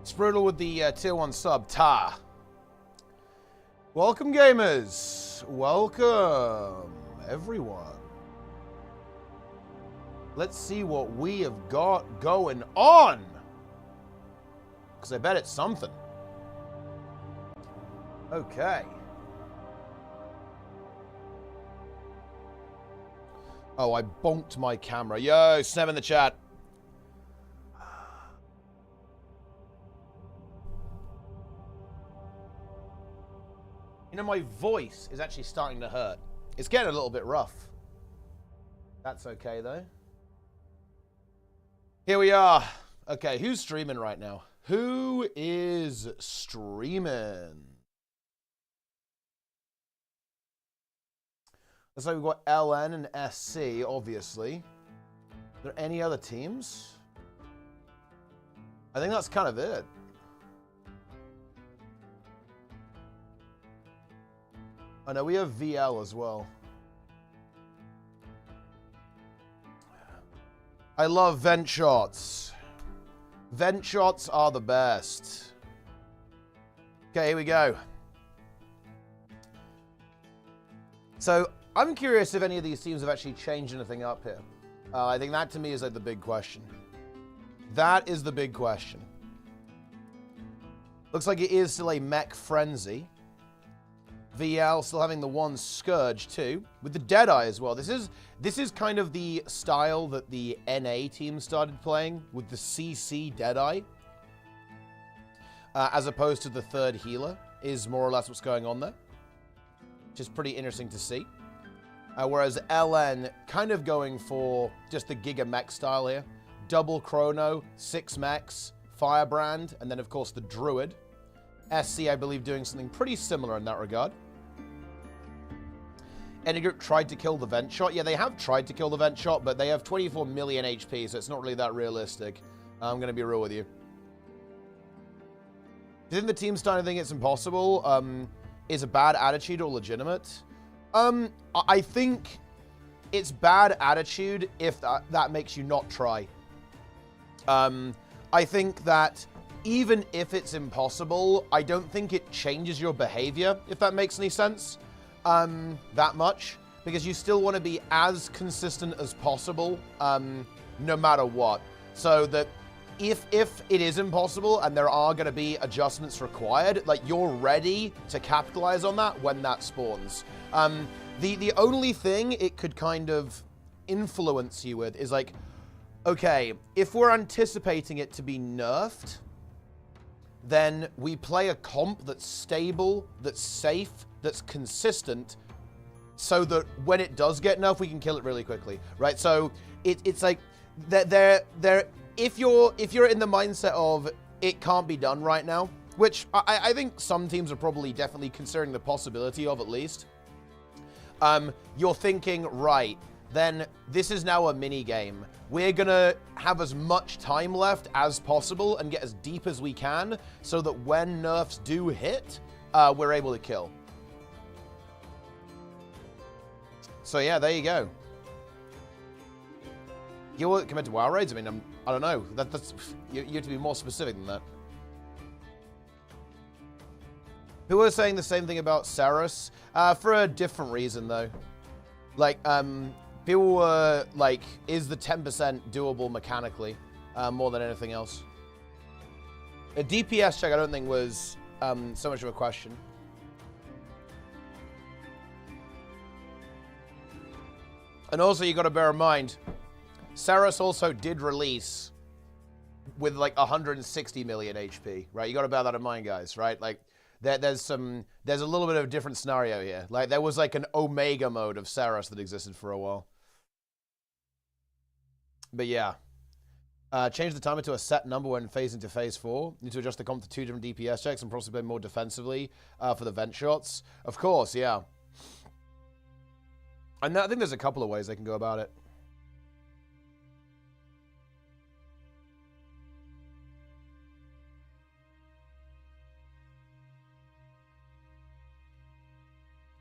Sprudel with the tier 1 sub. Ta. Welcome, gamers. Welcome, everyone. Let's see what we have got going on. Because I bet it's something. Okay. Oh, I bonked my camera. Yo, Snem in the chat. You know, my voice is actually starting to hurt. It's getting a little bit rough. That's okay, though. Here we are. Okay, who's streaming right now? Who is streaming? Looks like we've got LN and SC, obviously. Are there any other teams? I think that's kind of it. Oh no, we have VL as well. I love vent shots. Vent shots are the best. Okay, here we go. So, I'm curious if any of these teams have actually changed anything up here. I think that to me is like the big question. That is the big question. Looks like it is still a mech frenzy. VL still having the one Scourge too, with the Deadeye as well. This is kind of the style that the NA team started playing, with the CC Deadeye. As opposed to the third healer, is more or less what's going on there. Which is pretty interesting to see. Whereas LN kind of going for just the Giga Mech style here. Double Chrono, 6 mechs, Firebrand, and then of course the Druid. SC, I believe, doing something pretty similar in that regard. Any group tried to kill the vent shot. Yeah, they have tried to kill the vent shot, but they have 24 million HP, so it's not really that realistic. I'm going to be real with you. Do you think the team's starting to think it's impossible? Is a bad attitude or legitimate? I think it's bad attitude if that makes you not try. I think that even if it's impossible, I don't think it changes your behavior, if that makes any sense. That much, because you still want to be as consistent as possible, no matter what. So that if it is impossible and there are going to be adjustments required, like, you're ready to capitalize on that when that spawns. The only thing it could kind of influence you with is like, okay, if we're anticipating it to be nerfed, then we play a comp that's stable, that's safe, that's consistent, so that when it does get nerfed, we can kill it really quickly, right? So it's like if you're in the mindset of it can't be done right now, which I think some teams are probably definitely considering the possibility of, at least. You're thinking, right, then this is now a mini game. We're gonna have as much time left as possible and get as deep as we can, so that when nerfs do hit, we're able to kill. So yeah, there you go. You compared to WoW raids? I mean, I don't know. That's you have to be more specific than that. People are saying the same thing about Saros, for a different reason though. Like, people were like, is the 10% doable mechanically, more than anything else? A DPS check I don't think was so much of a question. And also, you got to bear in mind, Saros also did release with like 160 million HP, right? You got to bear that in mind, guys, right? Like, there's a little bit of a different scenario here. Like, there was like an Omega mode of Saros that existed for a while. But yeah. Change the timer to a set number when phasing to phase 4. Need to adjust the comp to 2 different DPS checks and possibly play more defensively for the vent shots. Of course, yeah. And I think there's a couple of ways they can go about it.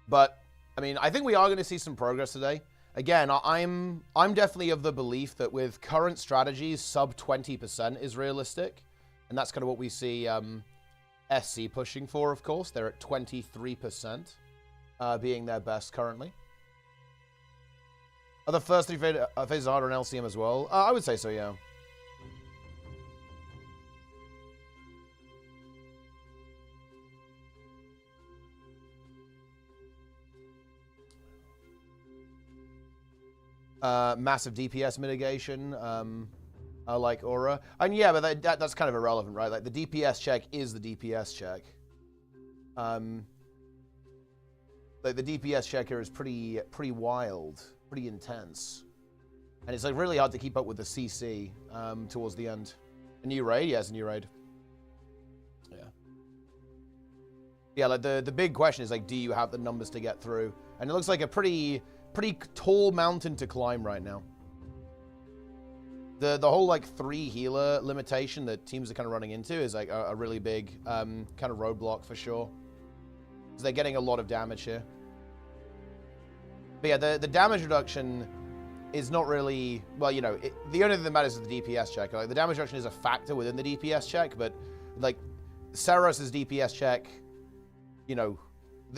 But, I mean, I think we are going to see some progress today. Again, I'm definitely of the belief that with current strategies, sub 20% is realistic. And that's kind of what we see SC pushing for, of course. They're at 23%, being their best currently. Are the first 3 phases harder on LCM as well? I would say so, yeah. Massive DPS mitigation, like Aura. And yeah, but that's kind of irrelevant, right? Like, the DPS check is the DPS check. Like, the DPS checker is pretty wild, pretty intense. And it's, like, really hard to keep up with the CC towards the end. A new raid? Yes, a new raid. Yeah. Yeah, like, the big question is, like, do you have the numbers to get through? And it looks like a pretty tall mountain to climb right now. The whole, like, 3 healer limitation that teams are kind of running into is, like, a really big kind of roadblock for sure. Because they're getting a lot of damage here. But yeah, the damage reduction is not really... Well, you know, the only thing that matters is the DPS check. Like, the damage reduction is a factor within the DPS check, but, like, Seros' DPS check, you know...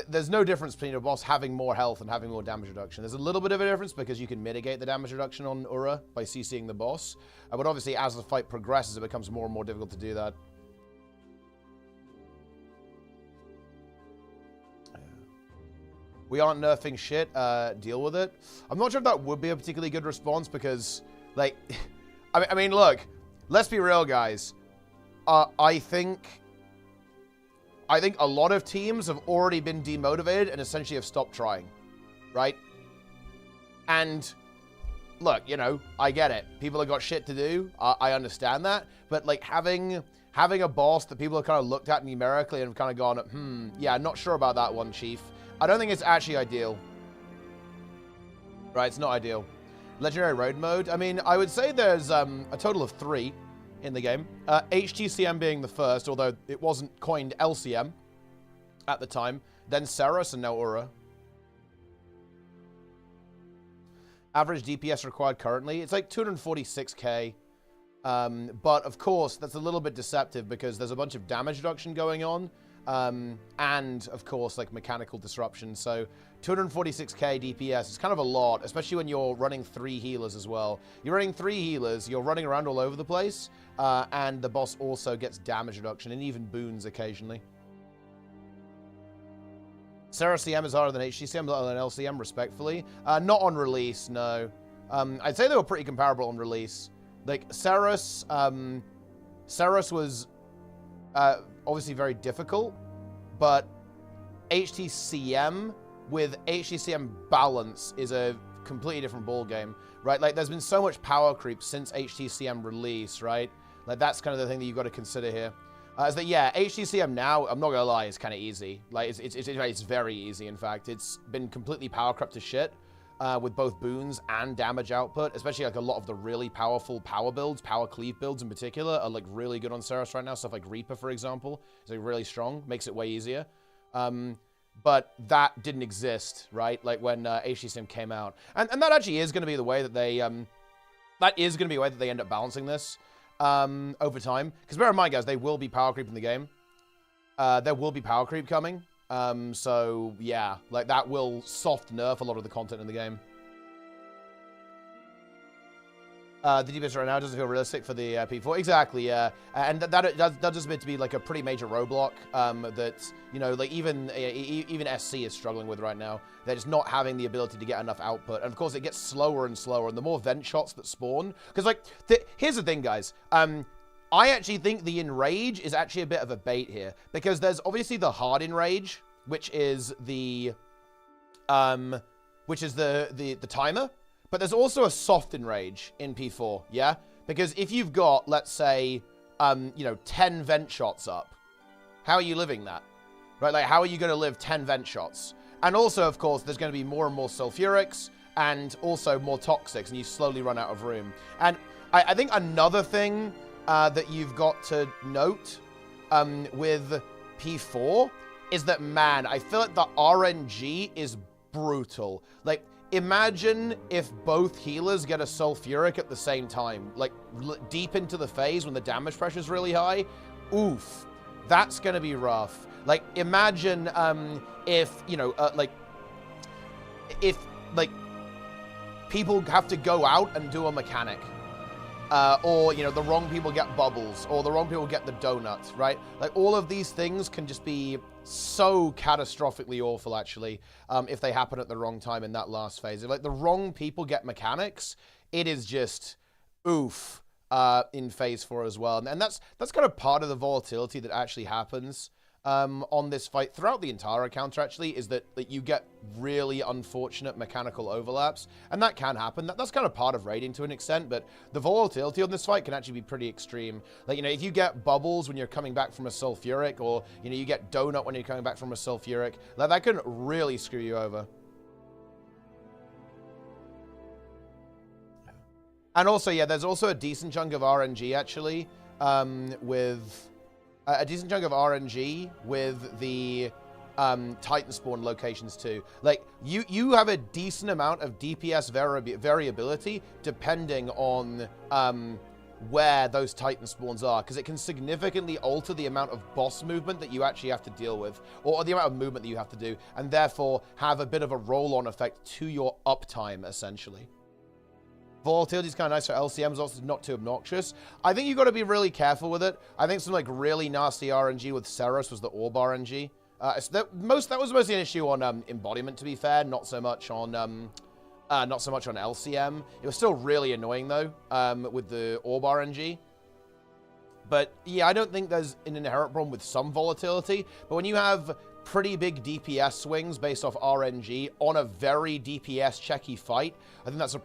There's no difference between a boss having more health and having more damage reduction. There's a little bit of a difference because you can mitigate the damage reduction on URA by CCing the boss. But obviously, as the fight progresses, it becomes more and more difficult to do that. We aren't nerfing shit. Deal with it. I'm not sure if that would be a particularly good response because, like... I mean, look. Let's be real, guys. I think a lot of teams have already been demotivated and essentially have stopped trying, right? And look, you know, I get it. People have got shit to do. I understand that. But, like, having a boss that people have kind of looked at numerically and have kind of gone, yeah, not sure about that one, Chief. I don't think it's actually ideal. Right, it's not ideal. Legendary Road mode. I mean, I would say there's a total of 3 in the game. HTCM being the first, although it wasn't coined LCM at the time. Then Seros and now Aura. Average DPS required currently, it's like 246k. But of course, that's a little bit deceptive because there's a bunch of damage reduction going on. And of course, like mechanical disruption. So 246k DPS is kind of a lot, especially when you're running 3 healers as well. You're running 3 healers, you're running around all over the place, and the boss also gets damage reduction and even boons occasionally. Seros CM is harder than HTCM, but than LCM, respectfully. Not on release, no. I'd say they were pretty comparable on release. Like, Seros was obviously very difficult, but HTCM with HTCM balance is a completely different ballgame, right? Like, there's been so much power creep since HTCM release, right? Like, that's kind of the thing that you've got to consider here. Is that, yeah, HTCM now, I'm not gonna lie, is kind of easy. Like, it's very easy, in fact. It's been completely power crept to shit, with both boons and damage output, especially, like, a lot of the really powerful power builds, power cleave builds in particular, are, like, really good on Seros right now. Stuff like Reaper, for example, is, like, really strong, makes it way easier. But that didn't exist, right? Like, when HTCM came out. And that actually is gonna be the way that they, end up balancing this. Over time. Because bear in mind, guys, they will be power creep in the game. There will be power creep coming. So, yeah. Like, that will soft nerf a lot of the content in the game. The DPS right now doesn't feel realistic for the P4. Exactly, yeah. And that does appear to be, like, a pretty major roadblock that, you know, like, even SC is struggling with right now. They're just not having the ability to get enough output. And, of course, it gets slower and slower. And the more vent shots that spawn... Because, like, here's the thing, guys. I actually think the Enrage is actually a bit of a bait here. Because there's obviously the hard Enrage, which is the timer. But there's also a soft Enrage in P4, yeah? Because if you've got, let's say, you know, 10 vent shots up, how are you living that? Right, like, how are you going to live 10 vent shots? And also, of course, there's going to be more and more sulfurics and also more toxics, and you slowly run out of room. And I think another thing that you've got to note with P4 is that, man, I feel like the RNG is brutal. Like, imagine if both healers get a sulfuric at the same time, like deep into the phase when the damage pressure is really high. Oof, that's gonna be rough. Like, imagine if, you know, if people have to go out and do a mechanic. Or, you know, the wrong people get bubbles, or the wrong people get the donuts, right? Like, all of these things can just be so catastrophically awful, actually, if they happen at the wrong time in that last phase. If, like, the wrong people get mechanics, it is just oof in phase 4 as well. And that's kind of part of the volatility that actually happens on this fight throughout the entire encounter, actually, is that you get really unfortunate mechanical overlaps, and that can happen. That's kind of part of raiding to an extent, but the volatility on this fight can actually be pretty extreme. Like, you know, if you get bubbles when you're coming back from a sulfuric, or, you know, you get donut when you're coming back from a sulfuric, like, that can really screw you over. And also, yeah, there's also a decent chunk of RNG, actually, with... a decent chunk of RNG with the Titan spawn locations too. Like, you have a decent amount of DPS variability depending on where those Titan spawns are, because it can significantly alter the amount of boss movement that you actually have to deal with, or the amount of movement that you have to do, and therefore have a bit of a roll-on effect to your uptime, essentially. Volatility is kind of nice for LCMs, also not too obnoxious. I think you've got to be really careful with it. I think some like really nasty RNG with Ceros was the Orb RNG. That was mostly an issue on embodiment, to be fair, not so much on LCM. It was still really annoying though, with the Orb RNG. But yeah, I don't think there's an inherent problem with some volatility. But when you have pretty big DPS swings based off RNG on a very DPS checky fight, I think that's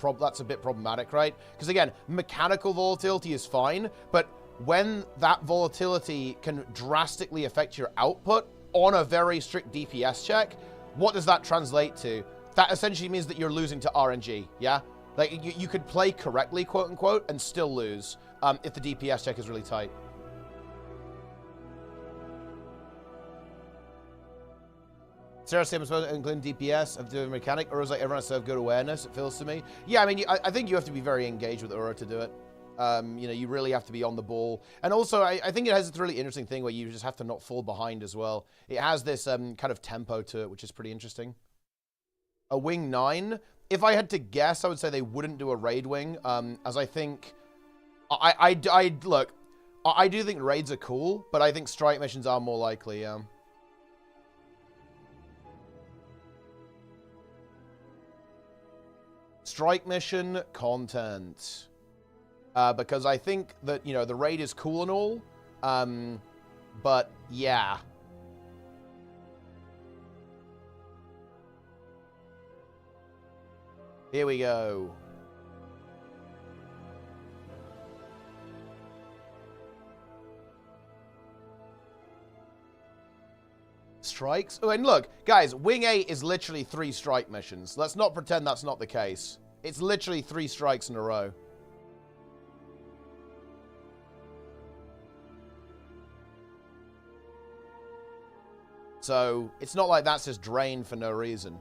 a bit problematic, right? Because again, mechanical volatility is fine, but when that volatility can drastically affect your output on a very strict DPS check, what does that translate to? That essentially means that you're losing to RNG, yeah? Like, you could play correctly, quote unquote, and still lose if the DPS check is really tight. Seriously, I'm supposed to include DPS of the mechanic, or is like everyone has to have good awareness, it feels to me. Yeah, I mean, I think you have to be very engaged with URA to do it. You know, you really have to be on the ball. And also, I think it has this really interesting thing where you just have to not fall behind as well. It has this kind of tempo to it, which is pretty interesting. A wing 9. If I had to guess, I would say they wouldn't do a raid wing, as I think... Look, I do think raids are cool, but I think strike missions are more likely, yeah. Strike mission content. Because I think that, you know, the raid is cool and all. But, yeah. Here we go. Strikes? Oh, and look, guys, Wing 8 is literally 3 strike missions. Let's not pretend that's not the case. It's literally 3 strikes in a row. So, it's not like that's just drained for no reason.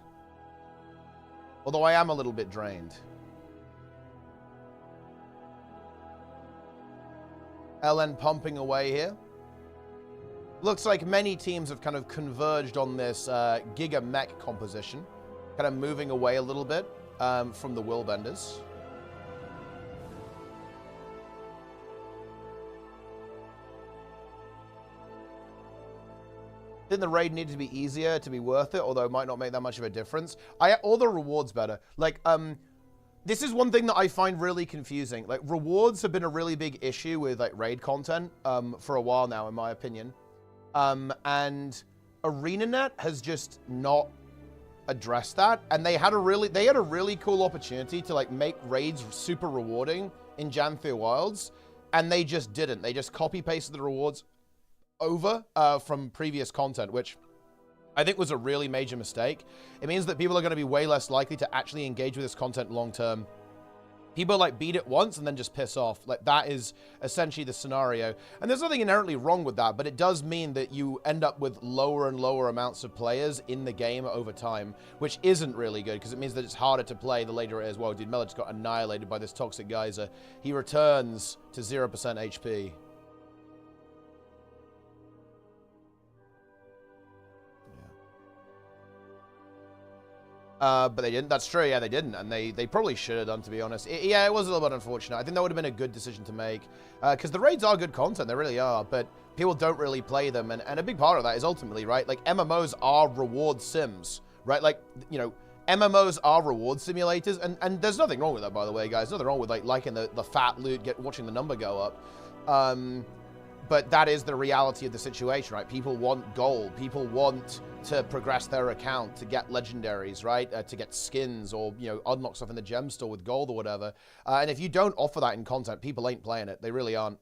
Although I am a little bit drained. LN pumping away here. Looks like many teams have kind of converged on this Giga Mech composition. Kind of moving away a little bit from the Willbenders. Didn't the raid need to be easier to be worth it, although it might not make that much of a difference? All the rewards better. Like, this is one thing that I find really confusing. Like, rewards have been a really big issue with, like, raid content for a while now, in my opinion. And ArenaNet has just not addressed that, and they had a really cool opportunity to like make raids super rewarding in Janthia Wilds, and they just didn't. They just copy pasted the rewards over from previous content, which I think was a really major mistake. It means that people are going to be way less likely to actually engage with this content long term. People, like, beat it once and then just piss off. Like, that is essentially the scenario. And there's nothing inherently wrong with that, but it does mean that you end up with lower and lower amounts of players in the game over time, which isn't really good, because it means that it's harder to play the later it is. Well, dude, Mela just got annihilated by this toxic geyser. He returns to 0% HP. But they didn't. That's true. Yeah, they didn't. And they probably should have done, to be honest. Yeah, it was a little bit unfortunate. I think that would have been a good decision to make. Because the raids are good content. They really are. But people don't really play them. And a big part of that is ultimately, right? Like, MMOs are reward sims, right? Like, you know, MMOs are reward simulators. And there's nothing wrong with that, by the way, guys. Nothing wrong with, like, liking the fat loot, watching the number go up. But that is the reality of the situation, right? People want gold. People want to progress their account, to get legendaries, right? To get skins or, you know, unlock stuff in the gem store with gold or whatever. And if you don't offer that in content, people ain't playing it. They really aren't.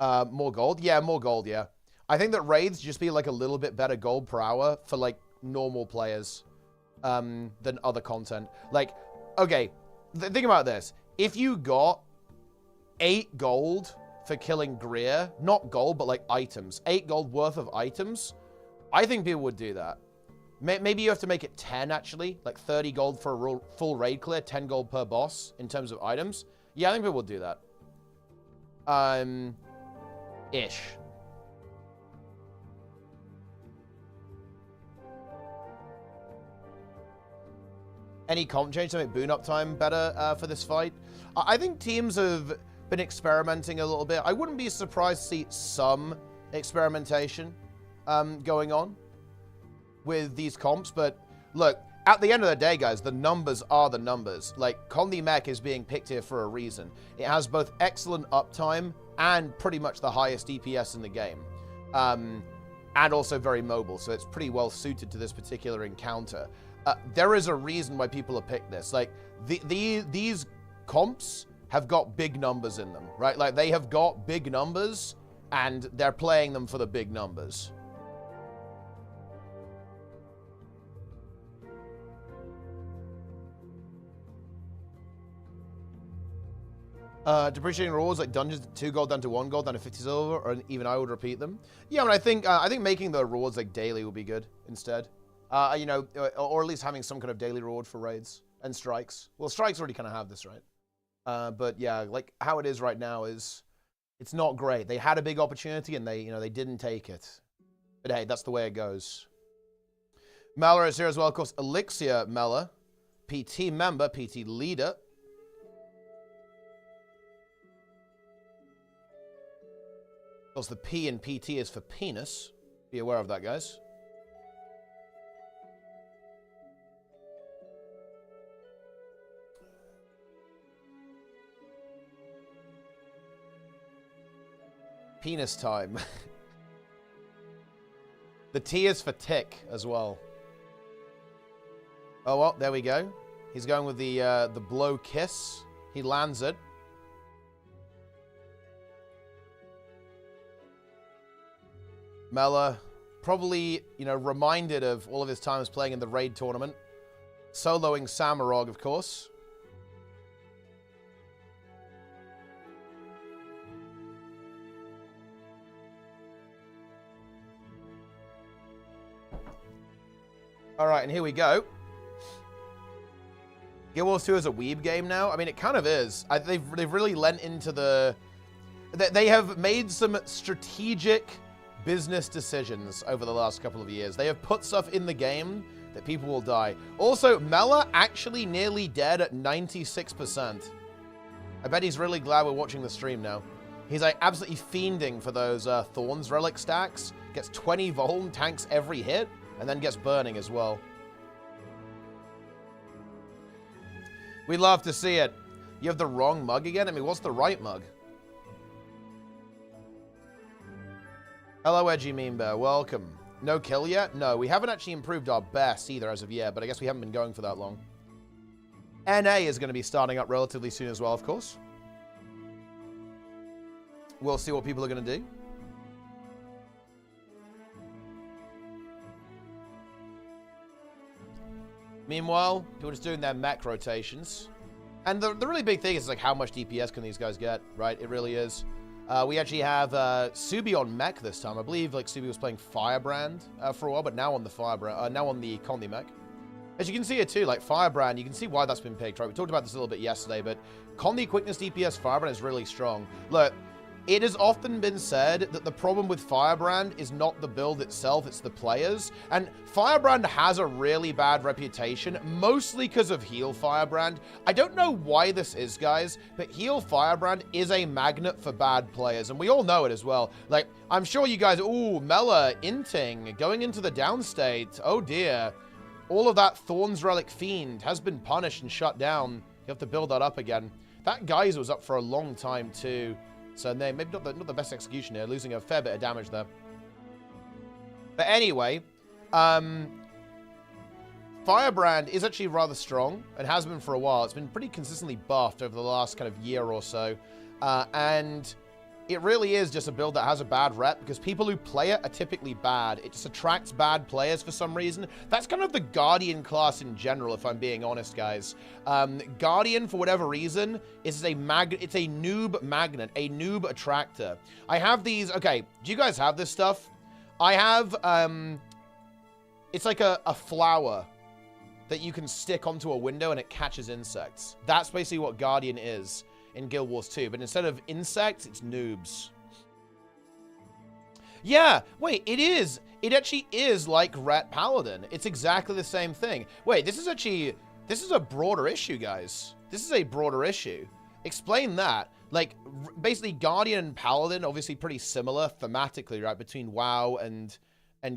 More gold? Yeah, more gold, yeah. I think that raids just be like a little bit better gold per hour for like normal players than other content. Like, okay, think about this. If you got 8 gold for killing Greer, not gold, but like items, 8 gold worth of items, I think people would do that. Maybe you have to make it 10, actually, like 30 gold for a full raid clear, 10 gold per boss in terms of items. Yeah, I think people would do that. Ish. Any comp change to make boon uptime better for this fight? I think teams have been experimenting a little bit. I wouldn't be surprised to see some experimentation going on with these comps, but look, at the end of the day, guys, the numbers are the numbers. Like, Condi Mech is being picked here for a reason. It has both excellent uptime and pretty much the highest DPS in the game. And also very mobile, so it's pretty well suited to this particular encounter. There is a reason why people have picked this. Like, these comps have got big numbers in them, right? Like, they have got big numbers, and they're playing them for the big numbers. Depreciating rewards like dungeons 2 gold down to 1 gold down to 50 silver, or even I would repeat them. Yeah, I mean, I think making the rewards like daily would be good instead. You know, or at least having some kind of daily reward for raids and strikes. Well, strikes already kind of have this, right? But yeah, like how it is right now is, it's not great. They had a big opportunity and they didn't take it. But hey, that's the way it goes. Mela is here as well, of course. Elixir Mela, PT member, PT leader. Of course, the P in PT is for penis. Be aware of that, guys. Penis time. The T is for tick as well. Oh, well, there we go. He's going with the blow kiss. He lands it. Mela, probably, you know, reminded of all of his times playing in the raid tournament. Soloing Samarog, of course. All right, and here we go. Guild Wars 2 is a weeb game now. I mean, it kind of is. They've really lent into the... They have made some strategic business decisions over the last couple of years. They have put stuff in the game that people will die. Also, Mela actually nearly dead at 96%. I bet he's really glad we're watching the stream now. He's like absolutely fiending for those Thorns relic stacks. Gets 20 Volm, tanks every hit, and then gets burning as well. We'd love to see it. You have the wrong mug again? I mean, what's the right mug? Hello, Edgy Mean Bear. Welcome. No kill yet? No, we haven't actually improved our best either as of yet, but I guess we haven't been going for that long. NA is going to be starting up relatively soon as well, of course. We'll see what people are going to do. Meanwhile, people are just doing their mech rotations. And the really big thing is like how much DPS can these guys get, right? It really is. We actually have Subi on mech this time. I believe like Subi was playing Firebrand for a while, but now on the Firebrand, now on the Condi mech. As you can see here too, like Firebrand, you can see why that's been picked, right? We talked about this a little bit yesterday, but Condi quickness DPS Firebrand is really strong. Look, it has often been said that the problem with Firebrand is not the build itself, it's the players. And Firebrand has a really bad reputation, mostly because of Heal Firebrand. I don't know why this is, guys, but Heal Firebrand is a magnet for bad players, and we all know it as well. Like, I'm sure you guys, ooh, Mela, Inting, going into the downstate, oh dear. All of that Thorn's Relic Fiend has been punished and shut down. You have to build that up again. That Geyser was up for a long time too. So maybe not the best execution here, losing a fair bit of damage there. But anyway, Firebrand is actually rather strong and has been for a while. It's been pretty consistently buffed over the last kind of year or so. And it really is just a build that has a bad rep because people who play it are typically bad. It just attracts bad players for some reason. That's kind of the Guardian class in general, if I'm being honest, guys. Guardian, for whatever reason, it's a noob magnet, a noob attractor. I have these... Okay, do you guys have this stuff? I have... it's like a flower that you can stick onto a window and it catches insects. That's basically what Guardian is in Guild Wars 2, but instead of insects, it's noobs. Yeah, wait, it is. It actually is like Rat Paladin. It's exactly the same thing. Wait, this is a broader issue, guys. This is a broader issue. Explain that. Like, basically, Guardian and Paladin, obviously pretty similar thematically, right, between WoW and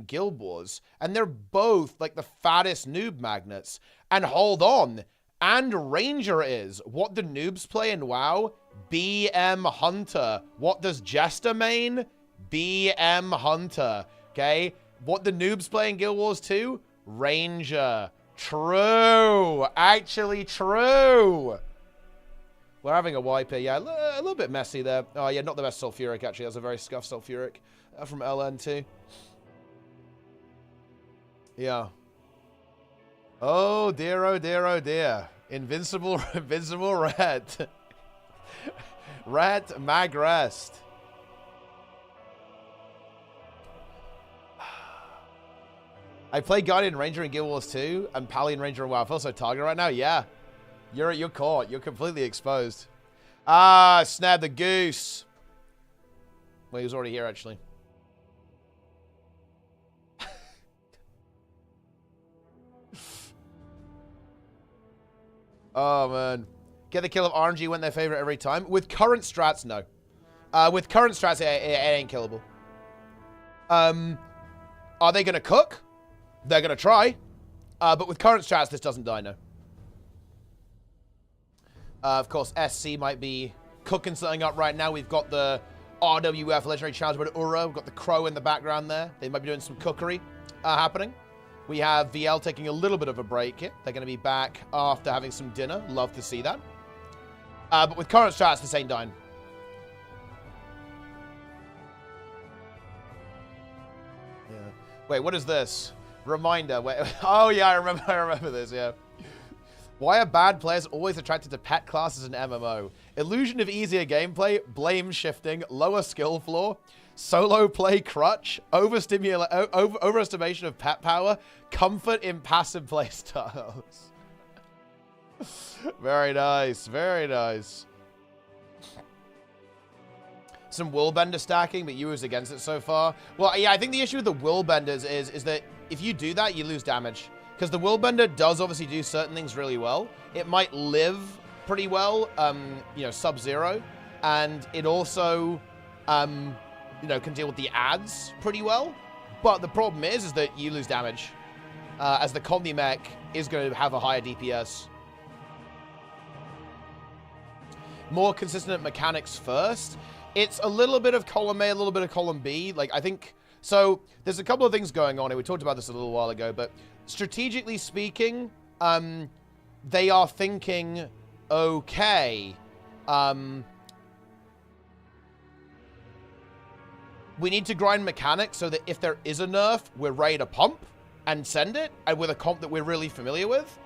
Guild Wars. And they're both, like, the fattest noob magnets. And hold on. And Ranger is. What do noobs play in WoW? BM Hunter. What does Jester main? BM Hunter. Okay? What do noobs play in Guild Wars 2? Ranger. True. Actually true. We're having a wipe here. Yeah, a little bit messy there. Oh, yeah, not the best Sulfuric, actually. That's a very scuffed Sulfuric from LN too. Yeah. Oh dear, oh dear, oh dear. Invincible Rat. Rat Magrest. I play Guardian Ranger in Guild Wars 2 and Palian Ranger in WoW. I feel so targeted right now. Yeah. You're caught. You're completely exposed. Ah, snap the goose. Well, he was already here, actually. Oh, man. Get the kill of RNG when they're favorite every time. With current strats, no. With current strats, it ain't killable. Are they going to cook? They're going to try. But with current strats, this doesn't die, no. Of course, SC might be cooking something up right now. We've got the RWF Legendary Challenge with URA. We've got the Crow in the background there. They might be doing some cookery happening. We have VL taking a little bit of a break here. They're going to be back after having some dinner. Love to see that. But with current strats, this ain't dying. Yeah. Wait, what is this? Reminder. Wait. Oh, yeah, I remember this, yeah. Why are bad players always attracted to pet classes in MMO? Illusion of easier gameplay, blame shifting, lower skill floor, solo play crutch, overestimation of pet power, comfort in passive play styles. Very nice, very nice. Some Willbender stacking, but you was against it so far. Well, yeah, I think the issue with the Willbenders is that if you do that, you lose damage. Because the Willbender does obviously do certain things really well. It might live pretty well, you know, sub-zero. And it also, you know, can deal with the ads pretty well. But the problem is that you lose damage. As the Condi mech is going to have a higher DPS. More consistent mechanics first. It's a little bit of column A, a little bit of column B. Like, I think... So, there's a couple of things going on here. We talked about this a little while ago, but... Strategically speaking, they are thinking, okay, we need to grind mechanics so that if there is a nerf, we're ready to pump and send it, and with a comp that we're really familiar with.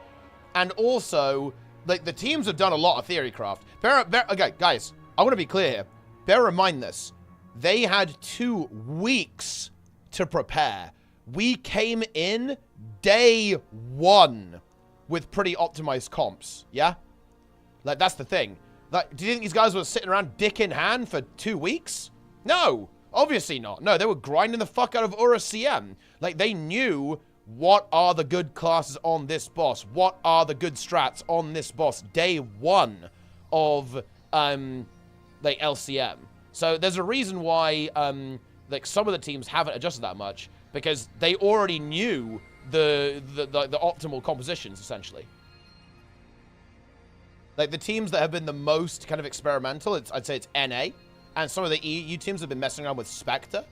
And also, like, the teams have done a lot of theorycraft. Okay, guys, I want to be clear here. Bear in mind this. They had 2 weeks to prepare. We came in day 1 with pretty optimized comps, yeah? Like, that's the thing. Like, do you think these guys were sitting around dick in hand for 2 weeks? No, obviously not. No, they were grinding the fuck out of URA CM. Like, they knew what are the good classes on this boss, what are the good strats on this boss, day 1 of, like, LCM. So there's a reason why, like, some of the teams haven't adjusted that much, because they already knew the optimal compositions, essentially. Like, the teams that have been the most kind of experimental, I'd say it's NA, and some of the EU teams have been messing around with Spectre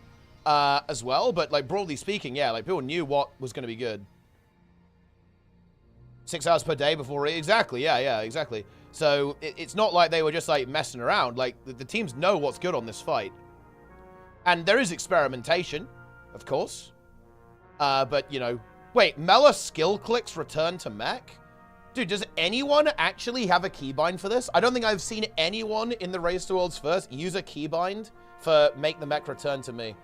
as well, but, like, broadly speaking, yeah, like, people knew what was going to be good. 6 hours per day before... Exactly, yeah, exactly. So, it's not like they were just, like, messing around. Like, the teams know what's good on this fight. And there is experimentation, of course. But, you know... Wait, Mela skill clicks return to mech? Dude, does anyone actually have a keybind for this? I don't think I've seen anyone in the Race to Worlds First use a keybind for make the mech return to me.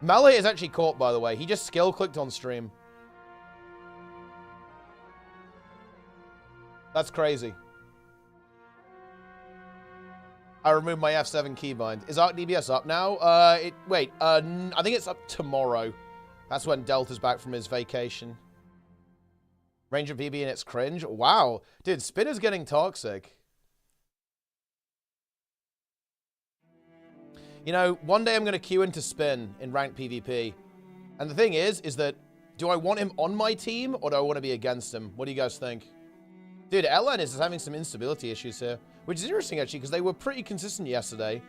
Mela is actually caught, by the way. He just skill clicked on stream. That's crazy. I removed my F7 keybind. Is ArcDBS up now? I think it's up tomorrow. That's when Delta's back from his vacation. Ranger PB and it's cringe. Wow. Dude, Spinner's getting toxic. You know, one day I'm going to queue into Spin in ranked PvP. And the thing is that, do I want him on my team, or do I want to be against him? What do you guys think? Dude, LN is having some instability issues here. Which is interesting, actually, because they were pretty consistent yesterday.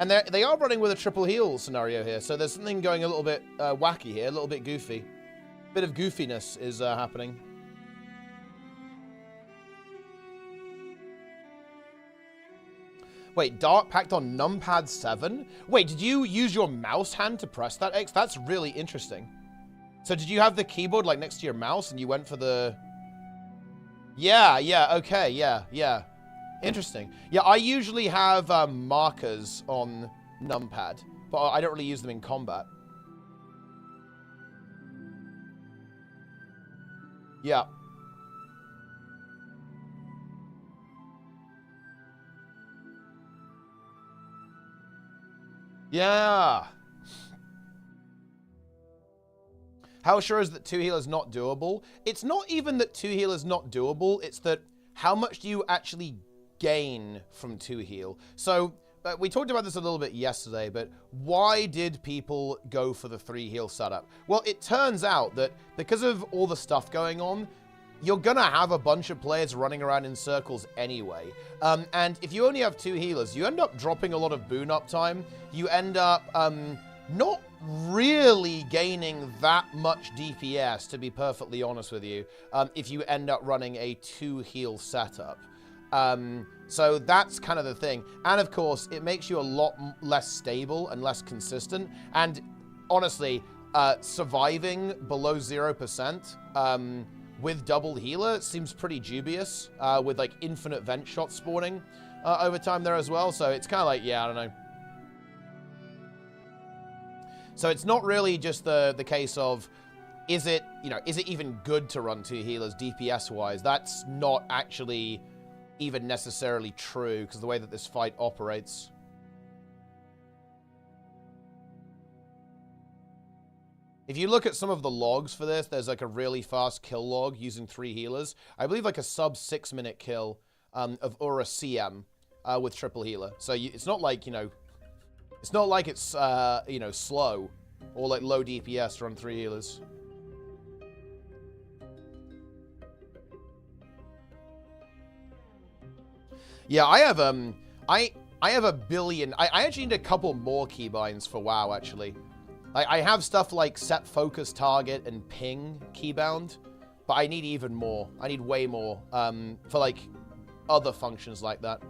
And they are running with a triple heal scenario here, so there's something going a little bit wacky here, a little bit goofy. A bit of goofiness is happening. Wait, Dark packed on numpad 7? Wait, did you use your mouse hand to press that X? That's really interesting. So did you have the keyboard, like, next to your mouse, and you went for the... Yeah, okay, yeah. Interesting. Yeah, I usually have markers on numpad, but I don't really use them in combat. Yeah. Yeah. How sure is that 2 healers not doable? It's not even that 2 healers not doable, it's that how much do you actually gain from 2 heal? So, we talked about this a little bit yesterday, but why did people go for the 3 heal setup? Well, it turns out that because of all the stuff going on, you're gonna have a bunch of players running around in circles anyway. And if you only have 2 healers, you end up dropping a lot of boon uptime. You end up not really gaining that much DPS, to be perfectly honest with you, if you end up running a 2 heal setup. So that's kind of the thing. And of course, it makes you a lot less stable and less consistent. And honestly, surviving below 0% with double healer seems pretty dubious, with like infinite vent shot spawning over time there as well. So it's kind of like, yeah, I don't know. So it's not really just the case of, is it even good to run 2 healers DPS-wise? That's not actually even necessarily true, because the way that this fight operates. If you look at some of the logs for this, there's like a really fast kill log using 3 healers. I believe like a sub 6-minute kill of URA CM with triple healer. So it's not like, it's not like it's, slow or like low DPS to run 3 healers. Yeah, I have a billion. I actually need a couple more keybinds for WoW, actually. I have stuff like set focus target and ping keybound, but I need even more. I need way more for like other functions like that.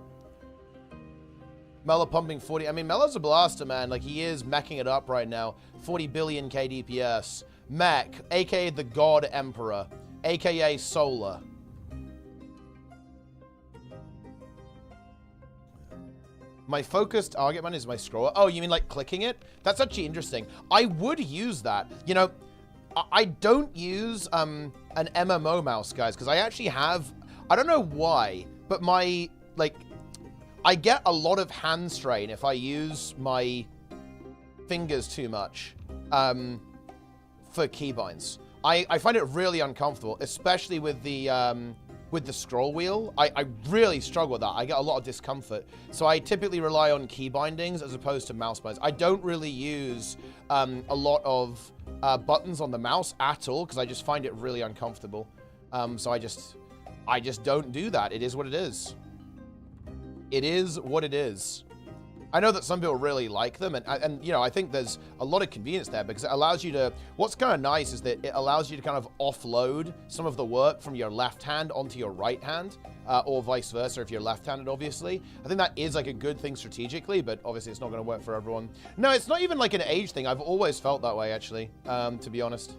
Mela pumping 40. I mean, Mela's a blaster, man. Like, he is meching it up right now. 40 billion KDPS. Mech, aka the God Emperor, aka Solar. My focused target man is my scroller. Oh, you mean like clicking it? That's actually interesting. I would use that. You know, I don't use an MMO mouse, guys, because I actually have, I don't know why, but my, like, I get a lot of hand strain if I use my fingers too much for keybinds. I find it really uncomfortable, especially with the scroll wheel. I really struggle with that. I get a lot of discomfort. So I typically rely on key bindings as opposed to mouse binds. I don't really use a lot of buttons on the mouse at all because I just find it really uncomfortable. So I just don't do that. It is what it is. It is what it is. I know that some people really like them, and you know, I think there's a lot of convenience there because it allows you to, what's kind of nice is that it allows you to kind of offload some of the work from your left hand onto your right hand, or vice versa if you're left-handed, obviously. I think that is like a good thing strategically, but obviously it's not going to work for everyone. No, it's not even like an age thing. I've always felt that way, actually, to be honest.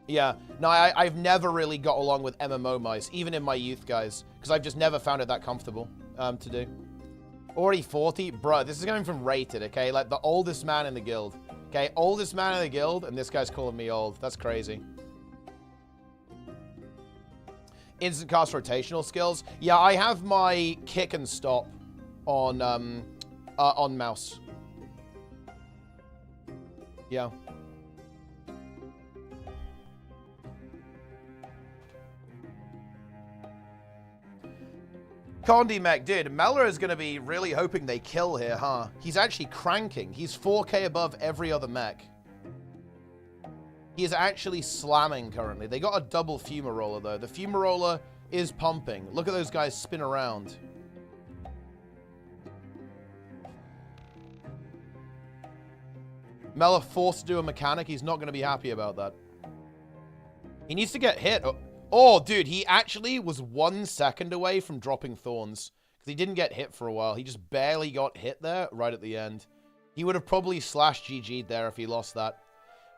Yeah, no, I've never really got along with MMO mice, even in my youth, guys, because I've just never found it that comfortable to do. Already 40? Bruh, this is going from rated, okay? Like, the oldest man in the guild. Okay, oldest man in the guild, and this guy's calling me old. That's crazy. Instant cast rotational skills. Yeah, I have my kick and stop on mouse. Yeah. Condi Mech, dude, Mela is going to be really hoping they kill here, huh? He's actually cranking. He's 4K above every other mech. He is actually slamming currently. They got a double fumaroller, though. The fumaroller is pumping. Look at those guys spin around. Mela forced to do a mechanic. He's not going to be happy about that. He needs to get hit. Oh, dude, he actually was 1 second away from dropping Thorns. Because he didn't get hit for a while. He just barely got hit there right at the end. He would have probably slashed GG'd there if he lost that.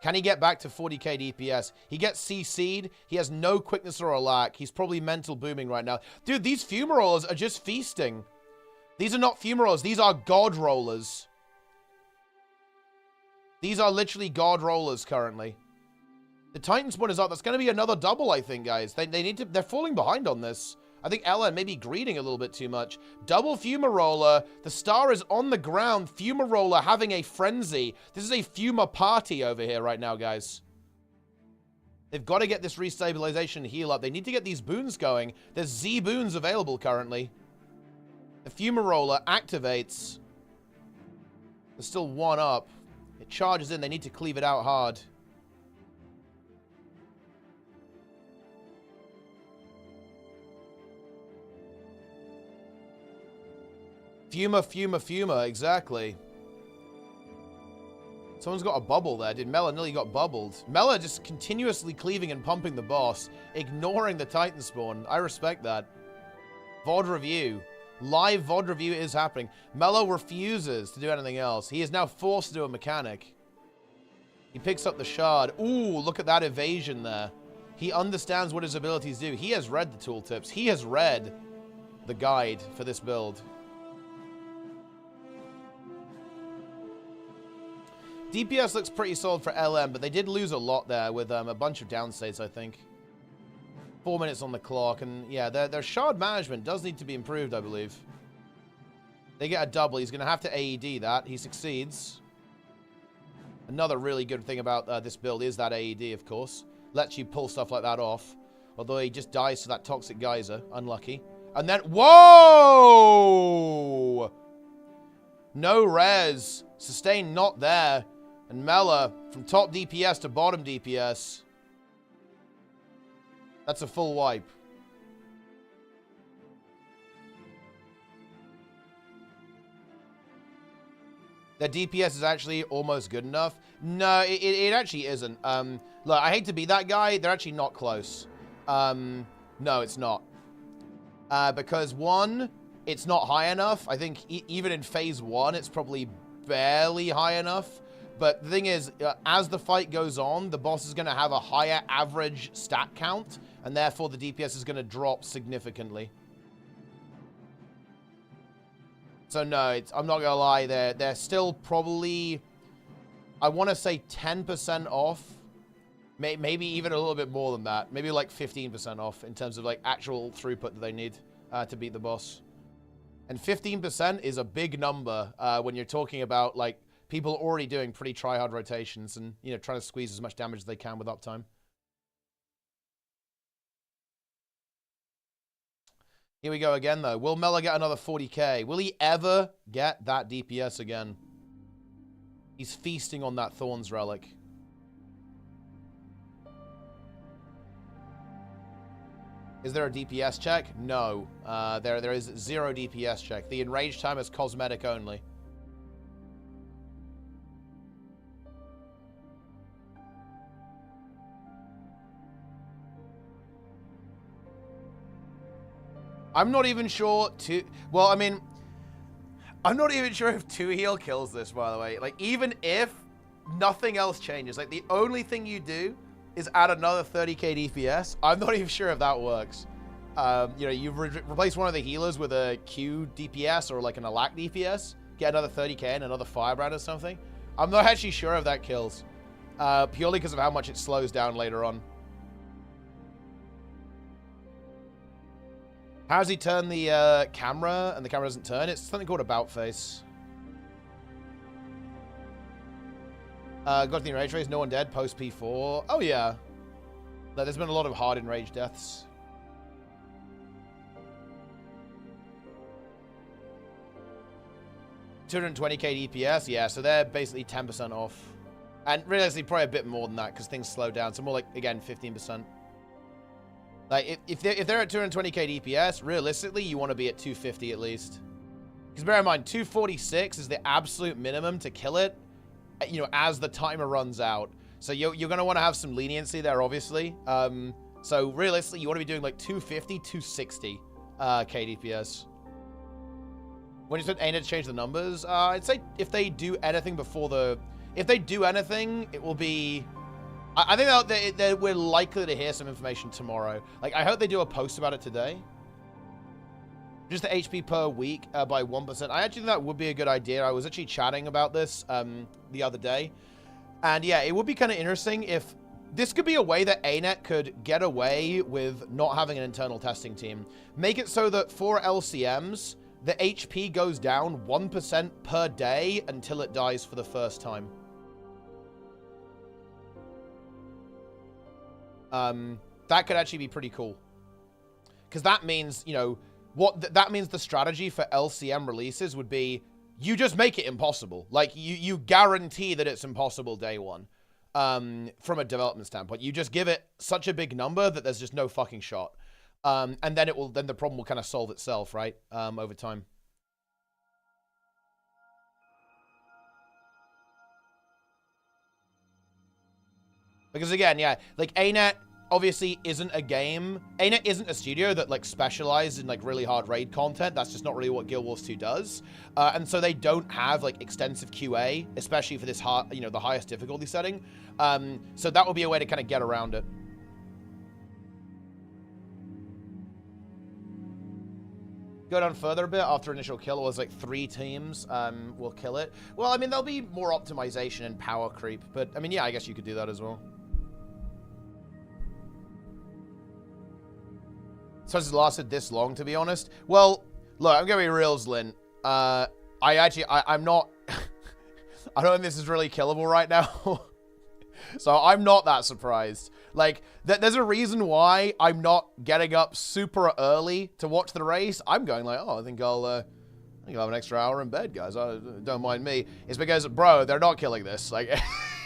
Can he get back to 40k DPS? He gets CC'd. He has no quickness or a lack. He's probably mental booming right now. Dude, these fumarollers are just feasting. These are not fumarollers. These are god rollers. These are literally god rollers currently. The Titan spawn is up. That's going to be another double, I think, guys. They need to... They're falling behind on this. I think Ella may be greeting a little bit too much. Double Fumaroller. The star is on the ground. Fumaroller having a frenzy. This is a Fuma party over here right now, guys. They've got to get this restabilization heal up. They need to get these boons going. There's Z boons available currently. The Fumaroller activates. There's still one up. It charges in. They need to cleave it out hard. Fuma, exactly. Someone's got a bubble there. Dude, Mela nearly got bubbled. Mela just continuously cleaving and pumping the boss, ignoring the Titan spawn. I respect that. VOD review. Live VOD review is happening. Mela refuses to do anything else. He is now forced to do a mechanic. He picks up the shard. Ooh, look at that evasion there. He understands what his abilities do. He has read the tooltips. He has read the guide for this build. DPS looks pretty solid for LM, but they did lose a lot there with a bunch of downstates, I think. 4 minutes on the clock, and yeah, their shard management does need to be improved, I believe. They get a double. He's going to have to AED that. He succeeds. Another really good thing about this build is that AED, of course. Lets you pull stuff like that off. Although he just dies to that toxic geyser. Unlucky. And then... Whoa! No res. Sustain not there. And Mela, from top DPS to bottom DPS. That's a full wipe. Their DPS is actually almost good enough. No, it actually isn't. Look, I hate to be that guy. They're actually not close. No, it's not. Because one, it's not high enough. I think even in phase 1, it's probably barely high enough. But the thing is, as the fight goes on, the boss is going to have a higher average stat count, and therefore the DPS is going to drop significantly. So no, I'm not gonna lie, they're still probably, I want to say 10% off, maybe even a little bit more than that, maybe like 15% off in terms of like actual throughput that they need to beat the boss. And 15% is a big number when you're talking about like people already doing pretty try-hard rotations and, you know, trying to squeeze as much damage as they can with uptime. Here we go again, though. Will Mela get another 40k? Will he ever get that DPS again? He's feasting on that Thorns Relic. Is there a DPS check? No. There is 0 DPS check. The enraged time is cosmetic only. I'm not even sure well, I mean, I'm not even sure if 2 heal kills this, by the way. Like, even if nothing else changes, like, the only thing you do is add another 30k DPS, I'm not even sure if that works. You know, you replace one of the healers with a Q DPS or, like, an Alack DPS, get another 30k and another Firebrand or something. I'm not actually sure if that kills, purely because of how much it slows down later on. How does he turn the camera and the camera doesn't turn? It's something called About Face. Got to the enrage race, no one dead, post P4. Oh yeah. No, there's been a lot of hard enraged deaths. $220k DPS, yeah, so they're basically 10% off. And realistically, probably a bit more than that because things slow down. So more like, again, 15%. Like, if they're at 220k DPS, realistically, you want to be at 250 at least. Because bear in mind, 246 is the absolute minimum to kill it, you know, as the timer runs out. So you're going to want to have some leniency there, obviously. So realistically, you want to be doing like 250, 260 k DPS. When you said ArenaNet to change the numbers, I'd say if they do anything before the... If they do anything, it will be... I think that we're likely to hear some information tomorrow. Like, I hope they do a post about it today. Just the HP per week by 1%. I actually think that would be a good idea. I was actually chatting about this the other day. And yeah, it would be kind of interesting if... This could be a way that ArenaNet could get away with not having an internal testing team. Make it so that for LCMs, the HP goes down 1% per day until it dies for the first time. That could actually be pretty cool. Because that means, you know, that means the strategy for LCM releases would be, you just make it impossible. Like, you guarantee that it's impossible day one. From a development standpoint. You just give it such a big number that there's just no fucking shot. And then then the problem will kind of solve itself, right? Over time. Because again, yeah, like ArenaNet obviously isn't a game. ArenaNet isn't a studio that like specializes in like really hard raid content. That's just not really what Guild Wars 2 does. And so they don't have like extensive QA, especially for this hard, you know, the highest difficulty setting. So that would be a way to kind of get around it. Go down further a bit. After initial kill, it was like 3 teams will kill it. Well, I mean, there'll be more optimization and power creep, but I mean, yeah, I guess you could do that as well. So it's lasted this long, to be honest. Well, look, I'm gonna be real, Zlin. I'm not. I don't think this is really killable right now. So I'm not that surprised. Like, there's a reason why I'm not getting up super early to watch the race. I'm going like, oh, I think I'll have an extra hour in bed, guys. Don't mind me. It's because, bro, they're not killing this. Like,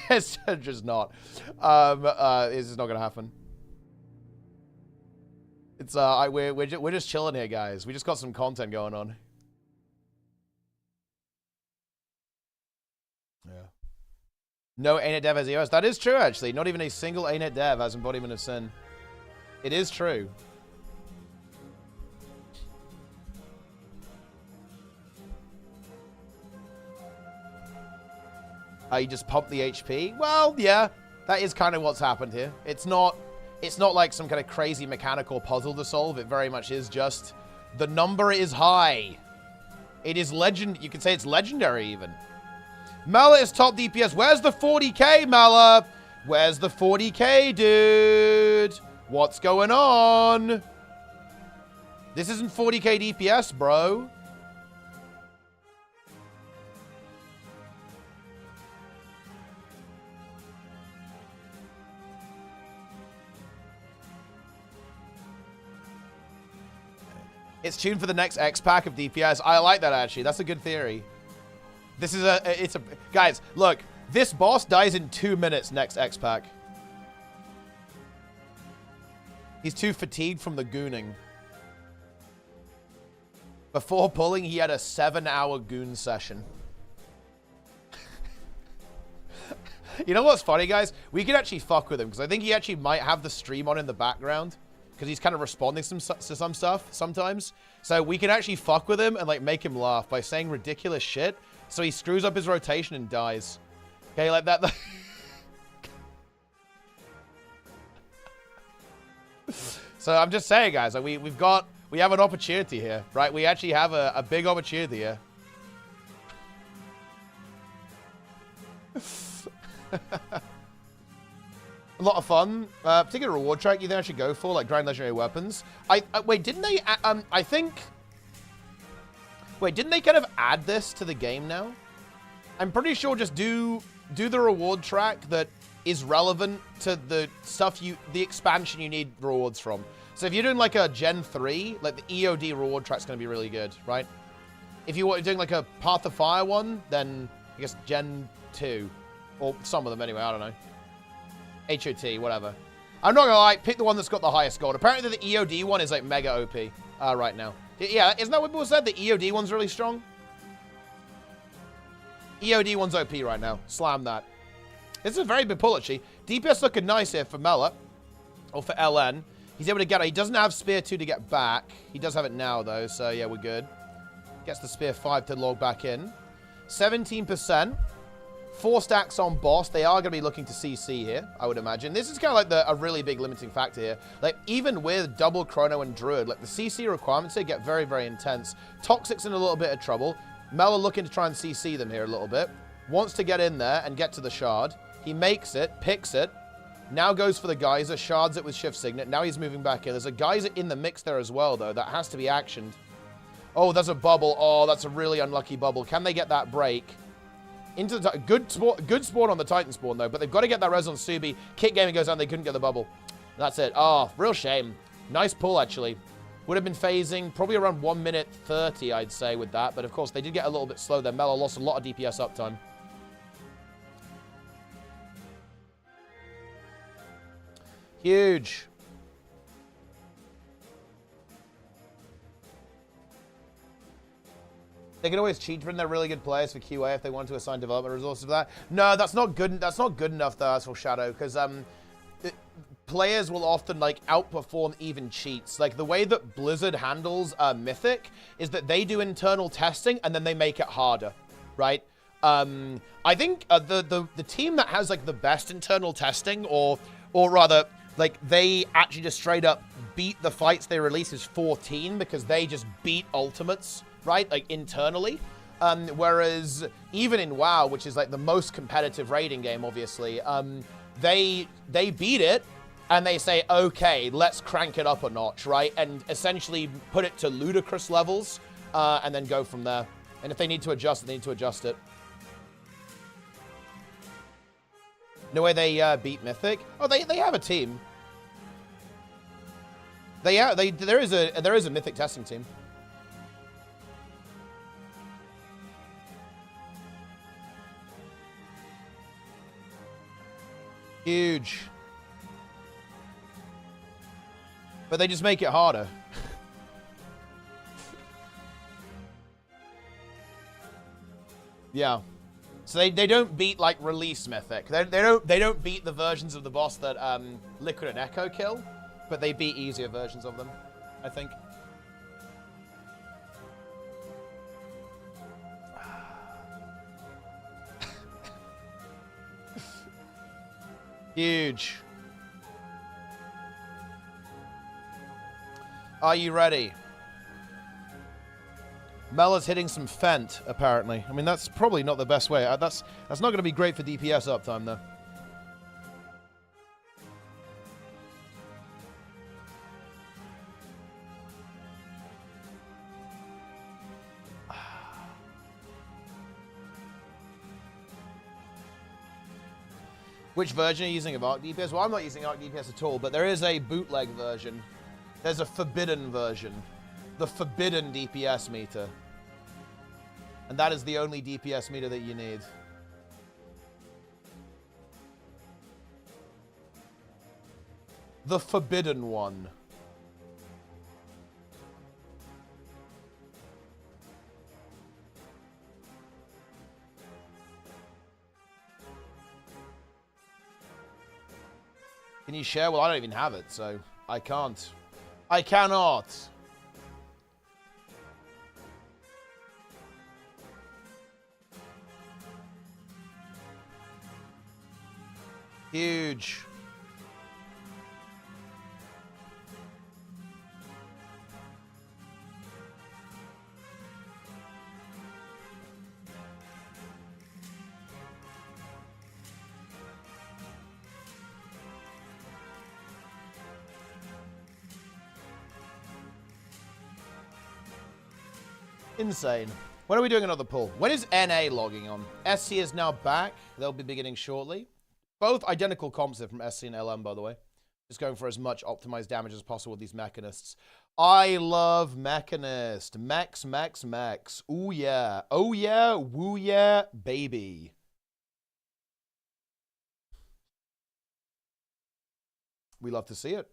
it's just not. It's just not gonna happen. It's we're just chilling here, guys. We just got some content going on. Yeah. No ArenaNet dev has EOS. That is true, actually. Not even a single ArenaNet dev has Embodiment of Sin. It is true. You just pump the HP? Well, yeah. That is kind of what's happened here. It's not like some kind of crazy mechanical puzzle to solve. It very much is just the number is high. It is legend. You could say it's legendary even. Mela is top DPS. Where's the 40k, Mela? Where's the 40k, dude? What's going on? This isn't 40k DPS, bro. It's tuned for the next X pack of DPS. I like that, actually. That's a good theory. This is guys, look. This boss dies in 2 minutes next X pack. He's too fatigued from the gooning. Before pulling, he had a 7-hour goon session. You know what's funny, guys? We could actually fuck with him, because I think he actually might have the stream on in the background. Because he's kind of responding to some stuff sometimes. So we can actually fuck with him and like make him laugh by saying ridiculous shit. So he screws up his rotation and dies. Okay, like that. So I'm just saying, guys, like we have an opportunity here, right? We actually have a big opportunity here. A lot of fun. Particular reward track you think I should go for, like grind legendary weapons. Wait, didn't they? I think. Wait, didn't they kind of add this to the game now? I'm pretty sure just do the reward track that is relevant to the stuff the expansion you need rewards from. So if you're doing like a Gen 3, like the EOD reward track's going to be really good, right? If you're doing like a Path of Fire one, then I guess Gen 2, or some of them anyway. I don't know. HOT, whatever. I'm not gonna lie, pick the one that's got the highest gold. Apparently the EOD one is like mega OP right now. Yeah, isn't that what people said? The EOD one's really strong? EOD one's OP right now. Slam that. This is a very big pull, actually. DPS looking nice here for Mela. Or for LN. He's able to get it. He doesn't have Spear 2 to get back. He does have it now, though, so yeah, we're good. Gets the Spear 5 to log back in. 17%. 4 stacks on boss. They are going to be looking to CC here, I would imagine. This is kind of like a really big limiting factor here. Like, even with double Chrono and Druid, like, the CC requirements here get very, very intense. Toxic's in a little bit of trouble. Mela looking to try and CC them here a little bit. Wants to get in there and get to the shard. He makes it, picks it. Now goes for the geyser, shards it with Shift Signet. Now he's moving back in. There's a geyser in the mix there as well, though. That has to be actioned. Oh, there's a bubble. Oh, that's a really unlucky bubble. Can they get that break? Into the good spawn on the Titan spawn, though. But they've got to get that res on Subi. Kit Gaming goes down. They couldn't get the bubble. That's it. Oh, real shame. Nice pull, actually. Would have been phasing. Probably around 1 minute 30, I'd say, with that. But, of course, they did get a little bit slow there. Mela lost a lot of DPS uptime. Huge. They can always cheat when they're really good players for QA if they want to assign development resources for that. No, that's not good. That's not good enough, though, for Shadow, because players will often like outperform even cheats. Like the way that Blizzard handles Mythic is that they do internal testing and then they make it harder, right? I think the team that has like the best internal testing, or rather, like they actually just straight up beat the fights they release is 14 because they just beat ultimates. Right, like internally, whereas even in WoW, which is like the most competitive raiding game, obviously, they beat it and they say, okay, let's crank it up a notch, right, and essentially put it to ludicrous levels, and then go from there. And if they need to adjust it, they need to adjust it. No way they beat Mythic. Oh, they have a team. There is a Mythic testing team. Huge. But they just make it harder. Yeah. So they don't beat like release Mythic. They don't beat the versions of the boss that Liquid and Echo kill, but they beat easier versions of them, I think. Huge. Are you ready? Mela's hitting some Fent, apparently. I mean, that's probably not the best way. That's not going to be great for DPS uptime, though. Which version are you using of Arc DPS? Well, I'm not using Arc DPS at all, but there is a bootleg version. There's a forbidden version. The forbidden DPS meter. And that is the only DPS meter that you need. The forbidden one. Can you share? Well, I don't even have it, so I can't. I cannot. Huge. Insane. When are we doing another pull? When is NA logging on? SC is now back. They'll be beginning shortly. Both identical comps from SC and LM, by the way. Just going for as much optimized damage as possible with these mechanists. I love mechanist. Mex. Ooh yeah. Oh yeah. Woo yeah. Baby. We love to see it.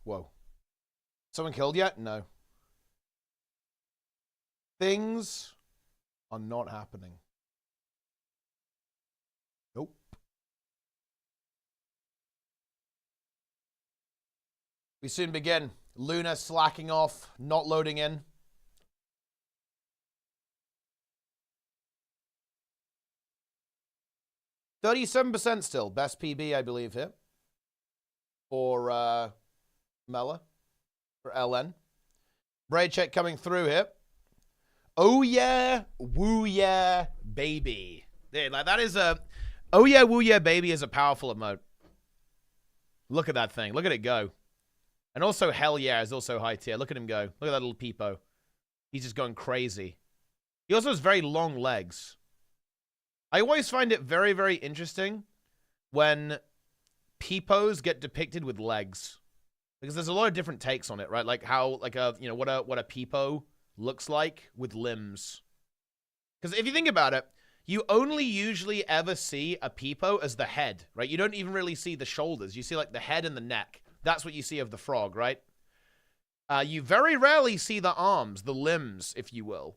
Whoa. Someone killed yet? No. Things are not happening. Nope. We soon begin. Luna slacking off, not loading in. %37% still. Best PB, I believe, here. For, Mela. For LN. Braid check coming through here. Oh yeah, woo yeah, baby. Dude, like that is a... Oh yeah, woo yeah, baby is a powerful emote. Look at that thing. Look at it go. And also hell yeah is also high tier. Look at him go. Look at that little peepo. He's just going crazy. He also has very long legs. I always find it very, very interesting when peepos get depicted with legs. Because there's a lot of different takes on it, right? Like how, like a, you know, what a peepo looks like with limbs. Because if you think about it, you only usually ever see a peepo as the head, right? You don't even really see the shoulders. You see like the head and the neck. That's what you see of the frog, right? You very rarely see the arms, the limbs, if you will.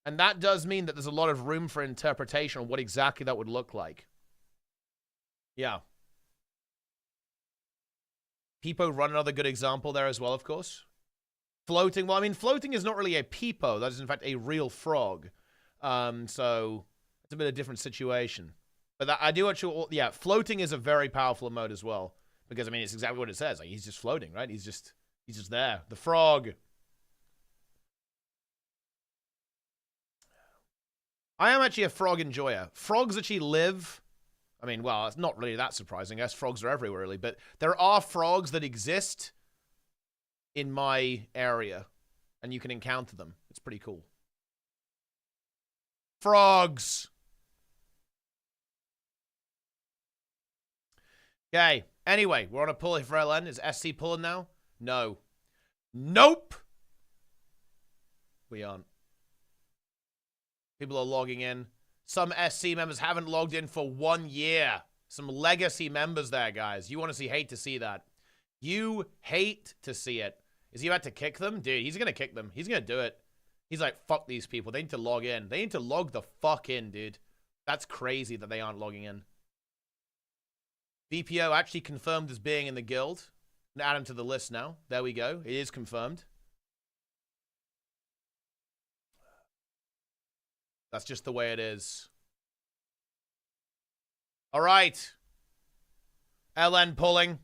And that does mean that there's a lot of room for interpretation on what exactly that would look like. Yeah. Peepo run another good example there as well, of course. Floating, well, I mean, floating is not really a peepo. That is, in fact, a real frog. So it's a bit of a different situation. But that, I do actually, yeah, floating is a very powerful emote as well. Because, I mean, it's exactly what it says. Like, he's just floating, right? He's just there. The frog. I am actually a frog enjoyer. Frogs actually live... I mean, well, it's not really that surprising. I guess frogs are everywhere, really. But there are frogs that exist in my area. And you can encounter them. It's pretty cool. Frogs! Okay. Anyway, we're on a pull for LN. Is SC pulling now? No. Nope! We aren't. People are logging in. Some SC members haven't logged in for 1 year. Some legacy members there, guys. You want to see, hate to see that. You hate to see it. Is he about to kick them? Dude, he's going to kick them. He's going to do it. He's like, fuck these people. They need to log in. They need to log the fuck in, dude. That's crazy that they aren't logging in. VPO actually confirmed as being in the guild. I'm going to add him to the list now. There we go. It is confirmed. That's just the way it is. All right. LN pulling.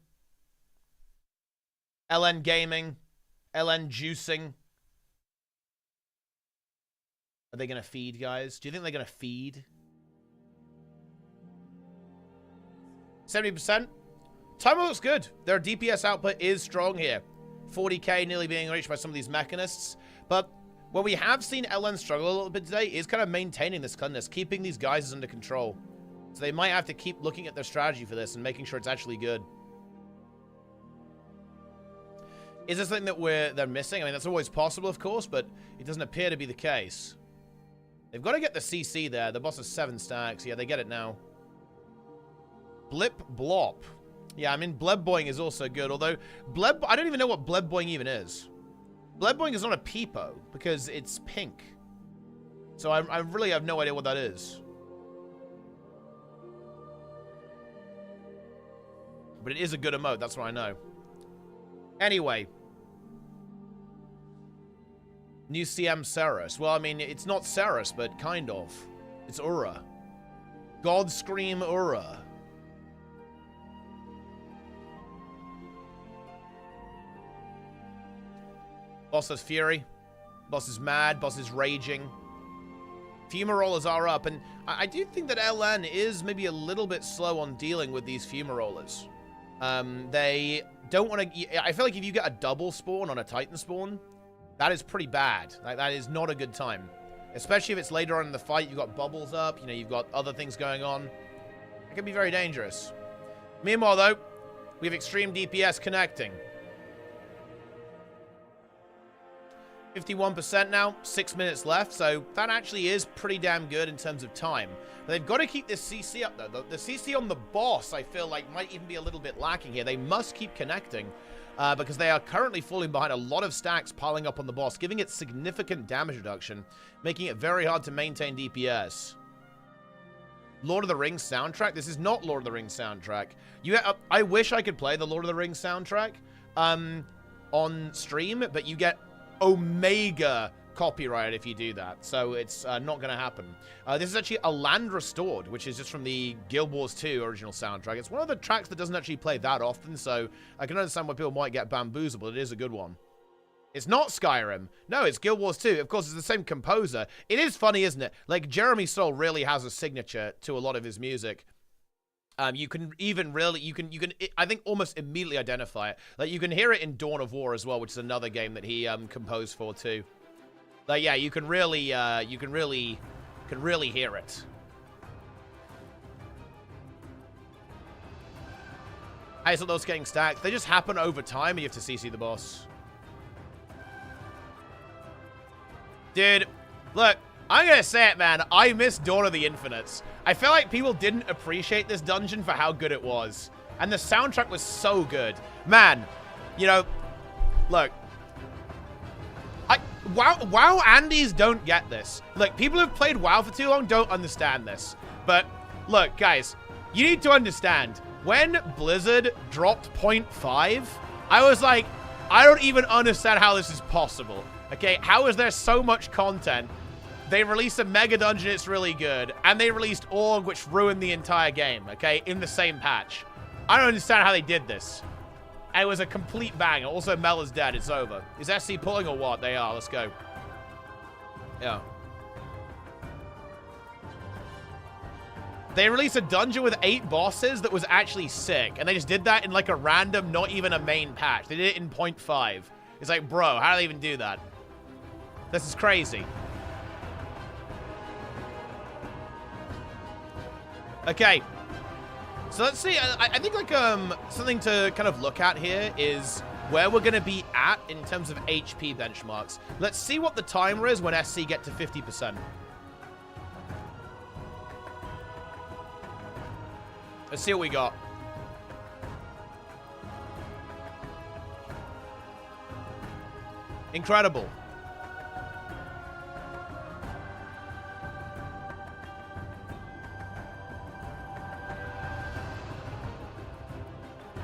LN gaming. LN juicing. Are they going to feed, guys? Do you think they're going to feed? 70%. Timer looks good. Their DPS output is strong here. 40k nearly being reached by some of these mechanists. But what we have seen LN struggle a little bit today is kind of maintaining this cleanliness, keeping these guys under control. So they might have to keep looking at their strategy for this and making sure it's actually good. Is this something that they're missing? I mean, that's always possible, of course, but it doesn't appear to be the case. They've got to get the CC there. The boss has 7 stacks. Yeah, they get it now. Blip Blop. Yeah, I mean, Blebboing is also good, although I don't even know what Blebboing even is. Blebboing is not a peepo, because it's pink. So I really have no idea what that is. But it is a good emote, that's what I know. Anyway. New CM Ceres. Well, I mean, it's not Ceres, but kind of. It's URA. God Scream URA. Boss has Fury. Boss is mad. Boss is raging. Fumarollers are up. And I do think that LN is maybe a little bit slow on dealing with these Fumarollers. They don't want to... I feel like if you get a double spawn on a Titan spawn, that is pretty bad. Like, that is not a good time. Especially if it's later on in the fight. You've got bubbles up. You know, you've got other things going on. It can be very dangerous. Meanwhile, though, we have extreme DPS connecting. 51% now, 6 minutes left, so that actually is pretty damn good in terms of time. But they've got to keep this CC up, though. The CC on the boss, I feel like, might even be a little bit lacking here. They must keep connecting, because they are currently falling behind a lot of stacks piling up on the boss, giving it significant damage reduction, making it very hard to maintain DPS. Lord of the Rings soundtrack? This is not Lord of the Rings soundtrack. I wish I could play the Lord of the Rings soundtrack on stream, but you get Omega copyright if you do that, so it's not going to happen. This is actually A Land Restored, which is just from the Guild Wars 2 original soundtrack. It's one of the tracks that doesn't actually play that often, so I can understand why people might get bamboozled, but it is a good one. It's not Skyrim. No, it's Guild Wars 2. Of course, it's the same composer. It is funny, isn't it? Like, Jeremy Soule really has a signature to a lot of his music. You can even really, I think, almost immediately identify it. Like, you can hear it in Dawn of War as well, which is another game that he composed for too. Like, yeah, you can really hear it. How is it those getting stacked? They just happen over time, and you have to CC the boss. Dude, look. I'm gonna say it, man. I miss Dawn of the Infinites. I feel like people didn't appreciate this dungeon for how good it was. And the soundtrack was so good. Man, you know, look. WoW Andes don't get this. Look, people who've played WoW for too long don't understand this. But, look, guys, you need to understand. When Blizzard dropped 0.5, I was like, I don't even understand how this is possible. Okay, how is there so much content? They released a mega dungeon, it's really good. And they released Org, which ruined the entire game, okay? In the same patch. I don't understand how they did this. And it was a complete banger. Also, Mel is dead, it's over. Is SC pulling or what? They are, let's go. Yeah. They released a dungeon with 8 bosses that was actually sick. And they just did that in like a random, not even a main patch. They did it in 0.5. It's like, bro, how do they even do that? This is crazy. Okay, so let's see. I think like something to kind of look at here is where we're going to be at in terms of HP benchmarks. Let's see what the timer is when SC get to 50%. Let's see what we got. Incredible.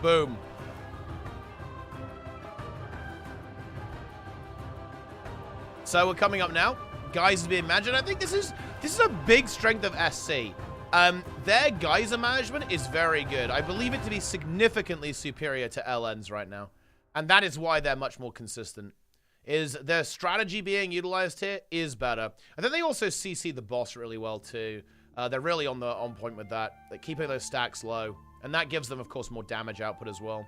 Boom. So we're coming up now. Guys is being managed. I think this is This is a big strength of SC. Their geyser management is very good. I believe it to be significantly superior to LN's right now. And that is why they're much more consistent. Is their strategy being utilized here is better. And then they also CC the boss really well too. They're really on point with that. They're keeping those stacks low. And that gives them, of course, more damage output as well.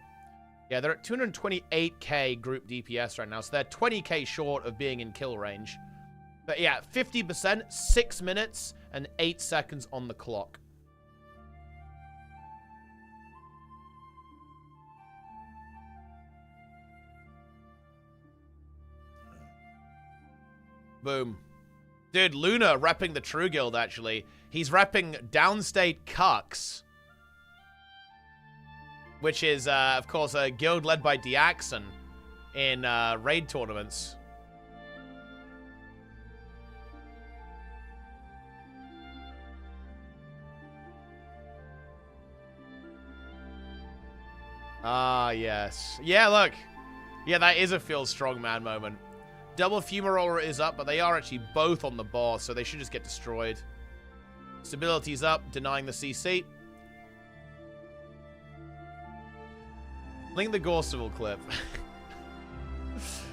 Yeah, they're at 228k group DPS right now. So they're 20k short of being in kill range. But yeah, 50%, 6 minutes, and 8 seconds on the clock. Boom. Dude, Luna repping the True Guild, actually. He's repping Downstate Cucks. Which is, of course, a guild led by Diaxon in raid tournaments. Ah, yes. Yeah, look. Yeah, that is a feel strong man moment. Double Fumarole is up, but they are actually both on the boss, so they should just get destroyed. Stability's up, denying the CC. Link the Gorseval clip.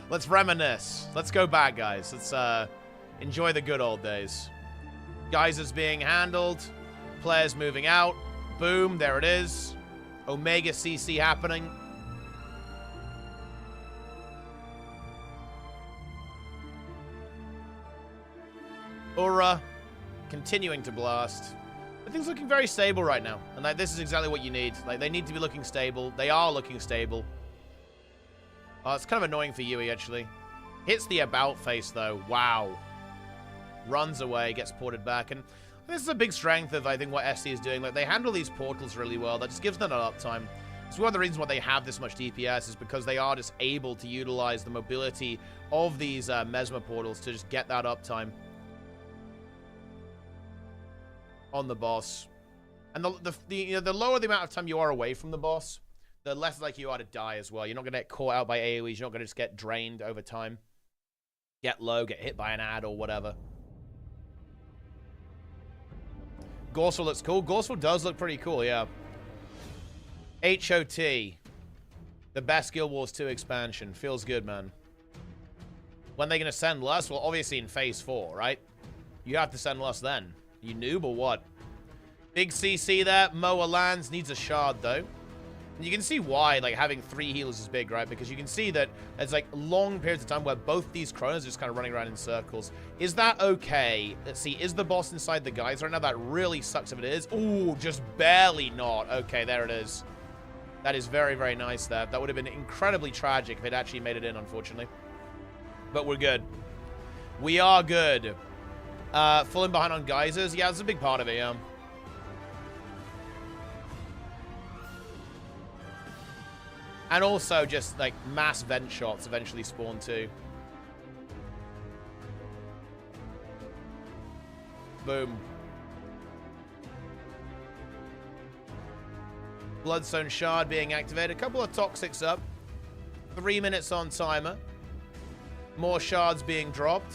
Let's reminisce. Let's go back, guys. Let's enjoy the good old days. Geysers being handled. Players moving out. Boom, there it is. Omega CC happening. URA continuing to blast. But things looking very stable right now. And like, this is exactly what you need. Like, they need to be looking stable. They are looking stable. Oh, it's kind of annoying for Yui, actually. Hits the about face, though. Wow. Runs away, gets ported back. And this is a big strength of, I think, what SC is doing. Like, they handle these portals really well. That just gives them an uptime. It's one of the reasons why they have this much DPS is because they are just able to utilize the mobility of these Mesmer portals to just get that uptime on the boss. And the lower the amount of time you are away from the boss, the less likely you are to die as well. You're not going to get caught out by AoEs. You're not going to just get drained over time. Get low, get hit by an ad or whatever. Gorsel looks cool. Gorsel does look pretty cool, yeah. HOT. The best Guild Wars 2 expansion. Feels good, man. When are they going to send Lust? Well, obviously in Phase 4, right? You have to send Lust then. You noob or what? Big CC there. Moa lands. Needs a shard, though. And you can see why, like, having 3 healers is big, right? Because you can see that there's, like, long periods of time where both these Chronos are just kind of running around in circles. Is that okay? Let's see. Is the boss inside the guys right now? That really sucks if it is. Ooh, just barely not. Okay, there it is. That is very, very nice there. That would have been incredibly tragic if it actually made it in, unfortunately. But we're good. We are good. Falling behind on geysers. Yeah, that's a big part of it, yeah. And also just, like, mass vent shots eventually spawn too. Boom. Bloodstone Shard being activated. A couple of Toxics up. 3 minutes on timer. More shards being dropped.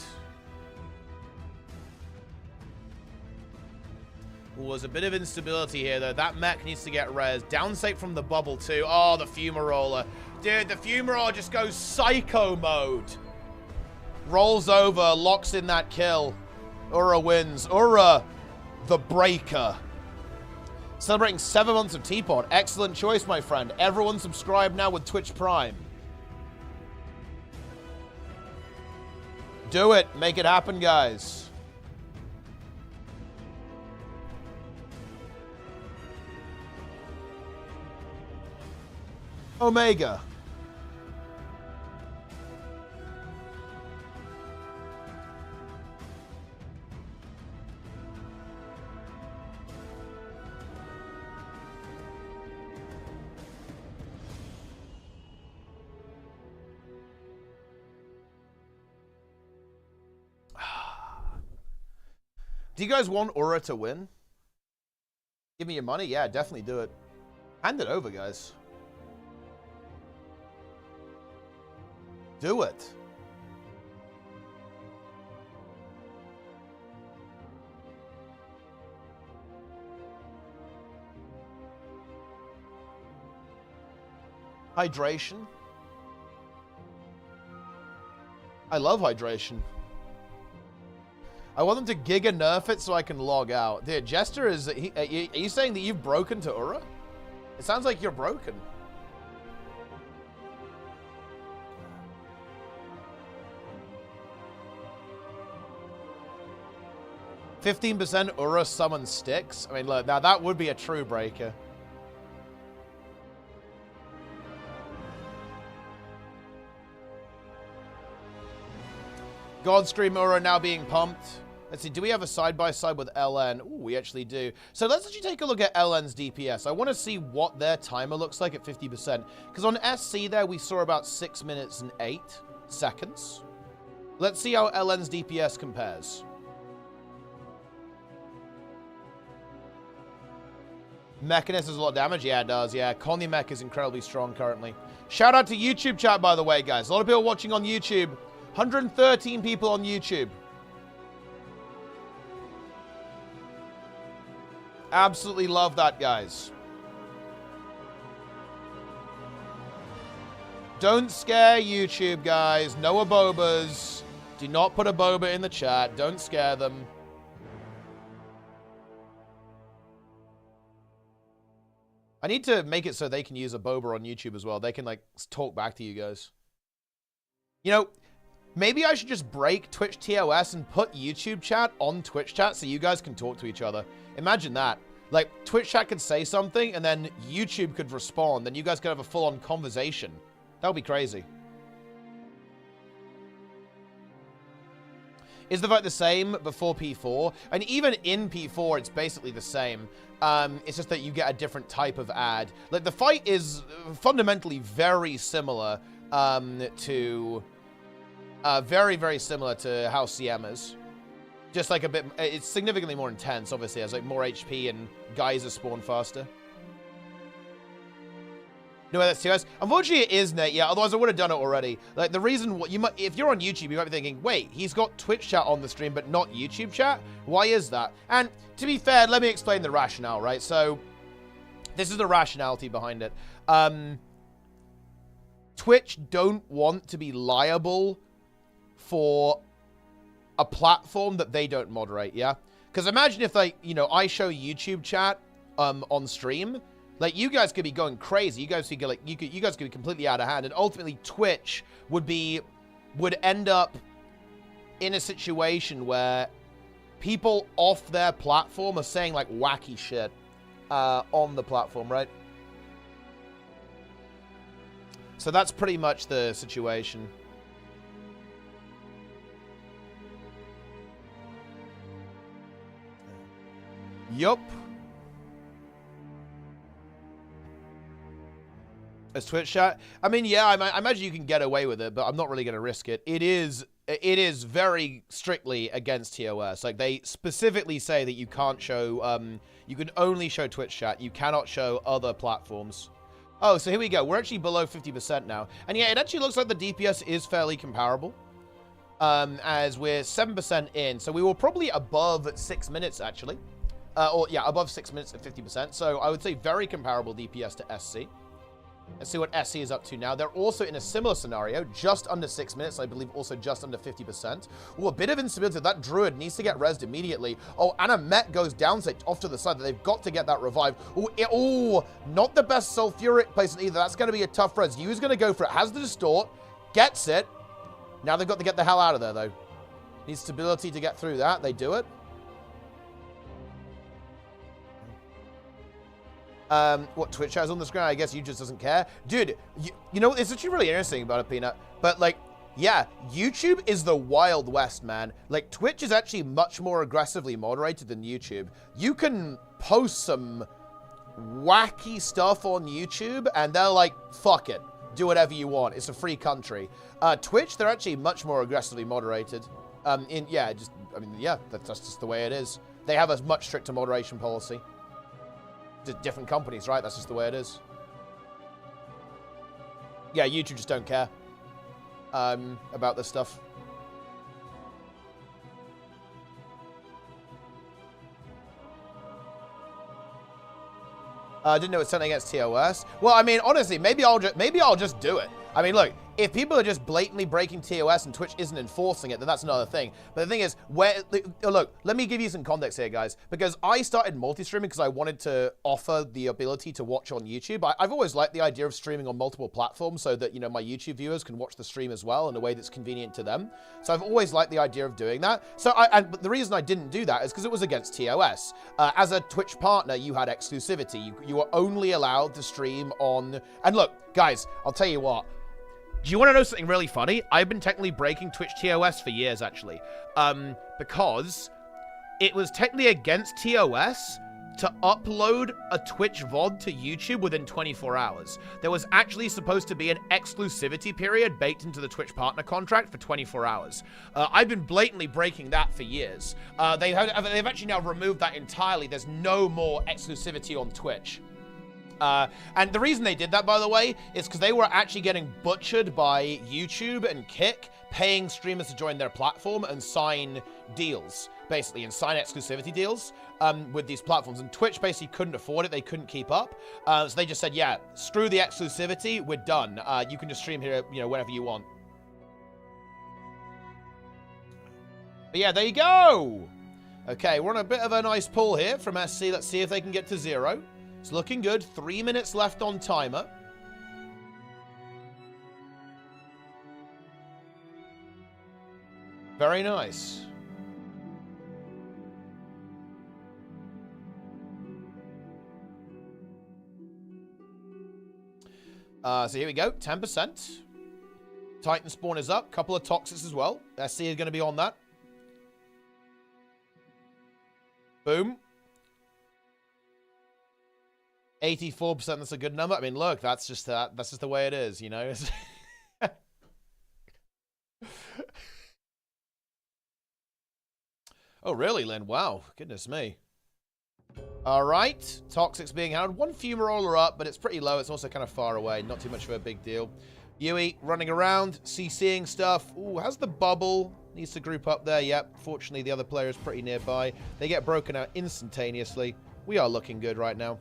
Ooh, there's a bit of instability here, though. That mech needs to get res. Downstate from the bubble, too. Oh, the Fumaroller. Dude, the Fumaroller just goes psycho mode. Rolls over, locks in that kill. URA wins. URA, the breaker. Celebrating 7 months of Teapot. Excellent choice, my friend. Everyone subscribe now with Twitch Prime. Do it. Make it happen, guys. Omega. Do you guys want URA to win? Give me your money? Yeah, definitely do it. Hand it over, guys. Do it. Hydration. I love hydration. I want them to giga nerf it so I can log out. Dude, Jester is... are you saying that you've broken to URA? It sounds like you're broken. %, URA summon sticks. I mean, look, now that would be a true breaker. Godstream URA now being pumped. Let's see, do we have a side-by-side with LN? Ooh, we actually do. So let's actually take a look at LN's DPS. I want to see what their timer looks like at 50%. Because on SC there, we saw about 6 minutes and 8 seconds. Let's see how LN's DPS compares. Mechanist does a lot of damage? Yeah, it does, yeah. Conny Mech is incredibly strong currently. Shout out to YouTube chat, by the way, guys. A lot of people watching on YouTube. 113 people on YouTube. Absolutely love that, guys. Don't scare YouTube, guys. No abobas. Do not put a boba in the chat. Don't scare them. I need to make it so they can use a boba on YouTube as well. They can, like, talk back to you guys. You know, maybe I should just break Twitch TOS and put YouTube chat on Twitch chat so you guys can talk to each other. Imagine that. Like, Twitch chat could say something, and then YouTube could respond, and you guys could have a full-on conversation. That would be crazy. Is the vote the same before P4? And even in P4, it's basically the same. It's just that you get a different type of ad. Like, the fight is fundamentally very similar to... very, very similar to how CM is. Just like a bit... It's significantly more intense, obviously. It has like more HP and guys are spawn faster. No, that's TOS. Unfortunately, it is net. Yeah, otherwise I would have done it already. Like, the reason... you might, if you're on YouTube, you might be thinking, wait, he's got Twitch chat on the stream, but not YouTube chat? Why is that? And to be fair, let me explain the rationale, right? So, this is the rationality behind it. Twitch don't want to be liable for a platform that they don't moderate, yeah? Because imagine if, like, you know, I show YouTube chat on stream, like, you guys could be going crazy. You guys could go, like, you guys could be completely out of hand, and ultimately Twitch would end up in a situation where people off their platform are saying, like, wacky shit on the platform, right? So that's pretty much the situation. Yup. As Twitch chat? I mean, yeah, I imagine you can get away with it, but I'm not really going to risk it. It is very strictly against TOS. Like, they specifically say that you can't show, you can only show Twitch chat. You cannot show other platforms. Oh, so here we go. We're actually below 50% now. And yeah, it actually looks like the DPS is fairly comparable. As we're 7% in. So we were probably above 6 minutes, actually. Or, yeah, above 6 minutes at 50%. So I would say very comparable DPS to SC. Let's see what SC is up to now. They're also in a similar scenario, just under 6 minutes, I believe also just under 50%. Ooh, a bit of instability. That Druid needs to get rezzed immediately. Oh, ArenaNet goes down off to the side. They've got to get that revived. Ooh, not the best sulfuric placement either. That's going to be a tough res. Yu's going to go for it. Has the distort. Gets it. Now they've got to get the hell out of there, though. Needs stability to get through that. They do it. What Twitch has on the screen, I guess you just doesn't care. Dude, you know, it's actually really interesting about it, Peanut. But, like, yeah, YouTube is the Wild West, man. Like, Twitch is actually much more aggressively moderated than YouTube. You can post some wacky stuff on YouTube, and they're like, fuck it. Do whatever you want. It's a free country. Twitch, they're actually much more aggressively moderated. Yeah, that's just the way it is. They have a much stricter moderation policy. Different companies, right? That's just the way it is. Yeah, YouTube just don't care about this stuff. Didn't know it was something against TOS. Well, I mean, honestly, maybe I'll just do it. I mean, look, if people are just blatantly breaking TOS and Twitch isn't enforcing it, then that's another thing. But the thing is, look, let me give you some context here, guys, because I started multi-streaming because I wanted to offer the ability to watch on YouTube. I've always liked the idea of streaming on multiple platforms so that, you know, my YouTube viewers can watch the stream as well in a way that's convenient to them. So I've always liked the idea of doing that. So but the reason I didn't do that is because it was against TOS. As a Twitch partner, you had exclusivity. You were only allowed to stream on... And look, guys, I'll tell you what. Do you want to know something really funny? I've been technically breaking Twitch TOS for years, actually. Because it was technically against TOS to upload a Twitch VOD to YouTube within 24 hours. There was actually supposed to be an exclusivity period baked into the Twitch partner contract for 24 hours. I've been blatantly breaking that for years. They've actually now removed that entirely. There's no more exclusivity on Twitch. And the reason they did that, by the way, is because they were actually getting butchered by YouTube and Kick, paying streamers to join their platform and sign deals, basically, and sign exclusivity deals with these platforms. And Twitch basically couldn't afford it. They couldn't keep up. So they just said, yeah, screw the exclusivity. We're done. You can just stream here, you know, whenever you want. But yeah, there you go. Okay, we're on a bit of a nice pull here from SC. Let's see if they can get to 0. It's looking good. 3 minutes left on timer. Very nice. So here we go. 10%. Titan spawn is up. Couple of toxics as well. SC is going to be on that. Boom. 84%, that's a good number. I mean, look, that's just the way it is, you know? Oh, really, Lynn? Wow. Goodness me. All right. Toxics being handled. One fumaroller up, but it's pretty low. It's also kind of far away. Not too much of a big deal. Yui running around, CCing stuff. Ooh, has the bubble. Needs to group up there. Yep. Fortunately, the other player is pretty nearby. They get broken out instantaneously. We are looking good right now.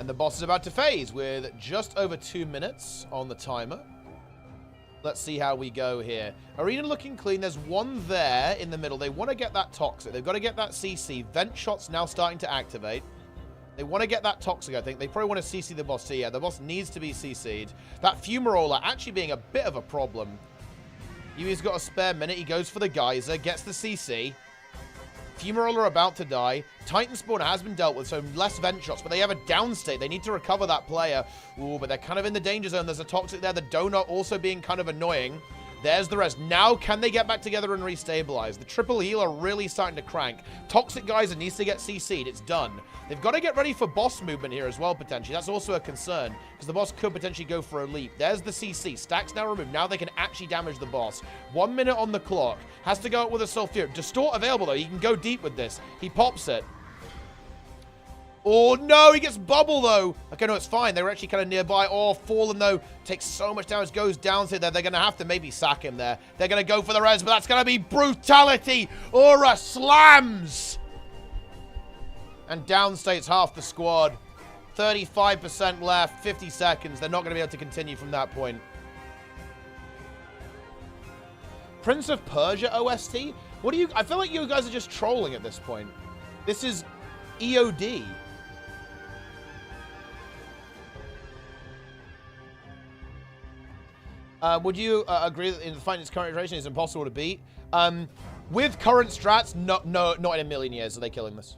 And the boss is about to phase with just over 2 minutes on the timer. Let's see how we go here. Arena looking clean. There's one there in the middle. They want to get that toxic. They've got to get that CC. Vent shot's now starting to activate. They want to get that toxic, I think. They probably want to CC the boss. So yeah, the boss needs to be CC'd. That fumaroller actually being a bit of a problem. Yui's got a spare minute. He goes for the geyser, gets the CC. Fumaroller about to die. Titan spawner has been dealt with, so less vent shots, but they have a downstate. They need to recover that player. Ooh, but they're kind of in the danger zone. There's a toxic there. The donut also being kind of annoying. There's the rest. Now, can they get back together and restabilize? The triple heal are really starting to crank. Toxic Geyser needs to get CC'd. It's done. They've got to get ready for boss movement here as well, potentially. That's also a concern, because the boss could potentially go for a leap. There's the CC. Stacks now removed. Now they can actually damage the boss. 1 minute on the clock. Has to go out with a Sulfur. Distort available, though. He can go deep with this. He pops it. Oh, no, he gets bubble, though. Okay, no, it's fine. They were actually kind of nearby. Oh, Fallen, though, takes so much damage, goes down to there. They're going to have to maybe sack him there. They're going to go for the res, but that's going to be brutality. Aura slams. And downstates half the squad. 35% left, 50 seconds. They're not going to be able to continue from that point. Prince of Persia OST? What do you... I feel like you guys are just trolling at this point. This is EOD. Would you agree that in the fight its current iteration is impossible to beat? With current strats, no, not in a million years are they killing this.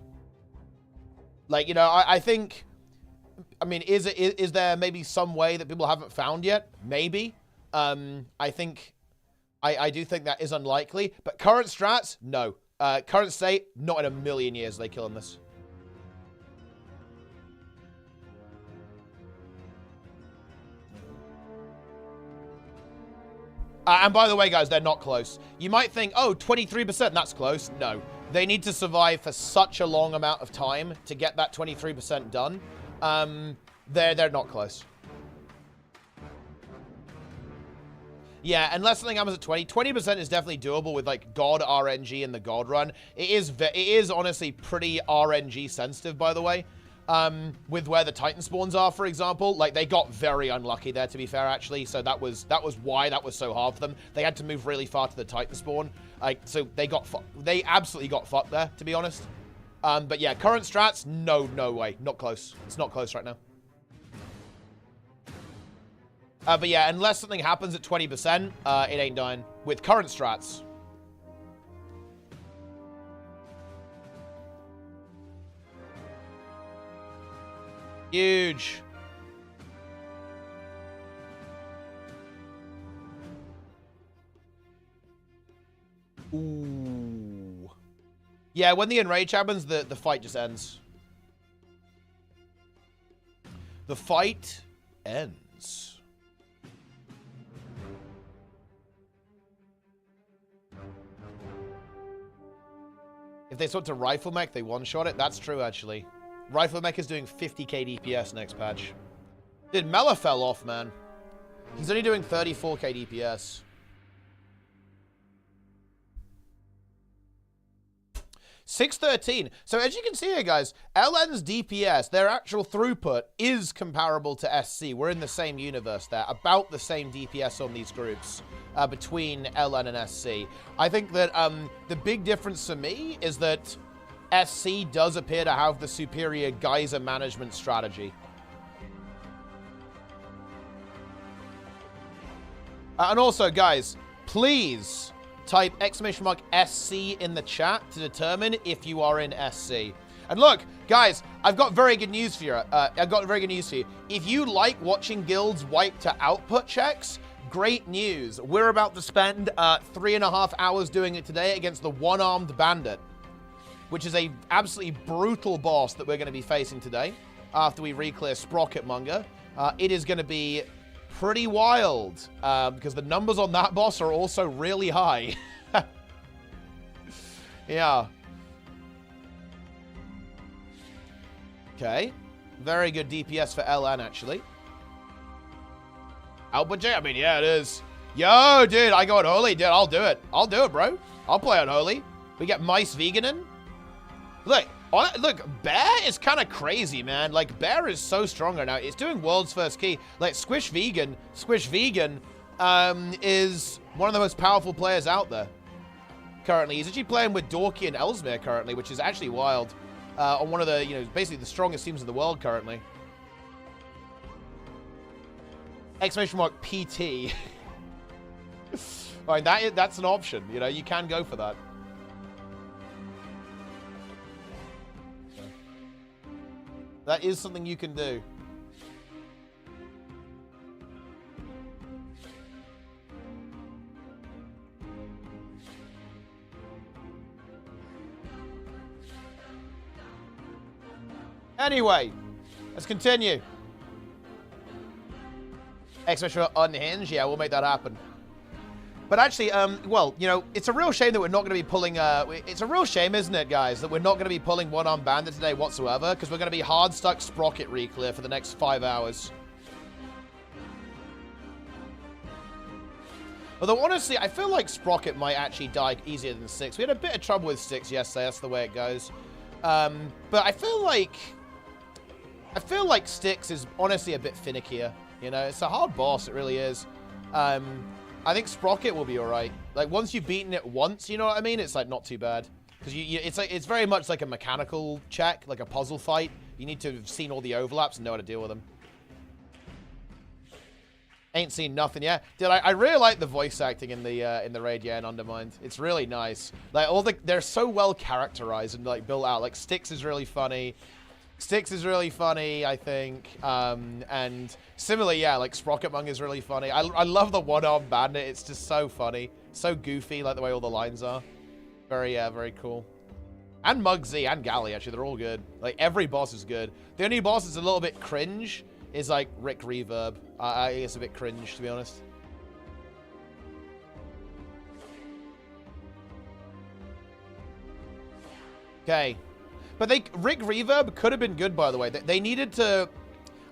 Like, you know, I think, I mean, is there maybe some way that people haven't found yet? Maybe. I think, I do think that is unlikely. But current strats, no. Current state, not in a million years are they killing this. And by the way, guys, they're not close. You might think, oh, 23%, that's close. No. They need to survive for such a long amount of time to get that 23% done. They're not close. Yeah, unless something happens at 20. 20% is definitely doable with, like, God RNG and the God run. It is honestly pretty RNG sensitive, by the way. With where the Titan spawns are, for example. Like, they got very unlucky there, to be fair, actually. So that was why that was so hard for them. They had to move really far to the Titan spawn. Like, so they absolutely got fucked there, to be honest. But yeah, current strats, no way. Not close. It's not close right now. But yeah, unless something happens at 20%, it ain't dying. With current strats. Huge. Ooh. Yeah, when the enrage happens, the fight just ends. The fight ends. If they swap to Rifle Mech, they one-shot it. That's true, actually. Rifle Mech is doing 50k DPS next patch. Dude, Mela fell off, man. He's only doing 34k DPS. $613. So as you can see here, guys, LN's DPS, their actual throughput, is comparable to SC. We're in the same universe there. About the same DPS on these groups between LN and SC. I think that the big difference for me is that SC does appear to have the superior geyser management strategy. And also, guys, please type !SC in the chat to determine if you are in SC. And look, guys, I've got very good news for you. If you like watching guilds wipe to output checks, great news. We're about to spend 3.5 hours doing it today against the one-armed bandit, which is a absolutely brutal boss that we're going to be facing today after we re-clear Sprocketmonger. It is going to be pretty wild because the numbers on that boss are also really high. Yeah. Okay. Very good DPS for LN, actually. Output J? I mean, yeah, it is. Yo, dude, I go unholy. Dude, I'll do it. I'll do it, bro. I'll play unholy. We get Mice Vegan in. Look, Bear is kind of crazy, man. Like, Bear is so strong right now. It's doing world's first key. Like, Squish Vegan is one of the most powerful players out there currently. He's actually playing with Dorky and Ellesmere currently, which is actually wild. On one of the, basically the strongest teams in the world currently. !PT. All right, that's an option. You can go for that. That is something you can do. Anyway, let's continue. Especially unhinged. Yeah, we'll make that happen. But actually, well, it's a real shame that we're not going to be pulling, it's a real shame, isn't it, guys, that we're not going to be pulling one-armed bandit today whatsoever, because we're going to be Hardstuck Sprocket re-clear for the next 5 hours. Although, honestly, I feel like Sprocket might actually die easier than Styx. We had a bit of trouble with Styx yesterday, that's the way it goes. But I feel like Styx is honestly a bit finickier, It's a hard boss, it really is. I think Sprocket will be alright. Like, once you've beaten it once, you know what I mean? It's, like, not too bad. Because it's very much like a mechanical check, like a puzzle fight. You need to have seen all the overlaps and know how to deal with them. Ain't seen nothing yet. Dude, I really like the voice acting in the raid, yeah, and Undermined. It's really nice. Like, they're so well characterized and, like, built out. Like, Styx is really funny. I think. And similarly, yeah, like Sprocketmonger is really funny. I love the one-armed bandit. It's just so funny. So goofy, like the way all the lines are. Very cool. And Muggsy and Galley, actually, they're all good. Like, every boss is good. The only boss that's a little bit cringe is, like, Rick Reverb. I think it's a bit cringe, to be honest. Okay. But Rick Reverb could have been good, by the way. They needed to...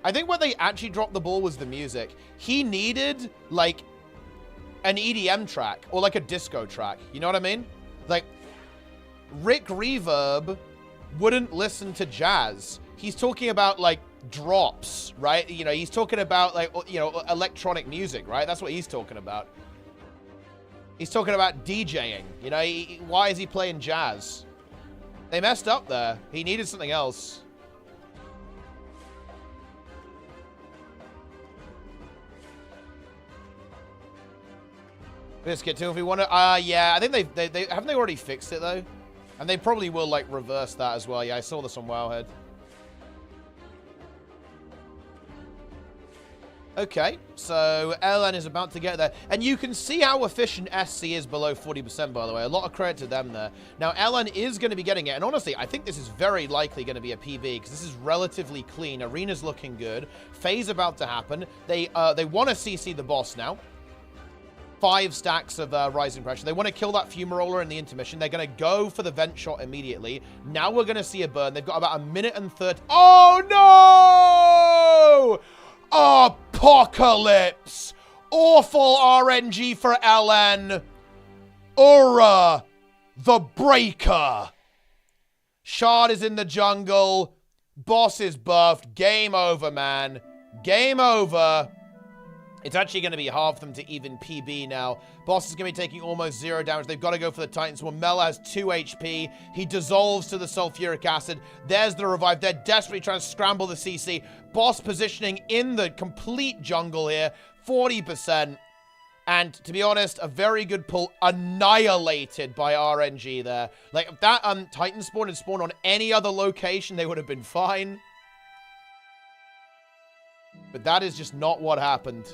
I think where they actually dropped the ball was the music. He needed, like... an EDM track or like a disco track. You know what I mean? Like, Rick Reverb wouldn't listen to jazz. He's talking about, like, drops, right? You know, he's talking about, like, you know, electronic music, right? That's what he's talking about. He's talking about DJing. You know, why is he playing jazz? They messed up there. He needed something else. Biscuit too, if we want to. Yeah, I think they haven't they already fixed it though, and they probably will like reverse that as well. Yeah, I saw this on Wowhead. Okay, so LN is about to get there. And you can see how efficient SC is below 40%, by the way. A lot of credit to them there. Now, LN is going to be getting it. And honestly, I think this is very likely going to be a PB because this is relatively clean. Arena's looking good. Phase about to happen. They want to CC the boss now. 5 stacks of rising pressure. They want to kill that fumaroller in the intermission. They're going to go for the vent shot immediately. Now we're going to see a burn. They've got about 1 minute and 30. Oh, no! Apocalypse! Awful RNG for LN. URA, the Breaker. Shard is in the jungle. Boss is buffed. Game over, man. Game over. It's actually going to be hard for them to even PB now. Boss is going to be taking almost 0 damage. They've got to go for the Titan Swarm. Mela has 2 HP. He dissolves to the sulfuric acid. There's the revive. They're desperately trying to scramble the CC. Boss positioning in the complete jungle here. 40%. And to be honest, a very good pull. Annihilated by RNG there. Like, if that Titan spawn had spawned on any other location, they would have been fine. But that is just not what happened.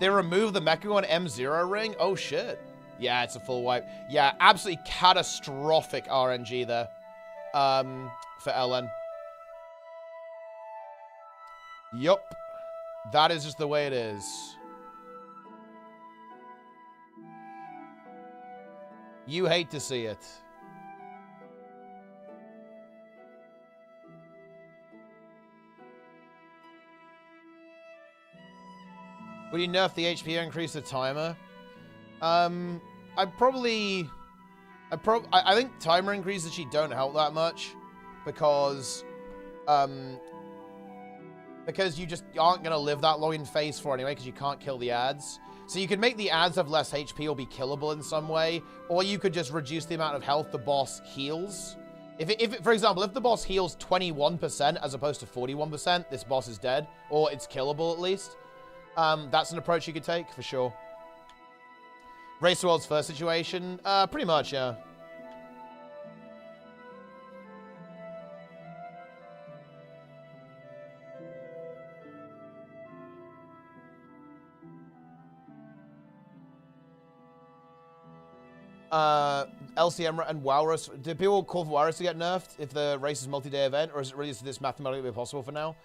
They removed the Mecha on M0 ring? Oh, shit. Yeah, it's a full wipe. Yeah, absolutely catastrophic RNG there for LN. Yup. That is just the way it is. You hate to see it. Would you nerf the HP or increase the timer? I think timer increases actually don't help that much because you just aren't going to live that long in phase 4 anyway because you can't kill the ads. So you could make the ads have less HP or be killable in some way, or you could just reduce the amount of health the boss heals. For example, if the boss heals 21% as opposed to 41%, this boss is dead, or it's killable at least. That's an approach you could take, for sure. Race the World's first situation? Pretty much, yeah. LCM and Walrus. Do people call for Walrus to get nerfed if the race is multi-day event, or is it really this mathematically possible for now?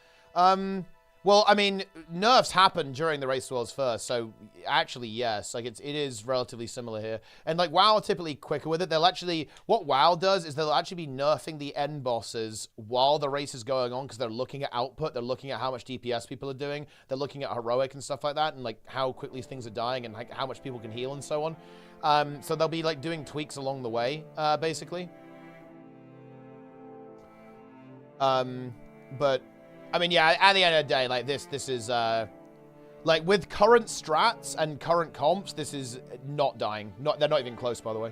Well, I mean, nerfs happen during the Race World's first, so actually, yes. Like, it is relatively similar here. And, like, WoW are typically quicker with it. They'll actually... What WoW does is they'll actually be nerfing the end bosses while the race is going on because they're looking at output. They're looking at how much DPS people are doing. They're looking at heroic and stuff like that and, like, how quickly things are dying and like, how much people can heal and so on. So they'll be, like, doing tweaks along the way, basically. But... I mean, yeah, at the end of the day, like, this is, like, with current strats and current comps, this is not dying. They're not even close, by the way.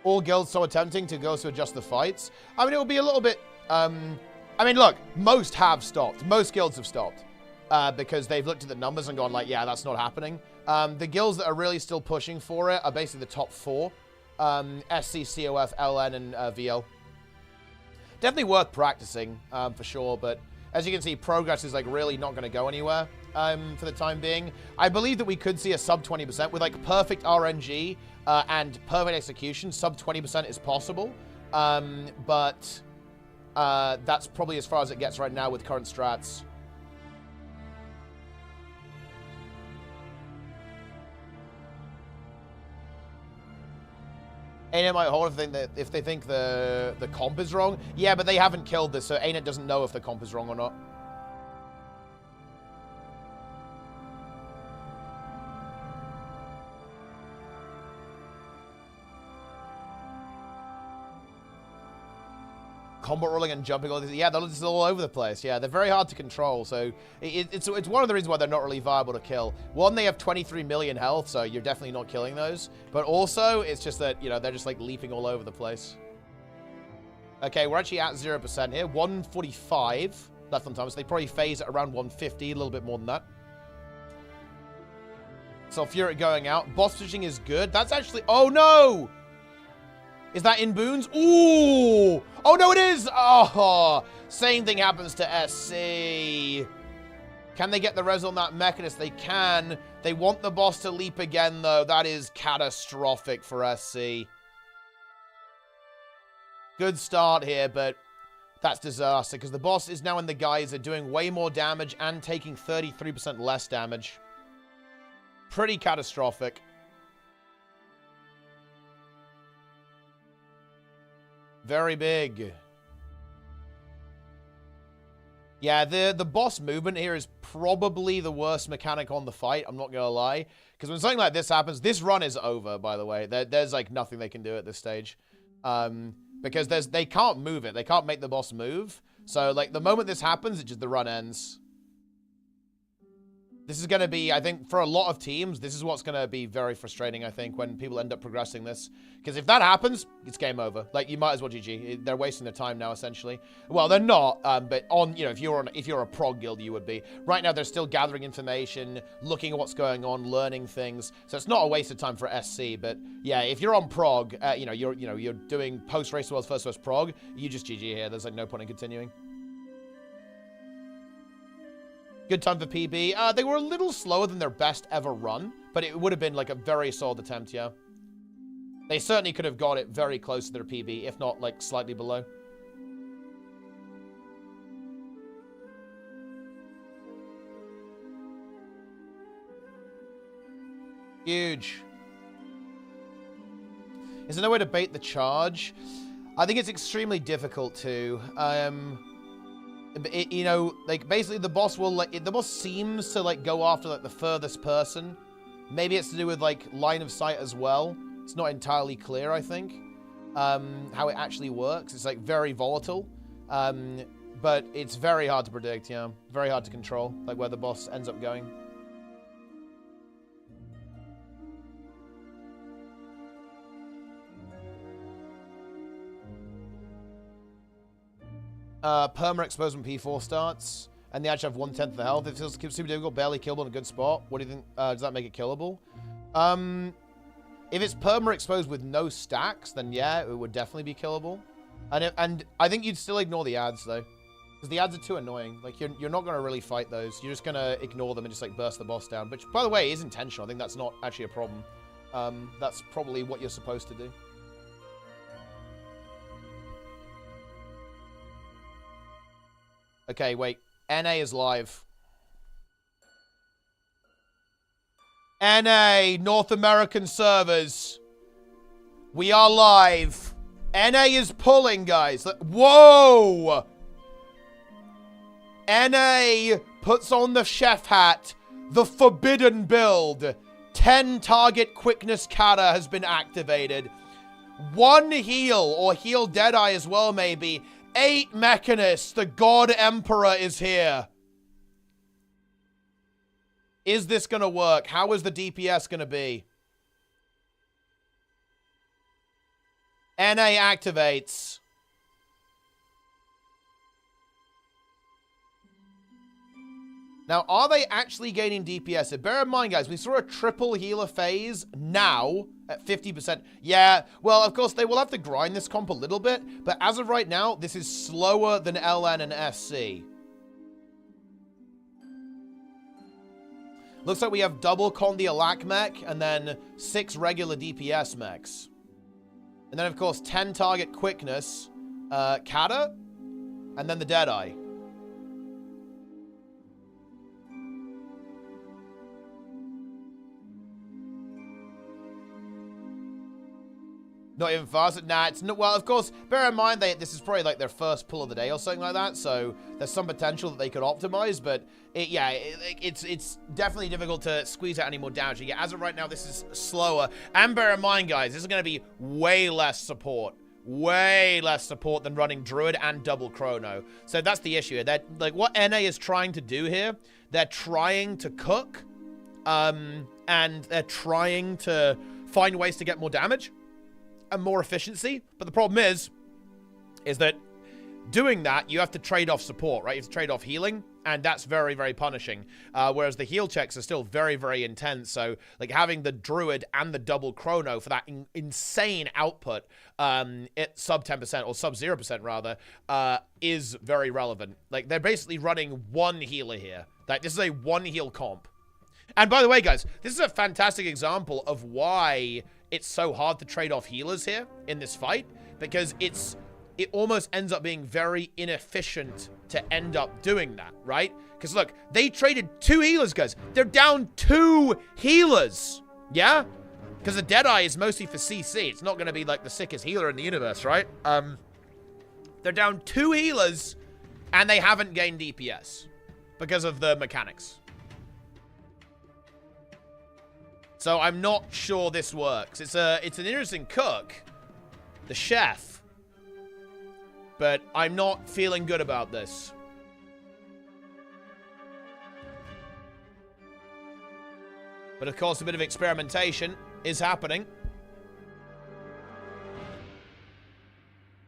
All guilds so attempting to go to adjust the fights. I mean, it will be a little bit, I mean, look, most have stopped. Most guilds have stopped. Because they've looked at the numbers and gone, like, yeah, that's not happening. The guilds that are really still pushing for it are basically the top 4. SC, COF, LN, and VL. Definitely worth practicing, for sure, but as you can see, progress is, like, really not going to go anywhere for the time being. I believe that we could see a sub 20% with, like, perfect RNG and perfect execution. Sub 20% is possible, but that's probably as far as it gets right now with current strats. ArenaNet might hold if they think the comp is wrong. Yeah, but they haven't killed this, so ArenaNet doesn't know if the comp is wrong or not. Combat rolling and jumping, all this. Yeah, they're just all over the place. Yeah, they're very hard to control. So it's one of the reasons why they're not really viable to kill. One, they have 23 million health, so you're definitely not killing those. But also, it's just that, you know, they're just like leaping all over the place. Okay, we're actually at 0% here. 145 left on time. So they probably phase at around 150, a little bit more than that. Sulfuric going out. Boss positioning is good. That's actually... Oh, no! Is that in boons? Ooh! Oh, no, it is! Oh! Same thing happens to SC. Can they get the res on that Mechanist? They can. They want the boss to leap again, though. That is catastrophic for SC. Good start here, but that's disaster, because the boss is now in the geyser, doing way more damage and taking 33% less damage. Pretty catastrophic. Very big. Yeah, the boss movement here is probably the worst mechanic on the fight. I'm not going to lie. Because when something like this happens, this run is over, by the way. There's like nothing they can do at this stage. Because they can't move it. They can't make the boss move. So like the moment this happens, the run ends. This is going to be, I think, for a lot of teams, this is what's going to be very frustrating, I think, when people end up progressing this. Because if that happens, it's game over. Like, you might as well GG. They're wasting their time now, essentially. Well, they're not, but on, you know, if you're a prog guild, you would be. Right now, they're still gathering information, looking at what's going on, learning things. So it's not a waste of time for SC, but yeah, if you're on prog, you know, you're doing post-race world, first prog, you just GG here. There's, like, no point in continuing. Good time for PB. They were a little slower than their best ever run, but it would have been like a very solid attempt, yeah. They certainly could have got it very close to their PB, if not like slightly below. Huge. Is there no way to bait the charge? I think it's extremely difficult to. You know, like, basically the boss will, like, the boss seems to, like, go after, like, the furthest person. Maybe it's to do with, like, line of sight as well. It's not entirely clear, I think, how it actually works. It's, like, very volatile. But it's very hard to predict, yeah. Very hard to control, like, where the boss ends up going. Perma exposed when P4 starts, and they actually have 1/10 of the health. If it's super difficult, barely killable in a good spot, what do you think? Does that make it killable? If it's perma exposed with no stacks, then yeah, it would definitely be killable. And I think you'd still ignore the ads, though. Because the ads are too annoying. Like, you're not going to really fight those. You're just going to ignore them and just, like, burst the boss down. Which, by the way, is intentional. I think that's not actually a problem. That's probably what you're supposed to do. Okay, wait. NA is live. NA, North American servers. We are live. NA is pulling, guys. Whoa! NA puts on the chef hat. The forbidden build. 10 target quickness kata has been activated. 1 heal, or heal Deadeye as well, maybe. 8 mechanists. The God Emperor is here. Is this going to work? How is the DPS going to be? NA activates. Now, are they actually gaining DPS? Bear in mind, guys, we saw a triple healer phase now at 50%. Yeah, well, of course, they will have to grind this comp a little bit, but as of right now, this is slower than LN and SC. Looks like we have double Condi Alak mech, and then 6 regular DPS mechs. And then, of course, 10 target quickness, Kata, and then the Deadeye. Not even faster? Nah, it's not. Well, of course, bear in mind, this is probably like their first pull of the day or something like that, so there's some potential that they could optimize, but it's definitely difficult to squeeze out any more damage. Yeah, as of right now, this is slower. And bear in mind, guys, this is going to be way less support. Way less support than running Druid and double Chrono. So that's the issue. That, like, what NA is trying to do here, they're trying to cook, and they're trying to find ways to get more damage and more efficiency, but the problem is that doing that, you have to trade off support, right? You have to trade off healing, and that's very, very punishing. Whereas the heal checks are still very, very intense. So, like, having the Druid and the double Chrono for that insane output at sub 10% or sub 0% rather, is very relevant. Like, they're basically running one healer here. Like, this is a one heal comp. And by the way, guys, this is a fantastic example of why it's so hard to trade off healers here in this fight, because it almost ends up being very inefficient to end up doing that, right? Because look, they traded 2 healers, guys. They're down 2 healers, yeah? Because the Deadeye is mostly for CC. It's not going to be like the sickest healer in the universe, right? They're down 2 healers, and they haven't gained DPS because of the mechanics. So I'm not sure this works. It's an interesting cook, the chef, but I'm not feeling good about this. But of course, a bit of experimentation is happening.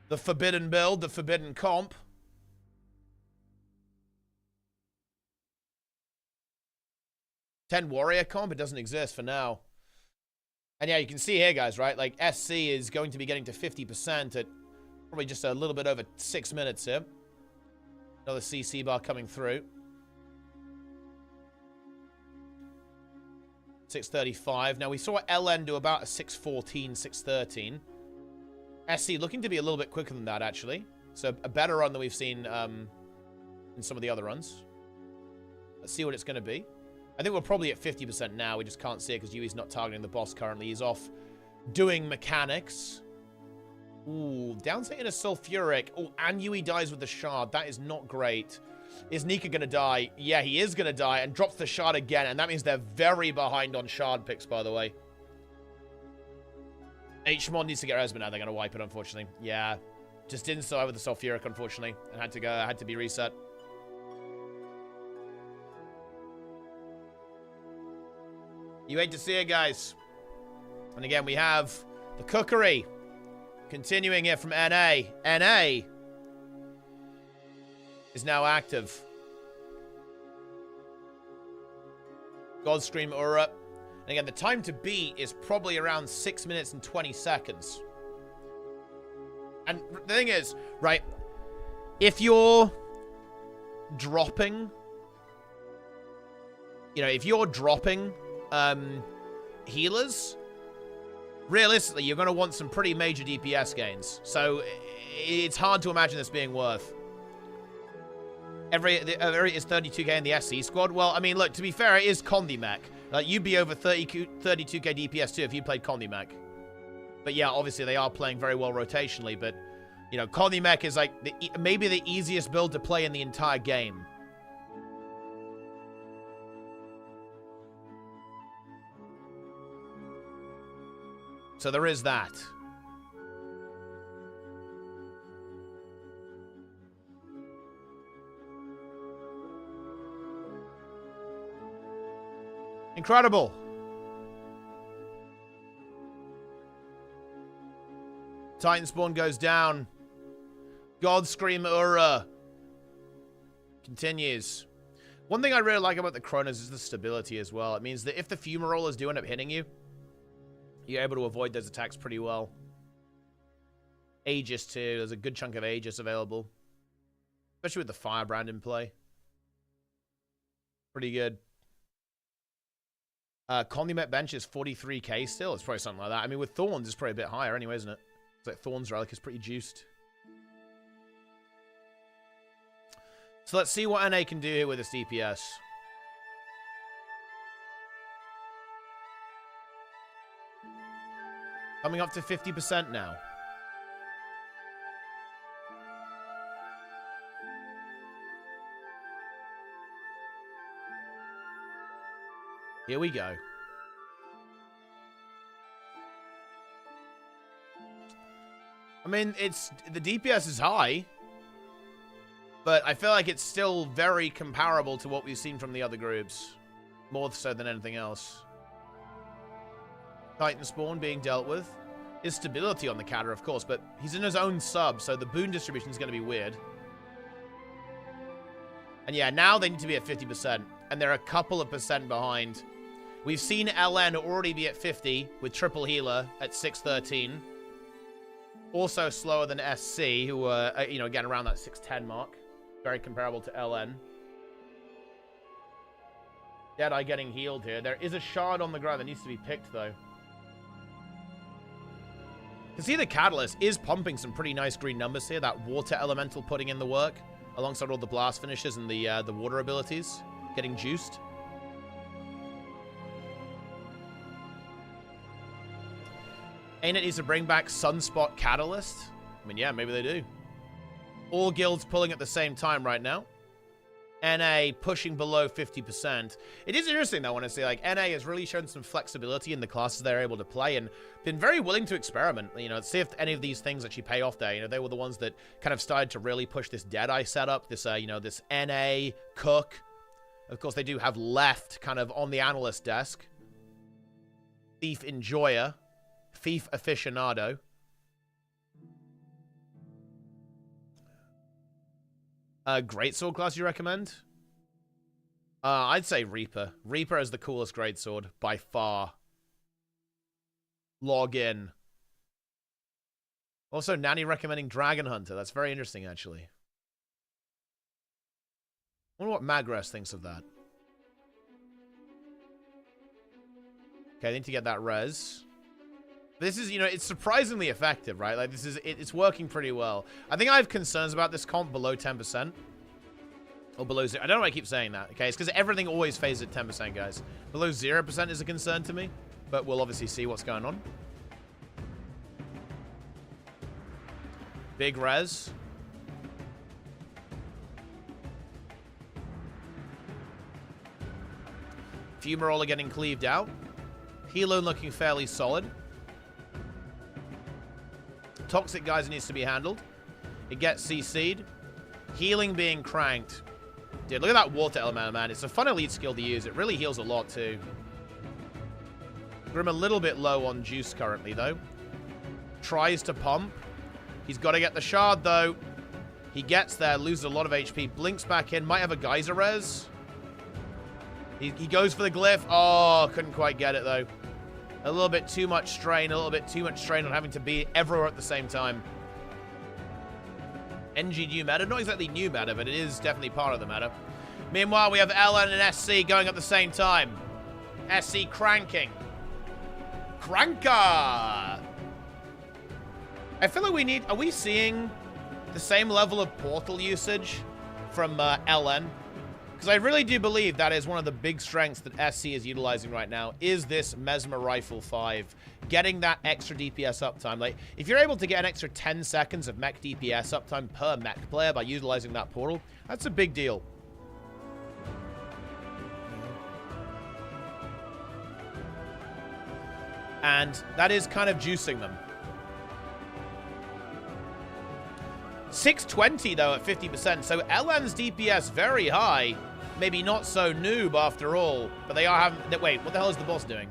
The forbidden build, the forbidden comp. Warrior comp, it doesn't exist for now. And yeah, you can see here, guys, right? Like, SC is going to be getting to 50% at probably just a little bit over 6 minutes here. Another CC bar coming through. 6:35. Now, we saw LN do about a 6:14, 6:13. SC looking to be a little bit quicker than that, actually. So, a better run than we've seen in some of the other runs. Let's see what it's going to be. I think we're probably at 50% now. We just can't see it because Yui's not targeting the boss currently. He's off doing mechanics. Ooh, downstate in a sulfuric. Oh, and Yui dies with the shard. That is not great. Is Nika going to die? Yeah, he is going to die and drops the shard again. And that means they're very behind on shard picks, by the way. Hmon needs to get Resma now. They're going to wipe it, unfortunately. Yeah, just didn't survive with the sulfuric, unfortunately. And had to be reset. You hate to see it, guys. And again, we have the cookery continuing here from NA. NA is now active. Godscream URA. And again, the time to beat is probably around 6 minutes and 20 seconds. And the thing is, right, if you're dropping, if you're dropping healers, realistically, you're going to want some pretty major DPS gains. So it's hard to imagine this being worth. Every is 32k in the SC squad. Well, I mean, look, to be fair, it is Condimech. Like, you'd be over 32k DPS too if you played Condimech. But yeah, obviously they are playing very well rotationally. But Condimech is like maybe the easiest build to play in the entire game. So there is that. Incredible. Titan spawn goes down. Godscream URA continues. One thing I really like about the Chronos is the stability as well. It means that if the Fumarollers do end up hitting you, you're able to avoid those attacks pretty well. Aegis too. There's a good chunk of Aegis available. Especially with the Firebrand in play. Pretty good. Condiment bench is 43k still. It's probably something like that. I mean, with Thorns, it's probably a bit higher anyway, isn't it? It's like Thorns Relic is pretty juiced. So let's see what NA can do here with this DPS. Coming up to 50% now. Here we go. I mean, the DPS is high, but I feel like it's still very comparable to what we've seen from the other groups. More so than anything else. Titan spawn being dealt with. His stability on the counter, of course, but he's in his own sub, so the boon distribution is going to be weird. And yeah, now they need to be at 50%, and they're a couple of percent behind. We've seen LN already be at 50 with triple healer at 613. Also slower than SC, who were, you know, again, around that 610 mark. Very comparable to LN. Deadeye getting healed here. There is a shard on the ground that needs to be picked, though. You can see the Catalyst is pumping some pretty nice green numbers here. That Water Elemental putting in the work, alongside all the blast finishes and the water abilities. Getting juiced. ArenaNet needs to bring back Sunspot Catalyst. I mean, yeah, maybe they do. All guilds pulling at the same time right now. NA pushing below 50%. It is interesting, though, I want to say, like, NA has really shown some flexibility in the classes they're able to play and been very willing to experiment, you know, see if any of these things actually pay off there. You know, they were the ones that kind of started to really push this Deadeye setup, this, you know, this NA, Cook. Of course, they do have left kind of on the analyst desk. Thief Enjoyer. Thief Aficionado. Greatsword class you recommend? I'd say Reaper. Reaper is the coolest greatsword by far. Log in. Also, Nanny recommending Dragon Hunter. That's very interesting, actually. I wonder what Magres thinks of that. Okay, I need to get that res. This is, you know, it's surprisingly effective, right? Like, this is, it's working pretty well. I think I have concerns about this comp below 10%. Or below 0. I don't know why I keep saying that, okay? It's because everything always phases at 10%, guys. Below 0% is a concern to me. But we'll obviously see what's going on. Big res. Fumarola getting cleaved out. Helo looking fairly solid. Toxic Geyser needs to be handled. It gets CC'd. Healing being cranked. Dude, look at that water element, man. It's a fun elite skill to use. It really heals a lot, too. Grim a little bit low on juice currently, though. Tries to pump. He's got to get the shard, though. He gets there, loses a lot of HP. Blinks back in. Might have a Geyser res. He goes for the glyph. Oh, couldn't quite get it, though. A little bit too much strain. A little bit too much strain on having to be everywhere at the same time. NG new meta. Not exactly new meta, but it is definitely part of the meta. Meanwhile, we have LN and SC going at the same time. SC cranking. Cranker! I feel like we need... Are we seeing the same level of portal usage from LN? Because I really do believe that is one of the big strengths that SC is utilizing right now, is this Mesmer Rifle 5. Getting that extra DPS uptime. Like, if you're able to get an extra 10 seconds of mech DPS uptime per mech player by utilizing that portal, that's a big deal. And that is kind of juicing them. 620, though, at 50%. So LN's DPS very high. Maybe not so noob after all. But they are having... Wait, what the hell is the boss doing?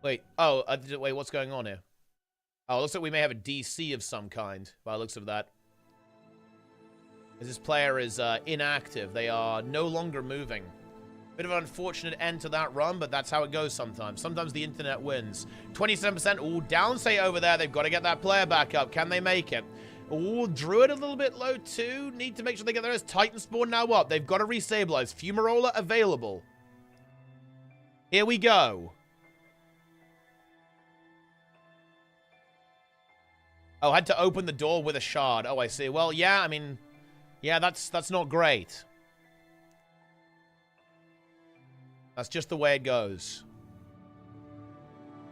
Wait. Oh, wait, what's going on here? Oh, it looks like we may have a DC of some kind, by the looks of that. As this player is inactive. They are no longer moving. Bit of an unfortunate end to that run, but that's how it goes sometimes. Sometimes the internet wins. 27%. Ooh, downstate over there. They've got to get that player back up. Can they make it? Ooh, Druid a little bit low too. Need to make sure they get there. As Titan spawn now up. They've got to restabilize. Fumarola available. Here we go. Oh, had to open the door with a shard. Oh, I see. Well, yeah, I mean, yeah, that's not great. That's just the way it goes.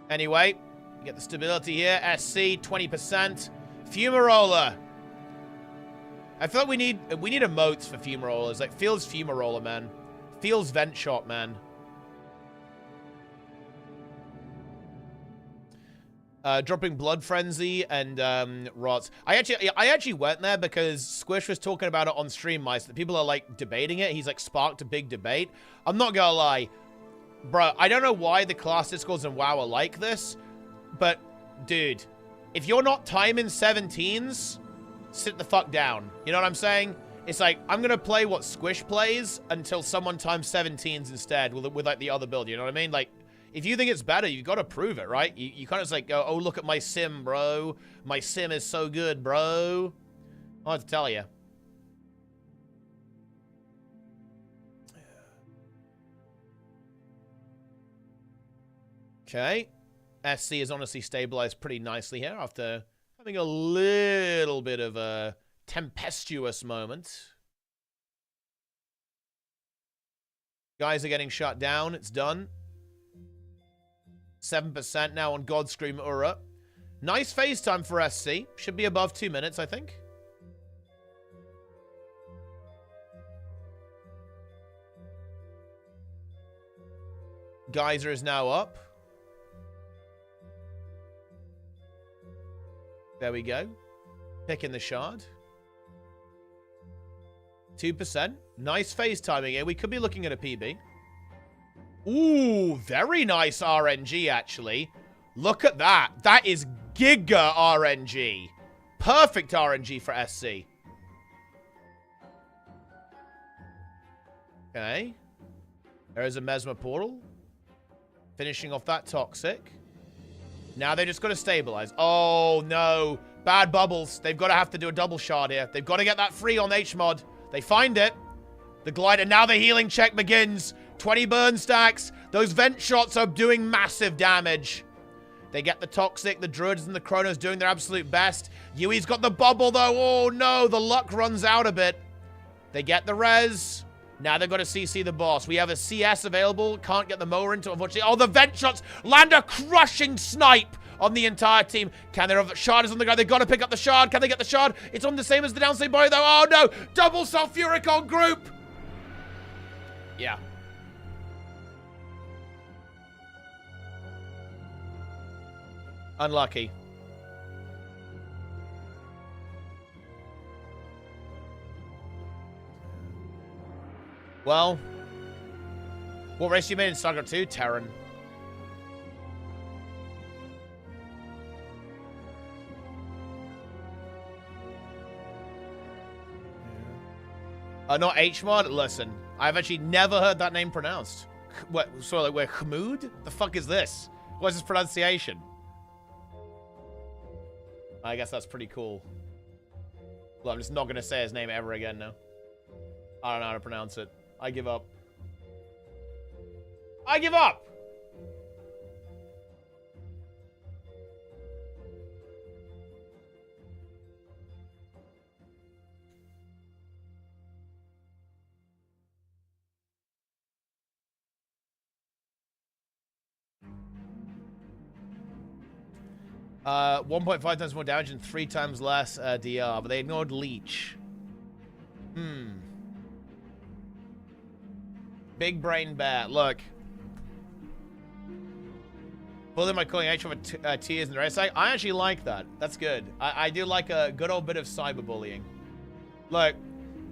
Anyway, You get the stability here. SC, 20%. Fumarola. I feel like we need emotes for Fumarolas. Like, feels Fumarola, man. Feels Vent Shot, man. Dropping Blood Frenzy and Rots. I actually went there because Squish was talking about it on stream, Mice. That people are like debating it. He's like sparked a big debate. I'm not gonna lie, bro. I don't know why the class discords in WoW are like this, but dude, if you're not timing 17s, sit the fuck down. You know what I'm saying? It's like, I'm gonna play what Squish plays until someone times 17s instead with like the other build. You know what I mean? Like, if you think it's better, you've got to prove it, right? You kind of just like go, oh, look at my sim, bro. My sim is so good, bro. I have to tell you. Okay. SC is honestly stabilized pretty nicely here after having a little bit of a tempestuous moment. Guys are getting shut down. It's done. 7% now on Godscream URA. Nice phase time for SC. Should be above 2 minutes, I think. Geyser is now up. There we go. Picking the shard. 2%. Nice phase timing here. We could be looking at a PB. Ooh, very nice RNG, actually. Look at that. That is giga RNG. Perfect RNG for SC. Okay. There is a Mesmer portal. Finishing off that Toxic. Now they just got to stabilize. Oh, no. Bad bubbles. They've got to have to do a double shard here. They've got to get that free on HMod. They find it. The glider. Now the healing check begins. 20 burn stacks. Those vent shots are doing massive damage. They get the Toxic. The Druids and the Chronos doing their absolute best. Yui's got the bubble, though. Oh, no. The luck runs out a bit. They get the res. Now they've got to CC the boss. We have a CS available. Can't get the mower into, unfortunately. Oh, the vent shots land a crushing snipe on the entire team. Can they have shard is on the ground? They've got to pick up the shard. Can they get the shard? It's on the same as the downside body, though. Oh, no. Double sulfuric on group. Yeah. Unlucky. Well, what race you made in StarCraft 2? Terran. Not HMod? Listen, I've actually never heard that name pronounced. What? So like, we're Khmud? The fuck is this? What's this pronunciation? I guess that's pretty cool. Well, I'm just not going to say his name ever again now. I don't know how to pronounce it. I give up. I give up! Uh, 1.5 times more damage and 3 times less DR, but they ignored Leech. Big brain bear. Look. Bullying my calling H over tears in the race. I actually like that. That's good. I do like a good old bit of cyberbullying. Look,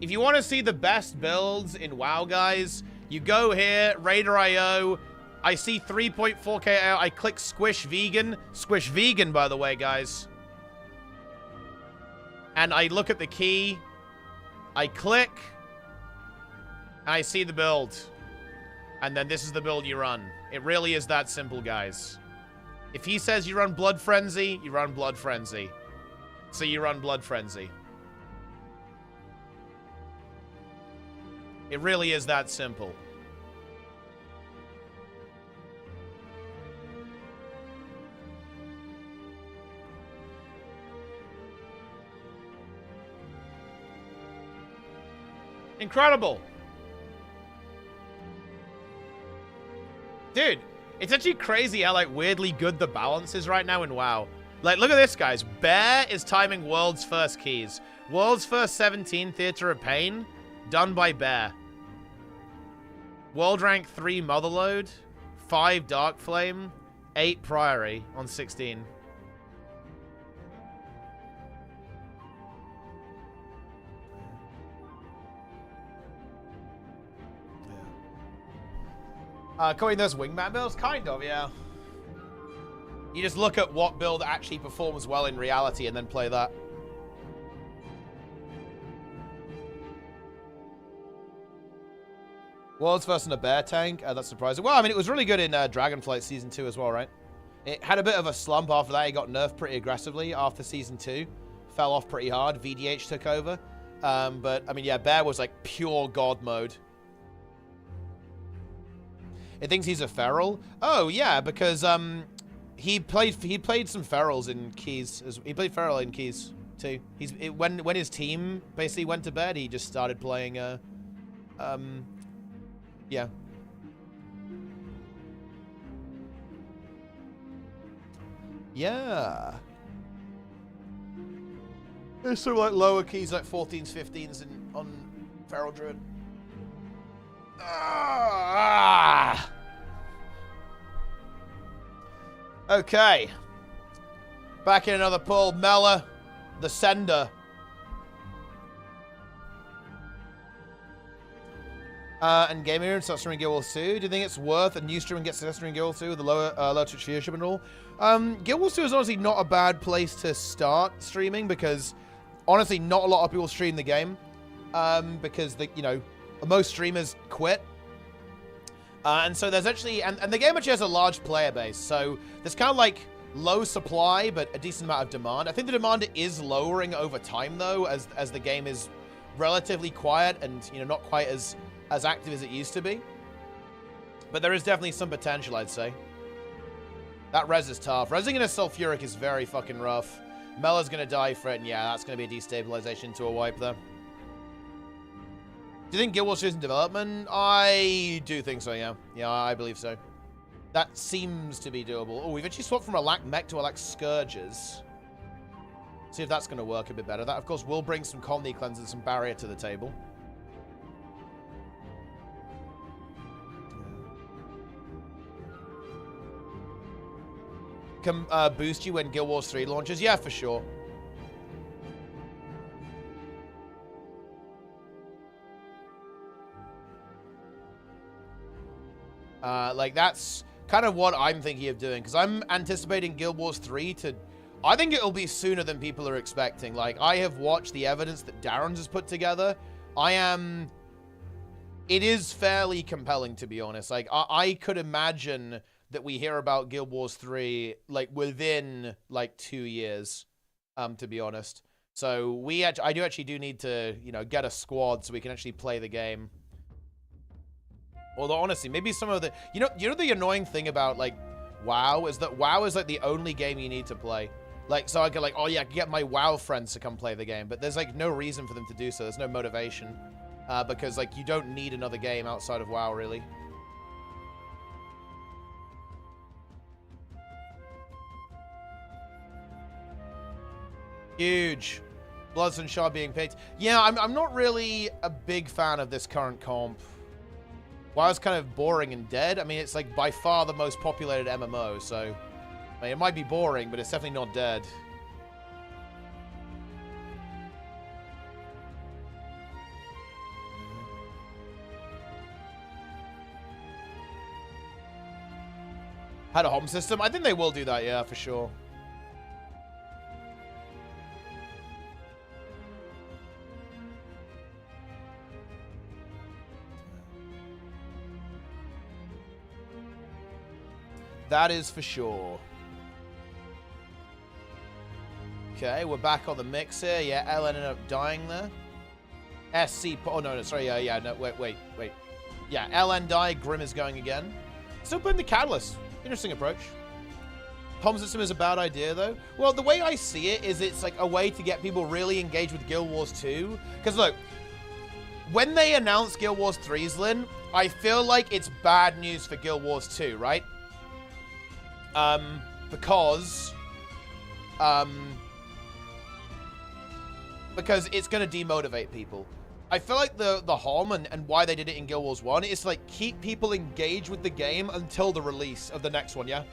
if you want to see the best builds in WoW, guys, you go here, Raider.io. I see 3.4k out. I click Squish Vegan. Squish Vegan, by the way, guys. And I look at the key. I click. And I see the build. And then this is the build you run. It really is that simple, guys. If he says you run Blood Frenzy, you run Blood Frenzy. So you run Blood Frenzy. It really is that simple. Incredible. Dude, It's actually crazy how, like, weirdly good the balance is right now in WoW. Like, look at this, guys. Bear is timing World's First Keys. World's First 17 Theater of Pain, done by Bear. World Rank 3 Motherload, 5 Dark Flame, 8 Priory on 16. Calling those wingman builds? Kind of, yeah. You just look at what build actually performs well in reality and then play that. World's first in a bear tank. That's surprising. Well, I mean, it was really good in Dragonflight Season 2 as well, right? It had a bit of a slump after that. It got nerfed pretty aggressively after Season 2. Fell off pretty hard. VDH took over. But, I mean, yeah, bear was like pure god mode. It thinks he's a feral. Oh yeah, because he played some ferals in Keys. He played feral in Keys too. When his team basically went to bed, he just started playing. Yeah. Yeah. There's some like lower keys, like 14s, 15s, on feral druid. Ah! Okay. Back in another pull. Mela, the sender. And Gamer and start streaming Guild Wars 2. Do you think it's worth a new stream and get success streaming Guild Wars 2 with the low Twitch viewership and all? Guild Wars 2 is honestly not a bad place to start streaming because honestly not a lot of people stream the game. Because most streamers quit. And so there's actually, and the game actually has a large player base. So there's kind of like low supply, but a decent amount of demand. I think the demand is lowering over time though, as the game is relatively quiet and, not quite as active as it used to be. But there is definitely some potential, I'd say. That res is tough. Resing in a sulfuric is very fucking rough. Mela's gonna die for it, and yeah, that's gonna be a destabilization to a wipe there. Do you think Guild Wars 2 is in development? I do think so, yeah. Yeah, I believe so. That seems to be doable. Oh, we've actually swapped from a lack mech to a lack scourges. See if that's going to work a bit better. That, of course, will bring some colony cleanser and some barrier to the table. Can boost you when Guild Wars 3 launches? Yeah, for sure. Like, that's kind of what I'm thinking of doing, because I'm anticipating Guild Wars 3 to... I think it'll be sooner than people are expecting. Like, I have watched the evidence that Darren's has put together. It is fairly compelling, to be honest. Like, I could imagine that we hear about Guild Wars 3, like, within, like, 2 years, to be honest. So, I do need to, get a squad so we can actually play the game. Although, honestly, maybe some of the... You know the annoying thing about, like, WoW is that WoW is, like, the only game you need to play. Like, so I can, like, oh, yeah, I can get my WoW friends to come play the game. But there's, like, no reason for them to do so. There's no motivation. Because, like, you don't need another game outside of WoW, really. Huge. Bloods and Shard being picked. Yeah, I'm not really a big fan of this current comp. WoW's kind of boring and dead. I mean, it's like by far the most populated MMO, so... I mean, it might be boring, but it's definitely not dead. Had a home system? I think they will do that, yeah, for sure. That is for sure. Okay, we're back on the mix here. Yeah, Ellen ended up dying there. SC... Oh, no, sorry. Yeah, no, wait. Yeah, LN died. Grim is going again. Still putting the Catalyst. Interesting approach. Home system is a bad idea, though. Well, the way I see it is it's like a way to get people really engaged with Guild Wars 2. Because, look, when they announced Guild Wars 3's, Lynn, I feel like it's bad news for Guild Wars 2, right? because it's going to demotivate people. I feel like the harm and why they did it in Guild Wars 1 is to, like, keep people engaged with the game until the release of the next one, yeah?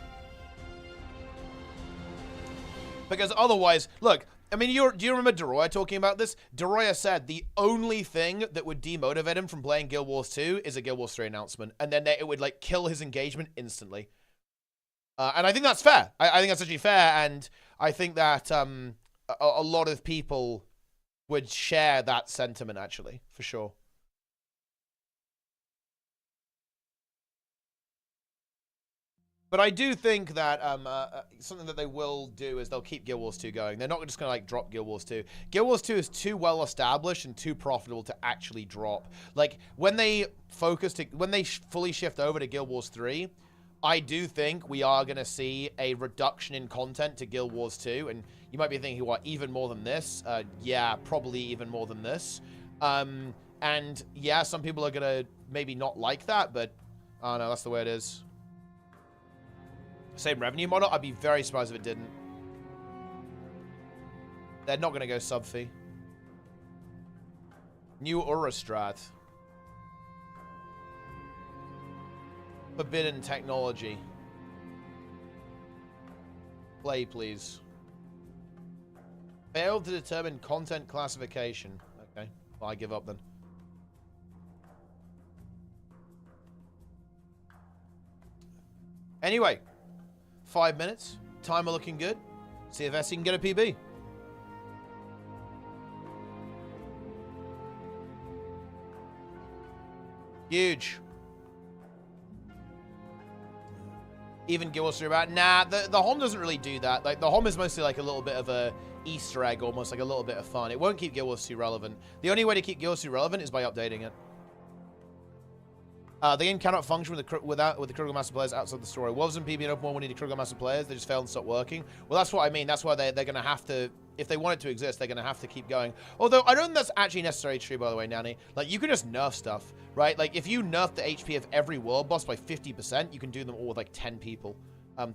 Because otherwise, look, I mean, do you remember Doroya talking about this? Doroya said the only thing that would demotivate him from playing Guild Wars 2 is a Guild Wars 3 announcement. And then it would, like, kill his engagement instantly. And I think that's fair. I think that's actually fair. And I think that a lot of people would share that sentiment, actually, for sure. But I do think that something that they will do is they'll keep Guild Wars 2 going. They're not just going to, like, drop Guild Wars 2. Guild Wars 2 is too well established and too profitable to actually drop. Like, when they fully shift over to Guild Wars 3, I do think we are going to see a reduction in content to Guild Wars 2. And you might be thinking, what, even more than this? Yeah, probably even more than this. And yeah, some people are going to maybe not like that, but I don't know, that's the way it is. Same revenue model? I'd be very surprised if it didn't. They're not going to go sub-fee. New URA strat. Forbidden technology. Play, please. Failed to determine content classification. Okay, well, I give up then. Anyway. 5 minutes. Timer looking good. See if SC can get a PB. Huge. Even Guild Wars 3 about. Nah, the HOM doesn't really do that. Like, the HOM is mostly like a little bit of a Easter egg, almost like a little bit of fun. It won't keep Guild Wars 2 relevant. The only way to keep Guild Wars 2 relevant is by updating it. The game cannot function with the Critical Master players outside the story. Wolves and PB and Open World needed Critical Master players. They just failed and stopped working. Well, that's what I mean. That's why they're going to have to, if they want it to exist, they're going to have to keep going. Although, I don't think that's actually necessarily true, by the way, Nanny. Like, you can just nerf stuff, right? Like, if you nerf the HP of every world boss by 50%, you can do them all with, like, 10 people,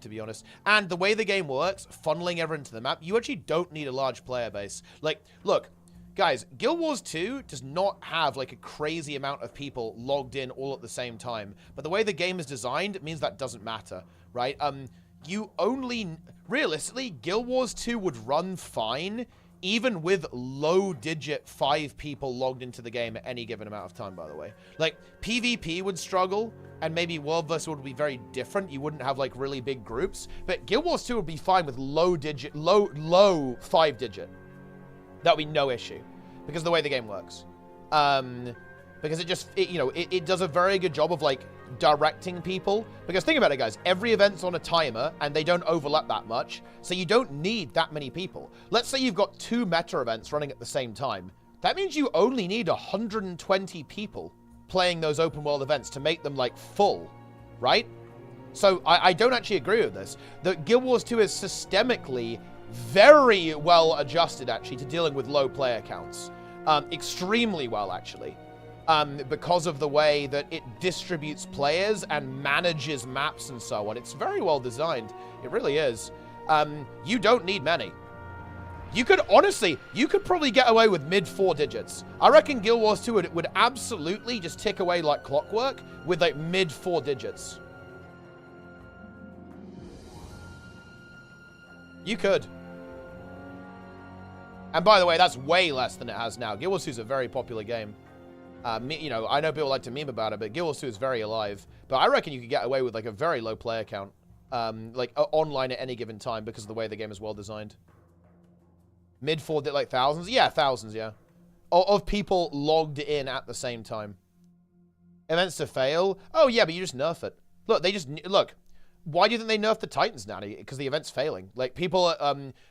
to be honest. And the way the game works, funneling everyone to the map, you actually don't need a large player base. Like, look. Guys, Guild Wars 2 does not have, like, a crazy amount of people logged in all at the same time. But the way the game is designed, it means that doesn't matter, right? You only... Realistically, Guild Wars 2 would run fine, even with low-digit 5 people logged into the game at any given amount of time, by the way. Like, PvP would struggle, and maybe World vs. World would be very different. You wouldn't have, like, really big groups. But Guild Wars 2 would be fine with low 5-digit. That would be no issue, because of the way the game works. Because it does a very good job of, like, directing people. Because think about it, guys. Every event's on a timer, and they don't overlap that much, so you don't need that many people. Let's say you've got 2 meta events running at the same time. That means you only need 120 people playing those open world events to make them, like, full, right? So I don't actually agree with this. The Guild Wars 2 is systemically very well adjusted, actually, to dealing with low player counts. Extremely well, actually. Because of the way that it distributes players and manages maps and so on. It's very well designed. It really is. You don't need many. You could, honestly, you could probably get away with mid 4 digits. I reckon Guild Wars 2 would absolutely just tick away like clockwork with, like, mid 4 digits. You could. And by the way, that's way less than it has now. Guild Wars 2 is a very popular game. You know, I know people like to meme about it, but Guild Wars 2 is very alive. But I reckon you could get away with, like, a very low player count. Like, online at any given time because of the way the game is well designed. Mid 4, like, thousands? Yeah, thousands, yeah. Of people logged in at the same time. Events to fail? Oh, yeah, but you just nerf it. Look, look. Why do you think they nerfed the Titans now? Because the event's failing. Like, people,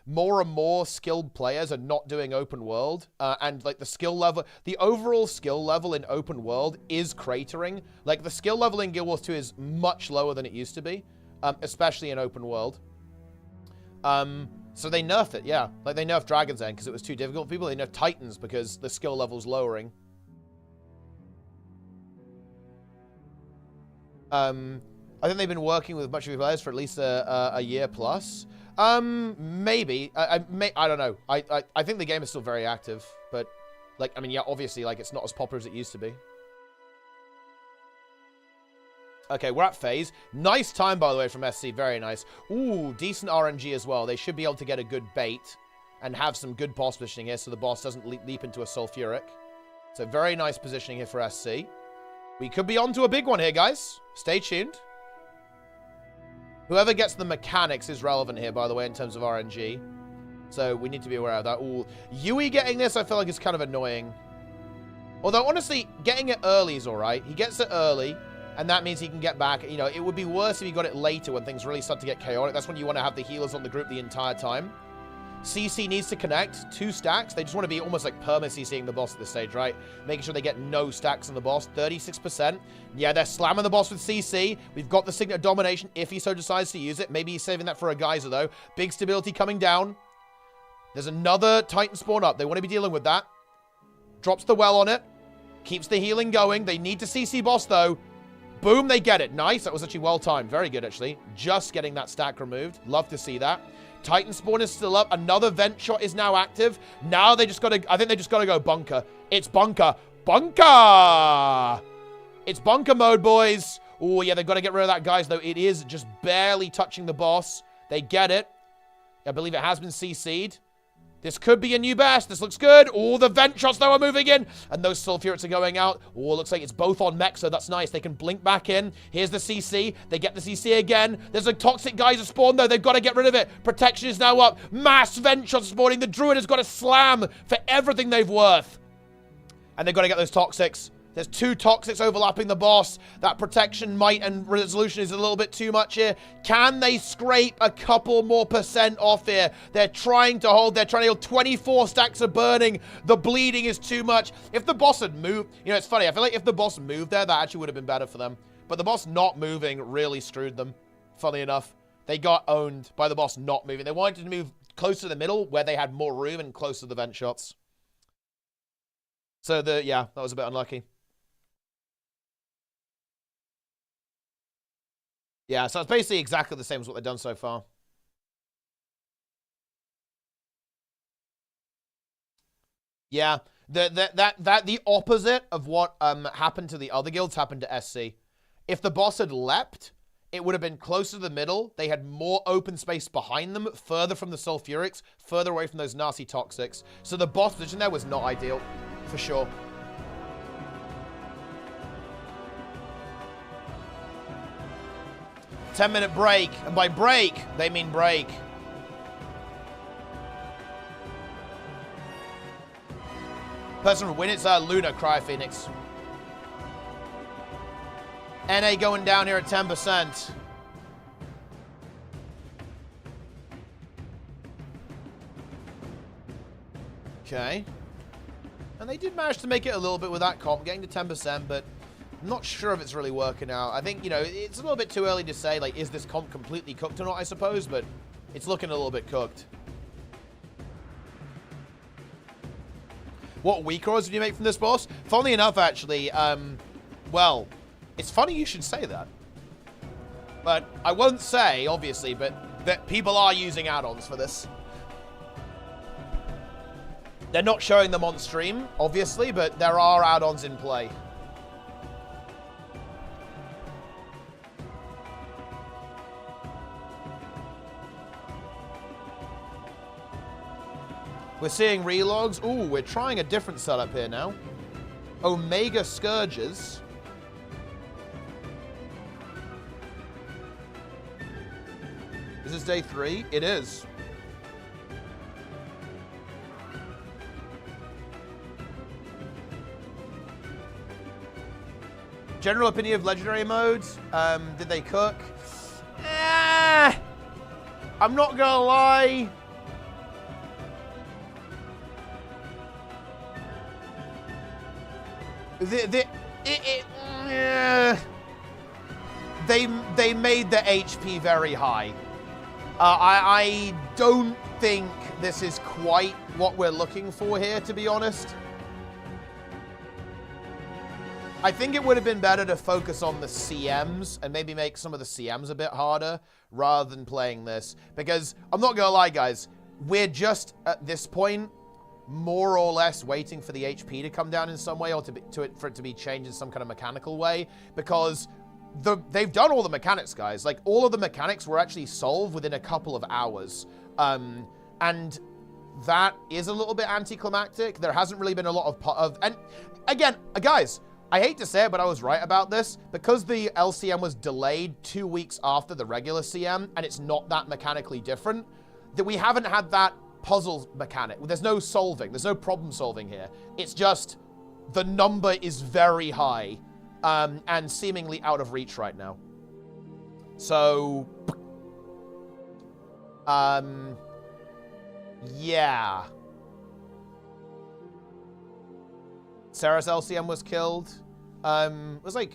more and more skilled players are not doing open world. And, like, the skill level, the overall skill level in open world is cratering. Like, the skill level in Guild Wars 2 is much lower than it used to be. Especially in open world. So they nerfed it, yeah. Like, they nerfed Dragon's End because it was too difficult for people. They nerfed Titans because the skill level's lowering. I think they've been working with much of your players for at least a year plus. Maybe. I don't know. I think the game is still very active, but, like, I mean, yeah, obviously, like, it's not as popular as it used to be. Okay, we're at phase. Nice time, by the way, from SC. Very nice. Ooh, decent RNG as well. They should be able to get a good bait and have some good boss positioning here so the boss doesn't leap into a sulfuric. So very nice positioning here for SC. We could be on to a big one here, guys. Stay tuned. Whoever gets the mechanics is relevant here, by the way, in terms of RNG. So we need to be aware of that. Ooh, Yui getting this, I feel like, is kind of annoying. Although, honestly, getting it early is all right. He gets it early, and that means he can get back. You know, it would be worse if he got it later when things really start to get chaotic. That's when you want to have the healers on the group the entire time. CC needs to connect 2 stacks. They just want to be almost like perma-CCing the boss at this stage, right? Making sure they get no stacks on the boss. 36%. Yeah, they're slamming the boss with CC. We've got the Signet of Domination if he so decides to use it. Maybe he's saving that for a geyser, though. Big stability coming down. There's another Titan spawn up. They want to be dealing with that. Drops the well on it. Keeps the healing going. They need to CC boss, though. Boom, they get it. Nice. That was actually well timed. Very good, actually. Just getting that stack removed. Love to see that. Titan spawn is still up. Another vent shot is now active. Now they just got to... I think they just got to go bunker. It's bunker. Bunker! It's bunker mode, boys. Oh, yeah, they've got to get rid of that, guys, though. It is just barely touching the boss. They get it. I believe it has been CC'd. This could be a new best. This looks good. Oh, the vent shots, though, are moving in. And those sulfurics are going out. Oh, looks like it's both on mech, so that's nice. They can blink back in. Here's the CC. They get the CC again. There's a toxic geyser spawn, though. They've got to get rid of it. Protection is now up. Mass vent shots spawning. The druid has got to slam for everything they've worth. And they've got to get those toxics. There's 2 toxics overlapping the boss. That protection might and resolution is a little bit too much here. Can they scrape a couple more % off here? They're trying to hold. They're trying to hold. 24 stacks of burning. The bleeding is too much. If the boss had moved... You know, it's funny. I feel like if the boss moved there, that actually would have been better for them. But the boss not moving really screwed them, funny enough. They got owned by the boss not moving. They wanted to move closer to the middle where they had more room and closer to the vent shots. So, yeah, that was a bit unlucky. Yeah, so it's basically exactly the same as what they've done so far. Yeah, the opposite of what happened to the other guilds happened to SC. If the boss had leapt, it would have been closer to the middle. They had more open space behind them, further from the sulfurics, further away from those nasty toxics. So the boss position there was not ideal, for sure. $10-minute break, and by break, they mean break. Person for win, it's Luna, Cry Phoenix. NA going down here at 10%. Okay. And they did manage to make it a little bit with that comp, getting to 10%, but I'm not sure if it's really working out. I think, you know, it's a little bit too early to say, like, is this comp completely cooked or not, I suppose, but it's looking a little bit cooked. What weak rolls did you make from this boss? Funnily enough, actually, well, it's funny you should say that. But I won't say, obviously, but that people are using add-ons for this. They're not showing them on stream, obviously, but there are add-ons in play. We're seeing relogs. Ooh, we're trying a different setup here now. Omega Scourges. Is this day 3? It is. General opinion of legendary modes. Did they cook? I'm not gonna lie. They made the HP very high. I don't think this is quite what we're looking for here, to be honest. I think it would have been better to focus on the CMs and maybe make some of the CMs a bit harder rather than playing this. Because I'm not gonna lie, guys, we're just at this point more or less waiting for the HP to come down in some way or for it to be changed in some kind of mechanical way, because they've done all the mechanics, guys. Like, all of the mechanics were actually solved within a couple of hours. And that is a little bit anticlimactic. There hasn't really been a lot of and again, guys, I hate to say it, but I was right about this. Because the LCM was delayed 2 weeks after the regular CM, and it's not that mechanically different, that we haven't had that puzzle mechanic. There's no solving. There's no problem solving here. It's just the number is very high and seemingly out of reach right now. So, yeah. Sarah's LCM was killed. It was like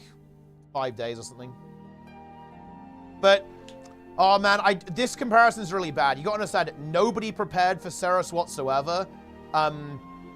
5 days or something. But, oh man, this comparison's really bad. You gotta understand, nobody prepared for Ceres whatsoever.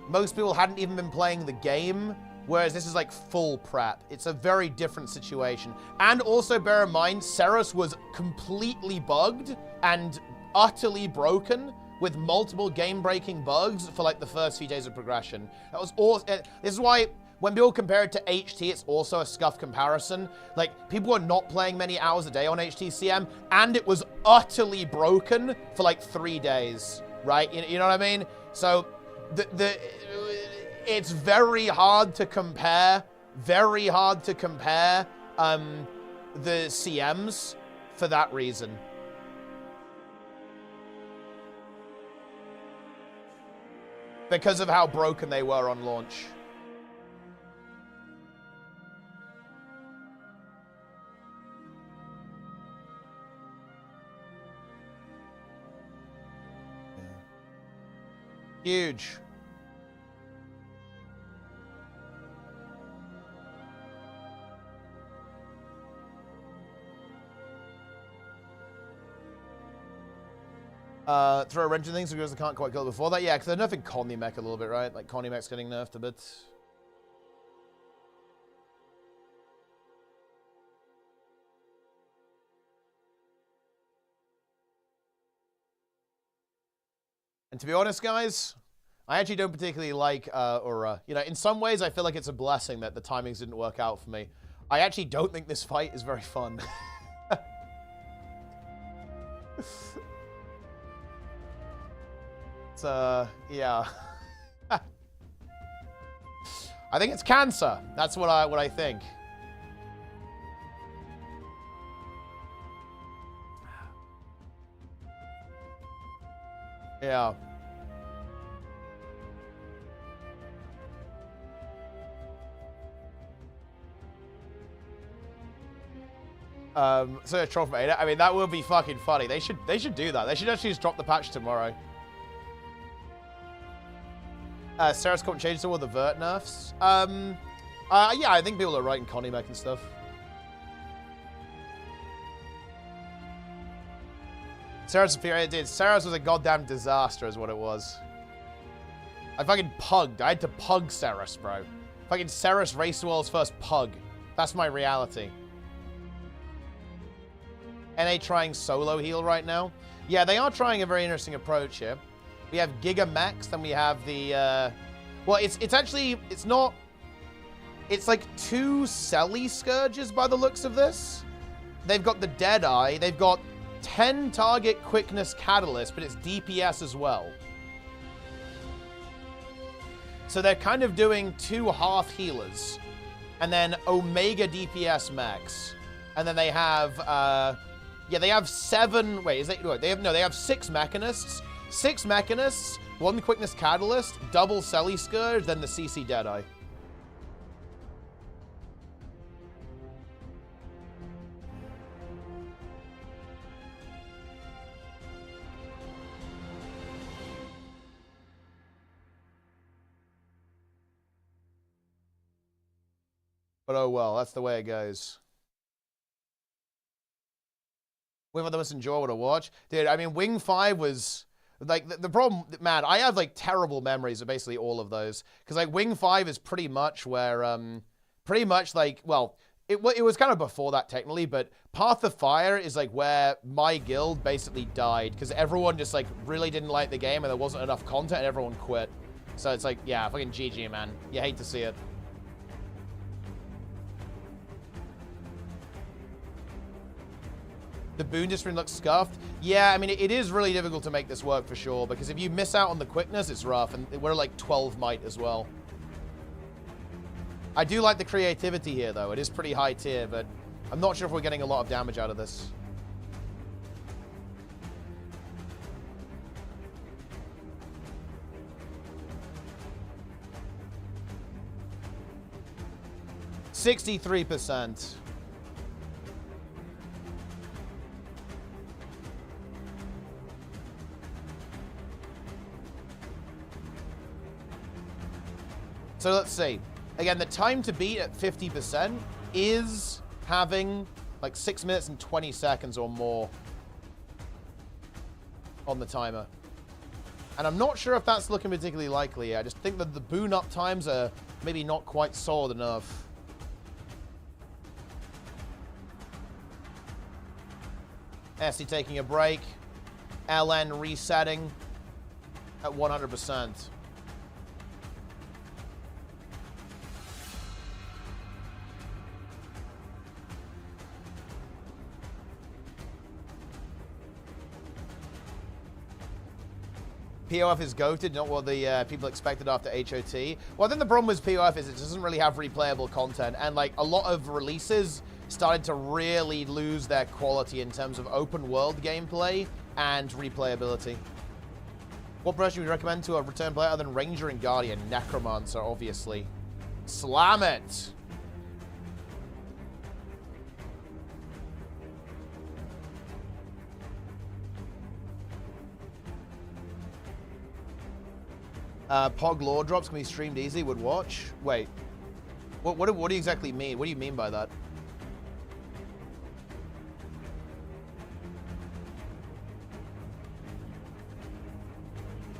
Most people hadn't even been playing the game, whereas this is like full prep. It's a very different situation. And also bear in mind, Ceres was completely bugged and utterly broken with multiple game-breaking bugs for like the first few days of progression. That was all. This is why when people compare it to HT, it's also a scuff comparison. Like, people were not playing many hours a day on HTCM, and it was utterly broken for like 3 days, right? You know what I mean? So it's very hard to compare. Very hard to compare the CMs for that reason. Because of how broken they were on launch. Yeah. Huge. Throw a wrench in things because I can't quite kill it before that. Yeah, because they're nerfing Conny Mech a little bit, right? Like, Conny Mech's getting nerfed a bit. And to be honest, guys, I actually don't particularly like URA. You know, in some ways, I feel like it's a blessing that the timings didn't work out for me. I actually don't think this fight is very fun. Yeah. I think it's cancer. That's what I think. Yeah. So a troll from Ada. I mean, that would be fucking funny. They should do that. They should actually just drop the patch tomorrow. Ceres can't change to all the vert nerfs. Yeah, I think people are writing Conny Mech and stuff. Ceres was a goddamn disaster is what it was. I fucking pugged. I had to pug Ceres, bro. Fucking Ceres raced the world's first pug. That's my reality. NA trying solo heal right now. Yeah, they are trying a very interesting approach here. We have Giga Mechs, then we have the, well, it's actually, it's not, it's like 2 Selly Scourges by the looks of this. They've got the Deadeye, they've got 10 target quickness catalyst, but it's DPS as well. So they're kind of doing 2 half healers, and then Omega DPS mechs. And then they have, yeah, they have 7, wait, is that, they have 6 Mechanists. 6 Mechanists, 1 Quickness Catalyst, double Selly Scourge, then the CC Deadeye. But oh well, that's the way it goes. Wing 5 the most enjoyable to watch. Dude, I mean, Wing 5 was... Like, the problem, man, I have, like, terrible memories of basically all of those. Because, like, Wing 5 is pretty much where pretty much like, well, it was kind of before that technically, but Path of Fire is like where my guild basically died because everyone just like really didn't like the game and there wasn't enough content and everyone quit. So it's like, yeah, fucking GG, man. You hate to see it. The boon discipline looks scuffed. Yeah, I mean, it is really difficult to make this work for sure, because if you miss out on the quickness, it's rough, and we're like 12 might as well. I do like the creativity here, though. It is pretty high tier, but I'm not sure if we're getting a lot of damage out of this. $63%. So let's see. Again, the time to beat at 50% is having like 6 minutes and 20 seconds or more on the timer. And I'm not sure if that's looking particularly likely. I just think that the boon up times are maybe not quite solid enough. SC taking a break. LN resetting at 100%. POF is goated, not what the people expected after HOT. Well, I think the problem with POF is it doesn't really have replayable content, and like a lot of releases started to really lose their quality in terms of open world gameplay and replayability. What brush would you recommend to a return player other than Ranger and Guardian? Necromancer, obviously. Slam it! Pog lore drops can be streamed easy. Would watch. Wait. What do you exactly mean? What do you mean by that?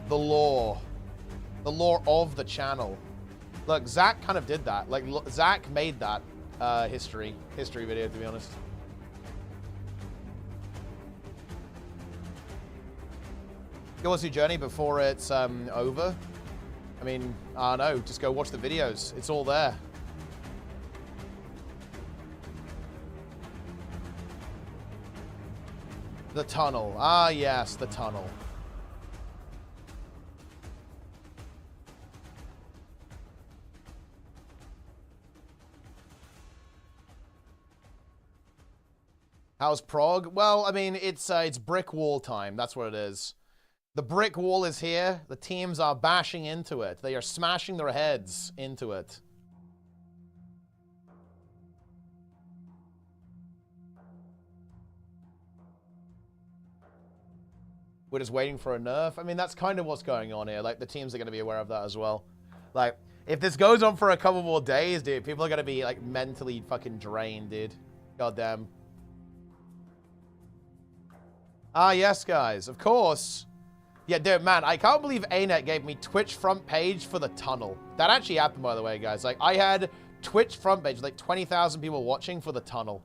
The lore. The lore of the channel. Look, Zach kind of did that. Like, Zach made that history video, to be honest. Go watch your journey before it's over. I mean, I don't know. Just go watch the videos. It's all there. The tunnel. Ah, yes, the tunnel. How's Prague? Well, I mean, it's brick wall time. That's what it is. The brick wall is here. The teams are bashing into it. They are smashing their heads into it. We're just waiting for a nerf. I mean, that's kind of what's going on here. Like, the teams are going to be aware of that as well. Like, if this goes on for a couple more days, dude, people are going to be, like, mentally fucking drained, dude. Goddamn. Ah, yes, guys. Of course. Yeah, dude, man, I can't believe ArenaNet gave me Twitch front page for the tunnel. That actually happened, by the way, guys. Like, I had Twitch front page, like 20,000 people watching for the tunnel.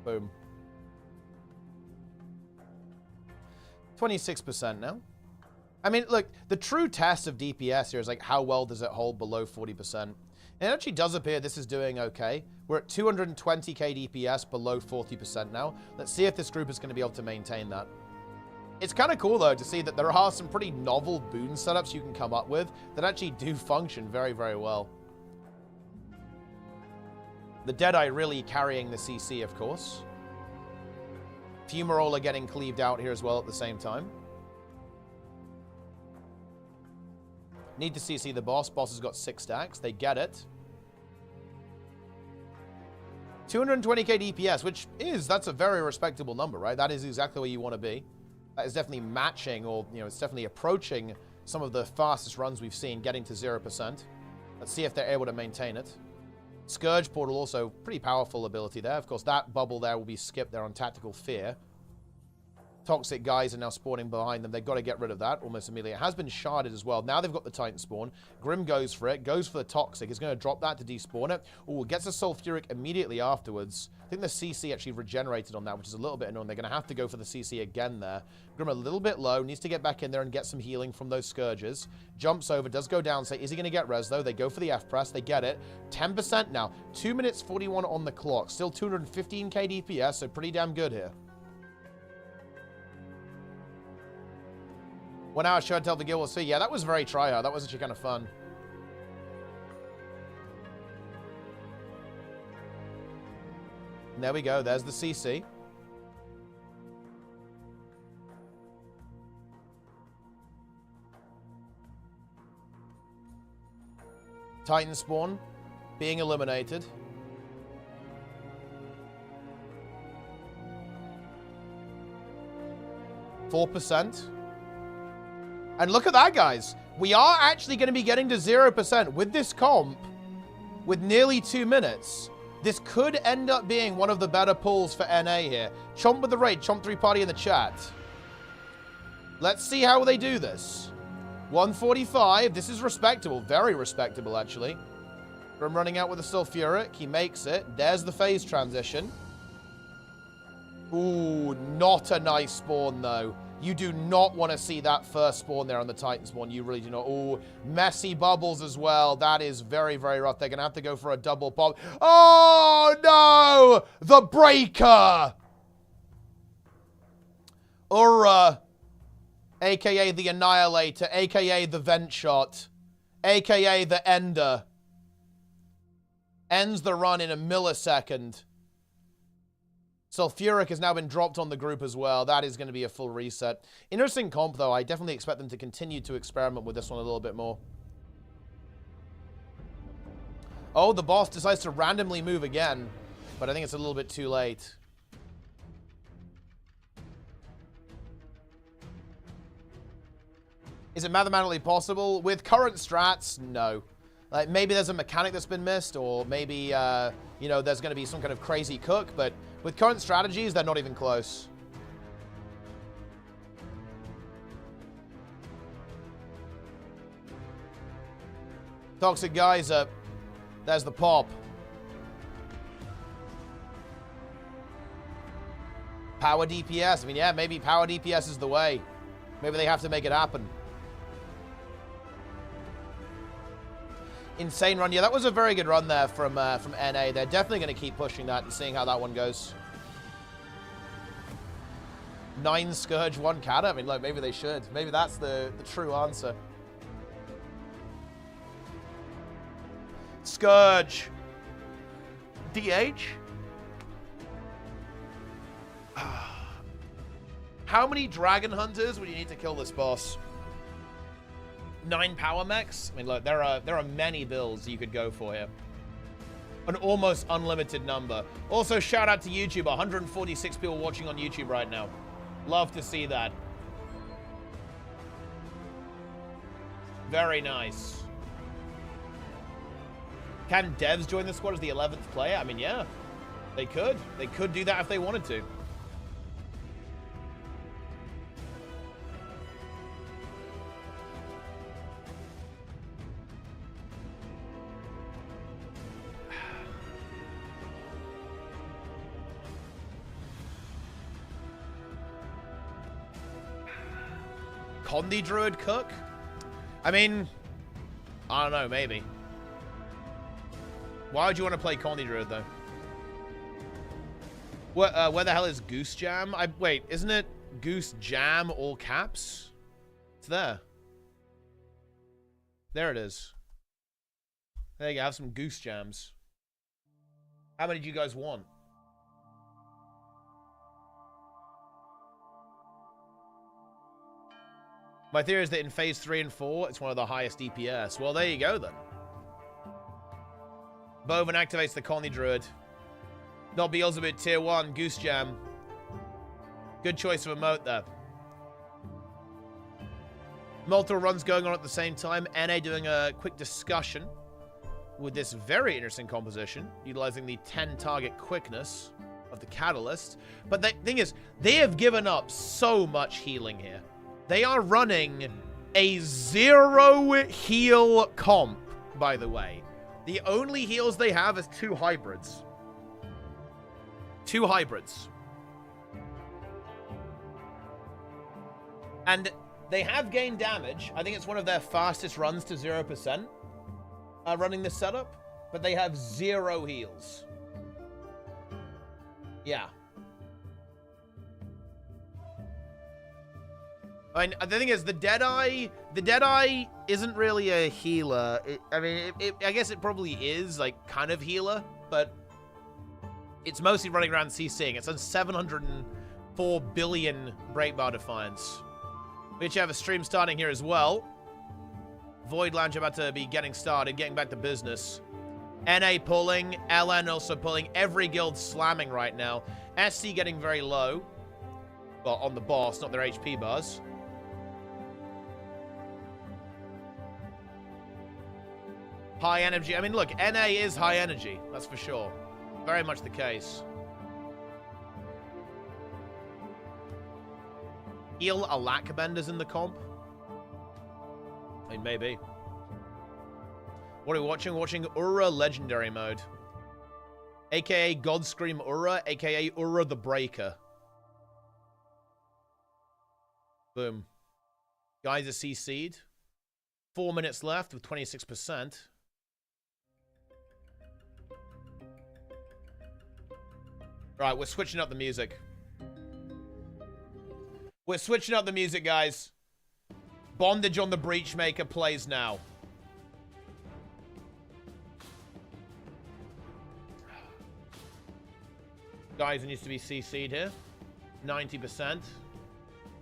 Boom. 26% now. I mean, look, the true test of DPS here is like, how well does it hold below 40%? And it actually does appear this is doing okay. We're at 220k DPS below 40% now. Let's see if this group is going to be able to maintain that. It's kind of cool, though, to see that there are some pretty novel boon setups you can come up with that actually do function very, very well. The Deadeye really carrying the CC, of course. Fumarole are getting cleaved out here as well at the same time. Need to CC the boss. Boss has got 6 stacks. They get it. 220k DPS, which that's a very respectable number, right? That is exactly where you want to be. That is definitely matching, or, you know, it's definitely approaching some of the fastest runs we've seen, getting to 0%. Let's see if they're able to maintain it. Scourge Portal also pretty powerful ability there. Of course, that bubble there will be skipped there on Tactical Fear. Toxic guys are now spawning behind them. They've got to get rid of that almost immediately. It has been sharded as well. Now they've got the Titan spawn. Grim goes for it. Goes for the Toxic. He's going to drop that to despawn it. Oh, gets a Sulfuric immediately afterwards. I think the CC actually regenerated on that, which is a little bit annoying. They're going to have to go for the CC again there. Grim a little bit low. Needs to get back in there and get some healing from those Scourges. Jumps over. Does go down. Say, is he going to get res, though? They go for the F-press. They get it. 10% now. 2 minutes 41 on the clock. Still 215k DPS, so pretty damn good here. 1 hour show until the guild will see. Yeah, that was very tryhard. That was actually kind of fun. And there we go. There's the CC. Titan spawn being eliminated. %. And look at that, guys. We are actually going to be getting to 0% with this comp with nearly 2 minutes. This could end up being one of the better pulls for NA here. Chomp with the raid. Chomp 3 party in the chat. Let's see how they do this. 145. This is respectable. Very respectable, actually. From running out with a Sulfuric. He makes it. There's the phase transition. Ooh, not a nice spawn, though. You do not want to see that first spawn there on the Titan spawn. You really do not. Ooh, messy bubbles as well. That is very, very rough. They're going to have to go for a double pop. Oh, no! The Breaker! URA, a.k.a. the Annihilator, a.k.a. the Vent Shot, a.k.a. the Ender. Ends the run in a millisecond. Sulfuric has now been dropped on the group as well. That is going to be a full reset. Interesting comp, though. I definitely expect them to continue to experiment with this one a little bit more. Oh, the boss decides to randomly move again, but I think it's a little bit too late. Is it mathematically possible? With current strats, no. Like, maybe there's a mechanic that's been missed, or maybe, you know, there's going to be some kind of crazy cook, but with current strategies, they're not even close. Toxic Geyser. There's the pop. Power DPS. I mean, yeah, maybe power DPS is the way. Maybe they have to make it happen. Insane run. Yeah, that was a very good run there from NA. They're definitely going to keep pushing that and seeing how that one goes. 9 Scourge, 1 Kata. I mean, look, maybe they should. Maybe that's the true answer. Scourge. DH? How many Dragon Hunters would you need to kill this boss? 9 power mechs? I mean, look, there are many builds you could go for here. An almost unlimited number. Also, shout out to YouTube. 146 people watching on YouTube right now. Love to see that. Very nice. Can devs join the squad as the 11th player? I mean, yeah. They could. They could do that if they wanted to. Condi Druid cook? I mean, I don't know, maybe. Why would you want to play Condi Druid, though? Where the hell is Goose Jam? Wait, isn't it Goose Jam, all caps? It's there. There it is. There you go, have some Goose Jams. How many do you guys want? My theory is that in phase 3 and 4, it's one of the highest DPS. Well, there you go, then. Boven activates the Condi Druid. Not Beelzebub, tier 1, Goose Jam. Good choice of emote there. Multiple runs going on at the same time. NA doing a quick discussion with this very interesting composition, utilizing the 10 target quickness of of the catalyst. But the thing is, they have given up so much healing here. They are running a 0 heal comp, by the way. The only heals they have is 2 hybrids. 2 hybrids. And they have gained damage. I think it's one of their fastest runs to 0%. Running this setup. But they have 0 heals. Yeah. I mean, the thing is, the Deadeye isn't really a healer. I guess it probably is, like, kind of healer, but it's mostly running around CCing. It's on 704 billion breakbar defiance. We actually have a stream starting here as well. Void Lounge about to be getting started, getting back to business. NA pulling, LN also pulling, every guild slamming right now. SC getting very low. Well, on the boss, not their HP bars. High energy. I mean, look, NA is high energy. That's for sure. Very much the case. Heal a Lackbenders in the comp? I mean, maybe. What are we watching? We're watching URA Legendary Mode. AKA Godscream URA, AKA URA the Breaker. Boom. Guys are CC'd. 4 minutes left with 26%. Right, we're switching up the music. We're switching up the music, guys. Bondage on the Breachmaker plays now. Guys needs to be CC'd here. 90%.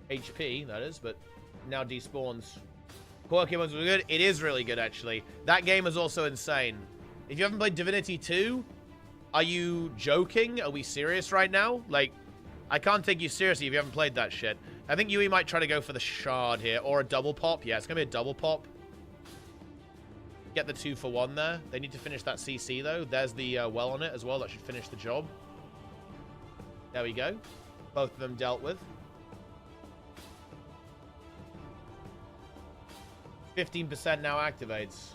HP, that is, but now despawns. Quirky ones were good. It is really good, actually. That game is also insane. If you haven't played Divinity 2, are you joking? Are we serious right now? Like, I can't take you seriously if you haven't played that shit. I think Yui might try to go for the shard here, or a double pop. Yeah, it's going to be a double pop. Get the 2 for 1 there. They need to finish that CC, though. There's the well on it as well. That should finish the job. There we go. Both of them dealt with. 15% now activates.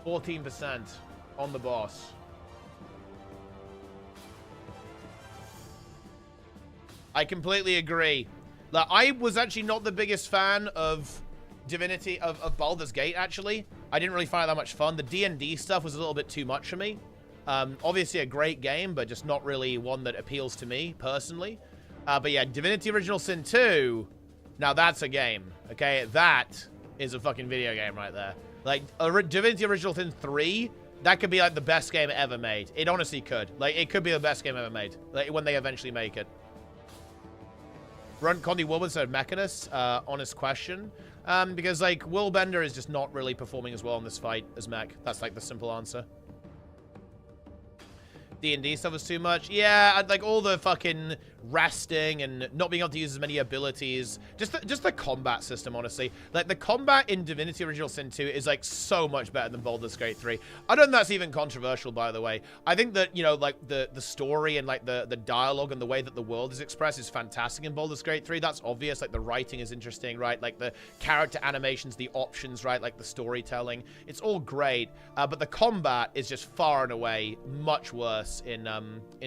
%14 on the boss. I completely agree. Like, I was actually not the biggest fan of Divinity, of Baldur's Gate, actually. I didn't really find it that much fun. The D&D stuff was a little bit too much for me. Obviously a great game, but just not really one that appeals to me, personally. But yeah, Divinity Original Sin 2, now that's a game, okay? That is a fucking video game right there. Like, Divinity Original Sin 3, that could be, like, the best game ever made. It honestly could. Like, it could be the best game ever made, like, when they eventually make it. Condi Woolman said Mechanist. Honest question. Because, like, Will Bender is just not really performing as well in this fight as Mech. That's, like, the simple answer. D&D stuff was too much. Yeah, like all the fucking resting and not being able to use as many abilities. Just the combat system, honestly. Like, the combat in Divinity Original Sin 2 is, like, so much better than Baldur's Gate 3. I don't think that's even controversial, by the way. I think that, you know, like, the story and, like, the dialogue and the way that the world is expressed is fantastic in Baldur's Gate 3. That's obvious. Like, the writing is interesting, right? Like, the character animations, the options, right? Like, the storytelling. It's all great. But the combat is just far and away much worse in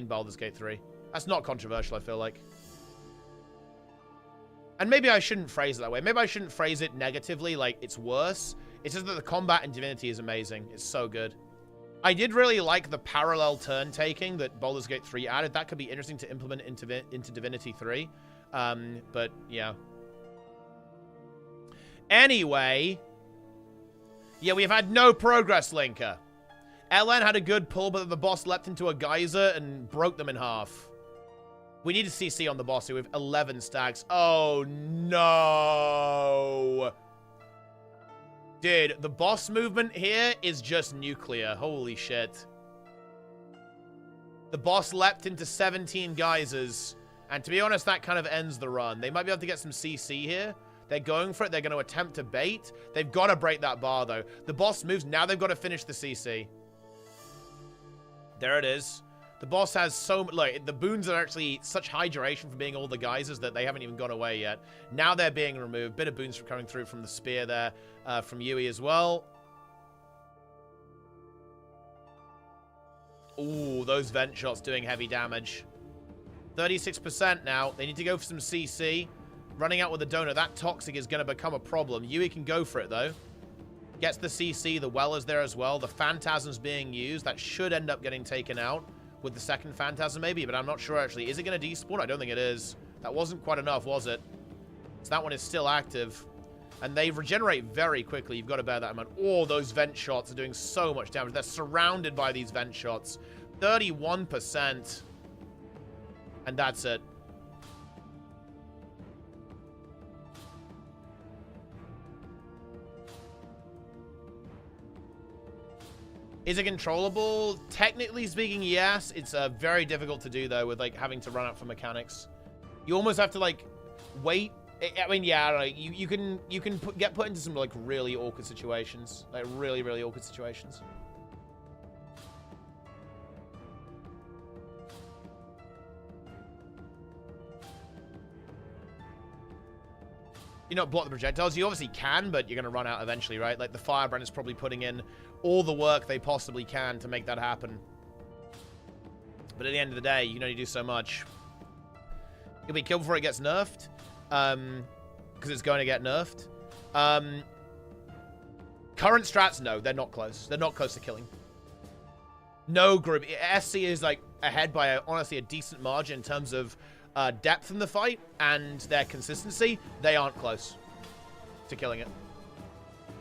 Baldur's Gate 3. That's not controversial, I feel like. And maybe I shouldn't phrase it that way. Maybe I shouldn't phrase it negatively, like it's worse. It's just that the combat in Divinity is amazing. It's so good. I did really like the parallel turn-taking that Baldur's Gate 3 added. That could be interesting to implement into Divinity 3. But, yeah. Anyway. Yeah, we've had no progress, Linker. LN had a good pull, but the boss leapt into a geyser and broke them in half. We need a CC on the boss here with 11 stacks. Oh, no. Dude, the boss movement here is just nuclear. Holy shit. The boss leapt into 17 geysers. And to be honest, that kind of ends the run. They might be able to get some CC here. They're going for it. They're going to attempt to bait. They've got to break that bar, though. The boss moves. Now they've got to finish the CC. There it is. The boss has so much... Look, the boons are actually such high duration for being all the geysers that they haven't even gone away yet. Now they're being removed. Bit of boons from coming through from the spear there, from Yui as well. Ooh, those vent shots doing heavy damage. 36% now. They need to go for some CC. Running out with a donut. That toxic is going to become a problem. Yui can go for it, though. Gets the CC. The well is there as well. The Phantasm's being used. That should end up getting taken out with the second Phantasm, maybe, but I'm not sure, actually. Is it going to despawn? I don't think it is. That wasn't quite enough, was it? So that one is still active. And they regenerate very quickly. You've got to bear that in mind. Oh, those vent shots are doing so much damage. They're surrounded by these vent shots. 31%. And that's it. Is it controllable? Technically speaking, yes. It's very difficult to do, though, with, like, having to run out for mechanics. You almost have to, like, wait. I mean, yeah, I don't know. You can get put into some, like, really awkward situations. Like, really, really awkward situations. You know, block the projectiles. You obviously can, but you're going to run out eventually, right? Like, the Firebrand is probably putting in all the work they possibly can to make that happen. But at the end of the day, you can only do so much. You'll be killed before it gets nerfed. Because it's going to get nerfed. Current strats, no, they're not close. They're not close to killing. No group. SC is, like, ahead by, honestly, a decent margin in terms of depth in the fight and their consistency. They aren't close to killing it.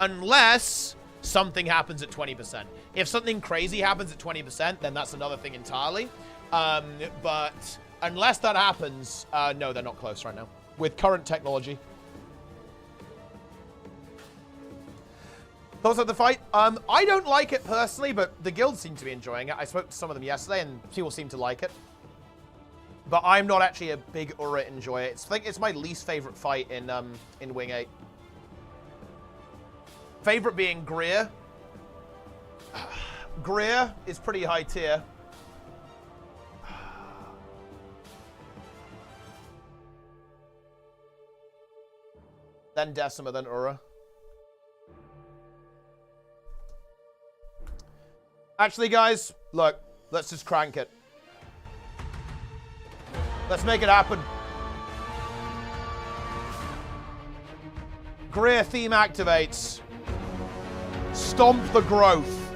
Unless something happens at 20%. If something crazy happens at 20%, then that's another thing entirely. But unless that happens, no, they're not close right now. With current technology. Thoughts on the fight? I don't like it personally, but the guild seem to be enjoying it. I spoke to some of them yesterday, and people seem to like it. But I'm not actually a big URA enjoyer. It's my least favorite fight in Wing 8. Favorite being Greer. Greer is pretty high tier. Then Decima, then URA. Actually, guys, look, let's just crank it. Let's make it happen. Greer theme activates. Stomp the growth.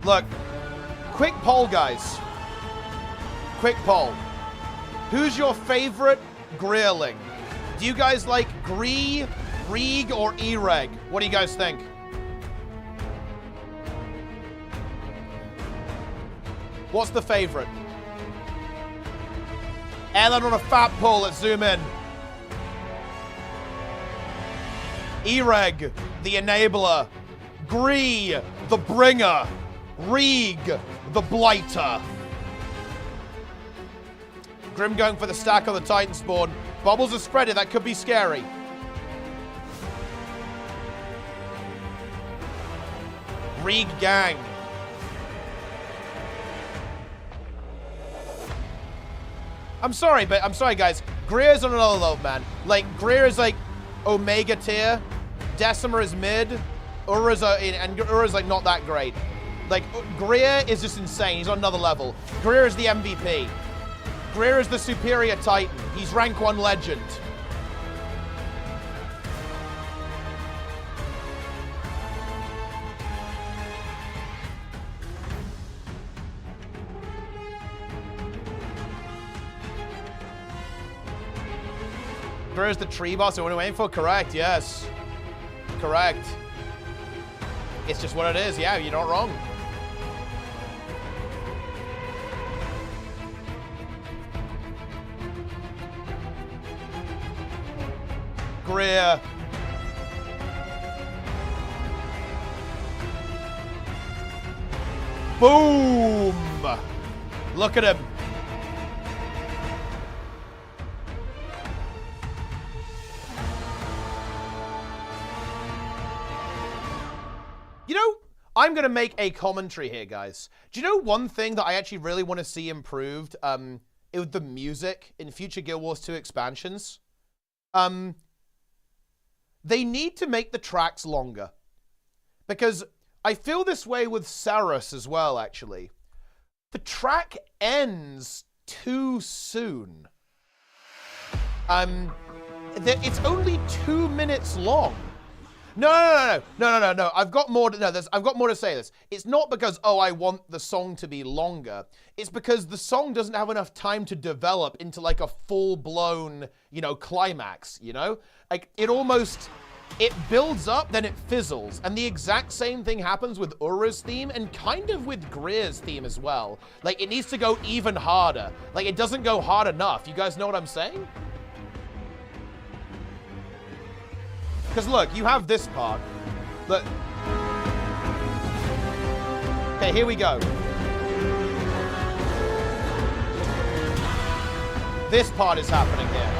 Look, quick poll, guys. Quick poll. Who's your favorite Greerling? Do you guys like Gree, Reeg, or Ereg? What do you guys think? What's the favorite? Ellen on a fat pull. Let's zoom in. Ereg, the enabler. Gree, the bringer. Reeg, the blighter. Grim going for the stack on the Titan spawn. Bubbles are spreading. That could be scary. Reeg gang. I'm sorry, guys. Greer's on another level, man. Like, Greer is, like, Omega tier. Decima is mid. Ura's, like, not that great. Like, Greer is just insane. He's on another level. Greer is the MVP. Greer is the superior Titan. He's rank 1 legend. Greer is the tree boss. What are we waiting for? Correct, yes. Correct. It's just what it is. Yeah, you're not wrong. Greer. Boom! Look at him. You know, I'm going to make a commentary here, guys. Do you know one thing that I actually really want to see improved with the music in future Guild Wars 2 expansions? They need to make the tracks longer. Because I feel this way with Saros as well, actually. The track ends too soon. It's only 2 minutes long. No. I've got more to say this. It's not because, oh, I want the song to be longer. It's because the song doesn't have enough time to develop into like a full-blown, you know, climax, you know? Like, it builds up, then it fizzles. And the exact same thing happens with Ura's theme and kind of with Greer's theme as well. Like, it needs to go even harder. Like, it doesn't go hard enough. You guys know what I'm saying? Because look, you have this part. Look. Okay, here we go. This part is happening here.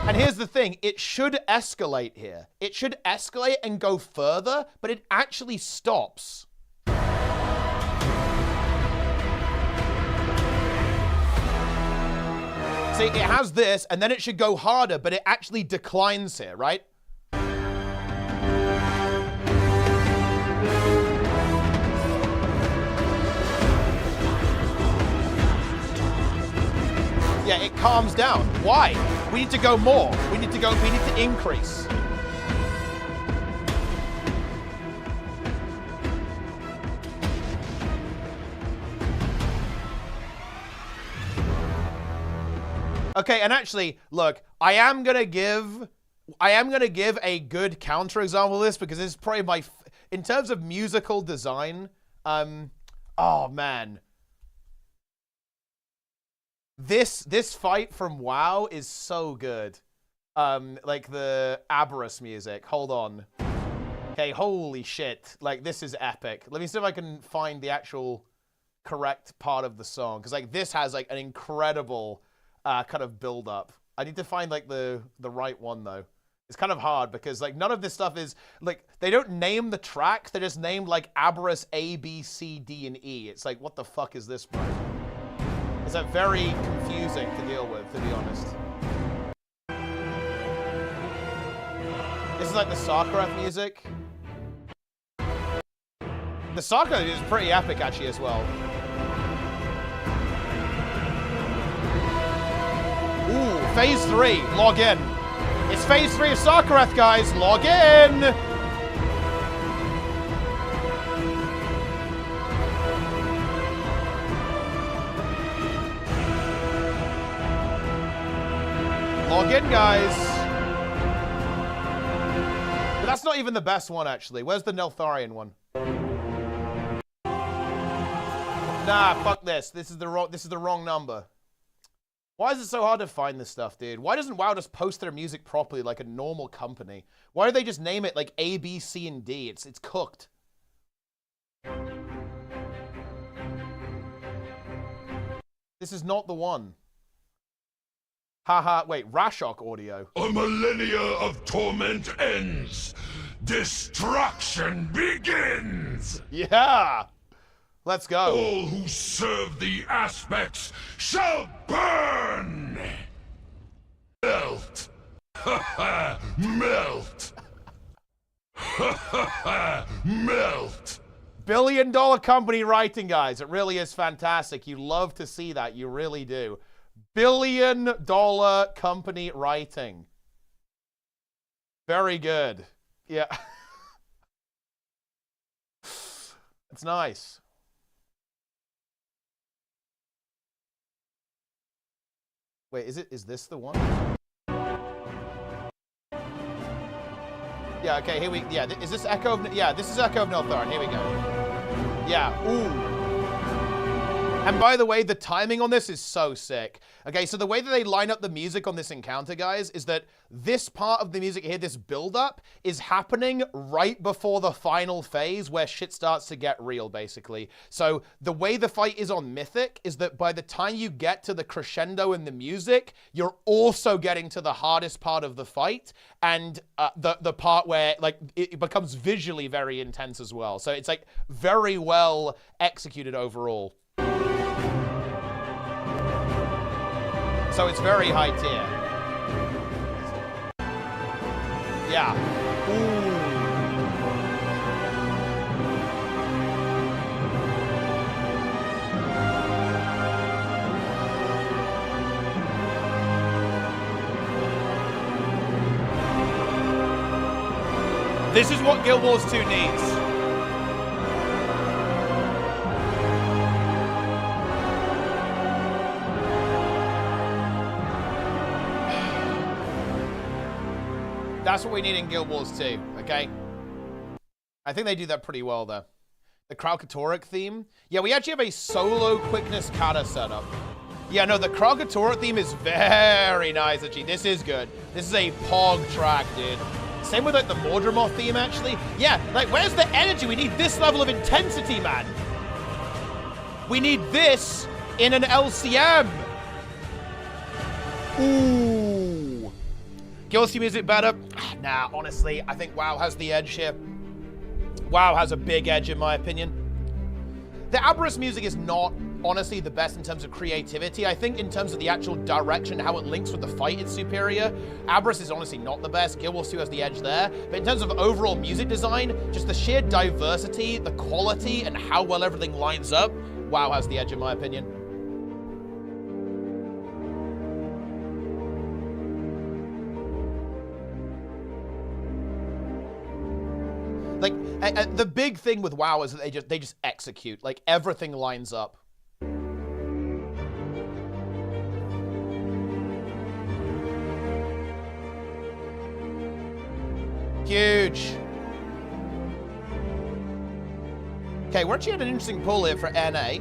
And here's the thing, it should escalate here. It should escalate and go further, but it actually stops. See, it has this, and then it should go harder, but it actually declines here, right? Yeah, it calms down. Why? We need to go more. We need to increase. Okay, and actually, look, I am gonna give a good counterexample of this because this is probably in terms of musical design, oh man. This fight from WoW is so good. Like the Aberrus music. Hold on. Okay, holy shit. Like, this is epic. Let me see if I can find the actual correct part of the song. Because, like, this has, like, an incredible kind of build-up. I need to find, like, the right one, though. It's kind of hard because, like, none of this stuff is, like, they don't name the track. They're just named, like, Aberrus A, B, C, D, and E. It's like, what the fuck is this, bro? It's very confusing to deal with, to be honest. This is like the Sarkareth music. The Sarkareth is pretty epic, actually, as well. Ooh, Phase 3, log in. It's Phase 3 of Sarkareth, guys, log in! Log in, guys. But that's not even the best one, actually. Where's the Neltharion one? Nah, fuck this. This is the wrong number. Why is it so hard to find this stuff, dude? Why doesn't WoW just post their music properly like a normal company? Why do they just name it like A, B, C, and D? It's cooked. This is not the one. Haha, wait, Rashok audio. A millennia of torment ends. Destruction begins. Yeah. Let's go. All who serve the aspects shall burn. Melt. Ha ha, melt. Ha ha ha, melt. Billion-dollar company writing, guys. It really is fantastic. You love to see that. You really do. Billion-dollar company writing. Very good. Yeah. It's nice. Wait, is this the one? Yeah, okay, is this Echo of, this is Echo of Neltharion. Here we go. Yeah, ooh. And by the way, the timing on this is so sick. Okay, so the way that they line up the music on this encounter, guys, is that this part of the music here, this build-up, is happening right before the final phase where shit starts to get real, basically. So the way the fight is on Mythic is that by the time you get to the crescendo in the music, you're also getting to the hardest part of the fight, and the part where, like, it becomes visually very intense as well. So it's, like, very well executed overall. So it's very high tier. Yeah. Ooh. This is what Guild Wars 2 needs. That's what we need in Guild Wars 2, okay? I think they do that pretty well, though. The Kralkatorrik theme. Yeah, we actually have a solo quickness kata setup. Yeah, no, the Kralkatorrik theme is very nice, actually. This is good. This is a pog track, dude. Same with, like, the Mordremoth theme, actually. Yeah, like, where's the energy? We need this level of intensity, man. We need this in an LCM. Ooh. Guild Wars 2 music better? Nah, honestly, I think WoW has the edge here. WoW has a big edge, in my opinion. The Aberrus music is not, honestly, the best in terms of creativity. I think in terms of the actual direction, how it links with the fight, it's superior. Aberrus is honestly not the best. Guild Wars 2 has the edge there. But in terms of overall music design, just the sheer diversity, the quality, and how well everything lines up, WoW has the edge, in my opinion. Like, the big thing with WoW is that they just execute. Like, everything lines up. Huge. Okay, we're actually at an interesting pull here for NA.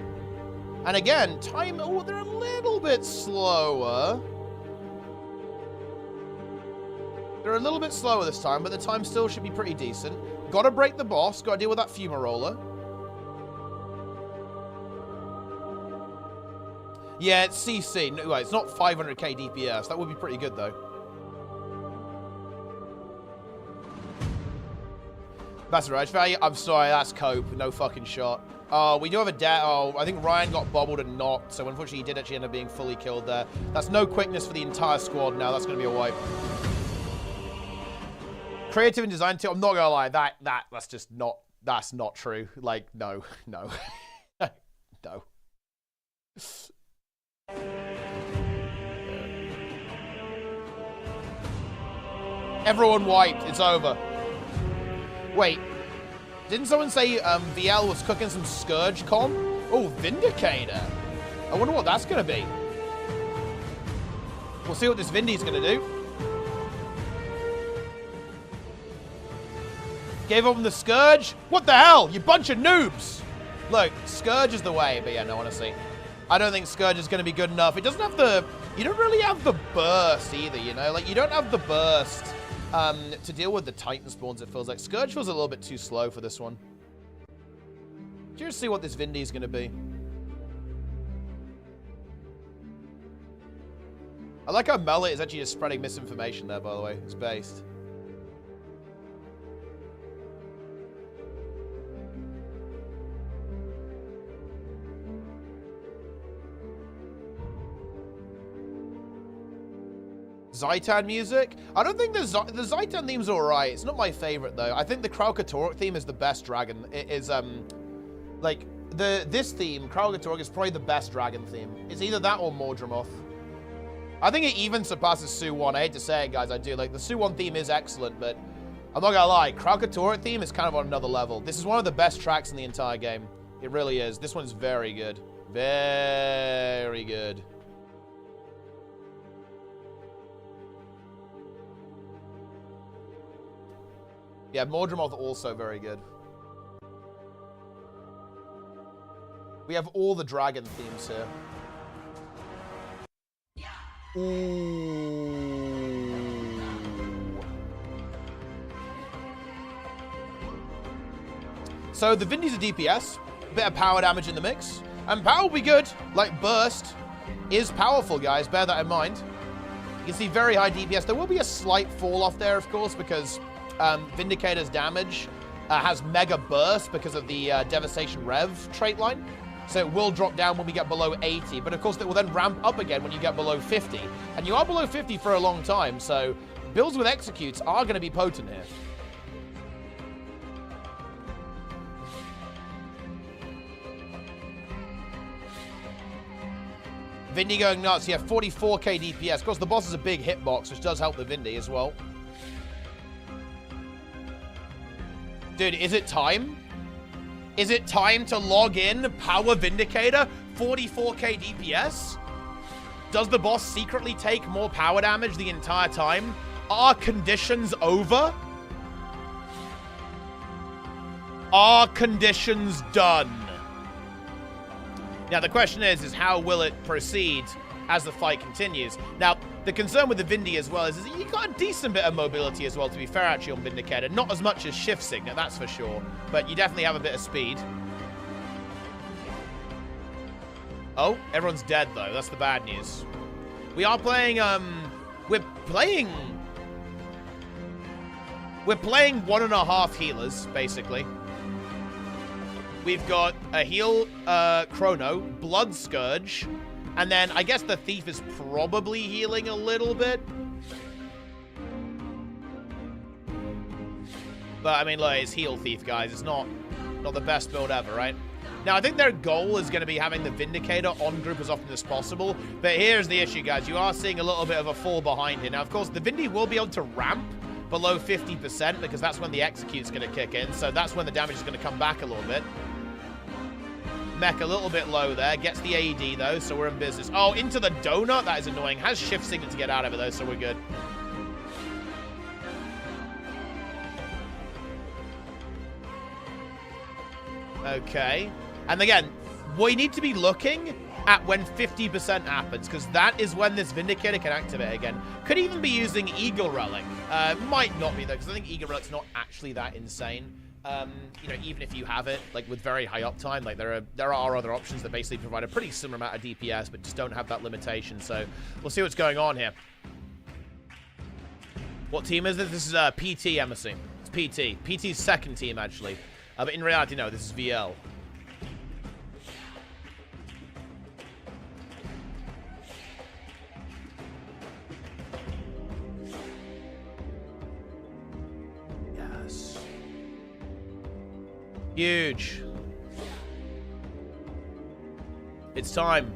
And again, time, oh, they're a little bit slower. They're a little bit slower this time, but the time still should be pretty decent. Gotta break the boss, gotta deal with that fumarola. Yeah, it's CC. No, it's not 500k DPS. That would be pretty good, though. Massive rage value. I'm sorry, that's cope. No fucking shot. Oh, we do have a death. Oh, I think Ryan got bobbled and knocked, so unfortunately he did actually end up being fully killed there. That's no quickness for the entire squad now. That's going to be a wipe. Creative and design too. I'm not gonna lie, that's just not, that's not true. Like, no. No. Everyone wiped. It's over. Wait, didn't someone say VL was cooking some Scourge comp? Oh, Vindicator. I wonder what that's gonna be. We'll see what this Vindy's gonna do. Gave up on the Scourge? What the hell? You bunch of noobs! Look, Scourge is the way, but yeah, no, honestly. I don't think Scourge is going to be good enough. It doesn't have the... You don't really have the burst either, you know? Like, you don't have the burst to deal with the Titan spawns, it feels like. Scourge feels a little bit too slow for this one. Curious to see what this Vindy is going to be. I like how Mullet is actually just spreading misinformation there, by the way. It's based. Zaitan music? I don't think the Zaitan theme's alright. It's not my favorite, though. I think the Kralkatorrik theme is the best dragon. It is, like, this theme, Kralkatorrik, is probably the best dragon theme. It's either that or Mordremoth. I think it even surpasses Su-1. I hate to say it, guys, I do. Like, the Su-1 theme is excellent, but I'm not gonna lie. Kralkatorrik theme is kind of on another level. This is one of the best tracks in the entire game. It really is. This one's very good. Very good. Yeah, Mordremoth also very good. We have all the dragon themes here. Ooh. So the Vindi's a DPS, a bit of power damage in the mix, and power will be good. Like, burst is powerful, guys. Bear that in mind. You can see very high DPS. There will be a slight fall off there, of course, because Vindicator's damage has mega burst because of the Devastation Rev trait line. So it will drop down when we get below 80, but of course it will then ramp up again when you get below 50. And you are below 50 for a long time, so builds with executes are going to be potent here. Vindy going nuts. Yeah, 44k DPS. Of course, the boss is a big hitbox, which does help the Vindy as well. Dude, is it time? Is it time to log in Power Vindicator? 44k DPS? Does the boss secretly take more power damage the entire time? Are conditions over? Are conditions done? Now, the question is how will it proceed as the fight continues? Now, the concern with the Vindy as well is you got a decent bit of mobility as well, to be fair, actually, on Vindicator. Not as much as Shift Signet, that's for sure. But you definitely have a bit of speed. Oh, everyone's dead, though. That's the bad news. We are playing, We're playing 1.5 healers, basically. We've got a heal, Chrono, Blood Scourge, and then I guess the Thief is probably healing a little bit. But, I mean, look, it's Heal Thief, guys. It's not the best build ever, right? Now, I think their goal is going to be having the Vindicator on group as often as possible. But here's the issue, guys. You are seeing a little bit of a fall behind here. Now, of course, the Vindy will be able to ramp below 50% because that's when the Execute's going to kick in. So that's when the damage is going to come back a little bit. Mech a little bit low there. Gets the AED, though, so we're in business. Oh, into the donut? That is annoying. Has Shift Signet to get out of it, though, so we're good. Okay. And again, we need to be looking at when 50% happens, because that is when this Vindicator can activate again. Could even be using Eagle Relic. Might not be, though, because I think Eagle Relic's not actually that insane. You know, even if you have it, like, with very high uptime, like, there are other options that basically provide a pretty similar amount of DPS, but just don't have that limitation, so we'll see what's going on here. What team is this? This is, PT, I'm assuming. It's PT. PT's second team, actually. But in reality, no, this is VL. Huge. It's time.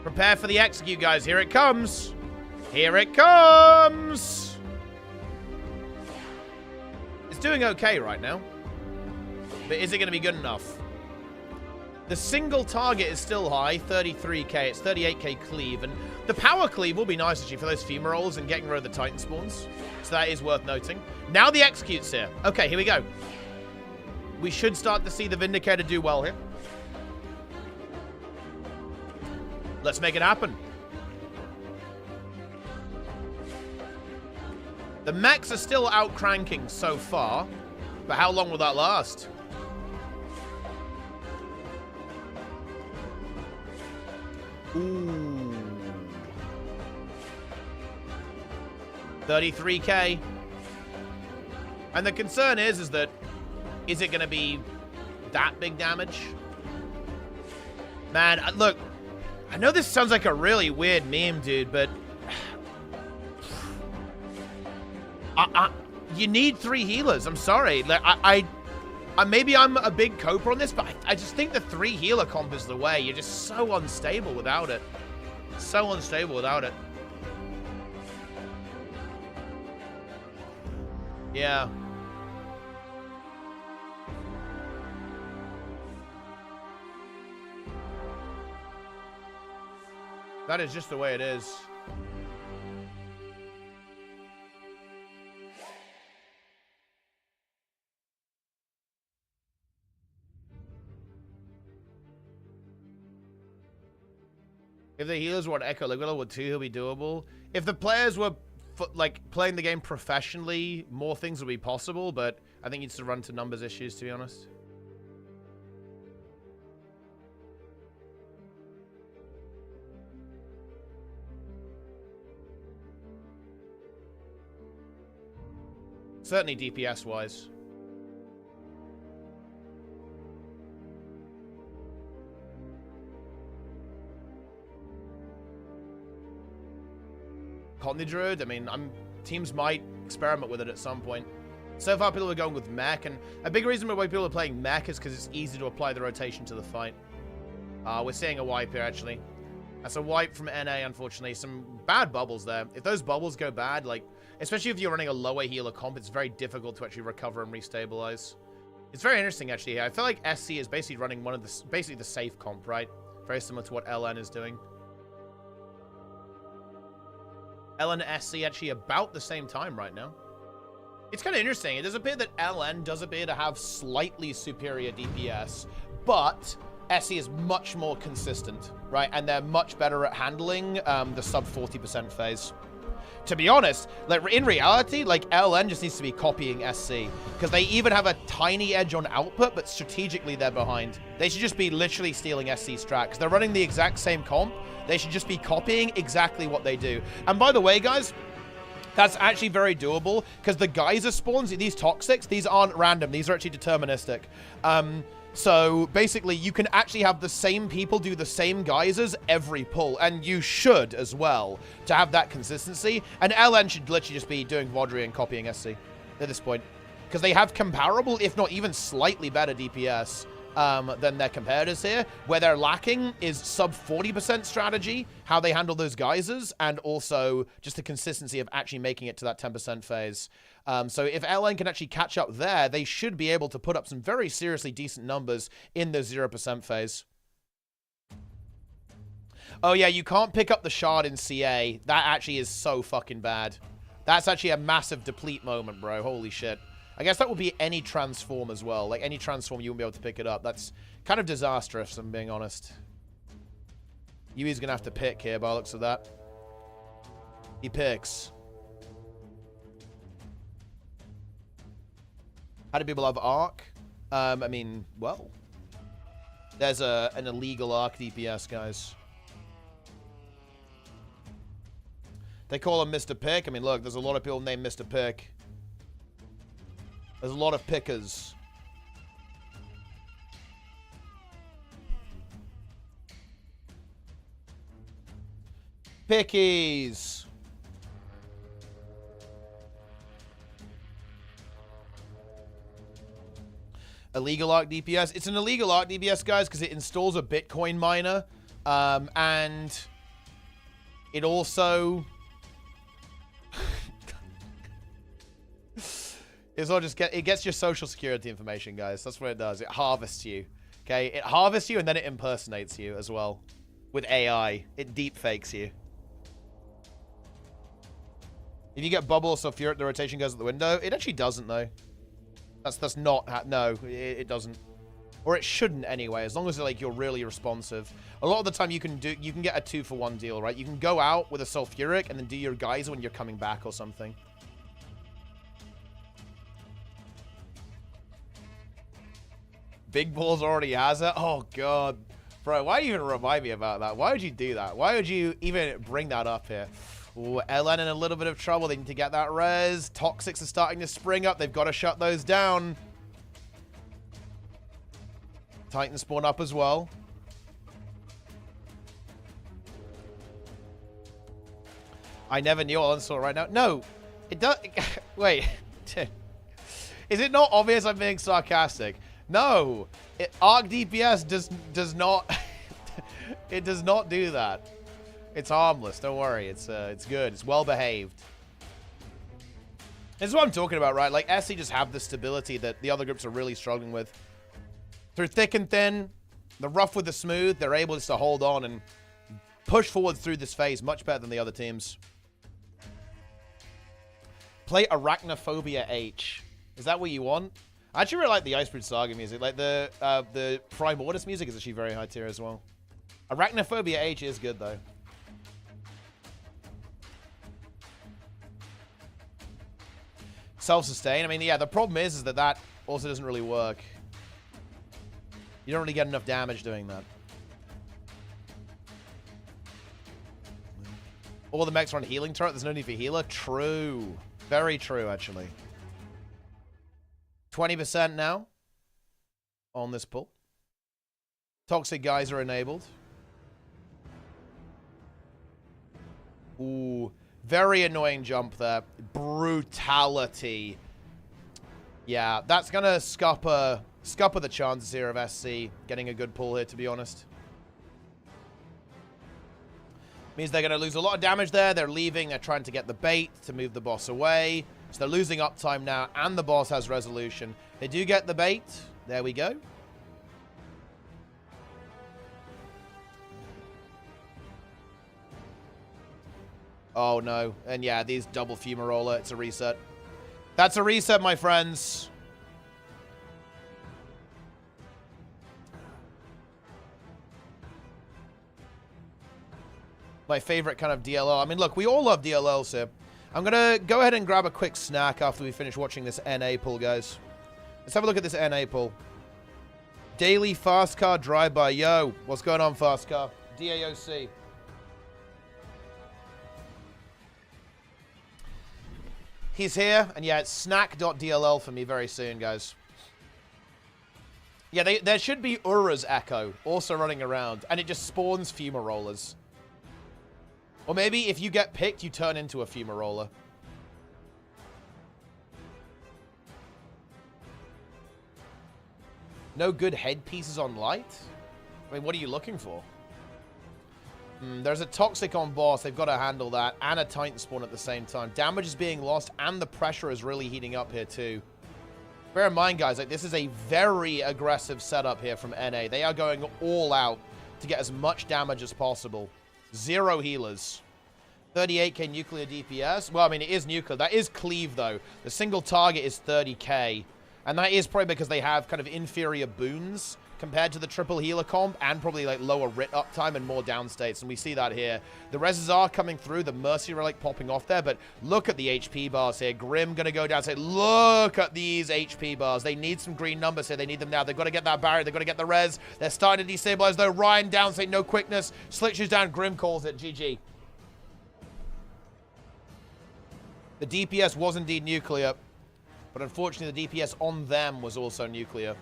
Prepare for the execute, guys. Here it comes. Here it comes. It's doing okay right now. But is it going to be good enough? The single target is still high, 33k. It's 38k cleave. And the power cleave will be nice, actually, for those femur rolls and getting rid of the Titan spawns. So that is worth noting. Now the execute's here. Okay, here we go. We should start to see the Vindicator do well here. Let's make it happen. The mechs are still out-cranking so far. But how long will that last? Ooh. 33k. And the concern is that, is it going to be that big damage? Man, look, I know this sounds like a really weird meme, dude, but you need 3 healers. I'm sorry. Like, maybe I'm a big coper on this, but I just think the 3 healer comp is the way. You're just so unstable without it. So unstable without it. Yeah. That is just the way it is. If the healers want Echo Ligula with 2, he'll be doable. If the players were, like, playing the game professionally, more things would be possible, but I think it's to run to numbers issues, to be honest. Certainly DPS-wise. Cottony Druid, I mean, teams might experiment with it at some point. So far, people are going with mech, and a big reason why people are playing mech is because it's easy to apply the rotation to the fight. We're seeing a wipe here, actually. That's a wipe from NA, unfortunately. Some bad bubbles there. If those bubbles go bad, like, especially if you're running a lower healer comp, it's very difficult to actually recover and restabilize. It's very interesting, actually. I feel like SC is basically running one of the, basically the safe comp, right? Very similar to what LN is doing. LN and SC actually about the same time right now. It's kind of interesting. It does appear that LN does appear to have slightly superior DPS, but SC is much more consistent, right? And they're much better at handling the sub 40% phase. To be honest, like in reality, like LN just needs to be copying SC because they even have a tiny edge on output, but strategically they're behind. They should just be literally stealing SC strat because they're running the exact same comp. They should just be copying exactly what they do. And by the way, guys, that's actually very doable because the geyser spawns, these toxics, these aren't random. These are actually deterministic. So basically, you can actually have the same people do the same geysers every pull, and you should as well to have that consistency. And LN should literally just be doing Vaudry and copying SC at this point because they have comparable, if not even slightly better DPS than their competitors here. Where they're lacking is sub 40% strategy, how they handle those geysers, and also just the consistency of actually making it to that 10% phase. So if LN can actually catch up there, they should be able to put up some very seriously decent numbers in the 0% phase. Oh yeah, you can't pick up the shard in CA. That actually is so fucking bad. That's actually a massive deplete moment, bro. Holy shit. I guess that would be any transform as well. Like any transform, you won't be able to pick it up. That's kind of disastrous, if I'm being honest. Yui's gonna have to pick here by the looks of that. He picks. How do people have Arc? I mean, well, there's an illegal Arc DPS, guys. They call him Mr. Pick. I mean, look, there's a lot of people named Mr. Pick. There's a lot of pickers. Pickies. Illegal Arc DPS. It's an illegal Arc DPS, guys, because it installs a Bitcoin miner. And it also... it gets your social security information, guys. That's what it does. It harvests you. Okay? It harvests you and then it impersonates you as well. With AI. It deep fakes you. If you get bubble or sulfuric, the rotation goes out the window. It actually doesn't, though. That's not... No, it doesn't. Or it shouldn't anyway, as long as like you're really responsive. A lot of the time you can get a 2-for-1 deal, right? You can go out with a sulfuric and then do your geyser when you're coming back or something. Big Balls already has it? Oh, God. Bro, why even remind me about that? Why would you do that? Why would you even bring that up here? Ooh, LN in a little bit of trouble. They need to get that res. Toxics are starting to spring up. They've got to shut those down. Titan spawn up as well. I never knew all saw right now. No, it does. Wait. Is it not obvious I'm being sarcastic? No. Arc DPS does not... it does not do that. It's harmless. Don't worry. It's good. It's well behaved. This is what I'm talking about, right? Like, SC just have the stability that the other groups are really struggling with. Through thick and thin, the rough with the smooth, they're able just to hold on and push forward through this phase much better than the other teams. Play Arachnophobia H. Is that what you want? I actually really like the Icebreed Saga music. Like, the Primordus music is actually very high tier as well. Arachnophobia H is good, though. Self-sustain. I mean, yeah, the problem is that that also doesn't really work. You don't really get enough damage doing that. All the mechs are on healing turret. There's no need for healer. True. Very true, actually. 20% now on this pull. Toxic guys are enabled. Ooh. Very annoying jump there. Brutality. Yeah, that's going to scupper the chances here of SC getting a good pull here, to be honest. Means they're going to lose a lot of damage there. They're leaving. They're trying to get the bait to move the boss away. So they're losing uptime now, and the boss has resolution. They do get the bait. There we go. Oh, no. And yeah, these double fumarola. It's a reset. That's a reset, my friends. My favorite kind of DLL. I mean, look, we all love DLLs here. I'm going to go ahead and grab a quick snack after we finish watching this NA pull, guys. Let's have a look at this NA pull. Daily fast car drive-by. Yo, what's going on, fast car? DAOC. He's here, and yeah, it's snack.dll for me very soon, guys. Yeah, there should be URA's Echo also running around, and it just spawns fumarolas. Or maybe if you get picked, you turn into a fumarola. No good headpieces on light? I mean, what are you looking for? There's a Toxic on boss. They've got to handle that. And a Titan spawn at the same time. Damage is being lost, and the pressure is really heating up here, too. Bear in mind, guys, like, this is a very aggressive setup here from NA. They are going all out to get as much damage as possible. 0 healers. 38k nuclear DPS. Well, I mean, it is nuclear. That is cleave, though. The single target is 30k. And that is probably because they have kind of inferior boons compared to the triple healer comp, and probably like lower writ uptime and more downstates, and we see that here. The reses are coming through, the Mercy Relic popping off there, but look at the HP bars here. Grim gonna go down, say, look at these HP bars. They need some green numbers here. They need them now. They've got to get that barrier. They've got to get the res. They're starting to destabilize, though. Ryan down, say, no quickness. Slitches down. Grim calls it. GG. The DPS was indeed nuclear, but unfortunately the DPS on them was also nuclear.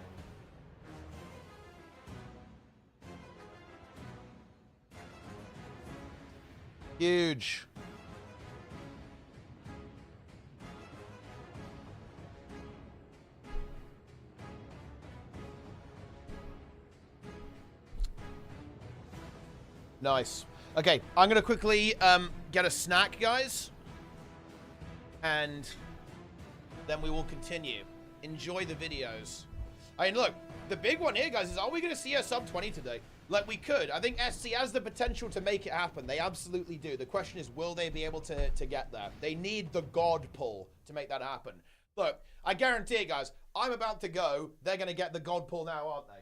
Huge. Nice. Okay, I'm going to quickly get a snack, guys. And then we will continue. Enjoy the videos. I mean, look, the big one here, guys, is are we going to see a sub 20 today? Like, we could. I think SC has the potential to make it happen. They absolutely do. The question is, will they be able to get there? They need the God pull to make that happen. Look, I guarantee it, guys. I'm about to go. They're going to get the God pull now, aren't they?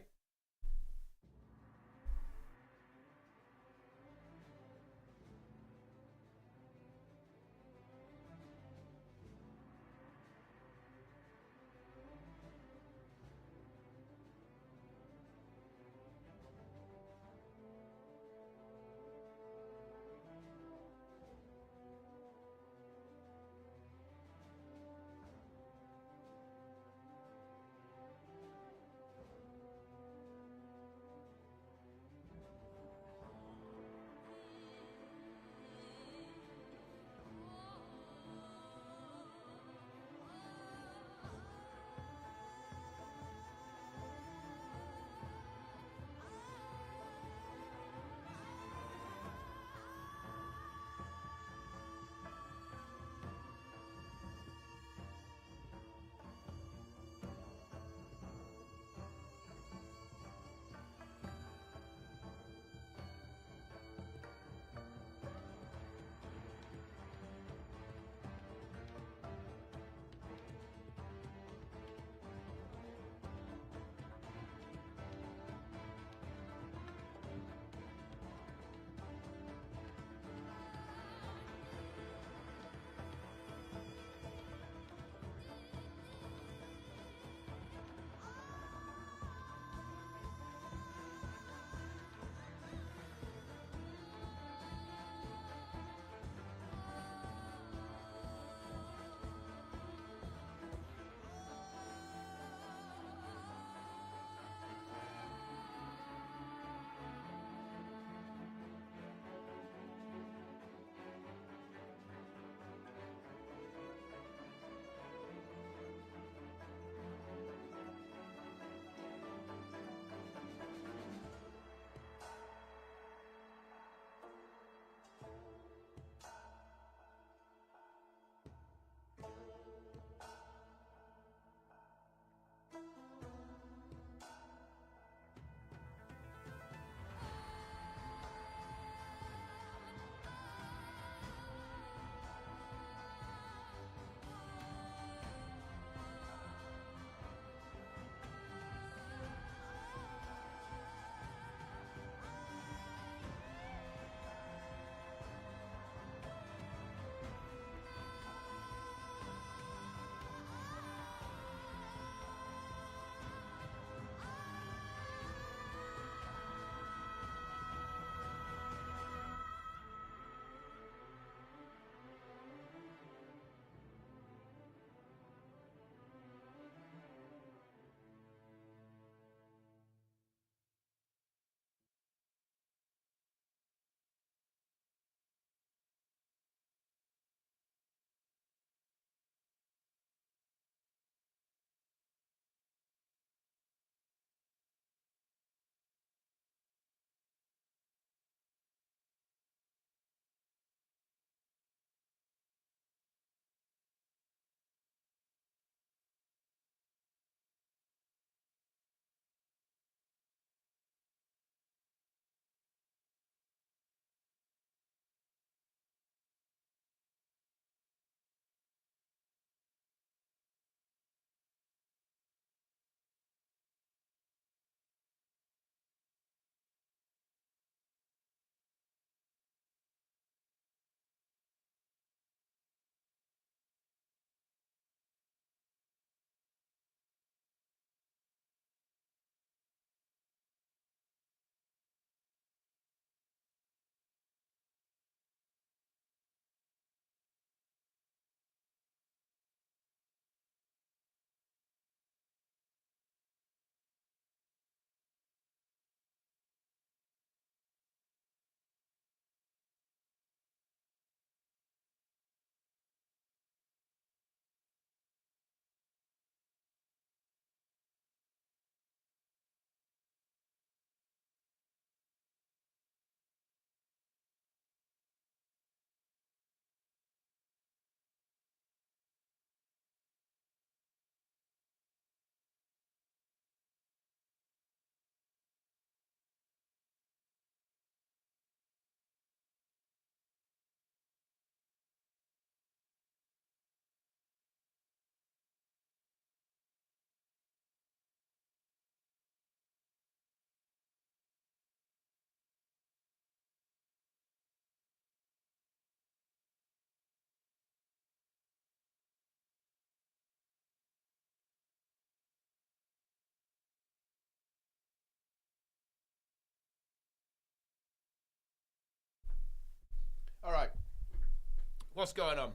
What's going on?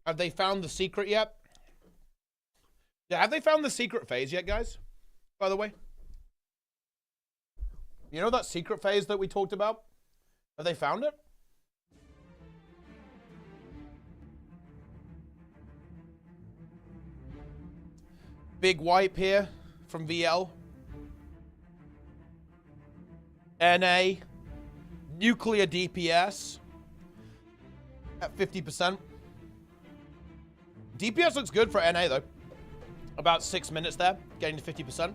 Have they found the secret yet? Yeah, have they found the secret phase yet, guys? By the way. You know that secret phase that we talked about? Have they found it? Big wipe here from VL. NA. Nuclear DPS. At 50%. DPS looks good for NA though. About 6 minutes there, getting to 50%.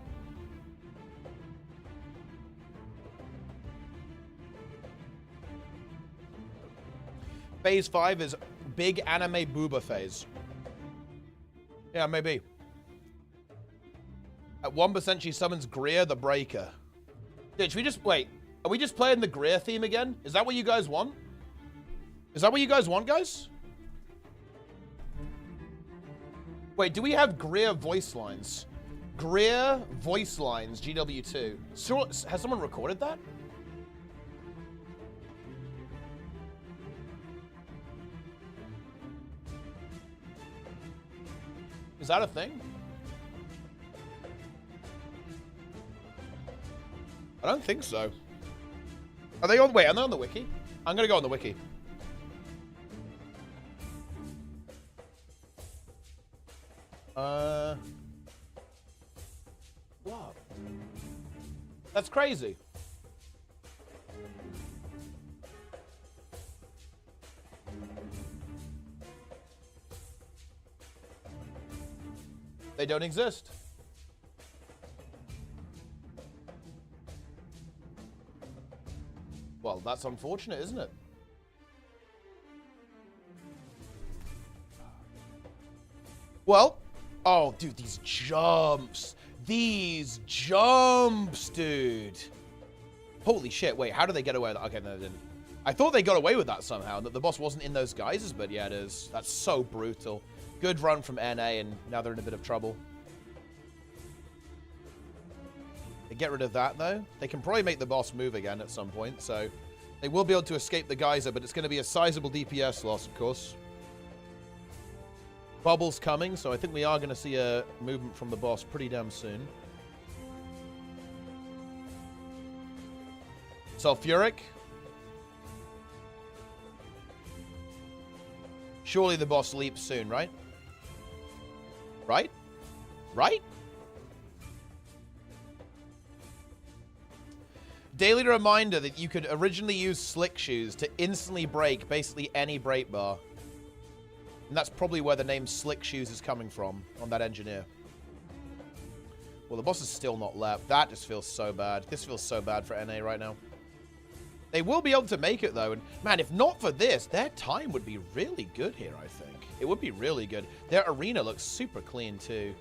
Phase 5 is big anime booba phase. Yeah, maybe. At 1%, she summons Greer the Breaker. Dude, should we just... Wait. Are we just playing the Greer theme again? Is that what you guys want? Is that what you guys want, guys? Wait, do we have Greer voice lines? Greer voice lines, GW2. So, has someone recorded that? Is that a thing? I don't think so. Are they on? Wait, are they on the wiki? I'm gonna go on the wiki. What? That's crazy. They don't exist. Well, that's unfortunate, isn't it? Well, oh, dude, these jumps. These jumps, dude. Holy shit, wait, how did they get away with that? Okay, no, they didn't. I thought they got away with that somehow, that the boss wasn't in those guises, but yeah, it is. That's so brutal. Good run from NA, and now they're in a bit of trouble. They get rid of that, though. They can probably make the boss move again at some point, so they will be able to escape the geyser, but it's going to be a sizable DPS loss, of course. Bubble's coming, so I think we are going to see a movement from the boss pretty damn soon. Sulfuric. Surely the boss leaps soon, right? Right? Right? Daily reminder that you could originally use Slick Shoes to instantly break basically any break bar. And that's probably where the name Slick Shoes is coming from, on that engineer. Well, the boss is still not left. That just feels so bad. This feels so bad for NA right now. They will be able to make it, though. And, man, if not for this, their time would be really good here, I think. It would be really good. Their arena looks super clean, too.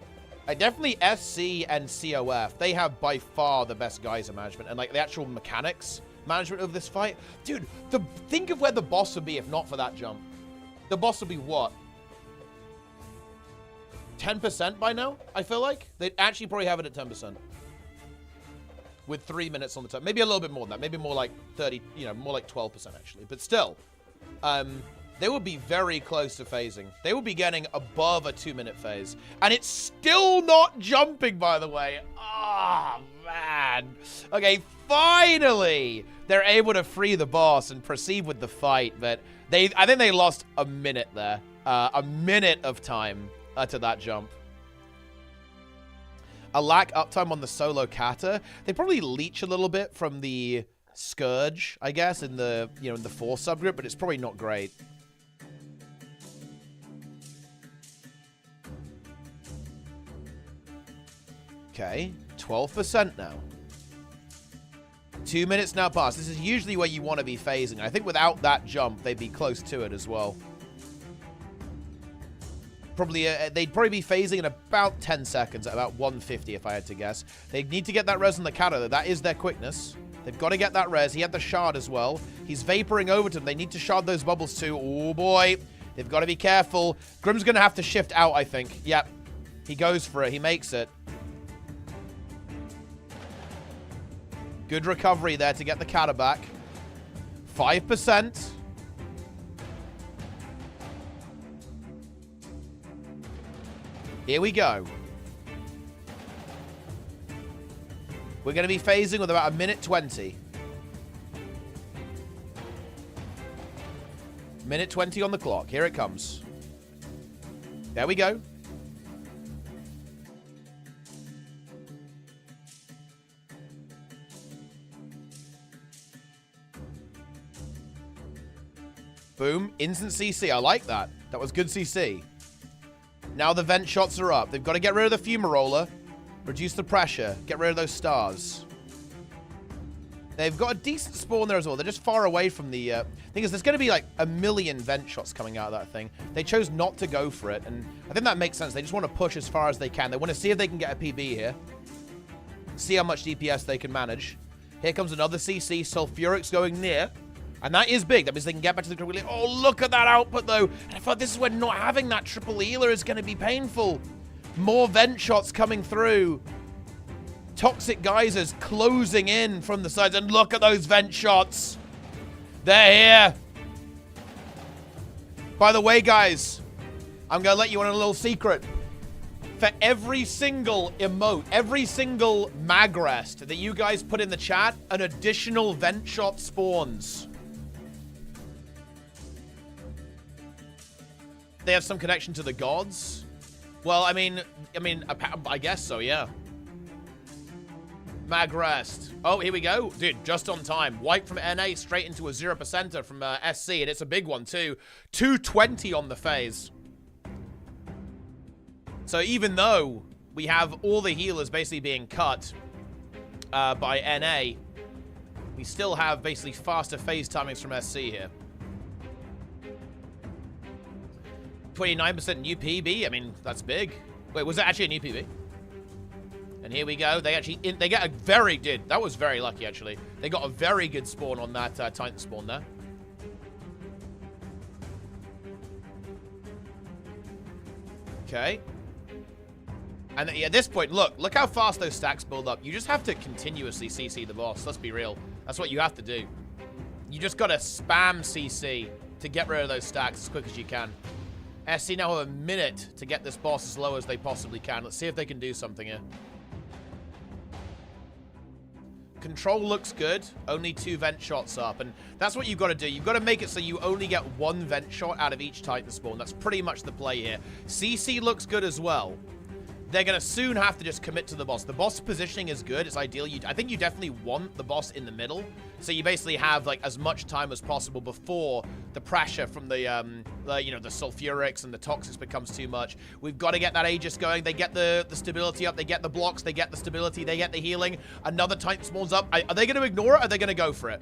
Definitely SC and COF. They have, by far, the best geyser management. And, like, the actual mechanics management of this fight. Dude, think of where the boss would be if not for that jump. The boss would be what? 10% by now, I feel like? They'd actually probably have it at 10%. With 3 minutes on the time. Maybe a little bit more than that. Maybe more like 30, you know, more like 12% actually. But still, they would be very close to phasing. They would be getting above a 2-minute phase. And it's still not jumping, by the way. Ah, oh, man. Okay, finally, they're able to free the boss and proceed with the fight. But I think they lost a minute there. A minute of time to that jump. A lack uptime on the solo kata. They probably leech a little bit from the Scourge, I guess, in the, you know, in the 4 subgroup, but it's probably not great. Okay, 12% now. 2 minutes now passed. This is usually where you want to be phasing. I think without that jump, they'd be close to it as well. Probably, they'd probably be phasing in about 10 seconds, at about 150 if I had to guess. They need to get that res on the kata, though. That is their quickness. They've got to get that res. He had the shard as well. He's vaporing over to them. They need to shard those bubbles too. Oh, boy. They've got to be careful. Grim's going to have to shift out, I think. Yep. He goes for it. He makes it. Good recovery there to get the kata back. 5%. Here we go. We're going to be phasing with about 1:20. Minute 20 on the clock. Here it comes. There we go. Boom. Instant CC. I like that. That was good CC. Now the vent shots are up. They've got to get rid of the fumarola. Reduce the pressure. Get rid of those stars. They've got a decent spawn there as well. They're just far away from the... thing is, there's going to be like 1 million vent shots coming out of that thing. They chose not to go for it, and I think that makes sense. They just want to push as far as they can. They want to see if they can get a PB here. See how much DPS they can manage. Here comes another CC. Sulfuric's going near. And that is big. That means they can get back to the grid. Oh, look at that output, though. And I thought this is when not having that triple healer is going to be painful. More vent shots coming through. Toxic geysers closing in from the sides. And look at those vent shots. They're here. By the way, guys, I'm going to let you on a little secret. For every single emote, every single mag rest that you guys put in the chat, an additional vent shot spawns. They have some connection to the gods? Well, I mean, I guess so, yeah. Mag rest. Oh, here we go. Dude, just on time. Wipe from NA straight into a 0%er from SC, and it's a big one, too. 220 on the phase. So even though we have all the healers basically being cut by NA, we still have basically faster phase timings from SC here. 29% new PB. I mean, that's big. Wait, was that actually a new PB? And here we go. They actually they get a very good. That was very lucky actually. They got a very good spawn on that Titan spawn there. Okay. And at this point, look how fast those stacks build up. You just have to continuously CC the boss. Let's be real. That's what you have to do. You just got to spam CC to get rid of those stacks as quick as you can. SC now have a minute to get this boss as low as they possibly can. Let's see if they can do something here. Control looks good. Only 2 vent shots up. And that's what you've got to do. You've got to make it so you only get 1 vent shot out of each Titan spawn. That's pretty much the play here. CC looks good as well. They're going to soon have to just commit to the boss. The boss positioning is good. It's ideal. I think you definitely want the boss in the middle. So you basically have like as much time as possible before the pressure from the you know, the sulfurics and the toxics becomes too much. We've got to get that Aegis going. They get the stability up. They get the blocks. They get the stability. They get the healing. Another Titan spawns up. Are they going to ignore it? Or are they going to go for it?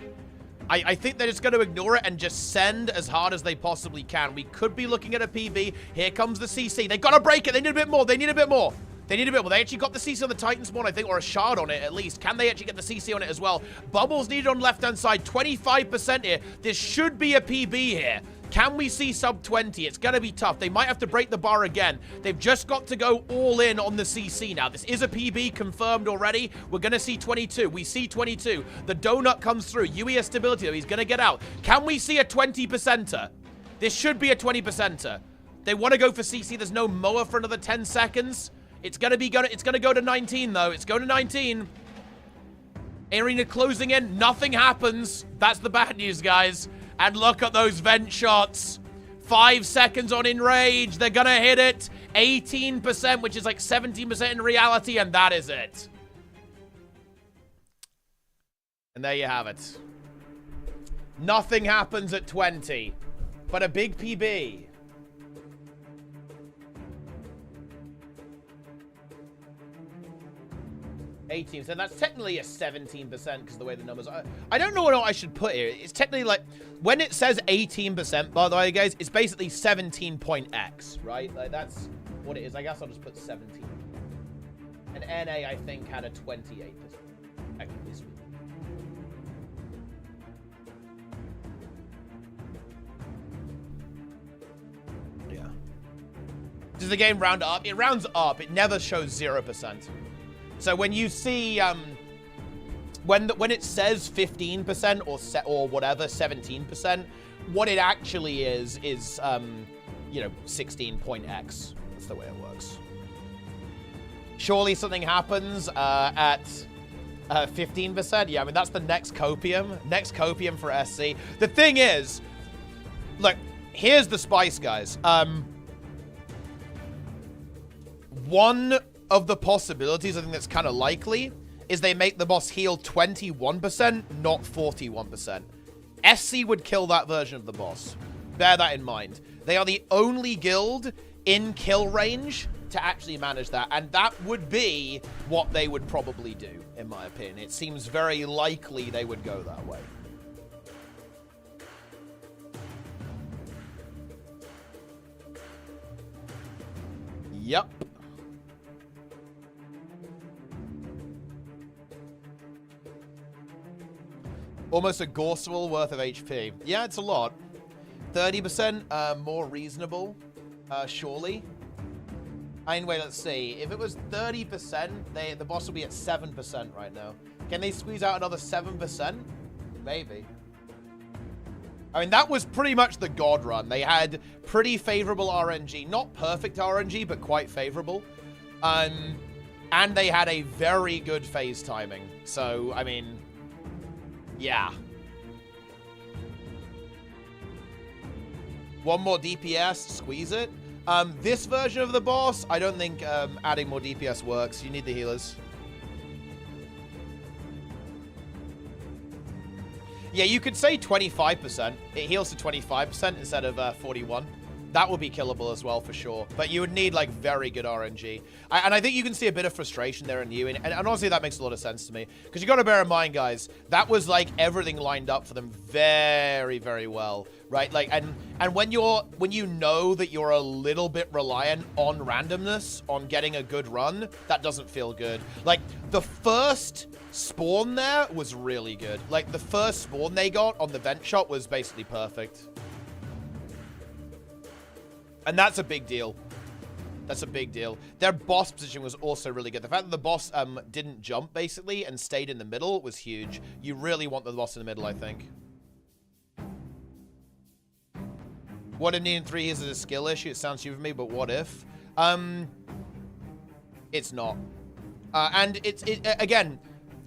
I think they're just going to ignore it and just send as hard as they possibly can. We could be looking at a PB. Here comes the CC. They got to break it. They need a bit more. They need a bit more. They need a bit more. They actually got the CC on the Titan spawn, I think, or a shard on it at least. Can they actually get the CC on it as well? Bubbles needed on left-hand side. 25% here. This should be a PB here. Can we see sub 20? It's going to be tough. They might have to break the bar again. They've just got to go all in on the CC now. This is a PB confirmed already. We're going to see 22. We see 22. The donut comes through. UE has stability, though. He's going to get out. Can we see a 20%er? This should be a 20%er. They want to go for CC. There's no Moa for another 10 seconds. It's going to go to 19, though. It's going to 19. Arena closing in. Nothing happens. That's the bad news, guys. And look at those vent shots. 5 seconds on Enrage. They're going to hit it. 18%, which is like 17% in reality, and that is it. And there you have it. Nothing happens at 20, but a big PB. So that's technically a 17% because of the way the numbers are. I don't know what I should put here. It's technically like, when it says 18%, by the way, guys, it's basically 17.x, right? Like, that's what it is. I guess I'll just put 17. And NA, I think, had a 28%. Yeah. Does the game round up? It rounds up. It never shows 0%. So when you see, when it says 15% or whatever, 17%, what it actually is you know, 16.x. That's the way it works. Surely something happens at 15%. Yeah, I mean, that's the next copium. Next copium for SC. The thing is, look, here's the spice, guys. One of the possibilities, I think that's kind of likely, is they make the boss heal 21%, not 41%. SC would kill that version of the boss. Bear that in mind. They are the only guild in kill range to actually manage that, and that would be what they would probably do, in my opinion. It seems very likely they would go that way. Yep. Almost a Gorswell worth of HP. Yeah, it's a lot. 30% more reasonable, surely. I mean, wait, let's see. If it was 30%, the boss will be at 7% right now. Can they squeeze out another 7%? Maybe. I mean, that was pretty much the God run. They had pretty favorable RNG. Not perfect RNG, but quite favorable. And they had a very good phase timing. So, I mean, yeah. One more DPS, squeeze it. This version of the boss, I don't think adding more DPS works. You need the healers. Yeah, you could say 25%. It heals to 25% instead of 41. That would be killable as well, for sure. But you would need, like, very good RNG. And I think you can see a bit of frustration there in you. And honestly, that makes a lot of sense to me. Because you got to bear in mind, guys, that was, like, everything lined up for them very, very well. Right? Like, and when you know that you're a little bit reliant on randomness, on getting a good run, that doesn't feel good. Like, the first spawn there was really good. Like, the first spawn they got on the vent shot was basically perfect. And that's a big deal. That's a big deal. Their boss position was also really good. The fact that the boss didn't jump, basically, and stayed in the middle was huge. You really want the boss in the middle, I think. What if needing 3 years is a skill issue? It sounds stupid for me, but what if? It's not. And again,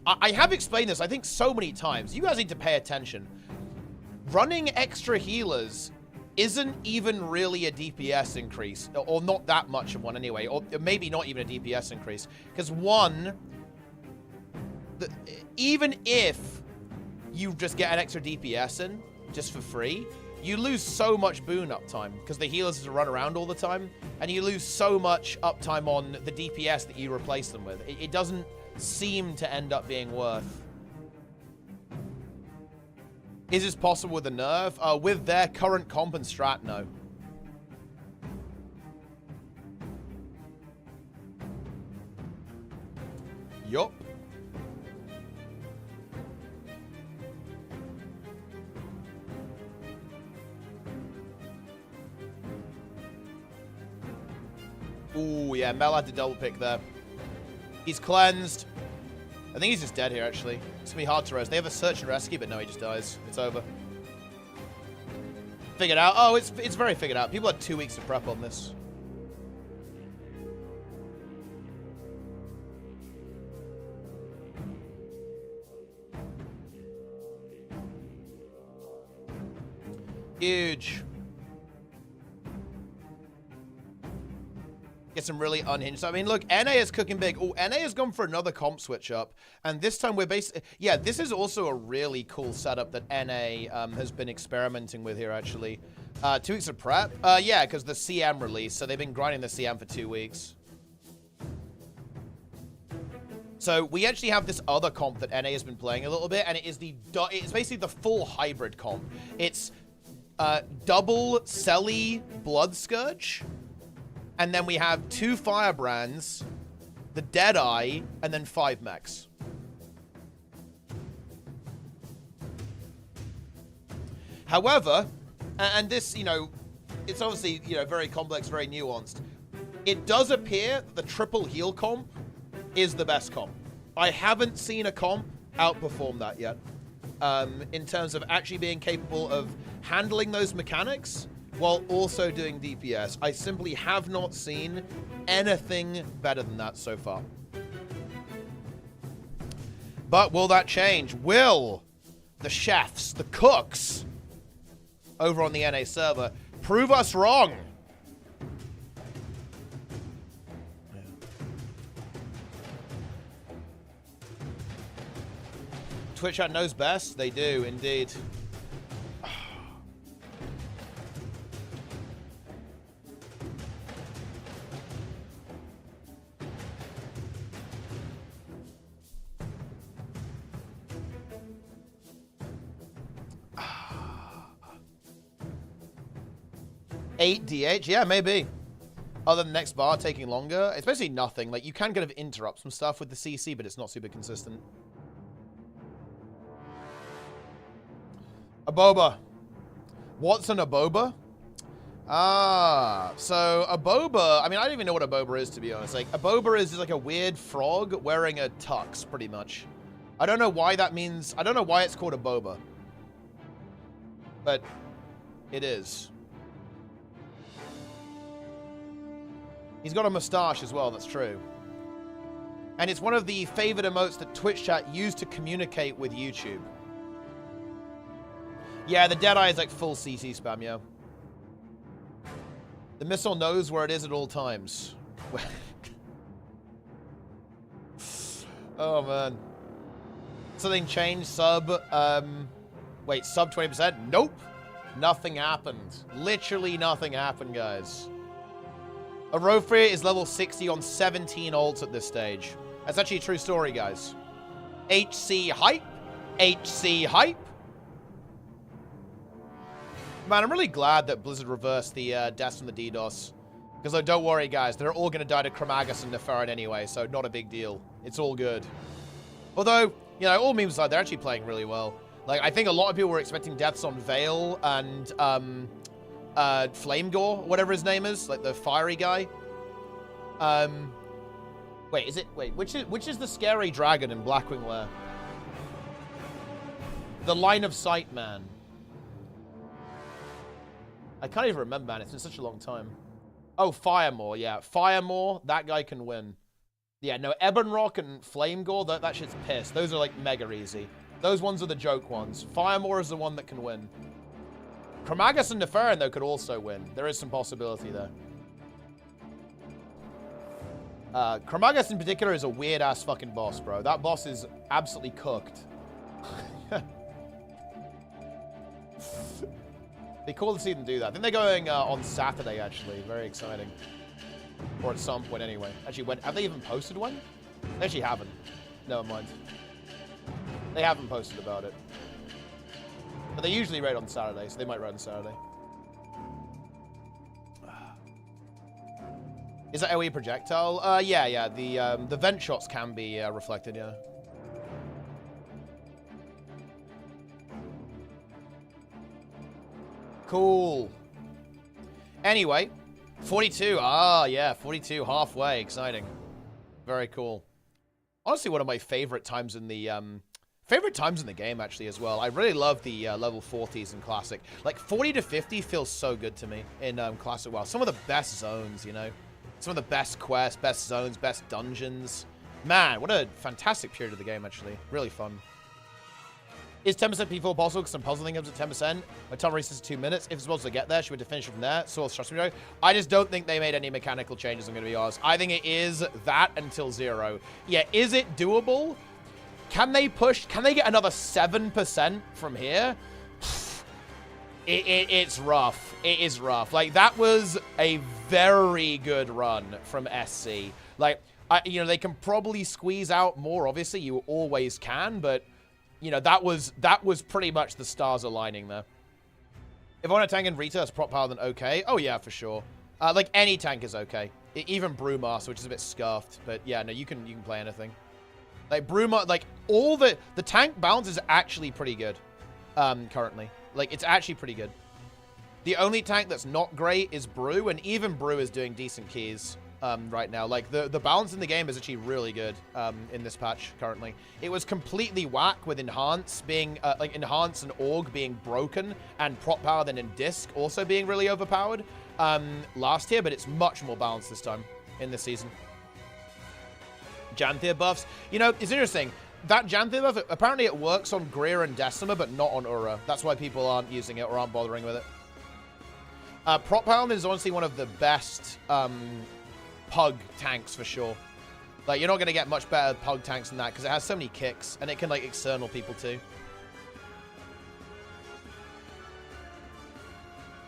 I have explained this, I think, so many times. You guys need to pay attention. Running extra healers isn't even really a DPS increase, or not that much of one anyway, or maybe not even a DPS increase. Because one, even if you just get an extra DPS in, just for free, you lose so much boon uptime, because the healers have to run around all the time, and you lose so much uptime on the DPS that you replace them with. It doesn't seem to end up being worth. Is this possible with the nerf? With their current comp and strat, no. Yup. Ooh, yeah, Mel had to double pick there. He's cleansed. I think he's just dead here, actually. It's gonna be hard to rest. They have a search and rescue, but no, he just dies. It's over. Figured out. Oh, it's very figured out. People had 2 weeks of prep on this. Huge. Get some really unhinged. I mean, look, NA is cooking big. Oh, NA has gone for another comp switch up. And this time we're basically... Yeah, this is also a really cool setup that NA has been experimenting with here, actually. 2 weeks of prep? Yeah, because the CM release. So they've been grinding the CM for 2 weeks. So we actually have this other comp that NA has been playing a little bit. And it's basically the full hybrid comp. It's double Selly Blood Scourge. And then we have 2 Firebrands, the Deadeye, and then 5 mechs. However, and this, you know, it's obviously, you know, very complex, very nuanced. It does appear that the triple heal comp is the best comp. I haven't seen a comp outperform that yet. In terms of actually being capable of handling those mechanics while also doing DPS. I simply have not seen anything better than that so far. But will that change? Will the chefs, the cooks over on the NA server prove us wrong? Twitch chat knows best. They do, indeed. Eight DH? Yeah, maybe. Other than next bar taking longer. It's basically nothing. Like, you can kind of interrupt some stuff with the CC, but it's not super consistent. A boba. What's an aboba? Ah, so a boba, I mean, I don't even know what a boba is, to be honest. Like, a boba is like a weird frog wearing a tux, pretty much. I don't know why that means, I don't know why it's called a boba. But it is. He's got a mustache as well, that's true. And it's one of the favorite emotes that Twitch chat used to communicate with YouTube. Yeah, the Deadeye is like full CC spam, yeah. The missile knows where it is at all times. Oh, man. Something changed, sub, wait, sub 20%? Nope. Nothing happened. Literally nothing happened, guys. Arofria is level 60 on 17 ults at this stage. That's actually a true story, guys. HC hype. HC hype. Man, I'm really glad that Blizzard reversed the deaths from the DDoS. Because, like, don't worry, guys. They're all going to die to Chromagus and Neferin anyway, so not a big deal. It's all good. Although, you know, all memes aside, they're actually playing really well. Like, I think a lot of people were expecting deaths on Vale and, Flamegore, whatever his name is. Like, the fiery guy. Wait, is it... Wait, which is the scary dragon in Blackwing Lair? The Line of Sight man. I can't even remember, man. It's been such a long time. Oh, Firemore, yeah. Firemore, that guy can win. Yeah, no, Ebonrock and Flamegore, that shit's pissed. Those are, like, mega easy. Those ones are the joke ones. Firemore is the one that can win. Chromagus and Neferin, though, could also win. There is some possibility there. Chromagus, in particular, is a weird-ass fucking boss, bro. That boss is absolutely cooked. Be cool to see them do that. I think they're going on Saturday, actually. Very exciting. Or at some point, anyway. Actually, when have they even posted one? They actually haven't. Never mind. They haven't posted about it. But they usually raid on Saturday, so they might raid on Saturday. Is that AoE projectile? Yeah. The vent shots can be reflected, yeah. Cool. Anyway, 42. Ah, yeah, 42 halfway. Exciting. Very cool. Honestly, one of my favorite times in the game, actually, as well. I really love the level 40s in Classic. Like, 40 to 50 feels so good to me in Classic WoW. Some of the best zones, you know? Some of the best quests, best zones, best dungeons. Man, what a fantastic period of the game, actually. Really fun. Is 10% P4 possible? Because I'm puzzling comes at 10%. My time race is 2 minutes. If it's supposed to get there, should we finish from there? So trust me. I just don't think they made any mechanical changes, I'm going to be honest. I think it is that until 0. Yeah, is it doable? Can they push? Can they get another 7% from here? It's rough. It is rough. Like, that was a very good run from SC. Like, you know, they can probably squeeze out more. Obviously, you always can, but... You know, that was pretty much the stars aligning there. If I want a tank in Rita, that's prop power, then okay. Oh, yeah, for sure. Like, any tank is okay. Even Brewmaster, which is a bit scuffed. But, yeah, no, you can play anything. Like, Brewmaster, like, all the tank balance is actually pretty good, currently. Like, it's actually pretty good. The only tank that's not great is Brew, and even Brew is doing decent keys. right now. Like, the balance in the game is actually really good in this patch currently. It was completely whack with Enhance being, like, Enhance and Org being broken, and Prop Power then in Disc also being really overpowered last year, but it's much more balanced this time in this season. Janthir buffs. You know, it's interesting. That Janthir buff, apparently it works on Greer and Decima, but not on URA. That's why people aren't using it or aren't bothering with it. Prop Pound is honestly one of the best Pug tanks for sure. Like, you're not going to get much better Pug tanks than that because it has so many kicks and it can, like, external people too.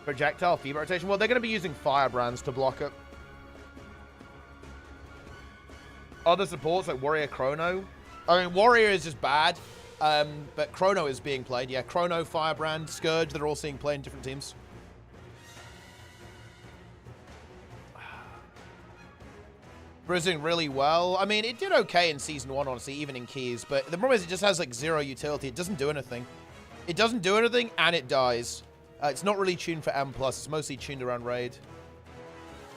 Projectile fever rotation. Well, they're going to be using Firebrands to block it. Other supports like Warrior Chrono. I mean, Warrior is just bad, but Chrono is being played. Yeah, Chrono, Firebrand, Scourge, they're all seeing play in different teams. Brew's doing really well. I mean, it did okay in Season 1, honestly, even in Keys, but the problem is it just has, like, zero utility. It doesn't do anything. It doesn't do anything, and it dies. It's not really tuned for M+. It's mostly tuned around Raid.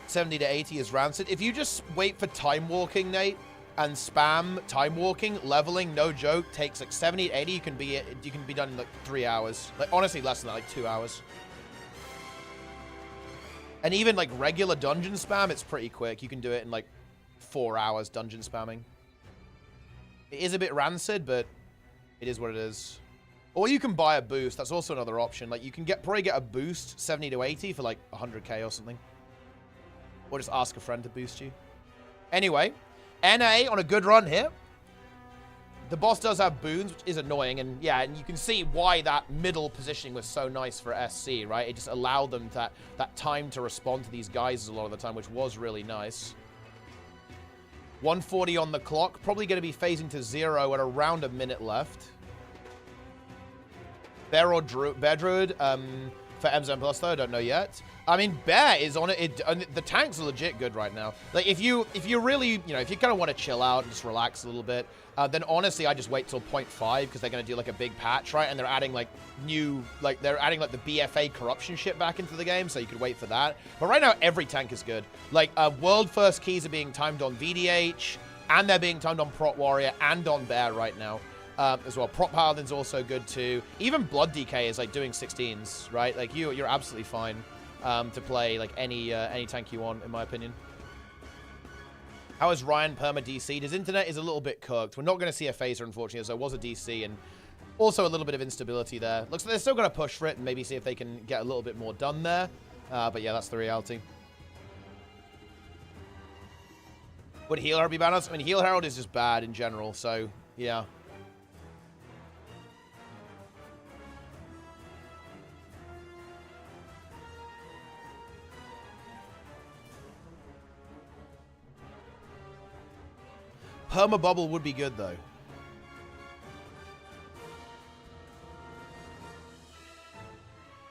70 to 80 is Rancid. If you just wait for Time Walking, Nate, and spam Time Walking, leveling, no joke, takes like 70 to 80. You can be done in like 3 hours. Like, honestly, less than that, like 2 hours. And even like regular dungeon spam, it's pretty quick. You can do it in like 4 hours dungeon spamming. It is a bit rancid, but it is what it is. Or you can buy a boost. That's also another option. Like, you can probably get a boost 70 to 80 for like 100k or something. Or just ask a friend to boost you. Anyway, NA on a good run here. The boss does have boons, which is annoying. And yeah, and you can see why that middle positioning was so nice for SC, right? It just allowed them that time to respond to these guys a lot of the time, which was really nice. 140 on the clock. Probably going to be phasing to 0 at around a minute left. Bear or Bear Druid for MZM Plus, though, I don't know yet. I mean, Bear is on it. The tanks are legit good right now. Like, if you really, you know, if you kind of want to chill out and just relax a little bit, then honestly, I just wait till 0.5 because they're going to do, like, a big patch, right? And they're adding, like, they're adding, like, the BFA corruption shit back into the game, so you could wait for that. But right now, every tank is good. Like, World First Keys are being timed on VDH, and they're being timed on Prot Warrior and on Bear right now. As well. Prop Paladin's also good too. Even Blood DK is like doing 16s, right? Like you're absolutely fine to play like any tank you want, in my opinion. How is Ryan perma DC'd? His internet is a little bit cooked. We're not going to see a phaser, unfortunately, as there was a DC and also a little bit of instability there. Looks like they're still going to push for it and maybe see if they can get a little bit more done there. But yeah, that's the reality. Would Heal Herald be bad? I mean, Heal Herald is just bad in general, so yeah. Perma Bubble would be good, though.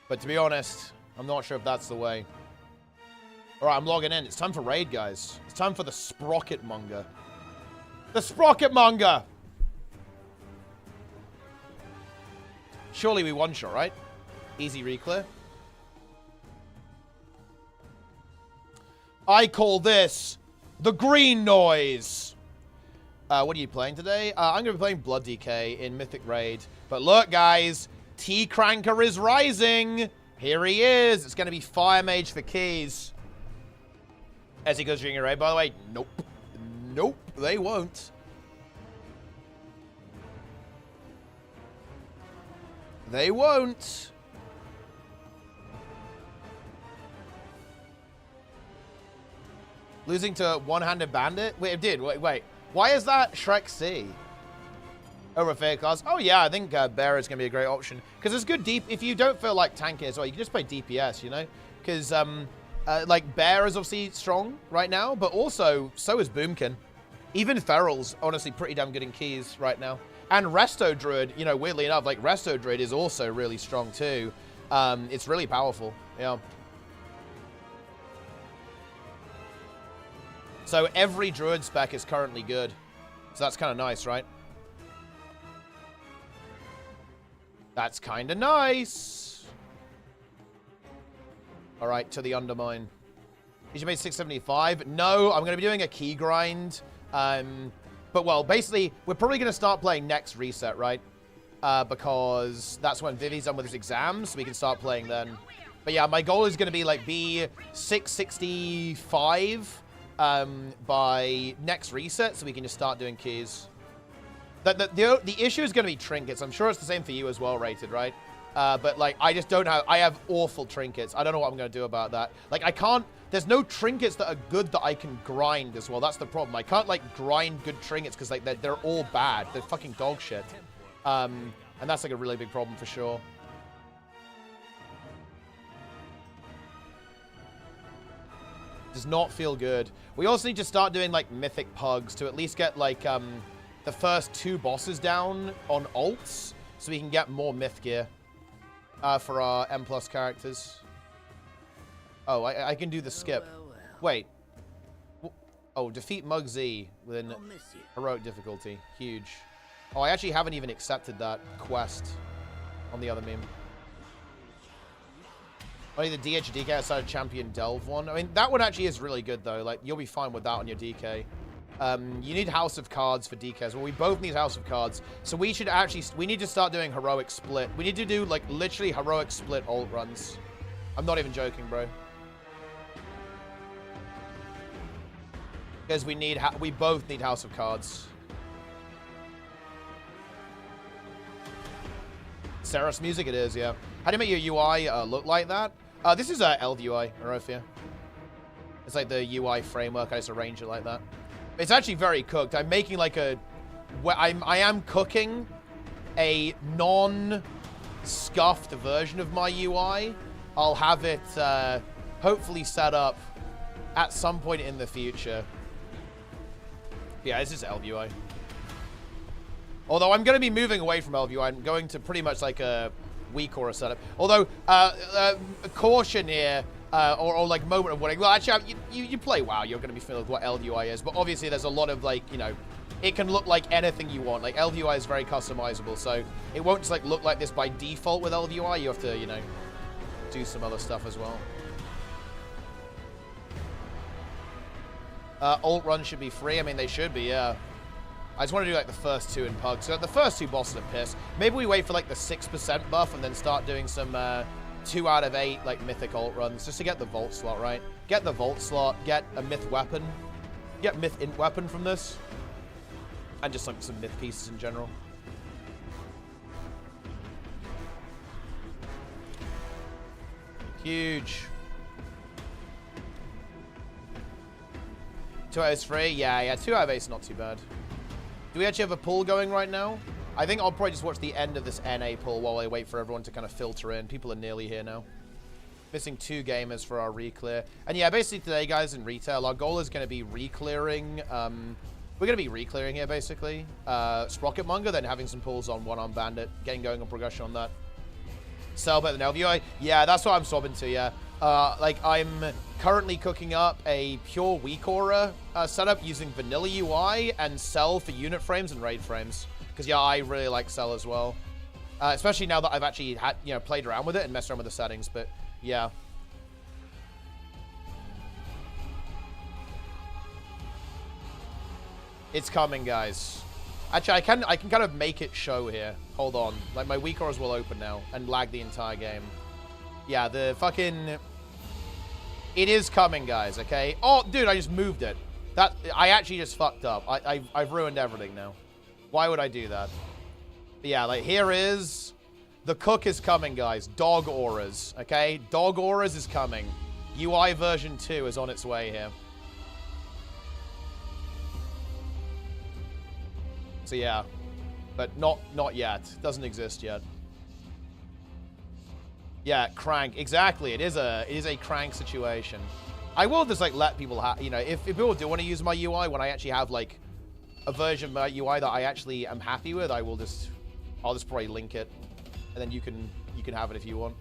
But to be honest, I'm not sure if that's the way. Alright, I'm logging in. It's time for Raid, guys. It's time for the Sprocket Monger. The Sprocket Monger! Surely we one-shot, right? Easy reclear. I call this the green noise. What are you playing today? I'm going to be playing Blood DK in Mythic Raid. But look, guys, T-Cranker is rising. Here he is. It's going to be Fire Mage for keys. As he goes during your raid, by the way. Nope. Nope, they won't. They won't. Losing to One-Handed Bandit? Wait, it did. Wait. Why is that Shrek C? Over Fair Class? Oh, yeah, I think Bear is going to be a great option. Because it's good deep. If you don't feel like tanking as well, you can just play DPS, you know? Because, like, Bear is obviously strong right now, but also, so is Boomkin. Even Feral's honestly pretty damn good in keys right now. And Resto Druid, you know, weirdly enough, like, Resto Druid is also really strong too. It's really powerful, yeah. So every Druid spec is currently good. So that's kind of nice, right? That's kind of nice. All right, to the Undermine. Did you make 675? No, I'm going to be doing a key grind. But, well, basically, we're probably going to start playing next reset, right? Because that's when Vivi's done with his exams, so we can start playing then. But, yeah, my goal is going to be, like, be 665 by next reset, so we can just start doing keys. The issue is going to be trinkets. I'm sure it's the same for you as well, Rated, right? But, like, I just don't have... I have awful trinkets. I don't know what I'm going to do about that. Like, I can't... There's no trinkets that are good that I can grind as well. That's the problem. I can't, like, grind good trinkets because, like, they're all bad. They're fucking dog shit. And that's, like, a really big problem for sure. Does not feel good. We also need to start doing, like, mythic pugs to at least get, like, the first 2 bosses down on alts so we can get more myth gear for our M+ characters. Oh, I can do the skip. Wait. Oh, defeat Mug Z within heroic difficulty. Huge. Oh, I actually haven't even accepted that quest on the other meme. Only the DK outside of Champion Delve one. I mean, that one actually is really good, though. Like, you'll be fine with that on your DK. You need House of Cards for DKs. Well, we both need House of Cards. So we should actually... We need to start doing heroic split. We need to do, like, literally heroic split ult runs. I'm not even joking, bro. Because we both need House of Cards. Seros music it is, yeah. How do you make your UI look like that? This is LVUI, Arofia. It's like the UI framework. I just arrange it like that. It's actually very cooked. I'm making like a... I am cooking a non-scuffed version of my UI. I'll have it hopefully set up at some point in the future. Yeah, this is LVUI. Although I'm going to be moving away from LVUI. I'm going to pretty much like a weak or a setup. Although, a caution here, or like moment of warning. Well, actually, you play WoW, you're going to be familiar with what LVUI is. But obviously, there's a lot of like, you know, it can look like anything you want. Like, LVUI is very customizable. So it won't just like look like this by default with LVUI. You have to, you know, do some other stuff as well. Alt run should be free. I mean, they should be, yeah. I just want to do, like, the first 2 in Pug. So the first 2 bosses are piss. Maybe we wait for, like, the 6% buff and then start doing some 2 out of 8, like, mythic alt runs just to get the vault slot, right? Get the vault slot, get a myth weapon. Get myth int weapon from this. And just, like, some myth pieces in general. Huge. 2 out of 3? Yeah, 2 out of 8 is not too bad. Do we actually have a pool going right now? I think I'll probably just watch the end of this NA pool while I wait for everyone to kind of filter in. People are nearly here now. Missing 2 gamers for our re-clear. And yeah, basically today, guys, in retail, our goal is going to be re-clearing. We're going to be re-clearing here, basically. Sprocketmonger, then having some pulls on One-Arm Bandit. Getting going on progression on that. Sell better than LVUI. Yeah, that's what I'm swapping to, yeah. Like, I'm currently cooking up a pure weak aura setup using vanilla UI and Cell for unit frames and raid frames. Because, yeah, I really like Cell as well. Especially now that I've actually had, you know, played around with it and messed around with the settings. But, yeah. It's coming, guys. Actually, I can kind of make it show here. Hold on. Like, my weak auras will open now and lag the entire game. Yeah, the fucking... It is coming, guys, okay? Oh, dude, I just moved it. I actually just fucked up. I've ruined everything now. Why would I do that? But yeah, like, here is... The cook is coming, guys. Dog auras, okay? Dog auras is coming. UI version 2 is on its way here. So yeah. But not yet. Doesn't exist yet. Yeah, crank. Exactly. It is a crank situation. I will just like let people have, you know, if people do want to use my UI when I actually have like a version of my UI that I actually am happy with, I'll just probably link it, and then you can have it if you want.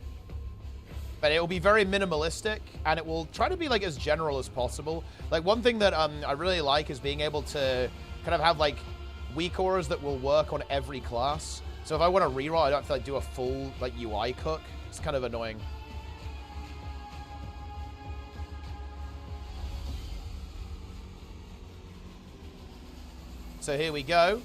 But it will be very minimalistic, and it will try to be like as general as possible. Like one thing that I really like is being able to kind of have like weak auras that will work on every class. So if I want to reroll, I don't have to like do a full like UI cook. It's kind of annoying. So here we go.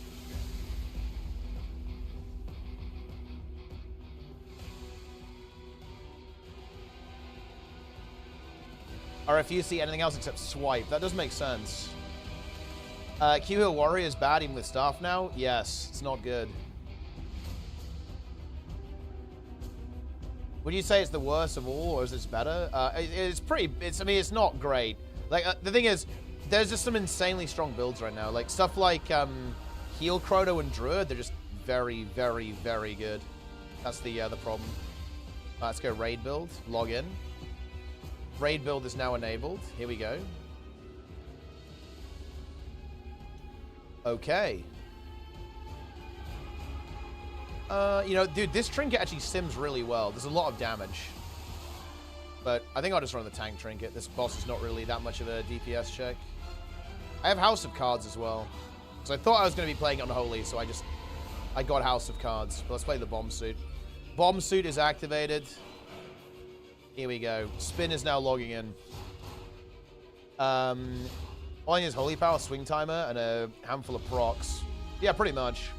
I refuse to see anything else except swipe. That does make sense. Q Hill Warrior is bad even with staff now? Yes, it's not good. Would you say it's the worst of all, or is this better? It's pretty... I mean, it's not great. Like, the thing is, there's just some insanely strong builds right now. Like, stuff like Heal Chrono and Druid, they're just very, very, very good. That's the problem. Let's go raid build. Log in. Raid build is now enabled. Here we go. Okay. You know, dude, this trinket actually sims really well. There's a lot of damage. But I think I'll just run the tank trinket. This boss is not really that much of a DPS check. I have House of Cards as well. So I thought I was going to be playing Unholy, so I got House of Cards. But let's play the Bomb Suit. Bomb Suit is activated. Here we go. Spin is now logging in. All I need is Holy Power, Swing Timer, and a handful of procs. Yeah, pretty much.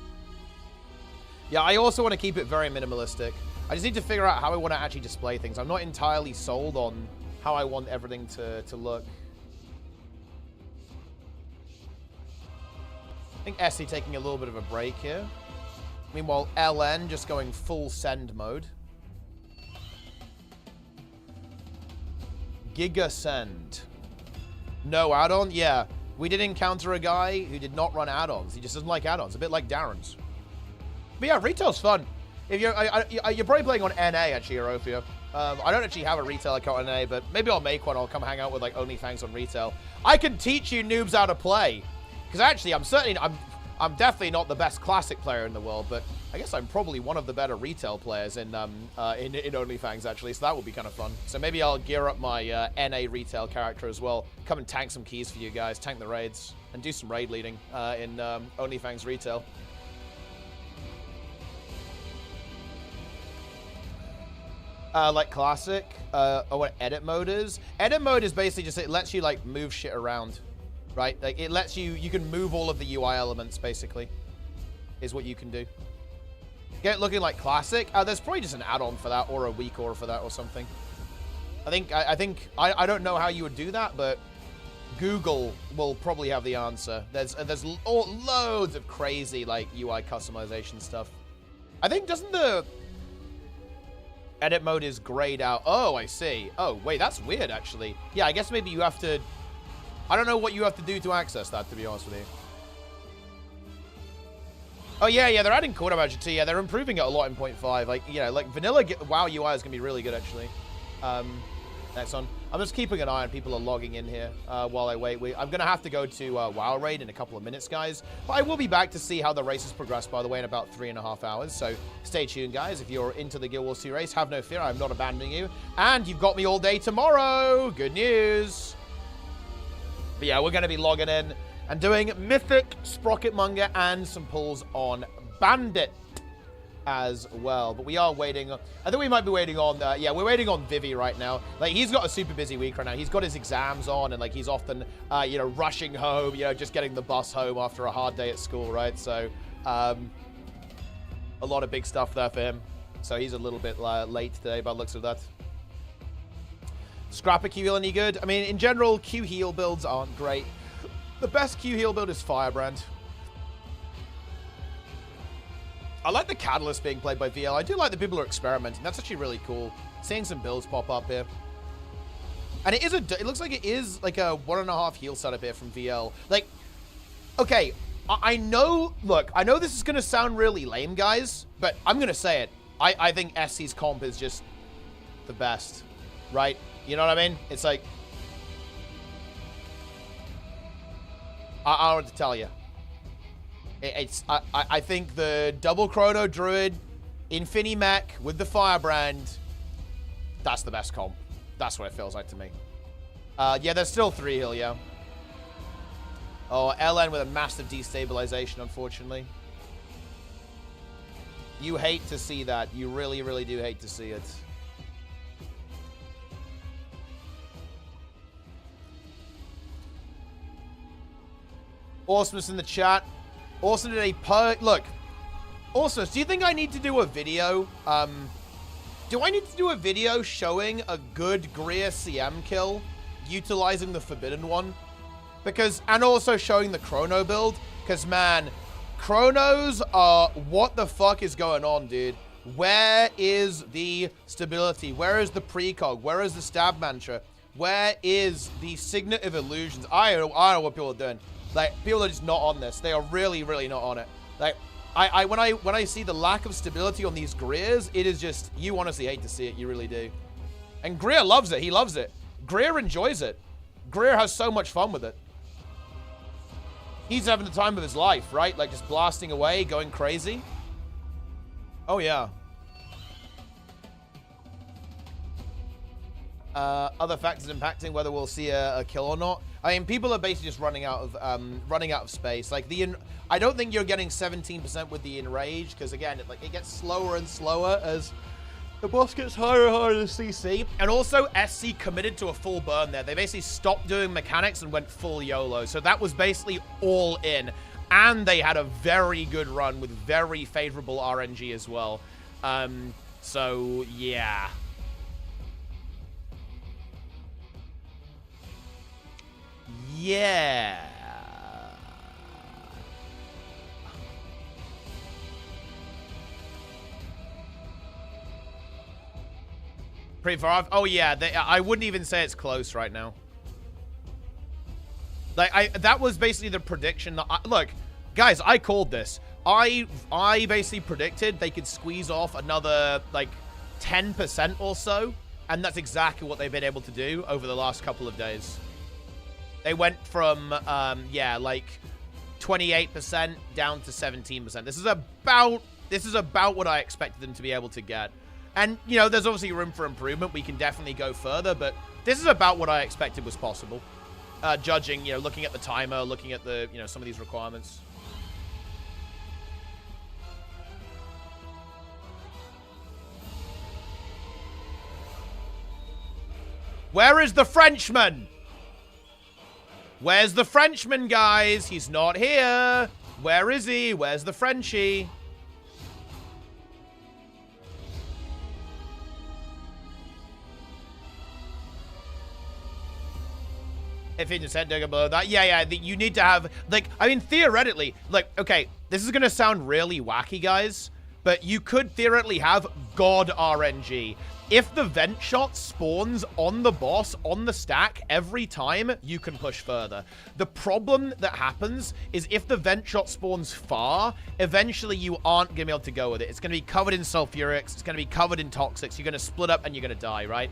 Yeah, I also want to keep it very minimalistic. I just need to figure out how I want to actually display things. I'm not entirely sold on how I want everything to look. I think Essie taking a little bit of a break here. Meanwhile, LN just going full send mode. Giga Send. No add-on? Yeah. We did encounter a guy who did not run add-ons. He just doesn't like add-ons. A bit like Darren's. But yeah, retail's fun. If you're probably playing on NA, actually, Eurofia. I don't actually have a retail account on NA, but maybe I'll make one. I'll come hang out with, like, OnlyFans on retail. I can teach you noobs how to play. Because actually, I'm definitely not the best classic player in the world, but I guess I'm probably one of the better retail players in OnlyFans, actually, so that will be kind of fun. So maybe I'll gear up my NA retail character as well. Come and tank some keys for you guys, tank the raids, and do some raid leading in OnlyFans retail. Like classic, what edit mode is? Edit mode is basically just, it lets you, like, move shit around. Right? Like, it lets you can move all of the UI elements, basically, is what you can do. Get it looking like classic. There's probably just an add-on for that, or a weak order for that, or something. I don't know how you would do that, but Google will probably have the answer. There's loads of crazy, like, UI customization stuff. I think, doesn't the edit mode is grayed out? Oh, I see. Oh, wait, that's weird, actually. Yeah, I guess maybe you have to... I don't know what you have to do to access that, to be honest with you. Oh, yeah, they're adding quarter magic too. Yeah, they're improving it a lot in 0.5. Like, you know, like, vanilla WoW UI is going to be really good, actually. Next one. I'm just keeping an eye on people are logging in here while I wait. I'm going to have to go to WoW Raid in a couple of minutes, guys. But I will be back to see how the races progress, by the way, in about 3.5 hours. So stay tuned, guys. If you're into the Guild Wars 2 race, have no fear. I'm not abandoning you. And you've got me all day tomorrow. Good news. But yeah, we're going to be logging in and doing Mythic, Sprocketmonger, and some pulls on Bandit as well. But we are waiting. I think we might be waiting on, yeah, we're waiting on Vivi right now. Like, he's got a super busy week right now. He's got his exams on, and, like, he's often, you know, rushing home, you know, just getting the bus home after a hard day at school, right? So, a lot of big stuff there for him. So he's a little bit late today by the looks of that. Scrapper Q heal any good? I mean, in general, Q heal builds aren't great. The best Q heal build is Firebrand. I like the Catalyst being played by VL. I do like that people are experimenting. That's actually really cool. Seeing some builds pop up here. And it looks like it is like a 1.5 heal setup here from VL. Like, okay, I know, look, I know this is going to sound really lame, guys, but I'm going to say it. I think SC's comp is just the best, right? You know what I mean? It's like, I don't know what to tell you. I think the double Chrono Druid, Infinimech with the Firebrand, that's the best comp. That's what it feels like to me. Yeah, there's still 3 heal, yeah. Oh, LN with a massive destabilization, unfortunately. You hate to see that. You really, really do hate to see it. Awesomeness in the chat. Also did look. Also, do you think I need to do a video? Do I need to do a video showing a good Greer CM kill utilizing the Forbidden One? Because, and also showing the Chrono build. Because, man, Chronos are, what the fuck is going on, dude? Where is the stability? Where is the precog? Where is the stab mantra? Where is the Signet of Illusions? I don't know what people are doing. Like, people are just not on this. They are really, really not on it. Like, when I see the lack of stability on these Greers, it is just, you honestly hate to see it. You really do. And Greer loves it. He loves it. Greer enjoys it. Greer has so much fun with it. He's having the time of his life, right? Like, just blasting away, going crazy. Oh, yeah. Other factors impacting whether we'll see a kill or not. I mean, people are basically just running out of space. Like I don't think you're getting 17% with the enrage because again, it gets slower and slower as the boss gets higher and higher to CC. And also, SC committed to a full burn there. They basically stopped doing mechanics and went full YOLO. So that was basically all in. And they had a very good run with very favorable RNG as well. So, yeah. Yeah. Pretty far off. Oh, yeah. I wouldn't even say it's close right now. Like, that was basically the prediction. Look, guys, I called this. I basically predicted they could squeeze off another, like, 10% or so. And that's exactly what they've been able to do over the last couple of days. They went from, yeah, like, 28% down to 17%. This is about what I expected them to be able to get. And, you know, there's obviously room for improvement. We can definitely go further, but this is about what I expected was possible. Judging, you know, looking at the timer, looking at the, you know, some of these requirements. Where is the Frenchman? Where's the Frenchman, guys? He's not here. Where is he? Where's the Frenchie? If you just don't go below that. Yeah, you need to have, like, I mean, theoretically, like, okay, this is going to sound really wacky, guys, but you could theoretically have God RNG. If the vent shot spawns on the boss, on the stack, every time, you can push further. The problem that happens is if the vent shot spawns far, eventually you aren't going to be able to go with it. It's going to be covered in sulfurics, it's going to be covered in toxics, you're going to split up and you're going to die, right?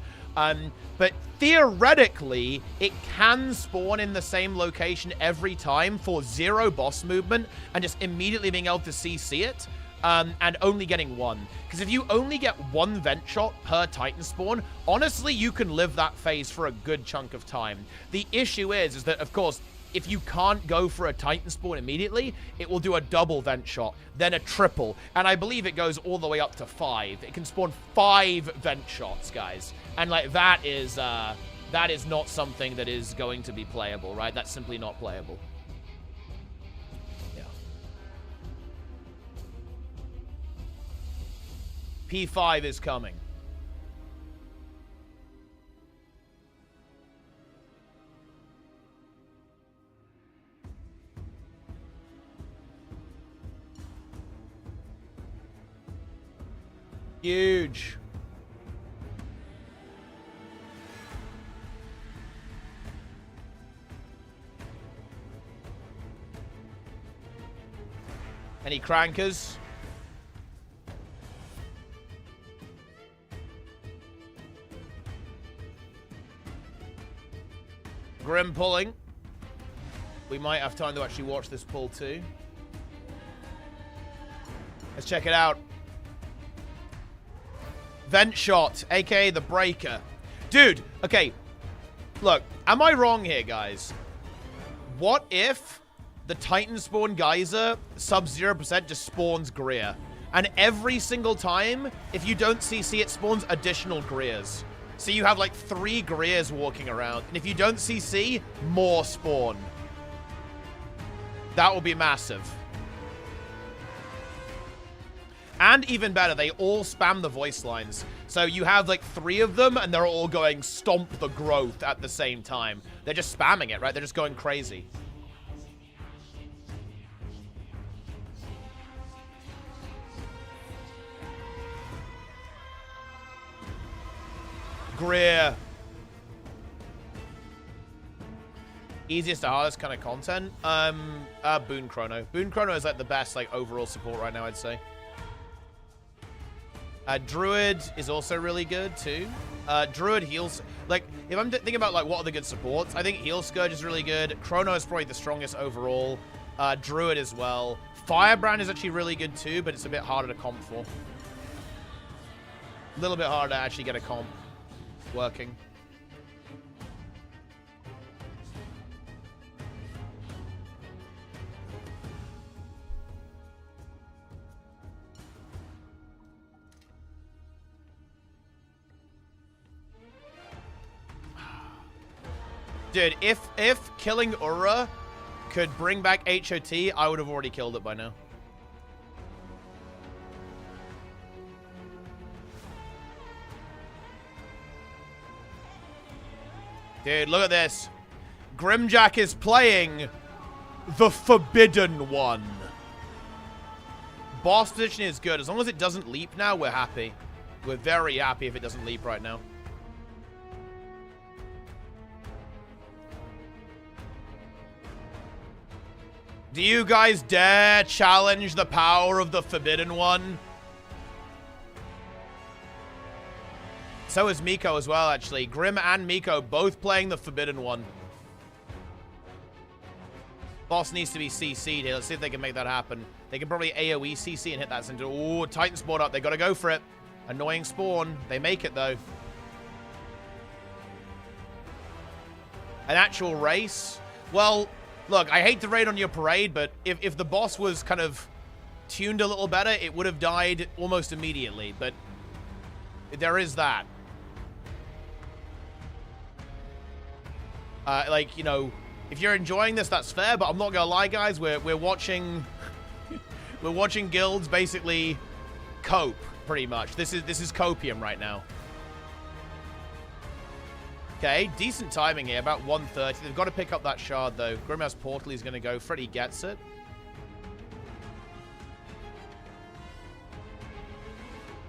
But theoretically, it can spawn in the same location every time for 0 boss movement and just immediately being able to CC it. And only getting 1. Because if you only get 1 vent shot per Titan spawn, honestly, you can live that phase for a good chunk of time. The issue is that, of course, if you can't go for a Titan spawn immediately, it will do a double vent shot, then a triple, and I believe it goes all the way up to 5. It can spawn 5 vent shots, guys. And, like, that is not something that is going to be playable, right? That's simply not playable. P5 is coming. Huge. Any crankers? Grim pulling. We might have time to actually watch this pull too. Let's check it out. Vent shot, aka the breaker. Dude, okay. Look, am I wrong here, guys? What if the Titan spawn geyser sub 0% just spawns Greer? And every single time, if you don't CC, it spawns additional Greers. So you have like 3 Greers walking around. And if you don't CC, more spawn. That will be massive. And even better, they all spam the voice lines. So you have like 3 of them, and they're all going stomp the growth at the same time. They're just spamming it, right? They're just going crazy. Greer. Easiest to hardest kind of content. Boon Chrono. Boon Chrono is like the best like overall support right now, I'd say. Druid is also really good too. Druid heals. Like, if I'm thinking about like what are the good supports, I think Heal Scourge is really good. Chrono is probably the strongest overall. Druid as well. Firebrand is actually really good too, but it's a bit harder to comp for. A little bit harder to actually get a comp working. Dude, if killing URA could bring back HOT, I would have already killed it by now. Dude, look at this. Grimjack is playing the Forbidden One. Boss position is good. As long as it doesn't leap now, we're happy. We're very happy if it doesn't leap right now. Do you guys dare challenge the power of the Forbidden One? So is Miko as well, actually. Grim and Miko both playing the Forbidden One. Boss needs to be CC'd here. Let's see if they can make that happen. They can probably AoE CC and hit that center. Ooh, Titan spawn up. They got to go for it. Annoying spawn. They make it, though. An actual race? Well, look, I hate to raid on your parade, but if the boss was kind of tuned a little better, it would have died almost immediately. But there is that. Like, you know, if you're enjoying this, that's fair, but I'm not gonna lie, guys. We're watching we're watching guilds basically cope, pretty much. This is copium right now. Okay, decent timing here, about 1:30. They've got to pick up that shard, though. Grimhouse Portal is going to go. Freddy gets it.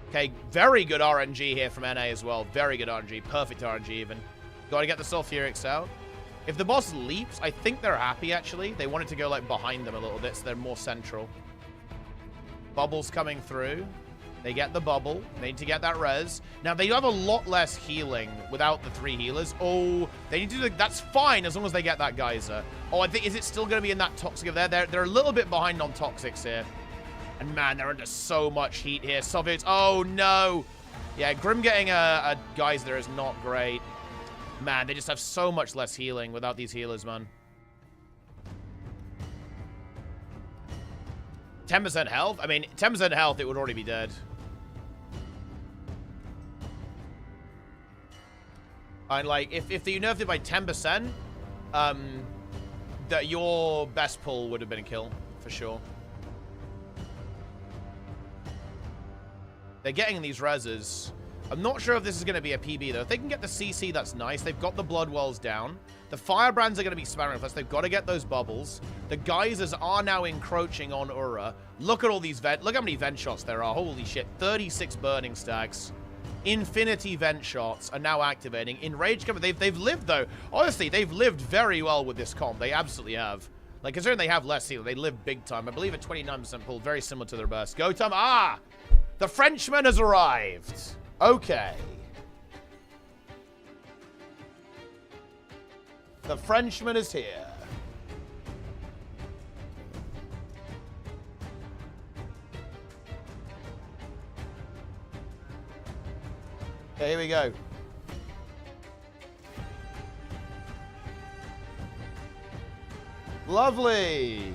Okay, very good RNG here from NA as well. Very good RNG. Perfect RNG, even. Got to get the Sulfurics out. If the boss leaps, I think they're happy, actually. They wanted to go, like, behind them a little bit, so they're more central. Bubbles coming through. They get the bubble. They need to get that res. Now, they have a lot less healing without the 3 healers. Oh, they need to do... That's fine as long as they get that geyser. Oh, I think... Is it still going to be in that toxic over there? They're a little bit behind on toxics here. And, man, they're under so much heat here. Soviets... Oh, no. Yeah, Grim getting a geyser there is not great. Man, they just have so much less healing without these healers, man. 10% health? I mean, 10% health, it would already be dead. And, like, if you nerfed it by 10%, that your best pull would have been a kill, for sure. They're getting these reses. I'm not sure if this is going to be a PB, though. If they can get the CC, that's nice. They've got the blood wells down. The firebrands are going to be spamming us. They've got to get those bubbles. The geysers are now encroaching on URA. Look at all these vent. Look how many vent shots there are. Holy shit. 36 burning stacks. Infinity vent shots are now activating. Enraged cover. They've lived, though. Honestly, they've lived very well with this comp. They absolutely have. Like, considering they have less heal, they live big time. I believe at 29% pull. Very similar to the reverse. Go time. Ah! The Frenchman has arrived. Okay. The Frenchman is here. Okay, here we go. Lovely.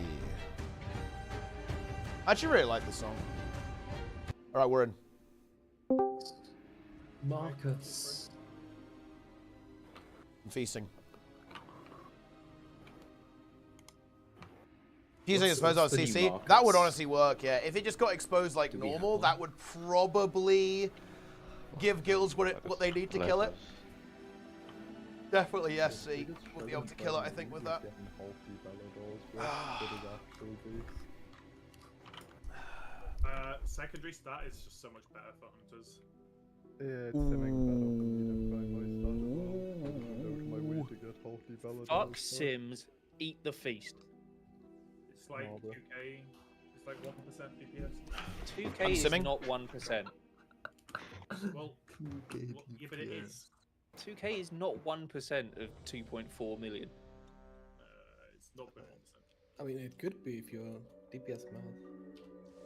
I actually really like this song. All right, we're in. Marcus. I'm feasting. Do you think it's supposed on CC? That would honestly work, yeah. If it just got exposed like normal, that would probably give guilds what they need to kill it. Definitely, yes, C. We'll be able to kill it, I think, with that. Secondary stat is just so much better for hunters. Yeah, it's simming better. Fuck Sims, eat the feast. It's like 2K. It's like 1% DPS. 2K is not 1%. Well, yeah, but it is. 2K is not 1% of 2.4 million. It's not 1%. I mean, it could be if you're DPS mad.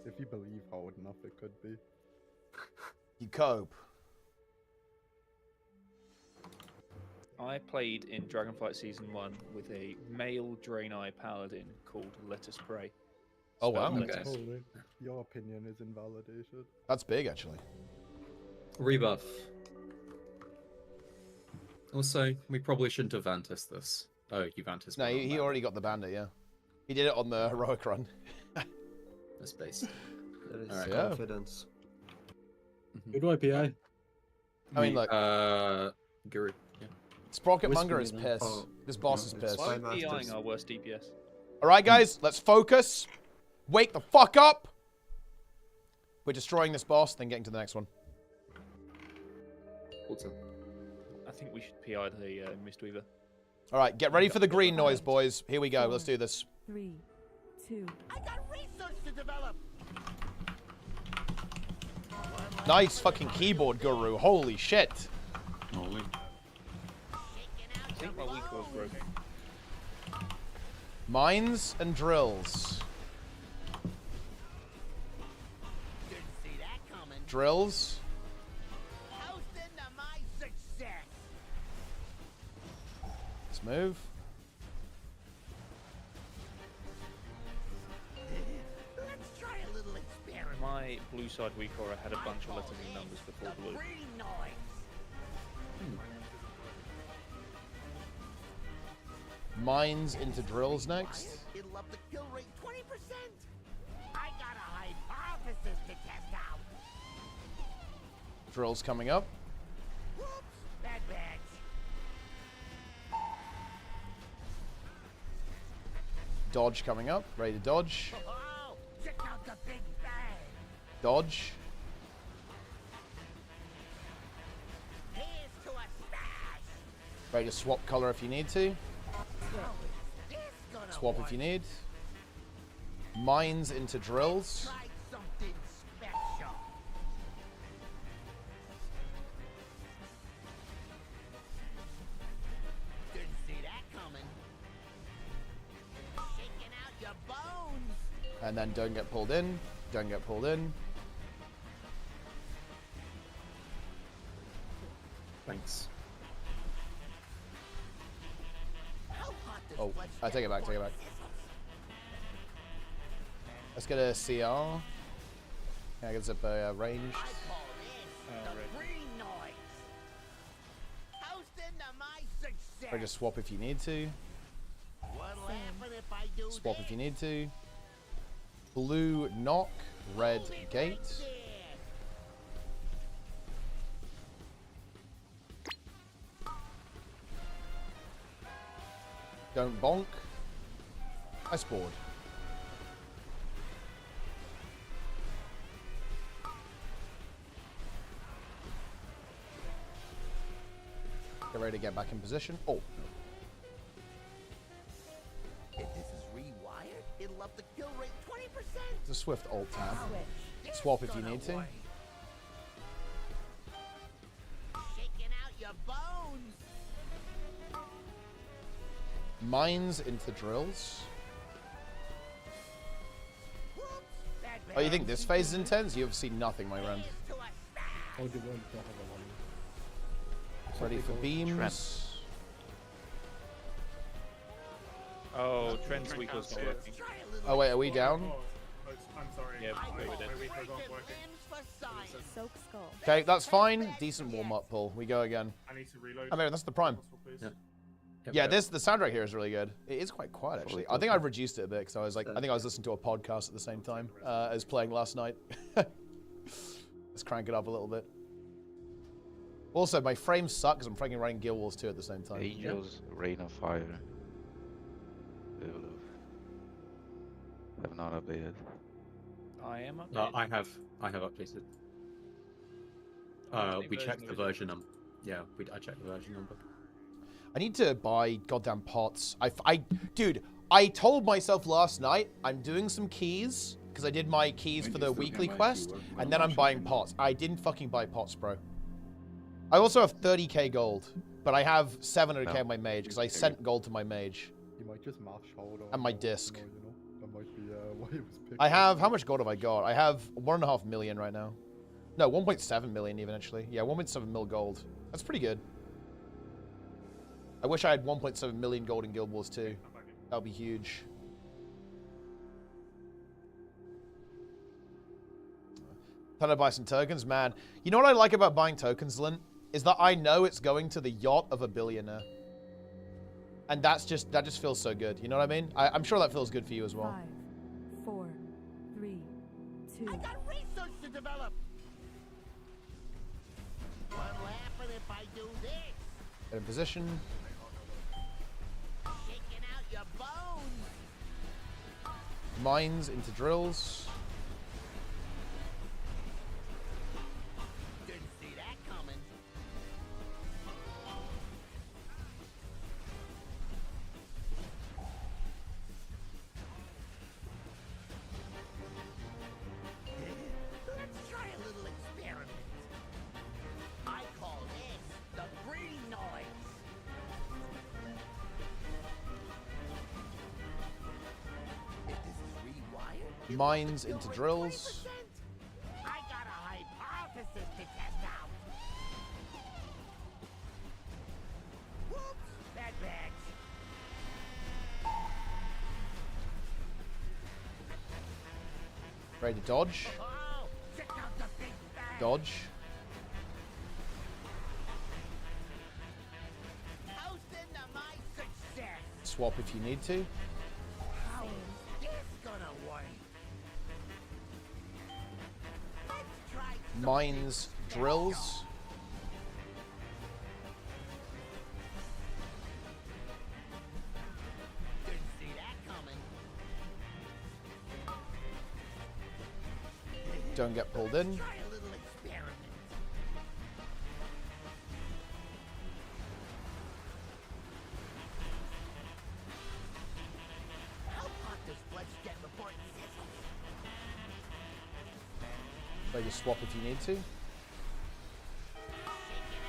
If you believe hard enough, it could be. You cope. I played in Dragonflight Season 1 with a male Draenei paladin called Let Us Pray. Oh wow. Okay. Your opinion is invalidated. That's big, actually. Rebuff. Also, we probably shouldn't have Vantis this. Oh, you Vantis. No, he already got the bandit, yeah. He did it on the heroic run. That's basic. That is Alright. confidence. Good IPA. I mean, look. Guru. Yeah. Sprocketmonger is pissed. Oh, This boss is pissed. Why are we PIing our worst DPS? Alright, guys, let's focus. Wake the fuck up. We're destroying this boss, then getting to the next one. Also. I think we should PI the Mistweaver. Alright, get ready for the green noise, boys. Here we go. Let's do this. 3, 2. I got research to develop. Nice fucking keyboard, Guru. Holy shit. Holy. I think my weak was broken. Mines and drills. Didn't see that coming. Drills. Toasting to my success. Let's move. Let's try a little experiment. My blue side weak aura had a bunch of letters and numbers before The blue. green noise. Mines into drills next. It'll up the kill rate 20%. I got a hypothesis to test out. Drills coming up. Whoops, bad batch. Dodge coming up. Ready to dodge. Oh, check out the big bang. Dodge. Here's to a stash. Ready to swap color if you need to. This gonna Swap if you need. Mines into drills. try something special. Didn't see that coming. Shaking out your bones. And then don't get pulled in. Don't get pulled in. Thanks. How hot does Oh, flesh I take it back, get take it back. for Let's get a CR. Can I get zip ranged? I call this the green noise. Toasting to my success. Ready to swap if you need to. What'll happen if I do Swap this? if you need to. Blue knock, red Hold it right gate. there. Don't bonk. I spored. Get ready to get back in position. Oh, If this is rewired, it'll up the kill rate 20%. it's a swift alt tab. This Swap if you gonna need to. work. Shaking out your bones. Mines into drills. Whoops, bad Oh, you bad. think this phase is intense? You have seen nothing, my friend. Here's to a stash. How do you want to have a one? Ready for beams. Oh, Trent's weak was not working. Try a little Oh wait, are we down? I'm sorry. Yeah, I go with call it. My weak this was not the working. limbs for science. Soak skull. Okay, that's fine. Decent warm-up pull. We go again. I need to reload. Oh, man, that's the prime. Possible, please. Yeah. Yeah, the soundtrack here is really good. It is quite quiet, actually. I think I've reduced it a bit because I was like, I think I was listening to a podcast at the same time as playing last night. Let's crank it up a little bit. Also, my frames suck because I'm freaking running Guild Wars 2 at the same time. Angels, Rain of Fire. Have not updated. I am updated. No, I have updated. We checked the version number. Yeah, I checked the version number. I need to buy goddamn pots. Dude, I told myself last night I'm doing some keys because I did my keys for the weekly quest, and then I'm buying pots. I didn't fucking buy pots, bro. I also have 30k gold, but I have 700k on my mage because I sent gold to my mage. You might just mash hold on. And my disc. You know, that might be why it was picked. I have, how much gold have I got? I have 1.5 million right now. No, 1.7 million even actually. Yeah, 1.7 mil gold. That's pretty good. I wish I had 1.7 million gold in Guild Wars 2. That would be huge. Time to buy some tokens, man. You know what I like about buying tokens, Lynn? Is that I know it's going to the yacht of a billionaire. And that just feels so good. You know what I mean? I'm sure that feels good for you as well. 5, 4, 3, 2. I got research to develop. What'll happen if I do this? Get in position. Shaking out your bones. Mines into drills. Didn't see that coming. Let's try a little experiment. I call this the breeding noise. If this is rewired, Mines into drills. I got a hypothesis to test out. Whoops, bad bags. Ready to dodge. Oh, check out the big bag. Dodge. Toasting to my success. Swap if you need to. How is this gonna work? Let's try something Mines, drills. Didn't see that coming. Don't get pulled in. Try a little experiment. How hot does flesh get before it sizzles? Ready to swap if you need to. Shaking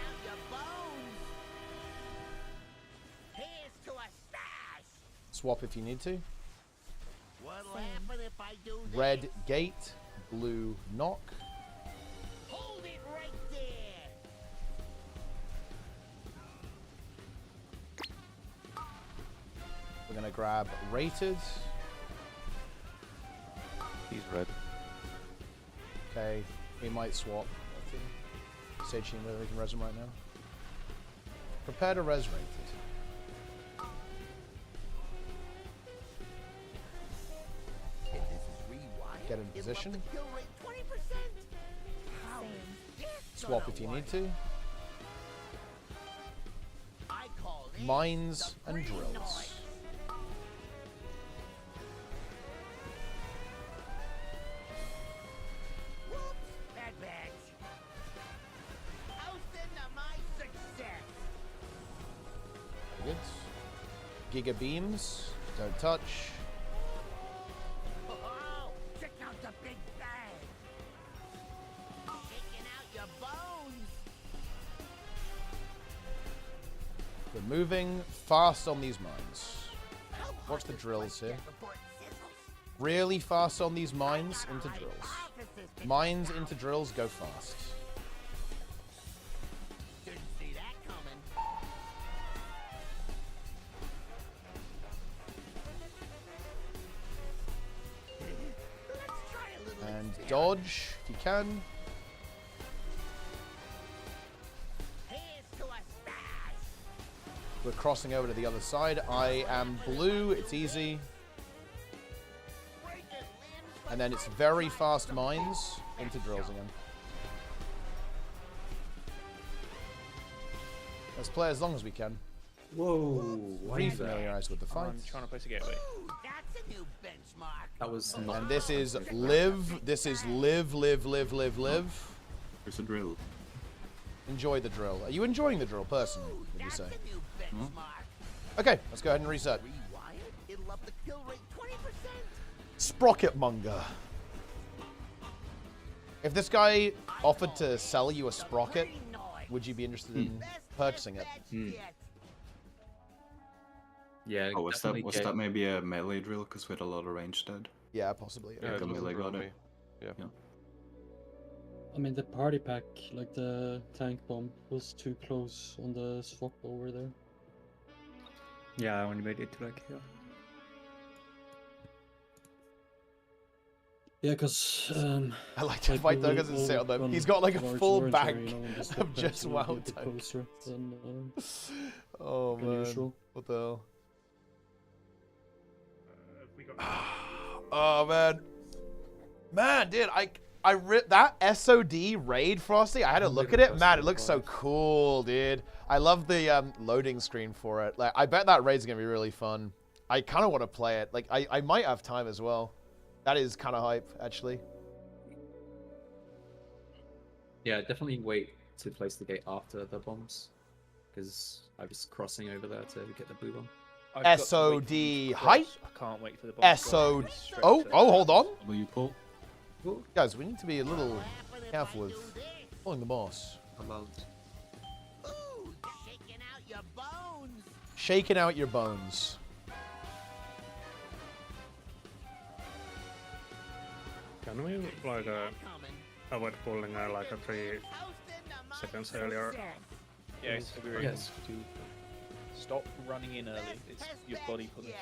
out your bones. Here's to a stash. Swap if you need to. What'll happen if I do this? Red gate. Blue knock. Hold it right there. We're gonna grab rated. He's red. Okay, he might swap. Sage team whether we can res him right now. Prepare to res rated. If this is rewired, Get in it'll up position. the kill rate 20%. How is this Swap gonna if you work? need to. I call this Mines the and breeding drills. noise. Whoops, bad bags. Toasting to my success. Good. Giga beams. Don't touch. Oh, check out the big bag. Shaking out your bones. We're moving fast on these mines. How hot Watch the does drills flesh here. get before it sizzles? Really fast on these mines Got a into drills. hypothesis to Mines test out. into drills go fast. Didn't see that coming. Let's try a little And experiment. dodge if you can. Here's to a stash. We're crossing over to the other side. I am blue. It's easy. And then it's very fast mines into drills again. Let's play as long as we can. Whoa. Refamiliarize with the fight. I'm trying to place a gateway. That's a new benchmark. That was not. And this is live. This is live, live, live, live, live. There's a drill. Enjoy the drill. Are you enjoying the drill personally, would you say? That's a new benchmark. Okay, let's go ahead and reset. Rewired, it'll up the kill rate 20%. Sprocket Monger. If this guy offered to sell you a sprocket, would you be interested in purchasing it? Yeah. Oh, was that maybe a melee drill? Because we had a lot of range dead. Yeah, possibly. Yeah, the melee got it. Yeah. I mean, the party pack, like the tank bomb, was too close on the swap over there. Yeah, I only made it to like here. Yeah, because I like to fight though because it's sit on them. He's got like a full bank of just WoW tanks. Oh man, what the hell? Oh man, dude, that SOD raid, Frosty. I had a look at it. Man, it looks so cool, dude. I love the loading screen for it. Like, I bet that raid's gonna be really fun. I kind of want to play it. Like, I might have time as well. That is kind of hype, actually. Yeah, definitely wait to place the gate after the bombs, because I was crossing over there to get the blue bomb. SOD hype. I can't wait for the bomb. SOD. Oh, hold on. Will you pull? Guys, we need to be a little careful with pulling the boss. I'm out. Ooh, shaking out your bones. Shaking out your bones. Can we like avoid pulling like a 3 seconds earlier? Yes, Yes. Stop running in early. It's your body punish.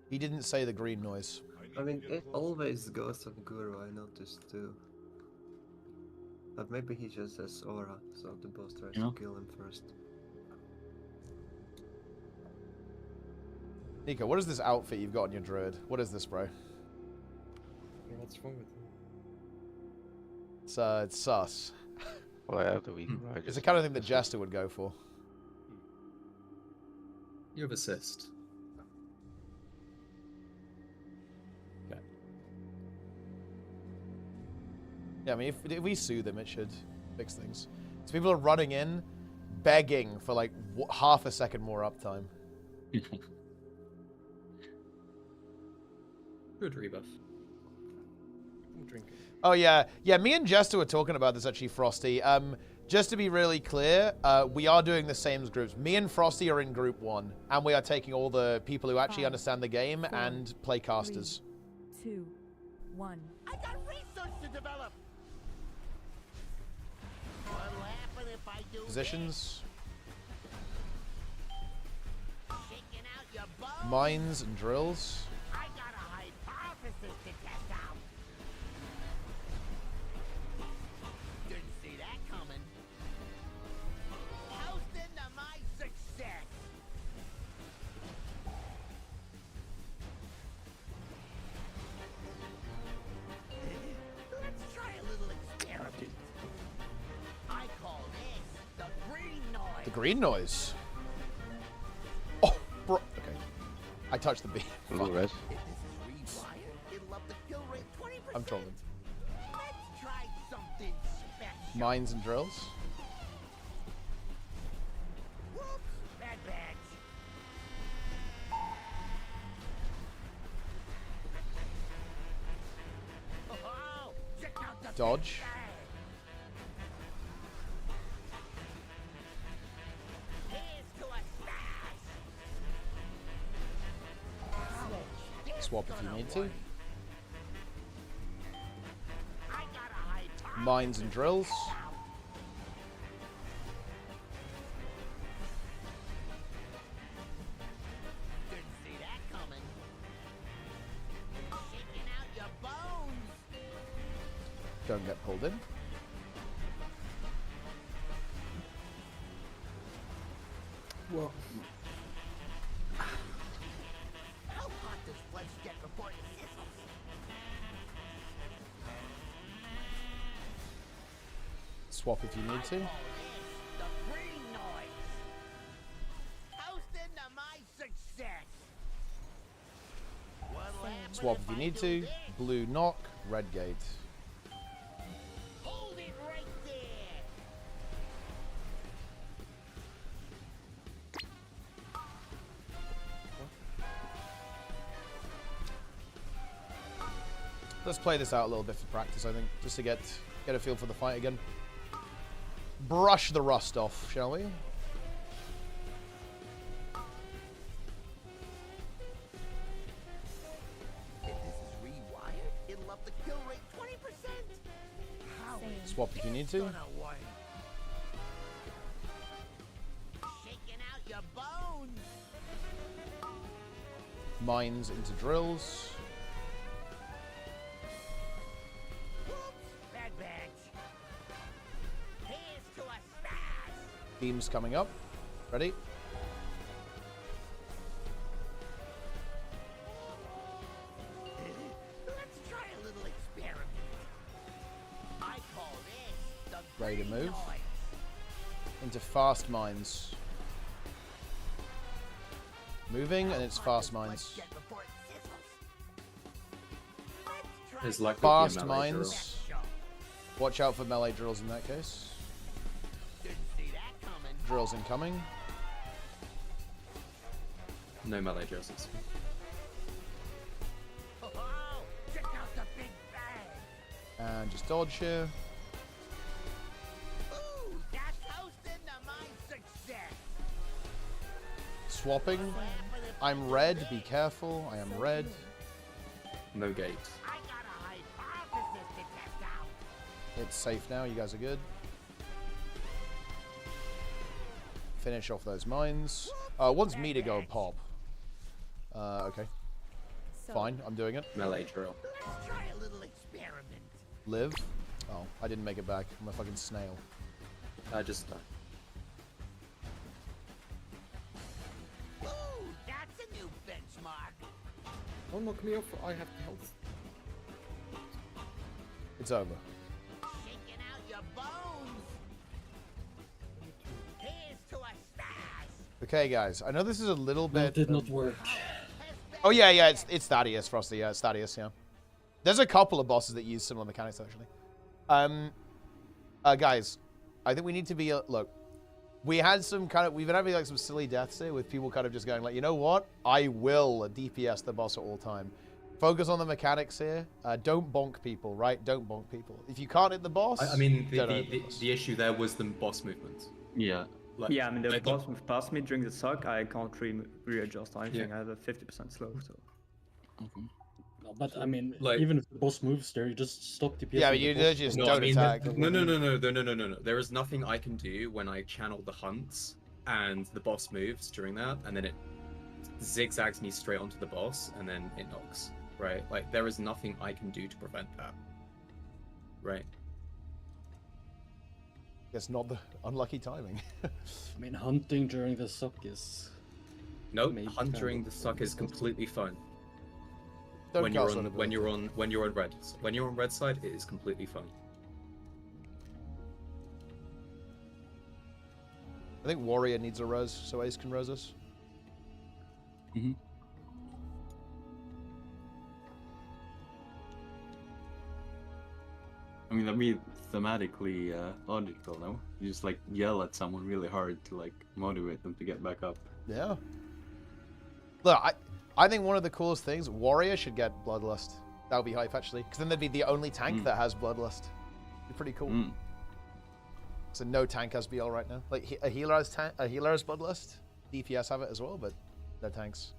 He didn't say the green noise. I mean, it always goes on Guru, I noticed too. But maybe he just has aura, so the boss tries to kill him first. Nico, what is this outfit you've got on your druid? What is this, bro? What's wrong with him? It's sus. Well, I have the weak. It's the kind of thing that Jester would go for. You have assist. Okay. Yeah, I mean, if we soothe them, it should fix things. So people are running in, begging for like half a second more uptime. Good rebuff. I'm drinking. Oh yeah, me and Jester were talking about this actually, Frosty. Just to be really clear, we are doing the same as groups. Me and Frosty are in group 1, and we are taking all the people who actually understand the game and play casters. 3, 2, 1. I got research to develop. What'll happen if I do Positions, shaking out your bones? mines, and drills. I got a hypothesis to test out. Didn't see that coming. Toasting to my success. Let's try a little experiment. I call this the green noise. The green noise. Oh, bro. Okay. I touched the beam. Blue red. If this is rewired, it'll up the kill rate 20%. I'm trolling. Let's try something special. Mines and drills. Whoops, bad batch. Oh, check out the Dodge. big bag. Here's to a stash. Swap if you need to. I got a hypothesis. Mines and drills. Didn't see that coming. Shaking out your bones. Don't get pulled in. Well, How hot does flesh get before it sizzles? Swap if you need to. The green noise. Toasting to my success. What'll happen Swap if you I need do to. this? Blue knock, red gate. Hold it right there. Let's play this out a little bit for practice, I think, just to get a feel for the fight again. Brush the rust off, shall we? If this is rewired, it'll up the kill rate 20%. How is Swap if you need to. gonna work? Shaking out your bones. Mines into drills. Bad bags. Here's to a stars. Beams coming up. Ready? Let's try a little experiment. I call this the Ready to green move. noise. Into fast mines. Moving, and it's fast mines. Get before it sizzles. Let's try there's likely Fast to be a melee drill. mines. Watch out for melee drills in that case. Didn't see that coming. Drills incoming. No melee drills. It's Oh, check out the big bang. And just dodge here. Ooh, that's hosting to my success. Swapping. I'm red, be careful. I am red. no gate. I got a hypothesis to test out. It's safe now, you guys are good. Finish off those mines. Wants me to go pop. Okay. Fine, I'm doing it. Melee drill. Let's try a little experiment. Live. Oh, I didn't make it back. I'm a fucking snail. Just Ooh, that's a new benchmark. Don't knock me off, I have health. It's over. Shaking out your bones. Here's to a stars. Okay, guys. I know this is a little bit. That did not work. Oh yeah, it's Thaddeus, Frosty. Yeah, it's Thaddeus. Yeah. There's a couple of bosses that use similar mechanics actually. Guys, I think we need to be look. We've been having like some silly deaths here with people kind of just going like, you know what? I will DPS the boss at all time. Focus on the mechanics here. Don't bonk people, right? Don't bonk people. If you can't hit the boss, I mean, don't hit the boss. the issue there was the boss movement. Yeah. Like, Yeah, I mean, the I boss thought- move past me during the suck, I can't readjust anything. I have a 50% slow, so. No, but I mean, Like- even if the boss moves there, you just stop DPS. Yeah, but you just No, don't I mean, attack. no. There is nothing I can do when I channel the hunts and the boss moves during that, and then it zigzags me straight onto the boss, and then it knocks. Right? Like, there is nothing I can do to prevent that. Right? It's not the unlucky timing. I mean, hunting during the suck is. Nope, Maybe hunt kind during of the suck is completely fine. Don't When you're cast on on when you're on red. When you're on red side, it is completely fine. I think Warrior needs a res, so Ace can res us. Mm-hmm. I mean, that'd be thematically logical, no? You just like yell at someone really hard to like motivate them to get back up. Yeah. Look, I think one of the coolest things, Warrior should get Bloodlust. That would be hype, actually. Because then they'd be the only tank that has Bloodlust. Be pretty cool. So no tank has BL right now. Like, a healer has Bloodlust. DPS have it as well, but no tanks.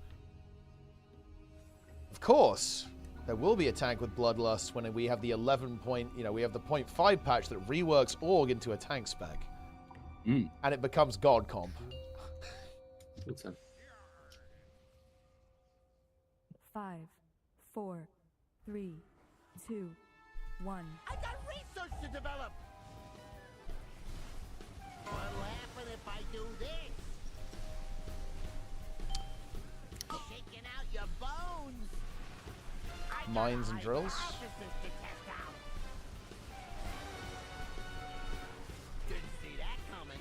Of course, there will be a tank with Bloodlust when we have the 11 point, we have the 0.5 patch that reworks Org into a tank spec. And it becomes God comp. Good time. 5, 4, 3, 2, 1. I got research to develop. What'll happen if I do this? Shaking out your bones. I got Mines a and drills. hypothesis to test out. Didn't see that coming.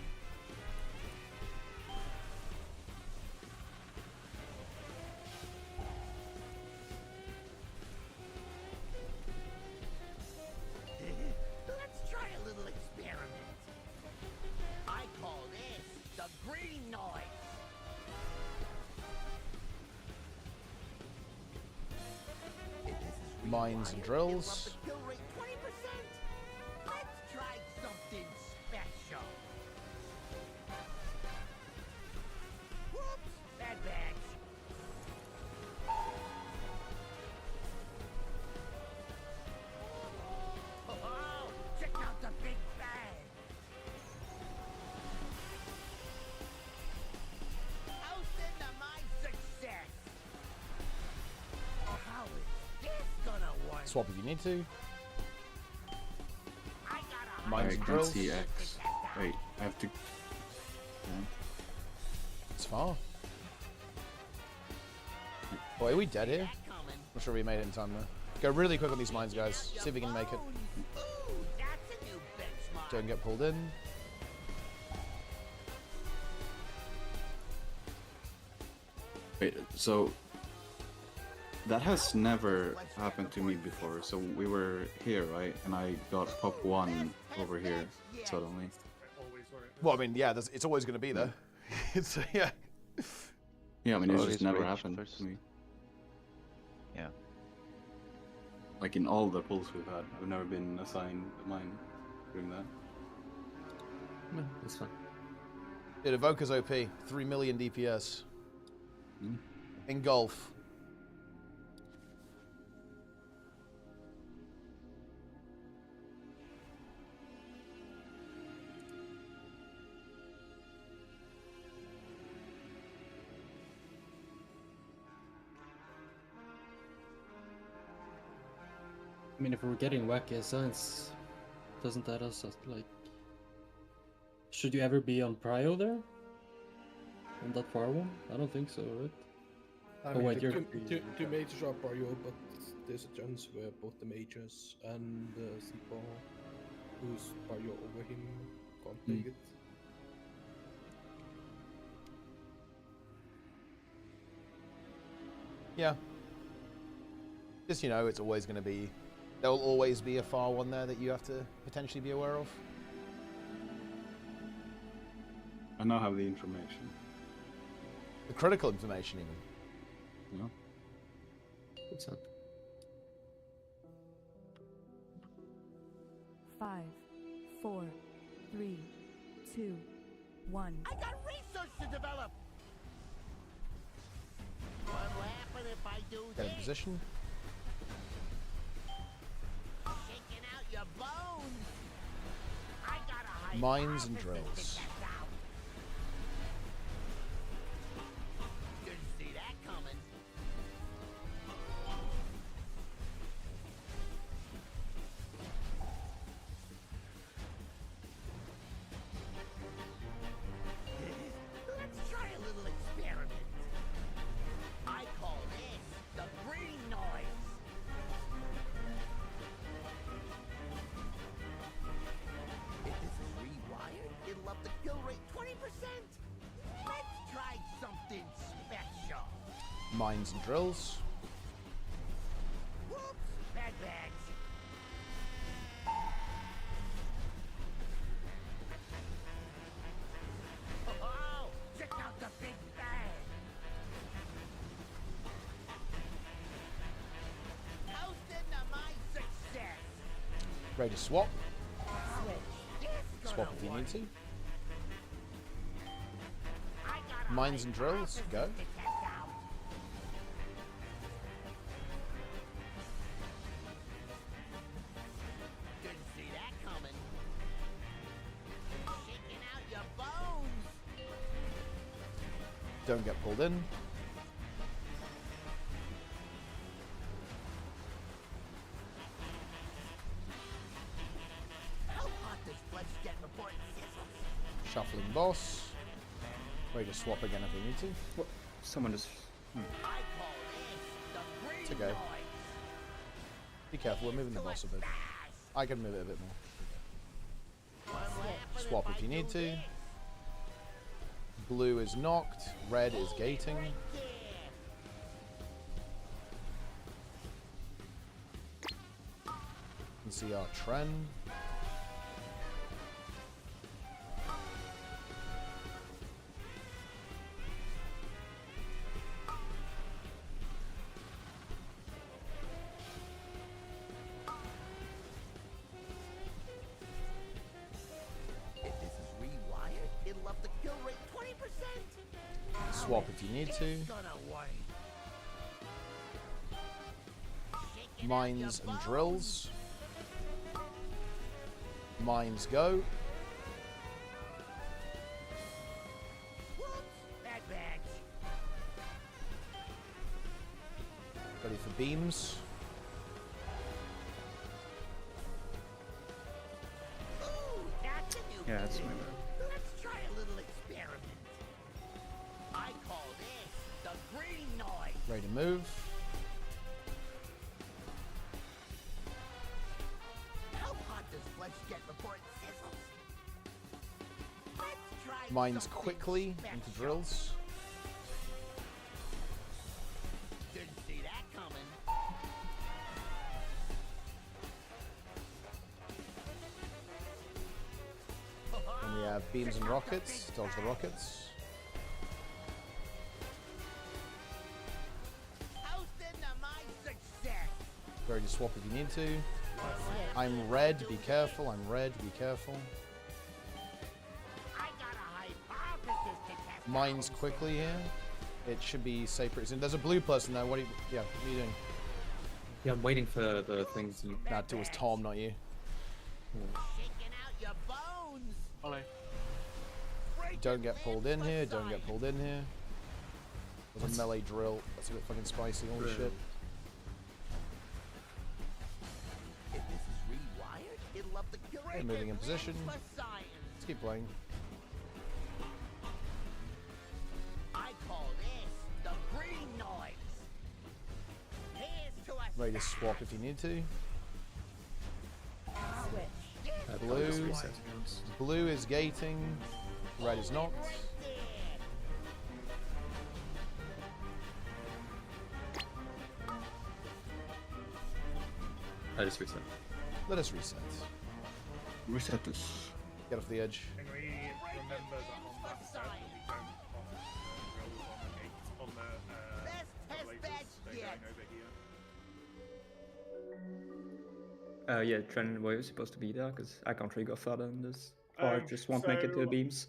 Let's try a little experiment. I call this the green noise. Mines and drills. Kill rate 20%. Let's try something special. Whoops, bad batch. Oh, check out the big bang. Toasting to my success. How is this gonna work? Swap if you need to. I got a Mines I and can't drills. see X. Wait, I have to. It's far. Wait, are we dead here? Not sure we made it in time though. Go really quick on these mines, guys. See if we can make it. Don't get pulled in. Wait, so that has never happened to me before. So we were here, right? And I got pop 1 over here suddenly. Well, I mean, yeah, it's always going to be there. It's yeah. Yeah, I mean, it's Always just never reach happened first. to me. Yeah. Like in all the pulls we've had, I've never been assigned a mine doing that. No, that's fine. Dude, Evoker's OP. 3 million DPS. Mm. Engulf. I mean, if we're getting wacky assigns, doesn't that also like? Should you ever be on prio there? On that far one? I don't think so, right? I Oh, mean, wait, the you're- two mages are prio, but there's a chance where both the mages and the Sipo, who's prio over him, can't take it. Yeah. Just, you know, it's always going to be... There will always be a far one there that you have to potentially be aware of. I now have the information. The critical information, even. Yeah. What's up? 5, 4, 3, 2, 1. I got research to develop. What'll happen if I do Get in this? position. Shaking out your bones. I got a Mines and hypothesis to drills. test out. Didn't see that coming. Let's try a little experiment. I call this the green noise. If this is rewired, it'll up the kill rate 20%. Let's try something special. Mines and drills. Whoops, bad batch. Oh, check out the big bang. Toasting to my success. Ready to swap. Switch. This Swap gonna if you work. need to. I got a Mines and drills. Go. hypothesis to test out. Didn't see that coming. Shaking out your bones. Don't get pulled in. How hot does blood get before it sizzles? Shuffling boss. Ready to swap again if we need to. Someone just It's okay. Be careful, we're moving the boss a bit. I can move it a bit more. Swap if you need to. Blue is knocked, red is gating. You can see our trend. Swap if you need to. Mines and drills. Mines go. Ready for beams. Yeah, that's my bad. Let's try a little experiment. I call this the green noise. Ready to move. How hot does flesh get before it sizzles? Let's try Mines something quickly special. into drills. Didn't see that coming. And we have beams and rockets. Dodge the rockets. Toasting to my success. Ready to swap if you need to. I'm red, be careful. I'm red, be careful. I got a hypothesis to test. Mines quickly here. It should be safe pretty soon. There's a blue person though. What are you doing? Yeah, I'm waiting for the things. That was Tom, not you. Shaking out your bones. Ollie. Don't get pulled in here. Don't get pulled in here. There's a melee drill. That's a bit fucking spicy. Holy shit. If this is rewired, it'll up the kill rate. Okay, moving in position. for science. Let's keep playing. I call this the green noise. Here's to us. Ready to swap if you need to. Switch. Blue. Blue is gating. Red is knocked. I just reset. Let us reset. Reset this. Get off the edge. Can we remember that on that set we don't pop the drills on the gates, on the lasers, they're going over here? Yeah, Trent, were you supposed to be there? Because I can't really go further in this. Or I just won't make it to the So beams.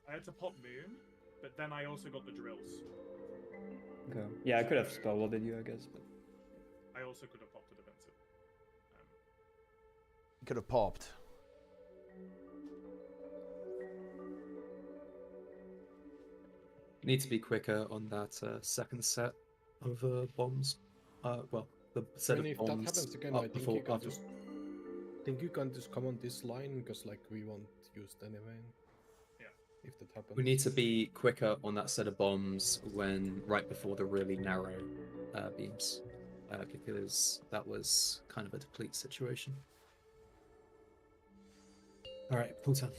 I had to pop Moon, but then I also got the drills. Okay. Yeah, I could have spell welded you, I guess. But I also could have popped a defensive. You could have popped. Need to be quicker on that second set of bombs. Well, the set And of if that bombs happens again, up I think before you can after. just think you can just come on this line because like we won't use it anyway. Yeah. If that happens. We need to be quicker on that set of bombs when right before the really narrow beams, because that was kind of a deplete situation. All right, full time.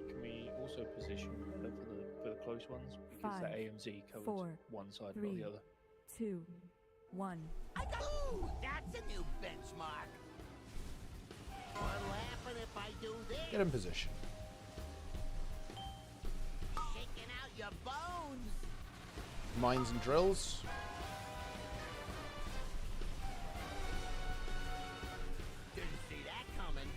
Can we also position for the close ones? Because the 5, AMZ covers 4, one side, not 3, the other. 2, 1. Ooh, that's a new benchmark. What'll happen if I do this? Get in position. Shaking out your bones. Mines and drills. Didn't see that coming.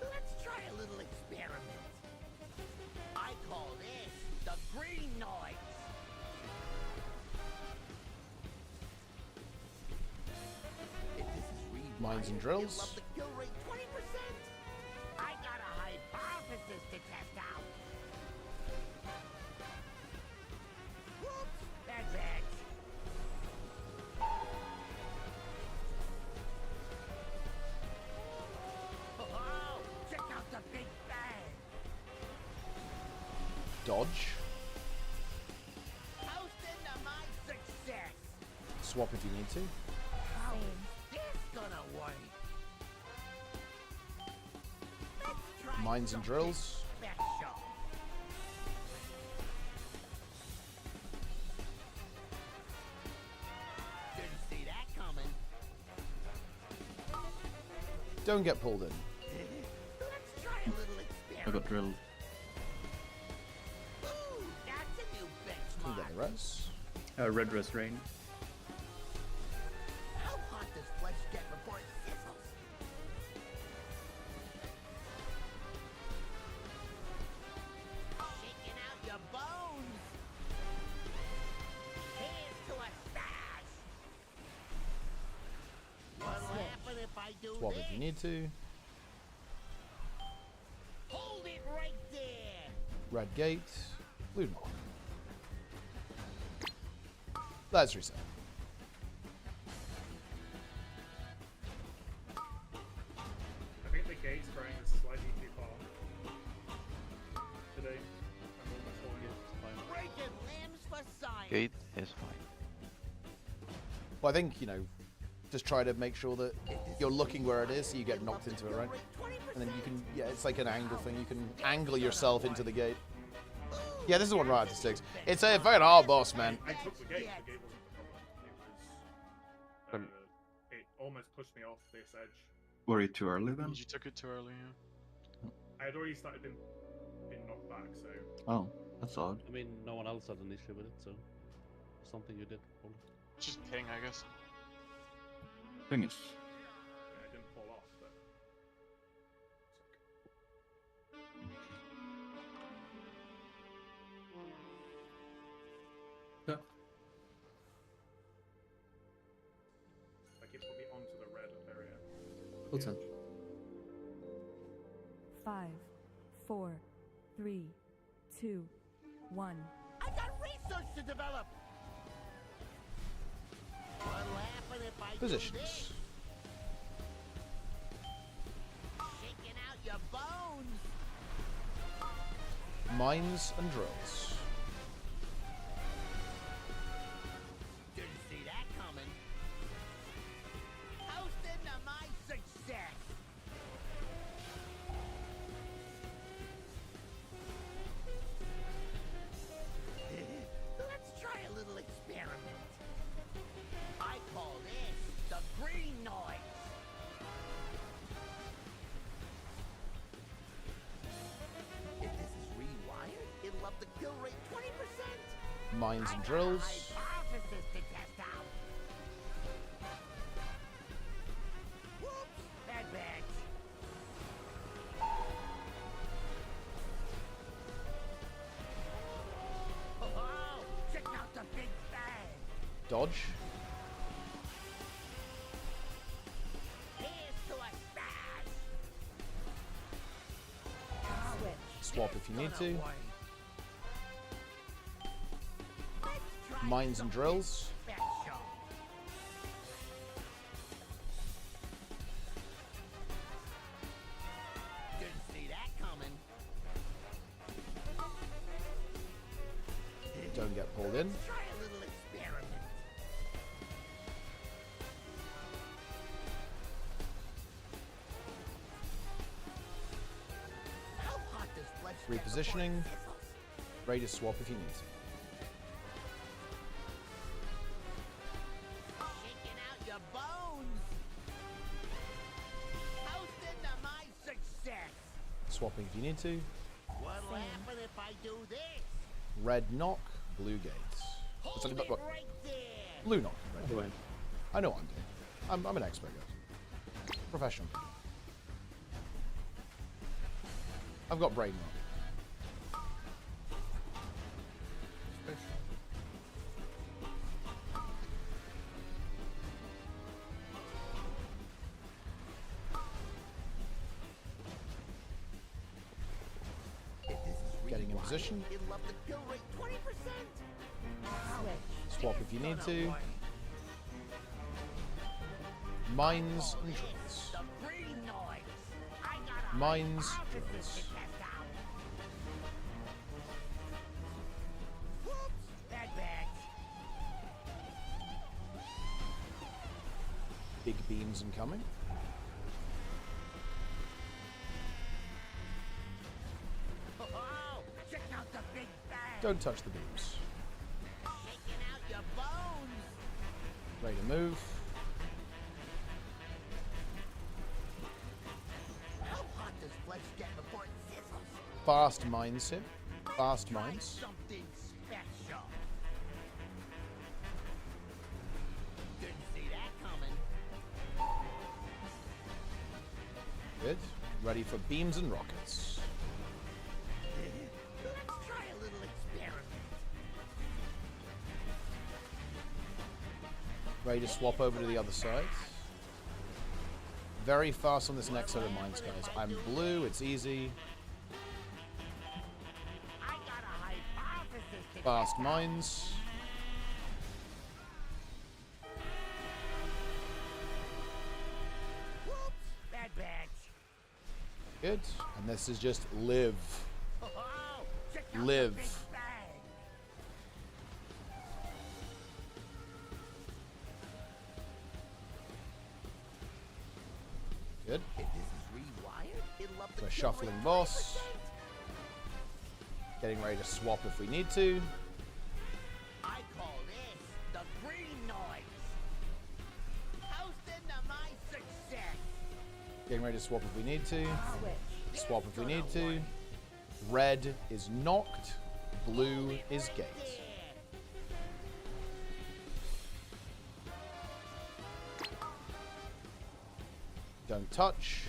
Let's try a little experiment. I call this the green noise. If this is rewired, Mines and it'll drills. up the kill rate 20%. I got a hypothesis to test out. Whoops, that's it. Dodge. Toasting to my success. Swap if you need to. How is this gonna work? Let's try Mines and something drills. special. Didn't see that coming. Don't get pulled in. Let's try a little I experiment. got drilled. Ooh, that's a new You benchmark. get the res. Red Dress Rain. How hot does flesh get before it sizzles? Shaking out your bones. Here's to a stash. What'll happen if I do Swap this? if you need to. Hold it right there. Red gate. Blue knock. Let's reset. I think the gate's spraying is slightly too far. Today, I'm almost falling in. Breaking limbs for science. Gate is fine. Well, I think, you know, just try to make sure that you're looking where it is so you get knocked into it, right? And then you can, yeah, it's like an angle thing. You can angle yourself into the gate. Yeah, this is one right at the sticks. It's a very hard boss, man. I took the gate. The gate wasn't the problem. It was. It almost pushed me off this edge. Were you too early then? You took it too early, yeah. I had already started being knocked back, so. Oh, that's odd. I mean, no one else had an issue with it, so something you did. Probably. Just ping, I guess. Thing is, Yeah, it didn't fall off, but. Yeah. Like it put me onto the red area. What's that? 5, 4, 3, 2, 1. I got research to develop. What'll happen if I do this? Positions. Shaking out your bones. Mines and drills. Didn't see that coming. Toasting to my success. Let's try a little experiment. I call this the green noise. If this is rewired, it'll up the kill rate 20%. Mines and I got a drills. hypothesis to test out. Whoops, bad batch. Oh, check out the big bang. Dodge. Here's to a stash. Swap if you need to. Mines and drills. Special. Didn't see that coming. Don't get pulled in. Try a little experiment. How hot does flesh get before it Repositioning. sizzles? Ready to swap if you need to. Shaking out your bones. Toasting to my success. Swapping if you need to. What'll happen if I do this? Red knock, blue gates. Hold Sorry, it what? right there. Blue knock. Red. Go ahead. I know what I'm doing. I'm an expert, guys. Professional. I've got brain rot. If this is Getting in rewired, position. it'll up the kill rate 20%. Swap if you need to. Mines and drills. The green noise. I got a Mines, hypothesis drills. to test out. Big beams incoming. Oh, check out the big bang. Don't touch the beams. Shaking out your bones. Ready to move. How hot does flesh get before it sizzles? Fast mines here. Fast mines. Something special. Didn't see that coming. Good. Ready for beams and rockets. Let's try a little experiment. Ready to swap over to the other side. Very fast on this next set of mines, guys. I'm blue, it's easy. Fast mines. Whoops, bad batch. Good. And this is just live. Oh, check out Live. the big bang. Good. If this is rewired, it'll up the We're kill shuffling rate boss. 20%. Getting ready to swap if we need to. I call this the green noise. Toasting to my success. Getting ready to swap if we need to. Swap if we need to. Red is knocked. Blue is gate. Don't touch.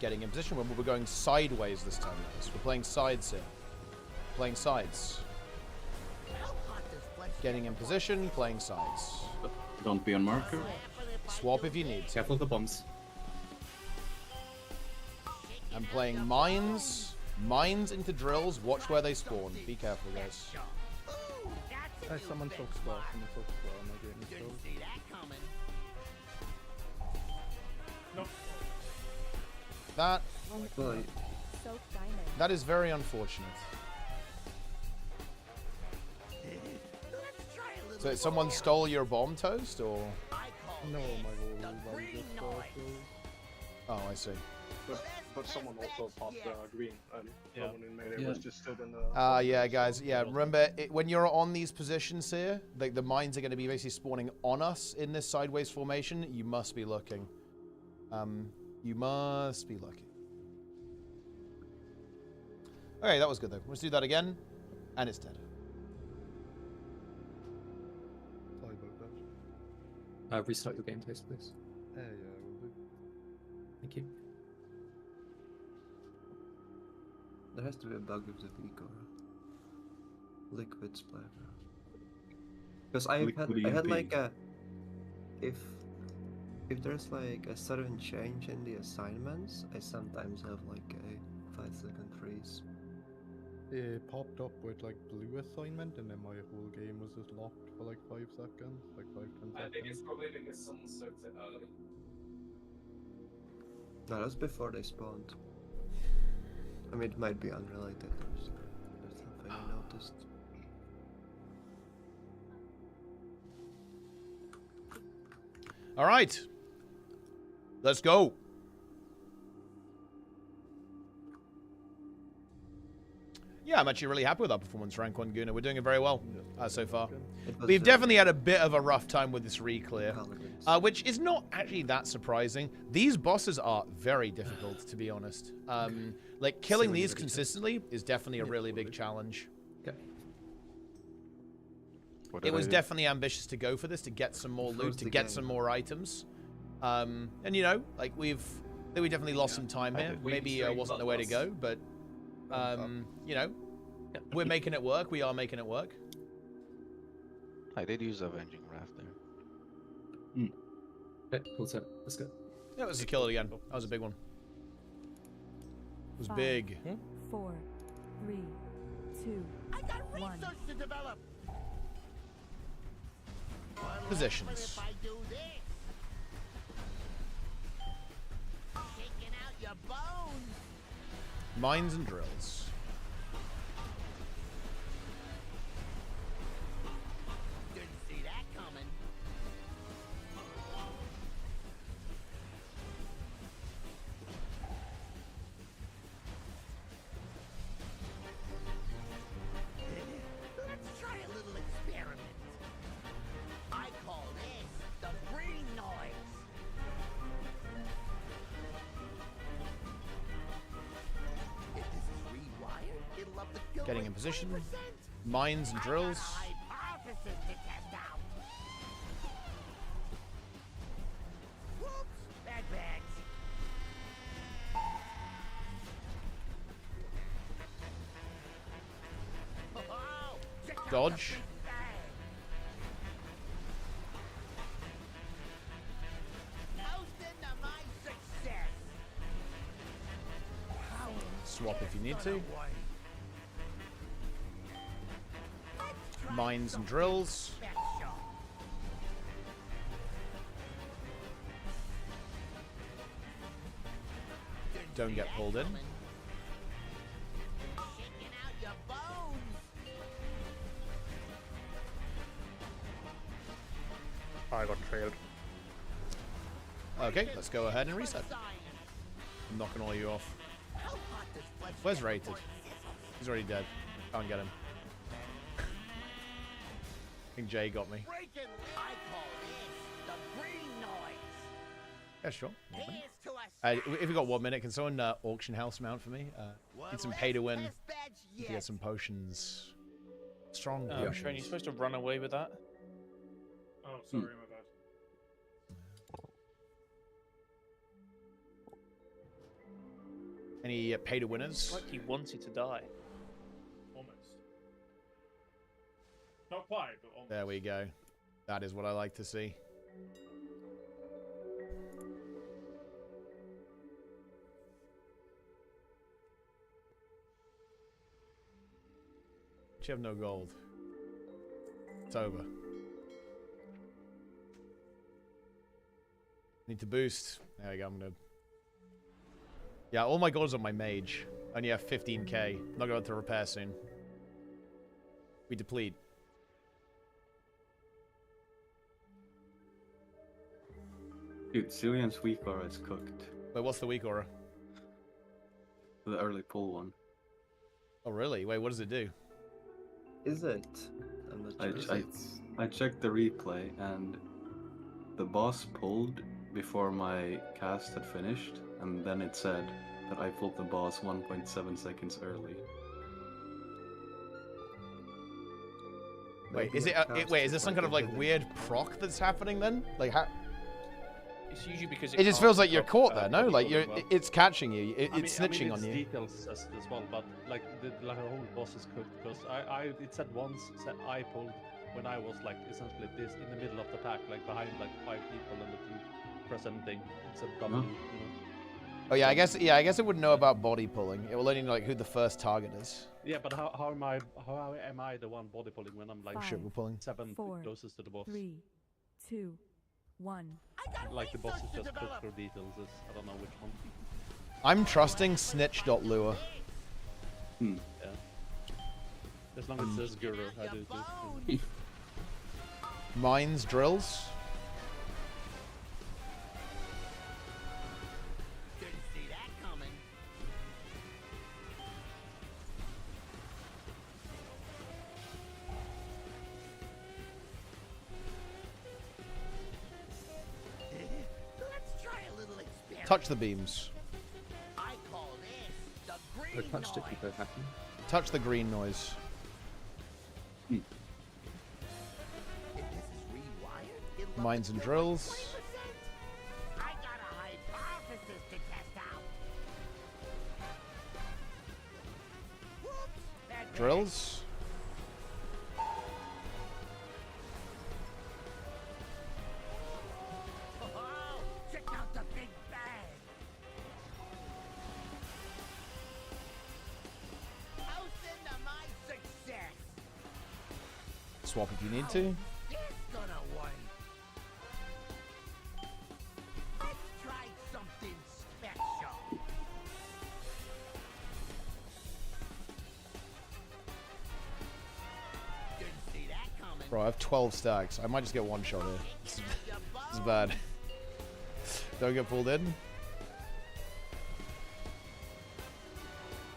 Getting in position when we're going sideways this time, guys. We're playing sides here. Playing sides. Getting in position, playing sides. Don't be on marker. Swap if you need to. Careful of the bombs. I'm playing mines. Mines into drills. Watch where they spawn. Be careful, guys. Hey, someone took square. Someone took square. Am I getting Didn't this? see that coming. No. That is very unfortunate. So someone stole your bomb, Toast, or? No, my whole line just Oh, I see. But someone also popped green, and someone in melee Yeah. was just stood in the... Yeah, guys. Yeah, remember, when you're on these positions here, like the mines are going to be basically spawning on us in this sideways formation. You must be looking. You must be looking. Okay, that was good, though. Let's do that again. And it's dead. Sorry about that. Restart your game, please. Yeah, will do. Thank you. There has to be a bug with the Vigo. Liquid splatter. Because I had like a if there's like a sudden change in the assignments, I sometimes have like a 5-second freeze. It popped up with like blue assignment, and then my whole game was just locked for like 5 seconds, like 5-10 seconds. I think it's probably because someone started it early. No, that's before they spawned. I mean, it might be unrelated. There's something I noticed. All right. Let's go. Yeah, I'm actually really happy with our performance rank 1 Guna. We're doing it very well so far. We've definitely had a bit of a rough time with this re-clear, which is not actually that surprising. These bosses are very difficult, to be honest. Like, killing these consistently is definitely a really big challenge. It was definitely ambitious to go for this, to get some more loot, to get some more items. And, you know, like, we definitely lost some time here. Maybe it wasn't the way to go, but, you know, we're making it work. We are making it work. I did use Avenging Raft there. Okay, cool set. Let's go. Yeah, let's kill it again. That was a big one. It was 5, big. 4, 3, 2, I got 1. research to develop. Positions. If I do this, shaking out your bones. Mines and drills. Didn't see that coming. Let's try a little experiment. I call this the green noise. If this is rewired, it'll up the kill Getting rate in position. 20%. Mines and drills. Hypothesis to test out. Whoops, bad bags. Oh, check out the Dodge. big bag. Toasting to my success. Swap if you need to. Mines and drills. Don't get pulled in. Shaking out your bones. I got trailed. Okay, let's go ahead and reset. I'm knocking all you off. Where's Rated? He's already dead. Can't get him. I think Jay got me. I call this the green noise. Yeah, sure. Here's to a If we got 1 minute, can someone auction house mount for me? Need some pay to win. To get some potions. Strong potions. Shane, you're supposed to run away with that. Oh, sorry, my bad. Any pay to winners? It's like he wanted to die. Almost. Not quite, but almost. There we go. That is what I like to see. But you have no gold. It's over. Need to boost. There we go. I'm gonna. Yeah, all my gold's on my mage. I only have 15k. I'm not going to repair soon. We deplete. Dude, Cillian's weak aura is cooked. Wait, what's the weak aura? The early pull one. Oh, really? Wait, what does it do? Is it? I'm not sure. I checked the replay and the boss pulled before my cast had finished, and then it said that I pulled the boss 1.7 seconds early. Wait, is it? Wait, is this some kind of like weird proc that's happening then? Like how? It's usually because It just feels like you're caught there, no? body Like you're, pulling, it's catching you. It's I mean, snitching it's on you. details as well, but like the whole boss is cooked because it said once said I pulled when I was like essentially this in the middle of the pack, like behind like 5 people and the 2 presenting. It's a double. You know. Oh yeah, I guess it wouldn't know about body pulling. It will only know like who the first target is. Yeah, but how am I the one body pulling when I'm like Shit, we're pulling. 7 4, closest to the boss? 3, 2, 1. Like the boss is just cooked for details. I don't know which one. I'm trusting snitch.lure. Hmm. Yeah. As long as it says Guru, I do too. Mines, drills. Didn't see that coming. Let's try a little experiment. Touch the beams. I call this the I green touched it noise. if it happened. Touch the green noise. If this is rewired, it'll up Mines the and kill rate drills. 20%. I got a hypothesis to test out. Whoops, bad bag. Drills. Oh, check out the big bag. Toasting to my success. Swap if you need to. This gonna work. Let's try something special. Bro, I have 12 stacks. I might just get one shot here. This is bad. Don't get pulled in.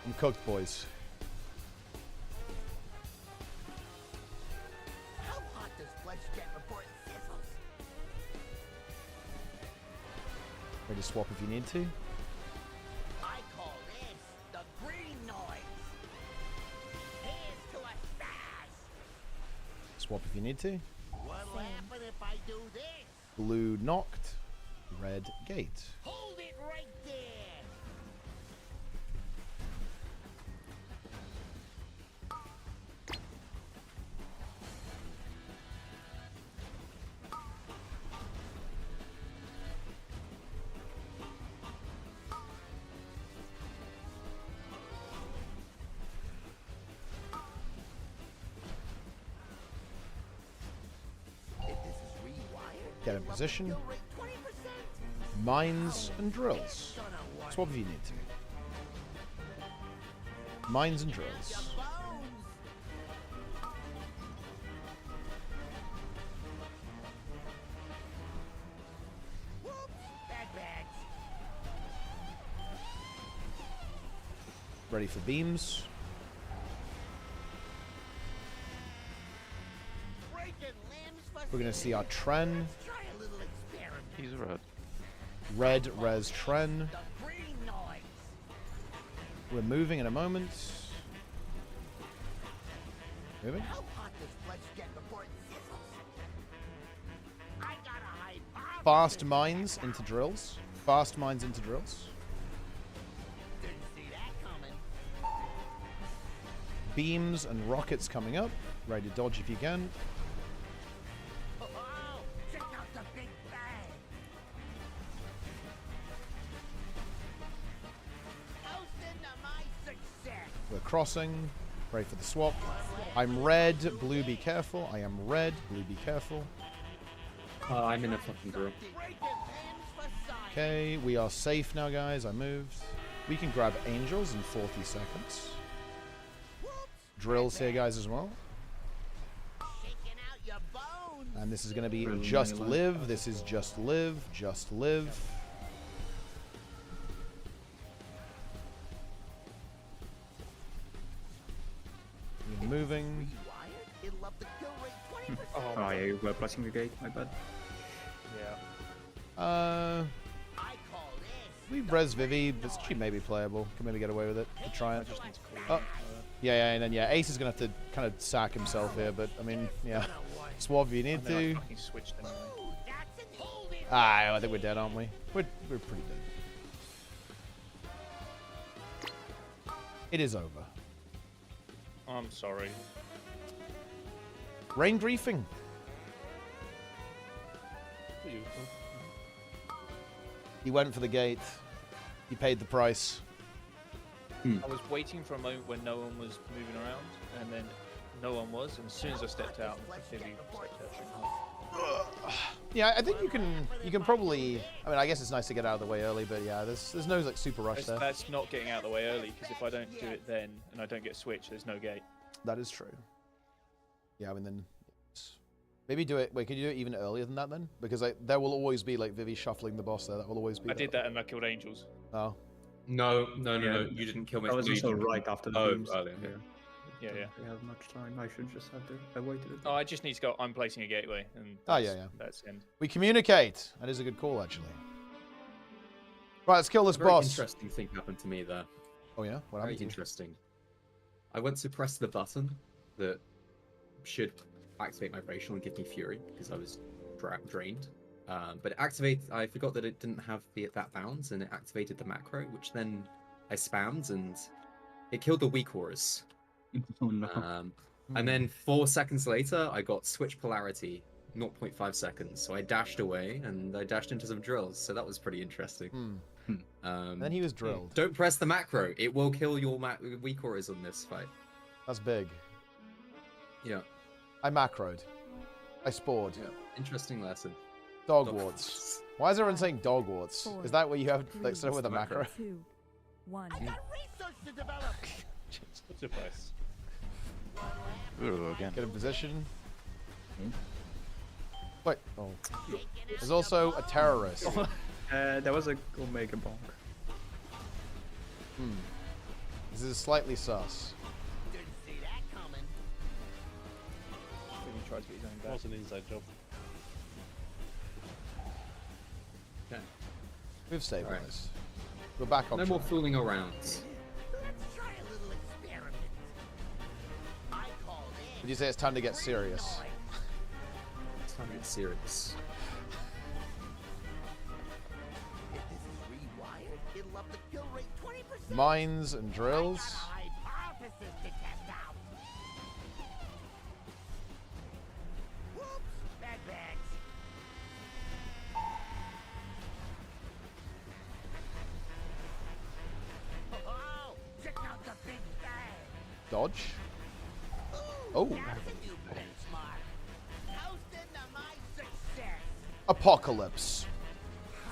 I'm cooked, boys. How hot does flesh get before it sizzles? Ready to swap if you need to. I call this the green noise. Here's to a stash. Swap if you need to. What'll happen if I do this? Blue knocked. Red gate. Hold it right there. Get in position. Mines and drills. Swap if you need to. Mines and drills. Ready for beams. We're going to see our Tren. He's red. Red res Tren. We're moving in a moment. Moving. Fast mines into drills. Fast mines into drills. Beams and rockets coming up. Ready to dodge if you can. We're crossing. Ready for the swap. I'm red. Blue, be careful. I am red. Blue, be careful. I'm in a fucking drill. Okay, we are safe now, guys. I moved. We can grab angels in 40 seconds. Drills here, guys, as well. And this is going to be just live. This is just live. Just live. We're moving. Oh, yeah, you were blessing the gate. My bad. Yeah. We res Vivi, but she may be playable. Can maybe get away with it to try it. Oh, yeah, and then yeah, Ace is gonna have to kind of sack himself here, but I mean, yeah, swab if you need to. I think we're dead, aren't we? We're pretty dead. It is over. I'm sorry. Rain griefing. He went for the gate. He paid the price. I was waiting for a moment when no one was moving around, and then no one was, and as soon as I stepped out, Vivi stepped out. Yeah, I think you can probably. I mean, I guess it's nice to get out of the way early, but yeah, there's no like super rush there. That's not getting out of the way early, because if I don't do it then and I don't get switched, there's no gate. That is true. Yeah, I mean then. Maybe do it. Wait, could you do it even earlier than that then? Because there will always be like Vivi shuffling the boss there. That will always be. I did that and I killed angels. Oh. No. You didn't kill me. I was also right after the beams. Earlier. Yeah. We have much time. I should just have to. I waited. Oh, I just need to go. I'm placing a gateway, and that's the end. We communicate. That is a good call, actually. Right, let's kill this Very boss. Interesting thing happened to me there. Oh yeah, what happened? Very interesting. I went to press the button that should activate my racial and give me fury because I was drained. But it activated. I forgot that it didn't have that bounds, and it activated the macro, which then I spammed, and it killed the weak auras. Oh no. And then 4 seconds later, I got switch polarity, 0.5 seconds. So I dashed away, and I dashed into some drills. So that was pretty interesting. Then he was drilled. Don't press the macro. It will kill your weak auras on this fight. That's big. Yeah. I macroed. I spored. Yeah. Interesting lesson. Dogwarts. Why is everyone saying dogwarts? 4, Is that what you have 3, like start with a macro? 2, 1. I got research to develop. What's your price? Ooh, again. Get in position. Wait. Oh. There's also a terrorist. That was a Omega bonk. This is slightly sus. Didn't see that coming. When he tried to get his own That back. was an inside job. Okay. We've stabilized. We're back on No more track. fooling around. Let's try a little experiment. I call this Did you say it's time to get serious? It's time to get serious. If this is rewired, it'll up the kill rate 20%. Mines and drills. Hypothesis to test out. Whoops, bad bags. Oh, check out the big bang. Dodge. Oh. That's a new benchmark. Toasting to my success. Apocalypse.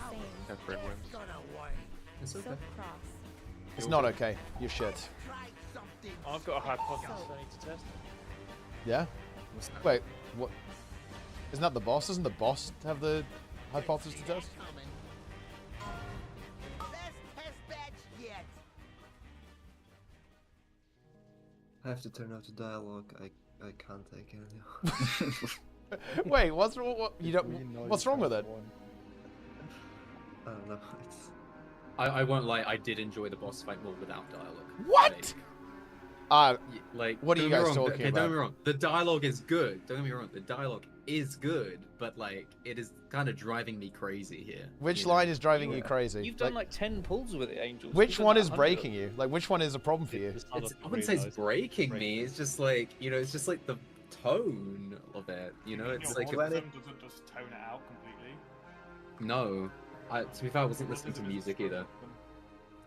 How is Fred this wins. gonna work? It's okay. It's not okay. You're shit. Try something. I've got a hypothesis I need to test. Yeah? What's that? Wait, what? Isn't that the boss? Doesn't the boss have the hypothesis to test? Coming. Best test batch yet. I have to turn off the dialogue. I can't take it anymore. Wait, what's wrong? What, you don't? What's wrong with it? I don't know. It's I won't lie, I did enjoy the boss fight more without dialogue. What? Like, what are you don't get me guys wrong, talking okay, about? Don't get me wrong. The dialogue is good. Don't get me wrong. The dialogue is good, but like, it is kind of driving me crazy here. Which you know? line is driving you crazy? You've done like 10 pulls with it, Angel. Which one is breaking you? Like, which one is a problem for you? I wouldn't say it's breaking me. It's just like, you know, it's just like the tone of it. You know, it's like doesn't just tone it out completely. no. To be fair, I wasn't listening to music either.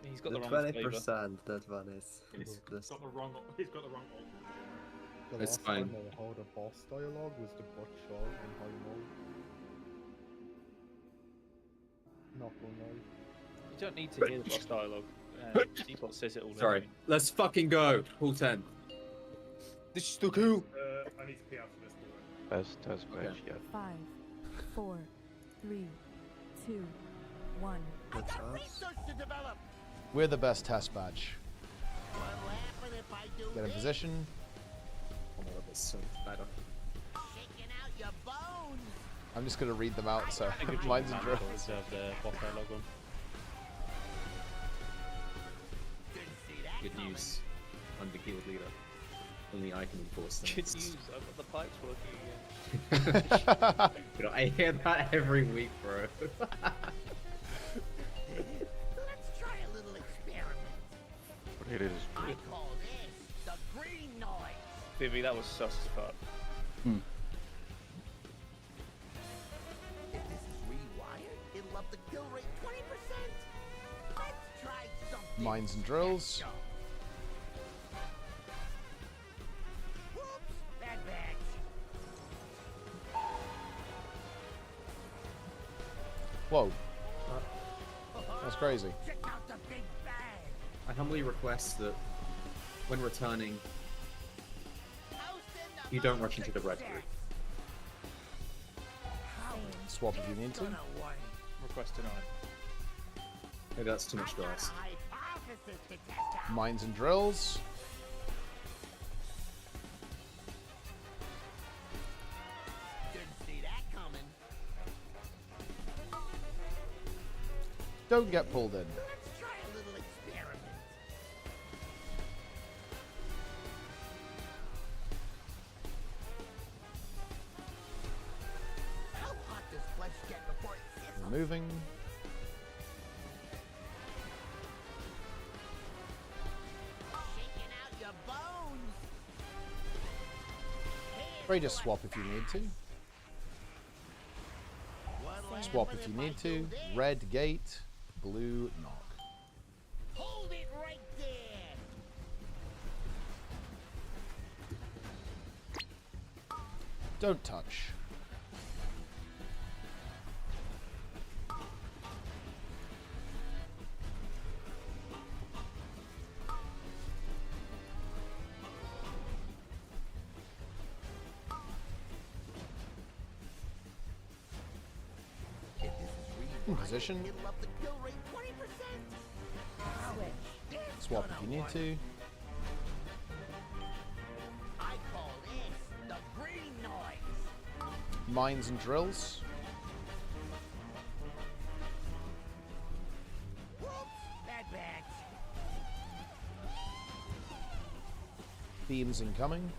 He's got the the wrong 20% that one is. He's got the wrong. He's got the wrong. The It's last fine. time I heard a boss dialogue was the Butch Shaw in High Mode. Not gonna lie. You don't need to hear the boss dialogue. Default says it all. Sorry. anyway. Let's fucking go. Pool 10. This is the coup. I need to pee out for this. Best test match yet. 5, 4, 3, 2, 1. I got research to develop. We're the best test badge. What'll happen if I do Get in this? position. Oh my god, that's so better. Shaking out your bones. I'm just gonna read them out. So I think it's mine's and drills. to have the boss dialogue on. Didn't see that Good coming. news. I'm the guild leader. Only I can enforce things. Good news. I've got the pipes working again. You know, I hear that every week, bro. Let's try a little experiment. But it is I call this the green noise. Vivi, that was sus as fuck. If this is rewired, it'll up the kill rate 20%. Let's try something. Mines and drills. Whoops, bad bags. Whoa. That's crazy. Check out the big bang. I humbly request that when returning, you don't rush into the red group. Swap if you need to. Request denied. Maybe that's too much to ask. Hypothesis to test out. Mines and drills. Didn't see that coming. Don't get pulled in. Let's try a little experiment. How hot does flesh get before it sizzles? Moving. Shaking out your bones. Ready to swap if you need to. What'll Swap happen if you I need do to. this? Red gate, blue knock. Hold it right there. Don't touch. In position. Swap if you need to. Mines and drills. Beams incoming.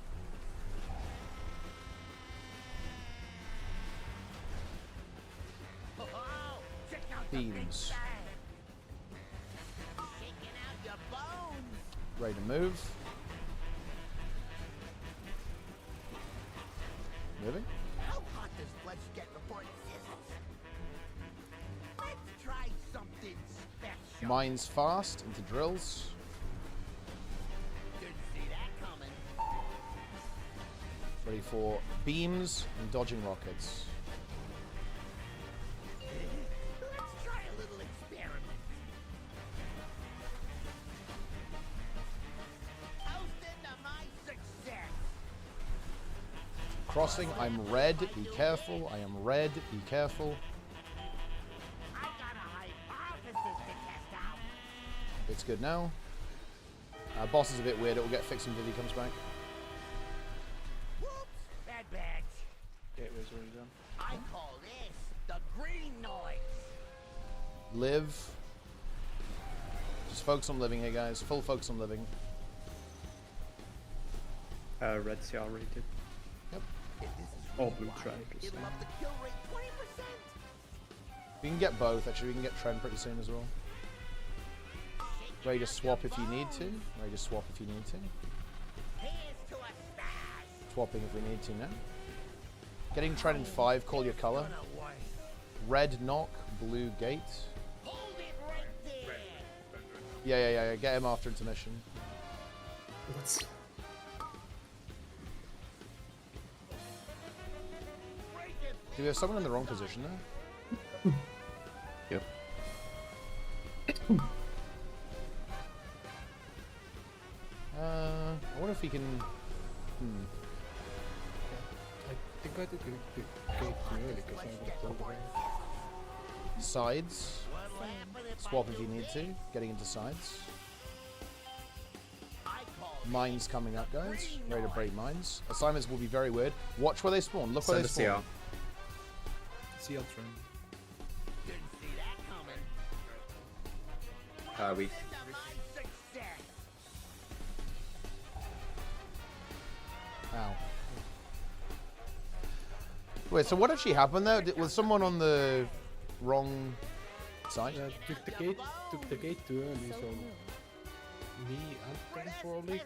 Beams. Ready to move. Moving. How hot does flesh get before it sizzles? Let's try something special. Mines fast into drills. Didn't see that coming. Ready for beams and dodging rockets. Let's try a little experiment. Toasted to my success. Crossing, I'm red, be careful. I am red, be careful. I got a hypothesis to test out. It's good now. Boss is a bit weird, it will get fixed until he comes back. Whoops, bad bags. Gateway's already done. I call this the green noise. Live. Just focus on living here, guys. Full focus on living. Red CR rated. Yep. Or blue track. It'll up the kill rate 20%. We can get both, actually. We can get Trend pretty soon as well. Ready to swap if you need to. Ready to swap if you need to. Swapping if we need to now. Getting Trend in 5, call your color. Red knock, blue gate. Yeah. Get him after intermission. What's... Do we have someone in the wrong position there? Yep. I wonder if he can... I think I did the gate too early because I got told away. Sides. Swap if you need to. Getting into sides. Mines coming up, guys. Ready to break mines. Assignments will be very weird. Watch where they spawn. Look where they spawn. CL trend. Didn't see that coming. We... Ow. Wait, so what actually happened there? Was someone on the wrong side? Took the gate too early, so me and Trent probably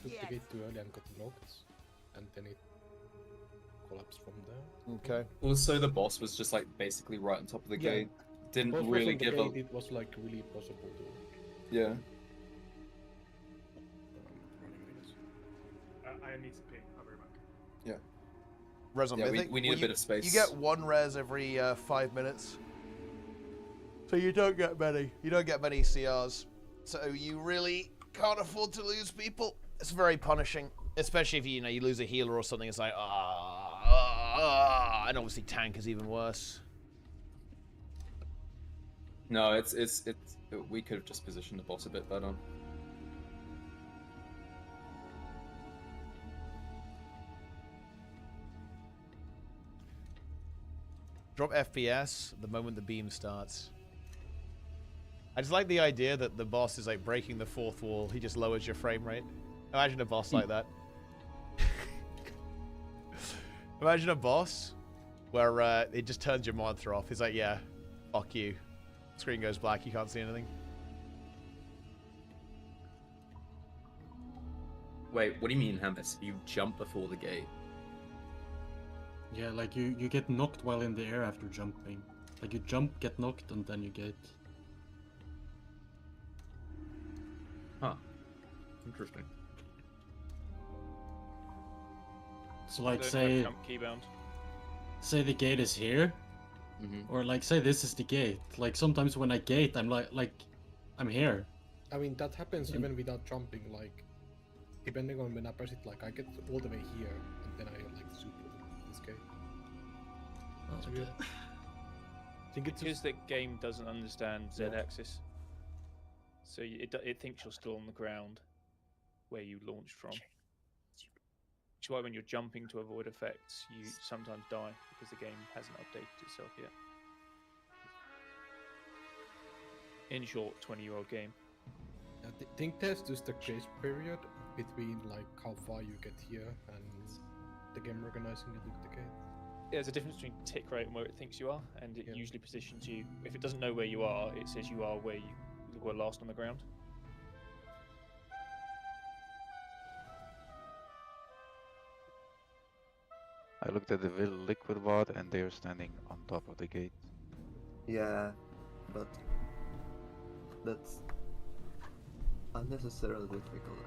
took the gate too early and got knocked, and then it collapsed from there. Okay. Also, the boss was just like basically right on top of the Yeah. gate. Didn't Both really of the give gate, up. It was like really possible to. Yeah. I need to pee. I'll be right back. Yeah. Res on Yeah, Mythic. we need a bit of space. You get one res every 5 minutes. So you don't get many. You don't get many CRs. So you really can't afford to lose people. It's very punishing. Especially if you lose a healer or something. It's like, and obviously tank is even worse. No, it's we could have just positioned the boss a bit better. Drop FPS the moment the beam starts. I just like the idea that the boss is like breaking the fourth wall. He just lowers your frame rate. Imagine a boss like that. Imagine a boss where it just turns your monitor off. He's like, yeah, fuck you. Screen goes black, you can't see anything. Wait, what do you mean, Hamas? You jump before the gate? Yeah, like you get knocked while in the air after jumping. Like you jump, get knocked, and then you gate. Huh. Interesting. So like Don't say have jump keybound. say the gate is here, or like say this is the gate. Like sometimes when I gate, I'm like I'm here. I mean that happens even without jumping. Like depending on when I press it, like I get all the way here, and then I like super this gate. Oh, So okay. think it's because the game doesn't understand Z-axis, so it thinks you're still on the ground where you launched from. Which is why when you're jumping to avoid effects, you sometimes die because the game hasn't updated itself yet. In short, 20-year-old game. I think there's just a grace period between like how far you get here and the game recognizing you duplicate. There's a difference between tick rate and where it thinks you are, and it usually positions you. If it doesn't know where you are, it says you are where you were last on the ground. I looked at the liquid wad and they are standing on top of the gate. Yeah, but that's unnecessarily difficult.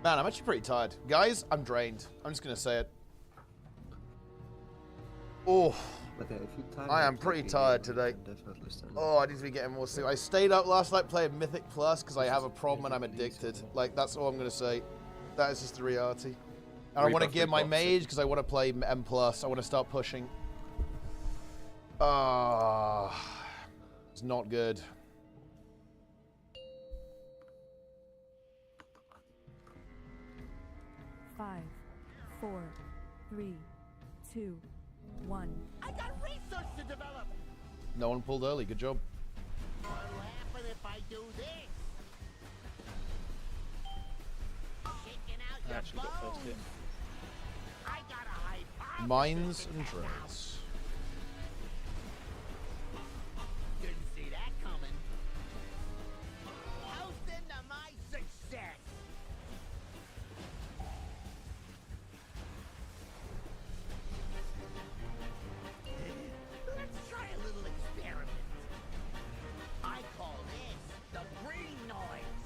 Man, I'm actually pretty tired. Guys, I'm drained. I'm just going to say it. Oh, I am pretty tired today. Oh, I need to be getting more sleep. I stayed up last night playing Mythic Plus because I have a problem and I'm addicted. Like, that's all I'm going to say. That is just the reality. And I want to gear my mage because I want to play M+. I want to start pushing. It's not good. Five, 4, 3, 2, 1. I got research to develop. No one pulled early. Good job. What'll happen if I do this? Shaking out I your actually got first hit. I got a hypothesis. Mines and drills. Didn't see that coming. Toasting to my success. Let's try a little experiment. I call this the green noise.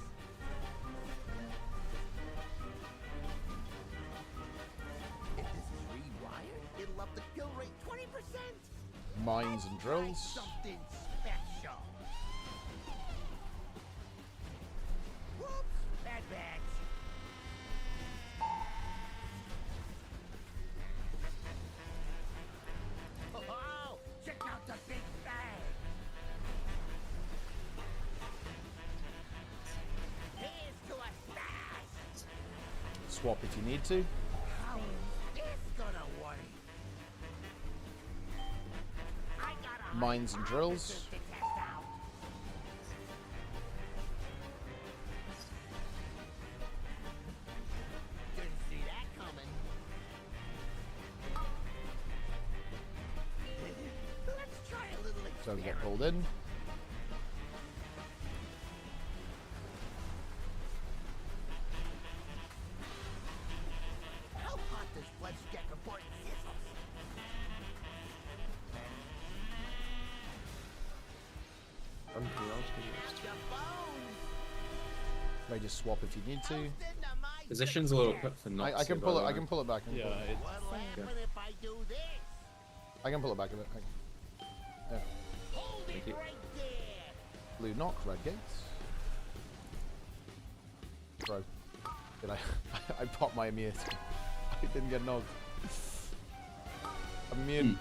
If this is rewired, it'll up the kill rate 20%. Mines and drills. Something special. Whoops, bad batch. Oh, check out the big bang. Here's to a stash. Swap if you need to. How is this gonna work? I got a Mines and drills. hypothesis to test out. Didn't see that coming. Let's try a little So we experiment. get pulled in. How hot does flesh get before it sizzles? I'm roasting Your bones. May just swap if you need to. Position's a little quick for not I can pull it. I can pull it back. Yeah, What'll happen if I do this? I can pull it back a bit. Yeah. Hold it you. right there. Blue knock, red gates. Bro, did I? I popped my immune. I didn't get knocked. I'm immune.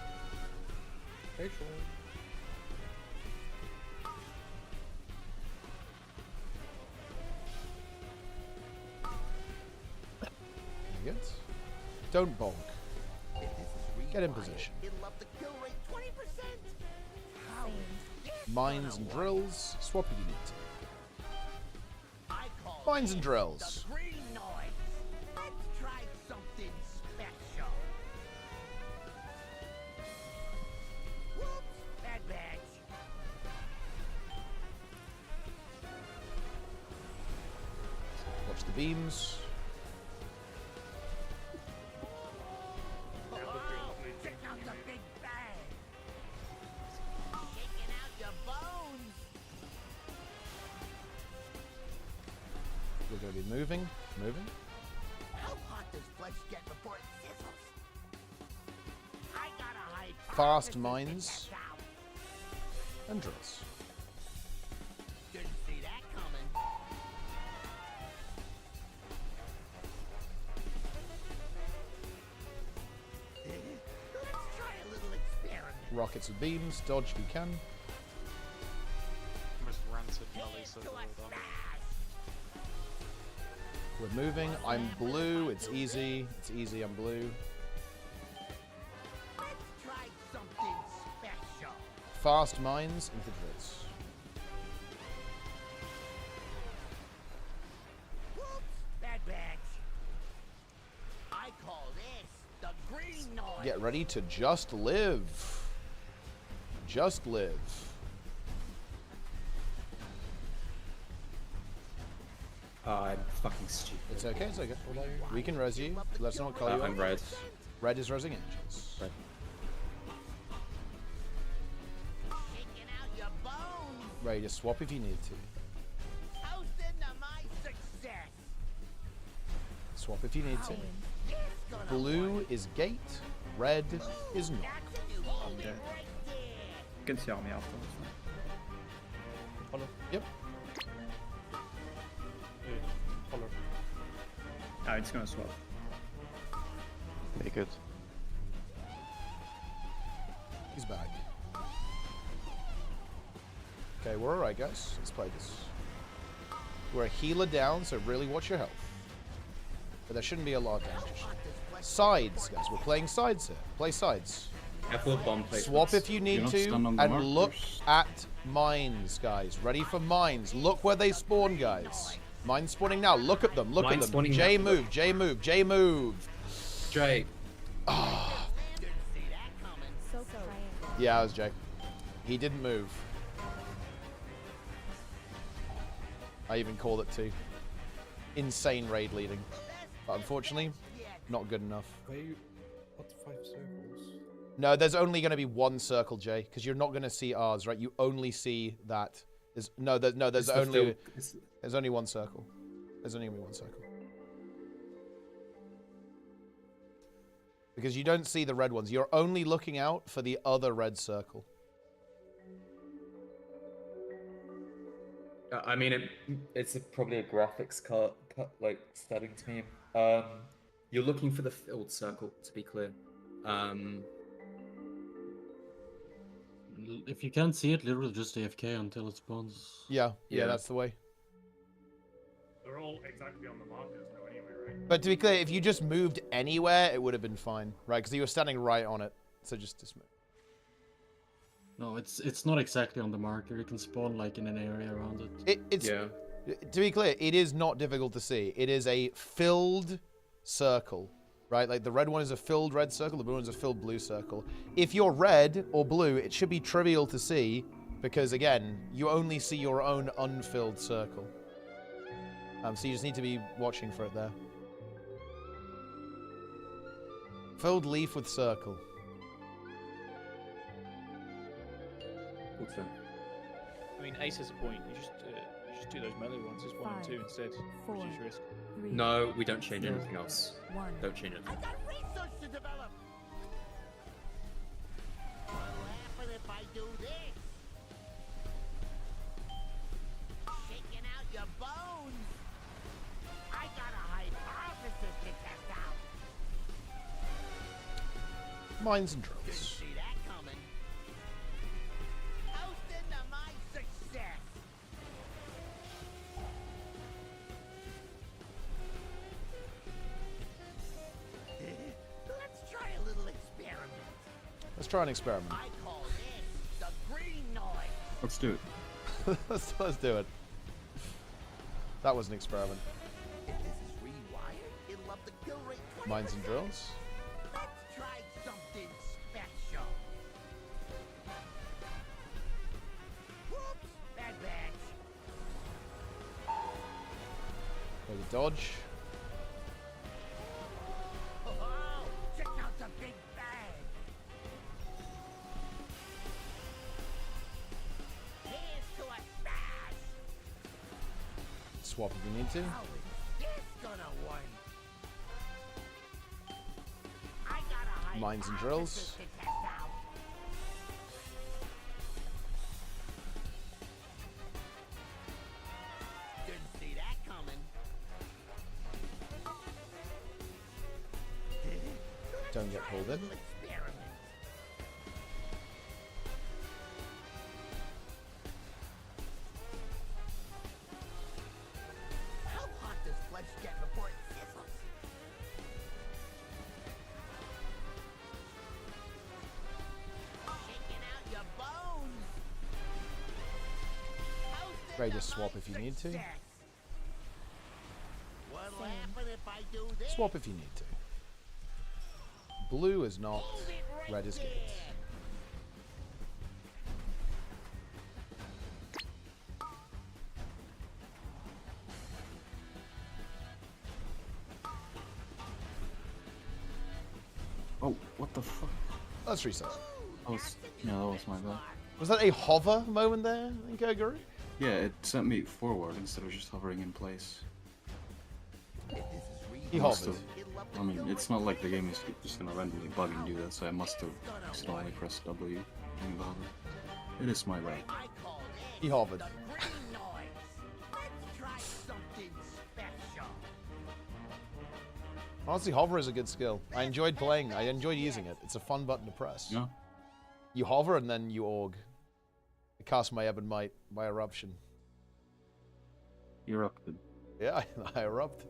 Good. Don't bonk. If this is Get in rewired, position. It'll up the kill rate 20%. How is this Mines gonna and work? drills. Swap if you need to. I call Mines and this drills. the green noise. Let's try something special. Whoops, bad batch. Watch the beams. Oh, check out the big bang. Shaking out your bones. We're going to be moving. Moving. How hot does flesh get before it sizzles? I got a hypothesis Fast to mines test out. and drills. Didn't see that coming. Let's try a little experiment. rockets with beams. Dodge if you can. Most rancid melee so well done. We're moving. I'm blue. It's easy. It's easy. I'm blue. Let's try something special. Fast mines into drills. Whoops, bad batch. I call this the green noise. Get ready to just live. Just live. I'm fucking stupid. It's okay, it's okay. We can res you. Let's not call you I'm out. red. Red is resing angels. Red. Taking out your bones. Ready to swap if you need to. Toasting to my success. Swap if you need to. Blue is gate. Red is not. I'm there. You can see me afterwards. Follow. Yep. Follow. Ah, it's gonna swap. Take it. He's back. Okay, we're alright, guys. Let's play this. We're a healer down, so really watch your health. But there shouldn't be a lot of damage. Sides, guys. We're playing sides here. Play sides. Careful of bomb placements. Swap if you need to, and look at mines, guys. Ready for mines. Look where they spawn, guys. Mines spawning now. Look at them. Look at them. J move. J move. J move. J. Ah. Yeah, it was Jay. He didn't move. I even called it too. Insane raid leading. But unfortunately, not good enough. What 5 circles? No, there's only going to be one circle, Jay, because you're not going to see ours, right? You only see that. There's only one circle. There's only one circle. Because you don't see the red ones. You're only looking out for the other red circle. I mean, it's probably a graphics cut like settings meme. You're looking for the filled circle, to be clear. If you can't see it, literally just AFK until it spawns. Yeah, that's the way. They're all exactly on the markers though anyway, right? But to be clear, if you just moved anywhere, it would have been fine, right? Because you were standing right on it. So just move. No, it's not exactly on the marker. You can spawn like in an area around it. To be clear, it is not difficult to see. It is a filled circle, right? Like the red one is a filled red circle, the blue one is a filled blue circle. If you're red or blue, it should be trivial to see because, again, you only see your own unfilled circle. So you just need to be watching for it there. Filled leaf with circle. I mean, Ace has a point. You just do those melee ones as 1 and 2 instead. Reduce risk. No, we don't change anything else. Don't change it. I got research to develop. What'll happen if I do this? Shaking out your bones. I got a hypothesis to test out. Mines and drills. Didn't see that coming. Toasting to my success. Let's try a little experiment. Let's try an experiment. I call this the green noise. Let's do it. Let's do it. That was an experiment. If this is rewired, it'll up the kill rate 20%. Mines and drills. Let's try something special. Whoops, bad batch. There's a dodge. Oh, check out the big bag. Here's to a stash. Swap if you need to. How is this gonna work? I got a Mines and drills. hypothesis to test out. Didn't see that coming. Don't get pulled in. Little experiment. Ready to swap if you need to. Swap if you need to. Blue is not. Red is gates. Oh, what the fuck? Let's reset. That was, yeah, that was my bad. Was that a hover moment there, gw2? Yeah, it sent me forward instead of just hovering in place. He Must hovered. have- I mean, it's not like the game is just gonna randomly bug and do that, so I must have accidentally pressed W during the hover. It is my bad. He hovered. Honestly, hover is a good skill. I enjoyed playing. I enjoyed using it. It's a fun button to press. Yeah. You hover and then you org. I cast my Ebb and Might by eruption. Erupted. Yeah, I erupt.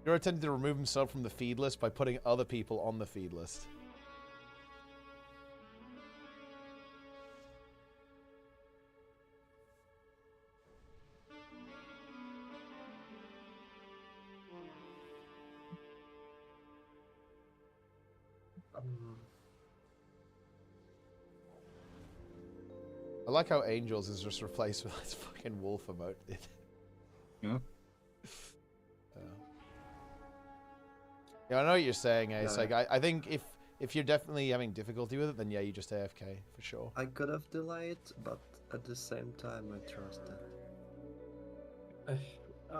You're attempting to remove himself from the feed list by putting other people on the feed list. I like how Angels is just replaced with this fucking wolf emote. Yeah. Yeah, I know what you're saying, Ace. Yeah. Like, I think if you're definitely having difficulty with it, then yeah, you just AFK for sure. I could have delayed, but at the same time, I trusted.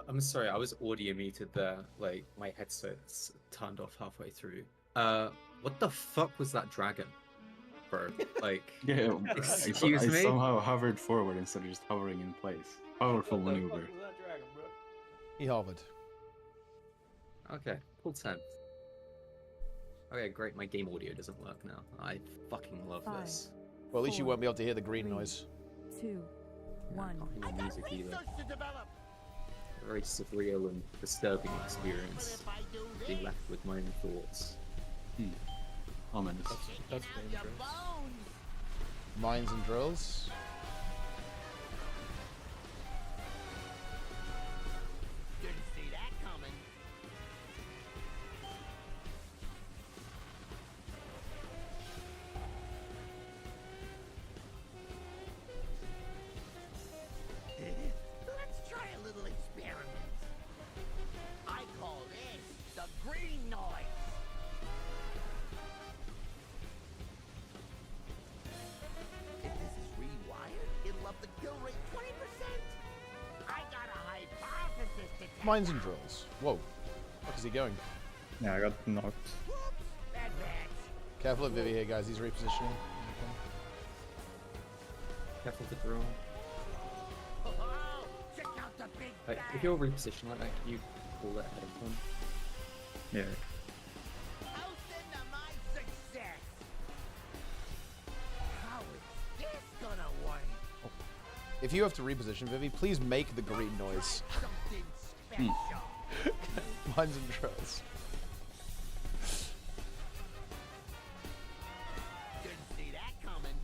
I'm sorry, I was audio muted there. Like, my headset's turned off halfway through. What the fuck was that dragon? Bro, like... Yeah, excuse I me? somehow hovered forward instead of just hovering in place. Powerful maneuver. He hovered. Okay, full 10. Okay, great, my game audio doesn't work now. I fucking love this. Well, at least you won't be able to hear the green noise. 2, 1. I can't hear music either. A very surreal and disturbing experience. Being left with my own thoughts. Ominous. That's dangerous. Mines and drills. Didn't see that coming. Let's try a little experiment. I call this the green noise. If this is rewired, it'll up the kill rate 20%. I got a hypothesis to test. Mines and drills. Whoa. Where is he going? Yeah, I got knocked. Bad batch. Careful of Vivi here, guys. He's repositioning. Careful the drill. Oh, check out the big Like, if you're repositioned like that, can you pull that ahead of them? Yeah. Toasted to my success. How is this gonna work? If you have to reposition Vivi, please make the green noise. Something special. Mines and drills. Didn't see that coming.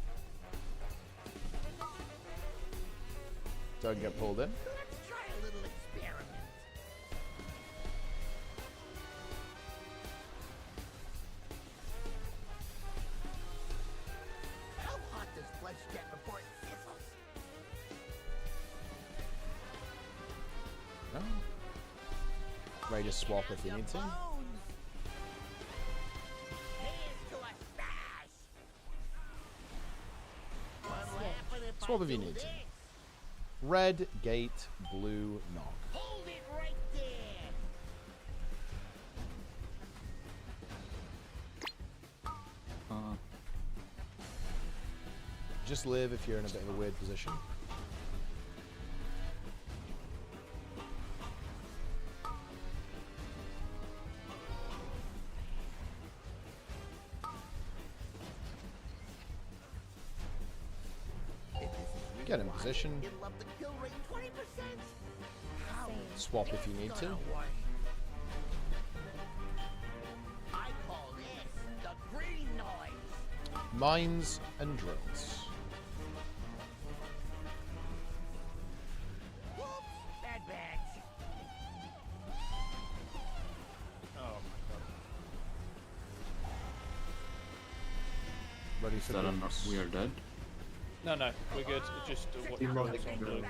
Don't get pulled in. Let's try a little experiment. How hot does flesh get before it sizzles? No. Ready to swap if you need to. Here's to a stash. What'll happen if Swap I if you do need to. this? Red, gate, blue, knock. Hold it right there. Just live if you're in a bit of a weird position. Get in position. It'll up the kill rate 20%. How is Swap if you need to. gonna work? I call this the green noise. Mines and drills. Is that enough? We are dead? No, no, we're good. Just what Team drills Rocket on blue. drills.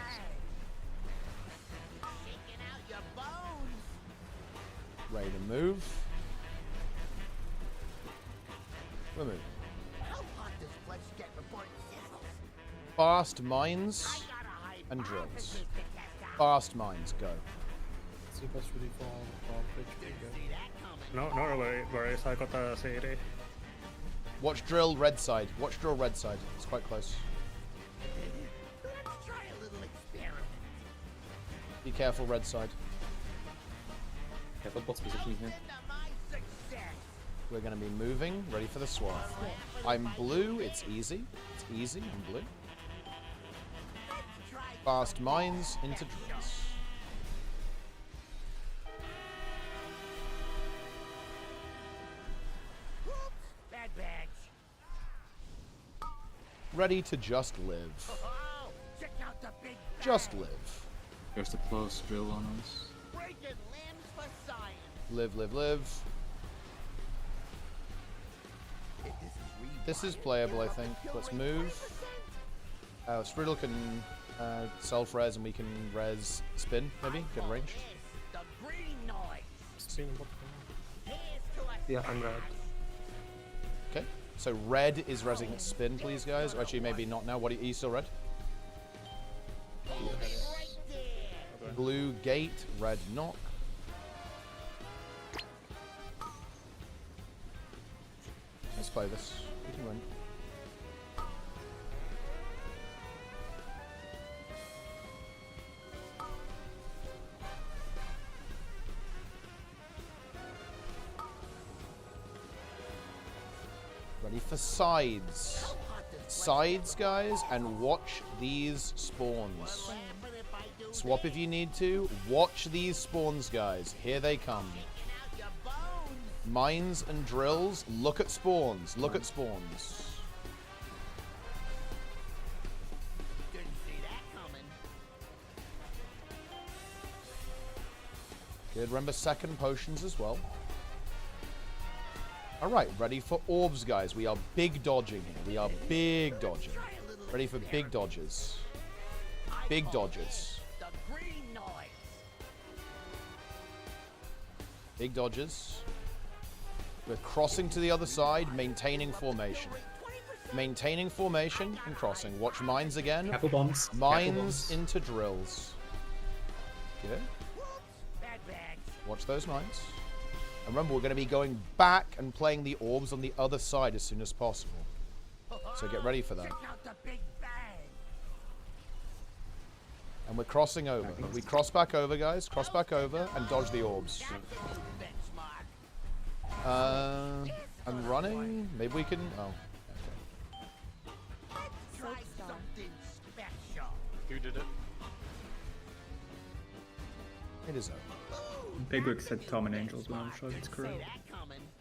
Ready to move. We're moving. Fast mines and drills. Fast mines, go. See if that's really far on bridge. No, no worries, I got a CD. Watch drill red side. Watch drill red side. It's quite close. Be careful red side. Careful bot's position here. We're going to be moving. Ready for the swath. I'm blue. It's easy. It's easy. I'm blue. Fast mines into drills. Ready to just live. Just live. There's a close drill on us. Live, live, live. This is playable, I think. Let's move. Striddle can self-res and we can res spin, maybe? Get ranged. Spin what? Yeah, I'm red. Okay. So red is resing spin, please, guys. Or actually, maybe not now. What are you still red? Yes. Blue gate, red knock. Let's play this. We can win. Ready for sides. Sides, guys, and watch these spawns. Swap if you need to. Watch these spawns, guys. Here they come. Mines and drills. Look at spawns. Look at spawns. Good. Remember second potions as well. Alright, ready for orbs, guys. We are big dodging here. We are big dodging. Ready for big dodges. Big dodges. Big dodges. We're crossing to the other side, maintaining formation. Maintaining formation and crossing. Watch mines again. Careful bombs. Mines into drills. Good. Watch those mines. And remember, we're going to be going back and playing the orbs on the other side as soon as possible. So get ready for that. And we're crossing over. We cross back over, guys. Cross back over and dodge the orbs. I'm running. Maybe we can... Oh. Okay. Who did it? It is over. Bigwig said Tom and Angels, but I'm sure it's correct.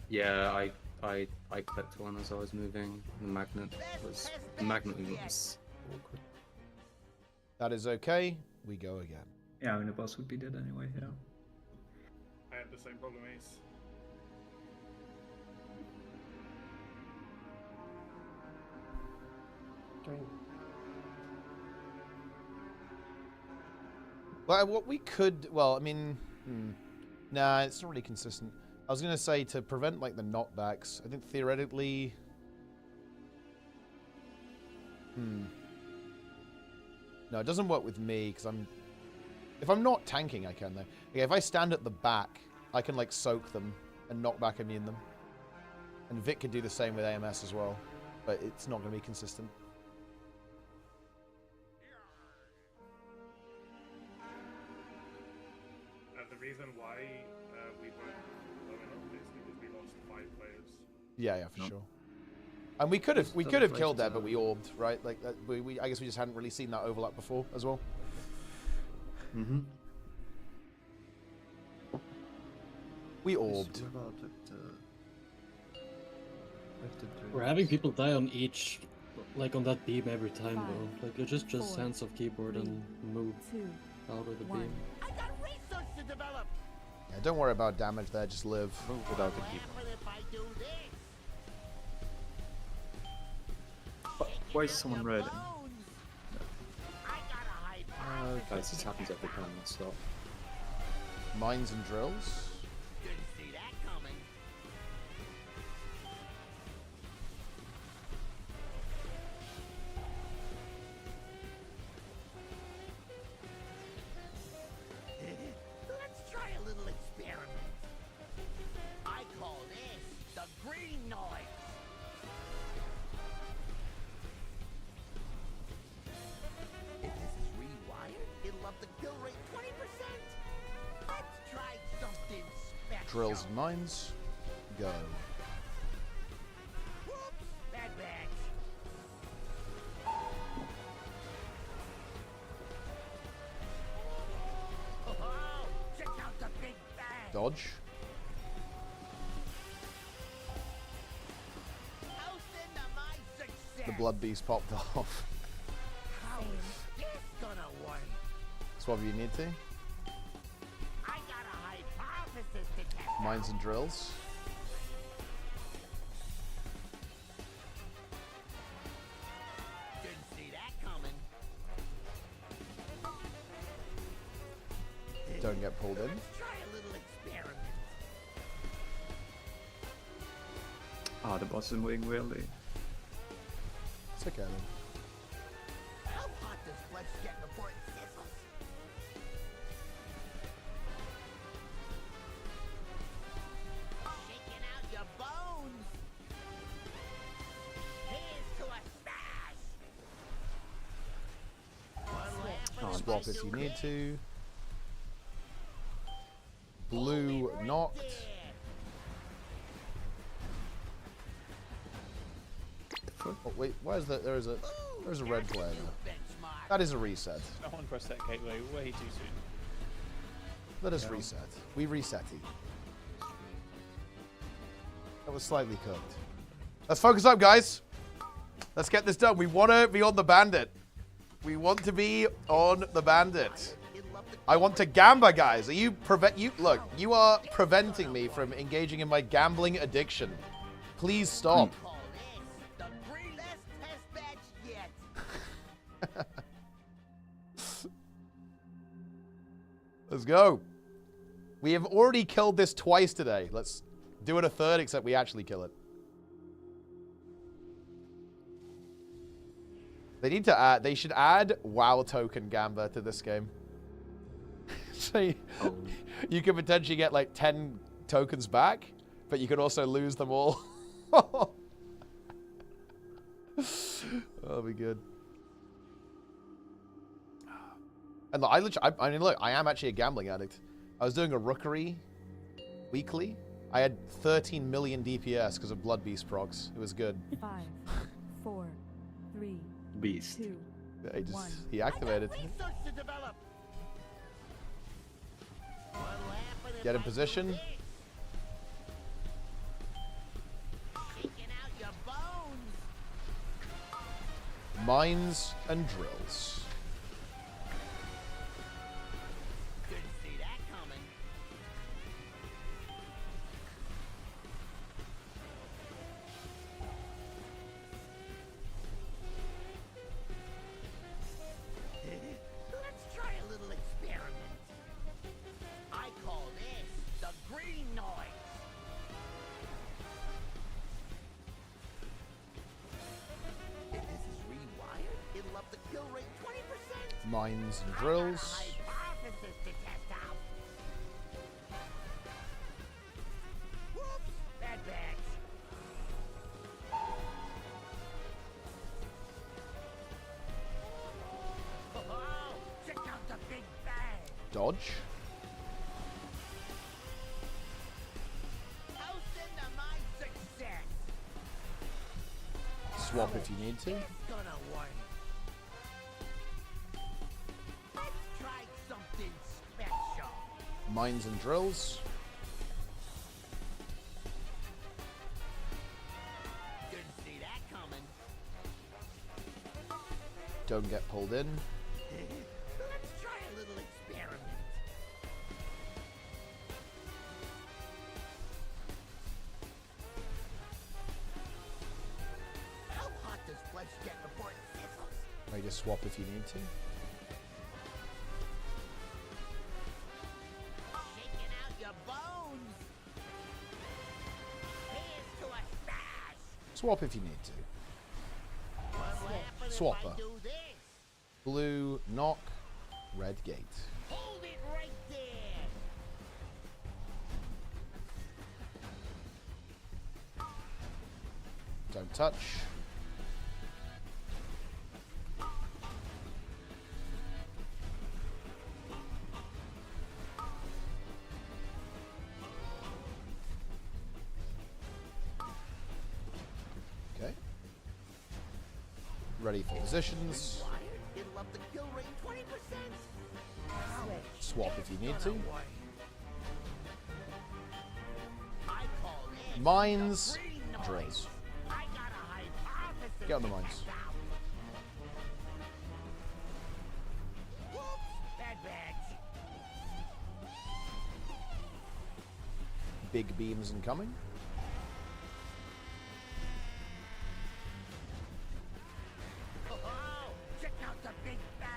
Yeah, I clicked one as I was moving. The magnet was awkward. That is okay. We go again. Yeah, I mean the boss would be dead anyway, yeah. I had the same problem, Ace. Well, what we could... Well, I mean... Nah, it's not really consistent. I was going to say, to prevent, like, the knockbacks, I think theoretically... No, it doesn't work with me, because I'm... If I'm not tanking, I can, though. Okay, if I stand at the back, I can, like, soak them and knock back immune them. And Vic could do the same with AMS as well. But it's not going to be consistent. The reason why we weren't blowing up is because we lost 5 players. Yeah, for sure. And we could have killed that, but we orbed, right? Like that, I guess we just hadn't really seen that overlap before as well. We orbed. We're having people die on each, like on that beam every time, though. Like, just hands off keyboard and move out of the beam. Yeah, don't worry about damage there, just live. Move without the keyboard. Why is someone red? Guys, this happens every time I stop. Mines and drills. Didn't see that coming. Let's try a little experiment. I call this the green noise. If this is rewired, it'll up the kill rate 20%. Let's try something special. Drills and mines. Go. Whoops, bad batch. Oh, check out the big bang. Dodge. Toast into my success. The blood beast popped off. How is this gonna work? Swab you need to. I got a hypothesis to test. Mines and drills. Didn't see that coming. Don't get pulled in. Let's try a little experiment. Ah, the boss is moving weirdly. It's okay then. How hot does flesh get before it sizzles? Shaking out your bones. Here's to a smash. One lamp and a Swap bunch if you of need to. Blue knocked. Oh wait, why is that? There's a red player there. That is a reset. Someone pressed that gateway way too soon. Let us reset. We reset it. That was slightly cooked. Let's focus up, guys. Let's get this done. We want to be on the bandit. We want to be on the bandit. I want to gamba, guys. Are you look, you are preventing me from engaging in my gambling addiction. Please stop. the best test batch yet. Let's go. We have already killed this twice today. Let's do it a third, except we actually kill it. They should add WoW token gamba to this game. So you could potentially get like 10 tokens back, but you could also lose them all. That'll be good. And look, I mean, look, I am actually a gambling addict. I was doing a rookery weekly. I had 13 million DPS because of Blood Beast procs. It was good. 5, 4, 3, Beast. 2, Yeah, 1. he activated. Research to develop. One lamp and a Get in bunch of position. dicks. Shaking out your bones. Mines and drills. Didn't see that coming. Let's try a little experiment. I call this the green noise. If this is rewired, it'll up the kill rate 20%. Mines and drills. Hypothesis to test out. Whoops, bad batch. Oh, check out the big bang. Dodge. Toast into my success. Swap if you need to. It's gonna work. Let's try something special. Mines and drills. Didn't see that coming. Don't get pulled in. Let's try a little experiment. How hot does flesh get before Ready to swap if you need to. Shaking out your bones. Here's to a stash. Swap if you need to. What'll happen if Swapper. I do this? Blue, knock, red gate. Hold it right there. Don't touch. Okay. Ready for positions. It'll up the kill rate 20%. Swap if you need to. I call it Mines, green noise. drills. I got a hypothesis. Get on the mines. Whoops, bad badge. Big beams incoming. Oh, check out the big bang.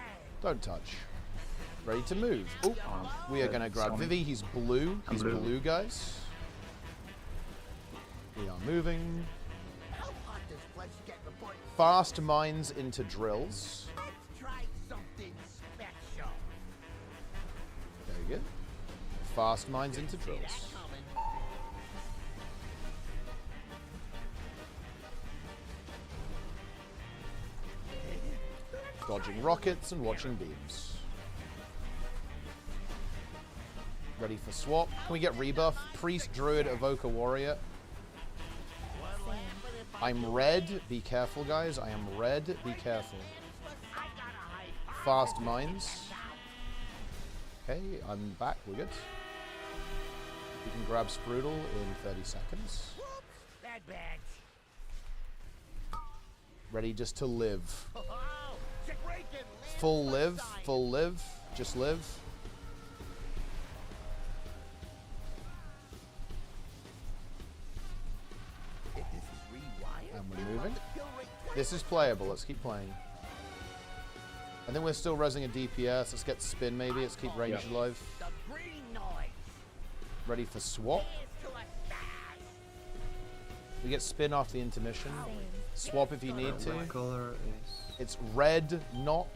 Don't touch. Ready to move. Oh, we are going to grab Vivi. He's blue. He's blue, guys. We are moving. How hot does flesh get before it Fast mines into drills. Let's try something special. Very good. Fast mines into drills. Dodging rockets and watching beams. Ready for swap. Can we get rebuff? Priest, Druid, Evoker, Warrior. I'm red. Be careful, guys. I am red. Be careful. Fast mines. Okay, I'm back. We're good. We can grab Sprudel in 30 seconds. Bad badge. Ready just to live. Oh, check breaking. Full live. Full live. Just live. If this is rewired, And we're moving. This is playable. Let's keep playing. I think we're still resing a DPS. Let's get spin maybe. Let's keep range alive. the green noise. Ready for swap. Here's to a stash. We get spin off the intermission. Swap if you need to. What color is? It's red, knock,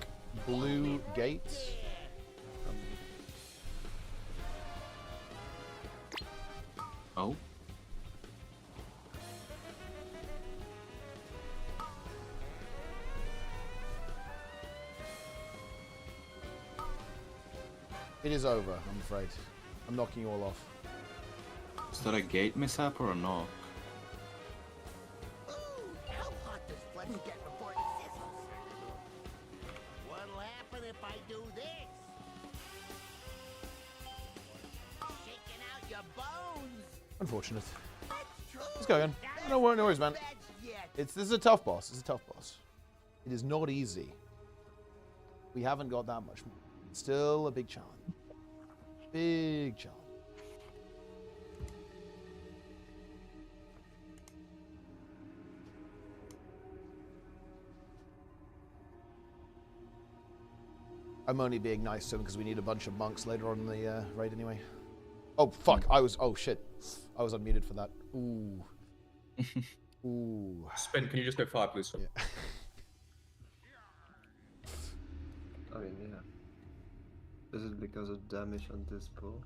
blue, gate. Oh. It is over, I'm afraid. I'm knocking you all off. Is that a gate mishap or a knock? Ooh, how hot does flesh get before it sizzles? What'll happen if I do this? Shaking out your bones. Unfortunate. Let's go again. No worries, man. This is a tough boss. It's a tough boss. It is not easy. We haven't got that much more. Still a big challenge. Big challenge. I'm only being nice to him because we need a bunch of monks later on in the raid anyway. Oh, fuck. Oh, shit. I was unmuted for that. Ooh. Ooh. Spin, can you just go fire, please? Yeah. I mean, yeah. Is it because of damage on this pool?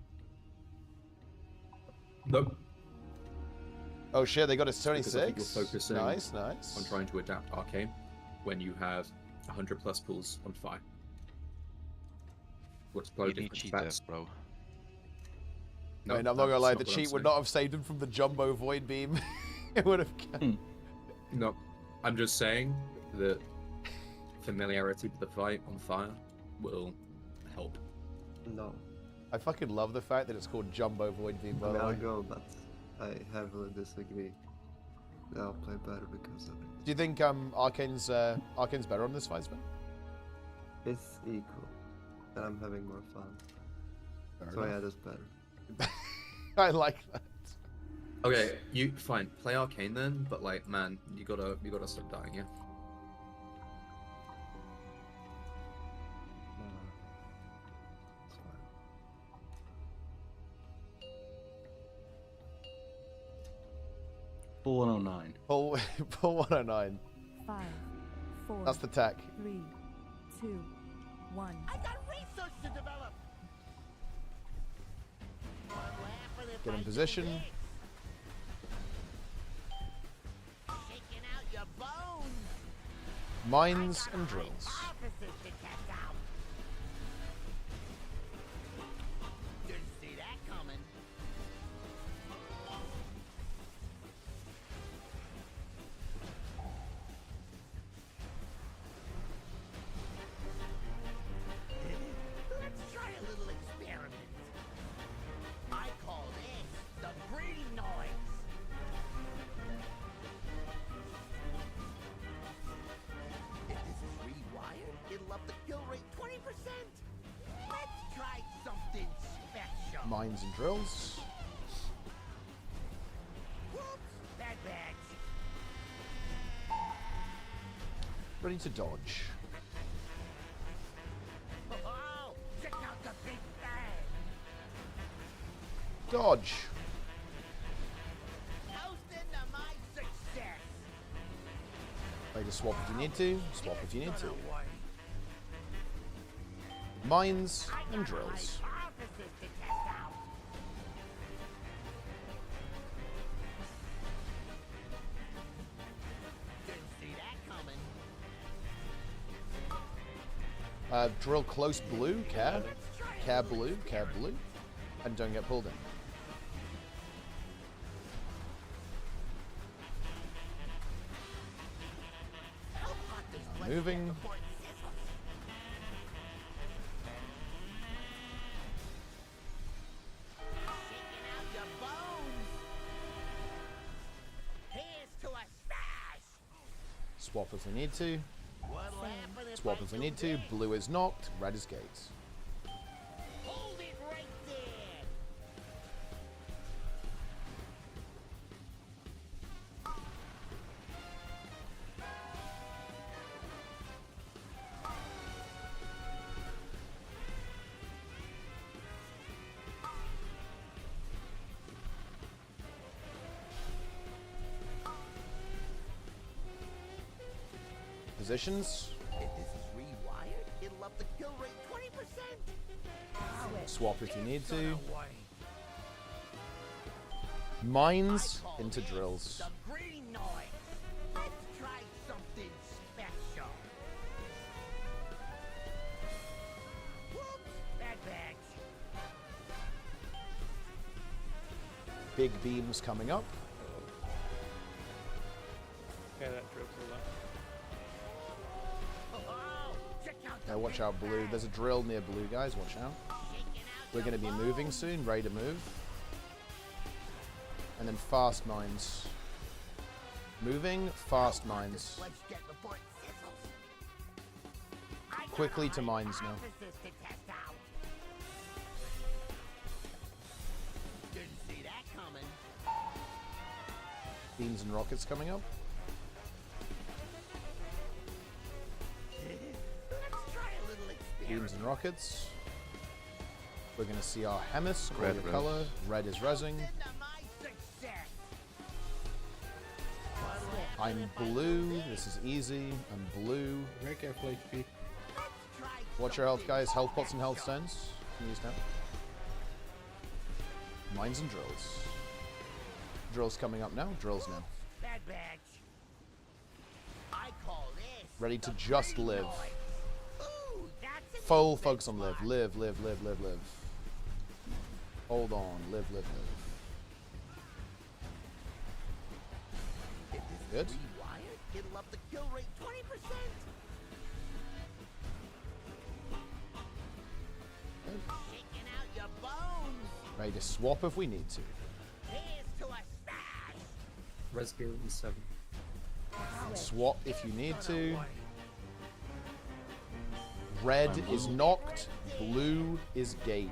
Nope. Oh shit, they got a 26. Because I think you're focusing nice. on trying to adapt Arcane when you have 100 plus pools on fire. What's You need cheaters, bro. No, I'm not gonna lie, the cheat would not have saved him from the jumbo void beam. It would have. No, I'm just saying that familiarity with the fight on fire will help. No. I fucking love the fact that it's called jumbo void beam, by I mean, the I'll way. go, but I heavily disagree. I'll play better because of it. Do you think Arcane's better on this fight, man? It's equal, and I'm having more fun. Fair So enough. yeah, that's better. I like that. Okay, you fine. Play Arcane then, but like, man, you gotta stop dying, yeah. Pull 109. Pull 109. 5, 4. That's the tech. 3, 2, 1. I got research to develop. Get in position. Shaking out your bones. Mines and drills. Didn't see that coming. Let's try a little experiment. I call this the breeding noise. If this is rewired, it'll up the kill rate 20%. Let's try something special. Mines and drills. Whoops, bad bags. Ready to dodge. Oh, check out the big bag. Dodge. Toasting to my success. Ready to swap if you need to. Swap if you need to. Mines and drills. Hypothesis to test out. Didn't see that coming. Drill close blue, care. Care blue, and don't get pulled in. Moving. Shaking out your bones. Here's to a smash. Swap if we need to. What'll happen if Swap I if we do need to. this? Blue is knocked, red is gates. Hold it right there. Positions. If this is rewired, it'll up the kill rate 20%. Swap if you need to. Mines into drills. The green noise. Let's try something special. Whoops, bad bags. Big beams coming up. Okay, that drill to the left. Now watch out, blue. There's a drill near blue, guys. Watch out. We're going to be moving soon. Ready to move. And then fast mines. Moving, fast mines. Let's get the point sizzles. I got Quickly a to mines now. hypothesis to test out. Didn't see that coming. Beams and rockets coming up. Let's try a little experiment. Beams and rockets. We're going to see our Hemis. Call Red your res. color. Red is resing. Into my success. I'm blue. This is easy. I'm blue. Very careful HP. Watch your health, guys. Health pots and health stones. Can use now. Mines and drills. Drills coming up now. Drills now. Bad bags. I call this Ready to the just green live. noise. Ooh, that's an Full insect focus on live. spot. Live, live, live, live, live. Hold on. Live, live, live. If this Good. is rewired, it'll up the kill rate 20%. Shaking out your bones. Ready to swap if we need to. Here's to a smash. Rescue in 7. Swap if you need to. Red is knocked. Blue is gate.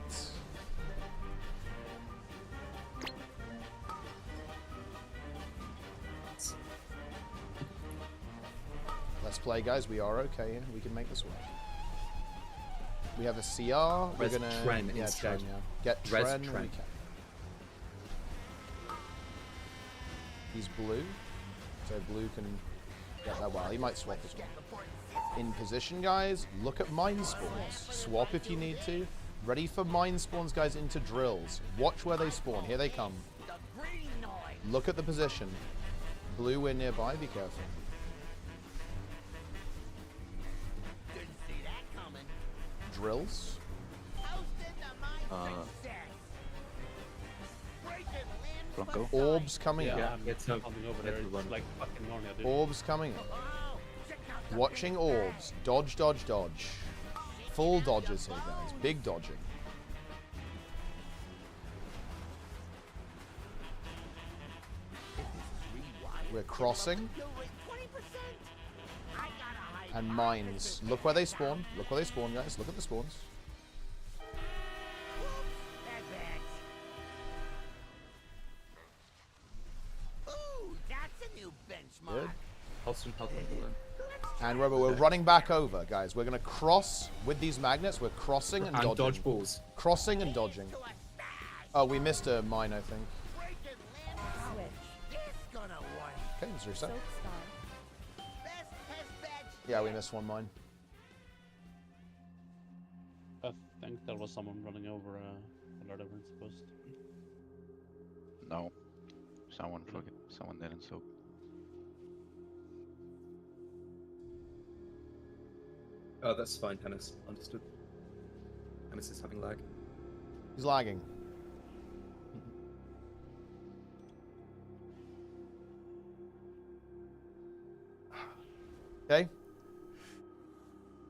Let's play, guys. We are okay. We can make this work. We have a CR. We're Res gonna Tren yeah, instead. Tren, yeah. Get Res Tren when we Tren. can. He's blue, so blue can get that well. He might swap as well. In position, guys. Look at mine spawns. Swap if you need to. Ready for mine spawns, guys, into drills. Watch where they spawn. Here they come. Look at the position. Blue, we're nearby. Be careful. Drills. Bronco. Orbs coming in. Yeah, it's coming over there. It's like fucking Narnia, dude. Orbs coming in. Watching orbs. Dodge, dodge, dodge. Full dodges here, guys. Big dodging. We're crossing. And mines. Look where they spawn. Look where they spawn, guys. Look at the spawns. Good. And we're running back over, guys. We're going to cross with these magnets. We're crossing and dodging. Dodge balls. Crossing and dodging. Oh, we missed a mine, I think. Okay, let's reset. Yeah, we missed one mine. I think there was someone running over a lot of weren't supposed to. No. Someone didn't, so. Oh, that's fine, Hennis. Understood. Hennis is having lag. He's lagging. Okay.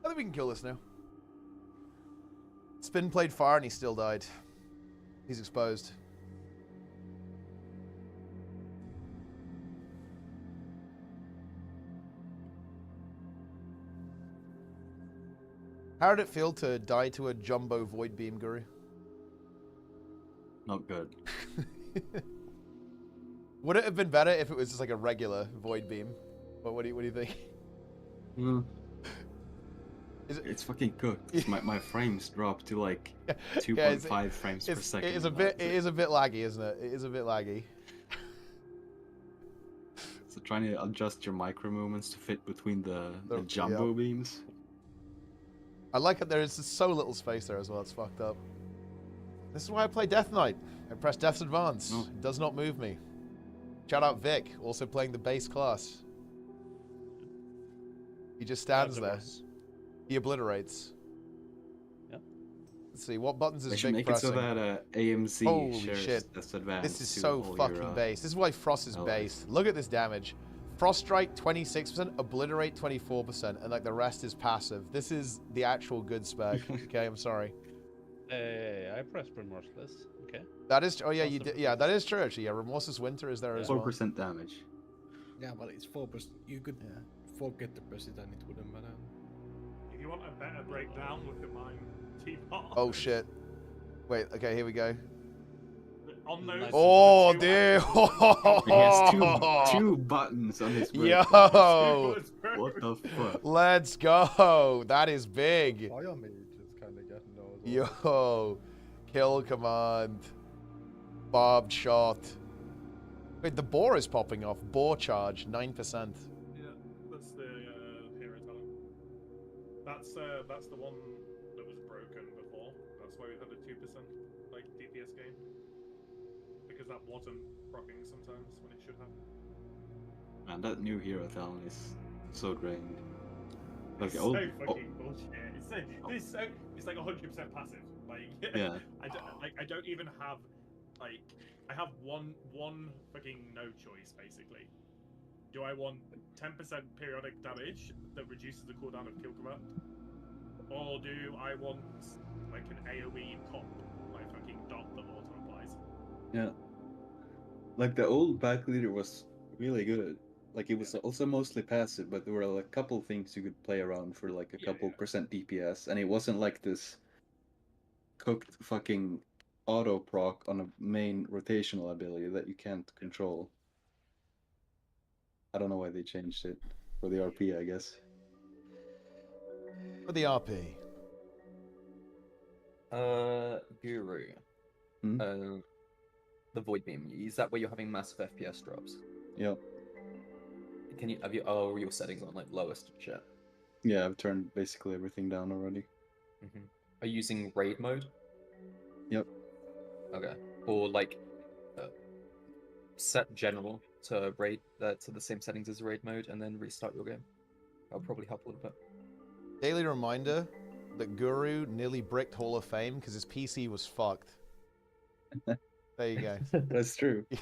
I think we can kill this now. Spin played fire and he still died. He's exposed. How did it feel to die to a jumbo void beam, Guru? Not good. Would it have been better if it was just like a regular void beam? What do you think? It's fucking cooked. My frames dropped to like 2.5 frames per second. It is a bit laggy, isn't it? It is a bit laggy. So trying to adjust your micro movements to fit between the jumbo beams. I like it. There is so little space there as well. It's fucked up. This is why I play Death Knight. I press Death's Advance. It does not move me. Shout out Vic, also playing the base class. He just stands there. He obliterates. Yep. Let's see, what buttons is They should Vic make pressing? it so that AMC Holy shares shit. Death's Advance. This is to so all fucking your, base. This is why Frost is base. Look at this damage. Frost Strike 26%, Obliterate 24%, and like the rest is passive. This is the actual good spec. Okay, I'm sorry. I pressed Remorseless. Okay. That is. Oh yeah, you did. Yeah, that is true actually. Yeah, Remorseless Winter is there as well. 4% damage. Yeah, but it's 4%. You could forget to press it and it wouldn't matter. If you want a better breakdown, look at mine T-bar. Oh shit. Wait. Okay, here we go. On those. Oh, dude. He has two buttons on his break. Yo. What the fuck? Let's go. That is big. Fire Mage is kind of getting those. Yo. Kill command. Barbed shot. Wait, the boar is popping off. Boar charge, 9%. Yeah, that's the hero talent. That's the one that was broken before. That's why we had a 2% like DPS game. Because that wasn't proccing sometimes when it should have. Man, that new hero talent is so drained. Like It's so fucking bullshit. It's like 100% passive. Like yeah. I don't even have like I have one fucking no choice basically. Do I want 10% periodic damage that reduces the cooldown of kill command, or do I want like an AOE pop, like fucking dot that auto applies? Yeah. Like the old back leader was really good. Like it was also mostly passive, but there were like a couple things you could play around for like a couple percent DPS, and it wasn't like this cooked fucking auto proc on a main rotational ability that you can't control. I don't know why they changed it for the RP, I guess. For the RP. Guru. The Void Beam. Is that where you're having massive FPS drops? Yep. Can you have your settings on like lowest shit? Yeah, I've turned basically everything down already. Are you using raid mode? Yep. Okay. Or like set general to raid to the same settings as raid mode, and then restart your game. That'll probably help a little bit. Daily reminder that Guru nearly bricked Hall of Fame because his PC was fucked. There you go. That's true. But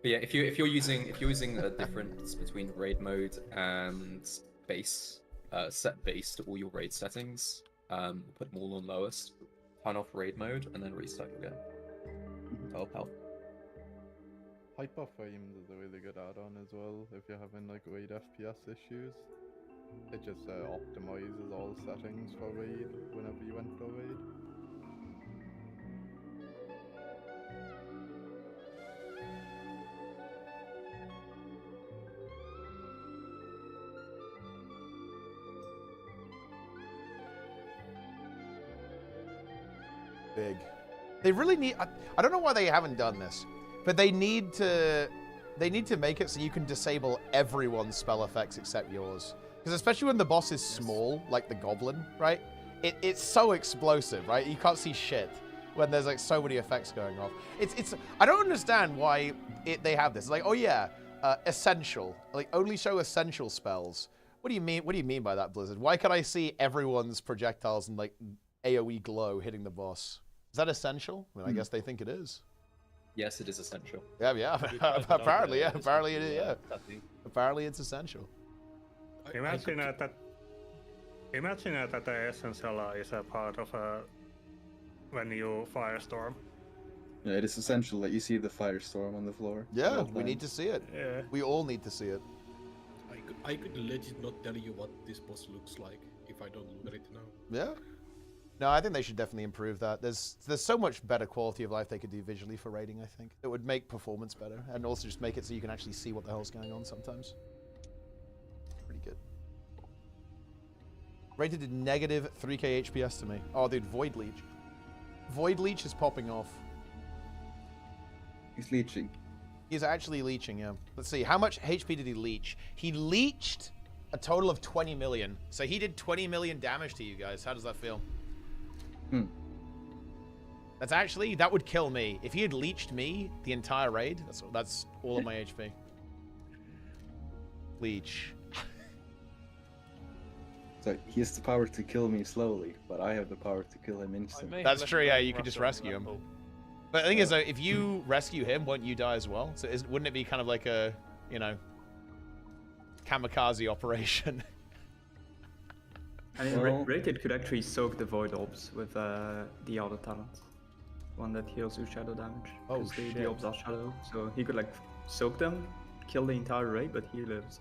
yeah, if you're using a difference between raid mode and base, set base to all your raid settings, put them all on lowest, turn off raid mode, and then restart your game. That'll help. Hyperframe is a really good add-on as well if you're having like raid FPS issues. It just optimizes all settings for raid whenever you enter raid. Big. They really need. I don't know why they haven't done this, but they need to make it so you can disable everyone's spell effects except yours. Because especially when the boss is small, like the goblin, right? It's so explosive, right? You can't see shit when there's like so many effects going off. It's I don't understand why they have this. Like, oh yeah, essential. Like only show essential spells. What do you mean? What do you mean by that, Blizzard? Why can I see everyone's projectiles and like AoE glow hitting the boss? Is that essential? I mean, I guess they think it is. Yes, it is essential. Yeah. Apparently, yeah. Apparently it is, yeah. Apparently it's essential. Imagine that the essential is a part of when you firestorm. Yeah, it is essential that you see the firestorm on the floor. Yeah, we need to see it. Yeah. We all need to see it. I could legit not tell you what this boss looks like if I don't look at it now. Yeah. No, I think they should definitely improve that. There's so much better quality of life they could do visually for raiding, I think. It would make performance better, and also just make it so you can actually see what the hell's going on sometimes. Pretty good. Rated did negative 3k HPS to me. Oh, dude, Void Leech. Void Leech is popping off. He's leeching. He's actually leeching, yeah. Let's see, how much HP did he leech? He leeched a total of 20 million. So he did 20 million damage to you guys. How does that feel? That's actually, that would kill me. If he had leeched me the entire raid, that's all of my HP. Leech. So he has the power to kill me slowly, but I have the power to kill him instantly. That's true, yeah, you could just rescue him. But the thing is, though, if you rescue him, won't you die as well? So wouldn't it be kind of like a, you know, kamikaze operation? I mean, Rated could actually soak the Void Orbs with the other talent. One that heals you shadow damage. Oh, shit. The orbs are shadow, so he could like soak them, kill the entire raid, but he lives.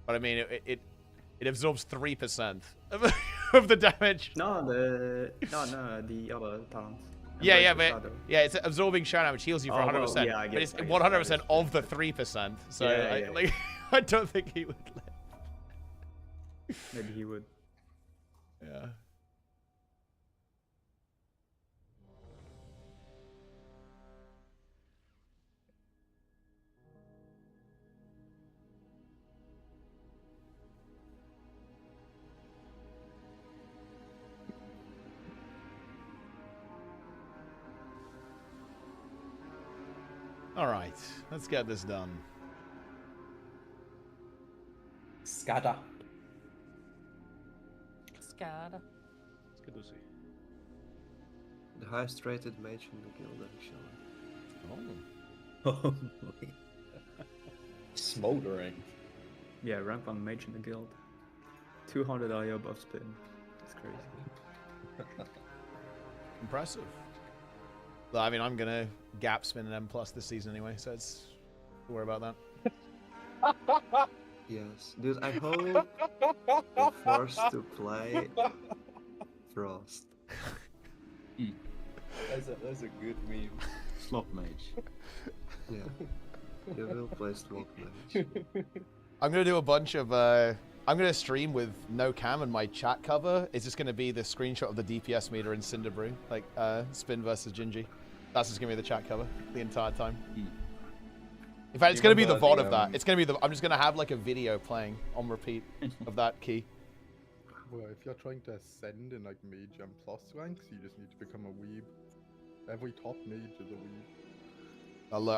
But I mean, it absorbs 3% of the damage. No, the other talent. Yeah, but yeah, it's absorbing shadow damage, heals you for 100%. Well, yeah, but it's 100% of the 3%. So like, I don't think he would live. Maybe he would. Yeah. All right, let's get this done. Skada. Skada. Skadusi. The highest rated mage in the guild, actually. Oh. Smoldering. Yeah, rank 1 mage in the guild. 200 IO above spin. That's crazy. Impressive. Well, I mean, I'm gonna gap spin an M+ this season anyway, so don't worry about that. Yes, dude, I hope you're forced to play Frost. That's a good meme. Slop mage. Yeah, you will play Slop mage. I'm gonna do a bunch of I'm gonna stream with no cam, and my chat cover is just gonna be the screenshot of the DPS meter in Cinder Brew, like Spin versus Gingy. That's just gonna be the chat cover the entire time. In fact, it's gonna be the VOD of that. It's gonna be the. I'm just gonna have like a video playing on repeat of that key. Well, if you're trying to ascend in like mage and plus ranks, you just need to become a weeb. Every top mage is a weeb.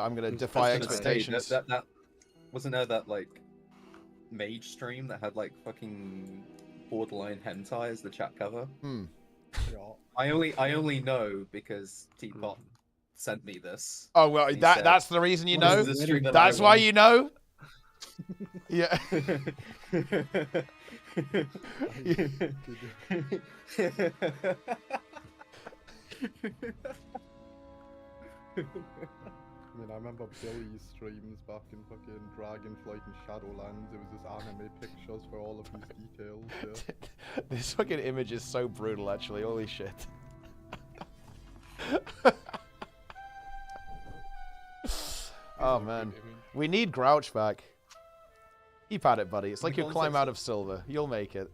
I'm gonna defy expectations. That wasn't there that like mage stream that had like fucking borderline hentai as the chat cover? Yeah. I only know because Teapot sent me this. Oh well, He that's said, the reason you "What is know. this stream that That's I why want?" you know. Yeah. I mean, I remember Billy's streams back in fucking Dragonflight and Shadowlands. It was just anime pictures for all of these details. Yeah. This fucking image is so brutal, actually. Holy shit. Oh man, we need Grouch back. Keep at it, buddy. It's like you climb out of silver. You'll make it.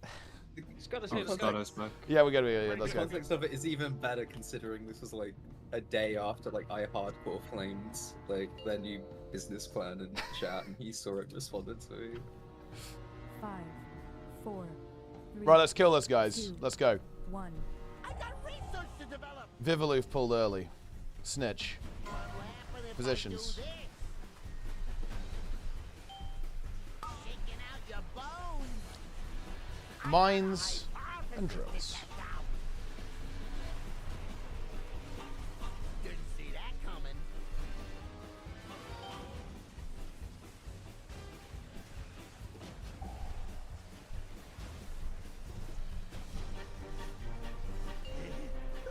It's got to say it's back. Yeah, we gotta. Yeah, The let's go. context of it is even better considering this was like a day after like I hardcore flamed like their new business plan in chat, and he saw it and responded to it. 5, 4, 3. Right, let's kill this, guys. 2, Let's go. 1. I got research to develop. Vivaloof pulled early. Snitch. Positions. Shaking out your bones. Mines and drills. Didn't see that coming.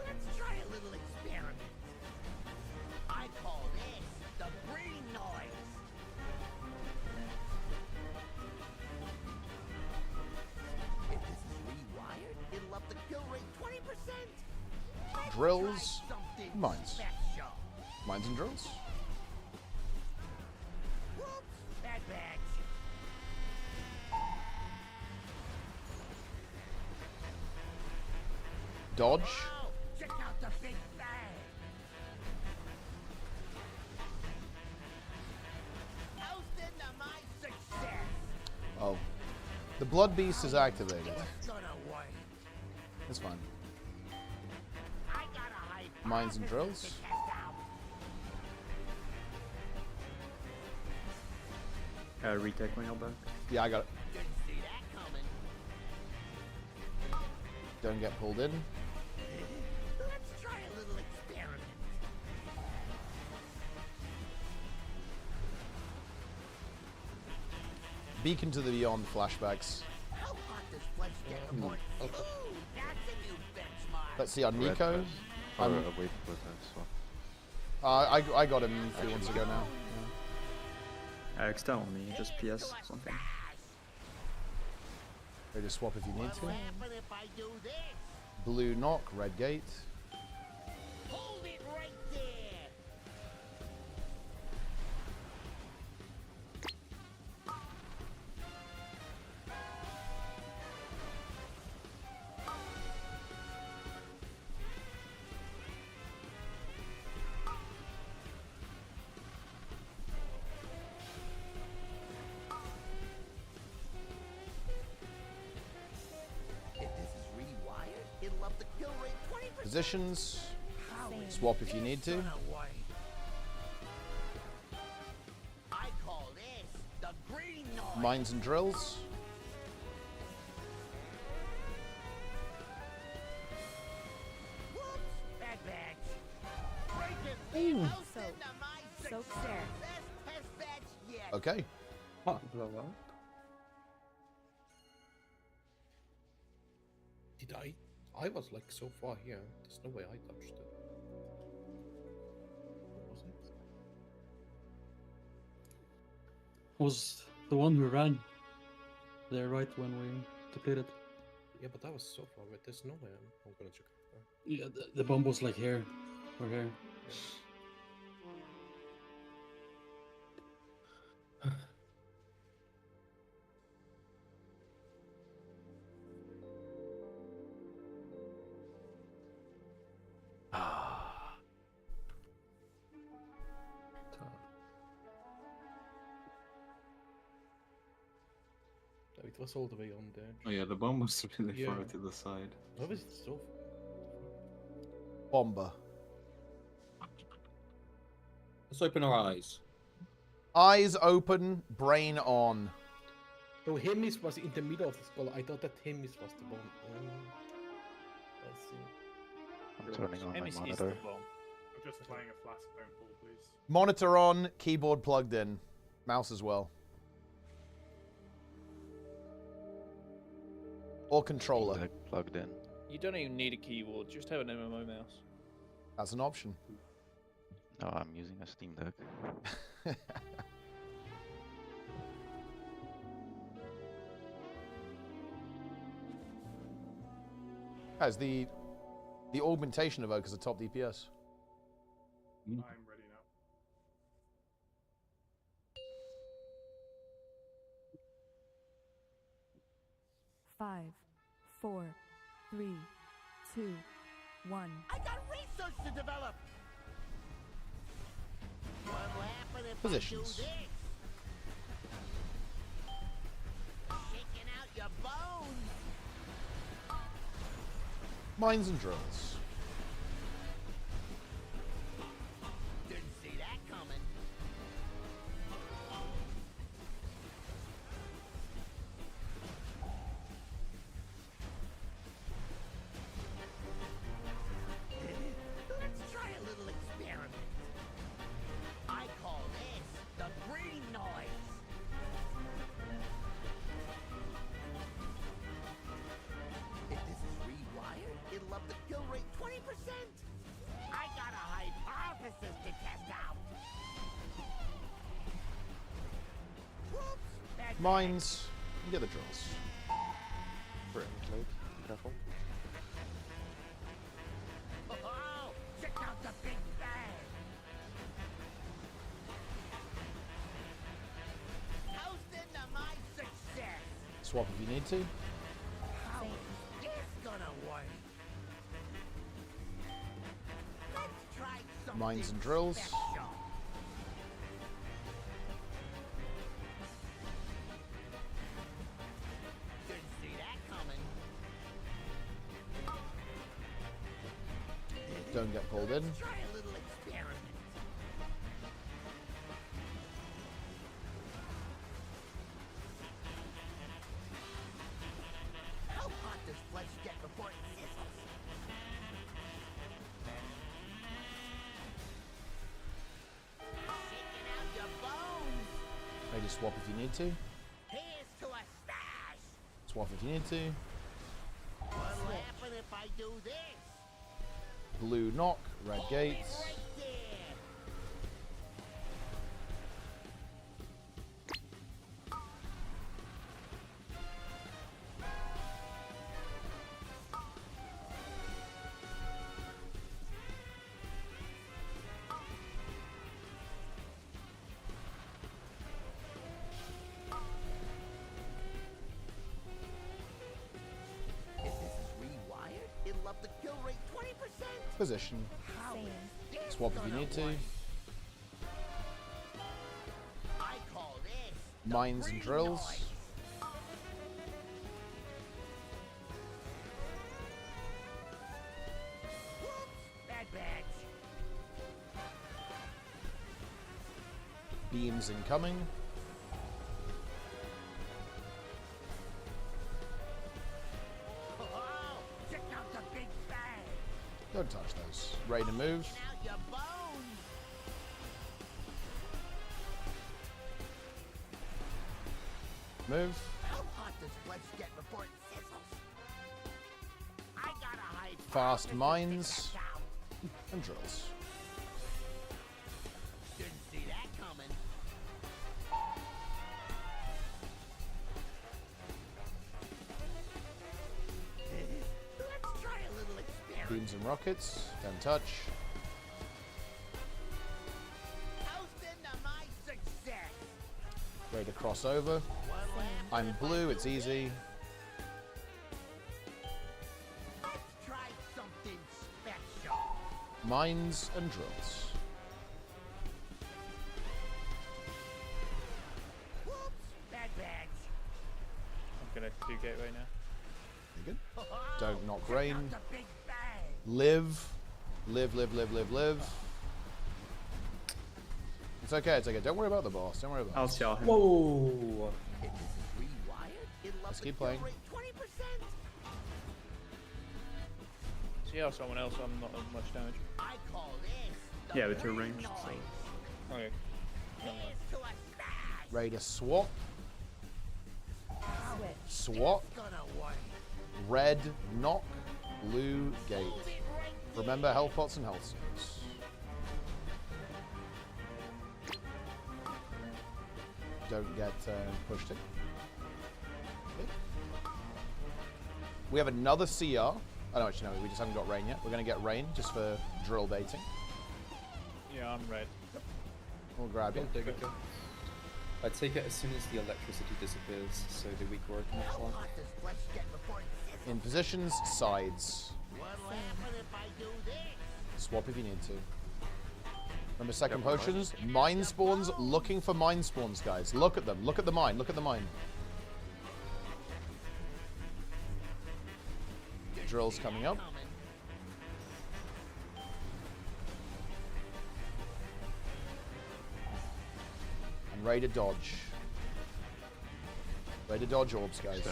Let's try a little experiment. I call this the green noise. If this is rewired, it'll up the kill rate 20%. Drills. Something Mines. special. Mines and drills. Whoops, bad batch. Dodge. Whoa, check out the big bang. Toasting to my success. Oh. The Blood Beast is activated. It's gonna work. It's fine. I got a hype. Mines and drills. To test out. Retake when you're back. Yeah, I got it. Didn't see that coming. Don't get pulled in. Let's try a little experiment. Beacon to the Beyond flashbacks. How hot does flesh get aboard? Ooh, that's a new benchmark. Let's see our Red Nico. Press. Or wait for that swap. I got him a few months ago now. External me, just PS something. Ready to swap if you need to. What'll happen if I do this? Blue knock, red gate. Hold it right there. If this is rewired, it'll up the kill rate 20%. Positions. Swap if you need to. I call this the green noise. Mines and drills. Whoops, bad batch. Break it. Ooh. Toasting to my Soak success. there. Best test batch yet. Okay. Blow up. Did I? I was like so far here. There's no way I touched it. Was it? Was the one who ran there right when we depleted. Yeah, but that was so far away. There's no way I'm gonna check it there. Yeah, the bomb was like here or here. it was all the way on there. Oh yeah, the bomb was really far Yeah. to the side. Why was it so? Bomber. Let's open our eyes. Eyes open, brain on. So Hemis was in the middle of the skull. I thought that Hemis was the bomb. Let's see. I'm turning on my Emis is the monitor. bomb. I'm just playing a flask phone pool, please. Monitor on, keyboard plugged in. Mouse as well. Or controller. Deck plugged in. You don't even need a keyboard, just have an MMO mouse. That's an option. No, I'm using a Steam Deck. Guys, the augmentation evoke is a top DPS. I'm ready now. Five, 4, 3, 2, 1. I got research to develop. What'll happen if Positions. I do this? Shaking out your bones. Mines and drills. Didn't see that coming. Let's try a little experiment. I call this the green noise. If this is rewired, it'll up the kill rate 20%. I got a hypothesis to test out. Whoops, that's Mines. You get the drills. Brain load. Careful. Oh, check out the big bang. Toasting to my success. Swap if you need to. How is this gonna work? Let's try something Mines and drills. special. Didn't see that coming. Don't get pulled in. Let's try a little experiment. How hot does flesh get before it sizzles? Shaking out your bones. Maybe swap if you need to. Here's to a stash. Swap if you need to. What'll happen if I do this? Blue knock, red gates. Right there. If this is rewired, it'll up the kill rate 20%. Position. How is this Swap if you gonna need to. work? I call this the Mines and green drills. noise. Whoops, bad batch. Beams incoming. Oh, check out the big bang. Don't touch those. Ready to move. Shaking out your bones. Move. How hot does flesh get before it sizzles? I got a high Fast mines and drills. Didn't see that coming. Let's try a little experiment. Beams and rockets. Don't touch. Toasting to my success. Ready to cross over. What'll happen I'm if I blue, do it's easy. Let's try something special. Mines and drills. Whoops, bad batch. gonna do gateway now. Very good. Don't knock rain. Live. Live, live, live, live, live. It's okay, it's okay. Don't worry about the boss. Don't worry about it. I'll show him. Whoa! Let's keep playing. See how someone else on not as much damage. Yeah, but you're ranged, so. Okay. Ready to swap. Swap. Red knock. Blue gate. Remember health pots and health stones. Don't get pushed in. Okay. We have another CR. Oh no, actually no, we just haven't got rain yet. We're gonna get rain just for drill baiting. Yeah, I'm red. We'll grab you. I take it as soon as the electricity disappears, so the weak aura can apply. In positions, sides. Swap if you need to. Remember second potions? Mine spawns, looking for mine spawns, guys. Look at them. Look at the mine. Look at the mine. Drill's coming up. And ready to dodge. Ready to dodge orbs, guys.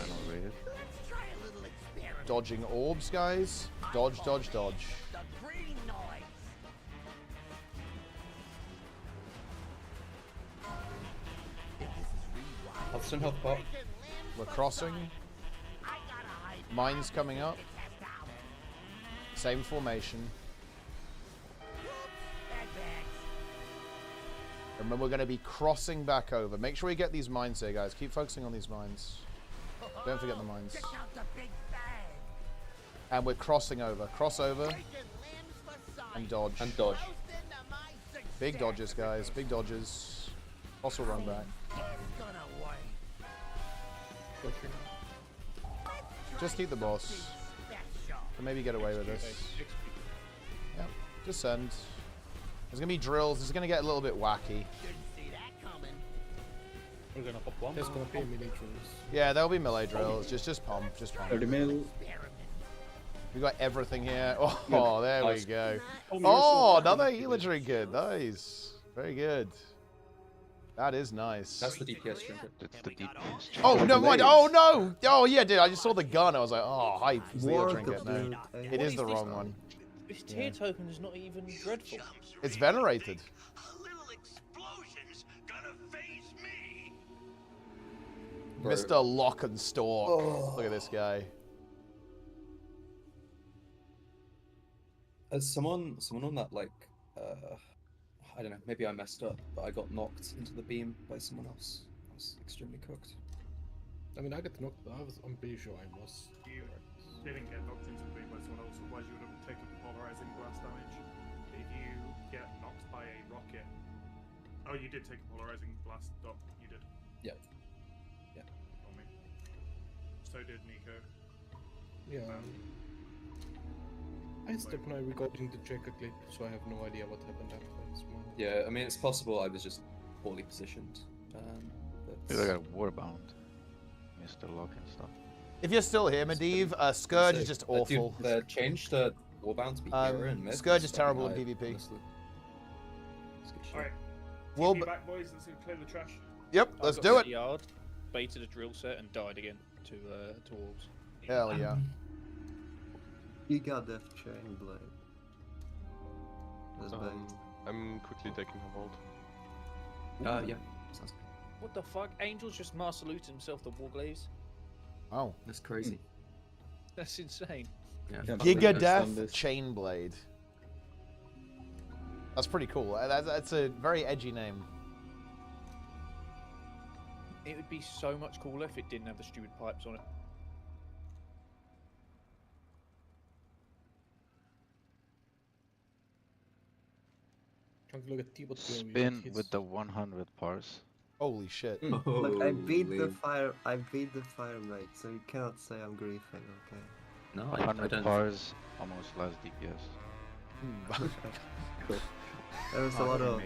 Dodging orbs, guys. Dodge, dodge, dodge. Hudson health pot. We're crossing. Mine's coming up. Same formation. Remember, we're going to be crossing back over. Make sure we get these mines here, guys. Keep focusing on these mines. Don't forget the mines. And we're crossing over. Cross over. And dodge. And dodge. Big dodges, guys. Big dodges. Also run back. Just keep the boss. And maybe get away with this. Yeah, just send. There's gonna be drills. This is gonna get a little bit wacky. We're gonna pop one. There's gonna be melee drills. Yeah, there'll be melee drills. Just pump. Just pump. 30 mil. We got everything here. Oh, there we go. Oh, Oh, another healer trinket. Nice. Very good. That is nice. That's the DPS trinket. That's the DPS. Oh, no, mind. Oh, no. Oh, yeah, dude. I just saw the gun. I was like, oh, hype. It's the healer trinket. No, it is the wrong one. This tier token is not even dreadful. It's venerated. Bro. Mr. Lock and Stalk. Oh. Look at this guy. As someone on that, like, I don't know, maybe I messed up, but I got knocked into the beam by someone else. I was extremely cooked. I mean, I got knocked. I'm pretty sure I was. You didn't get knocked into the beam by someone else, otherwise you would have taken polarizing blast damage. If you get knocked by a rocket... Oh, you did take a polarizing blast, Doc. You did. Yeah. Yeah. On me. So did Nico. Yeah. I stopped my recording to check a clip, so I have no idea what happened after this one. Yeah, I mean, it's possible I was just poorly positioned. Dude, I got warbound. Mr. Lock and stuff. If you're still here, Medivh, Scourge is just awful. Dude, changed the warbound to be hero and mid. Scourge is terrible in PvP. Alright. We'll Take me back, boys. Let's clear the trash. Yep, let's do it. Yard, baited a drill set and died again to orbs. Hell yeah. You got Death Chain Blade. That's bad. I'm quickly taking a vault. Yeah. Sounds good. What the fuck? Angel's just master looted himself the Warglaze. Oh. That's crazy. That's insane. Yeah. Giga Death Chainblade. That's pretty cool. That's a very edgy name. It would be so much cooler if it didn't have the stupid pipes on it. Look at T-bot Spin with the 100 parse. Holy shit. Look, I beat the fire mate, so you cannot say I'm griefing, okay? No, 100 parse, almost less DPS. Cool. There was a lot of...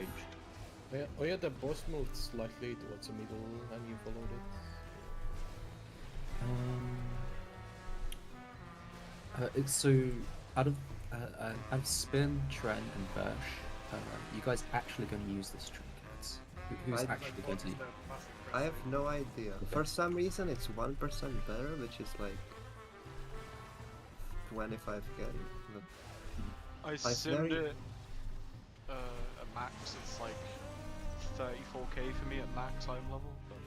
Oh yeah, the boss moved slightly towards the middle and you followed So out of Spin, Trent, and Bash, you guys actually going to use this trinkets? Who's actually going to? I have no idea. For some reason, it's 1% better, which is like 25k. But I simmed it at max. It's like 34k for me at max home level. But...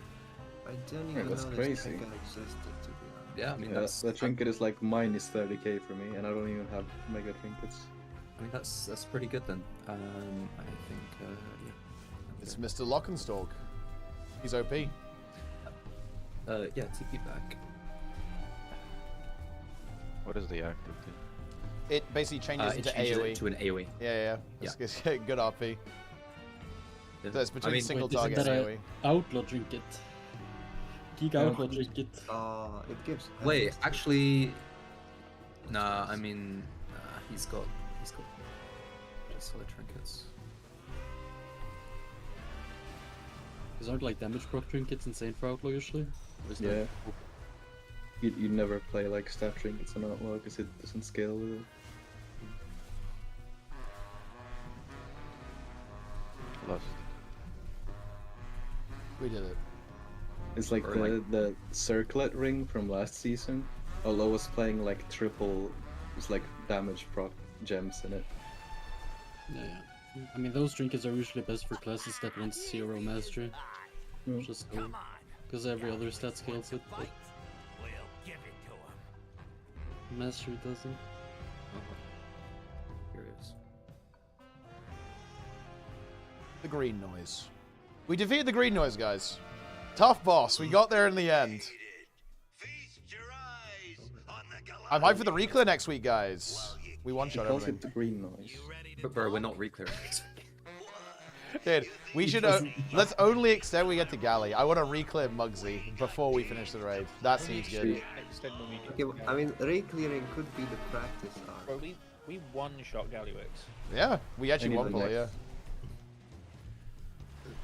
I don't even that's know crazy. this trinket existed, to be honest. Yeah, I mean Yeah, the trinket is like minus 30k for me, and I don't even have mega trinkets. I mean that's pretty good then. I think yeah. It's Mr. Lockenstalk. He's OP. Yeah, TP back. What is the active do? It basically changes It into changes AoE. it to an AoE. Yeah. It's good RP. So it's between single target and AoE. Outlaw trinket. Geek outlaw trinket. It gives. Wait, actually, nah. I mean, he's got just solid trinkets. These aren't like damage proc trinkets insane for outlaw usually. Yeah. You never play like stat trinkets on outlaw because it doesn't scale with it. Lost. We did it. It's like the circlet ring from last season. Although I was playing like triple, it's like damage proc gems in it. Yeah. I mean those trinkets are usually best for classes that want 0 mastery. Just because every other stat scales it. But mastery doesn't. Here it is. The green noise. We defeated the green noise, guys. Tough boss. We got there in the end. I'm hyped for the reclear next week, guys. We one-shot everything. It the green noise. But bro, we're not reclearing. Dude, we should. Let's only extend we get to Galley. I want to reclear Muggsy before we finish the raid. That seems good. Okay, I mean, re-clearing could be the practice arc. Bro, we one-shot Gallywix. Yeah, we actually won for yeah.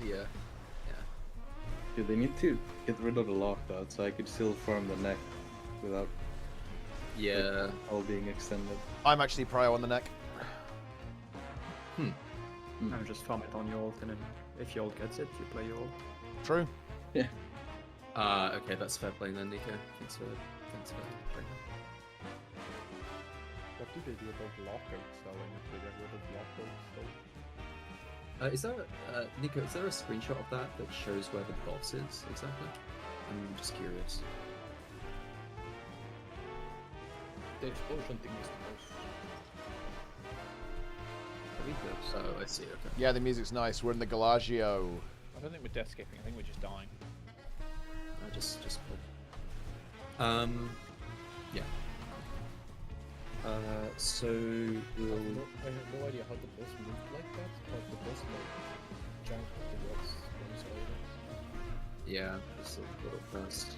Yeah. Dude, they need to get rid of the lockdown so I could still farm the neck without like, all being extended. I'm actually prio on the neck. I'm just farm it on your ult, and then if your ult gets it, you play your ult. True. Yeah. Okay, that's fair play then, Nico. Thanks for playing. What do they do about lockout selling if they get rid of lockout stuff? Is there, Nico, is there a screenshot of that that shows where the boss is exactly? I'm just curious. The explosion thing is the boss. Oh, I see, okay. Yeah, the music's nice. We're in the Galagio. I don't think we're death skipping. I think we're just dying. Just yeah. So we'll. I have no idea how the boss moved like that, but the boss like jumped the rocks when he saw it. Yeah, just a little first.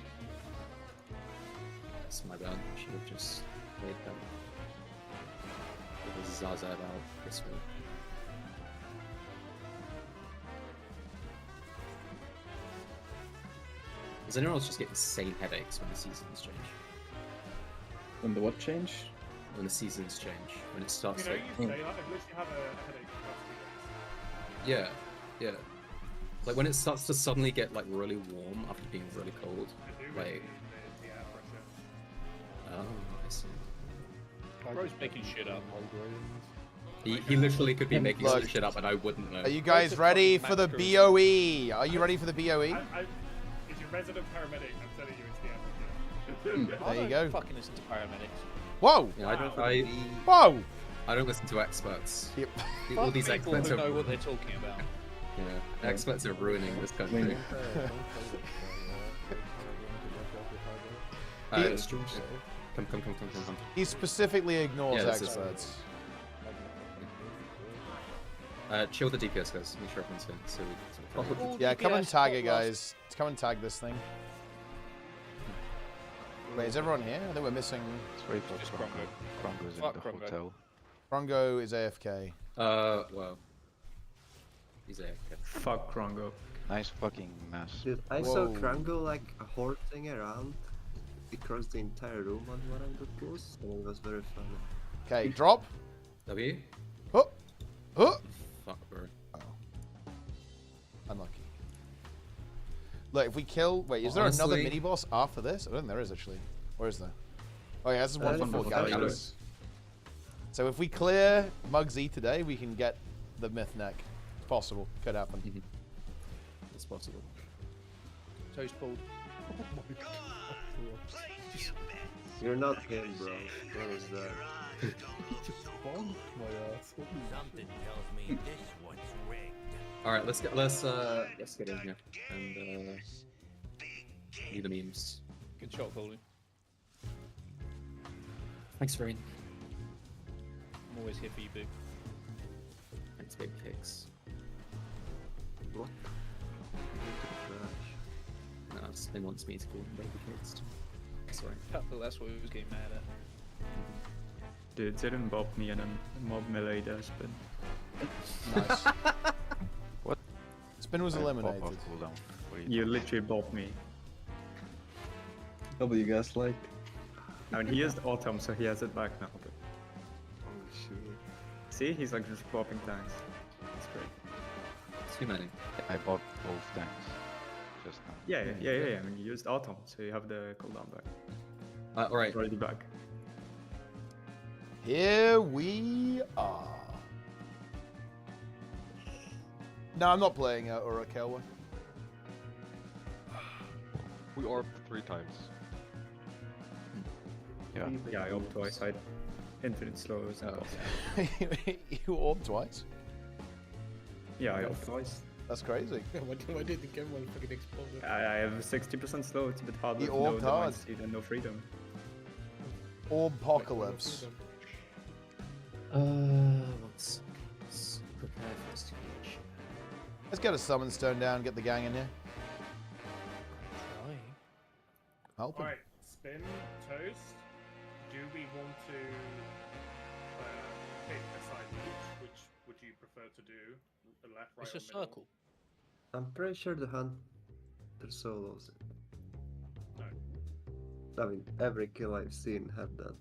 That's my bad. Should have just played that. It was Zaza out this week. Does anyone else just get insane headaches when the seasons change? When the what change? When the seasons change. When it starts You know, like... you say that, I literally have a headache for the last 2 days. Yeah, yeah. Like when it starts to suddenly get like really warm after being really cold. Like... The air pressure. Oh, I see. Bro's making shit up. He literally could be making some shit up and I wouldn't know. Are you guys ready for the BOE? Are you ready for the BOE? If you're resident paramedic, I'm telling you it's the end. There you go. Fucking listen to paramedics. Whoa! Yeah, Whoa! I don't listen to experts. Yep. All these people experts who are... know what they're talking about. Yeah, experts are ruining this country. Come. He specifically ignores Yeah, this is- experts. Chill the DPS, guys. Make sure everyone's here. So we Yeah, come and tag it, guys. Come and tag this thing. Wait, is everyone here? I think we're missing... It's wait for Krongo. Krongo's in the hotel. Krongo is AFK. Well... He's AFK. Fuck Krongo. Nice fucking mess. Dude, I saw Krango like horsing around across the entire room on one of the pools, and it was very funny. Okay, drop. W. Oh. Oh. Fuck, bro. Oh. Unlucky. Look, if we kill... Wait, is there Honestly- another mini-boss after this? I don't think there is, actually. Where is there? Oh, yeah, this is one before Gallius. So if we clear Mugsy today, we can get the Myth Neck. It's possible. Could happen. It's possible. Toast pulled. You're not him, bro. What is that? Something tells me this one's rigged. All right, let's get in here and do the memes. Good shot, Coley. Thanks, Rain. I'm always here for you, Boo. Thanks, baby cakes. What? No, Spin wants me to call them baby cakes too. Sorry. That's what we was getting mad at. Dude, didn't bob me and then mob melee there, Spin. Nice. What? Spin was eliminated. You literally bobbed me. W gaslight. I mean, he used autumn, so he has it back now. But... Oh shit. See, he's like just bopping tanks. That's great. Too many. I bought both tanks just now. Yeah. I mean, you used autumn, so you have the cooldown back. Alright. Already back. Here we are. No, I'm not playing URA Kelwa. We orbed 3 times. Yeah. Yeah, I orbed twice. I had infinite slows and You orbed twice? Yeah, I orbed twice. That's crazy. Why did the game fucking explode? I have 60% slow. It's a bit harder You with no orbed hard. divine seed and no freedom. Orb-pocalypse. Let's prepare for this. Let's get a summon stone down, get the gang in here. Help him. Alright, Spin, Toast. Do we want to pick a side each? Which would you prefer to do? The left, right, It's or a middle? circle. I'm pretty sure the Hunter solos it. No. I mean, every kill I've seen had that.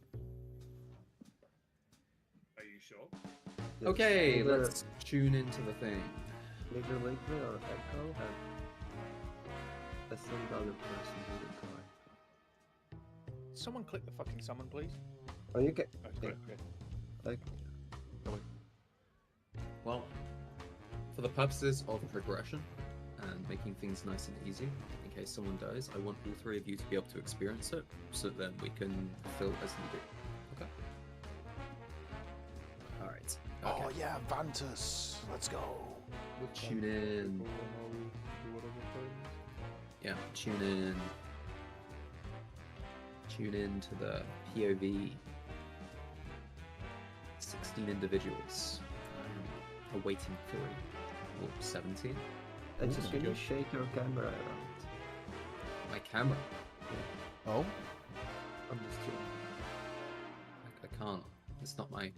Are you sure? Yes. Okay, Either let's tune into the thing. Liquid or Echo and a single other person who did try. Someone click the fucking summon, please. Oh, you can. Oh, great, great. Like, Well, for the purposes of progression and making things nice and easy, in case someone dies, I want all 3 of you to be able to experience it, so then we can fill as needed. Okay. All right. Oh yeah, Vantus. Let's go. Tune in. Yeah, tune in. Tune in to the POV. 16 individuals. Awaiting 3. Or 17. and just when you shake your camera around My camera. Oh? on the stream. I can't. It's not my.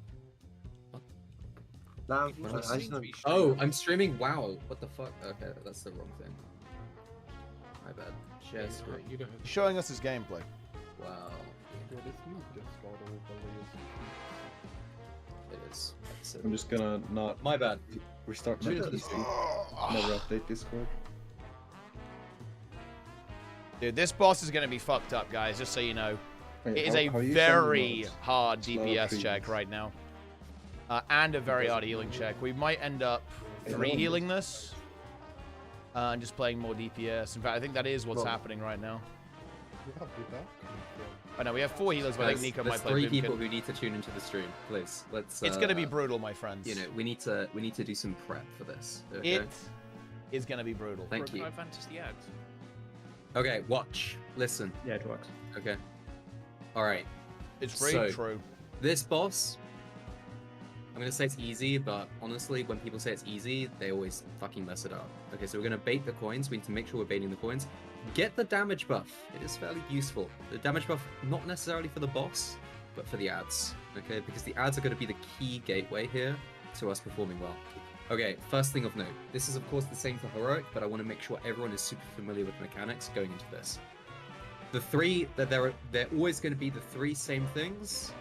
Now, What am I I streaming? just Oh, I'm streaming. Wow. What the fuck? Okay, that's the wrong thing. My bad. Share screen. Showing us his gameplay. Wow. It is. I'm just gonna not. My bad. Restart my Should've- PC. Never update Discord. Dude, this boss is going to be fucked up, guys, just so you know. Wait, It is how a are you very sending those? hard Slow DPS trees. check right now. And a very hard healing check. We might end up re-healing this. And just playing more DPS. In fact, I think that is what's happening right now. I know, we have 4 healers, but I think Nico There's might play 3 Boomkin. people who need to tune into the stream. Please, let's. It's going to be brutal, my friends. You know, we need to do some prep for this. Okay? It is going to be brutal. Thank you. Fantasy ads. Okay, watch. Listen. Yeah, it works. Okay. Alright. It's very true. This boss, I'm gonna say it's easy, but honestly, when people say it's easy, they always fucking mess it up. Okay, so we're gonna bait the coins. We need to make sure we're baiting the coins. Get the damage buff. It is fairly useful. The damage buff, not necessarily for the boss, but for the ads. Okay, because the ads are gonna be the key gateway here to us performing well. Okay, first thing of note. This is of course the same for Heroic, but I want to make sure everyone is super familiar with mechanics going into this. they're always going to be the 3 same things,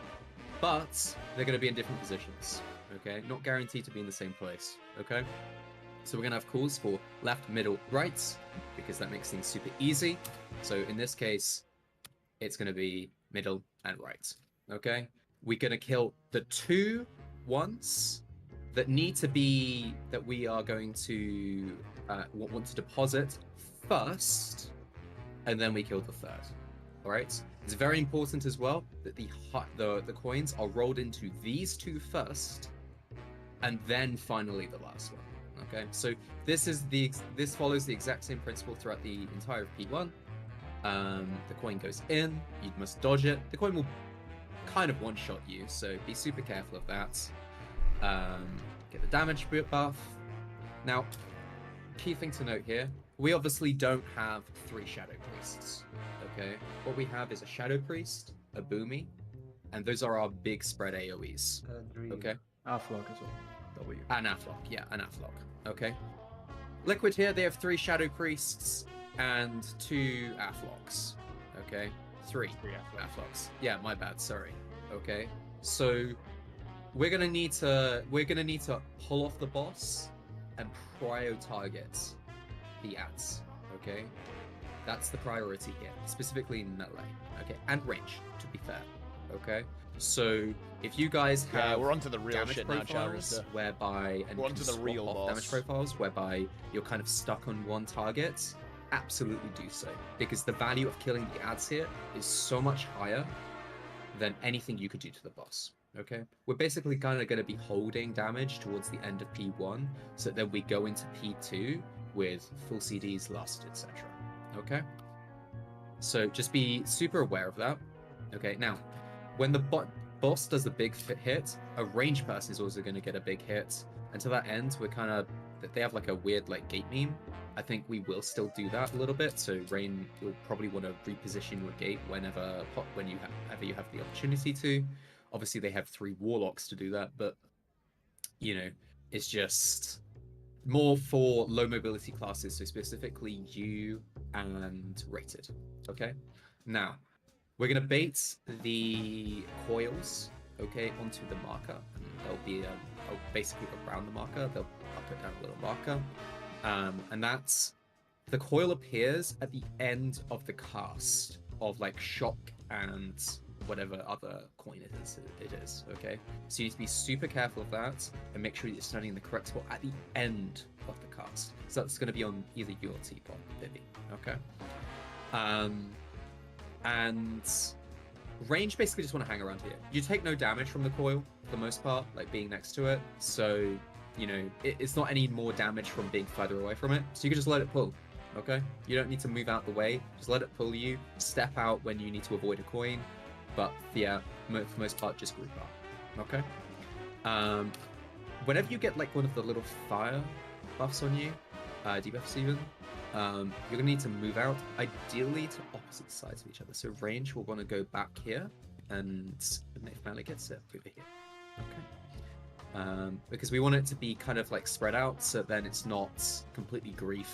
but they're going to be in different positions. Okay, not guaranteed to be in the same place. Okay, so we're going to have calls for left, middle, right, because that makes things super easy. So in this case, it's going to be middle and right. Okay, we're going to kill the 2 ones that need to be, that we are going to want to deposit first, and then we kill the 3rd. All right. It's very important as well that the coins are rolled into these 2 first, and then finally the last one. Okay. So this follows the exact same principle throughout the entire of P1. The coin goes in. You must dodge it. The coin will kind of one-shot you, so be super careful of that. Get the damage buff. Now, key thing to note here, we obviously don't have 3 Shadow Priests, okay? What we have is a Shadow Priest, a Boomy, and those are our big spread AoEs, okay? Afflock as well. W. An Afflock, yeah, an Afflock, okay? Liquid here, they have 3 Shadow Priests and 2 Afflocks, okay? 3 Afflocks. Yeah, my bad, sorry. Okay, so we're gonna need to pull off the boss and prio target the ads. Okay, that's the priority here, specifically in melee. Okay, and range, to be fair. Okay, so if you guys have we're onto the real damage shit now, profiles whereby and we're onto the real boss. damage profiles whereby you're kind of stuck on one target, absolutely do so, because the value of killing the ads here is so much higher than anything you could do to the boss. Okay, we're basically kind of going to be holding damage towards the end of P1, so that we go into P2 with full CDs, last, etc. Okay, so just be super aware of that. Okay, now when the boss does the big hit, a range person is also going to get a big hit, and to that end, we're kind of, they have like a weird like gate meme. I think we will still do that a little bit. So Rain, you'll probably want to reposition your gate whenever you have the opportunity to. Obviously, they have 3 warlocks to do that, but you know, it's just more for low mobility classes. So specifically you and rated. Okay. Now we're gonna bait the coils, okay, onto the marker, and there'll be basically around the marker. They'll put down a little marker. And that's, the coil appears at the end of the cast of like shock and whatever other coin it is, okay? So you need to be super careful of that and make sure you're standing in the correct spot at the end of the cast. So that's going to be on either you or T-Pop, Vivi, okay? And range basically just want to hang around here. You take no damage from the coil for the most part, like being next to it, so you know, it's not any more damage from being further away from it, so you can just let it pull, okay? You don't need to move out the way, just let it pull you, step out when you need to avoid a coin, but yeah, for the most part, just group up, okay? Whenever you get like one of the little fire buffs on you, debuffs even, you're gonna need to move out, ideally to opposite sides of each other. So range will want to go back here, and if melee gets it, over here, okay? Because we want it to be kind of like spread out, so then it's not completely grief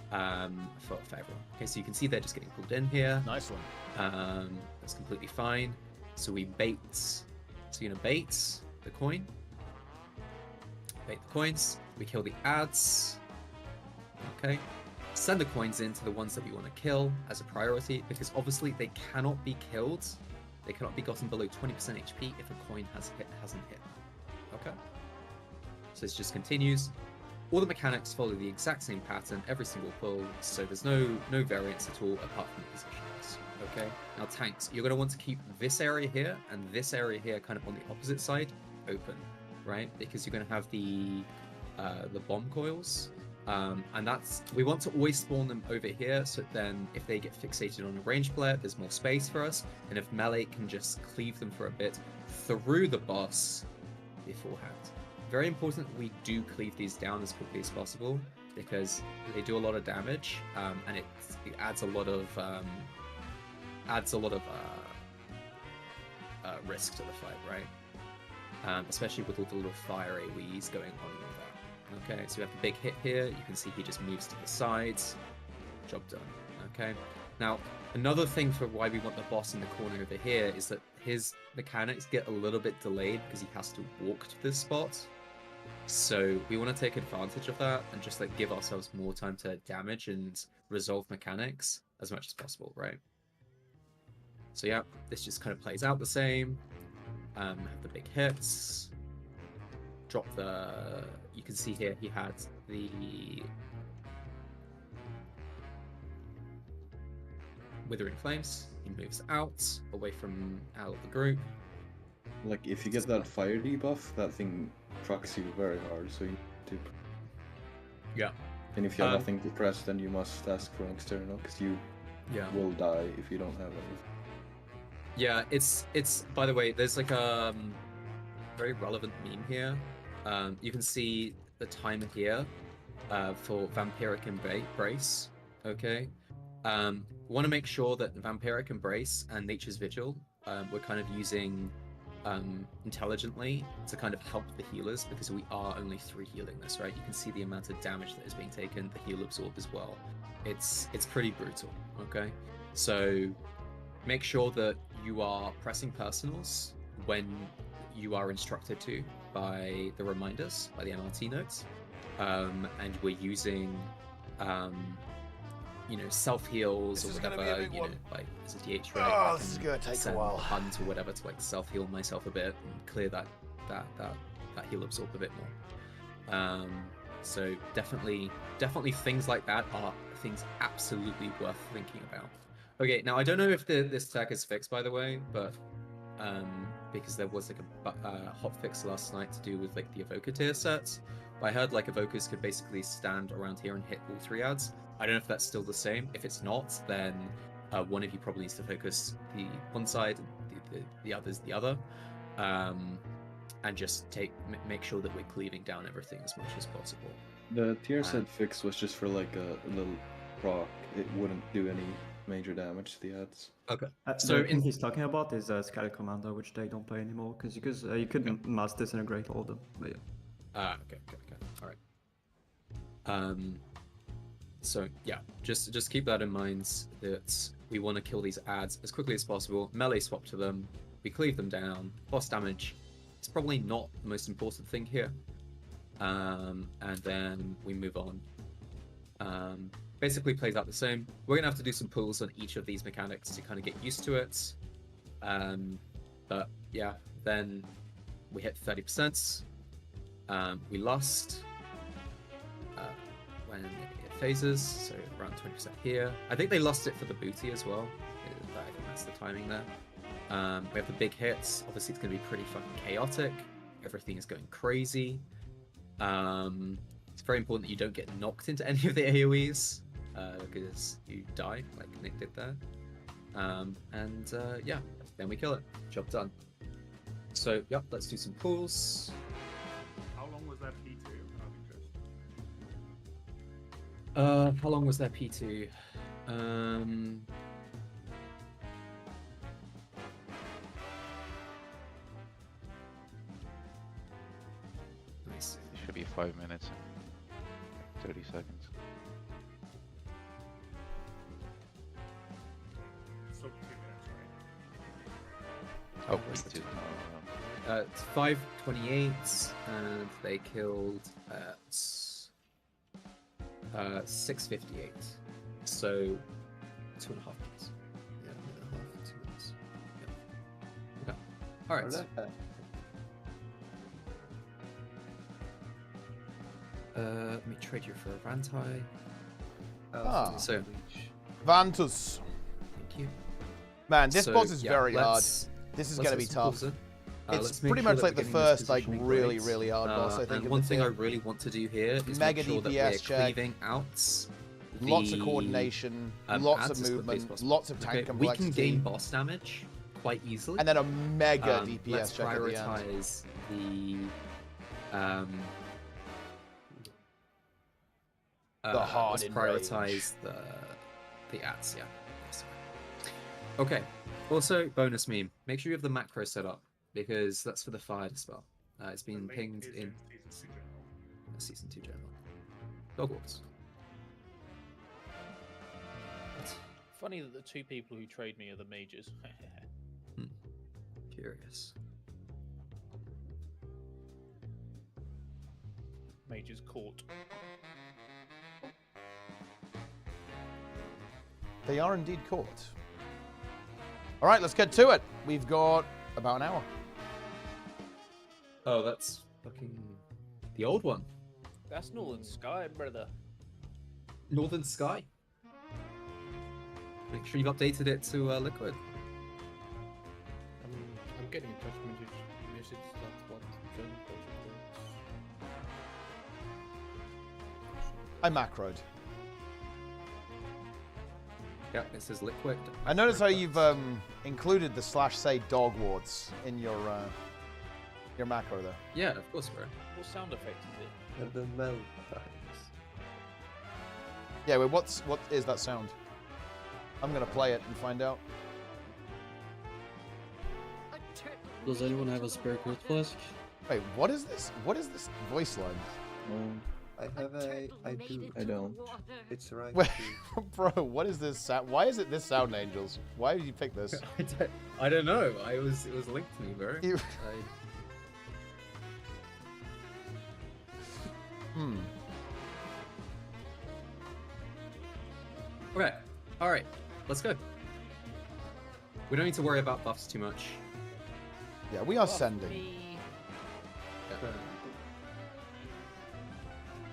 for everyone. Okay, so you can see they're just getting pulled in here. Nice one. That's completely fine. So we bait. So you're gonna bait the coin. Bait the coins. We kill the ads. Okay. Send the coins into the ones that we want to kill as a priority, because obviously they cannot be killed. They cannot be gotten below 20% HP if a coin hasn't hit. Okay, so this just continues. All the mechanics follow the exact same pattern every single pull, so there's no variance at all apart from the positions. Okay, now tanks, you're going to want to keep this area here and this area here kind of on the opposite side open, right? Because you're going to have the bomb coils, and that's, we want to always spawn them over here, so then if they get fixated on a ranged player, there's more space for us, and if melee can just cleave them for a bit through the boss beforehand. Very important that we do cleave these down as quickly as possible, because they do a lot of damage, and it adds a lot of risk to the fight, right? Especially with all the little fire AoEs going on and all that. Okay, so we have the big hit here. You can see he just moves to the sides. Job done. Okay, Now, another thing for why we want the boss in the corner over here is that his mechanics get a little bit delayed because he has to walk to this spot. So we want to take advantage of that and just like give ourselves more time to damage and resolve mechanics as much as possible, right? So yeah, this just kind of plays out the same. Have the big hits. Drop the... You can see here he had the... Withering Flames. He moves out of the group. Like, if you get that fire debuff, that thing procs you very hard, so you need to... Yeah. And if you have nothing to press, then you must ask for an external, because you will die if you don't have anything. Yeah, it's by the way, there's like a very relevant meme here. You can see the timer here for Vampiric Embrace, okay? Want to make sure that Vampiric Embrace and Nature's Vigil we're kind of using intelligently to kind of help the healers, because we are only 3 healing this, right? You can see the amount of damage that is being taken, the heal absorb as well. It's pretty brutal, okay? So make sure that you are pressing personals when you are instructed to by the reminders, by the MRT notes, and we're using you know, self-heals or whatever, you know, like as a DH, right? Oh, this is gonna take a while. Hunt or whatever to like self-heal myself a bit and clear that heal absorb a bit more. So definitely things like that are things absolutely worth thinking about. Okay, now I don't know if this tag is fixed, by the way, but because there was like a hot fix last night to do with like the evoker tier sets. But I heard like evokers could basically stand around here and hit all 3 ads. I don't know if that's still the same. If it's not, then one of you probably needs to focus the one side, and the others the other, and just make sure that we're cleaving down everything as much as possible. The tier set fix was just for like a little proc. It wouldn't do any major damage to the ads. Okay. So the thing he's talking about is Sky Commander, which they don't play anymore, because you could mask this in a Great Order. But yeah. Okay. All right. So yeah, just keep that in mind, that we want to kill these ads as quickly as possible. Melee swap to them, we cleave them down. Boss damage, it's probably not the most important thing here. And then we move on. Basically plays out the same. We're gonna have to do some pulls on each of these mechanics to kind of get used to it. But yeah, then we hit 30%. We lost when it phases, so around 20% here. I think they lost it for the booty as well. I think that's the timing there. We have the big hits. Obviously, it's going to be pretty fucking chaotic. Everything is going crazy. It's very important that you don't get knocked into any of the AoEs, because you die, like Nick did there. Yeah, then we kill it. Job done. So, yep, let's do some pulls. How long was that P2? How long was their P2? Nice. It should be 5 minutes and 30 seconds. So 2 minutes, right? Oh, wait, 2. It's 5:28, and they killed at 6:58. So 2.5 minutes. Yeah, 1.5, 2 minutes. Yeah. Okay. All right. Let me trade you for a Vantai. So Vantus. Thank you. Man, this So, boss is yeah, very hard. let's- This is let's going to hit be some tough. pulls in. It's Let's make pretty sure much that like we're the getting this first, like, positioning really, great. really hard boss, I think, And in one the thing I tier. really want to do here is Mega make sure that DPS we're check. cleaving out Lots of the, coordination, lots ads of as quickly as movement, possible. lots of tank Okay, complexity. We can gain boss damage quite easily. And then a mega DPS let's check at the end. prioritize The hard let's in prioritize the ads, yeah. Yes. Okay. Also, bonus meme. Make sure you have the macro set up, because that's for the fired spell. It's been pinged in Season 2 General. Dog walks. Funny that the two people who trade me are the mages. Curious. Mages caught. They are indeed caught. All right, let's get to it. We've got about an hour. Oh, that's fucking the old one. That's Northern Sky, brother. Northern Sky. Make sure you've updated it to Liquid. I'm getting a touch message. That's what Gen Project wants. I macroed. Yeah, it says Liquid. I noticed how you've included the /say dog wards in your macro there. Yeah, of course, bro. What sound effect is it? And the melt. Yeah, wait, what is that sound? I'm gonna play it and find out. Does anyone have a spare crit flask? Wait, what is this? What is this voice line? I do. I don't. It's right. Wait, bro, what is this sound? Why is it this sound, Angels? Why did you pick this? I don't know. It was linked to me, bro. Okay. All right. Let's go. We don't need to worry about buffs too much. Yeah, we are sending. Yeah.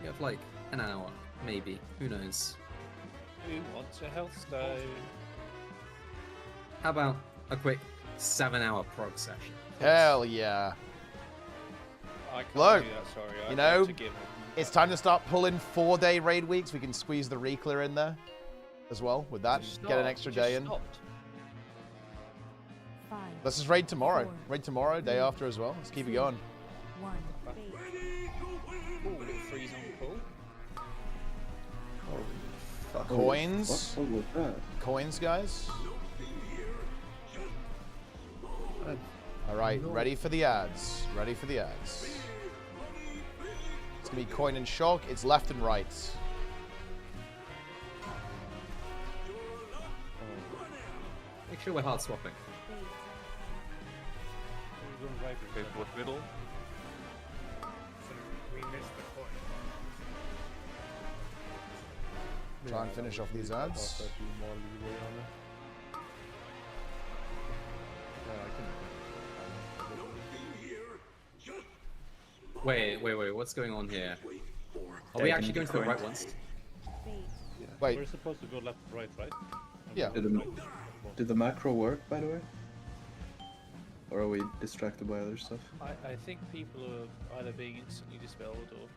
We have like an hour, maybe. Who knows? Who wants a health stone? How about a quick 7-hour prog session? Hell yeah. I can't Look, do that, sorry. you I'd know, like to give them it's time to start pulling 4-day raid weeks. We can squeeze the reclear in there as well with that. Just Get an stop, extra just day in. stopped. Let's just raid tomorrow. Raid tomorrow, day after as well. Let's keep it going. Ooh, little freeze on pull. Coins. What was that? Coins, guys. All right, ready for the ads. Ready for the ads. It's gonna be coin and shock. It's left and right. Make sure we're hard swapping. Okay, what middle? So we missed the coin. Try and finish off these ads. Wait. What's going on here? Are we actually going to the right ones? Wait. We're supposed to go left, right? Yeah. Did the macro work, by the way? Or are we distracted by other stuff? I think people are either being instantly dispelled or...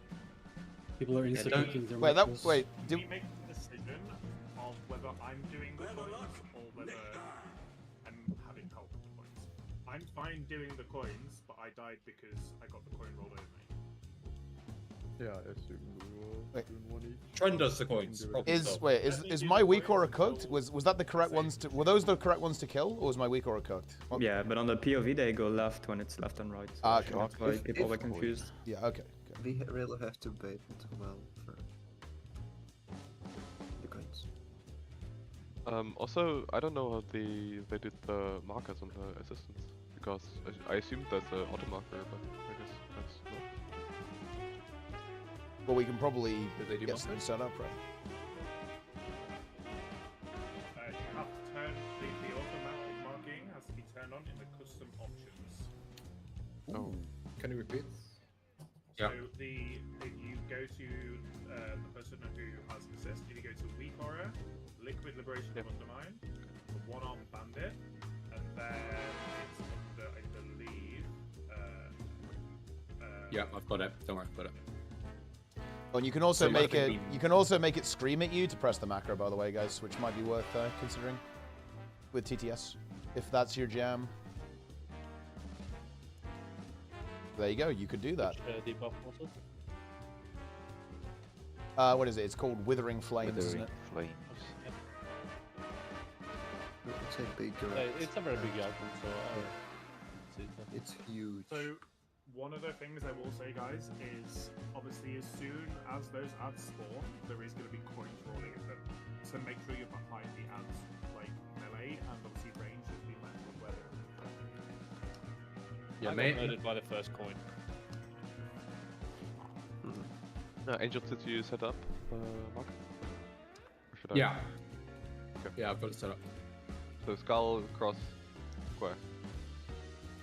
People are insta-clicking their Wait, macros. do we make the decision of whether I'm doing the coins or whether I'm having help with the coins. I'm fine doing the coins, but I died because I got the coin rolled over me. Yeah, I assume we will doing one each. Trend does the coins. Is my weak aura cooked? Was that the correct ones to? Were those the correct ones to kill, or was my weak aura cooked? What? Yeah, but on the POV they go left when it's left and right. So Ah, okay. that's why people were confused. Yeah, okay. We really have to bait it well for the coins. Also, I don't know how they did the markers on the assistants, because I assumed there's an auto marker, but I guess that's not. Well, we can probably they do get something set up, right? You have to turn the automatic marking has to be turned on in the custom options. Oh, can you repeat? So if you go to the person who has assist, if you go to weak aura, liquid liberation of undermine, the one-arm bandit, and then it's under, I believe. Yeah, I've got it. Don't worry, I've got it. Oh, and you can also So make might it. be- You can also make it scream at you to press the macro, by the way, guys, which might be worth considering with TTS if that's your jam. There you go. You could do that. Debuff also? What is it? It's called Withering Flames, isn't it? Flames. It's a big It's a very big item, so it's huge. So one of the things I will say, guys, is obviously as soon as those ads spawn, there is going to be coins rolling at them. So make sure you're behind the ads, like melee, and obviously range has been left with where they're Yeah, mate. Murdered by the first coin. Angel, did you set up, Mark? Or should I? Yeah. Okay. Yeah, I've got it set up. So skull, cross, square.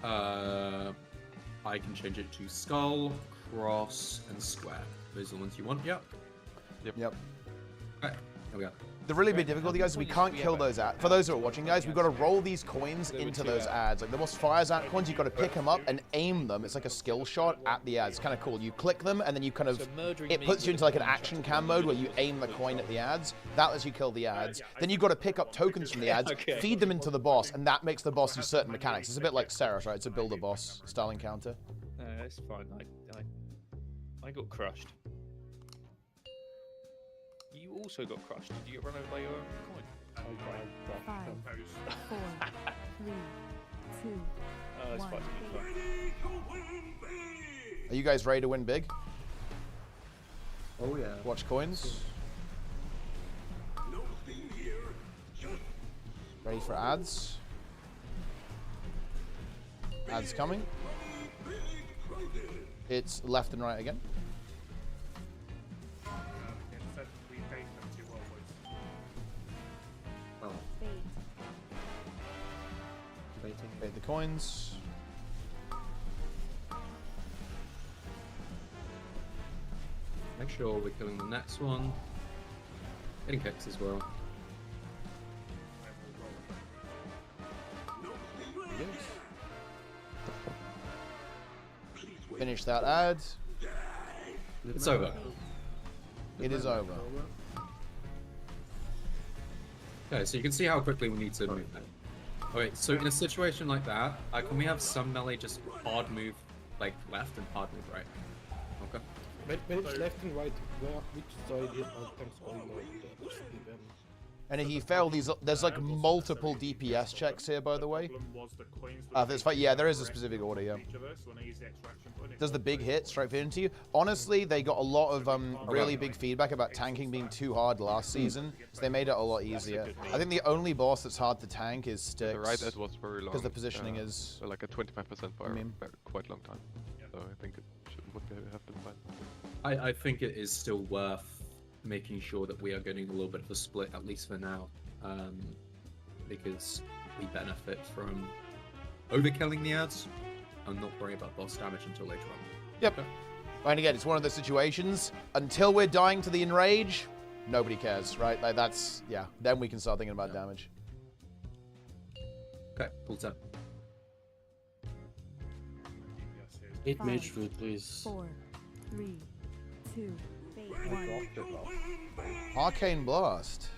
I can change it to skull, cross, and square. Those are the ones you want. Yep. Yep. Okay. There we go. The really big difficulty, guys, is we can't kill those ads. For those who are watching, guys, we've got to roll these coins into those ads. Like the most fires ant coins, you've got to pick them up and aim them. It's like a skill shot at the ads. It's kind of cool. You click them, and then you kind of... It puts you into like an action cam mode where you aim the coin at the ads. That lets you kill the ads. Then you've got to pick up tokens from the ads, feed them into the boss, and that makes the boss do certain mechanics. It's a bit like Seraph, right? It's a build-a-boss style encounter. No, that's fine. I got crushed. You also got crushed. Did you get run over by your own coin? 5, 4, 3, 2, it's 1. fine. Are you guys ready to win big? Oh yeah. Watch coins. Ready for ads? Ads coming. It's left and right again. Bait the coins. Make sure we're killing the next one. Getting kicks as well. Finish that ad. It's over. It is over. Okay, so you can see how quickly we need to move now. Okay, so in a situation like that, can we have some melee just hard move like left and hard move right? Okay. When it's left and right, which side is tanks going on? And if you fail these, there's like multiple DPS checks here, by the way. Yeah, there is a specific order, yeah. Does the big hit straight fit into you? Honestly, they got a lot of really big feedback about tanking being too hard last season, so they made it a lot easier. I think the only boss that's hard to tank is Styx. The right edge was very long. Because the positioning is... like a 25% for quite a long time. So I think it would have been fine. I think it is still worth making sure that we are getting a little bit of a split, at least for now, because we benefit from overkilling the ads and not worry about boss damage until later on. Yep. And again, it's one of those situations, until we're dying to the enrage, nobody cares, right? Like that's, yeah, then we can start thinking about damage. Okay, full time. 8 mage food, please. 4, 3, 2, 1. Arcane Blast.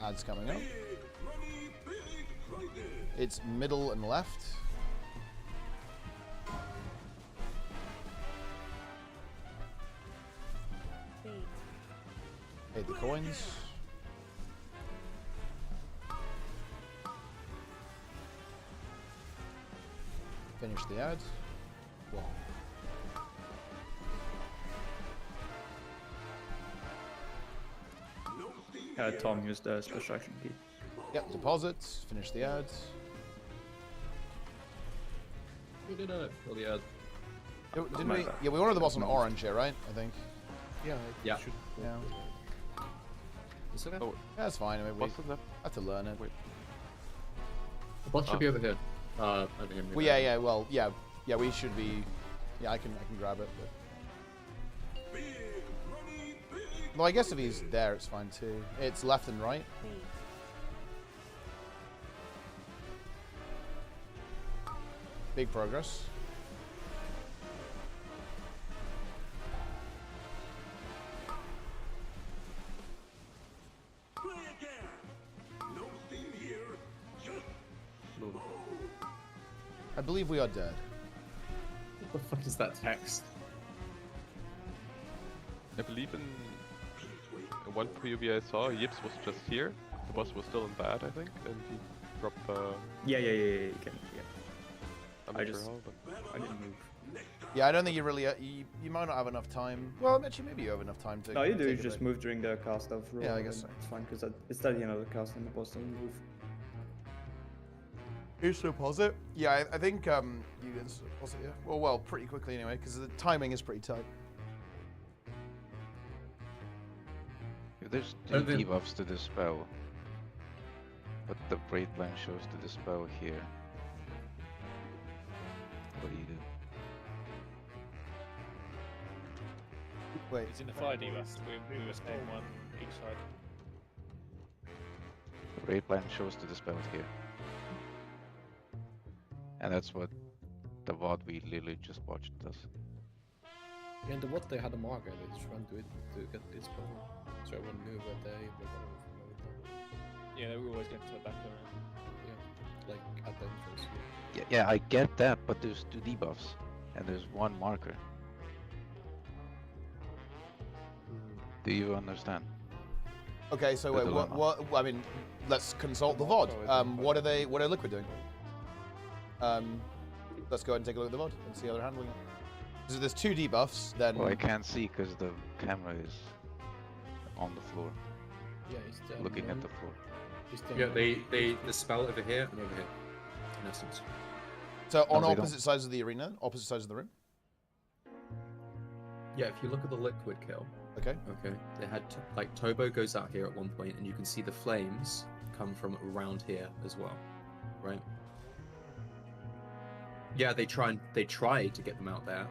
Ads coming up. It's middle and left. Hit the coins. Finish the ad. Whoa. Tom used the special action key. Yep, deposits. Finish the ad. We did it for the ad. Didn't we? Yeah, we wanted the boss on orange here, right? I think. Yeah. Yeah. Yeah. Is it? Yeah, that's fine. I mean, we have to learn it. The boss should be over here. Over here. Well, yeah. Well, yeah. We should be. Yeah, I can grab it. But... Well, I guess if he's there, it's fine too. It's left and right. Big progress. I believe we are dead. What the fuck is that text? I believe in one PUB I saw, Yips was just here. The boss was still in bad, I think, and he dropped. Yeah, you can. Yeah. I'm I not just, sure how, but I didn't move. Yeah, I don't think you really. You might not have enough time. Well, actually, maybe you have enough time to. No, you do. You take a just break. move during the cast of roll. Yeah, I guess so. It's fine because it's at the end of the cast and the boss doesn't move. You still pause it? Yeah, I think you can still pause it. Yeah. Well, pretty quickly anyway, because the timing is pretty tight. There's two debuffs to the spell, but the braid line shows to the spell here. What do you do? Wait. It's in the fire debuffs. We were staying one each side. The braid line shows to the spell here. And that's what the VOD we literally just watched does. Yeah, and the what they had a marker, they just ran to it to get this spell. So everyone knew where they were going from everything. Yeah, they were always going to the back door. Yeah, like at the entrance. Yeah, I get that, but there's two debuffs, and there's one marker. Do you understand? Okay, so The wait, what? I mean, let's consult the VOD. What are Liquid doing? Let's go ahead and take a look at the VOD and see how they're handling it. So there's two debuffs, then. Well, I can't see because the camera is on the floor. Yeah, he's still looking at the floor. Yeah, the spell over here and over here, in essence. So on opposite sides of the arena, opposite sides of the room. Yeah, if you look at the liquid kill. Okay. Okay. They had like Tobo goes out here at one point, and you can see the flames come from around here as well, right? Yeah, they try to get them out there,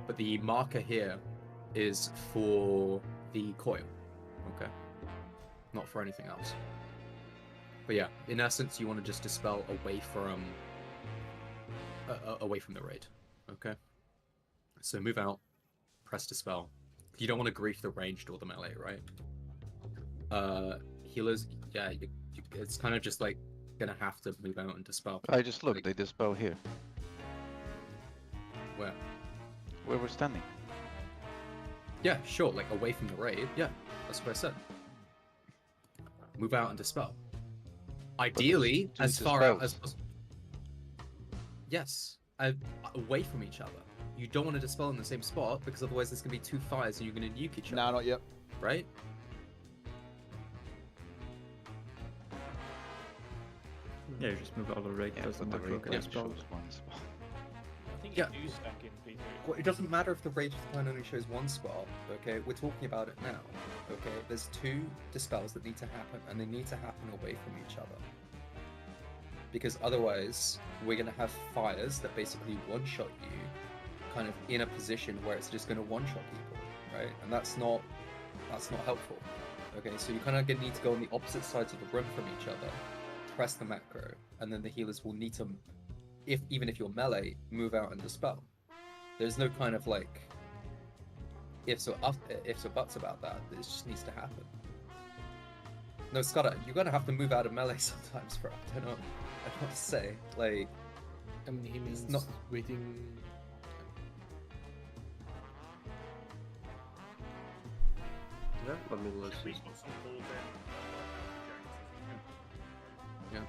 but the marker here is for the coil. Okay. Not for anything else. But yeah, in essence, you want to just dispel away from the raid. Okay. So move out, press dispel. You don't want to grief the ranged or the melee, right? Healers, yeah, it's kind of just like gonna have to move out and dispel. I just looked. They dispel here. Where? Where we're standing. Yeah, sure. Like away from the raid. Yeah, that's what I said. Move out and dispel. Ideally, as far out as possible. Yes, away from each other. You don't want to dispel in the same spot because otherwise there's going to be two fires and you're going to nuke each other. No, not yet. Right? Yeah, you just move out of the raid. Yeah, Doesn't but the matter. raid line shows one spot. I think Yeah. you do stack in, Peter. Well, it doesn't matter if the rage line only shows one spot, okay? We're talking about it now, okay? There's two dispels that need to happen, and they need to happen away from each other. Because otherwise, we're going to have fires that basically one-shot you, kind of in a position where it's just going to one-shot people, right? And that's not helpful, okay? So you kind of need to go on the opposite sides of the room from each other, press the macro, and then the healers will need to, even if you're melee, move out and dispel. There's no kind of like ifs or buts about that. It just needs to happen. No, Scott, you're gonna have to move out of melee sometimes, bro. I don't know what to say. Like, I mean, he means not waiting. Yeah, I mean, let's We just... put some balls in. Yeah.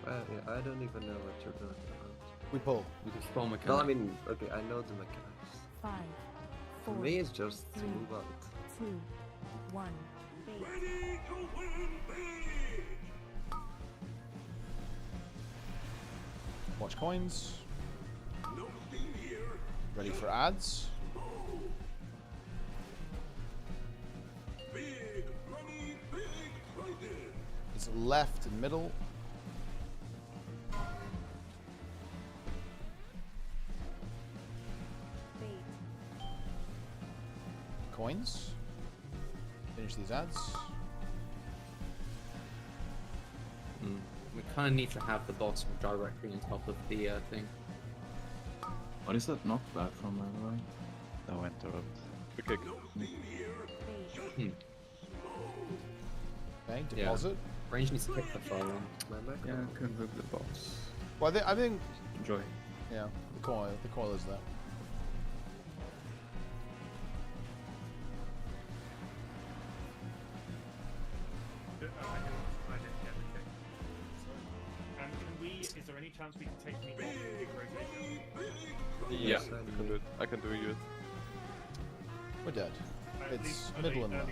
Yeah, I don't even know what you're talking about. We pull. We can spell mechanic. No, I mean, okay, I know the mechanics. 5, 4, For me, it's just to 3, move out. 2, 1. Ready to win, baby! Watch coins. No thing here. Ready for ads. Big money, big prizes. It's left and middle. Coins. Finish these ads. We kind of need to have the boss directly on top of the thing. What is that knockback from, by the way? No interrupt. The kick. Okay, deposit. Range needs to pick the fire on. Yeah, I can move the boss. Well, I think. Enjoy. Yeah, the coil is there. chance we can take me off big rotation? Yeah, I can do it. I can do it. We're dead. It's middle and left.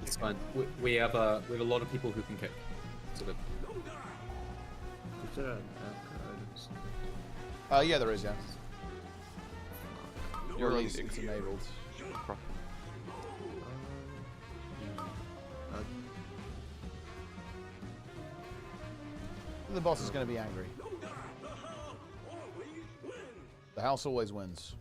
It's fine. We have a lot of people who can kick. So good. Is there an anchor? Yeah, there is, yeah. You're Or at on least it's enabled. The boss is going to be angry. The house always wins.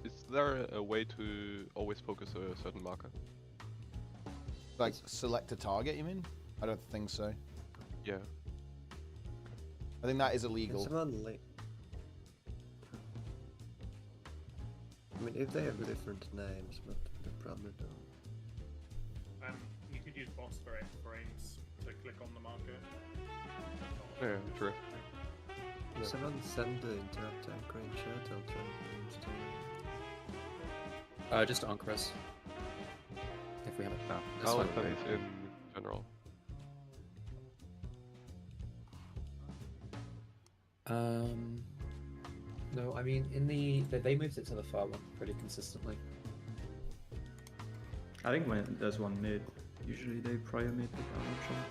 Is there a way to always focus a certain marker? Like, select a target, you mean? I don't think so. Yeah. I think that is illegal. I mean, if they have different names, but they probably don't. You could use boss frames to click on the marker. Yeah, true. If someone send the interrupt anchor in chat, I'll try and install it. Just Anchors. If we have it. No, That's I'll fine. send it in general. No, I mean they moved it to the far one pretty consistently. I think when there's one mid, usually they prior mid the damage on.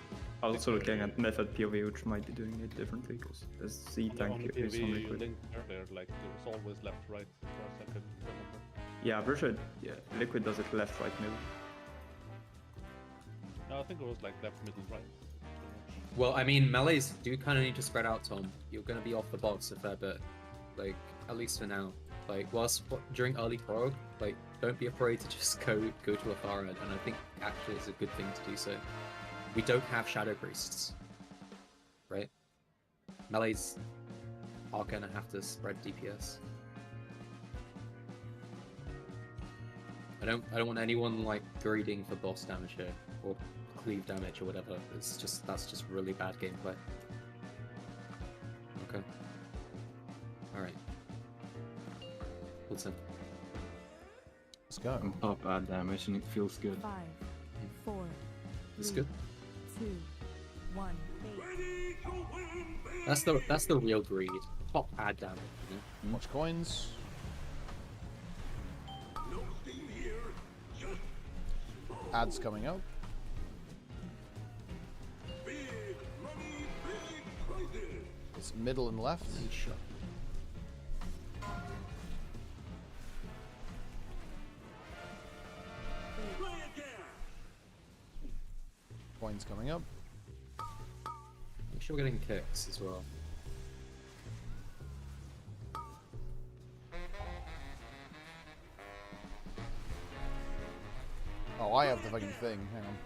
Also looking at method POV, which might be doing it differently, because there's C tank On the is on POV you liquid. linked earlier, like there was always left right, as far as I could remember. Yeah, I'm pretty sure liquid does it left, right, middle. No, I think it was like left, middle, right. Well, I mean, melees do kind of need to spread out, Tom. You're going to be off the box a fair bit, like at least for now. Like during early prog, like don't be afraid to just go to a far end, and I think actually it's a good thing to do so. We don't have shadow priests, right? Melees are going to have to spread DPS. I don't want anyone like greeding for boss damage here or cleave damage or whatever. That's just really bad gameplay. Okay. All right. Listen. Let's go. I'm up bad damage and it feels good. 5, 4, It's 3, good. 2, 1. That's the real greed. Pop add damage. You know? Watch coins. Ads coming up. It's middle and left. Coins coming up. Make sure we're getting kicks as well. Oh, I have the fucking thing. Hang on.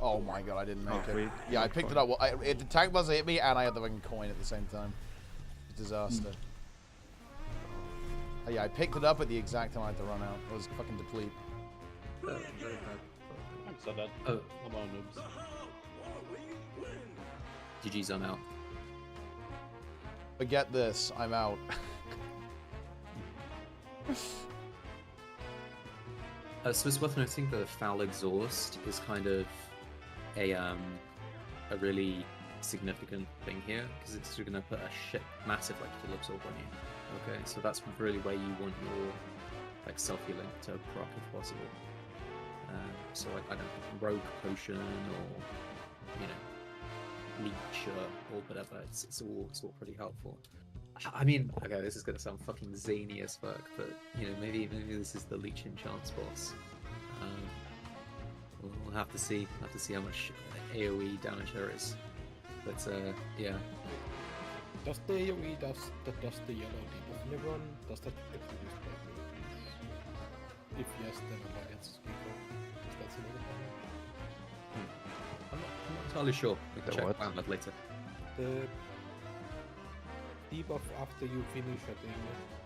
Oh my god, I didn't make it. Yeah, I picked it up. Well, the tank buzzer hit me, and I had the fucking coin at the same time. It's a disaster. Oh, yeah, I picked it up at the exact time I had to run out. It was fucking deplete. So that. Oh. Come on, noobs. GG's, I'm out. Forget this, I'm out. So it's worth noting that foul exhaust is kind of a really significant thing here, because it's going to put a massive like heal absorb on you. Okay, so that's really where you want your like self-healing to proc if possible. So like I don't know, rogue potion or you know leech or whatever. It's all pretty helpful. I mean, okay, this is gonna sound fucking zany as fuck, but you know maybe this is the leech enchants boss. We'll have to see how much AOE damage there is. But yeah. Does the AOE does the yellow debuff everyone? Does that affect the display? If yes, then Alliance is weaker. Is that another problem? I'm not entirely sure. We can check that later. The debuff after you finish a thing,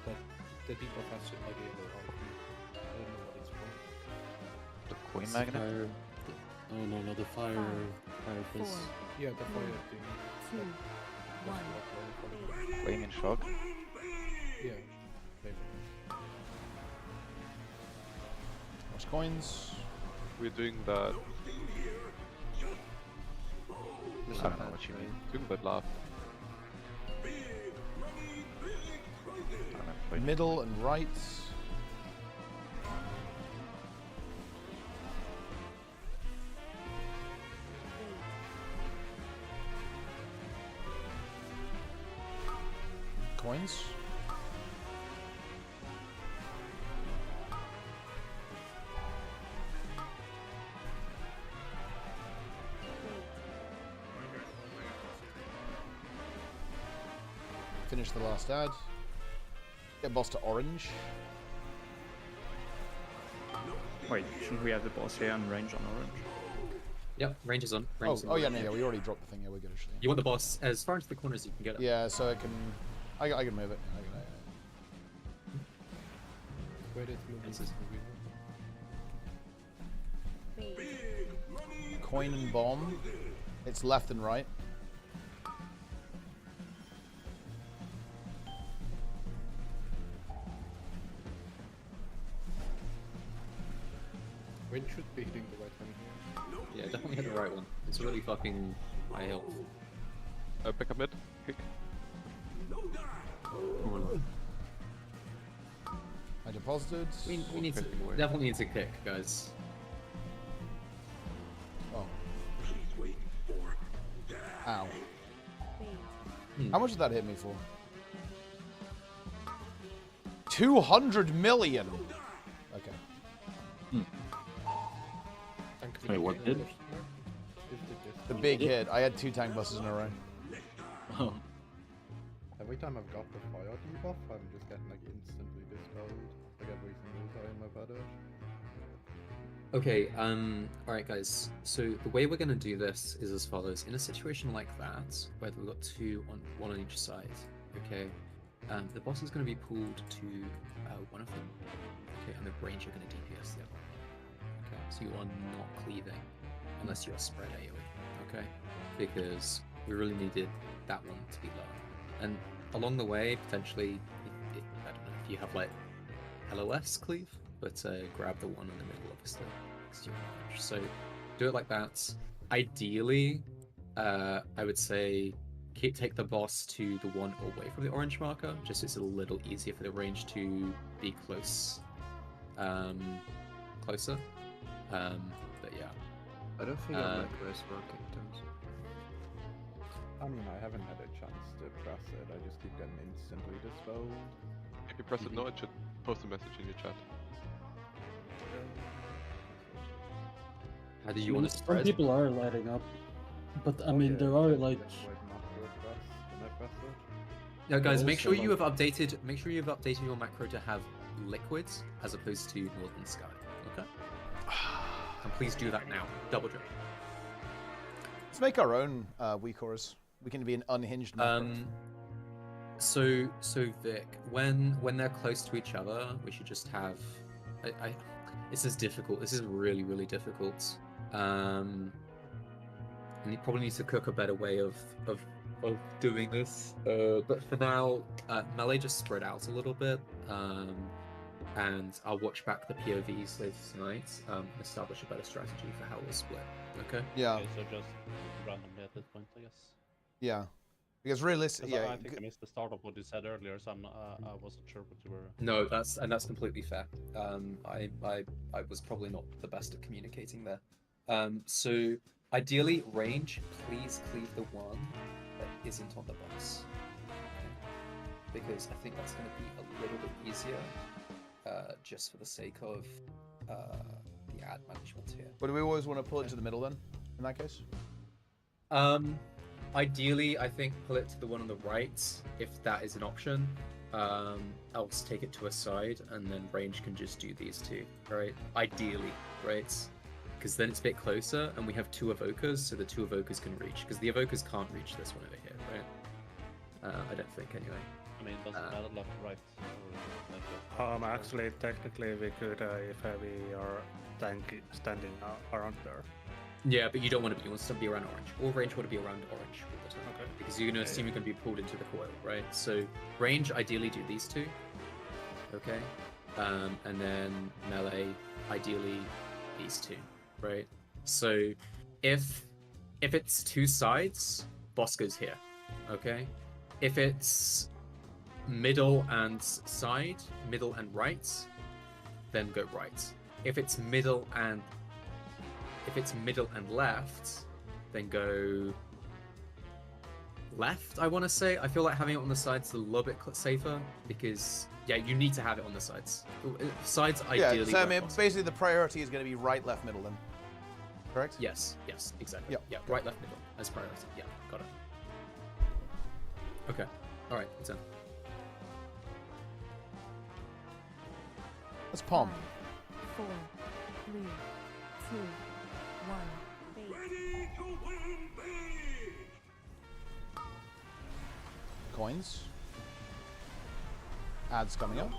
that the debuff has like a yellow RP. I don't know what it's for. The coin magnet? Oh no, the fire fist. Yeah, the fire thing. 2, Playing in shock. Yeah, maybe. Most coins. We're doing that. I don't know what you mean. Doing that laugh. Middle and right. Coins. Finish the last ad. Get boss to orange. Wait, shouldn't we have the boss here and range on orange? Yep, range is on. Range is on Oh yeah, orange. no, yeah, we already dropped the thing. Yeah, we're good actually. You want the boss as far into the corner as you can get it. Yeah, so I can move it. Wait, it's moving. Coin and bomb. It's left and right. When should be hitting the right one here? Yeah, definitely hit the right one. It's really fucking high health. Back up mid. Kick. I deposited. We need to definitely need to kick, guys. Oh. Ow. How much did that hit me for? 200 million. Okay. Wait, what did? The big hit. I had 2 tank buses in a row. Oh. Every time I've got the fire debuff, I'm just getting like instantly dispelled. Like every single time I've had it. Okay, alright guys, so the way we're gonna do this is as follows. In a situation like that, where we've got one on each side, okay, the boss is gonna be pulled to one of them, okay, and the range are gonna DPS the other. Okay, so you are not cleaving, unless you're spread AoE, okay? Because we really needed that one to be low. And along the way, potentially, I don't know if you have like LOS cleave, but grab the one in the middle, obviously, because you're large. So do it like that. Ideally, I would say take the boss to the one away from the orange marker, just so it's a little easier for the range to be closer. But yeah. I don't think our macro is working in terms of... I mean, I haven't had a chance to press it. I just keep getting instantly dispelled. If you press it now, it should post a message in your chat. How do you want to Some spread? people are lighting up, but I mean, there are like. No, guys, make also, sure you have updated. Make sure you've updated your macro to have liquids as opposed to northern sky. Okay. And please do that now. Double check. Let's make our own weak auras. We can be an unhinged macro. So Vic, when they're close to each other, we should just have. This is difficult. This is really, really difficult. And you probably need to cook a better way of doing this. But for now, melee just spread out a little bit. And I'll watch back the POVs later tonight and establish a better strategy for how we'll split. Okay? Yeah. Okay, so just randomly at this point, I guess. Yeah. Because realistically, yeah. I think I missed the start of what you said earlier, so I wasn't sure what you were. No, that's completely fair. I was probably not the best at communicating there. So ideally, range, please cleave the one that isn't on the boss, because I think that's going to be a little bit easier, just for the sake of the ad management here. But do we always want to pull it to the middle then? In that case. Ideally, I think pull it to the one on the right, if that is an option. Else take it to a side, and then range can just do these two, right? Ideally, right? Because then it's a bit closer, and we have 2 evokers, so the 2 evokers can reach. Because the evokers can't reach this one over here, right? I don't think, anyway. I mean, doesn't matter left or right. Or Actually, technically, we could if we are standing around there. Yeah, but you don't want to be. You want to be around orange. All range want to be around orange all the time. Okay. Because you're going to assume you're going to be pulled into the coil, right? So range, ideally do these two. Okay. And then melee, ideally these two, right? So if it's two sides, boss goes here. Okay. If it's middle and side, middle and right, then go right. If it's middle and left, then go left, I want to say. I feel like having it on the sides is a little bit safer because, yeah, you need to have it on the sides. Sides, ideally. Yeah, so I mean, basically the priority is going to be right, left, middle then. Correct? Yes, exactly. Yep. Yeah, right, left, middle as priority. Yeah, got it. Okay, alright, it's in. Let's palm. 4, 3, 2, 1. Ready to win big! Coins. Ads coming up.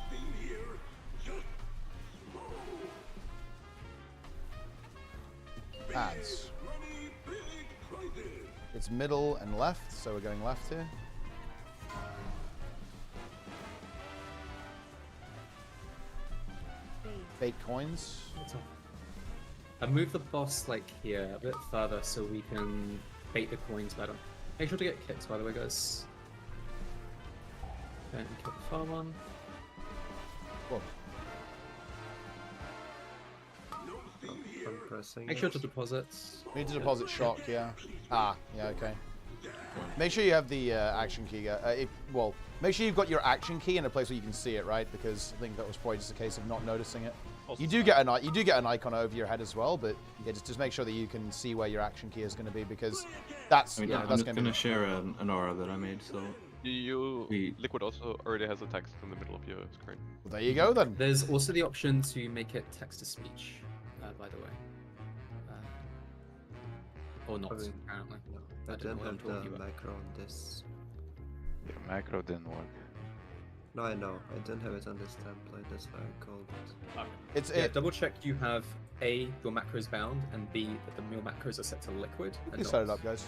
Ads. It's middle and left, so we're going left here. Bait coins. I move the boss like here a bit further so we can bait the coins better. Make sure to get kicks, by the way, guys. Okay, and kill the far one. Whoa. Make sure to deposit. We need to deposit shock, yeah. Ah, yeah, okay. Make sure you have the action key. Well, make sure you've got your action key in a place where you can see it, right? Because I think that was probably just a case of not noticing it. You do get an icon over your head as well, but yeah, just make sure that you can see where your action key is going to be because that's I'm that's going to share an aura that I made. So Liquid also already has a text in the middle of your screen. Well, there you go then. There's also the option to make it text to speech, by the way. Or not, apparently. I don't have the macro on this. Your macro didn't work. No, I know. I don't have it on this template. That's why I called it. Okay. Double check you have A, your macros bound, and B, that your macros are set to liquid. Quickly set it up, guys.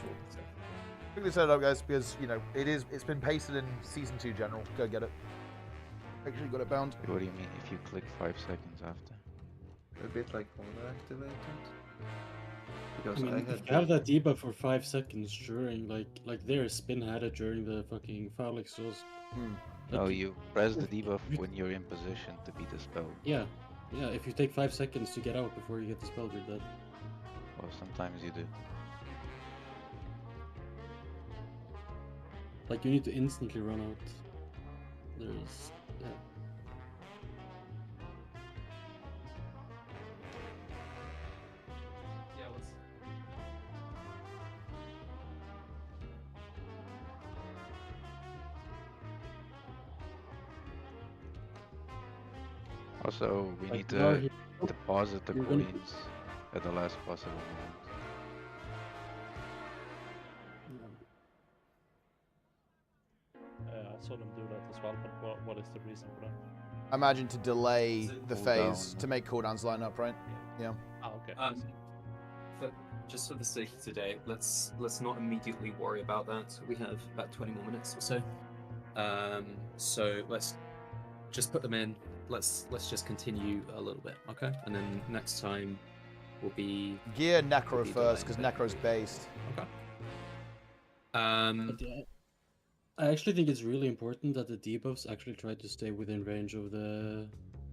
Quickly set it up, guys, because you know it's been pasted in season 2 general. Go get it. Make sure you got it bound. What do you mean if you click 5 seconds after? A bit like mota activated. I Because mean, I if had you have that debuff for 5 seconds during, like their spin had it during the fucking foul exhaust. No, you press the debuff when you're in position to be dispelled. Yeah, if you take 5 seconds to get out before you get dispelled, you're dead. Well, sometimes you do. Like, you need to instantly run out. There's... yeah. Also, we need now to deposit the you're gonna- coins at the last possible moment. I saw them do that as well, but what is the reason for that? I imagine to delay the cooldown? phase to make cooldowns line up, right? Yeah. Oh, okay. Just for the sake of today, let's not immediately worry about that. We have about 20 more minutes or so. So let's just put them in. Let's just continue a little bit, okay? And then next time will be Gear Necro first because Necro's based. Okay. But yeah, I actually think it's really important that the debuffs actually try to stay within range of the...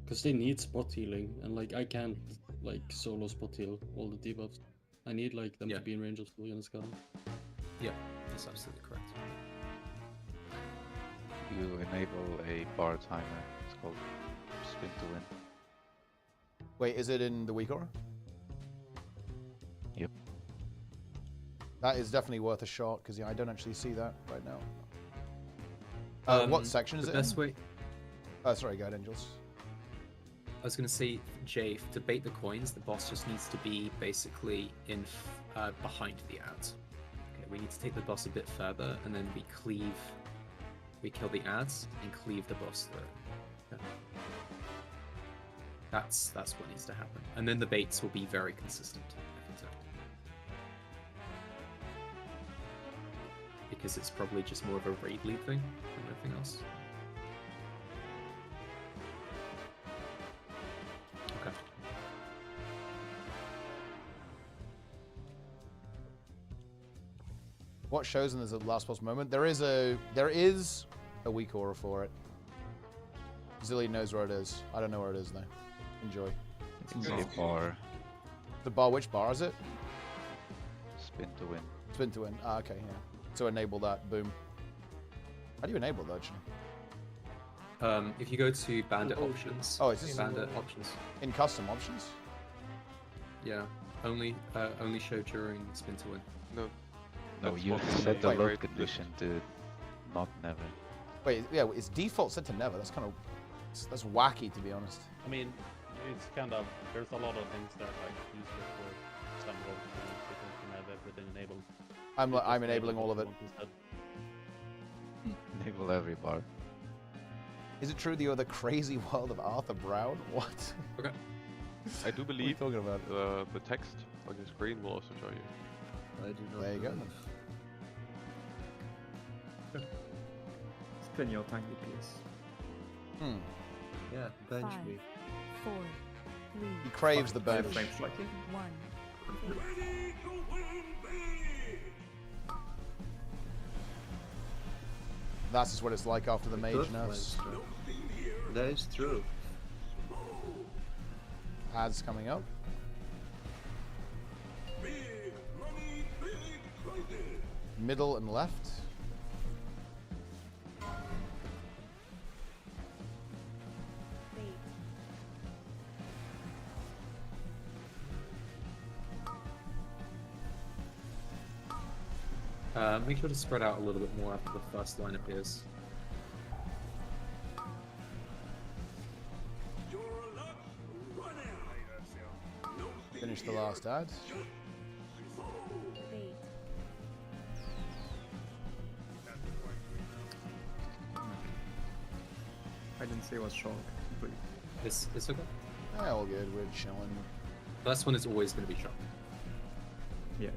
Because they need spot healing, and like I can't like solo spot heal all the debuffs. I need like them to be in range of Stillion and Skull. Yeah, that's absolutely correct. You enable a bar timer. It's called Spin to Win. Wait, is it in the weak aura? Yep. That is definitely worth a shot because I don't actually see that right now. What section is the it best in? way? Oh, sorry, go ahead, Angels. I was going to say, Jay, to bait the coins, the boss just needs to be basically in behind the ads. Okay, we need to take the boss a bit further, and then we kill the ads and cleave the boss through. Okay. That's what needs to happen, and then the baits will be very consistent. I can tell. because it's probably just more of a raid lead thing than anything else. Okay. What shows in there's a last boss moment? There is a weak aura for it. Zilly knows where it is. I don't know where it is though. Enjoy. It's a bar. The bar, which bar is it? Spin to win. Spin to win. Ah, okay, yeah. So enable that. Boom. How do you enable that actually? If you go to bandit options. Oh, is this bandit options? In custom options? Yeah. Only show during spin to win. No. No, you set the load condition to not never. Wait, yeah, it's default set to never. That's kind of that's wacky to be honest. I mean, it's kind of there's a lot of things that are like useless for some roles because you can have everything enabled. I'm enabling all of it. Enable every bar. Is it true that you're the crazy world of Arthur Brown? What? Okay. I do believe talking about? The text on your screen will also show you. I do not. There you go. Spin your tiny piece. Hmm. Yeah, bench 5, me. 4, 3. He craves the bench. 1. That's just what it's like after the mage nerfs. That is true. Ads coming up. Middle and left. Make sure to spread out a little bit more after the first line appears. Finish the last ad. I didn't say it was shock. But... It's okay. Yeah, all good. We're chilling. First one is always going to be shock. Yeah.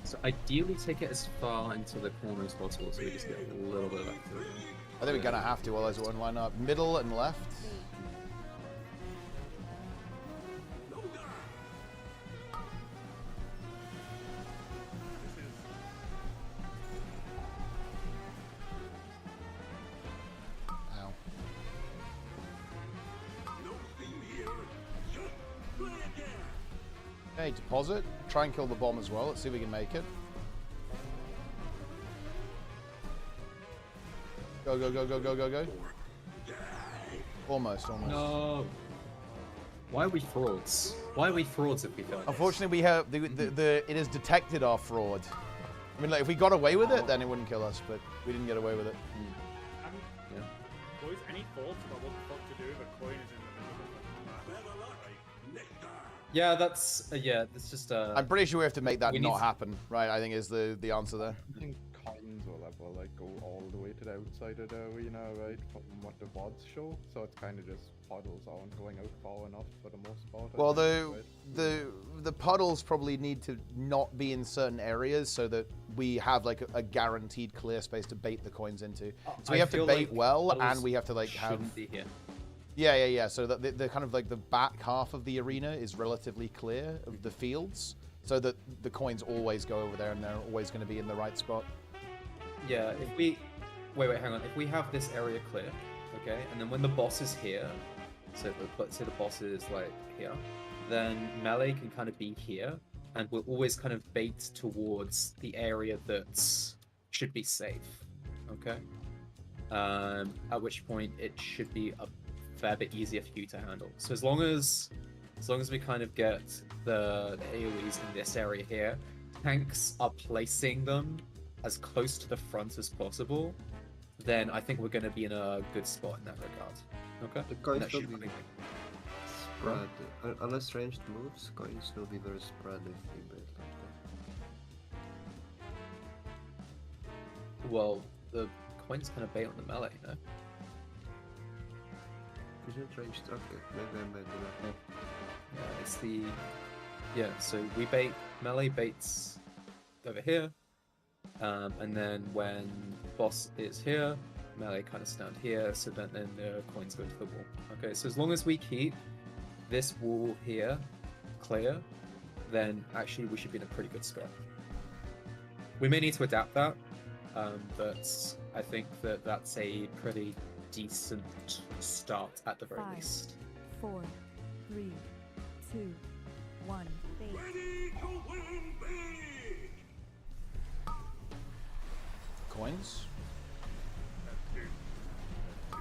So ideally take it as far into the corner as possible so we just get a little bit of activity. I think we're gonna have to, otherwise it won't line up. Middle and left. Ow. Okay, deposit. Try and kill the bomb as well. Let's see if we can make it. Go, go, go, go, go, go, go. Almost, almost. No. Why are we frauds? Why are we frauds if we fail? Unfortunately, we have it has detected our fraud. I mean, like, if we got away with it, then it wouldn't kill us, but we didn't get away with it. Yeah. Boys, any thoughts about what the fuck to do if a coin is in the middle of the map? Yeah, that's just I'm pretty sure we have to make that we not need- happen, right? I think is the answer there. I think coins will ever like go all the way to the outside of the arena, right? From what the VODs show, so it's kind of just puddles aren't going out far enough for the most part. I Well, think, the puddles probably need to not be in certain areas so that we have like a guaranteed clear space to bait the coins into. So we I have to feel bait like well, puddles and we have to like have. shouldn't be here. Yeah. So that the kind of like the back half of the arena is relatively clear of the fields, so that the coins always go over there and they're always going to be in the right spot. Yeah, if we... Wait, hang on. If we have this area clear, okay, and then when the boss is here, so let's say the boss is like here, then melee can kind of be here, and we'll always kind of bait towards the area that should be safe, okay? At which point it should be a fair bit easier for you to handle. So as long as we kind of get the AoEs in this area here, tanks are placing them as close to the front as possible, then I think we're going to be in a good spot in that regard. Okay? The coins That will should be spread. Unless ranged moves, coins will be very spread if we bait like that. Well, the coins kind of bait on the melee, you know? Isn't ranged? Okay, maybe I made the Yeah, it's the Yeah, so we bait, melee baits over here, and then when boss is here, melee kind of stand here, so then the coins go into the wall. Okay, so as long as we keep this wall here clear, then actually we should be in a pretty good spot. We may need to adapt that, but I think that that's a pretty decent start at the very 5, least. 4, 3, 2, 1. Bait. Ready to win big! Coins.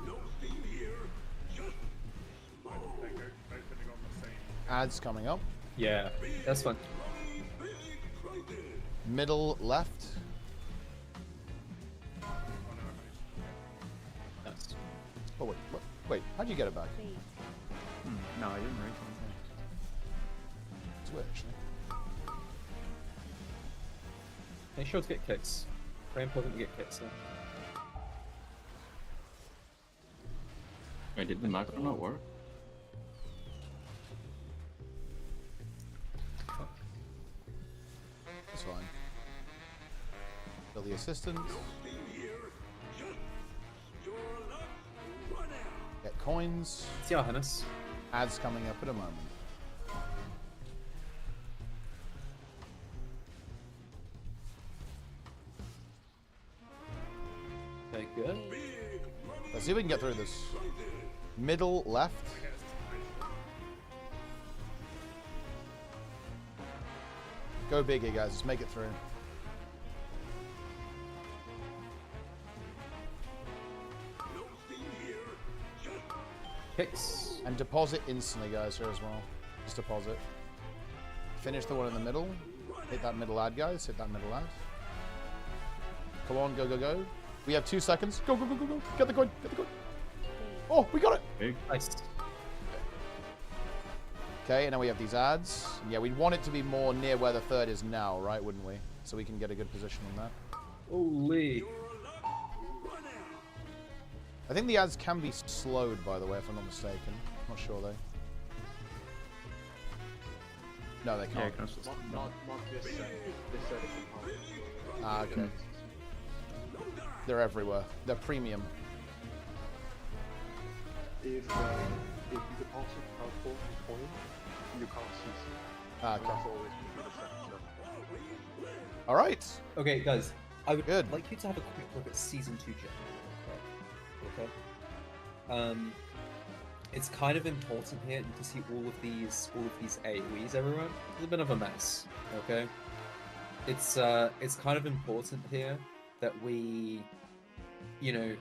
No steam here, just Ads coming up. Yeah, that's fun. Middle left. Nice. Oh wait, wait, how'd you get it back? No, I didn't raise anything. It's weird, actually. Make sure to get kicks. Very important to get kicks. Wait, did the macro not work? It's fine. Fill the assistant. Get coins. See Hannes. Ads coming up in a moment. Very good. Let's see if we can get through this. Middle left. Go big here, guys. Let's make it through. Kicks. And deposit instantly, guys, here as well. Just deposit. Finish the one in the middle. Hit that middle ad, guys. Hit that middle ad. Come on, go, go, go. We have 2 seconds. Go, go, go, go, go. Get the coin. Get the coin. Oh, we got it. Big. Nice. Okay, and now we have these ads. Yeah, we'd want it to be more near where the third is now, right? Wouldn't we? So we can get a good position on that. Holy. I think the ads can be slowed, by the way, if I'm not mistaken. Not sure, though. No, they can't. Yeah, Not this set of Ah, okay. They're everywhere. They're premium. If you deposit a full coin, you can't see. Ah, okay. That's always been the second step. All right. Okay, guys. I would Good. like you to have a quick look at Season 2 gen. Okay. It's kind of important here. You can see all of these AoEs everywhere. It's a bit of a mess. Okay. It's kind of important here that we, you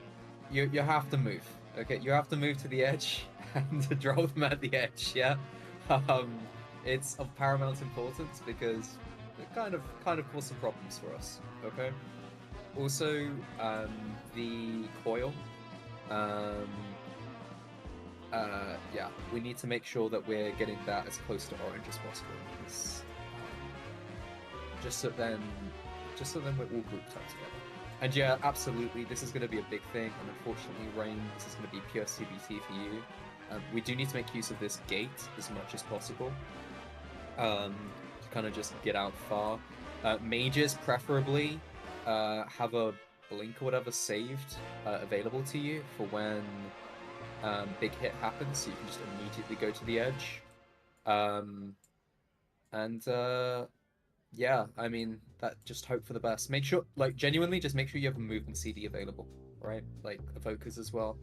have to move. Okay, you have to move to the edge and to draw them at the edge. Yeah. It's of paramount importance because it kind of caused some problems for us. Okay. Also, the coil. Yeah, we need to make sure that we're getting that as close to orange as possible. Because, just so then we're all grouped up together. And yeah, absolutely, this is going to be a big thing. And unfortunately, Rain, this is going to be pure CBT for you. We do need to make use of this gate as much as possible. To kind of just get out far. Mages, preferably, have a blink or whatever saved available to you for when big hit happens, so you can just immediately go to the edge. Yeah, I mean, just hope for the best. Make sure, genuinely, just make sure you have a movement CD available, right? Like, the focus as well.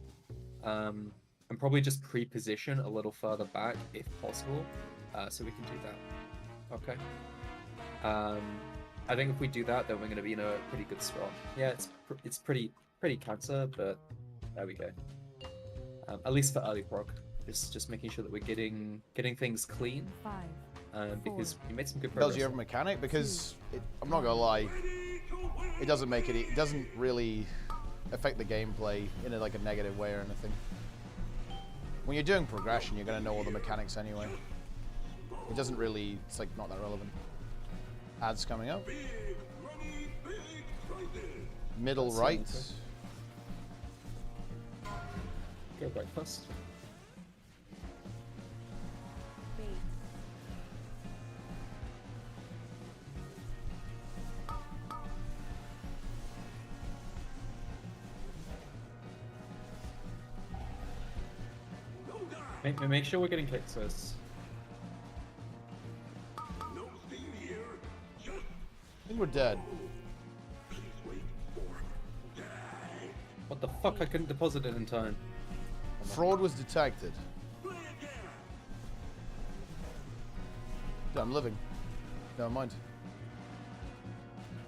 And probably just pre-position a little further back, if possible, so we can do that. Okay. I think if we do that, then we're going to be in a pretty good spot. Yeah, it's pretty cancer, but there we go. At least for early prog, just making sure that we're getting things clean. 5, because you made some good Tells progress. you every mechanic because I'm not gonna lie, it doesn't make it. It doesn't really affect the gameplay in a negative way or anything. When you're doing progression, you're gonna know all the mechanics anyway. It doesn't really. It's not that relevant. Ads coming up. Middle right. Go right first. Make sure we're getting clicks first. I think we're dead. What the fuck? I couldn't deposit it in time. Fraud was detected. Yeah, I'm living. Never mind.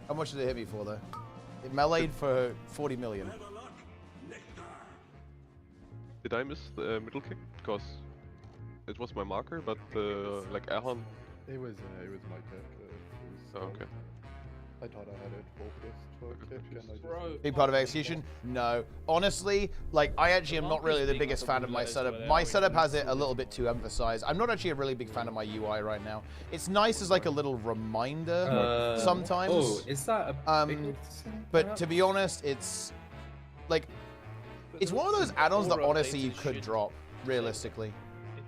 How much did it hit me for, though? It meleeed for 40 million. Did I miss the middle kick? Because it was my marker, but like Ahorn. It was my kick. Oh, okay. I thought I had it focused for a kick, and I just... Big part of execution? No. Honestly, like, I actually am not really the biggest fan of my setup. My setup has it a little bit too emphasized. I'm not actually a really big fan of my UI right now. It's nice as like a little reminder sometimes. Oh, is that a big but to be honest, it's like it's one of those add-ons that honestly you could drop realistically.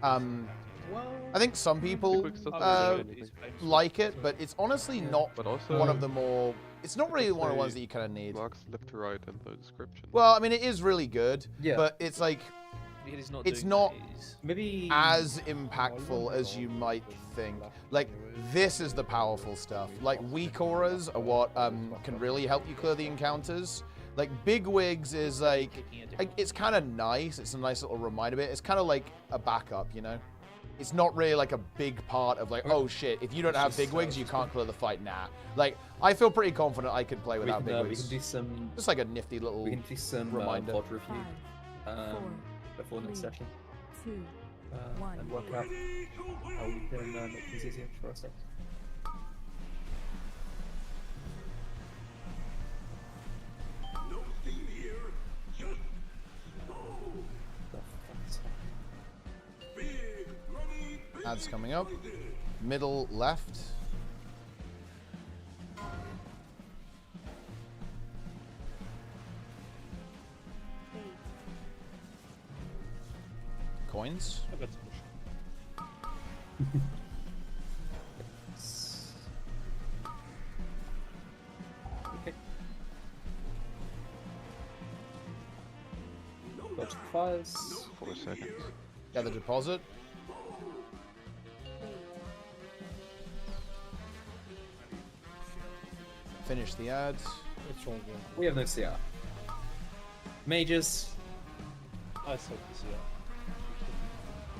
I think some people like it, but it's honestly not one of the more. It's not really one of the ones that you kind of need. Marks left to right in the description. Well, I mean, it is really good, but it's like it's not maybe as impactful as you might think. Like this is the powerful stuff. Like weak auras are what can really help you clear the encounters. Like big wigs is like it's kind of nice. It's a nice little reminder bit. It's kind of like a backup, you know. It's not really like a big part of like, oh shit, if you don't have big wigs, you can't clear the fight. Nah. Like, I feel pretty confident I could play without big wigs. We can do some... Just like a nifty little We can do some reminder. pod review before next session. And work out how we can make things easier for ourselves. Ads coming up. Middle left. Coins. Okay. Got fives. 4 seconds. Gather deposit. Finish the ads. We have no CR. Mages. I saw the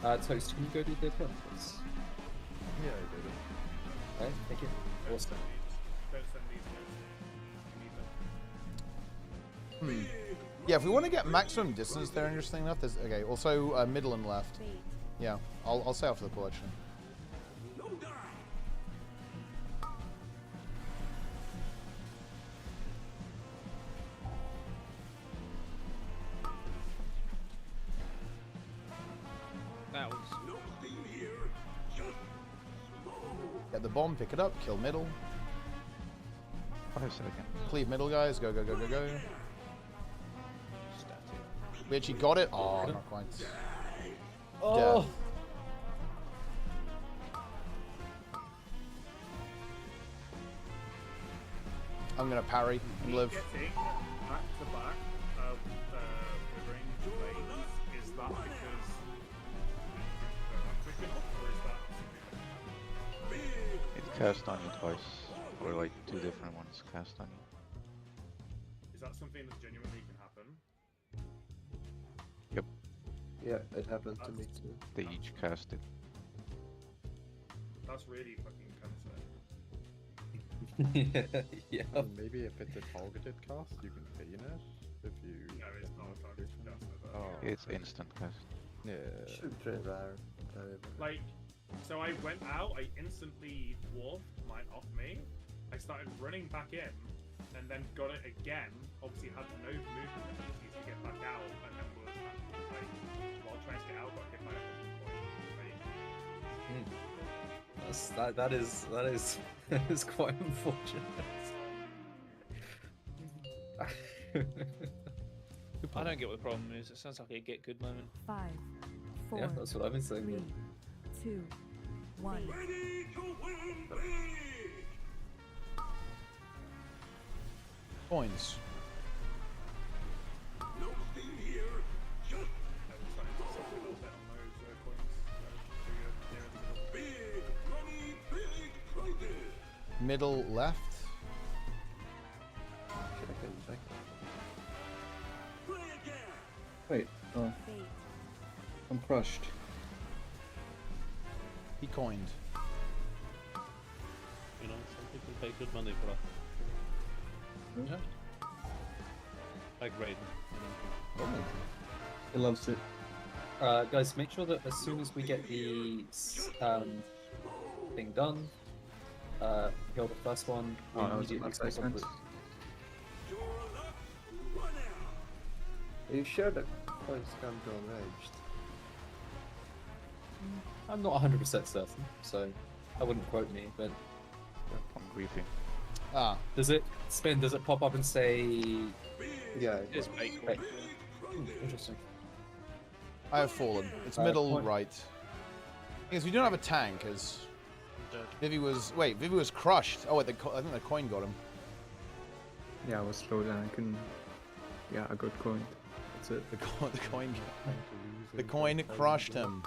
CR. Toast, can you go do the please? Yeah, I did it. Alright, thank you. Awesome. Yeah, if we want to get maximum distance there, interesting enough, there's okay. Also, middle and left. Yeah, I'll say after the pull actually. Get the bomb, pick it up, kill middle. 5 seconds. Cleave middle, guys. Go, go, go, go, go. We actually got it. Oh, not quite. Oh. Death. I'm gonna parry and live. Getting back to back of quivering blades, is that because I'm quick enough, or is that something It cast on you twice. Or like 2 different ones cast on you. Is that something that genuinely can happen? Yep. Yeah, it happened to me too. They each cast it. That's really fucking cancer. Yeah. Maybe if it's a targeted cast, you can feign it. If you. No, it's not a targeted cast. Oh, It's instant cast. Yeah. Should be rare. Like, so I went out, I instantly dwarfed mine off me. I started running back in, and then got it again. Obviously had no movement abilities to get back out, and then was like, while trying to get out, got hit by a fucking point. That is quite unfortunate. I don't get what the problem is. It sounds like a get good moment. 5, 4, Yeah, that's what I've been saying. 3, 2, 1. Coins. middle left. Wait, oh. I'm crushed. He coined. You know, some people pay good money for that. Yeah. Like Raiden. He loves it. Guys, make sure that as soon as we get the thing done, kill the first one. We immediately that was on nice. Are you sure that points can't go raged? I'm not 100% certain, so I wouldn't quote me, but I'm griefing. Ah. Does it spin? Does it pop up and say? Yeah, It's fake. Interesting. I have fallen. It's middle right. Because we don't have a tank, as Vivi was. Wait, Vivi was crushed. Oh, wait, I think the coin got him. Yeah, I was slow down. I couldn't. Yeah, I got coined. That's it. The coin. The coin crushed him.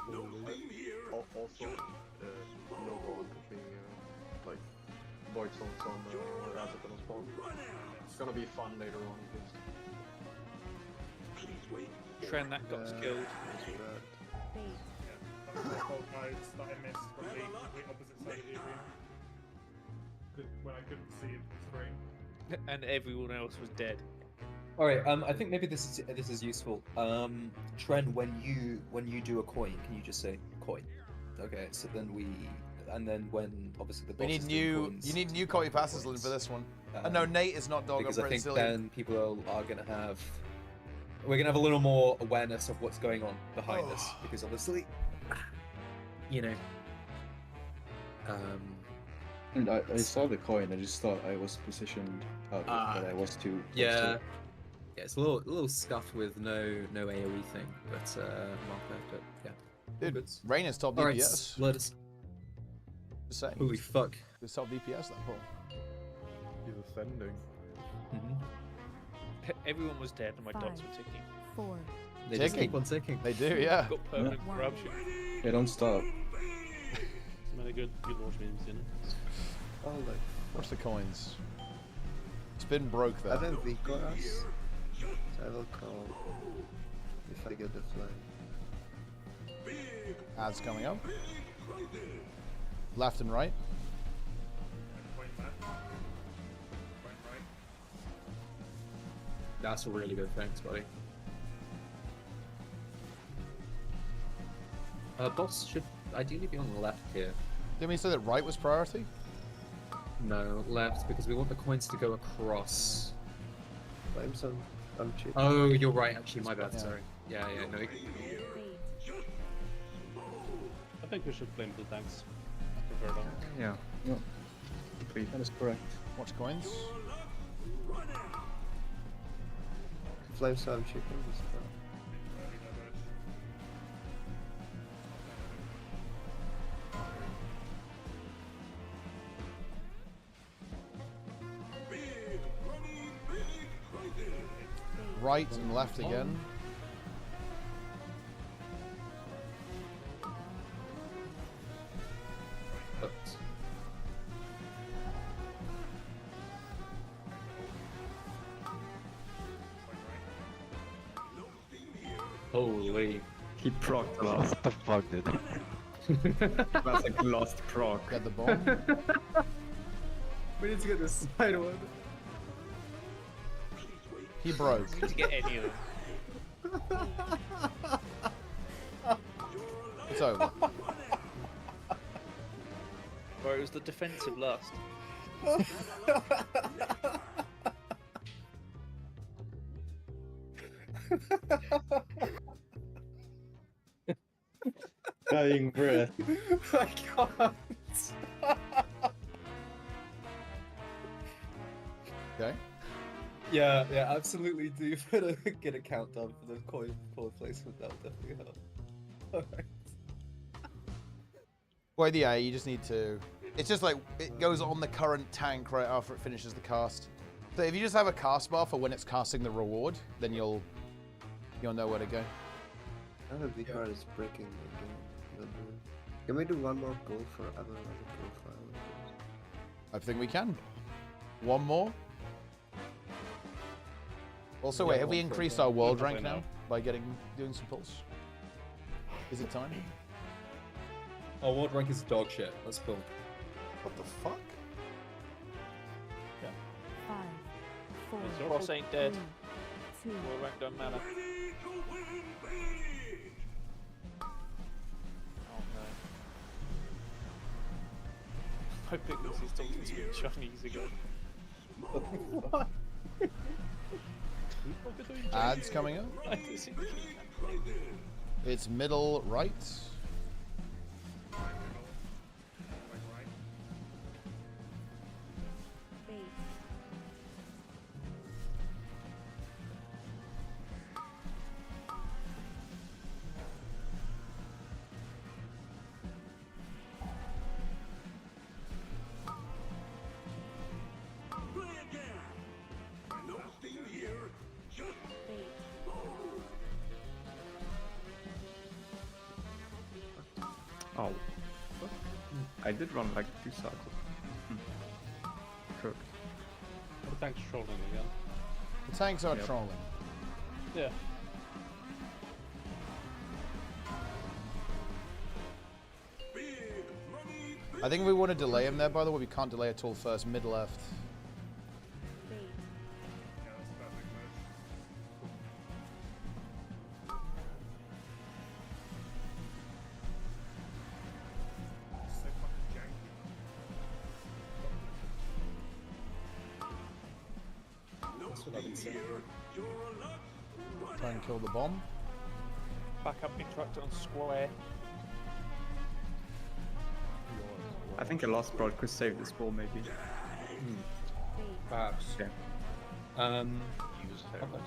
Also, no one putting like void zones on or asset on spawn. It's gonna be fun later on. Tren that got killed. That's my fault, guys, that I missed from the complete opposite side of the arena. When I couldn't see him screen. And everyone else was dead. All right. I think maybe this is useful. Tren, when you do a coin, can you just say coin? Okay. So then when obviously the boss We need is doing new. coins, You need new copy passes for this one. No, Nate is not dog. because I'm I pretty think silly. then people are gonna have. We're gonna have a little more awareness of what's going on behind us, because obviously, you know. And I saw the coin. I just thought I was positioned out, but I was too. close to Yeah. it. Yeah, it's a little scuffed with no AOE thing, but mark left it. Yeah. Dude, Raina's top All right, DPS. let us. Just saying. Holy fuck. It's top DPS that Paul. He's ascending. Everyone was dead and my dots were ticking. 4. They just keep on ticking. They do, yeah. Got permanent corruption. They don't stop. So many good launch memes, you know. Oh, like. What's the coins? Spin broke there. I don't Vico us. So I will call if I get the flag. Ads coming up. Left and right. Point left. Point right. That's really good. Thanks, buddy. Boss should ideally be on the left here. Didn't we say that right was priority? No, left, because we want the coins to go across. Flames on cheap. Oh, you're right, actually, my bad, Yeah. sorry. Yeah, no. I think we should blame the tanks. I prefer that. Yeah. No. Complete. That is correct. Watch coins. Flames on cheap in this crowd. Right and left again. Oops. Holy. He procced the last. What the fuck, dude? That's like last proc. Got the bomb. We need to get this side one. He broke. To get any of them. It's over. Or it was the defensive last. Dying breath. I can't. Okay. Yeah, absolutely. Do better get a countdown for the coin placement. That would definitely help. Alright. Well, yeah, you just need to. It's just like it goes on the current tank right after it finishes the cast. So if you just have a cast bar for when it's casting the reward, then you'll know where to go. I don't think card is breaking again. Can we do one more pull for another profile? I think we can. One more. Also, wait, have we increased our world rank now by doing some pulse? Is it time? Our world rank is dog shit. Let's pull. What the fuck? Yeah. 5, 4, Boss ain't dead. 3, 2, World rank don't matter. Oh no. I picked this is talking to me in Chinese again. What? Ads coming up. It's middle right. Oh. I did run like 2 cycles. Cooked. The tank's trolling again. The tanks are trolling. Yeah. I think we want to delay him there, by the way. We can't delay at all first. Mid left. Try and kill the bomb. Back up, interact on square. I think a last broad could save this ball, maybe. Perhaps. Yeah. Use Herald.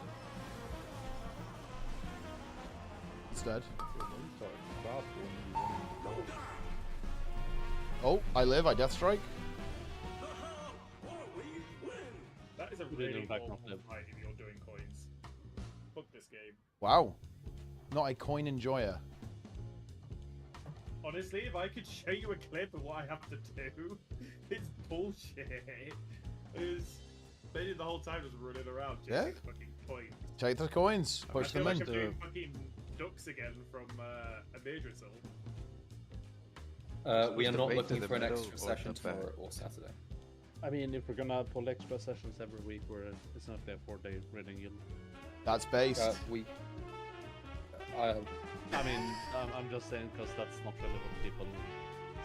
It's dead. Oh, I live. I death strike. That is a really awful fight if you're doing coins. Fuck this game. Wow. Not a coin enjoyer. Honestly, if I could show you a clip of what I have to do, it's bullshit. Maybe the whole time just running around chasing fucking coins. Take the coins. Push them in. I'm doing fucking ducks again from a major assault. We are not looking for an extra session tomorrow or Saturday. I mean, if we're gonna pull extra sessions every week, where it's not there 4-day raiding guild. That's based. I mean, I'm just saying because that's not really what people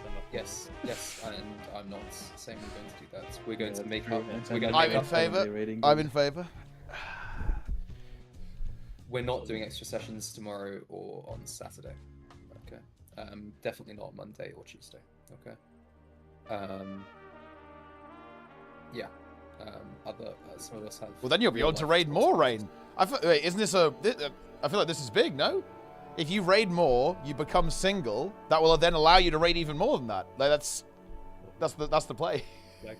send up. Yes, and I'm not saying we're going to do that. We're going to make true. up. I'm in favor. I'm in favor. We're not doing extra sessions tomorrow or on Saturday. Okay. Definitely not Monday or Tuesday. Okay. Yeah. Some of us have. Well, then you'll be able to raid more, Rain. Wait, isn't this a? I feel like this is big, no? If you raid more, you become single. That will then allow you to raid even more than that. Like that's the play. Like,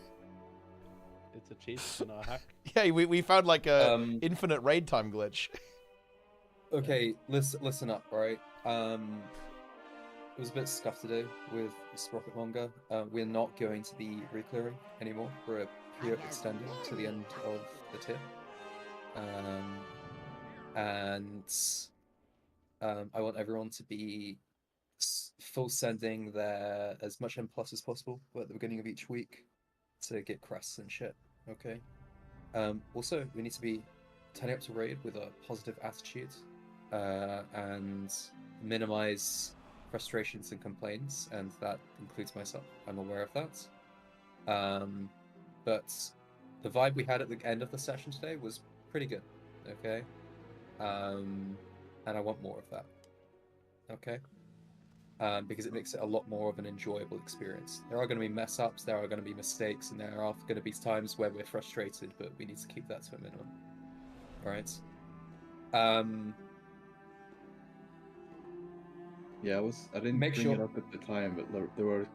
it's a cheat, not a hack. Yeah, we found like a infinite raid time glitch. Okay, listen up, right? It was a bit scuffed today with Sprocket Manga. We're not going to be re-clearing anymore. We're here extending to the end of the tier. I want everyone to be full sending their as much M+ as possible at the beginning of each week to get crests and shit. Okay. Also, we need to be turning up to raid with a positive attitude and minimize frustrations and complaints, and that includes myself. I'm aware of that. But the vibe we had at the end of the session today was pretty good. Okay. And I want more of that. Okay. Because it makes it a lot more of an enjoyable experience. There are going to be mess ups, there are going to be mistakes, and there are going to be times where we're frustrated, but we need to keep that to a minimum. Alright? Yeah, I didn't Make bring sure- it up at the time, but there were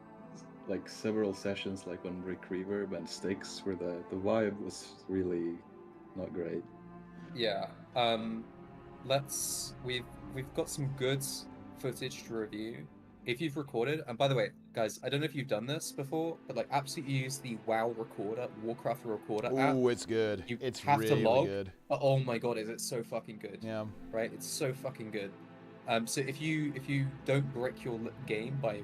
like several sessions like on Rick Reverb and Sticks where the vibe was really not great. Yeah. We've got some good footage to review if you've recorded, and by the way, guys, I don't know if you've done this before, but like absolutely use the WoW recorder, Warcraft recorder app. Ooh, it's good. You It's have really to log. good. Oh my god, is it so fucking good? Yeah. Right, it's so fucking good. So if you don't brick your game by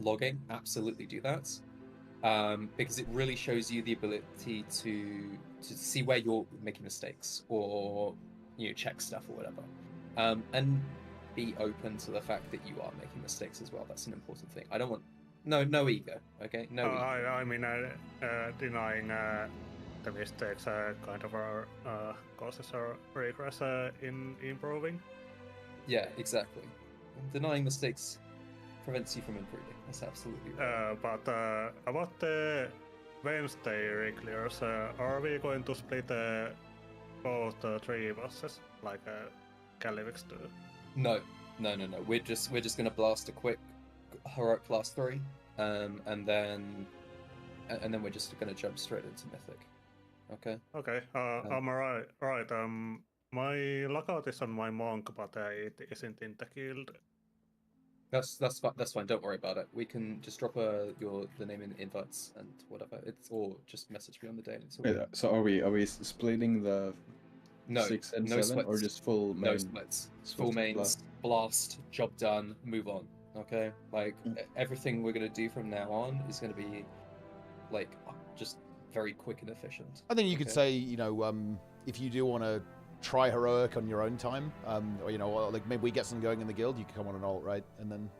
logging, absolutely do that. Because it really shows you the ability to see where you're making mistakes or check stuff or whatever. And be open to the fact that you are making mistakes as well. That's an important thing. I don't want no ego. Okay, no. Ego. I mean, denying the mistakes kind of causes a regress in improving. Yeah, exactly. Denying mistakes prevents you from improving. That's absolutely right. But about the Wednesday reclears, are we going to split both the 3 bosses like Calivix do? No. We're just gonna blast a quick heroic class 3, and then we're just gonna jump straight into mythic. Okay. Okay. I'm right. My lockout is on my monk, but it isn't in the guild. That's fine. Don't worry about it. We can just drop the name in the invites and whatever. Or just message me on the day. And it's all good. So are we splitting the 6 and 7 splits. or just full main? No splits. Full mains. Blast. Job done. Move on. Okay. Like everything we're gonna do from now on is gonna be like just very quick and efficient. I think you could say, if you do want to try heroic on your own time, or like maybe we get something going in the guild, you could come on an alt, right? And then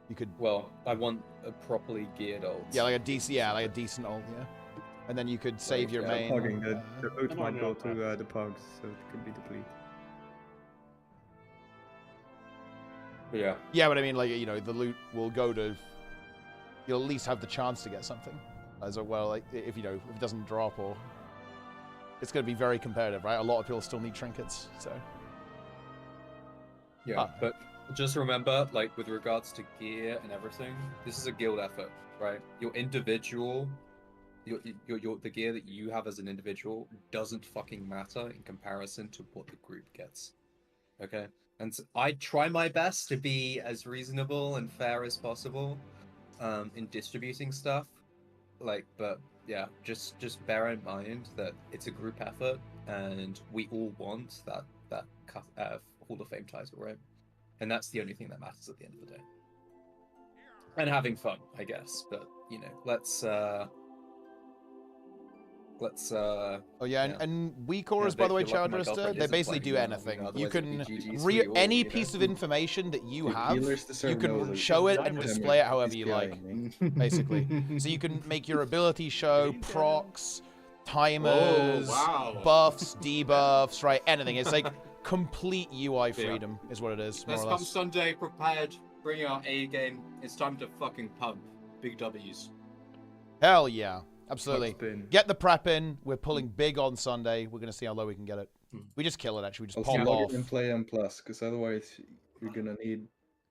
you could. Well, I want a properly geared alt. Yeah, like a decent alt, yeah. And then you could save your main. Pugging, the loot might go to the pugs, so it could be depleted. Yeah. Yeah, but I mean, like, the loot will go to. You'll at least have the chance to get something, as well. Like if if it doesn't drop or. It's going to be very competitive, right? A lot of people still need trinkets, so. Yeah, but just remember, like, with regards to gear and everything, this is a guild effort, right? Your individual, the gear that you have as an individual doesn't fucking matter in comparison to what the group gets, okay? And so I try my best to be as reasonable and fair as possible in distributing stuff, but yeah, just bear in mind that it's a group effort, and we all want that Hall of Fame title, right? And that's the only thing that matters at the end of the day. And having fun, I guess. But let's. Oh yeah, and weak auras, by the way, Chowdrester, they basically do anything. You can any piece of information that you have, you can show it and display it however you like, basically. So you can make your ability show, procs, timers, buffs, debuffs, right? Anything. It's like complete UI freedom is what it is, more Let's or come less. Sunday prepared, bring our A game. It's time to fucking pump big W's. Hell yeah. Absolutely. Get the prep in. We're pulling big on Sunday. We're going to see how low we can get it. We just kill it, actually. We just pop off. And play M+, because otherwise you're going to need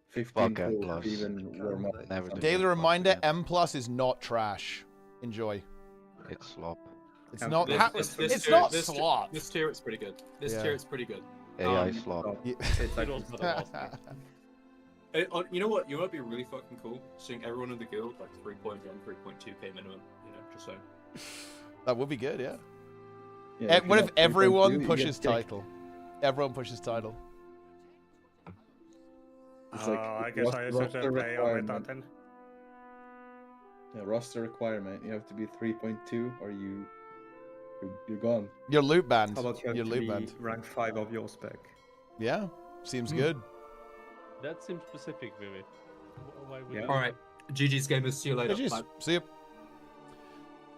15 to even warm up. Daily reminder, M+ is not trash. Enjoy. It's slop. It's not This slop. This tier is pretty good. This tier is pretty good. AI slop. You know what? You know what'd be really fucking cool? Seeing everyone in the guild like 3.1, 3.2k minimum. Just saying. That would be good, yeah. Yeah, What if everyone 3.2, pushes title? Everyone pushes title. It's like I guess I should play on that then. Yeah, roster requirement. You have to be 3.2 or you're gone. You're loot banned. How about you have You're to loot be banned. rank 5 of your spec? Yeah, seems good. That seems specific, Vivi. Why would Yeah. All right, GG's gamers. See you later. GG's. Bye. See you.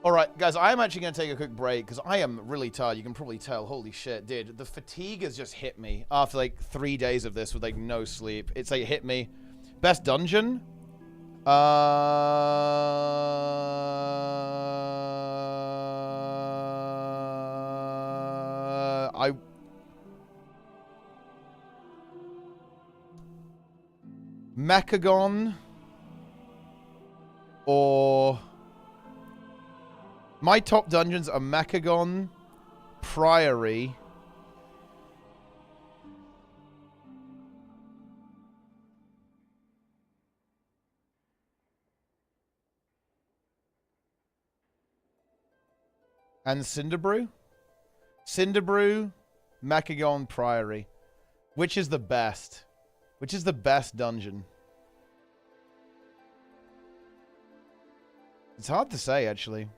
All right, guys, I'm actually going to take a quick break because I am really tired. You can probably tell. Holy shit, dude. The fatigue has just hit me after like 3 days of this with like no sleep. It's like hit me. Best dungeon? Mechagon or my top dungeons are Mechagon, Priory, And Cinderbrew? Cinderbrew, Macagon Priory. Which is the best? Which is the best dungeon? It's hard to say, actually.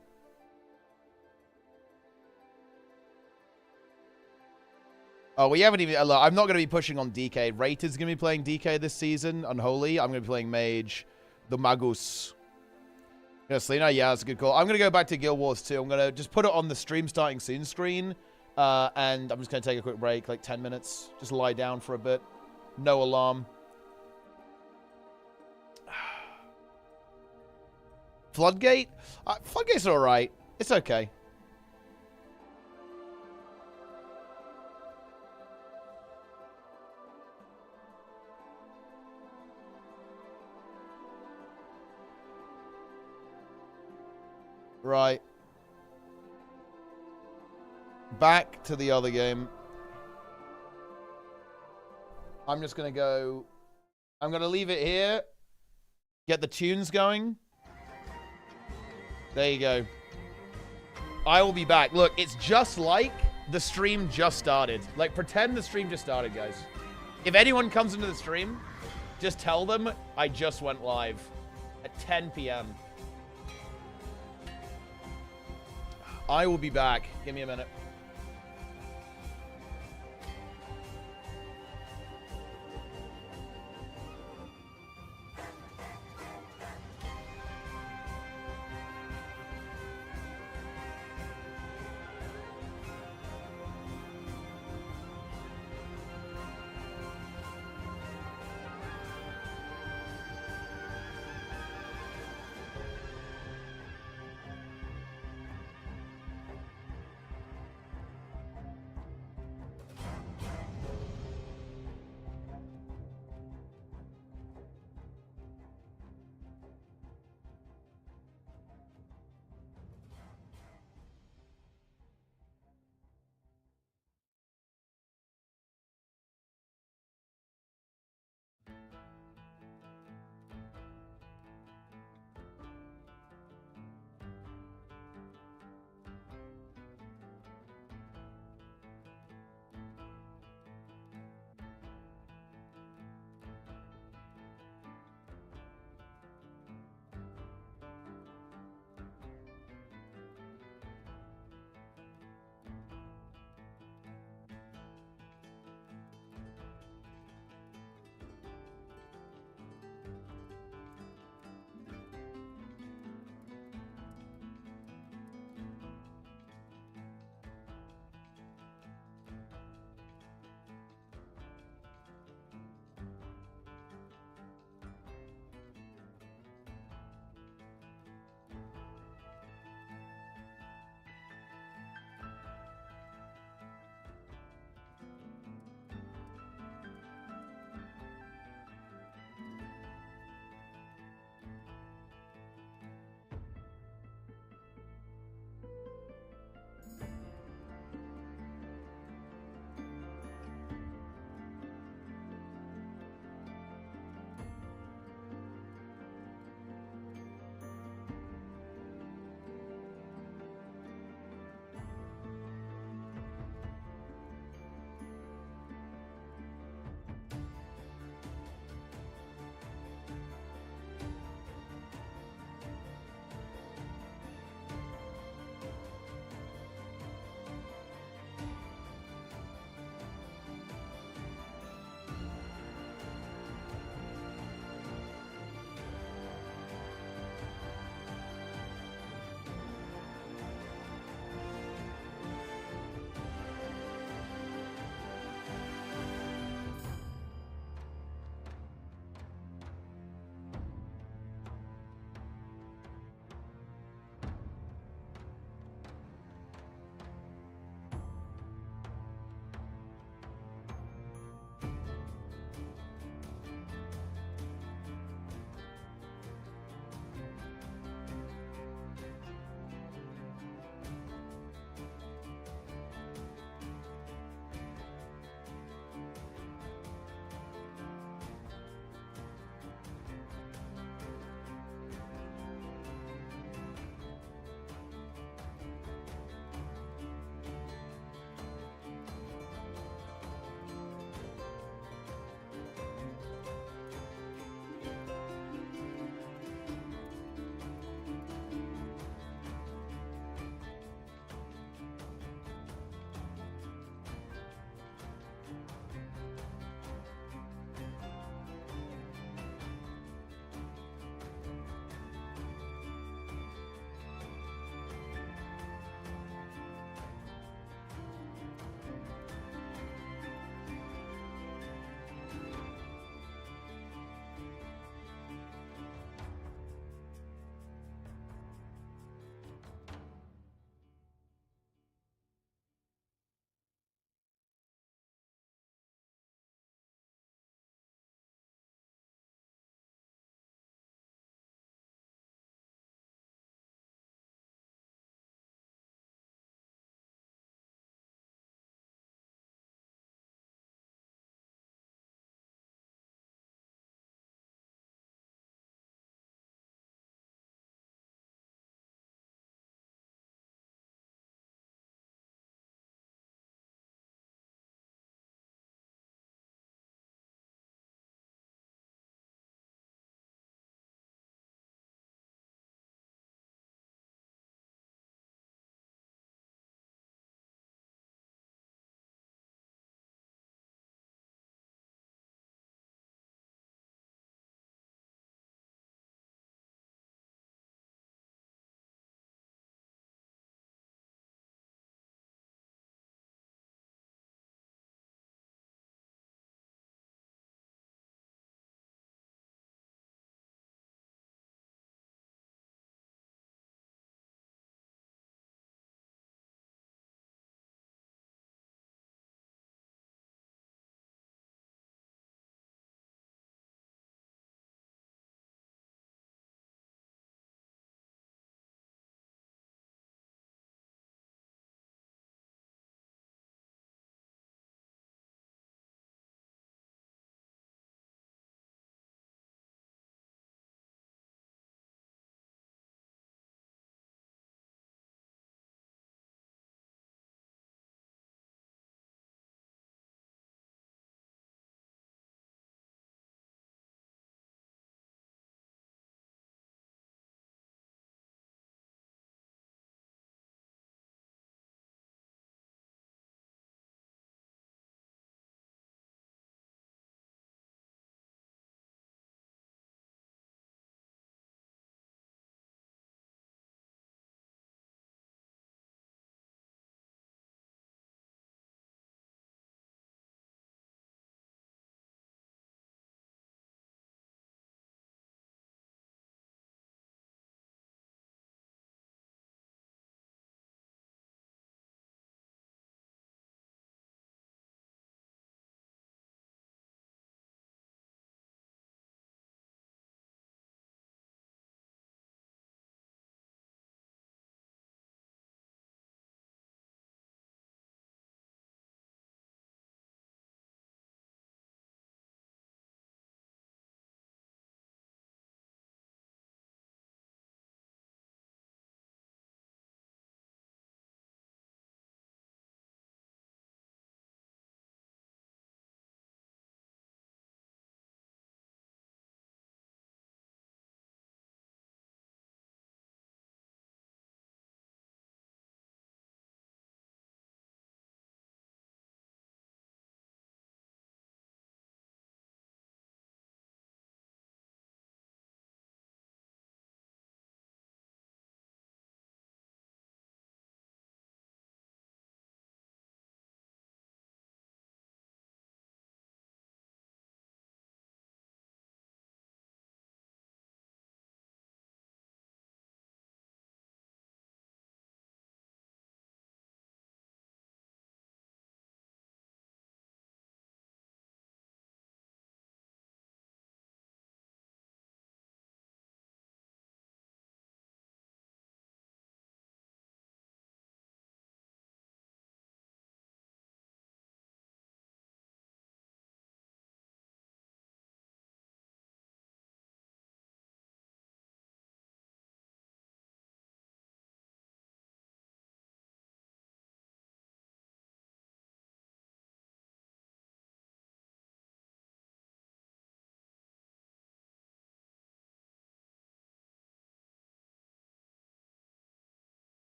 Oh, we haven't even... Look, I'm not going to be pushing on DK. Rated going to be playing DK this season. Unholy. I'm going to be playing Mage. The Magus. Yeah, Selena, yeah, that's a good call. I'm going to go back to Guild Wars 2. I'm going to just put it on the stream starting soon screen. And I'm just going to take a quick break, like 10 minutes. Just lie down for a bit. No alarm. Floodgate? Floodgate's alright. It's okay. Right. Back to the other game. I'm just going to go... I'm going to leave it here. Get the tunes going. There you go. I will be back. Look, it's just like the stream just started. Like, pretend the stream just started, guys. If anyone comes into the stream, just tell them I just went live at 10 p.m. I will be back. Give me a minute.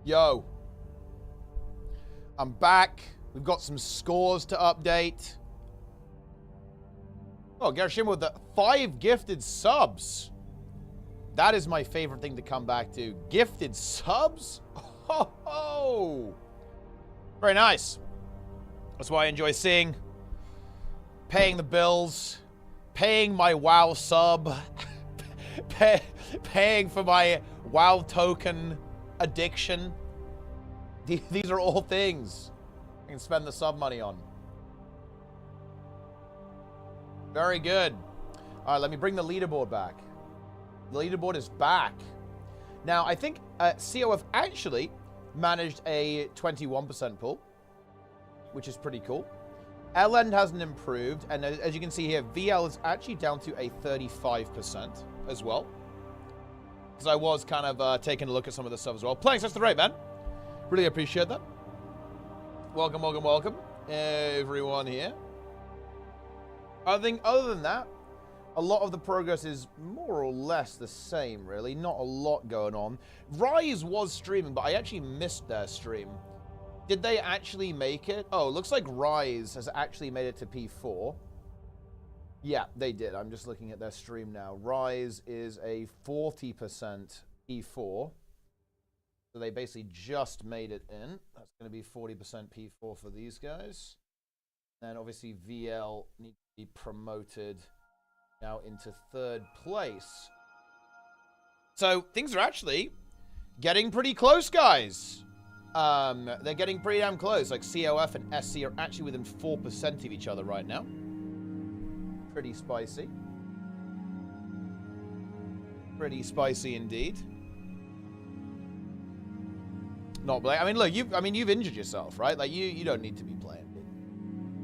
Yo. I'm back. We've got some scores to update. Oh, Gerashima with the 5 gifted subs. That is my favorite thing to come back to. Gifted subs? Ho ho! Very nice. That's why I enjoy seeing. Paying the bills. Paying my WoW sub. Paying for my WoW token addiction. These are all things I can spend the sub money on. Very good. All right, let me bring the leaderboard back. The leaderboard is back. Now, I think COF actually managed a 21% pull, which is pretty cool. LN hasn't improved, and as you can see here, VL is actually down to a 35% as well. Because I was kind of taking a look at some of the stuff as well. Playing such the rate, man. Really appreciate that. Welcome, welcome, welcome, everyone here. I think other than that, a lot of the progress is more or less the same, really. Not a lot going on. Rise was streaming, but I actually missed their stream. Did they actually make it? Oh, looks like Rise has actually made it to P4. Yeah, they did. I'm just looking at their stream now. Rise is a 40% P4. So they basically just made it in. That's going to be 40% P4 for these guys. And obviously VL needs to be promoted now into 3rd place. So things are actually getting pretty close, guys. They're getting pretty damn close. Like COF and SC are actually within 4% of each other right now. Pretty spicy. Pretty spicy indeed. Not playing. I mean, look, you've injured yourself, right? Like you don't need to be playing.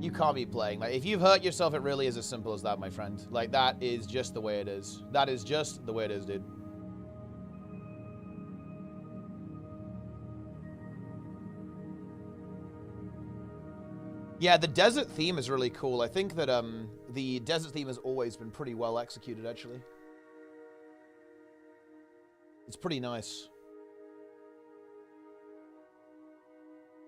You can't be playing. Like if you've hurt yourself, it really is as simple as that, my friend. Like that is just the way it is. That is just the way it is, dude. Yeah, the desert theme is really cool. I think that the desert theme has always been pretty well executed, actually. It's pretty nice.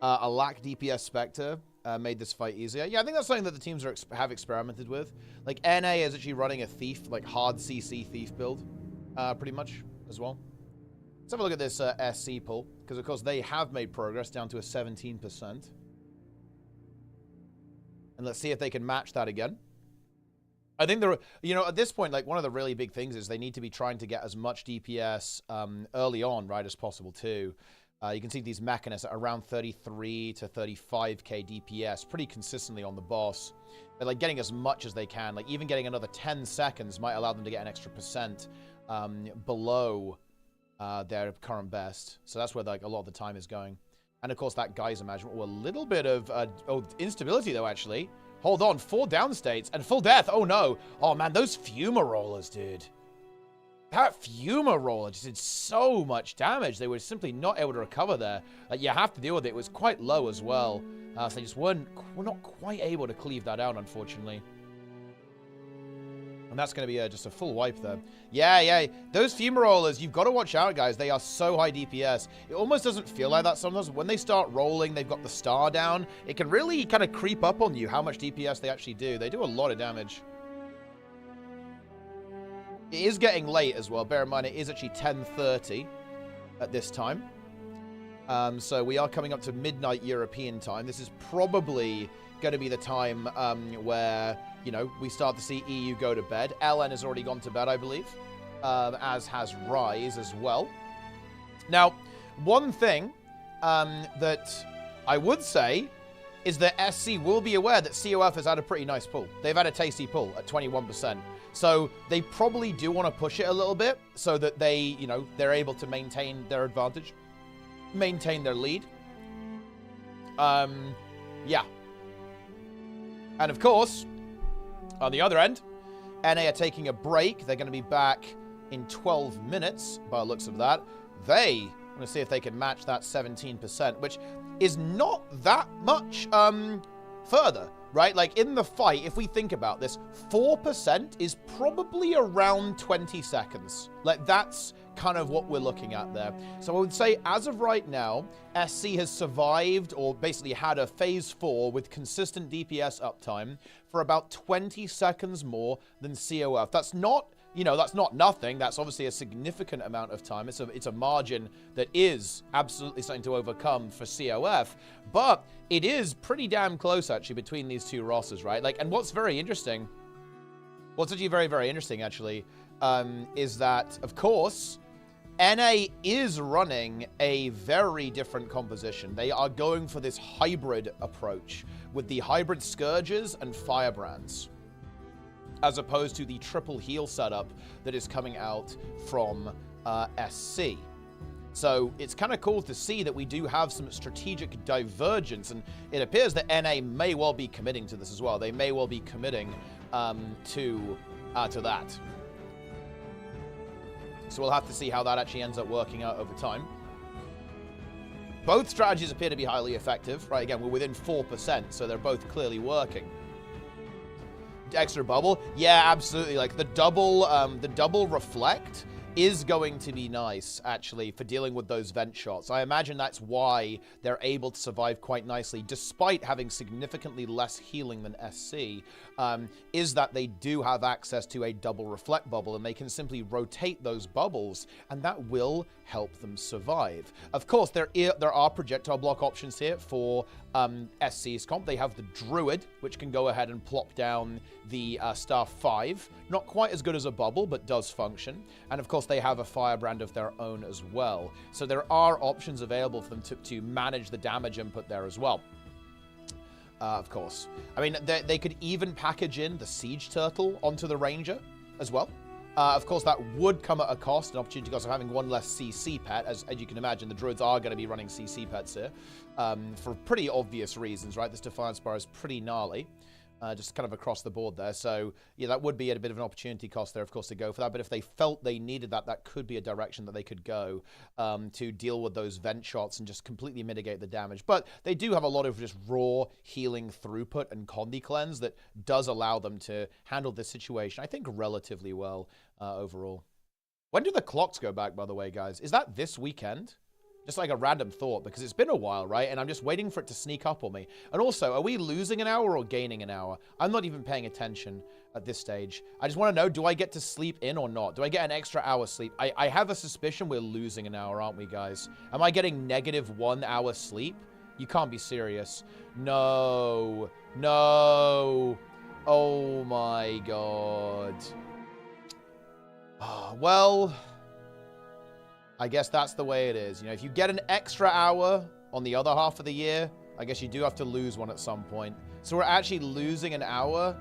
A lack DPS Spectre made this fight easier. Yeah, I think that's something that the teams have experimented with. Like, NA is actually running a thief, like hard CC thief build, pretty much, as well. Let's have a look at this SC pull, because of course they have made progress down to a 17%. And let's see if they can match that again. I think they're, you know, at this point, like one of the really big things is they need to be trying to get as much DPS early on, right, as possible too. You can see these mechanists at around 33 to 35k DPS pretty consistently on the boss. They're like getting as much as they can. Like even getting another 10 seconds might allow them to get an extra percent below their current best. So that's where like a lot of the time is going. And of course that Geyser management. Oh, a little bit of instability though, actually. Hold on, 4 down states and full death. Oh no. Oh man, those Fuma rollers, dude. That Fuma roller just did so much damage. They were simply not able to recover there. Like, you have to deal with it. It was quite low as well. So they just were not quite able to cleave that out, unfortunately. And that's going to be just a full wipe there. Yeah. Those Fuma rollers, you've got to watch out, guys. They are so high DPS. It almost doesn't feel like that sometimes. When they start rolling, they've got the star down. It can really kind of creep up on you how much DPS they actually do. They do a lot of damage. It is getting late as well. Bear in mind, it is actually 10:30 at this time. So we are coming up to midnight European time. This is probably going to be the time where, you know, we start to see EU go to bed. LN has already gone to bed, I believe, as has Rise as well. Now, one thing that I would say is that SC will be aware that COF has had a pretty nice pull. They've had a tasty pull at 21%. So they probably do want to push it a little bit so that they, you know, they're able to maintain their advantage, maintain their lead. Yeah. And of course, on the other end, NA are taking a break. They're going to be back in 12 minutes by the looks of that. They want to see if they can match that 17%, which is not that much further, right? Like, in the fight, if we think about this, 4% is probably around 20 seconds. Like, that's kind of what we're looking at there. So I would say, as of right now, SC has survived, or basically had a phase 4 with consistent DPS uptime for about 20 seconds more than COF. That's not, you know, that's not nothing. That's obviously a significant amount of time. It's a margin that is absolutely something to overcome for COF, but it is pretty damn close, actually, between these two rosters, right? Like, and what's very interesting, what's actually very, very interesting, actually, is that, of course, NA is running a very different composition. They are going for this hybrid approach with the hybrid Scourges and Firebrands, as opposed to the triple heal setup that is coming out from SC. So it's kind of cool to see that we do have some strategic divergence, and it appears that NA may well be committing to this as well. They may well be committing to that. So we'll have to see how that actually ends up working out over time. Both strategies appear to be highly effective, right? Again, we're within 4%, so they're both clearly working. Extra bubble, yeah, absolutely. Like the double reflect is going to be nice, actually, for dealing with those vent shots. I imagine that's why they're able to survive quite nicely, despite having significantly less healing than SC, is that they do have access to a double reflect bubble, and they can simply rotate those bubbles, and that will help them survive. Of course, there are projectile block options here for SC's comp. They have the Druid, which can go ahead and plop down the Star 5. Not quite as good as a bubble, but does function. And of course, they have a Firebrand of their own as well. So there are options available for them to manage the damage input there as well. Of course. I mean, they could even package in the Siege Turtle onto the Ranger as well. Of course, that would come at a cost, an opportunity cost of having one less CC pet. As you can imagine, the Druids are going to be running CC pets here for pretty obvious reasons, right? This Defiance Bar is pretty gnarly, just kind of across the board there. So, yeah, that would be at a bit of an opportunity cost there, of course, to go for that. But if they felt they needed that, that could be a direction that they could go to deal with those vent shots and just completely mitigate the damage. But they do have a lot of just raw healing throughput and Condi Cleanse that does allow them to handle this situation, I think, relatively well overall. When do the clocks go back, by the way, guys? Is that this weekend? Just like a random thought, because it's been a while, right? And I'm just waiting for it to sneak up on me. And also, are we losing an hour or gaining an hour? I'm not even paying attention at this stage. I just want to know, do I get to sleep in or not? Do I get an extra hour sleep? I have a suspicion we're losing an hour, aren't we, guys? Am I getting -1 hour sleep? You can't be serious. No. No. Oh, my God. Well, I guess that's the way it is. You know, if you get an extra hour on the other half of the year, I guess you do have to lose one at some point. So we're actually losing an hour?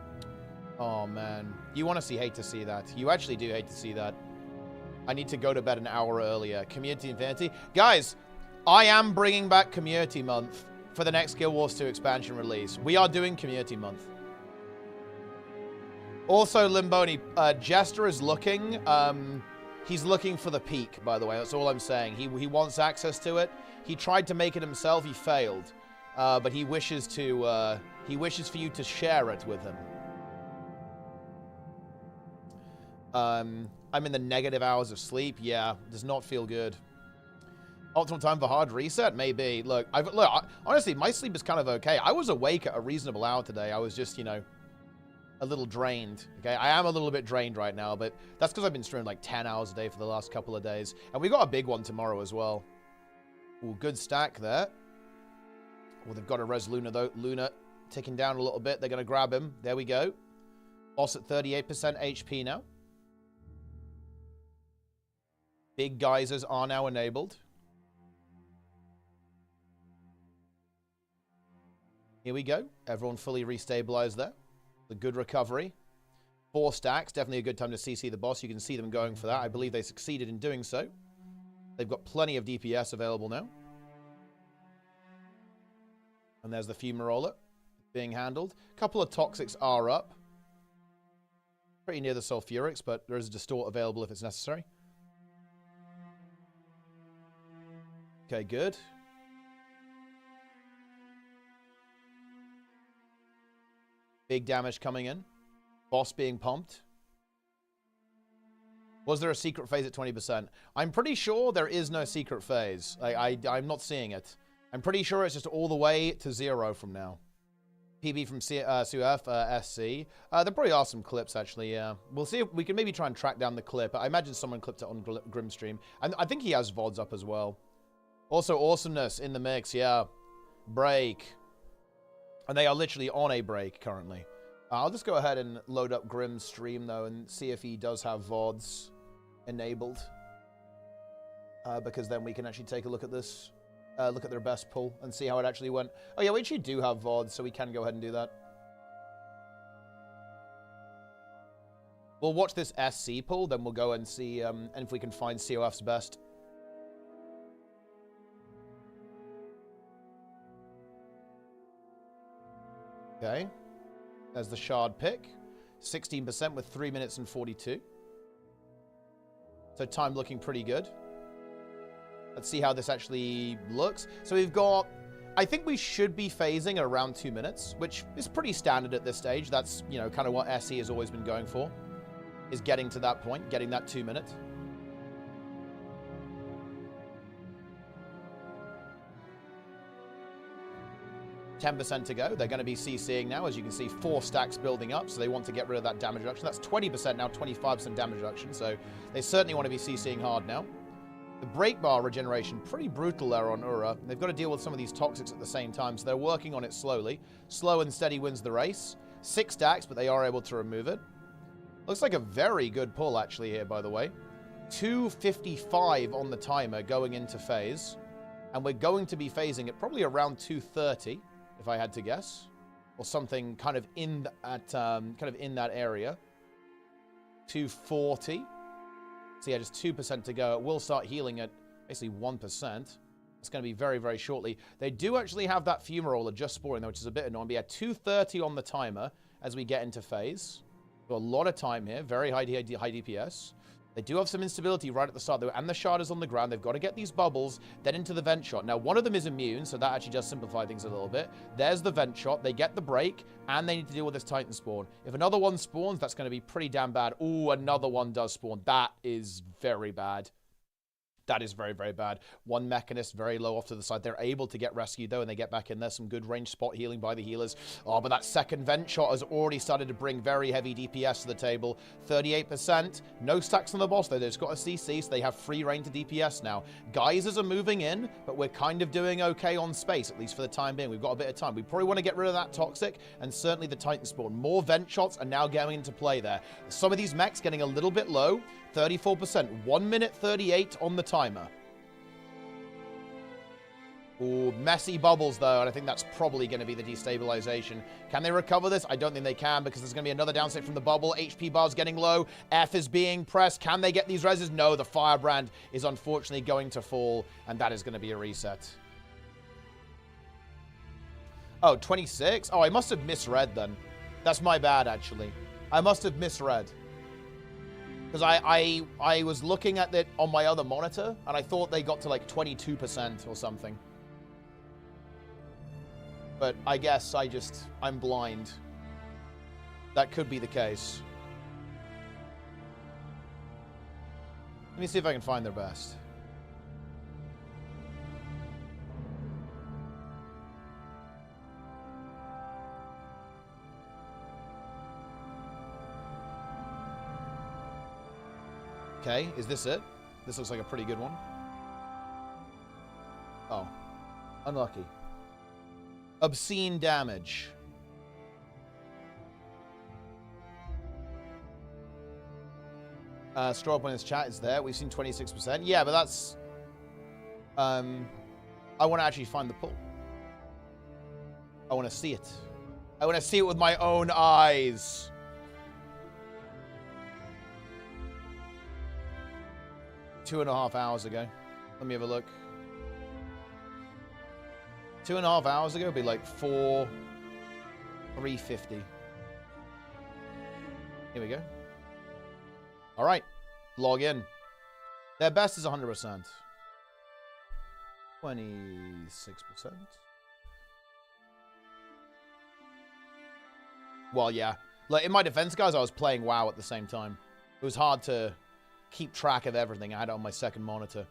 Oh, man. You honestly hate to see that. You actually do hate to see that. I need to go to bed an hour earlier. Community Infinity. Guys, I am bringing back Community Month for the next Guild Wars 2 expansion release. We are doing Community Month. Also, Limboni, Jester is looking. He's looking for the peak, by the way. That's all I'm saying. He wants access to it. He tried to make it himself. He failed. But he wishes to. He wishes for you to share it with him. I'm in the negative hours of sleep. Yeah, does not feel good. Optimal time for hard reset? Maybe. Look, honestly, my sleep is kind of okay. I was awake at a reasonable hour today. I was just, you know, a little drained. Okay, I am a little bit drained right now, but that's because I've been streaming like 10 hours a day for the last couple of days. And we got a big one tomorrow as well. Ooh, good stack there. Well, they've got a Res Luna, though. Luna ticking down a little bit. They're going to grab him. There we go. Boss at 38% HP now. Big geysers are now enabled. Here we go. Everyone fully restabilized there. A good recovery. 4 stacks. Definitely a good time to CC the boss. You can see them going for that. I believe they succeeded in doing so. They've got plenty of DPS available now. And there's the Fumarola being handled. A couple of Toxics are up. Pretty near the Sulfurics, but there is a Distort available if it's necessary. Okay, good. Big damage coming in. Boss being pumped. Was there a secret phase at 20%? I'm pretty sure there is no secret phase. I'm not seeing it. I'm pretty sure it's just all the way to 0 from now. PB from Suef, SC. There probably are some clips, actually, yeah. We'll see if we can maybe try and track down the clip. I imagine someone clipped it on Grimstream. And I think he has VODs up as well. Also, Awesomeness in the mix, yeah. Break. And they are literally on a break currently. I'll just go ahead and load up Grim's stream, though, and see if he does have VODs enabled. Because then we can actually take a look at this. Look at their best pull and see how it actually went. Oh, yeah, we actually do have VODs, so we can go ahead and do that. We'll watch this SC pull, then we'll go and see and if we can find COF's best. Okay. There's the shard pick. 16% with 3 minutes and 42. So time looking pretty good. Let's see how this actually looks. So we've got... I think we should be phasing at around 2 minutes, which is pretty standard at this stage. That's, you know, kind of what SE has always been going for, is getting to that point, getting that 2 minute. %10 to go. They're going to be CCing now. As you can see, 4 stacks building up, so they want to get rid of that damage reduction. That's 20% now, 25% damage reduction, so they certainly want to be CCing hard now. The break bar regeneration, pretty brutal there on URA. They've got to deal with some of these toxics at the same time, so they're working on it slowly. Slow and steady wins the race. 6 stacks, but they are able to remove it. Looks like a very good pull, actually, here, by the way. 2:55 on the timer going into phase. And we're going to be phasing at probably around 2:30. If I had to guess, or something kind of in that area. 240. So yeah, just 2% to go. It will start healing at basically 1%. It's going to be very, very shortly. They do actually have that fumarola just spawning though, which is a bit annoying. But yeah, 2:30 on the timer as we get into phase. Got a lot of time here. Very high DPS. They do have some instability right at the start, though, and the shard is on the ground. They've got to get these bubbles, then into the vent shot. Now, one of them is immune, so that actually does simplify things a little bit. There's the vent shot. They get the break, and they need to deal with this Titan spawn. If another one spawns, that's going to be pretty damn bad. Ooh, another one does spawn. That is very bad. That is very, very bad. One Mechanist very low off to the side. They're able to get rescued, though, and they get back in there. Some good range spot healing by the healers. Oh, but that second vent shot has already started to bring very heavy DPS to the table. 38%. No stacks on the boss, though. They've just got a CC, so they have free reign to DPS now. Geysers are moving in, but we're kind of doing okay on space, at least for the time being. We've got a bit of time. We probably want to get rid of that Toxic, and certainly the Titan spawn. More vent shots are now getting into play there. Some of these mechs getting a little bit low. 34%. 1 minute 38 on the timer. Ooh, messy bubbles, though, and I think that's probably going to be the destabilization. Can they recover this? I don't think they can, because there's going to be another downstate from the bubble. HP bar's getting low. F is being pressed. Can they get these reses? No, the Firebrand is unfortunately going to fall, and that is going to be a reset. Oh, 26? Oh, I must have misread, then. That's my bad, actually. I must have misread. Because I was looking at it on my other monitor, and I thought they got to like 22% or something. But I guess I'm blind. That could be the case. Let me see if I can find their best. Okay, is this it? This looks like a pretty good one. Oh. Unlucky. Obscene damage. Straw up on his chat is there. We've seen 26%. Yeah, but that's... I want to actually find the pull. I want to see it. I want to see it with my own eyes. Two and a half hours ago. Let me have a look. 2.5 hours ago would be like 350. Here we go. All right. Log in. Their best is 100%. 26%. Well, yeah. Like, in my defense, guys, I was playing WoW at the same time. It was hard to keep track of everything. I had it on my second monitor.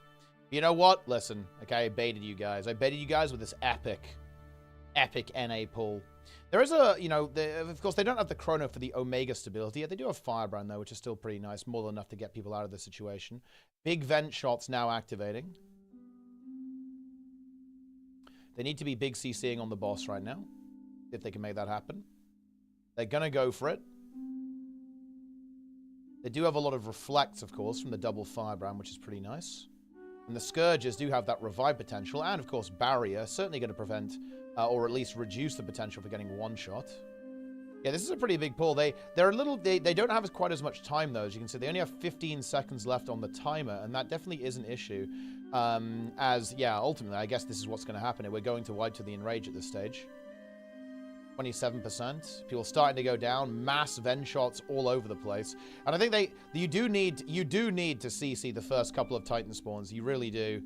You know what? Listen, okay, I baited you guys. I baited you guys with this epic NA pull. There is a, you know, of course, they don't have the chrono for the Omega stability. They do have Firebrand, though, which is still pretty nice. More than enough to get people out of the situation. Big vent shots now activating. They need to be big CCing on the boss right now, if they can make that happen. They're going to go for it. They do have a lot of reflects, of course, from the double Firebrand, which is pretty nice. And the Scourges do have that revive potential, and, of course, Barrier, certainly going to prevent, or at least reduce the potential for getting one shot. Yeah, this is a pretty big pull. They're a little, they don't have quite as much time, though. As you can see, they only have 15 seconds left on the timer, and that definitely is an issue. Yeah, ultimately, I guess this is what's going to happen. We're going to wide to the Enrage at this stage. 27%. People starting to go down. Mass Ven shots all over the place. And I think you do need to CC the first couple of Titan spawns. You really do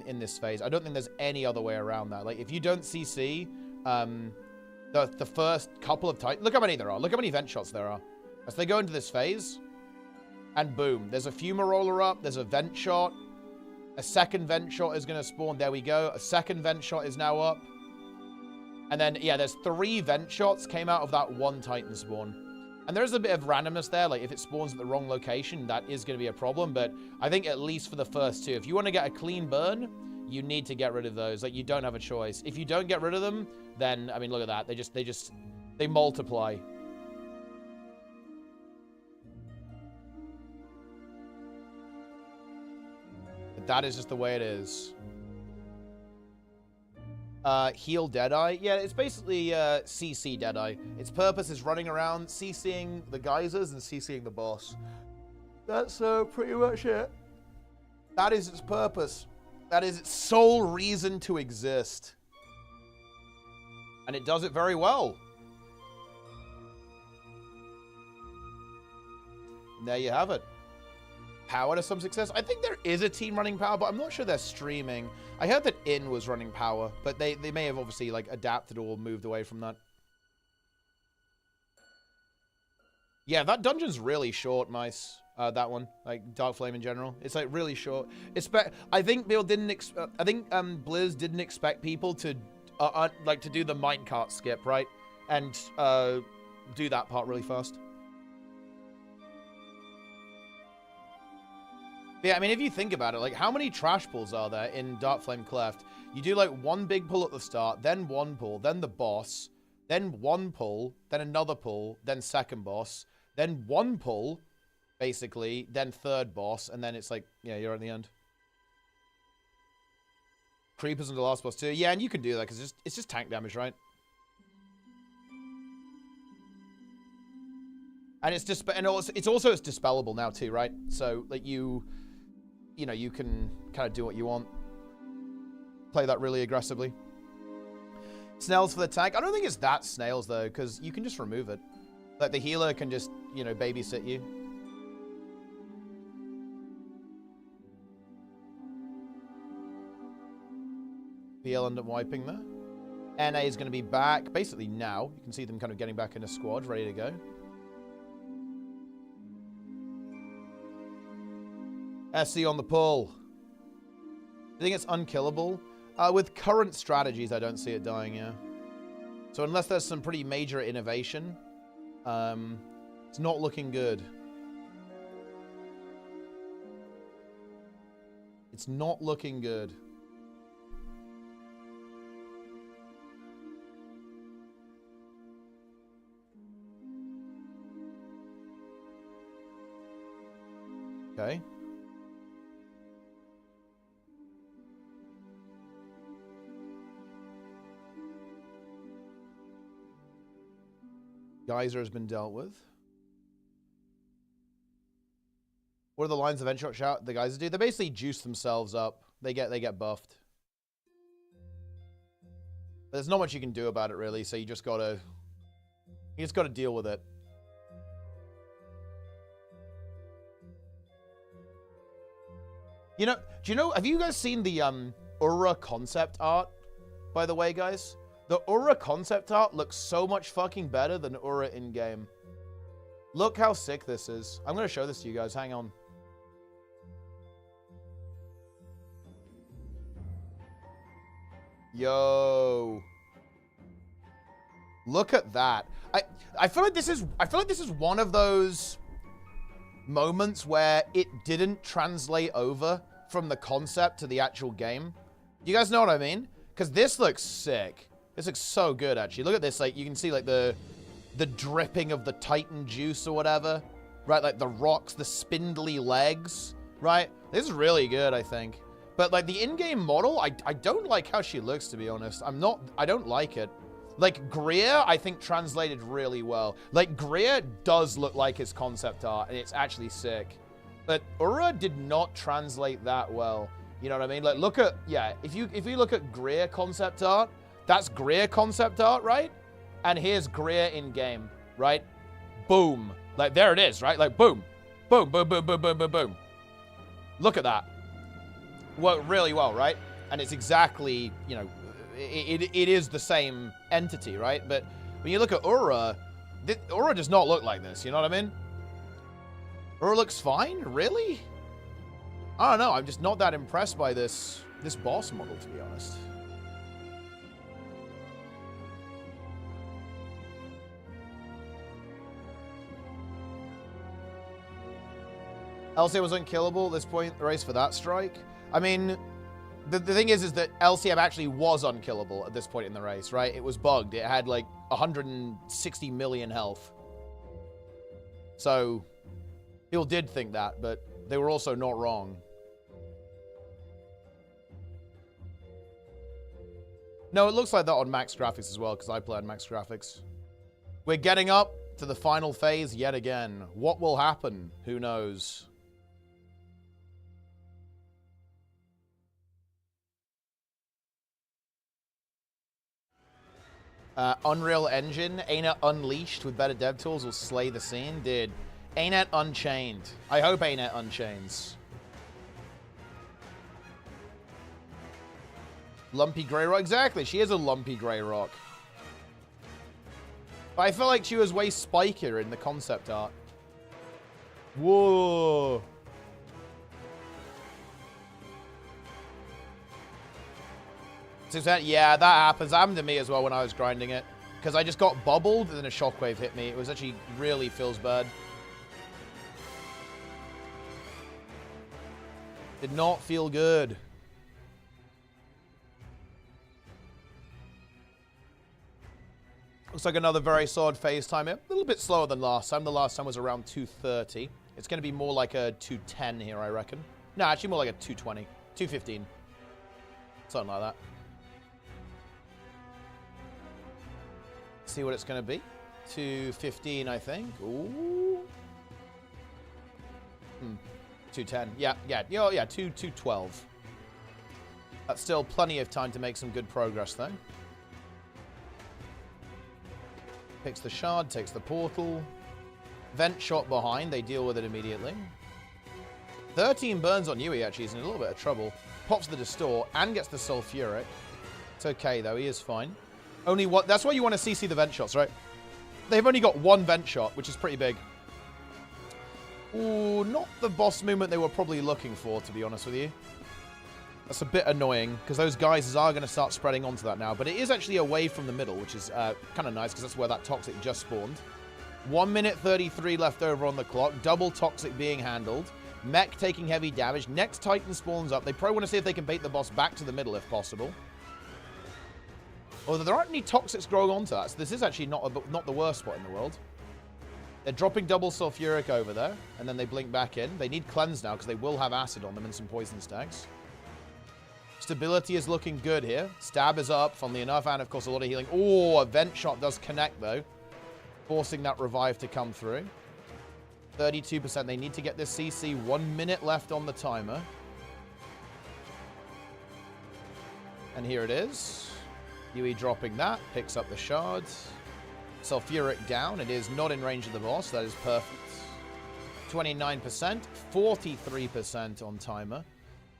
in this phase. I don't think there's any other way around that. Like, if you don't CC the first couple of Titan... Look how many there are. Look how many Vent shots there are. As they go into this phase, and boom. There's a Fumaroller up. There's a Vent shot. A second Vent shot is going to spawn. There we go. A second Vent shot is now up. And then, yeah, there's 3 vent shots came out of that one Titan spawn. And there's a bit of randomness there. Like, if it spawns at the wrong location, that is going to be a problem. But I think at least for the first 2, if you want to get a clean burn, you need to get rid of those. Like, you don't have a choice. If you don't get rid of them, then, I mean, look at that. They multiply. But that is just the way it is. Heal Deadeye. Yeah, it's basically CC Deadeye. Its purpose is running around, CCing the geysers and CCing the boss. That's pretty much it. That is its purpose. That is its sole reason to exist. And it does it very well. And there you have it. Power to some success. I think there is a team running Power, but I'm not sure they're streaming. I heard that In was running Power, but they may have obviously like adapted or moved away from that. Yeah, that dungeon's really short, Mice. That one, like Dark Flame in general, it's like really short. I think Bill didn't. I think Blizz didn't expect people to like to do the minecart skip, right, and do that part really fast. Yeah, I mean, if you think about it, like, how many trash pulls are there in Dark Flame Cleft? You do, like, one big pull at the start, then one pull, then the boss, then one pull, then another pull, then second boss, then one pull, basically, then third boss, and then it's like, yeah, you're at the end. Creepers in the last boss, too. Yeah, and you can do that, because it's just tank damage, right? And it's just, and it's also dispellable now, too, right? So, like, you know, you can kind of do what you want. Play that really aggressively. Snails for the tank. I don't think it's that snails, though, because you can just remove it. Like, the healer can just, you know, babysit you. PL end up wiping there. NA is going to be back, basically now. You can see them kind of getting back in a squad, ready to go. SC on the pull. I think it's unkillable. With current strategies, I don't see it dying, yeah. So unless there's some pretty major innovation, it's not looking good. It's not looking good. Okay. Geyser has been dealt with. What are the lines of Vent Shot shout the Geyser do? They basically juice themselves up. They get buffed. But there's not much you can do about it really, so you just gotta deal with it. You know, have you guys seen the URA concept art, by the way, guys? The URA concept art looks so much fucking better than URA in-game. Look how sick this is. I'm going to show this to you guys. Hang on. Yo. Look at that. I feel like this is one of those moments where it didn't translate over from the concept to the actual game. You guys know what I mean? Because this looks sick. This looks so good, actually. Look at this. Like, you can see, like, the dripping of the Titan juice or whatever. Right? Like, the rocks, the spindly legs. Right? This is really good, I think. But, like, the in-game model, I don't like how she looks, to be honest. I don't like it. Like, Greer, I think, translated really well. Like, Greer does look like his concept art, and it's actually sick. But URA did not translate that well. You know what I mean? Like, look at, yeah, if you look at Greer concept art, that's Greer concept art, right? And here's Greer in-game, right? Boom. Like, there it is, right? Like, boom. Boom, boom, boom, boom, boom, boom, boom. Look at that. Worked really well, right? And it's exactly, you know, it is the same entity, right? But when you look at URA, URA does not look like this, you know what I mean? URA looks fine? Really? I don't know, I'm just not that impressed by this boss model, to be honest. LCM was unkillable at this point in the race for that strike. I mean, the thing is that LCM actually was unkillable at this point in the race, right? It was bugged. It had like 160 million health. So, people did think that, but they were also not wrong. No, it looks like that on max graphics as well, because I play on max graphics. We're getting up to the final phase yet again. What will happen? Who knows? Unreal Engine, ArenaNet Unleashed with better dev tools will slay the scene. Dude, ArenaNet Unchained. I hope ArenaNet Unchains. Lumpy Grey Rock. Exactly, she is a lumpy grey rock. But I feel like she was way spikier in the concept art. Whoa. Yeah, that happens. That happened to me as well when I was grinding it. Because I just got bubbled and then a shockwave hit me. It was actually really feels bad. Did not feel good. Looks like another very solid phase time here. A little bit slower than last time. The last time was around 2:30. It's going to be more like a 2:10 here, I reckon. No, actually more like a 2:20. 2:15. Something like that. See what it's going to be. 2:15, I think. Ooh. 2:10. Yeah, 2:12. That's still plenty of time to make some good progress, though. Picks the shard, takes the portal. Vent shot behind. They deal with it immediately. 13 burns on Yui, actually. He's in a little bit of trouble. Pops the Distort and gets the Sulfuric. It's okay, though. He is fine. Only one. That's why you want to CC the vent shots, right? They've only got one vent shot, which is pretty big. Ooh, not the boss movement they were probably looking for, to be honest with you. That's a bit annoying, because those guys are going to start spreading onto that now. But it is actually away from the middle, which is kind of nice, because that's where that Toxic just spawned. 1 minute 33 left over on the clock. Double Toxic being handled. Mech taking heavy damage. Next Titan spawns up. They probably want to see if they can bait the boss back to the middle, if possible. Although there aren't any Toxics growing onto that, so this is actually not the worst spot in the world. They're dropping double Sulfuric over there, and then they blink back in. They need Cleanse now, because they will have Acid on them and some Poison stacks. Stability is looking good here. Stab is up, funnily enough, and of course a lot of healing. Oh, a Vent Shot does connect, though. Forcing that revive to come through. 32%. They need to get this CC. 1 minute left on the timer. And here it is. Yui dropping that, picks up the shards. Sulfuric down. It is not in range of the boss. That is perfect. 29%, 43% on timer.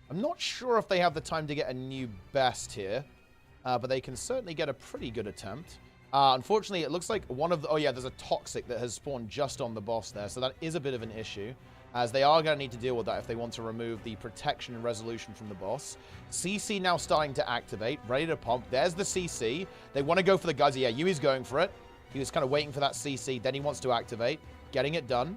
I'm not sure if they have the time to get a new best here. but they can certainly get a pretty good attempt. Unfortunately, it looks like one of the... Oh, yeah, there's a Toxic that has spawned just on the boss there, so that is a bit of an issue, as they are going to need to deal with that if they want to remove the protection and resolution from the boss. CC now starting to activate, ready to pump. There's the CC. They want to go for the guys. Yeah, Yui's going for it. He was kind of waiting for that CC. Then he wants to activate. Getting it done.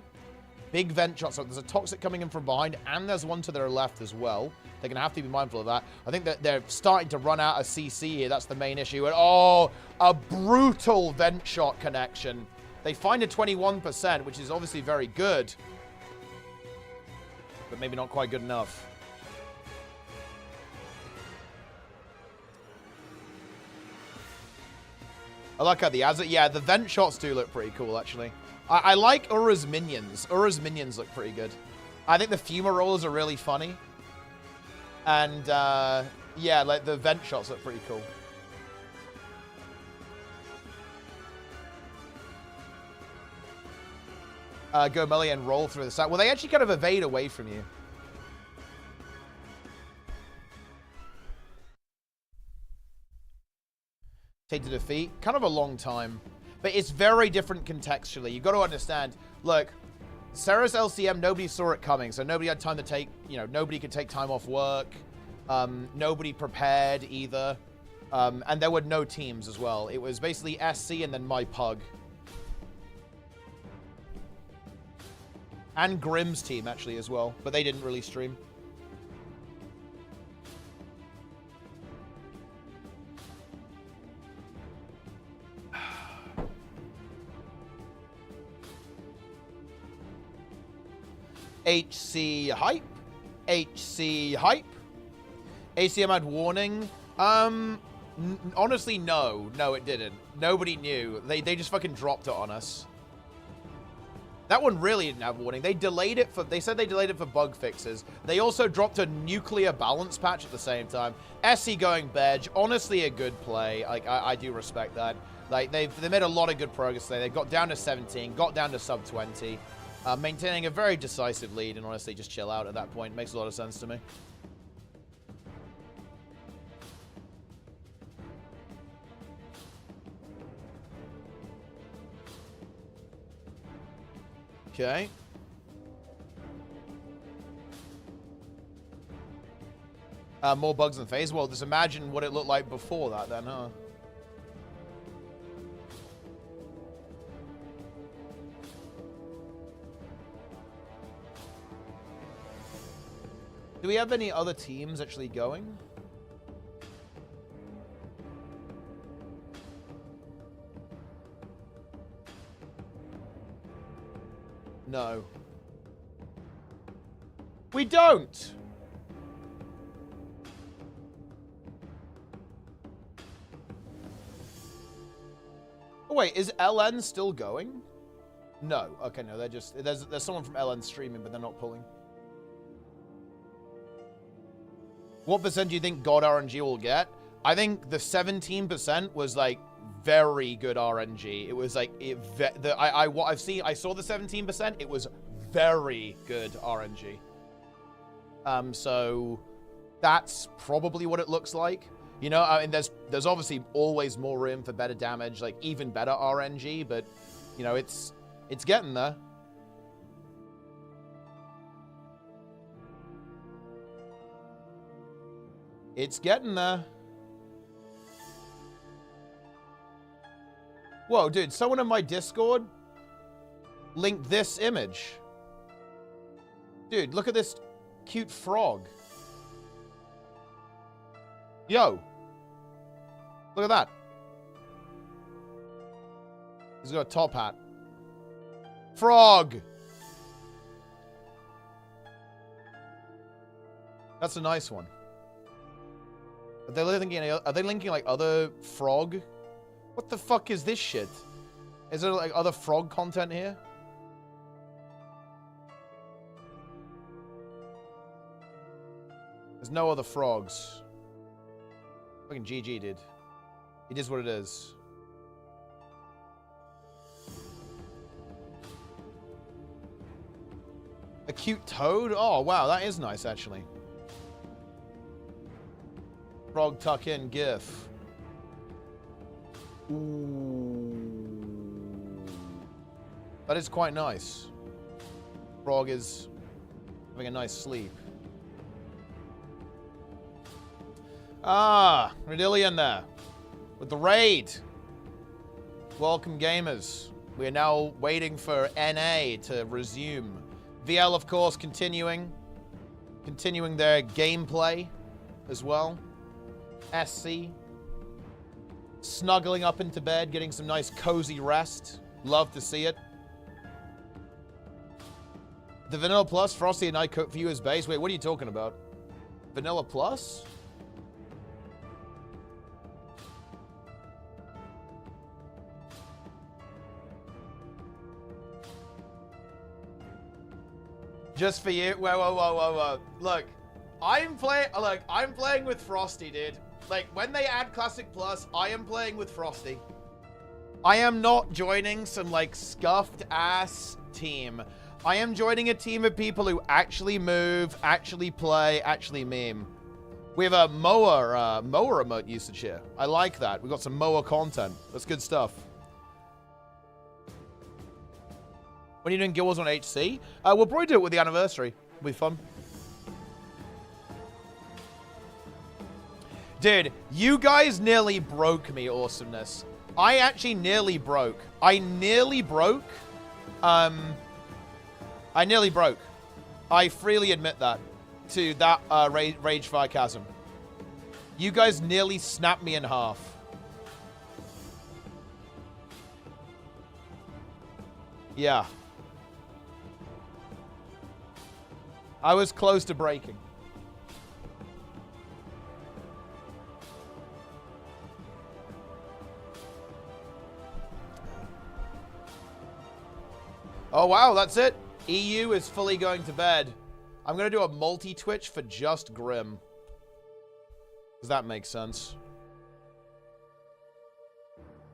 Big vent shot. So there's a Toxic coming in from behind, and there's one to their left as well. They're going to have to be mindful of that. I think that they're starting to run out of CC here. That's the main issue. And, oh, a brutal vent shot connection. They find a 21%, which is obviously very good, but maybe not quite good enough. I like how the Azet... Yeah, the vent shots do look pretty cool, actually. I like Ura's minions. Ura's minions look pretty good. I think the Fuma rollers are really funny. And, yeah, like, the vent shots look pretty cool. Go melee and roll through the side. Well, they actually kind of evade away from you. Take to defeat. Kind of a long time. But it's very different contextually. You've got to understand. Look, Sarah's LCM, nobody saw it coming. So nobody had time to take, you know, nobody could take time off work. Nobody prepared either. And there were no teams as well. It was basically SC and then my pug. And Grimm's team, actually, as well. But they didn't really stream. HC hype. HC hype. ACM had warning. Honestly, no. No, it didn't. Nobody knew. They just fucking dropped it on us. That one really didn't have warning. They delayed it for... They said they delayed it for bug fixes. They also dropped a nuclear balance patch at the same time. SC going Bedge. Honestly, a good play. Like, I do respect that. Like, they made a lot of good progress there. They got down to 17. Got down to sub 20. Maintaining a very decisive lead. And honestly, just chill out at that point. Makes a lot of sense to me. Okay. More bugs in phase. Well, just imagine what it looked like before that then, huh? Do we have any other teams actually going? No. We don't! Oh, wait, is LN still going? No. Okay, no, they're just... There's someone from LN streaming, but they're not pulling. What percent do you think God RNG will get? I think the 17% was, like, very good RNG. It was like what I've seen. I saw the 17%. It was very good RNG. So that's probably what it looks like. You know, I mean, there's obviously always more room for better damage, like even better RNG. But you know, it's getting there. It's getting there. Whoa, dude, someone in my Discord linked this image. Dude, look at this cute frog. Yo. Look at that. He's got a top hat. Frog. That's a nice one. Are they linking like other frog? What the fuck is this shit? Is there like other frog content here? There's no other frogs. Fucking GG, dude. It is what it is. A cute toad? Oh, wow, that is nice, actually. Frog tuck in gif. That is quite nice. Frog is having a nice sleep. Ah, Redillion there. With the raid. Welcome, gamers. We are now waiting for NA to resume. VL, of course, continuing their gameplay as well. SC. Snuggling up into bed, getting some nice cozy rest. Love to see it. The Vanilla Plus, Frosty and I cook for you as base. Wait, what are you talking about? Vanilla Plus? Just for you? Whoa. Look, I'm playing with Frosty, dude. Like, when they add Classic Plus, I am playing with Frosty. I am not joining some, like, scuffed ass team. I am joining a team of people who actually move, actually play, actually meme. We have a mower emote usage here. I like that. We've got some mower content. That's good stuff. When are you doing Guild Wars on HC? We'll probably do it with the anniversary. It'll be fun. Dude, you guys nearly broke me, awesomeness. I actually nearly broke. I nearly broke. I freely admit that to that Rage Fire Chasm. You guys nearly snapped me in half. Yeah. I was close to breaking. Oh, wow, that's it. EU is fully going to bed. I'm going to do a multi-Twitch for just Grim. Does that make sense?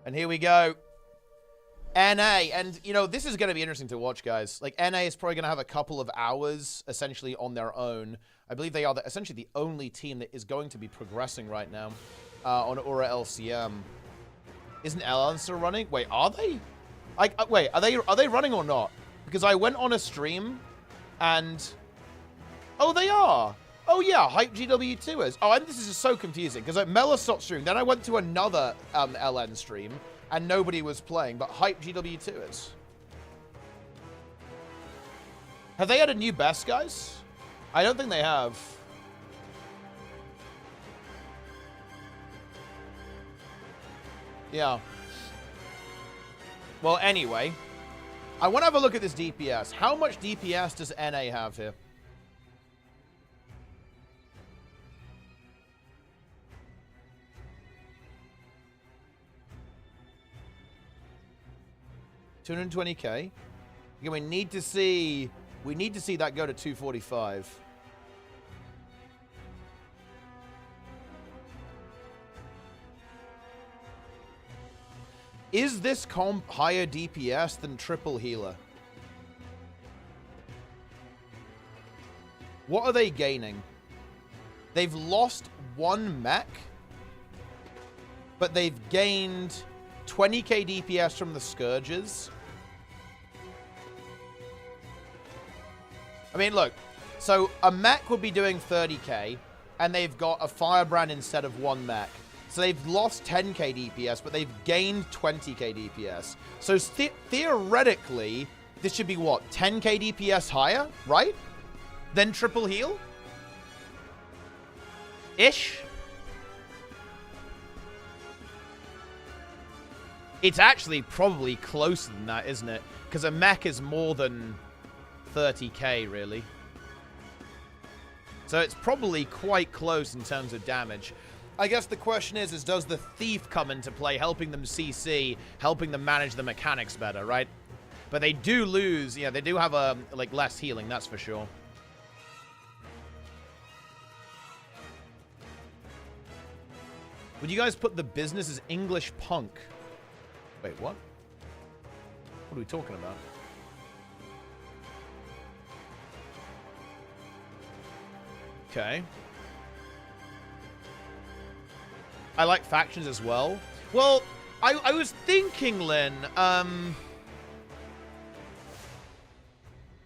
And here we go. NA. And, you know, this is going to be interesting to watch, guys. Like, NA is probably going to have a couple of hours, essentially, on their own. I believe they are essentially the only team that is going to be progressing right now on URA LCM. Isn't LN still running? Wait, are they? Wait, are they running or not? Because I went on a stream and... Oh, they are! Oh, yeah, Hype GW2 is. Oh, and this is just so confusing, because Mela stopped streaming. Then I went to another LN stream, and nobody was playing, but Hype GW2 is. Have they had a new best, guys? I don't think they have. Yeah. Well, anyway, I want to have a look at this DPS. How much DPS does NA have here? $220K. Again, we need to see that go to 245. Is this comp higher DPS than Triple Healer? What are they gaining? They've lost one mech, but they've gained 20k DPS from the Scourges. I mean, look. So a mech would be doing 30k, and they've got a Firebrand instead of one mech. So they've lost 10k DPS, but they've gained 20k DPS. So theoretically, this should be what? 10k DPS higher, right? Than Triple Heal? Ish? It's actually probably closer than that, isn't it? Because a mech is more than 30k, really. So it's probably quite close in terms of damage. I guess the question is does the Thief come into play, helping them CC, helping them manage the mechanics better, right? But they do lose, yeah, they do have like less healing, that's for sure. Would you guys put the business as English punk? Wait, what? What are we talking about? Okay. I like factions as well. Well, I was thinking, Lynn,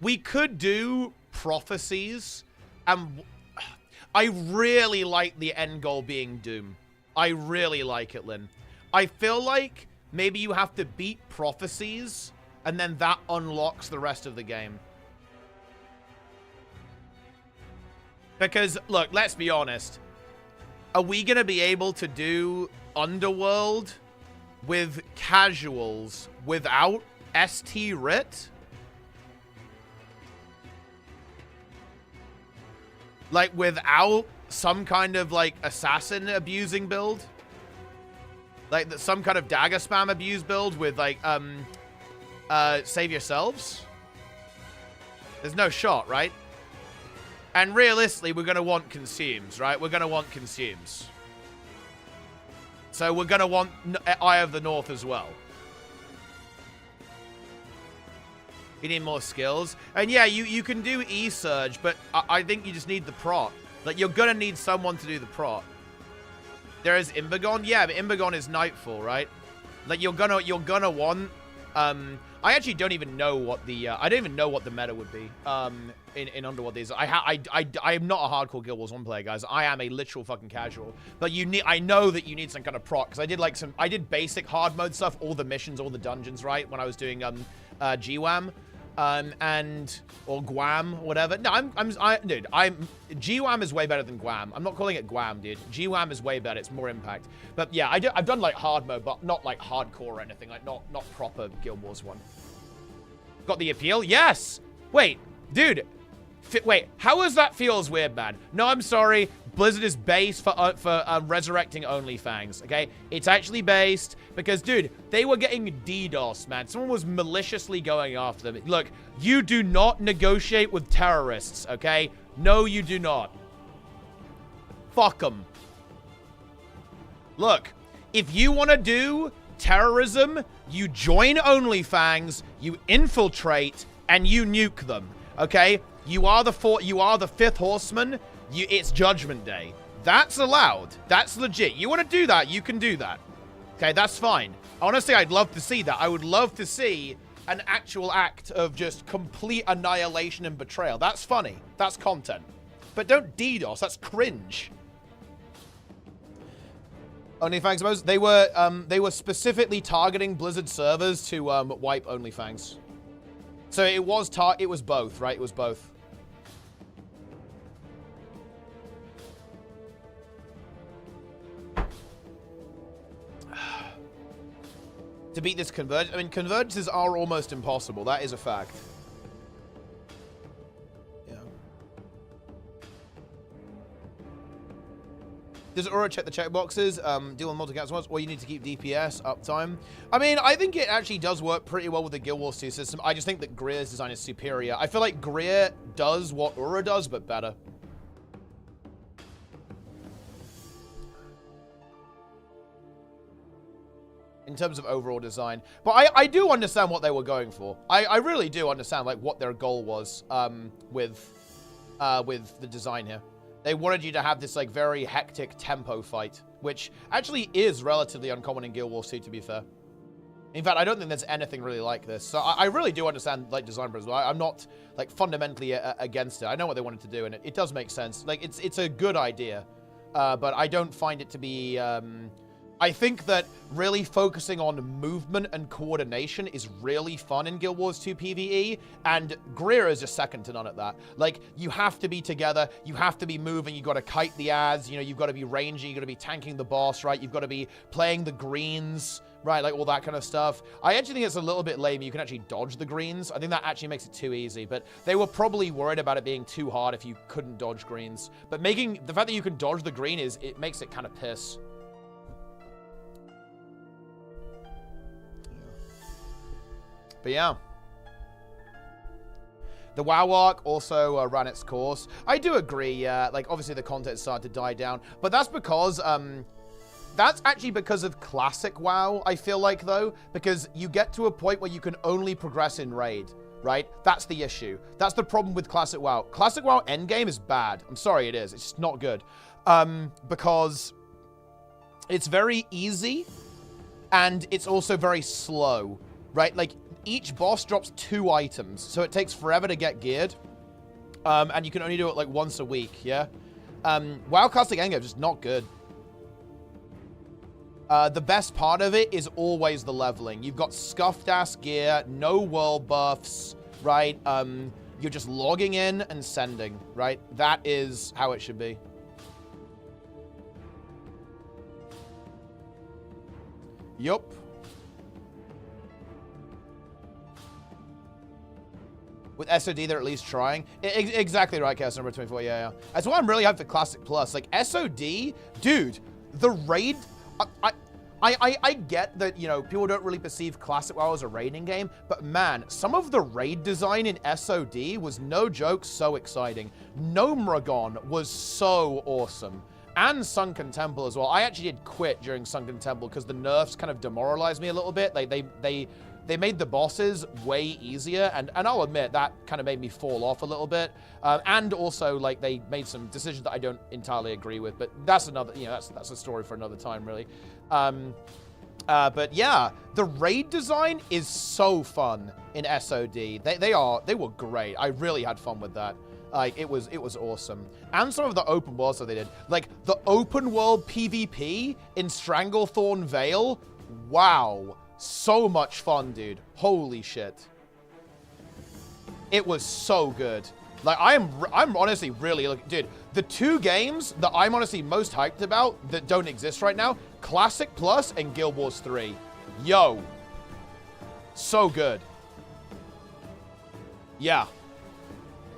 we could do prophecies, and I really like the end goal being Doom. I really like it, Lynn. I feel like maybe you have to beat prophecies, and then that unlocks the rest of the game. Because, look, let's be honest. Are we going to be able to do Underworld with casuals without ST Writ? Like, without some kind of, like, assassin abusing build? Like, some kind of dagger spam abuse build with, like, save yourselves? There's no shot, right? And realistically, we're going to want consumes, right? We're going to want consumes. So we're going to want Eye of the North as well. You need more skills. And yeah, you can do E-Surge, but I think you just need the prot. Like, you're going to need someone to do the prot. There is Imbergon? Yeah, but Imbergon is Nightfall, right? Like, you're gonna want... I actually don't even know what the... I don't even know what the meta would be in Underworld is. I am not a hardcore Guild Wars 1 player, guys. I am a literal fucking casual. But I know that you need some kind of prot, because I did basic hard mode stuff, all the missions, all the dungeons, right? When I was doing GWAM. Or GWAM, whatever. No, dude, GWAM is way better than GWAM. I'm not calling it GWAM, dude. GWAM is way better. It's more impact. But yeah, I've done like hard mode, but not like hardcore or anything. Like not proper Guild Wars 1. Got the appeal? Yes! Wait, dude. Wait, how is that feels weird, man? No, I'm sorry. Blizzard is based for resurrecting OnlyFangs, okay? It's actually based because, dude, they were getting DDoS, man. Someone was maliciously going after them. Look, you do not negotiate with terrorists, okay? No, you do not. Fuck them. Look, if you want to do terrorism, you join OnlyFangs, you infiltrate, and you nuke them, okay? You are the fifth horseman. It's Judgment Day. That's allowed. That's legit. You want to do that, you can do that. Okay, that's fine. Honestly, I'd love to see that. I would love to see an actual act of just complete annihilation and betrayal. That's funny. That's content. But don't DDoS. That's cringe. OnlyFangs modes. They were specifically targeting Blizzard servers to wipe OnlyFangs. So it was both, right? It was both. To beat this convergence, I mean, convergences are almost impossible. That is a fact. Yeah. Does Aura check the checkboxes? Deal with multi-cats once, or you need to keep DPS uptime? I mean, I think it actually does work pretty well with the Guild Wars 2 system. I just think that Greer's design is superior. I feel like Greer does what Aura does, but better. In terms of overall design. But I do understand what they were going for. I really do understand like what their goal was with the design here. They wanted you to have this like very hectic tempo fight, which actually is relatively uncommon in Guild Wars 2, to be fair. In fact, I don't think there's anything really like this. So I really do understand like design principles. I'm not like fundamentally against it. I know what they wanted to do, and it does make sense. Like it's a good idea, but I don't find it to be. I think that really focusing on movement and coordination is really fun in Guild Wars 2 PvE, and Greer is just second to none at that. Like, you have to be together, you have to be moving, you got to kite the ads, you know, you've got to be ranging, you've got to be tanking the boss, right? You've got to be playing the greens, right? Like, all that kind of stuff. I actually think it's a little bit lame. You can actually dodge the greens. I think that actually makes it too easy, but they were probably worried about it being too hard if you couldn't dodge greens. But the fact that you can dodge the green it makes it kind of piss. But yeah. The WoW arc also ran its course. I do agree, yeah. Like, obviously the content started to die down. But that's because, that's actually because of classic WoW, I feel like, though. Because you get to a point where you can only progress in raid, right? That's the issue. That's the problem with classic WoW. Classic WoW endgame is bad. I'm sorry, it is. It's just not good. Because it's very easy And it's also very slow, right? Like, each boss drops 2 items, so it takes forever to get geared. And you can only do it, like, once a week, yeah? WoW Classic Endgame is just not good. The best part of it is always the leveling. You've got scuffed-ass gear, no world buffs, right? You're just logging in and sending, right? That is how it should be. Yup. With SOD, they're at least trying. Exactly right, Chaos number 24. Yeah. That's why I'm really hyped for Classic Plus. Like, SOD, dude, the raid... I get that, you know, people don't really perceive Classic WoW as a raiding game, but man, some of the raid design in SOD was, no joke, so exciting. Gnomragon was so awesome. And Sunken Temple as well. I actually did quit during Sunken Temple because the nerfs kind of demoralized me a little bit. They made the bosses way easier, and I'll admit that kind of made me fall off a little bit. And also, like, they made some decisions that I don't entirely agree with, but that's another, you know, that's a story for another time, really. But yeah, the raid design is so fun in SOD. They were great. I really had fun with that. Like, it was awesome. And some of the open worlds that they did. Like, the open world PvP in Stranglethorn Vale. Wow. So much fun, dude. Holy shit. It was so good. Like, I'm honestly really looking... Dude, the 2 games that I'm honestly most hyped about that don't exist right now, Classic Plus and Guild Wars 3. Yo. So good. Yeah.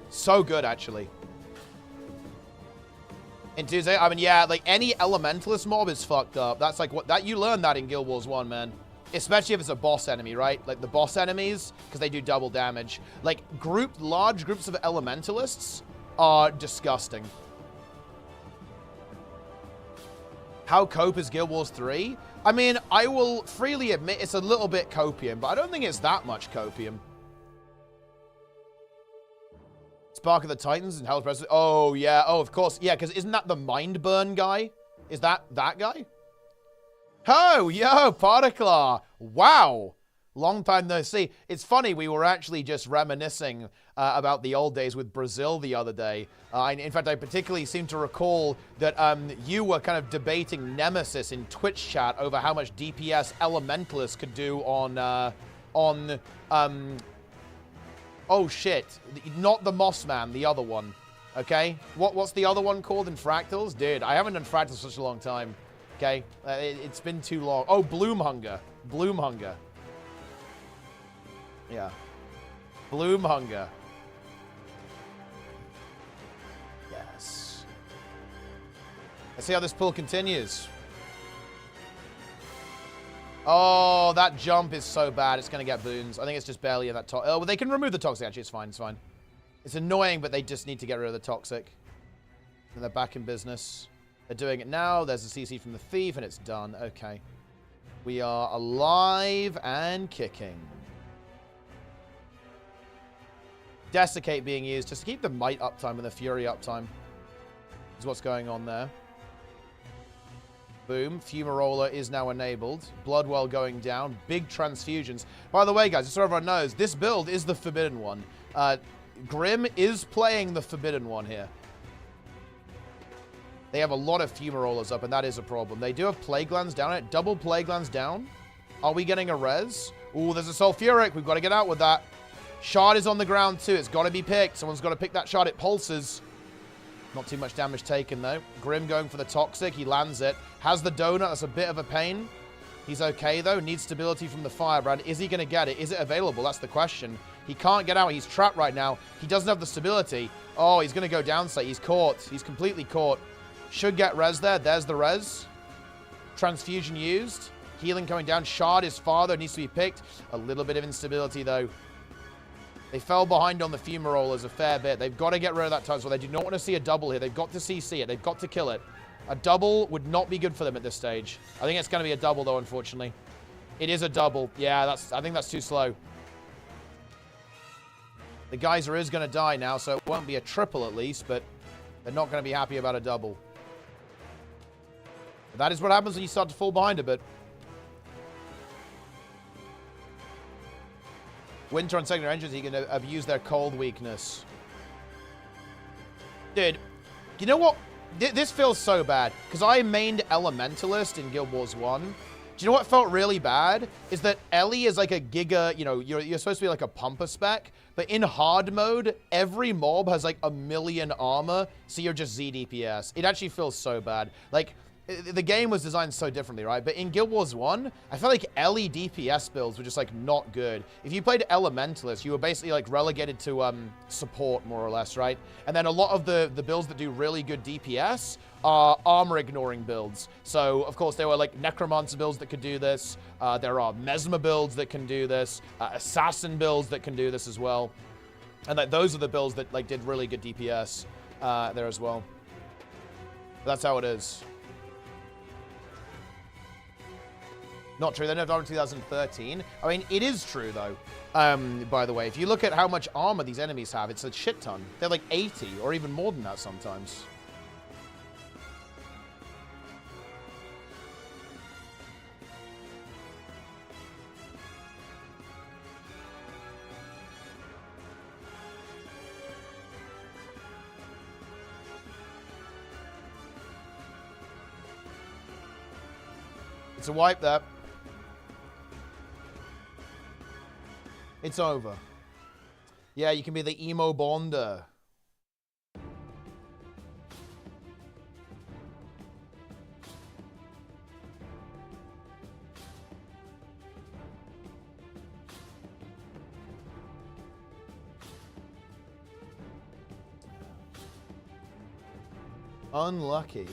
So good, actually. In Tuesday, I mean, yeah, like, any Elementalist mob is fucked up. That's like what... that you learn that in Guild Wars 1, man. Especially if it's a boss enemy, right? Like, the boss enemies, because they do double damage. Like, large groups of Elementalists are disgusting. How cope is Guild Wars 3? I mean, I will freely admit it's a little bit copium, but I don't think it's that much copium. Spark of the Titans and Hell's President. Oh, yeah. Oh, of course. Yeah, because isn't that the Mind Burn guy? Is that guy? Oh, yo, Particlar. Wow. Long time no see. It's funny, we were actually just reminiscing about the old days with Brazil the other day. In fact, I particularly seem to recall that you were kind of debating Nemesis in Twitch chat over how much DPS Elementalist could do on oh, shit. Not the Mossman, the other one. Okay? What's the other one called in Fractals? Dude, I haven't done Fractals for such a long time. Okay? It's been too long. Oh, Bloomhunger. Bloomhunger. Yeah. Bloomhunger. Yes. Let's see how this pull continues. Oh, that jump is so bad. It's going to get boons. I think it's just barely in that toxic. Oh, well, they can remove the toxic, actually. It's fine. It's fine. It's annoying, but they just need to get rid of the toxic. And they're back in business. They're doing it now. There's a CC from the thief, and it's done. Okay. We are alive and kicking. Desiccate being used just to keep the might uptime and the fury uptime is what's going on there. Boom. Fumarola is now enabled. Bloodwell going down. Big transfusions. By the way, guys, just so everyone knows, this build is the forbidden one. Grim is playing the forbidden one here. They have a lot of Fumarolas up, and that is a problem. They do have Plague Glands down it. Double Plague Glands down. Are we getting a res? Ooh, there's a Sulfuric. We've got to get out with that. Shard is on the ground, too. It's got to be picked. Someone's got to pick that shard. It pulses. Not too much damage taken, though. Grim going for the Toxic. He lands it. Has the Donut. That's a bit of a pain. He's okay, though. Needs stability from the Firebrand. Is he going to get it? Is it available? That's the question. He can't get out. He's trapped right now. He doesn't have the stability. Oh, he's going to go down, say. He's caught. He's completely caught. Should get res there. There's the res. Transfusion used. Healing coming down. Shard is farther. Needs to be picked. A little bit of instability, though. They fell behind on the Fumarolas a fair bit. They've got to get rid of that touch. Well, they do not want to see a double here. They've got to CC it. They've got to kill it. A double would not be good for them at this stage. I think it's going to be a double, though, unfortunately. It is a double. Yeah, I think that's too slow. The Geyser is going to die now, so it won't be a triple at least, but they're not going to be happy about a double. But that is what happens when you start to fall behind a bit. Winter on secondary engines, you can abuse their cold weakness. Dude, you know what? This feels so bad. Because I mained Elementalist in Guild Wars 1. Do you know what felt really bad? Is that Ellie is like a giga, you know, you're supposed to be like a pumper spec. But in hard mode, every mob has like 1,000,000 armor. So you're just Z DPS. It actually feels so bad. Like, the game was designed so differently, right? But in Guild Wars 1, I felt like Ellie DPS builds were just, like, not good. If you played Elementalist, you were basically, like, relegated to support, more or less, right? And then a lot of the builds that do really good DPS are armor-ignoring builds. So, of course, there were, like, Necromancer builds that could do this. There are Mesmer builds that can do this. Assassin builds that can do this as well. And, like, those are the builds that, like, did really good DPS there as well. That's how it is. Not true. They nerfed armor in 2013. I mean, it is true, though. By the way, if you look at how much armor these enemies have, it's a shit ton. They're like 80 or even more than that sometimes. It's a wipe there. It's over. Yeah, you can be the emo bonder. Unlucky.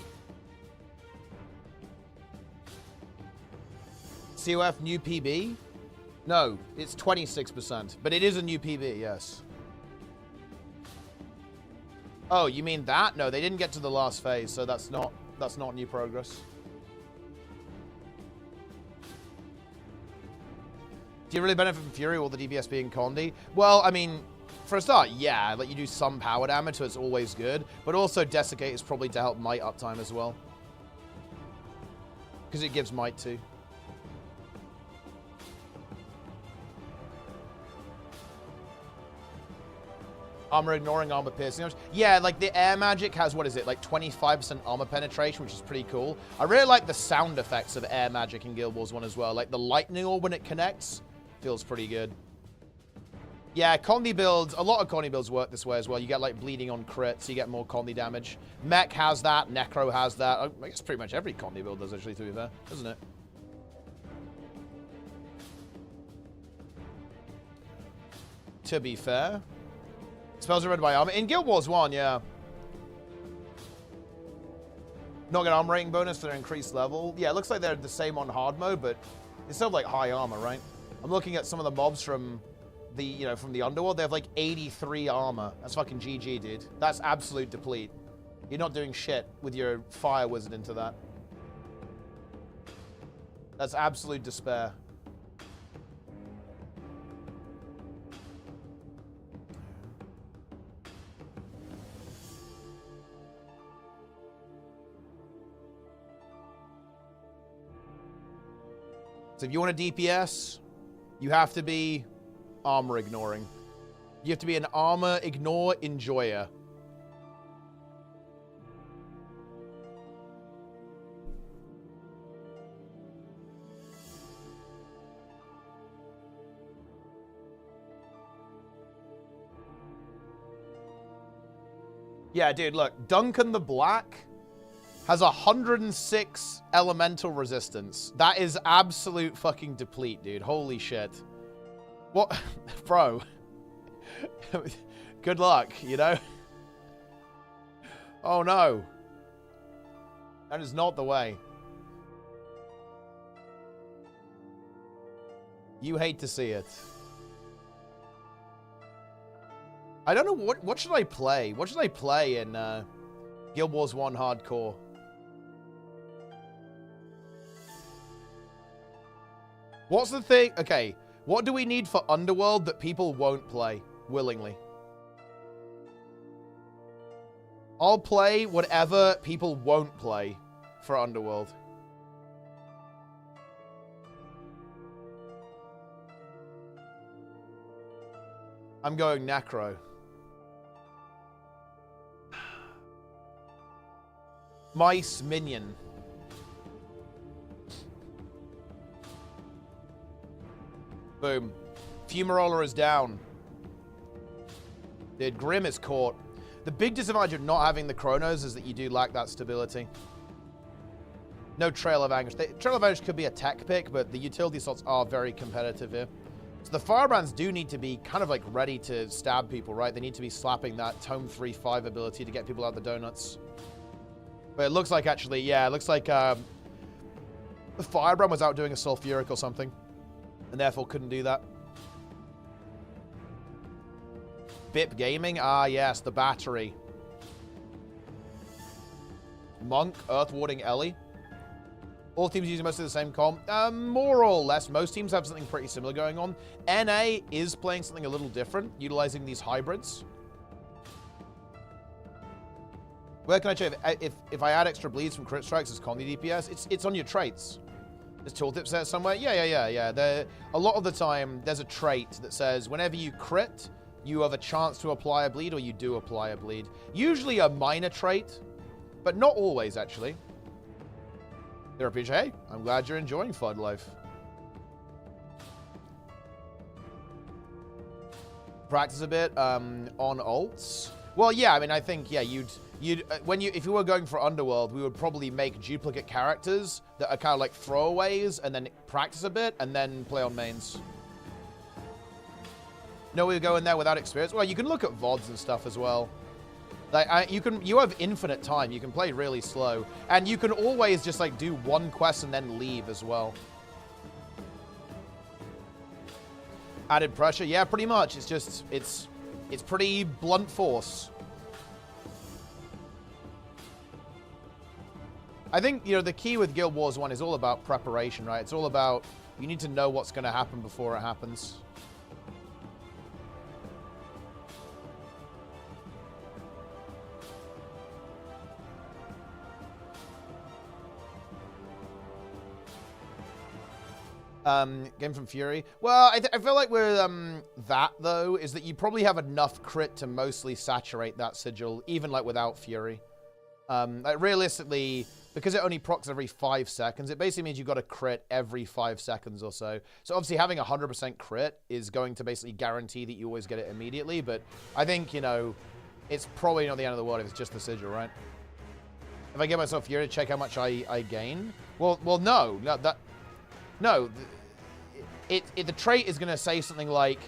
COF new PB? No, it's 26%, but it is a new PB, yes. Oh, you mean that? No, they didn't get to the last phase, so that's not new progress. Do you really benefit from Fury or the DPS being Condi? Well, I mean, for a start, yeah, like you do some power damage, so it's always good, but also Desiccate is probably to help Might uptime as well. Because it gives Might too. Armor ignoring, armor piercing. Yeah, like the air magic has, what is it, like 25% armor penetration, which is pretty cool. I really like the sound effects of air magic in Guild Wars 1 as well. Like the lightning orb when it connects, feels pretty good. Yeah, Condi builds, a lot of Condi builds work this way as well. You get like bleeding on crit, so you get more Condi damage. Mech has that, Necro has that. I guess pretty much every Condi build does actually, to be fair, doesn't it? To be fair. Spells are read by armor. In Guild Wars 1, yeah. Not get armor rating bonus for their increased level. Yeah, it looks like they're the same on hard mode, but they still have like high armor, right? I'm looking at some of the mobs from the, you know, from the underworld. They have like 83 armor. That's fucking GG, dude. That's absolute deplete. You're not doing shit with your fire wizard into that. That's absolute despair. So if you want a DPS, you have to be armor ignoring. You have to be an armor ignore enjoyer. Yeah, dude, look. Duncan the Black has 106 elemental resistance. That is absolute fucking deplete, dude. Holy shit. What? Bro. Good luck, you know? Oh, no. That is not the way. You hate to see it. I don't know, what should I play? What should I play in Guild Wars 1 Hardcore? What's the thing? Okay, what do we need for Underworld that people won't play willingly? I'll play whatever people won't play for Underworld. I'm going Necro. Mice minion. Boom. Fumarola is down. Dude, Grim is caught. The big disadvantage of not having the Chronos is that you do lack that stability. No Trail of Anguish. Trail of Anguish could be a tech pick, but the utility slots are very competitive here. So the Firebrands do need to be kind of like ready to stab people, right? They need to be slapping that Tome 3-5 ability to get people out of the donuts. But it looks like actually, yeah, it looks like the Firebrand was out doing a Sulfuric or something, and therefore couldn't do that. Bip Gaming, ah yes, the battery. Monk, Earthwarding Ellie. All teams using mostly the same comp. More or less, most teams have something pretty similar going on. NA is playing something a little different, utilizing these hybrids. Where can I check if I add extra bleeds from crit strikes as combi DPS? It's on your traits. There's tooltip set somewhere. Yeah. A lot of the time, there's a trait that says whenever you crit, you have a chance to apply a bleed, or you do apply a bleed. Usually a minor trait, but not always, actually. Therapeutic, hey, I'm glad you're enjoying FUD life. Practice a bit on ults. Well, yeah, I mean, I think, yeah, if you were going for Underworld, we would probably make duplicate characters that are kind of like throwaways, and then practice a bit, and then play on mains. No, we go in there without experience. Well, you can look at VODs and stuff as well. Like, you have infinite time. You can play really slow, and you can always just like do one quest and then leave as well. Added pressure, yeah, pretty much. It's just it's pretty blunt force. I think, you know, the key with Guild Wars 1 is all about preparation, right? It's all about you need to know what's going to happen before it happens. Game from Fury. Well, I feel like with that, though, is that you probably have enough crit to mostly saturate that sigil, even like without Fury. Like realistically, because it only procs every 5 seconds, it basically means you've got to crit every 5 seconds or so. So obviously having 100% crit is going to basically guarantee that you always get it immediately, but I think, you know, it's probably not the end of the world if it's just the sigil, right? If I give myself Fury to check how much I gain? Well, no. No, the trait is going to say something like...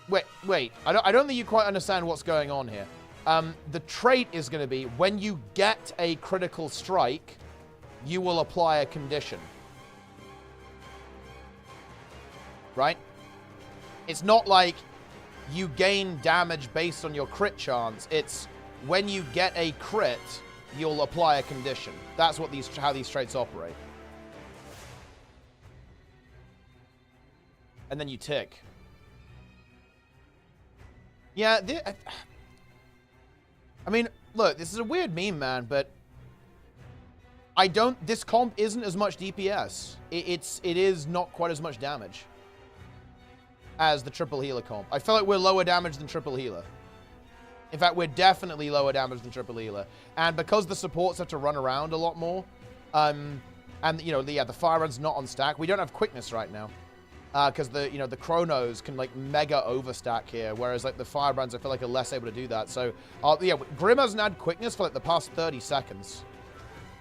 Wait. I don't think you quite understand what's going on here. The trait is going to be, when you get a critical strike, you will apply a condition. Right? It's not like you gain damage based on your crit chance. It's when you get a crit, you'll apply a condition. That's what how these traits operate. And then you tick. Yeah, I mean, look, this is a weird meme, man, but this comp isn't as much DPS. It is not quite as much damage as the triple healer comp. I feel like we're lower damage than triple healer. In fact, we're definitely lower damage than triple healer. And because the supports have to run around a lot more, and, you know, the Firebrand's not on stack, we don't have quickness right now. Because the Chronos can like mega overstack here, whereas like the Firebrands I feel like are less able to do that. So yeah, Grim hasn't had quickness for like the past 30 seconds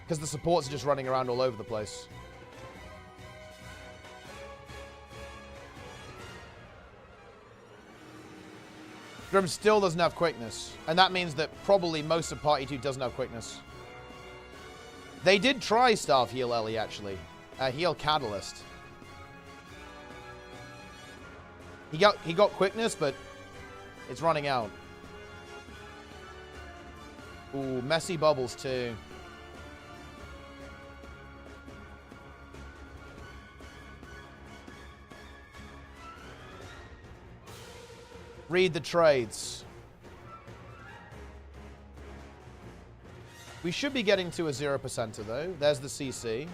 because the supports are just running around all over the place. Grim still doesn't have quickness, and that means that probably most of Party 2 doesn't have quickness. They did try Starve Heal Ellie actually, Heal Catalyst. He got quickness, but it's running out. Ooh, messy bubbles too. Read the trades. We should be getting to a 0%er though. There's the CC.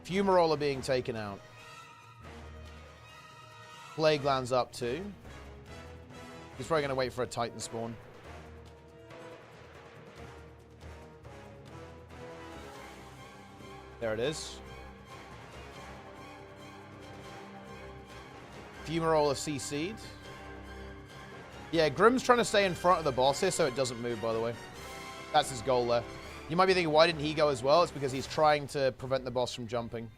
Fumarola being taken out. Plague Land's up too. He's probably going to wait for a Titan spawn. There it is. Fumarole CC'd. Yeah, Grim's trying to stay in front of the boss here so it doesn't move, by the way. That's his goal there. You might be thinking, why didn't he go as well? It's because he's trying to prevent the boss from jumping.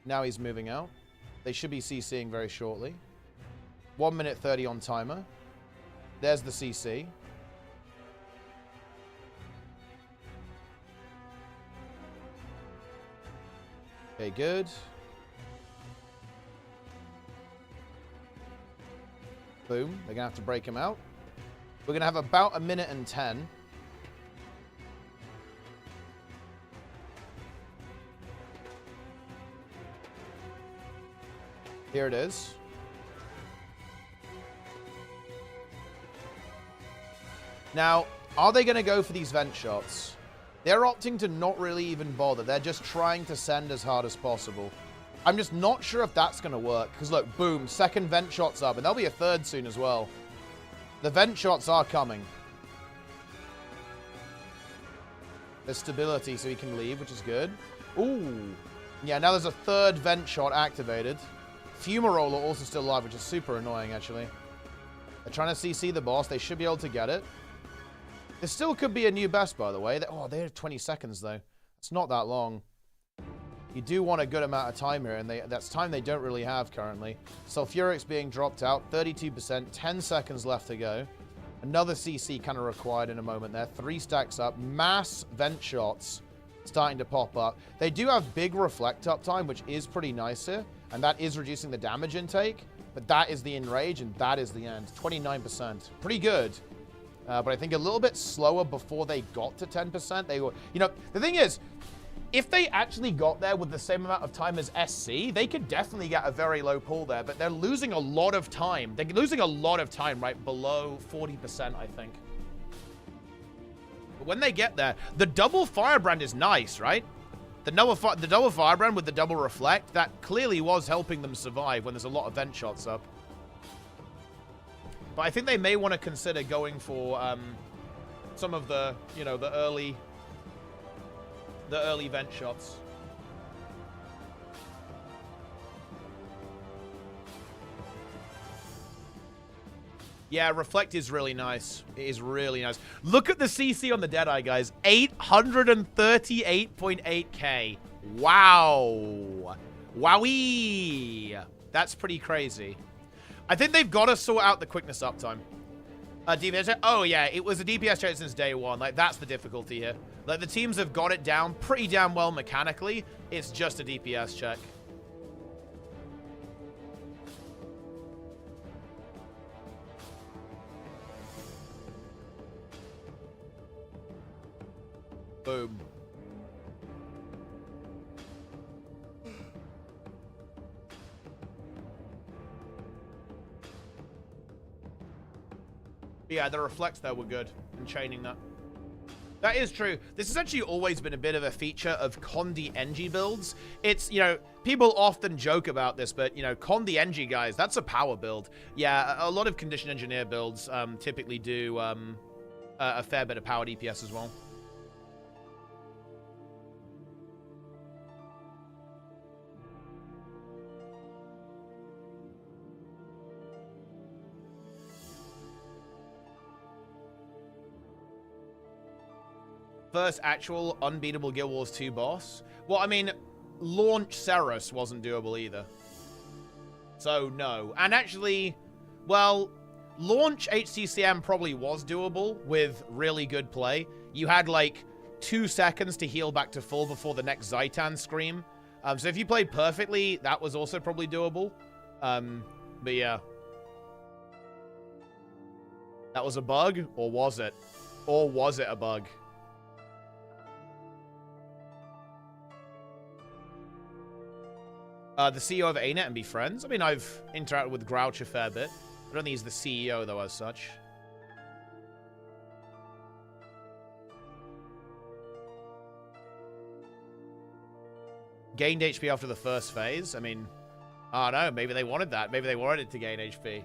Now he's moving out. They should be CCing very shortly. 1 minute 30 on timer. There's the CC. Okay, good. Boom. They're going to have to break him out. We're going to have about 1 minute and 10. Here it is. Now, are they going to go for these vent shots? They're opting to not really even bother. They're just trying to send as hard as possible. I'm just not sure if that's going to work. Because look, boom, second vent shot's up. And there'll be a third soon as well. The vent shots are coming. There's stability so he can leave, which is good. Ooh. Yeah, now there's a third vent shot activated. Fumarole are also still alive, which is super annoying, actually. They're trying to CC the boss. They should be able to get it. There still could be a new best, by the way. Oh, they have 20 seconds, though. It's not that long. You do want a good amount of time here, and that's time they don't really have currently. Sulfuric's being dropped out, 32%, 10 seconds left to go. Another CC kind of required in a moment there. 3 stacks up, mass vent shots starting to pop up. They do have big reflect uptime, which is pretty nice here, and that is reducing the damage intake, but that is the enrage, and that is the end. 29%. Pretty good. But I think a little bit slower before they got to 10%. They were, you know, the thing is, if they actually got there with the same amount of time as SC, they could definitely get a very low pull there, but they're losing a lot of time. They're losing a lot of time, right below 40%, I think. But when they get there, the double firebrand is nice, right? The double firebrand with the double reflect, that clearly was helping them survive when there's a lot of vent shots up. But I think they may want to consider going for some of the, you know, the early vent shots. Yeah, reflect is really nice. It is really nice. Look at the CC on the Deadeye, guys. 838.8k. Wow. Wowee. That's pretty crazy. I think they've got to sort out the quickness uptime. DPS check? Oh, yeah. It was a DPS check since day one. Like, that's the difficulty here. Like, the teams have got it down pretty damn well mechanically. It's just a DPS check. Boom. Yeah, the reflects there were good in chaining that. That is true. This has actually always been a bit of a feature of Condi NG builds. It's, you know, people often joke about this, but, you know, Condi NG, guys, that's a power build. Yeah, a lot of condition engineer builds typically do a fair bit of power DPS as well. First actual unbeatable Guild Wars 2 boss. Well, I mean, launch Ceros wasn't doable either. So, no. And actually, well, launch HCCM probably was doable with really good play. You had, like, 2 seconds to heal back to full before the next Zaitan scream. So if you played perfectly, that was also probably doable. But yeah. That was a bug? Or was it? Or was it a bug? The CEO of ArenaNet and be friends? I mean, I've interacted with Grouch a fair bit. I don't think he's the CEO, though, as such. Gained HP after the first phase. I mean, I don't know. Maybe they wanted that. Maybe they wanted it to gain HP.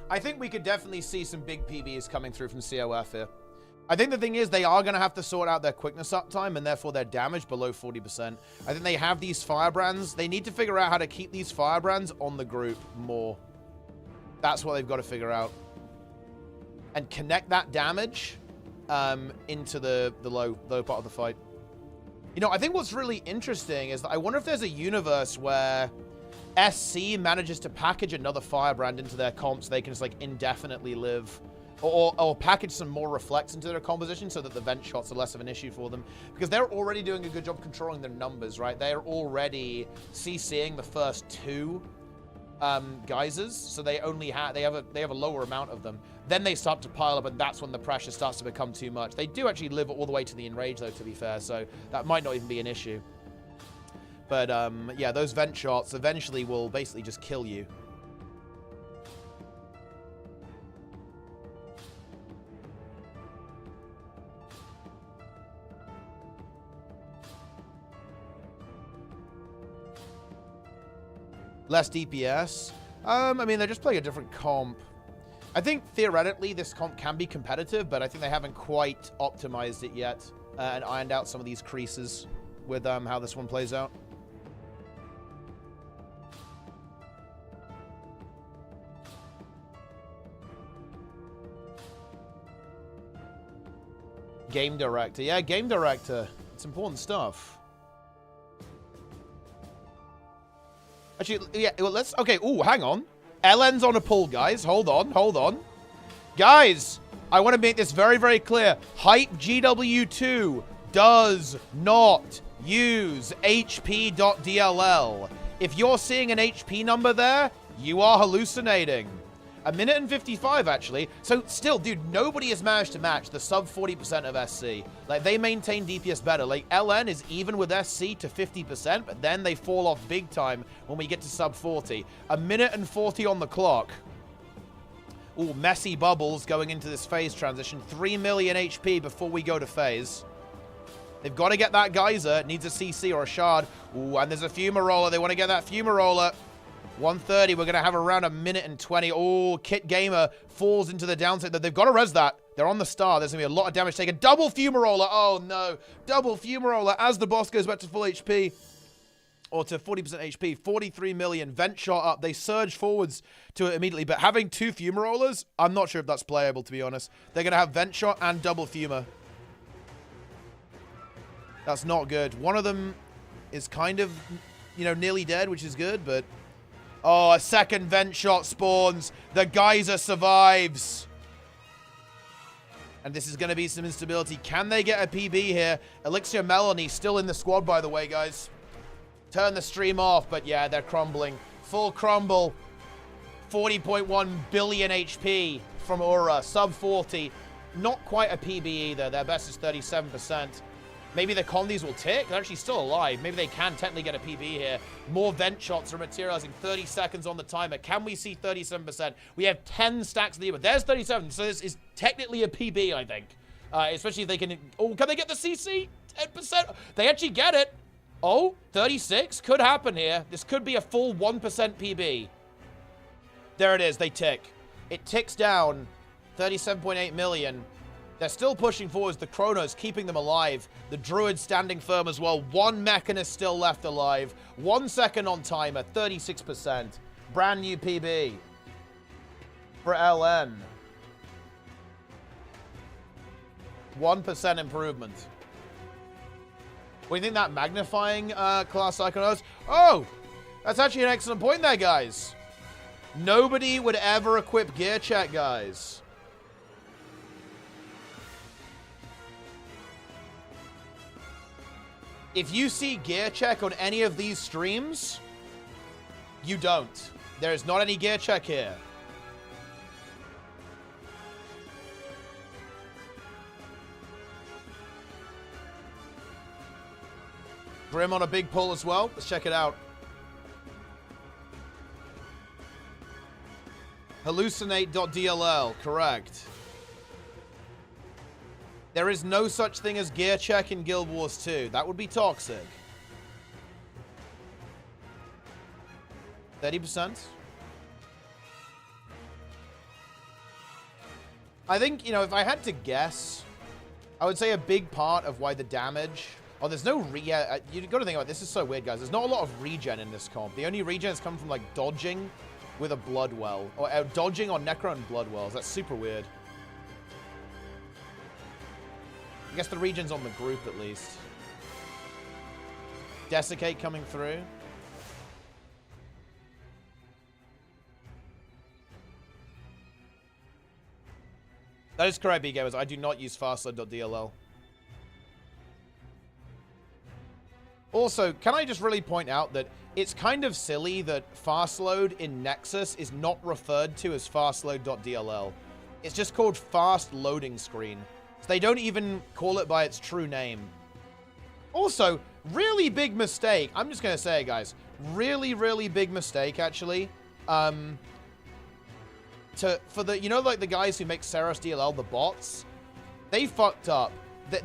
I think we could definitely see some big PBs coming through from COF here. I think the thing is they are going to have to sort out their quickness uptime and therefore their damage below 40%. I think they have these firebrands. They need to figure out how to keep these firebrands on the group more. That's what they've got to figure out. And connect that damage into the low part of the fight. You know, I think what's really interesting is that I wonder if there's a universe where SC manages to package another firebrand into their comp so they can just like indefinitely live. Or package some more reflects into their composition so that the vent shots are less of an issue for them. Because they're already doing a good job controlling their numbers, right? They're already CCing the first 2 geysers, so they only have they have a lower amount of them. Then they start to pile up, and that's when the pressure starts to become too much. They do actually live all the way to the enrage, though, to be fair, so that might not even be an issue. But yeah, those vent shots eventually will basically just kill you. Less DPS. I mean, they're just playing a different comp. I think, theoretically, this comp can be competitive, but I think they haven't quite optimized it yet and ironed out some of these creases with how this one plays out. Game director. Yeah, game director. It's important stuff. Actually, yeah, well, let's... Okay, ooh, hang on. LN's on a pull, guys. Hold on, hold on. Guys, I want to make this very, very clear. Hype gw2 does not use HP.dll. If you're seeing an HP number there, you are hallucinating. 1 minute and 55, actually. So, still, dude, nobody has managed to match the sub 40% of SC. Like, they maintain DPS better. Like, LN is even with SC to 50%, but then they fall off big time when we get to sub 40. 1 minute and 40 on the clock. Ooh, messy bubbles going into this phase transition. 3 million HP before we go to phase. They've got to get that geyser. It needs a CC or a shard. Ooh, and there's a fumaroller. They want to get that fumaroller. 130, we're going to have around 1 minute and 20. Oh, Kit Gamer falls into the downside. They've got to res that. They're on the star. There's going to be a lot of damage taken. Double fumaroller. Oh, no. Double fumaroller as the boss goes back to full HP. Or to 40% HP. 43 million. Vent shot up. They surge forwards to it immediately. But having 2 fumarollers, I'm not sure if that's playable, to be honest. They're going to have vent shot and double fuma. That's not good. One of them is kind of, you know, nearly dead, which is good, but... Oh, a second vent shot spawns. The geyser survives. And this is going to be some instability. Can they get a PB here? Elixir Melanie still in the squad, by the way, guys. Turn the stream off, but yeah, they're crumbling. Full crumble. 40.1 billion HP from URA. Sub 40. Not quite a PB either. Their best is 37%. Maybe the condies will tick. They're actually still alive. Maybe they can technically get a PB here. More vent shots are materializing. 30 seconds on the timer. Can we see 37%? We have 10 stacks of the but there's 37. So this is technically a PB, I think. Especially if they can... Oh, can they get the CC? 10%? They actually get it. Oh, 36? Could happen here. This could be a full 1% PB. There it is. They tick. It ticks down. 37.8 million. They're still pushing forwards. The Chronos keeping them alive. The Druid standing firm as well. 1 Mechanist still left alive. 1 second on timer. 36%. Brand new PB. For LN. 1% improvement. What do you think that magnifying class icon is? Oh! That's actually an excellent point there, guys. Nobody would ever equip gear check, guys. If you see gear check on any of these streams, you don't. There is not any gear check here. Grim on a big pull as well. Let's check it out. Hallucinate.dll, correct. There is no such thing as gear check in Guild Wars 2. That would be toxic. 30%. I think, you know, if I had to guess, I would say a big part of why the damage... Oh, there's no yeah, you got to think about it. This is so weird, guys. There's not a lot of regen in this comp. The only regen has come from, like, dodging with a blood well. Or dodging on Necro and blood wells. That's super weird. I guess the regen's on the group, at least. Desiccate coming through. That is correct, B-Gamers. I do not use fastload.dll. Also, can I just really point out that it's kind of silly that fastload in Nexus is not referred to as fastload.dll. It's just called fast loading screen. So they don't even call it by its true name. Also, really big mistake. I'm just going to say it, guys. Really, really big mistake, actually. For the, you know, like the guys who make Saros DLL, the bots, they fucked up.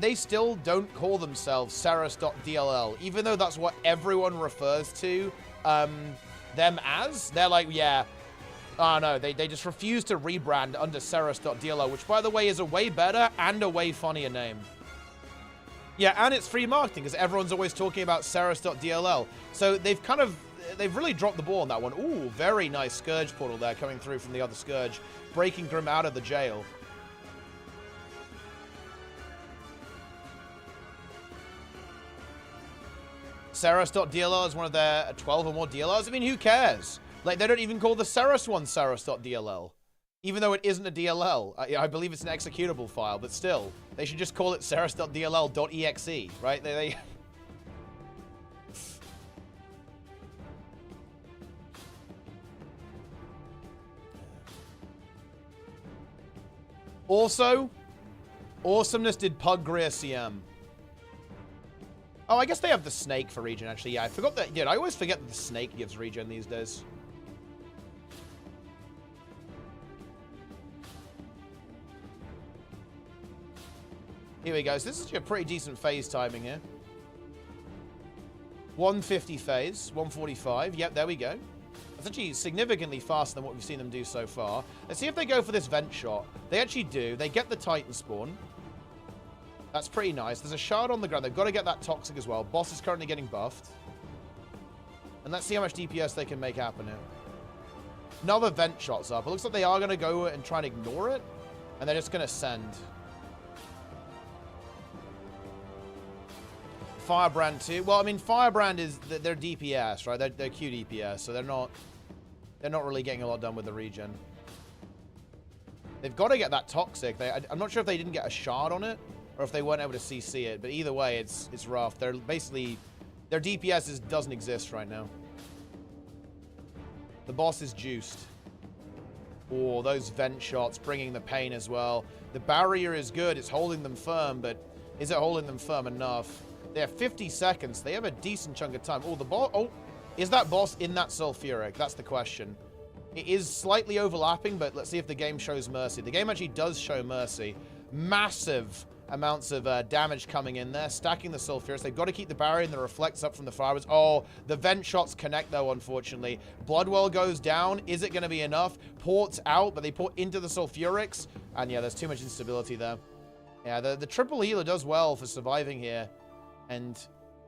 They still don't call themselves Saros.dll, even though that's what everyone refers to them as. They're like, yeah, oh no, they just refuse to rebrand under Saros.dll, which, by the way, is a way better and a way funnier name. Yeah, and it's free marketing, because everyone's always talking about Saros.dll. So they've really dropped the ball on that one. Ooh, very nice Scourge portal there coming through from the other Scourge, breaking Grim out of the jail. Saros.dll is one of their 12 or more DLLs. I mean, who cares? Like, they don't even call the Saros one Saros.dll. Even though it isn't a DLL. I believe it's an executable file, but still. They should just call it Saros.dll.exe, right? They... Also, Awesomeness did Pug Greer CM. Oh, I guess they have the snake for regen, actually. Yeah, I forgot that. Dude, I always forget that the snake gives regen these days. Here we go. So this is a pretty decent phase timing here. 150 phase, 145. Yep, there we go. That's actually significantly faster than what we've seen them do so far. Let's see if they go for this vent shot. They actually do. They get the Titan spawn. That's pretty nice. There's a shard on the ground. They've got to get that toxic as well. Boss is currently getting buffed. And let's see how much DPS they can make happen here. Another vent shot's up. It looks like they are going to go and try and ignore it. And they're just going to send. Firebrand too. Well, I mean, Firebrand is they're DPS, right? They're Q DPS, so they're not really getting a lot done with the regen. They've got to get that toxic. I'm not sure if they didn't get a shard on it or if they weren't able to CC it, but either way, it's rough. They're basically their DPS doesn't exist right now. The boss is juiced. Oh, those vent shots bringing the pain as well. The barrier is good. It's holding them firm, but is it holding them firm enough? They have 50 seconds. They have a decent chunk of time. Oh, the boss. Oh, is that boss in that sulfuric? That's the question. It is slightly overlapping, but let's see if the game shows mercy. The game actually does show mercy. Massive amounts of damage coming in there, stacking the sulfurics. They've got to keep the barrier and the reflects up from the fireworks. Oh, the vent shots connect though, unfortunately. Bloodwell goes down. Is it going to be enough? Port's out, but they port into the sulfurics. And yeah, there's too much instability there. Yeah, the triple healer does well for surviving here. And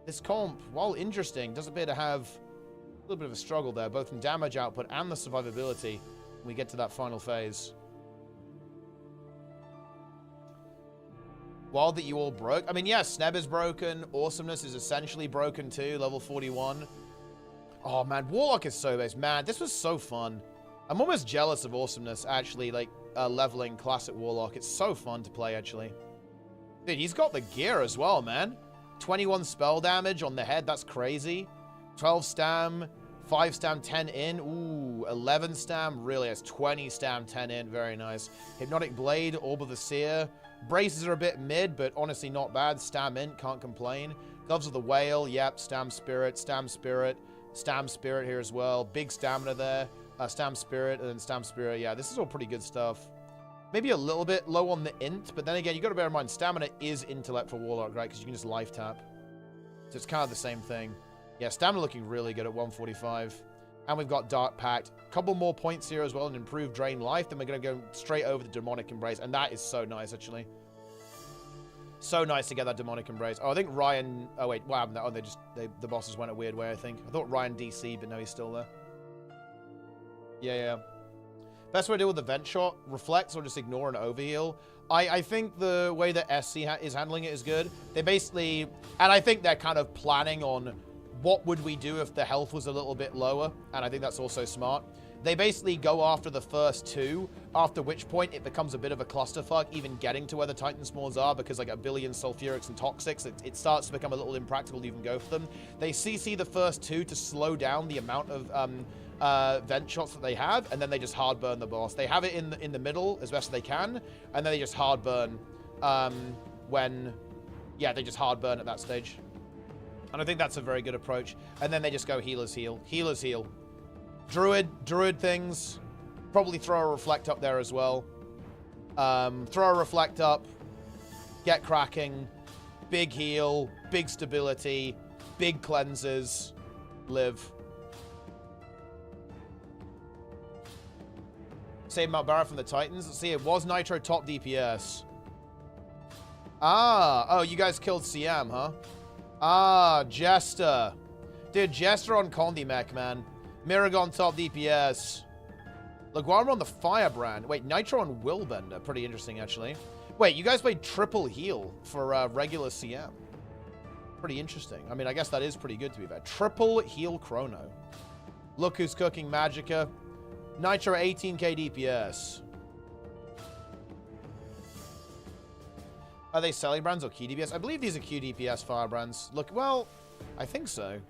this comp, while interesting, does appear to have a little bit of a struggle there, both in damage output and the survivability when we get to that final phase. Wild that you all broke. I mean, yeah, Sneb is broken. Awesomeness is essentially broken too, level 41. Oh, man, Warlock is so base. Man, this was so fun. I'm almost jealous of Awesomeness, actually, like, leveling Classic Warlock. It's so fun to play, actually. Dude, he's got the gear as well, man. 21 spell damage on the head. That's crazy. 12 stam, 5 stam, 10 in. Ooh, 11 stam. Really, that's 20 stam, 10 in. Very nice. Hypnotic Blade, Orb of the Seer. Braces are a bit mid, but honestly not bad. Stam in, can't complain. Gloves of the Whale. Yep, Stam Spirit, Stam Spirit. Stam Spirit here as well. Big stamina there. Stam Spirit and then Stam Spirit. Yeah, this is all pretty good stuff. Maybe a little bit low on the int, but then again, you got to bear in mind, stamina is intellect for Warlock, right? Because you can just life tap. So it's kind of the same thing. Yeah, stamina looking really good at 145. And we've got Dark Pact. Couple more points here as well, and improved Drain Life. Then we're going to go straight over the Demonic Embrace. And that is so nice, actually. So nice to get that Demonic Embrace. Oh, I think Ryan... Oh, wait. What happened? Oh, the bosses went a weird way, I think. I thought Ryan DC, but no, he's still there. Yeah. Best way to deal with the Vent Shot. Reflects or just ignore an overheal. I think the way that SC is handling it is good. They basically... And I think they're kind of planning on what would we do if the health was a little bit lower. And I think that's also smart. They basically go after the first two, after which point it becomes a bit of a clusterfuck, even getting to where the Titan Spawns are, because like a billion Sulfurics and Toxics, it starts to become a little impractical to even go for them. They CC the first two to slow down the amount of vent shots that they have, and then they just hard burn the boss. They have it in the middle as best as they can, and then they just hard burn they just hard burn at that stage. And I think that's a very good approach. And then they just go healers heal. Healers heal. Druid things. Probably throw a reflect up there as well. Throw a reflect up. Get cracking. Big heal. Big stability. Big cleanses. Live. Save Mount Barra from the Titans. Let's see, it was Nitro top DPS. Oh, you guys killed CM, huh? Jester. Dude, Jester on Condi Mech, man. Miragon top DPS. Laguarma on the Firebrand. Wait, Nitro on Willbender. Pretty interesting, actually. Wait, you guys played triple heal for regular CM. Pretty interesting. I mean, I guess that is pretty good to be fair. Triple heal Chrono. Look who's cooking Magicka. Nitro 18k DPS. Are they Selly brands or QDPS? I believe these are QDPS Firebrands. Look, well, I think so.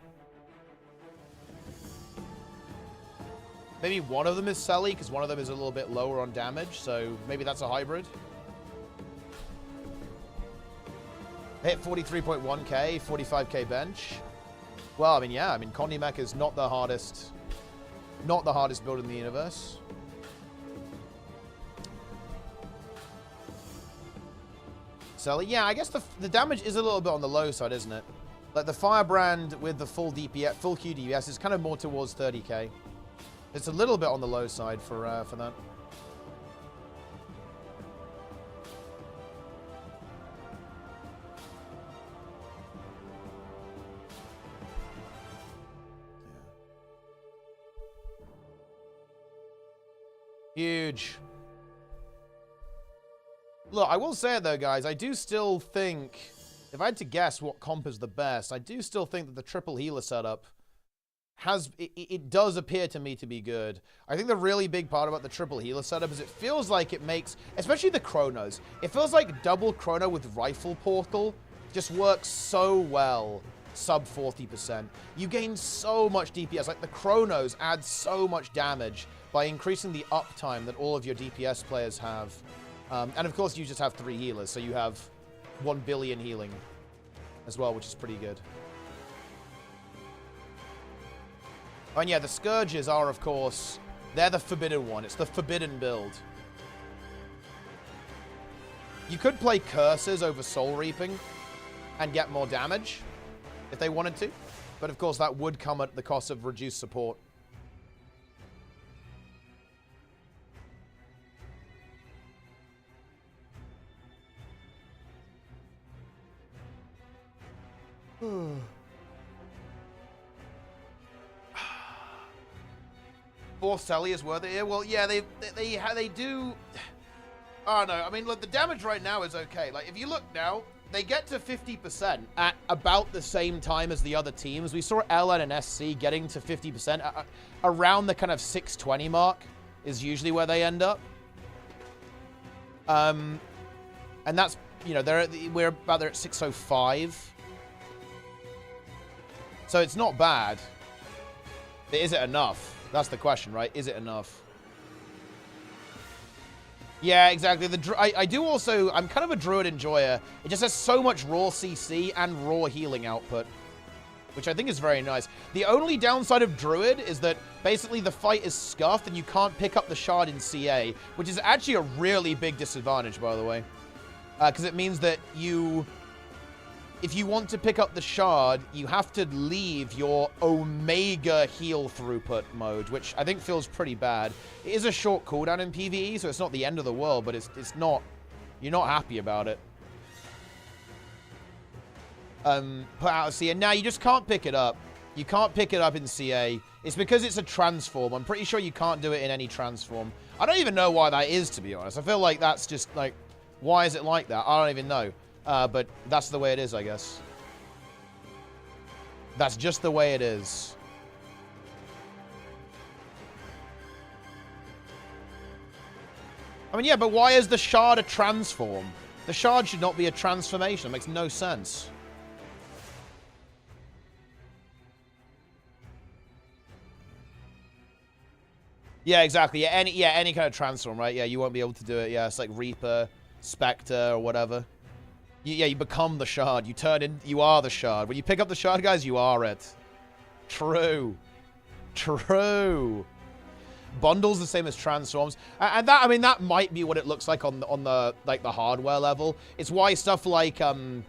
Maybe one of them is Selly, because one of them is a little bit lower on damage, so maybe that's a hybrid. Hit 43.1k, 45k bench. Well, I mean, yeah, I mean, Condi Mech is not the hardest build in the universe. Selly, yeah, I guess the damage is a little bit on the low side, isn't it? Like the Firebrand with the full DPS, full QDPS is kind of more towards 30k. It's a little bit on the low side for that. Huge. Look, I will say it though, guys. I do still think, if I had to guess what comp is the best, I do still think that the triple healer setup it does appear to me to be good. I think the really big part about the triple healer setup is it feels like it makes, especially the Chronos, it feels like double Chrono with Rifle Portal just works so well sub 40%. You gain so much DPS. Like the Chronos add so much damage by increasing the uptime that all of your DPS players have. And of course, you just have 3 healers, so you have 1 billion healing as well, which is pretty good. And yeah, the Scourges are, of course, they're the forbidden one. It's the forbidden build. You could play Curses over Soul Reaping and get more damage if they wanted to. But of course, that would come at the cost of reduced support. Fourth Sally is worth it here. Well, yeah, they do. Oh no, I mean, look, the damage right now is okay. Like, if you look now, they get to 50% at about the same time as the other teams. We saw LN and SC getting to 50% around the kind of 620 mark is usually where they end up. And that's, you know, we're about there at 605. So it's not bad. But is it enough? That's the question, right? Is it enough? Yeah, exactly. I do also... I'm kind of a Druid enjoyer. It just has so much raw CC and raw healing output. which I think is very nice. The only downside of Druid is that basically the fight is scuffed and you can't pick up the shard in CA, which is actually a really big disadvantage, by the way. Because it means that if you want to pick up the shard, you have to leave your Omega heal throughput mode, which I think feels pretty bad. It is a short cooldown in PvE, so it's not the end of the world, but it's not... You're not happy about it. Put out of CA. Now, you just can't pick it up. You can't pick it up in CA. It's because it's a transform. I'm pretty sure you can't do it in any transform. I don't even know why that is, to be honest. I feel like that's just, like... Why is it like that? I don't even know. But that's the way it is, I guess. That's just the way it is. I mean, yeah, but why is the shard a transform? The shard should not be a transformation. It makes no sense. Yeah, exactly. Yeah, any kind of transform, right? Yeah, you won't be able to do it. Yeah, it's like Reaper, Spectre, or whatever. You become the shard. You turn in. You are the shard. When you pick up the shard, guys, you are it. True. True. Bundles the same as transforms, and that, I mean, that might be what it looks like on the like the hardware level. It's why stuff like yeah,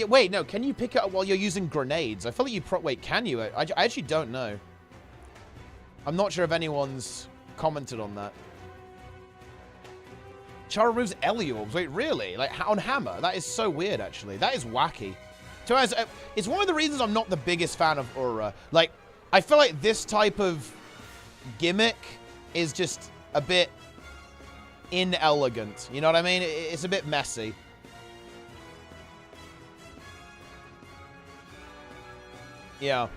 wait, no, can you pick it up while you're using grenades? I feel like you wait, can you? I actually don't know. I'm not sure if anyone's commented on that. Char removes Eliorbs. Wait, really? Like, on Hammer? That is so weird, actually. That is wacky. So, it's one of the reasons I'm not the biggest fan of URA. Like, I feel like this type of gimmick is just a bit inelegant. You know what I mean? It's a bit messy. Yeah.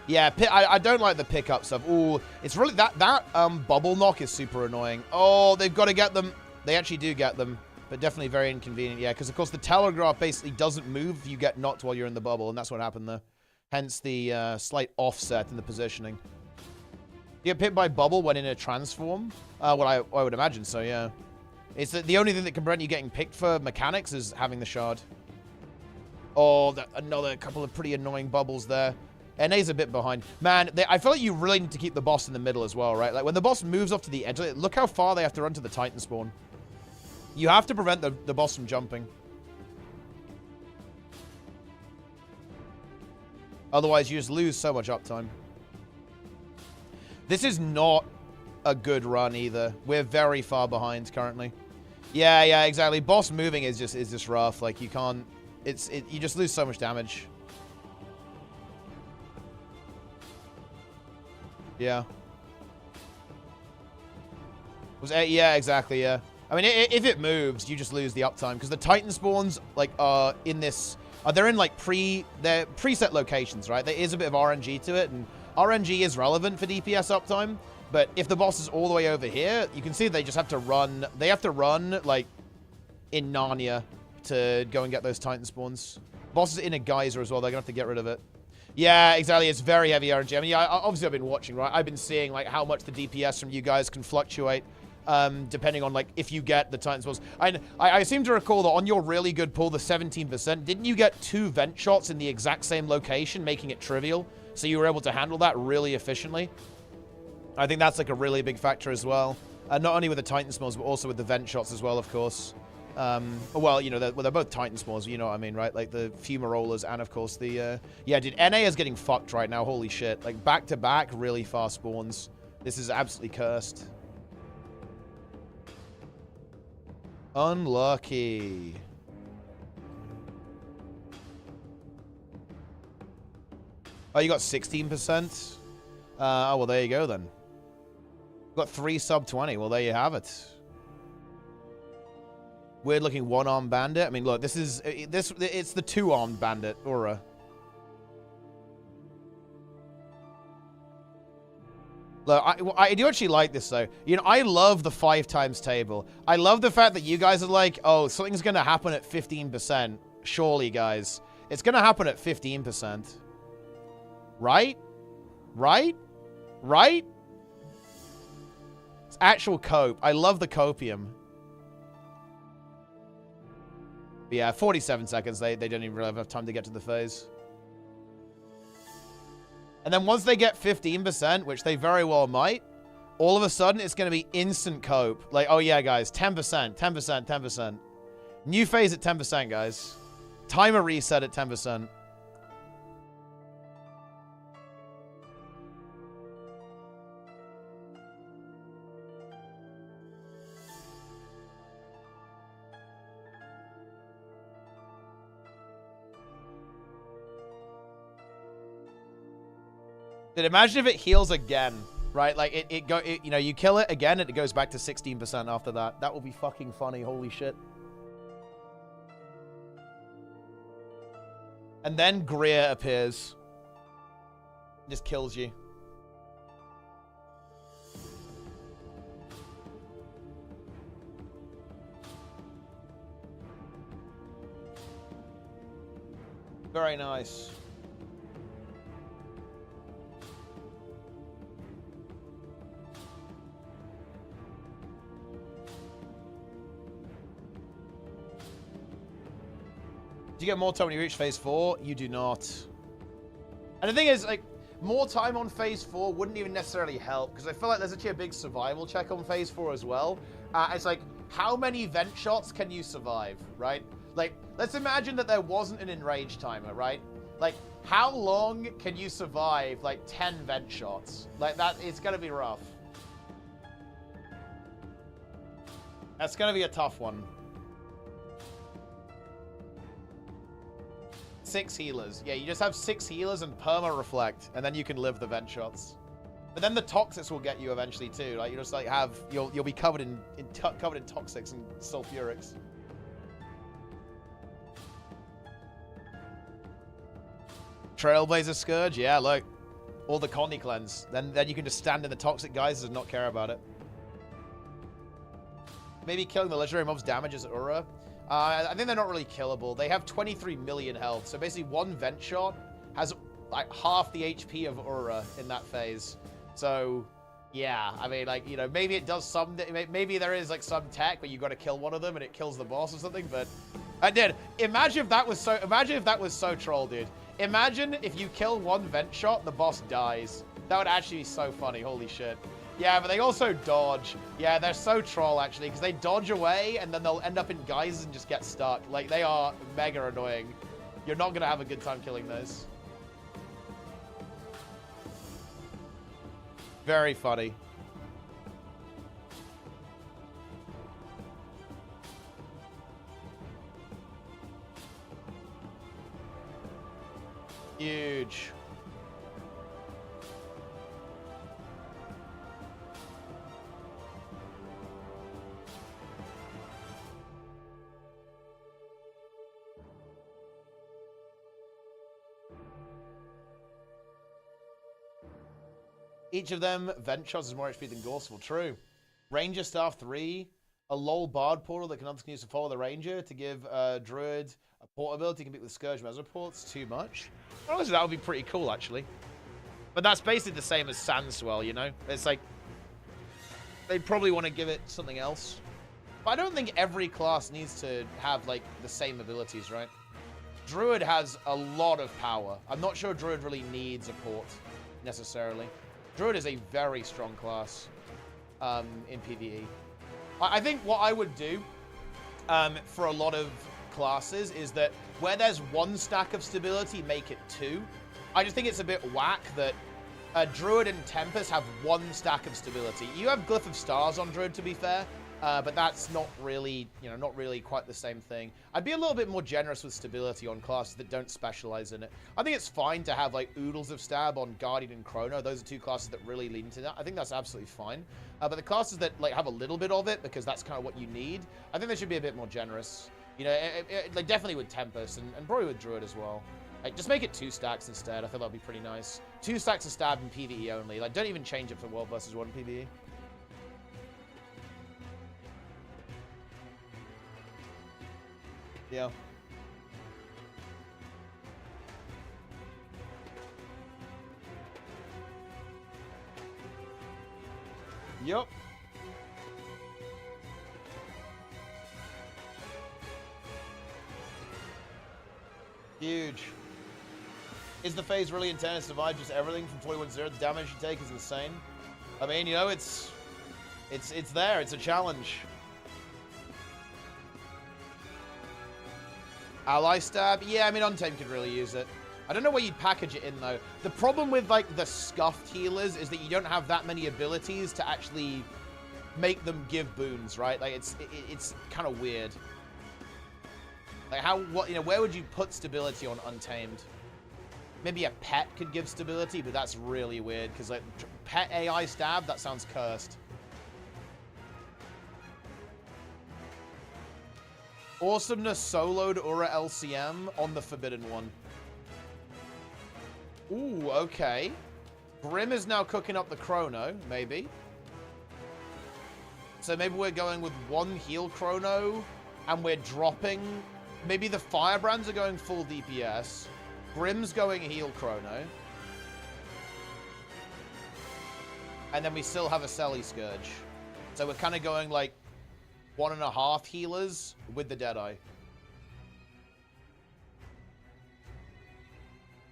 Yeah, I don't like the pickup stuff. Ooh, it's really... That bubble knock is super annoying. Oh, they've got to get them. They actually do get them. But definitely very inconvenient. Yeah, because, of course, the telegraph basically doesn't move if you get knocked while you're in the bubble. And that's what happened there. Hence the slight offset in the positioning. You get hit by bubble when in a transform? Well, I would imagine so, yeah. It's the only thing that can prevent you getting picked for mechanics is having the shard. Oh, another couple of pretty annoying bubbles there. NA's a bit behind. Man, I feel like you really need to keep the boss in the middle as well, right? Like, when the boss moves off to the edge, look how far they have to run to the Titan spawn. You have to prevent the boss from jumping. Otherwise, you just lose so much uptime. This is not a good run either. We're very far behind currently. Yeah, exactly. Boss moving is just rough. Like, you can't... You just lose so much damage. Yeah. Yeah, exactly, yeah. I mean, if it moves, you just lose the uptime. Because the Titan spawns, like, are in this... they're in, like, they're preset locations, right? There is a bit of RNG to it. And RNG is relevant for DPS uptime. But if the boss is all the way over here, you can see they just have to run... They have to run, like, in Narnia to go and get those Titan spawns. Boss is in a geyser as well. They're going to have to get rid of it. Yeah, exactly. It's very heavy RNG. I mean, yeah, obviously I've been watching, right? I've been seeing, like, how much the DPS from you guys can fluctuate, depending on, like, if you get the Titan spawns. I seem to recall that on your really good pull, the 17%, didn't you get 2 vent shots in the exact same location, making it trivial? So you were able to handle that really efficiently? I think that's, like, a really big factor as well. Not only with the Titan spawns, but also with the vent shots as well, of course. Well, you know, they're both Titan spawns, you know what I mean, right? Like the fumarolas and, of course, the... Yeah, dude, NA is getting fucked right now. Holy shit. Like, back-to-back, really fast spawns. This is absolutely cursed. Unlucky. Oh, you got 16%? Oh, well, there you go, then. Got 3 sub 20. Well, there you have it. Weird looking one-armed bandit. I mean, look, it's the 2-armed bandit, Aura. Look, I do actually like this, though. You know, I love the 5 times table. I love the fact that you guys are like, oh, something's going to happen at 15%. Surely, guys. It's going to happen at 15%. Right? Right? Right? It's actual cope. I love the copium. But yeah, 47 seconds. They don't even really have enough time to get to the phase. And then once they get 15%, which they very well might, all of a sudden it's going to be instant cope. Like, oh yeah, guys, 10%, 10%, 10%. New phase at 10%, guys. Timer reset at 10%. Dude, imagine if it heals again, right? Like you know, you kill it again and it goes back to 16% after that. That will be fucking funny. Holy shit. And then Greer appears. Just kills you. Very nice. Do you get more time when you reach phase 4? You do not. And the thing is, like, more time on phase 4 wouldn't even necessarily help, because I feel like there's actually a big survival check on phase 4 as well. It's like, how many vent shots can you survive, right? Like, let's imagine that there wasn't an enrage timer, right? Like, how long can you survive, like, 10 vent shots? Like, that, it's gonna be rough. That's gonna be a tough one. 6 healers. Yeah, you just have 6 healers and perma reflect, and then you can live the vent shots. But then the toxics will get you eventually too. Like you just like have you'll be covered in toxics and sulfurics. Trailblazer Scourge. Yeah, look, all the Condi cleanse. Then you can just stand in the toxic guys and not care about it. Maybe killing the legendary mobs damages Ura. I think they're not really killable. They have 23 million health, so basically one vent shot has like half the HP of Ura in that phase. So, yeah, I mean, like, you know, maybe it does some, maybe there is like some tech where you got to kill one of them and it kills the boss or something, but imagine if that was so troll, dude. Imagine if you kill one vent shot, the boss dies. That would actually be so funny, holy shit. Yeah, but they also dodge. Yeah, they're so troll, actually, because they dodge away, and then they'll end up in geysers and just get stuck. Like, they are mega annoying. You're not going to have a good time killing those. Very funny. Huge. Each of them, vent shots is more HP than Gorseful. True. Ranger Staff 3, a LOL Bard portal that can continue to follow the Ranger to give Druid a port ability compete with Scourge Mesoports. Too much. Honestly, that would be pretty cool, actually. But that's basically the same as Sandswell, you know? It's like, they probably want to give it something else. But I don't think every class needs to have, like, the same abilities, right? Druid has a lot of power. I'm not sure Druid really needs a port, necessarily. Druid is a very strong class in PvE. I think what I would do for a lot of classes is that where there's 1 stack of stability, make it 2. I just think it's a bit whack that Druid and Tempest have 1 stack of stability. You have Glyph of Stars on Druid, to be fair, but that's not really, you know, not really quite the same thing. I'd be a little bit more generous with stability on classes that don't specialize in it. I think it's fine to have, like, Oodles of Stab on Guardian and Chrono. Those are 2 classes that really lean into that. I think that's absolutely fine. But the classes that, like, have a little bit of it, because that's kind of what you need, I think they should be a bit more generous. You know, like, definitely with Tempest, and probably with Druid as well. Like, just make it 2 stacks instead. I think that'd be pretty nice. 2 stacks of Stab in PvE only. Like, don't even change it for World vs. 1 PvE. Yeah. Yep. Huge. Is the phase really intense? Survive just everything from 41-0? The damage you take is insane. I mean, you know, it's there. It's a challenge. Ally stab? Yeah, I mean, Untamed could really use it. I don't know where you'd package it in, though. The problem with, like, the scuffed healers is that you don't have that many abilities to actually make them give boons, right? Like, it's kind of weird. Like, where would you put stability on Untamed? Maybe a pet could give stability, but that's really weird, because, like, pet AI stab, that sounds cursed. Awesomeness soloed Aura LCM on the Forbidden one. Ooh, okay. Grim is now cooking up the Chrono, maybe. So maybe we're going with one heal Chrono, and we're dropping... Maybe the Firebrands are going full DPS. Grim's going heal Chrono. And then we still have a Selly Scourge. So we're kind of going, like, 1.5 healers with the Deadeye.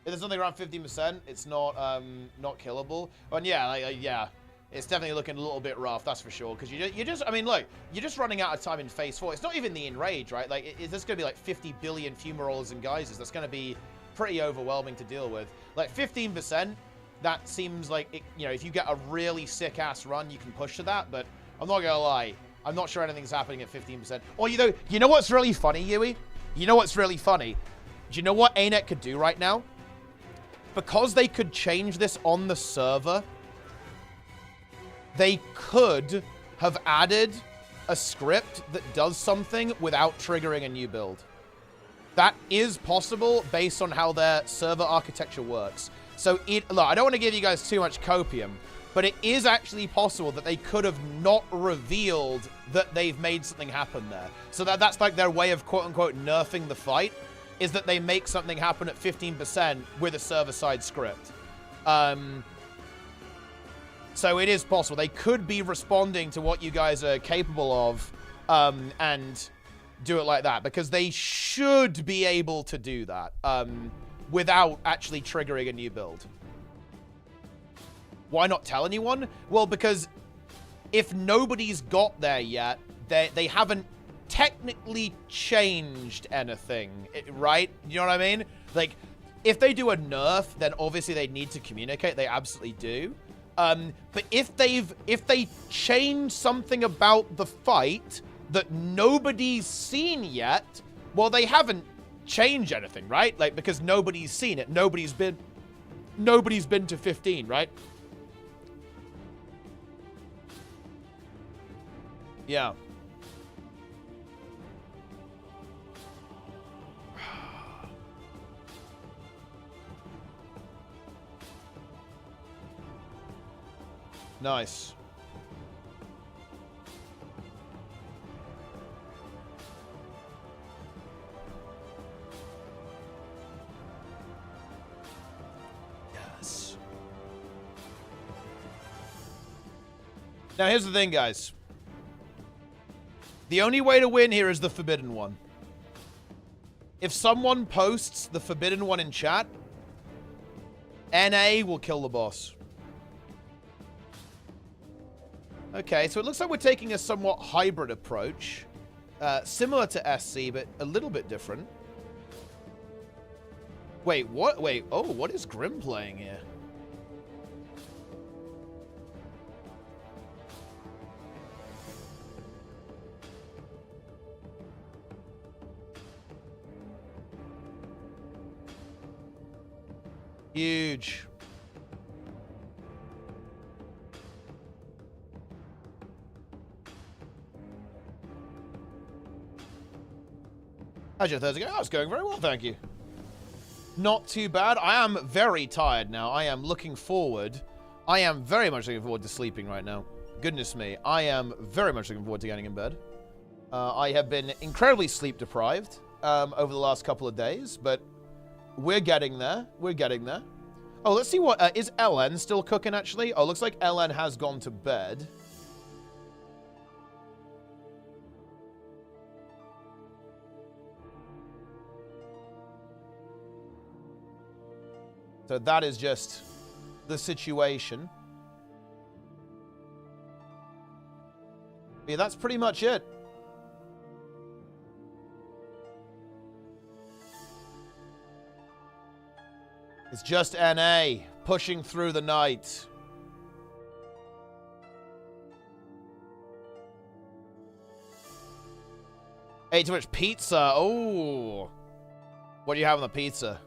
If there's something around 15%, it's not killable. And yeah, yeah, it's definitely looking a little bit rough, that's for sure. Because you just, I mean, look, you're just running out of time in Phase 4. It's not even the Enrage, right? Like, there's going to be like 50 billion Fumaroles and Geysers. That's going to be pretty overwhelming to deal with. Like, 15%, that seems like, if you get a really sick-ass run, you can push to that. But I'm not going to lie. I'm not sure anything's happening at 15%. Or, you know what's really funny, Yui? You know what's really funny? Do you know what ArenaNet could do right now? Because they could change this on the server, they could have added a script that does something without triggering a new build. That is possible based on how their server architecture works. So, look, I don't want to give you guys too much copium, but it is actually possible that they could have not revealed that they've made something happen there. So that's like their way of quote-unquote nerfing the fight, is that they make something happen at 15% with a server-side script. So it is possible. They could be responding to what you guys are capable of and do it like that, because they should be able to do that without actually triggering a new build. Why not tell anyone? Well, because if nobody's got there yet, they haven't technically changed anything, right? You know what I mean? Like, if they do a nerf, then obviously they need to communicate. They absolutely do. But if they change something about the fight that nobody's seen yet, well, they haven't changed anything, right? Like, because nobody's seen it. Nobody's been to 15, right? Yeah. Nice. Yes. Now, here's the thing, guys. The only way to win here is the Forbidden one. If someone posts the Forbidden one in chat, NA will kill the boss. Okay, so it looks like we're taking a somewhat hybrid approach. Similar to SC, but a little bit different. Wait, what? Wait, oh, what is Grim playing here? Huge. How's your Thursday going? Oh, it's going very well, thank you. Not too bad. I am very tired now. I am looking forward. I am very much looking forward to sleeping right now. Goodness me. I am very much looking forward to getting in bed. I have been incredibly sleep deprived over the last couple of days, but we're getting there. We're getting there. Oh, let's see what... is LN still cooking, actually? Oh, looks like LN has gone to bed. So that is just the situation. Yeah, that's pretty much it. It's just NA pushing through the night. Ate too much pizza. Oh. What do you have on the pizza?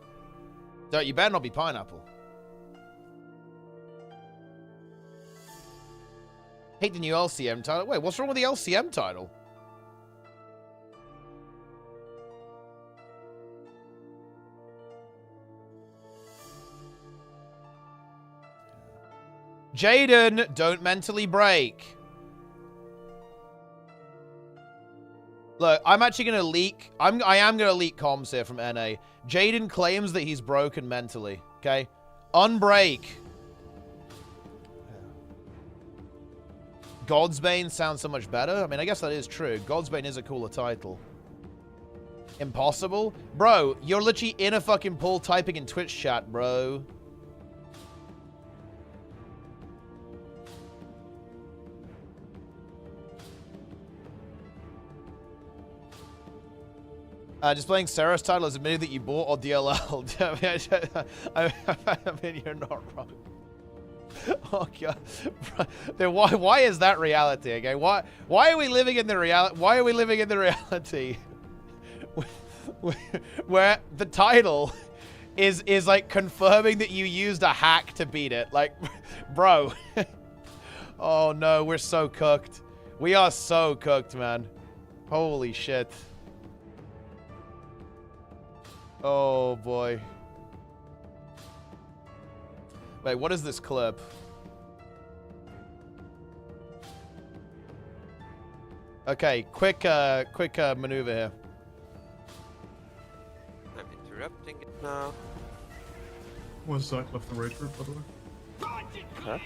Don't, you better not be pineapple. Hate the new LCM title. Wait, what's wrong with the LCM title? Jaden, don't mentally break. Look, I'm actually going to leak. I am going to leak comms here from NA. Jaden claims that he's broken mentally. Okay? Unbreak. Godsbane sounds so much better. I mean, I guess that is true. Godsbane is a cooler title. Impossible? Bro, you're literally in a fucking pool typing in Twitch chat, bro. Displaying Sarah's title as admitting that you bought or DLL. I mean, you're not wrong. Oh god. Then why is that reality? Okay, why are we living in the reality? Why are we living in the reality where the title is like confirming that you used a hack to beat it? Like, bro. Oh no, we're so cooked. We are so cooked, man. Holy shit. Oh boy. Wait, what is this clip? Okay, quick maneuver here. I'm interrupting it now. Was Zach left the raid group, by the way? Huh?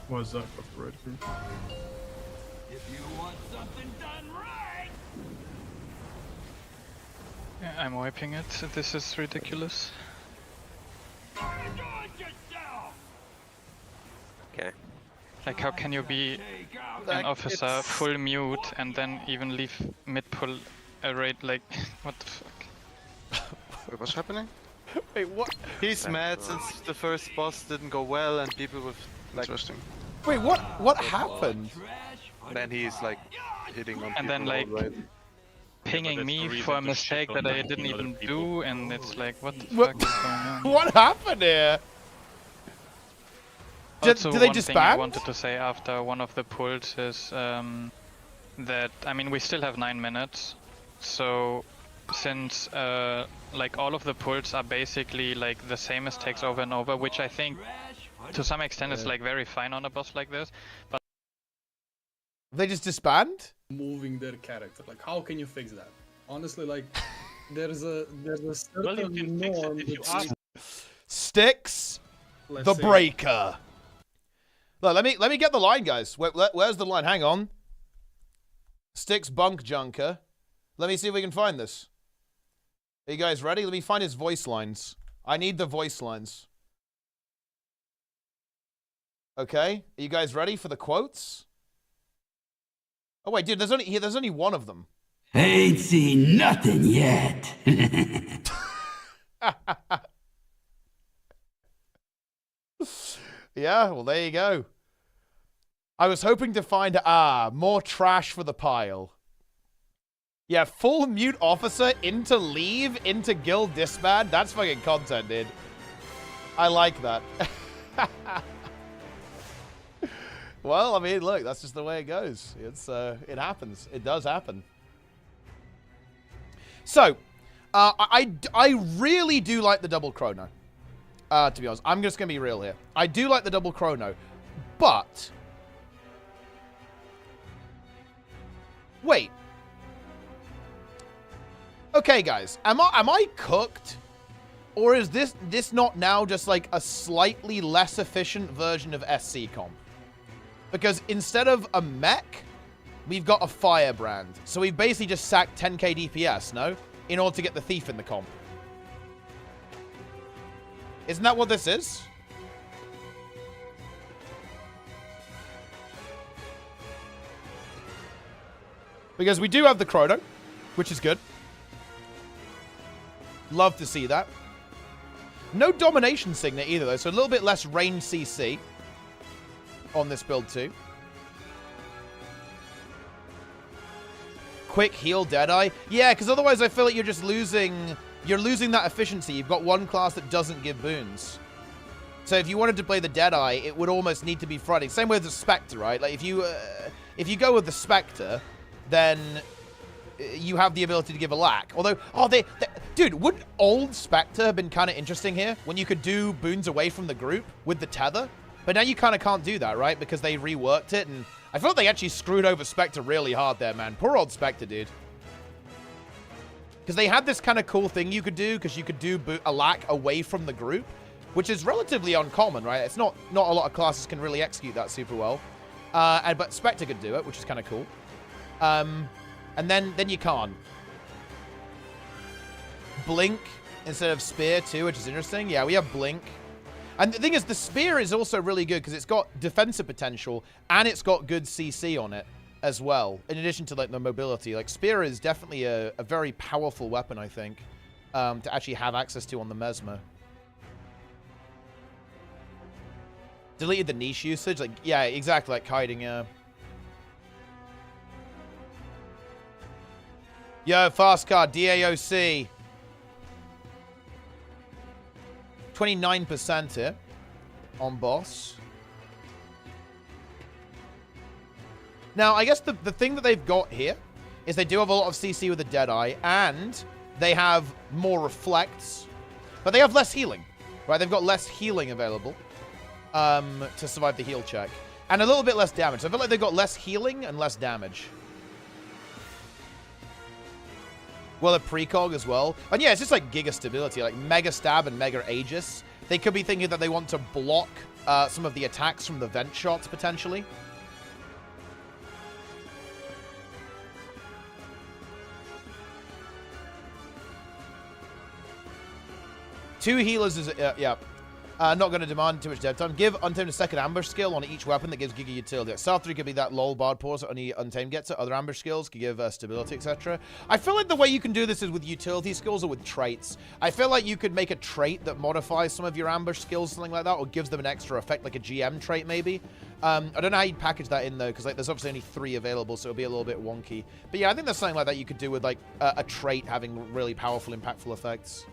Was Zach left the raid group? If you want something done right. Yeah, I'm wiping it. This is ridiculous. Okay. Like, how can you be an officer full mute and then even leave mid-pull a raid? Like, what the fuck? Wait, what's happening? Wait, what? He's mad since the first boss didn't go well and people with like. Interesting. Wait, what happened? Then he's like hitting on And people then like right. pinging me for a mistake that I didn't even do, and it's like, what the What- fuck is going on? What happened here? Also, Did they one thing I disband? wanted to say after one of the pulls is that, I mean, we still have 9 minutes, so since like all of the pulls are basically like the same mistakes over and over, which I think to some extent is like very fine on a boss like this, but they just disband? Moving their character. Like, how can you fix that? Honestly, like, there's a certain norm that Sticks Let's the see. breaker. Look, let me get the line, guys. Where's the line? Hang on. Sticks bunk junker. Let me see if we can find this. Are you guys ready? Let me find his voice lines. I need the voice lines. Okay, are you guys ready for the quotes? Oh wait, dude, there's only one of them. Ain't seen nothing yet. Yeah, well, there you go. I was hoping to find, more trash for the pile. Yeah, full mute officer into leave, into guild disband. That's fucking content, dude. I like that. Well, I mean, look, that's just the way it goes. It's, it happens. It does happen. So, I really do like the double chrono. To be honest, I'm just going to be real here. I do like the double chrono, but... Wait. Okay, guys. Am I cooked? Or is this not now just like a slightly less efficient version of SC comp? Because instead of a mech, we've got a firebrand. So we've basically just sacked 10k DPS, no? In order to get the thief in the comp. Isn't that what this is? Because we do have the Chrono, which is good. Love to see that. No domination signet either, though, so a little bit less range CC on this build, too. Quick heal Deadeye. Yeah, because otherwise I feel like you're just losing... You're losing that efficiency. You've got one class that doesn't give boons. So if you wanted to play the Deadeye, it would almost need to be Friday. Same with the Spectre, right? Like, if you go with the Spectre, then you have the ability to give a lack. Although, dude, would old Spectre have been kind of interesting here? When you could do boons away from the group with the tether? But now you kind of can't do that, right? Because they reworked it, and I feel like they actually screwed over Spectre really hard there, man. Poor old Spectre, dude. Because they had this kind of cool thing you could do, because you could do a lack away from the group, which is relatively uncommon, right? It's not a lot of classes can really execute that super well. But Spectre could do it, which is kind of cool. And then you can't. Blink instead of Spear too, which is interesting. Yeah, we have Blink. And the thing is, the Spear is also really good because it's got defensive potential and it's got good CC on it as well. In addition to like the mobility, like Spear is definitely a very powerful weapon, I think, to actually have access to on the Mesmer. Deleted the niche usage, like yeah, exactly, like kiting. Yo, fast card, DAOC. 29% here on boss. Now, I guess the thing that they've got here is they do have a lot of CC with the Deadeye, and they have more reflects, but they have less healing, right? They've got less healing available to survive the heal check, and a little bit less damage. So I feel like they've got less healing and less damage. Well, a precog as well. And yeah, it's just like Giga Stability, like Mega Stab and Mega Aegis. They could be thinking that they want to block some of the attacks from the vent shots, potentially. Two healers is, yeah. Not going to demand too much dev time. Give Untamed a second ambush skill on each weapon that gives Giga utility. Like, South 3 could be that lol bard pause that only Untamed gets it. Other ambush skills could give stability, etc. I feel like the way you can do this is with utility skills or with traits. I feel like you could make a trait that modifies some of your ambush skills, something like that, or gives them an extra effect, like a GM trait maybe. I don't know how you'd package that in though, because like there's obviously only 3 available, so it'll be a little bit wonky. But yeah, I think there's something like that you could do with like a trait having really powerful, impactful effects.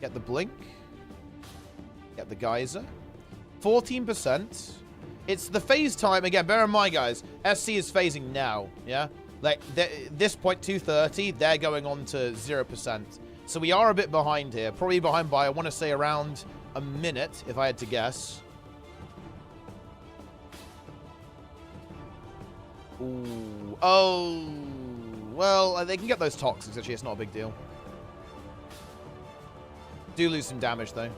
Get the Blink. Get the Geyser. 14%. It's the phase time. Again, bear in mind, guys, SC is phasing now, yeah? Like, this point, 230, they're going on to 0%. So we are a bit behind here. Probably behind by, I want to say, around a minute, if I had to guess. Ooh. Oh. Well, they can get those toxics, actually. It's not a big deal. Do lose some damage though.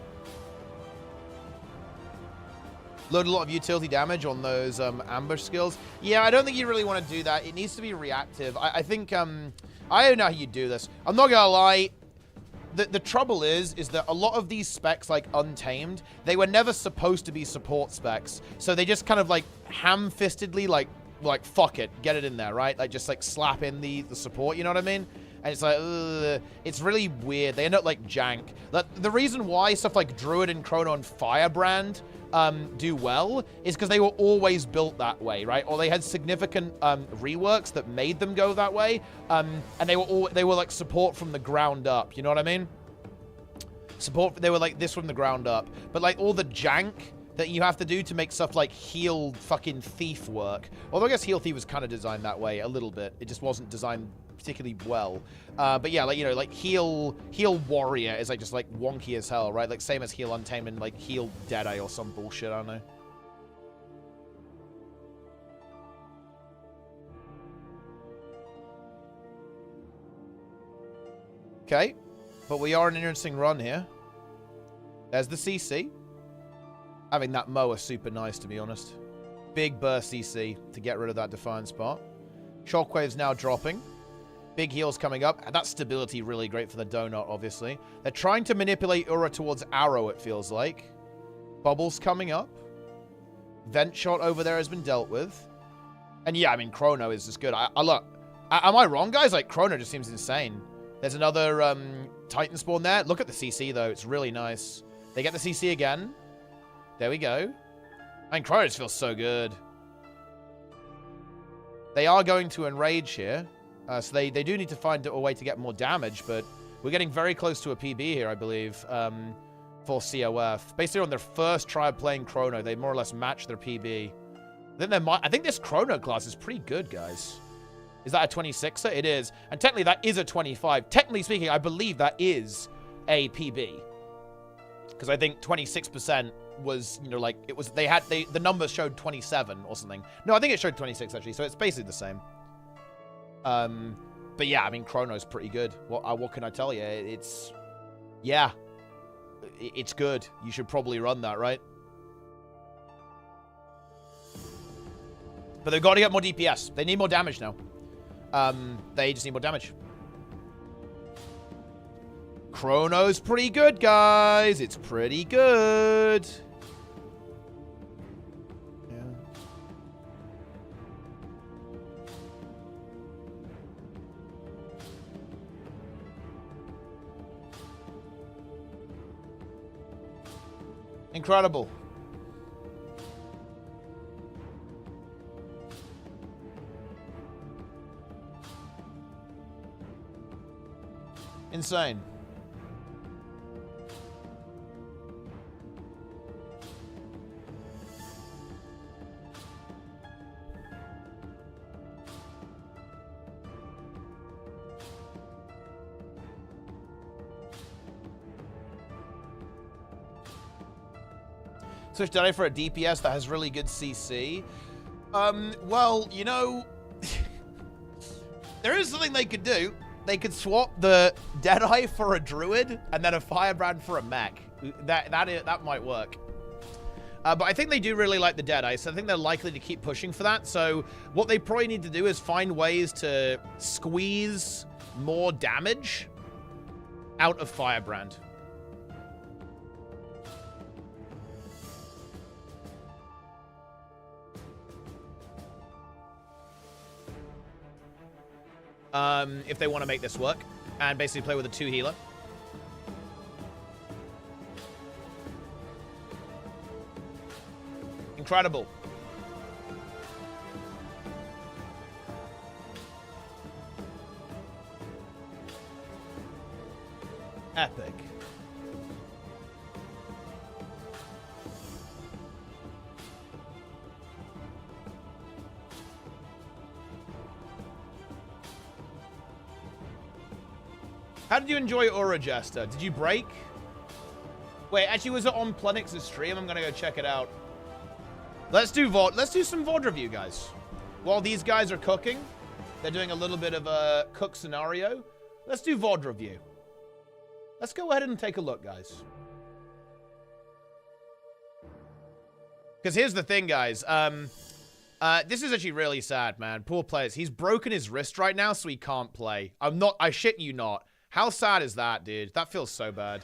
Load a lot of utility damage on those ambush skills. Yeah, I don't think you really want to do that. It needs to be reactive. I think I don't know how you do this. I'm not gonna lie. The trouble is that a lot of these specs, like Untamed, they were never supposed to be support specs. So they just kind of like ham-fistedly like fuck it, get it in there, right? Like just like slap in the support, you know what I mean? And it's like, ugh, it's really weird. They end up like jank. The reason why stuff like Druid and Chrono and Firebrand do well is because they were always built that way, right? Or they had significant reworks that made them go that way. And they were like support from the ground up. You know what I mean? Support. They were like this from the ground up. But like all the jank that you have to do to make stuff like Heal fucking Thief work. Although I guess Heal Thief was kind of designed that way a little bit. It just wasn't designed particularly well. But yeah, like, you know, like Heal Warrior is like just like wonky as hell, right? Like same as Heal Untamed and like Heal Deadeye or some bullshit, I don't know. Okay, but we are in an interesting run here. There's the CC. Having that mower super nice, to be honest. Big burst CC to get rid of that Defiant spot. Shockwave's now dropping. Big heals coming up. That stability really great for the donut, obviously. They're trying to manipulate URA towards Arrow, it feels like. Bubbles coming up. Vent shot over there has been dealt with. And yeah, I mean, Chrono is just good. Look, am I wrong, guys? Like, Chrono just seems insane. There's another Titan spawn there. Look at the CC, though. It's really nice. They get the CC again. There we go. I mean, Chrono just feels so good. They are going to enrage here. So they do need to find a way to get more damage, but we're getting very close to a PB here, I believe, for COF. Basically, on their first try of playing Chrono, they more or less match their PB. I think this Chrono class is pretty good, guys. Is that a 26er? It is. And technically, that is a 25. Technically speaking, I believe that is a PB. Because I think 26% was, you know, like, it was, the numbers showed 27 or something. No, I think it showed 26, actually, so it's basically the same. But yeah, I mean, Chrono's pretty good. What can I tell you? It's good. You should probably run that, right? But they've got to get more DPS. They need more damage now. They just need more damage. Chrono's pretty good, guys. It's pretty good. Yeah. Incredible. Insane. Switch Jedi for a DPS that has really good CC. Well, you know, there is something they could do. They could swap the Deadeye for a Druid and then a Firebrand for a mech. That might work. But I think they do really like the Deadeye, so I think they're likely to keep pushing for that. So what they probably need to do is find ways to squeeze more damage out of Firebrand. If they want to make this work, and basically play with a 2 healer. Incredible. Epic. How did you enjoy Aura Jester? Did you break? Wait, actually, was it on Plenix's stream? I'm gonna go check it out. Let's do some VOD review, guys. While these guys are cooking, they're doing a little bit of a cook scenario. Let's do VOD review. Let's go ahead and take a look, guys. Because here's the thing, guys. This is actually really sad, man. Poor players. He's broken his wrist right now, so he can't play. I shit you not. How sad is that, dude? That feels so bad.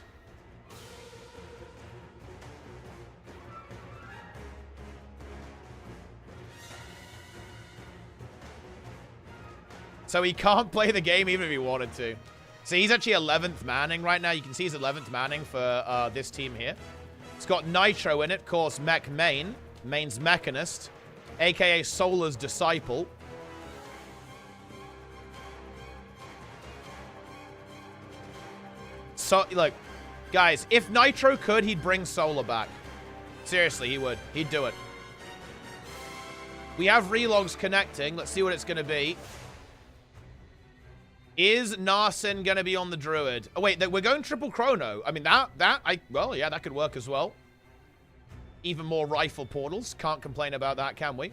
So he can't play the game even if he wanted to. So he's actually 11th manning right now. You can see he's 11th manning for this team here. It's got Nitro in it, of course, Mech Main. Main's Mechanist, a.k.a. Solar's Disciple. So, look, guys, if Nitro could, he'd bring Solar back. Seriously, he would. He'd do it. We have relogs connecting. Let's see what it's going to be. Is Narsen going to be on the Druid? Oh, wait, we're going triple Chrono. I mean, well, yeah, that could work as well. Even more rifle portals. Can't complain about that, can we?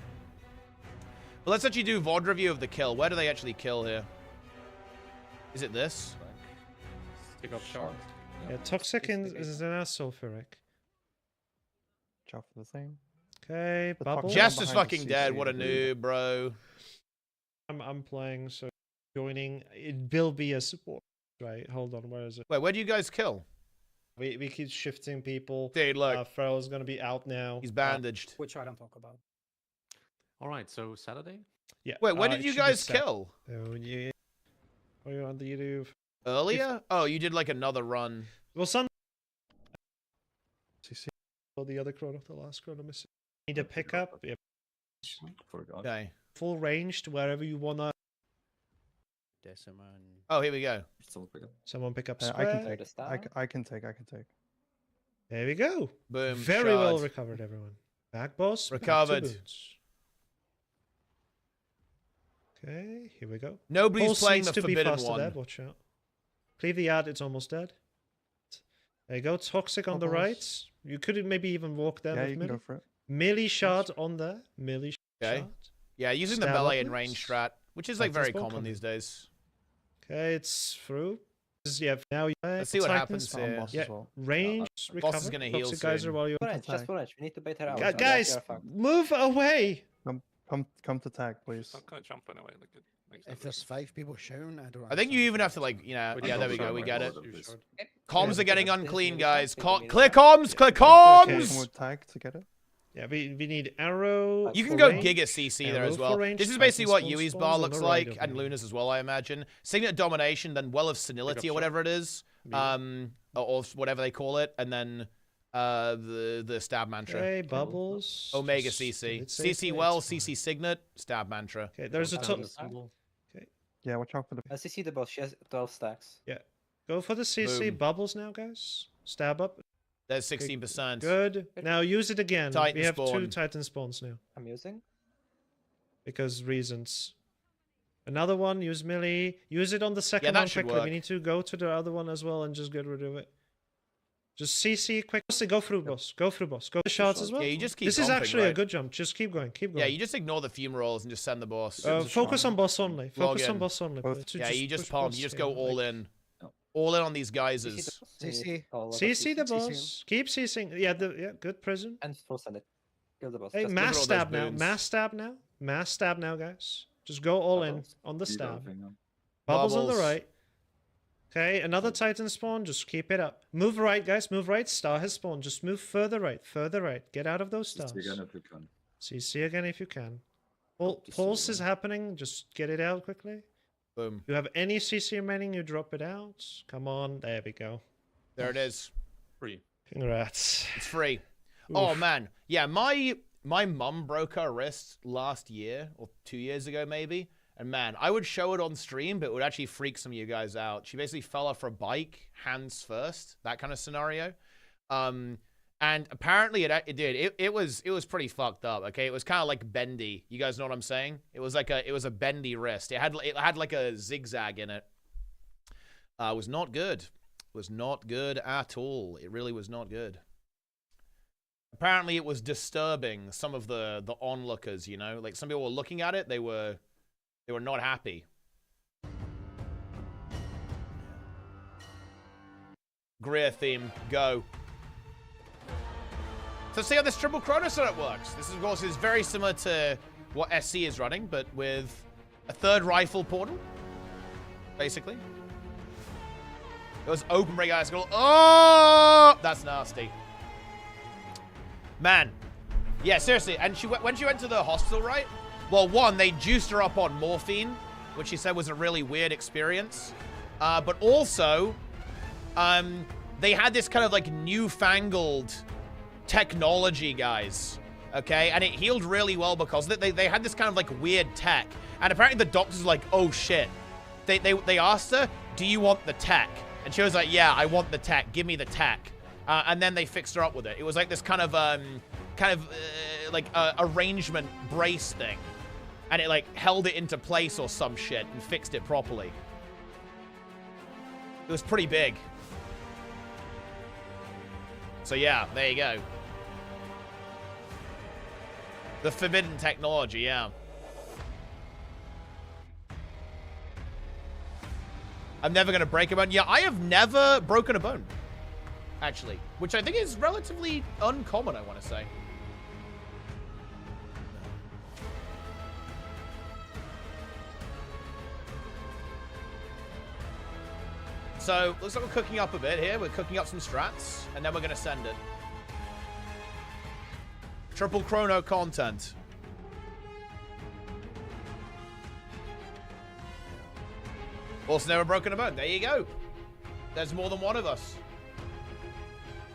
But let's actually do VOD review of the kill. Where do they actually kill here? Is it this? Pick up shard. Yeah, Toxic is an asshole for Rick. Ciao for the thing. Okay, Bubble. Jester's fucking dead. What a noob, bro. I'm playing, so joining. It will be a support, right? Hold on, where is it? Wait, where do you guys kill? We keep shifting people. Dude, look. Farrell's gonna be out now. He's bandaged. Which I don't talk about. All right, so Saturday. Yeah. Wait, when did it you should be guys Sat- kill? Oh, yeah. Are you on the YouTube? Earlier? Oh, you did like another run. Well, Sun. CC. Or the other chrono, the last chrono missing. Need a pickup. Yeah. Okay. Full range to wherever you wanna. Oh, here we go. Someone pick up I square. can take. I can take. There we go. Boom. Very well shard. recovered, everyone. Back boss. back to Recovered. boots. Okay, here we go. Nobody's Pulse playing needs the to be forbidden faster one. Dead. Watch out. Cleave the ad. It's almost dead. There you go. Toxic on the right. You could maybe even walk there. Yeah, with you can melee. go for it. Melee shard on there. Melee Okay. shard. Yeah, using the Stab melee and upwards. range strat, which is like Titan's very ball common coming. these days. Okay, it's through. Yeah, now you. Let's see what happens here. Yeah, range. Boss is gonna heal Toxic geyser soon. while you're. Just for we need to bait her out. Guys, move away. Come to tag, please. I'm gonna jump anyway. Like it makes If there's 5 people shouting, I don't. I think you even have to like, yeah, there we go, we get it. Comms Yeah, are getting because unclean, this guys. is something Clear that- comms, clear Come comms! with tag to get it. Yeah, we need arrow. You can for go range, Giga CC there arrow as for well. range, This is Titan basically what spawn Yui's spawns bar on the looks right like, over and here. Luna's as well, I imagine. Signet Domination, then Well of Senility or whatever it is, or whatever they call it, and then the Stab Mantra. Okay, bubbles. Omega Just CC. it's safe, CC it's Well, fine. CC Signet, Stab Mantra. Okay, there's a top. Yeah, watch out for the. CC the boss. She has 12 stacks. Yeah, go for the CC Boom. bubbles now, guys. Stab up. There's 16%. Good. Now use it again. Titan we have spawn. 2 Titan spawns now. I'm using. Because reasons. Another one, use melee. Use it on the second that one should quickly. work. We need to go to the other one as well and just get rid of it. Just CC quick. Go through boss. Go through boss. Go to shards as well. Yeah, you just keep This is bumping, actually a right? good jump. Just keep going. Keep going. Yeah, you just ignore the fume rolls and just send the boss. Focus on boss only. Log Focus on in. boss only. please. Yeah, you just push pump. boss You just in, go all like- in. All in on these geysers. CC. CC the boss. Keep CCing. Yeah, good prison. And full send it. Kill the boss. Hey, Just mass all those stab now. boons. Mass stab now. Mass stab now, guys. Just go all in on the stab. Bubbles. Bubbles on the Bubbles. right. Okay, another Titan spawn. Just keep it up. Move right, guys. Move right. Star has spawned. Just move further right. Further right. Get out of those stars. Again if we can. CC again if you can. Pulse is happening. Just get it out quickly. Boom. You have any CC remaining, you drop it out. Come on. There we go. There it is. Free. Congrats. It's free. Oh Oof. man, yeah. My mum broke her wrist last year or 2 years ago maybe, and man, I would show it on stream, but it would actually freak some of you guys out. She basically fell off a bike, hands first, that kind of scenario. And apparently it did. It was pretty fucked up. Okay, it was kind of like bendy. You guys know what I'm saying? It was a bendy wrist. It had like a zigzag in it. Was not good. Was not good at all. It really was not good. Apparently, it was disturbing some of the onlookers. You know, like some people were looking at it. They were not happy. Greer theme, go. So see how this triple chrono setup works. This, of course, is very similar to what SC is running, but with a third rifle portal, basically. It was open break, guys. Oh, that's nasty. Man. Yeah, seriously. And when she went to the hospital, right? Well, one, they juiced her up on morphine, which she said was a really weird experience. But also, they had this kind of like newfangled technology, guys. Okay? And it healed really well because they had this kind of like weird tech. And apparently the doctors were like, oh shit. They asked her, do you want the tech? And she was like, yeah, I want the tech. Give me the tech. And then they fixed her up with it. It was like this kind of arrangement brace thing. And it like held it into place or some shit and fixed it properly. It was pretty big. So yeah, there you go. The forbidden technology, yeah. I'm never going to break a bone. Yeah, I have never broken a bone, actually. Which I think is relatively uncommon, I want to say. So, looks like we're cooking up a bit here. We're cooking up some strats, and then we're going to send it. Triple chrono content. Also never broken a bone. There you go. There's more than one of us.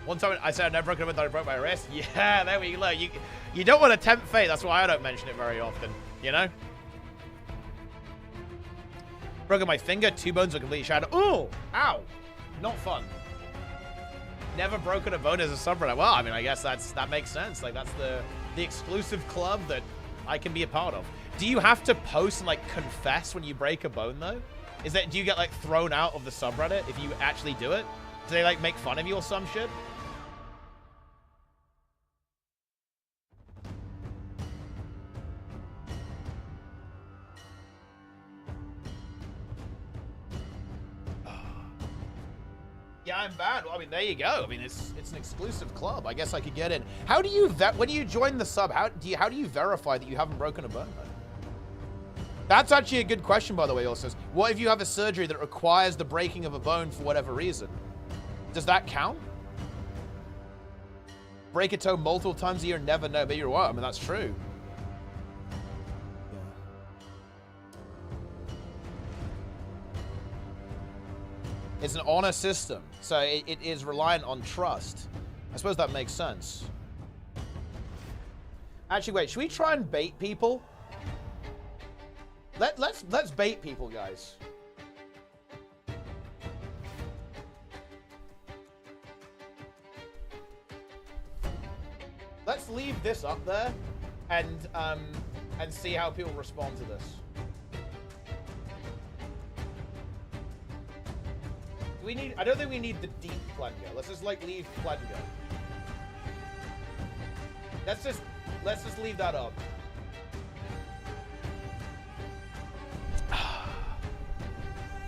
One time I said I'd never broken a bone, thought I broke my wrist. Yeah, there we go. You don't want to tempt fate. That's why I don't mention it very often. You know? Broken my finger. 2 bones are completely shattered. Ooh! Ow! Not fun. Never broken a bone as a subreddit. Well, I mean, I guess that makes sense. Like, that's the exclusive club that I can be a part of. Do you have to post and, like, confess when you break a bone, though? Do you get, like, thrown out of the subreddit if you actually do it? Do they, like, make fun of you or some shit? Yeah, I'm bad. Well, I mean, there you go. I mean, it's an exclusive club. I guess I could get in. How do you when you join the sub? How do you verify that you haven't broken a bone? That's actually a good question, by the way. Also, what if you have a surgery that requires the breaking of a bone for whatever reason? Does that count? Break a toe multiple times a year, never know. Maybe you're right. I mean, that's true. It's an honor system, so it is reliant on trust. I suppose that makes sense. Actually, wait, should we try and bait people? Let's bait people, guys. Let's leave this up there and see how people respond to this. I don't think we need the deep plunger. Let's just like leave plunger. Let's just leave that up.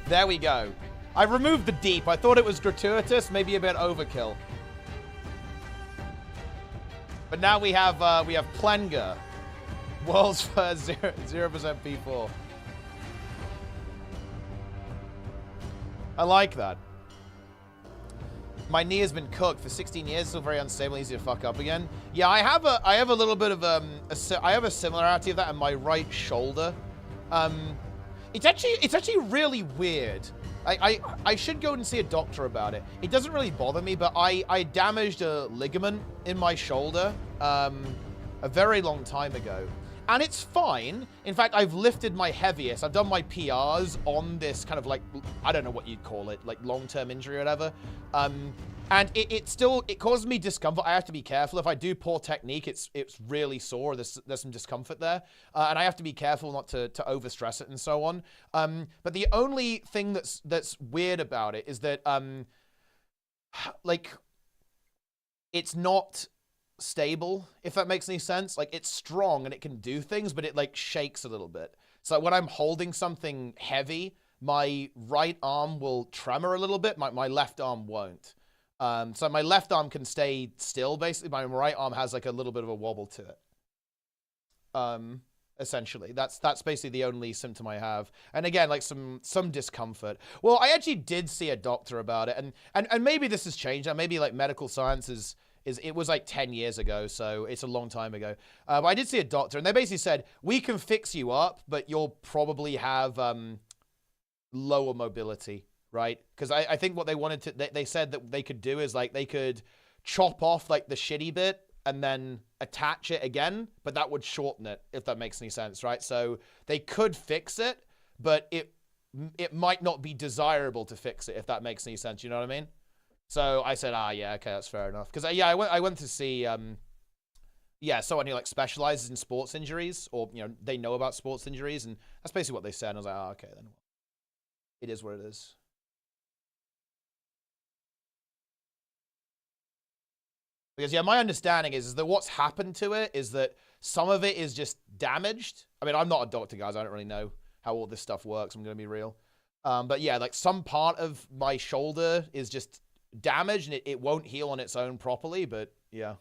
There we go. I removed the deep. I thought it was gratuitous, maybe a bit overkill. But now we have plunger. World's first 0% P4. I like that. My knee has been cooked for 16 years, still very unstable, easy to fuck up again. Yeah, I have a little bit of I have a similarity of that in my right shoulder. It's actually really weird. I should go and see a doctor about it. It doesn't really bother me, but I damaged a ligament in my shoulder a very long time ago. And it's fine. In fact, I've lifted my heaviest. I've done my PRs on this kind of like, I don't know what you'd call it, like long-term injury or whatever. And it causes me discomfort. I have to be careful. If I do poor technique, it's really sore. There's some discomfort there. And I have to be careful not to overstress it and so on. But the only thing that's weird about it is that, like, it's not stable, if that makes any sense. Like, it's strong and it can do things, but it like shakes a little bit. So when I'm holding something heavy, my right arm will tremor a little bit. My left arm won't. So my left arm can stay still, basically. My right arm has like a little bit of a wobble to it. Essentially, that's basically the only symptom I have. And again, like some discomfort. Well, I actually did see a doctor about it, and maybe this has changed. Maybe like medical science it was like 10 years ago, so it's a long time ago. But I did see a doctor, and they basically said, we can fix you up, but you'll probably have lower mobility, right? Because I think what they wanted to, they said that they could do is like they could chop off like the shitty bit and then attach it again, but that would shorten it, if that makes any sense, right? So they could fix it, but it might not be desirable to fix it, if that makes any sense, you know what I mean? So I said, yeah, okay, that's fair enough. Because, yeah, I went to see, someone who, like, specializes in sports injuries, or, you know, they know about sports injuries, and that's basically what they said. And I was like, okay, then. It is what it is. Because, yeah, my understanding is that what's happened to it is that some of it is just damaged. I mean, I'm not a doctor, guys. I don't really know how all this stuff works. I'm going to be real. But, yeah, like, some part of my shoulder is just damaged, and it won't heal on its own properly, but yeah.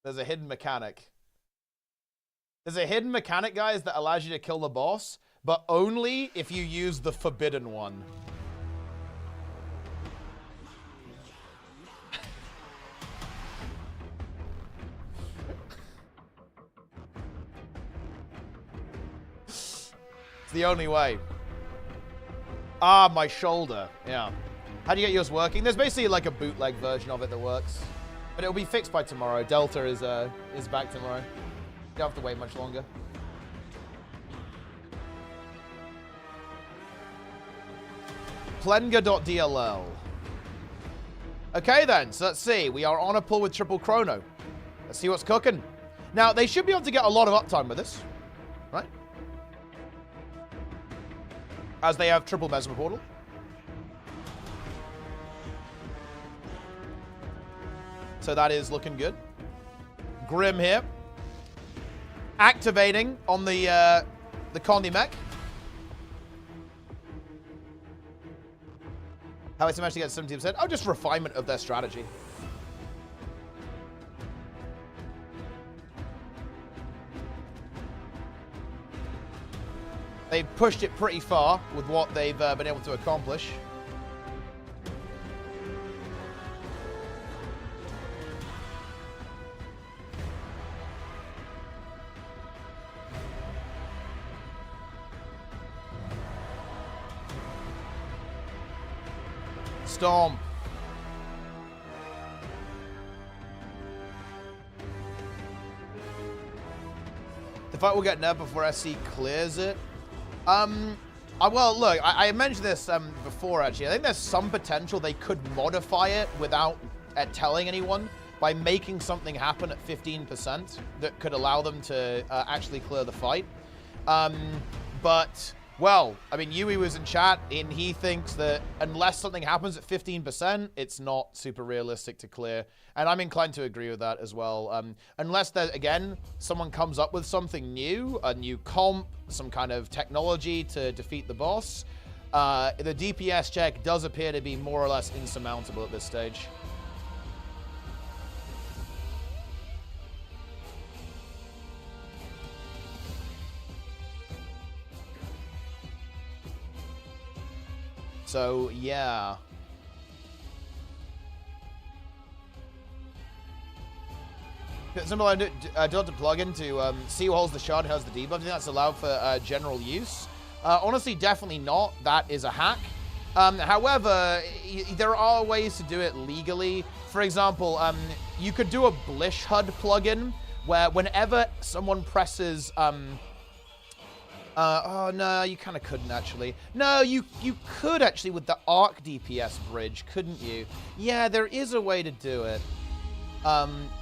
There's a hidden mechanic. There's a hidden mechanic, guys, that allows you to kill the boss, but only if you use the forbidden one. It's the only way. Ah, my shoulder. Yeah. How do you get yours working? There's basically like a bootleg version of it that works. But it'll be fixed by tomorrow. Delta is back tomorrow. You don't have to wait much longer. Plenga.dll. Okay then, so let's see. We are on a pull with triple chrono. Let's see what's cooking. Now, they should be able to get a lot of uptime with this, right? As they have triple Mesmer Portal. So that is looking good. Grim here. Activating on the Condi mech. How is it managed to get 70%? Oh, just refinement of their strategy. They've pushed it pretty far with what they've been able to accomplish. Storm. The fight will get nerfed before SC clears it. Well, look, I mentioned this before, actually. I think there's some potential they could modify it without telling anyone by making something happen at 15% that could allow them to actually clear the fight. But... well, I mean, Yui was in chat, and he thinks that unless something happens at 15%, it's not super realistic to clear. And I'm inclined to agree with that as well. Unless, there, again, someone comes up with something new, a new comp, some kind of technology to defeat the boss, the DPS check does appear to be more or less insurmountable at this stage. So, yeah. Simple Delta plugin to see who holds the shard, has the debuff. I think that's allowed for general use. Honestly, definitely not. That is a hack. However, there are ways to do it legally. For example, you could do a Blish HUD plugin where whenever someone presses... oh, no, you kind of couldn't, actually. No, you could, actually, with the Arc DPS bridge, couldn't you? Yeah, there is a way to do it.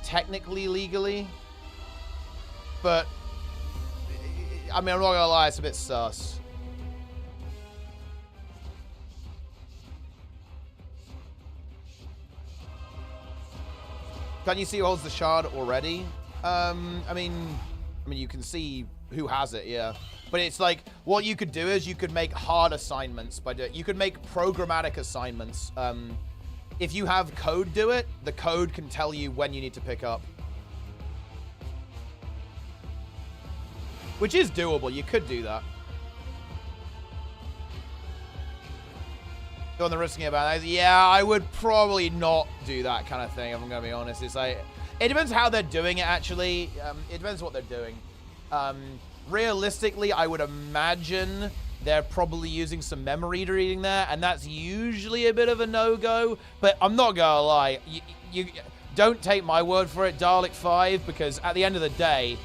Technically, legally. But, I mean, I'm not gonna lie, it's a bit sus. Can you see who holds the shard already? I mean, you can see who has it, yeah. But it's like, what you could do is you could make hard assignments. You could make programmatic assignments. If you have code do it, the code can tell you when you need to pick up. Which is doable. You could do that. On the risking about that, yeah, I would probably not do that kind of thing, if I'm going to be honest. It's like, it depends how they're doing it, actually. It depends what they're doing. Realistically, I would imagine they're probably using some memory reading there, and that's usually a bit of a no-go. But I'm not gonna lie, you don't take my word for it, Dalek 5, because at the end of the day,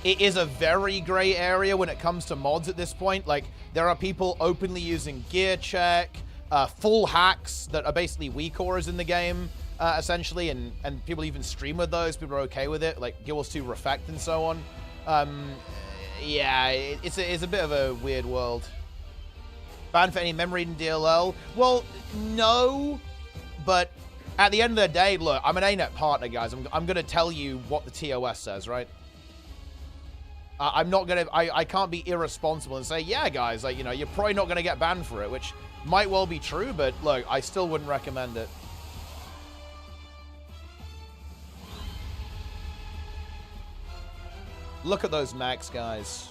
it is a very gray area when it comes to mods at this point. Like, there are people openly using gear check, full hacks that are basically weak auras in the game, essentially, and people even stream with those. People are okay with it, like gw2 Refect and so on. Yeah, it's a bit of a weird world. Ban for any memory in DLL? Well, no, but at the end of the day, look, I'm an ArenaNet partner, guys. I'm going to tell you what the TOS says, right? I'm not going to... I can't be irresponsible and say, yeah, guys, like, you know, you're probably not going to get banned for it, which might well be true, but look, I still wouldn't recommend it. Look at those max, guys.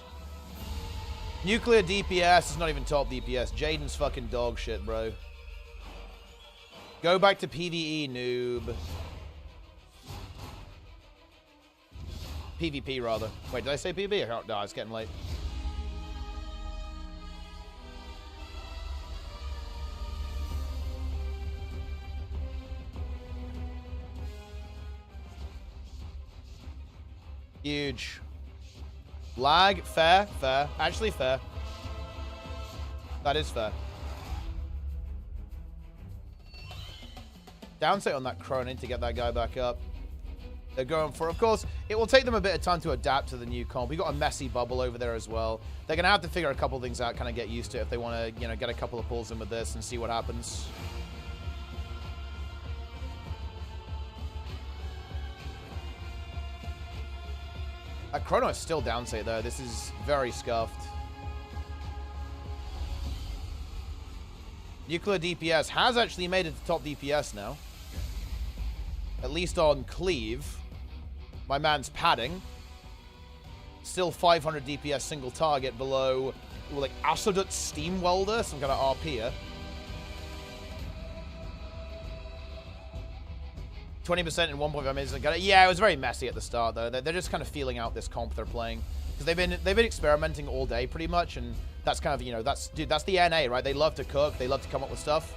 Nuclear DPS is not even top DPS. Jaden's fucking dog shit, bro. Go back to PvE, noob. PvP, rather. Wait, did I say PvP? I can't, no, it's getting late. Huge. Lag, fair, fair. Actually fair. That is fair. Downside on that Cronin to get that guy back up. They're going for, of course, it will take them a bit of time to adapt to the new comp. We got a messy bubble over there as well. They're going to have to figure a couple things out, kind of get used to it if they want to, you know, get a couple of pulls in with this and see what happens. Chrono is still downside though. This is very scuffed. Nuclear DPS has actually made it to top DPS now. At least on Cleave. My man's padding. Still 500 DPS single target below, like, Asodut Steam Welder, some kind of RP'er. 20% in 1.5 minutes. Yeah, it was very messy at the start, though. They're just kind of feeling out this comp they're playing. Because they've been experimenting all day, pretty much, and that's kind of, you know, that's the NA, right? They love to cook. They love to come up with stuff.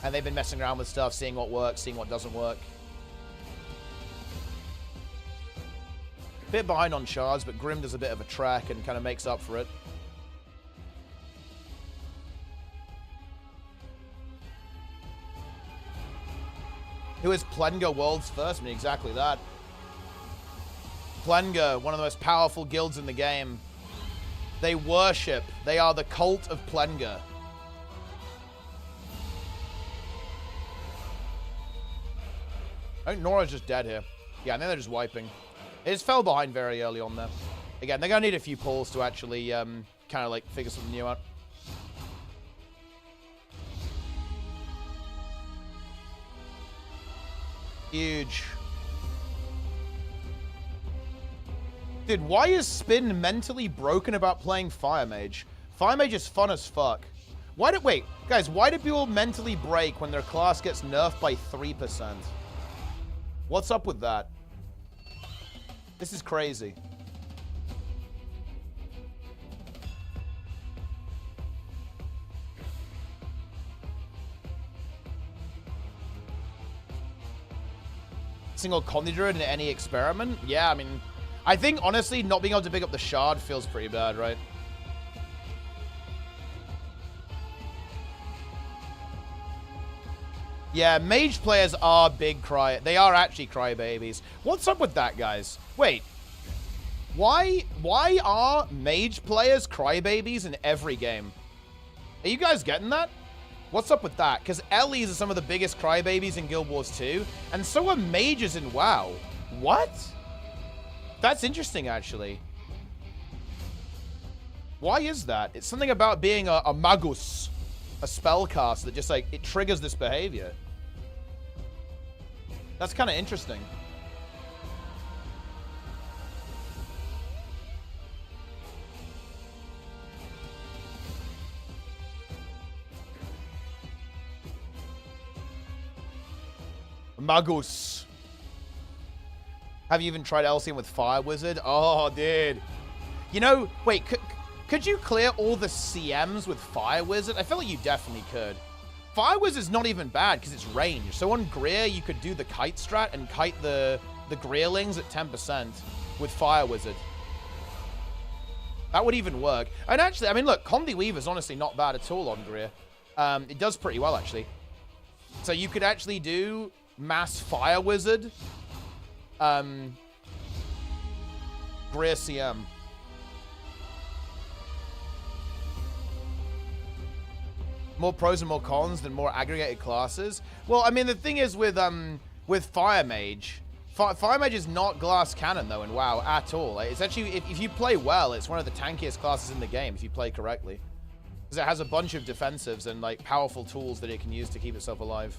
And they've been messing around with stuff, seeing what works, seeing what doesn't work. Bit behind on shards, but Grim does a bit of a track and kind of makes up for it. Who is Plenga World's first? I mean, exactly that. Plenga, one of the most powerful guilds in the game. They worship. They are the cult of Plenga. I think Nora's just dead here. Yeah, I think they're just wiping. It just fell behind very early on there. Again, they're going to need a few pulls to actually kind of like figure something new out. Huge. Dude, why is Spin mentally broken about playing Fire Mage? Fire Mage is fun as fuck. Wait, guys, why do people mentally break when their class gets nerfed by 3%? What's up with that? This is crazy. Single Condi Druid in any experiment? Yeah, I mean, I think, honestly, not being able to pick up the shard feels pretty bad, right? Yeah, mage players are big they are actually crybabies. What's up with that, guys? Wait. Why are mage players crybabies in every game? Are you guys getting that? What's up with that? Because Ellies are some of the biggest crybabies in Guild Wars 2, and so are mages in WoW. What? That's interesting, actually. Why is that? It's something about being a magus, a spellcaster that just, like, it triggers this behavior. That's kind of interesting. Magus. Have you even tried LCM with Fire Wizard? Oh, dude. You know, wait, could you clear all the CMs with Fire Wizard? I feel like you definitely could. Fire Wizard's not even bad because it's range. So on Greer, you could do the kite strat and kite the Greerlings at 10% with Fire Wizard. That would even work. And actually, I mean, look, Condi Weaver's honestly not bad at all on Greer. It does pretty well, actually. So you could actually do mass Fire Wizard Greer CM. More pros and more cons than more aggregated classes. Well, I mean, the thing is with Fire Mage, Fire Mage is not glass cannon though in WoW at all. It's actually, if you play well, it's one of the tankiest classes in the game if you play correctly, because it has a bunch of defensives and like powerful tools that it can use to keep itself alive.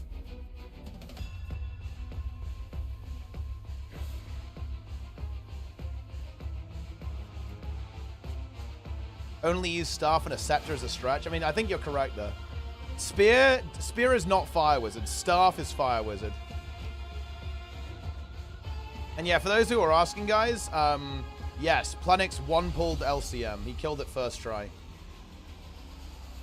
only use staff and a scepter as a stretch. I mean, I think you're correct there. Spear is not Fire Wizard. Staff is Fire Wizard. And yeah, for those who are asking, guys, yes, Planix one-pulled LCM. He killed it first try.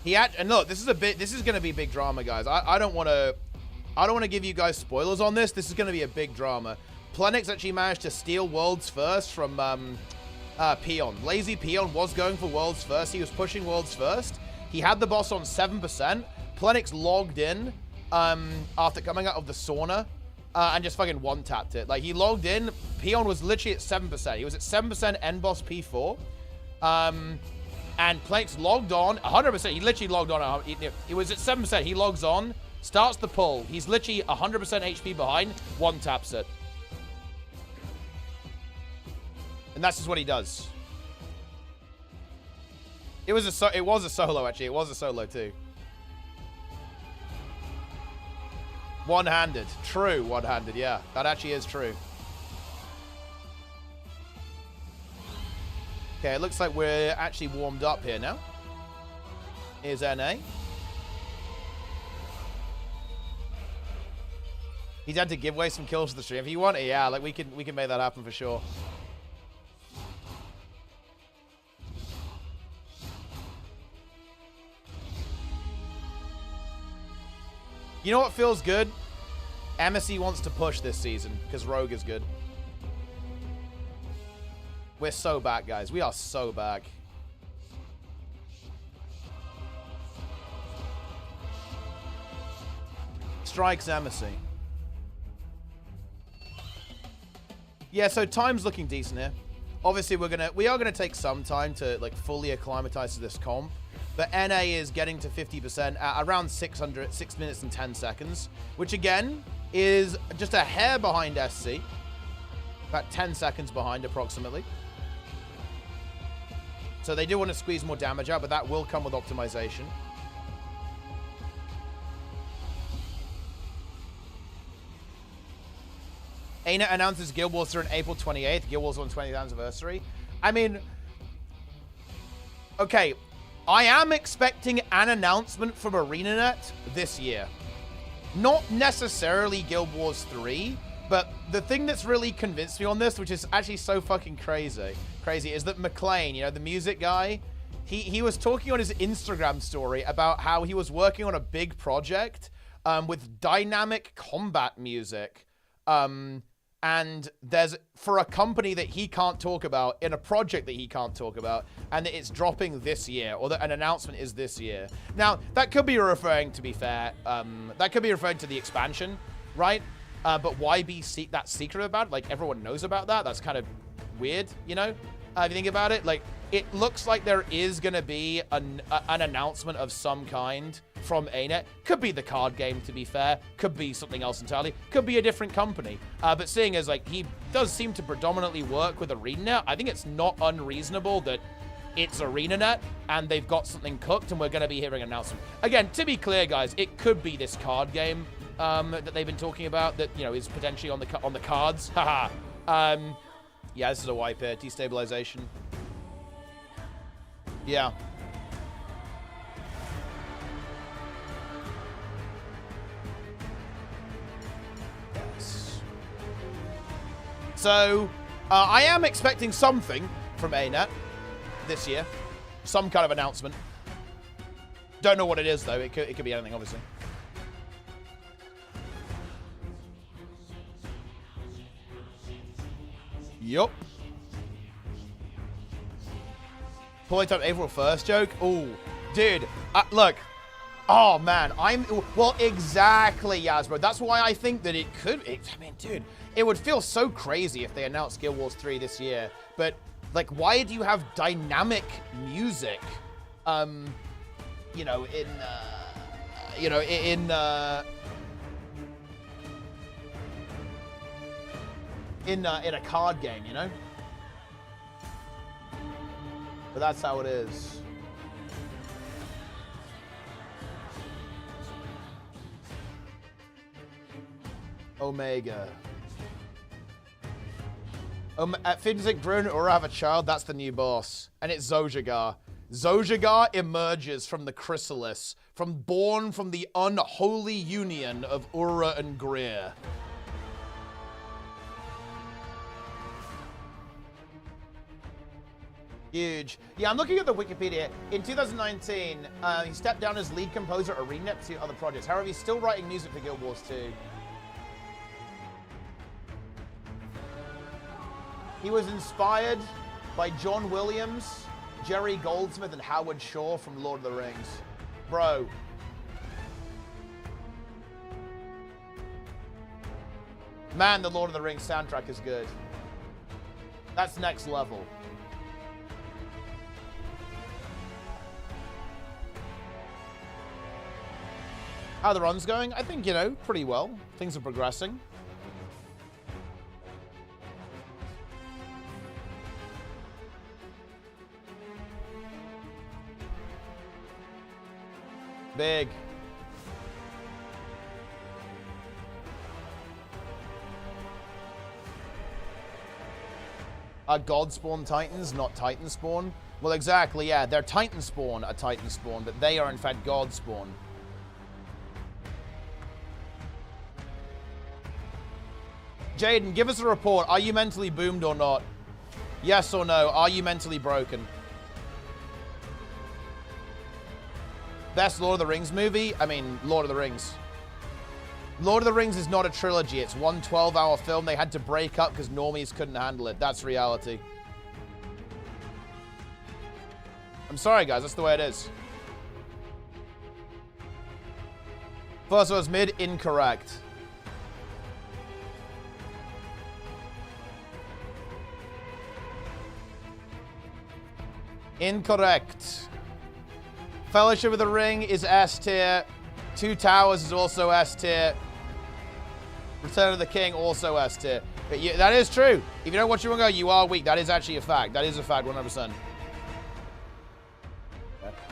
And look, this is going to be big drama, guys. I don't want to give you guys spoilers on this. This is going to be a big drama. Planix actually managed to steal Worlds First from Peon. Lazy Peon was going for Worlds First. He was pushing Worlds First. He had the boss on 7%. Planix logged in after coming out of the sauna and just fucking one-tapped it. Like, he logged in. Peon was literally at 7%. He was at 7% end boss P4. And Planix logged on 100%. He literally logged on. He was at 7%. He logs on, starts the pull. He's literally 100% HP behind, one-taps it. And that's just what he does. It was a solo, actually. It was a solo, too. One-handed. True, one-handed, yeah. That actually is true. Okay, it looks like we're actually warmed up here now. Here's NA. He's had to give away some kills to the stream. If you want it, yeah, like we can make that happen for sure. You know what feels good? MSC wants to push this season because Rogue is good. We're so back, guys. We are so back. Strikes MSC. Yeah, so time's looking decent here. Obviously, we are gonna take some time to like fully acclimatize to this comp. But NA is getting to 50% at around 6 minutes and 10 seconds, which again is just a hair behind SC. About 10 seconds behind approximately. So they do want to squeeze more damage out, but that will come with optimization. ArenaNet announces Guild Wars 3 on April 28th. Guild Wars on 20th anniversary. I mean, okay. I am expecting an announcement from ArenaNet this year. Not necessarily Guild Wars 3, but the thing that's really convinced me on this, which is actually so fucking crazy, is that McLean, you know, the music guy, he was talking on his Instagram story about how he was working on a big project with dynamic combat music. And there's for a company that he can't talk about in a project that he can't talk about, and that it's dropping this year, or that an announcement is this year. Now, that could be referring, to be fair, that could be referring to the expansion, right? But why be that secret about it? Like, everyone knows about that. That's kind of weird, you know? If you think about it, like, it looks like there is going to be an announcement of some kind from ArenaNet. Could be the card game, to be fair. Could be something else entirely. Could be a different company. But seeing as, like, he does seem to predominantly work with ArenaNet, I think it's not unreasonable that it's ArenaNet and they've got something cooked and we're going to be hearing an announcement. Again, to be clear, guys, it could be this card game that they've been talking about that, you know, is potentially on the cards. Haha. Yeah, this is a wipe here. Destabilization. Yeah. Yes. So, I am expecting something from ArenaNet this year. Some kind of announcement. Don't know what it is, though. It could be anything, obviously. Yup. Polytype April 1st joke? Ooh, dude, look. Oh, man, well, exactly, Yasbro. That's why I think that it could, I mean, dude, it would feel so crazy if they announced Guild Wars 3 this year. But, like, why do you have dynamic music, you know, in a card game, you know? But that's how it is. Omega. At Finzik Brun or have a child, that's the new boss. And it's Zojagar. Zojagar emerges from the chrysalis, born from the unholy union of URA and Greer. Huge. Yeah, I'm looking at the Wikipedia. In 2019, he stepped down as lead composer at ArenaNet to other projects. However, he's still writing music for Guild Wars 2. He was inspired by John Williams, Jerry Goldsmith, and Howard Shore from Lord of the Rings. Bro. Man, the Lord of the Rings soundtrack is good. That's next level. How the run's going? I think, you know, pretty well. Things are progressing. Big. Are God spawn Titans, not Titan spawn? Well, exactly, yeah. They're Titan spawn, a Titan spawn, but they are in fact God spawn. Jaden, give us a report. Are you mentally boomed or not? Yes or no? Are you mentally broken? Best Lord of the Rings movie? I mean, Lord of the Rings. Lord of the Rings is not a trilogy. It's one 12-hour film. They had to break up because normies couldn't handle it. That's reality. I'm sorry, guys. That's the way it is. First was mid, incorrect. Incorrect. Fellowship of the Ring is S tier. Two Towers is also S tier. Return of the King also S tier. But yeah, that is true. If you don't watch your go, you are weak. That is actually a fact. That is a fact, 100%.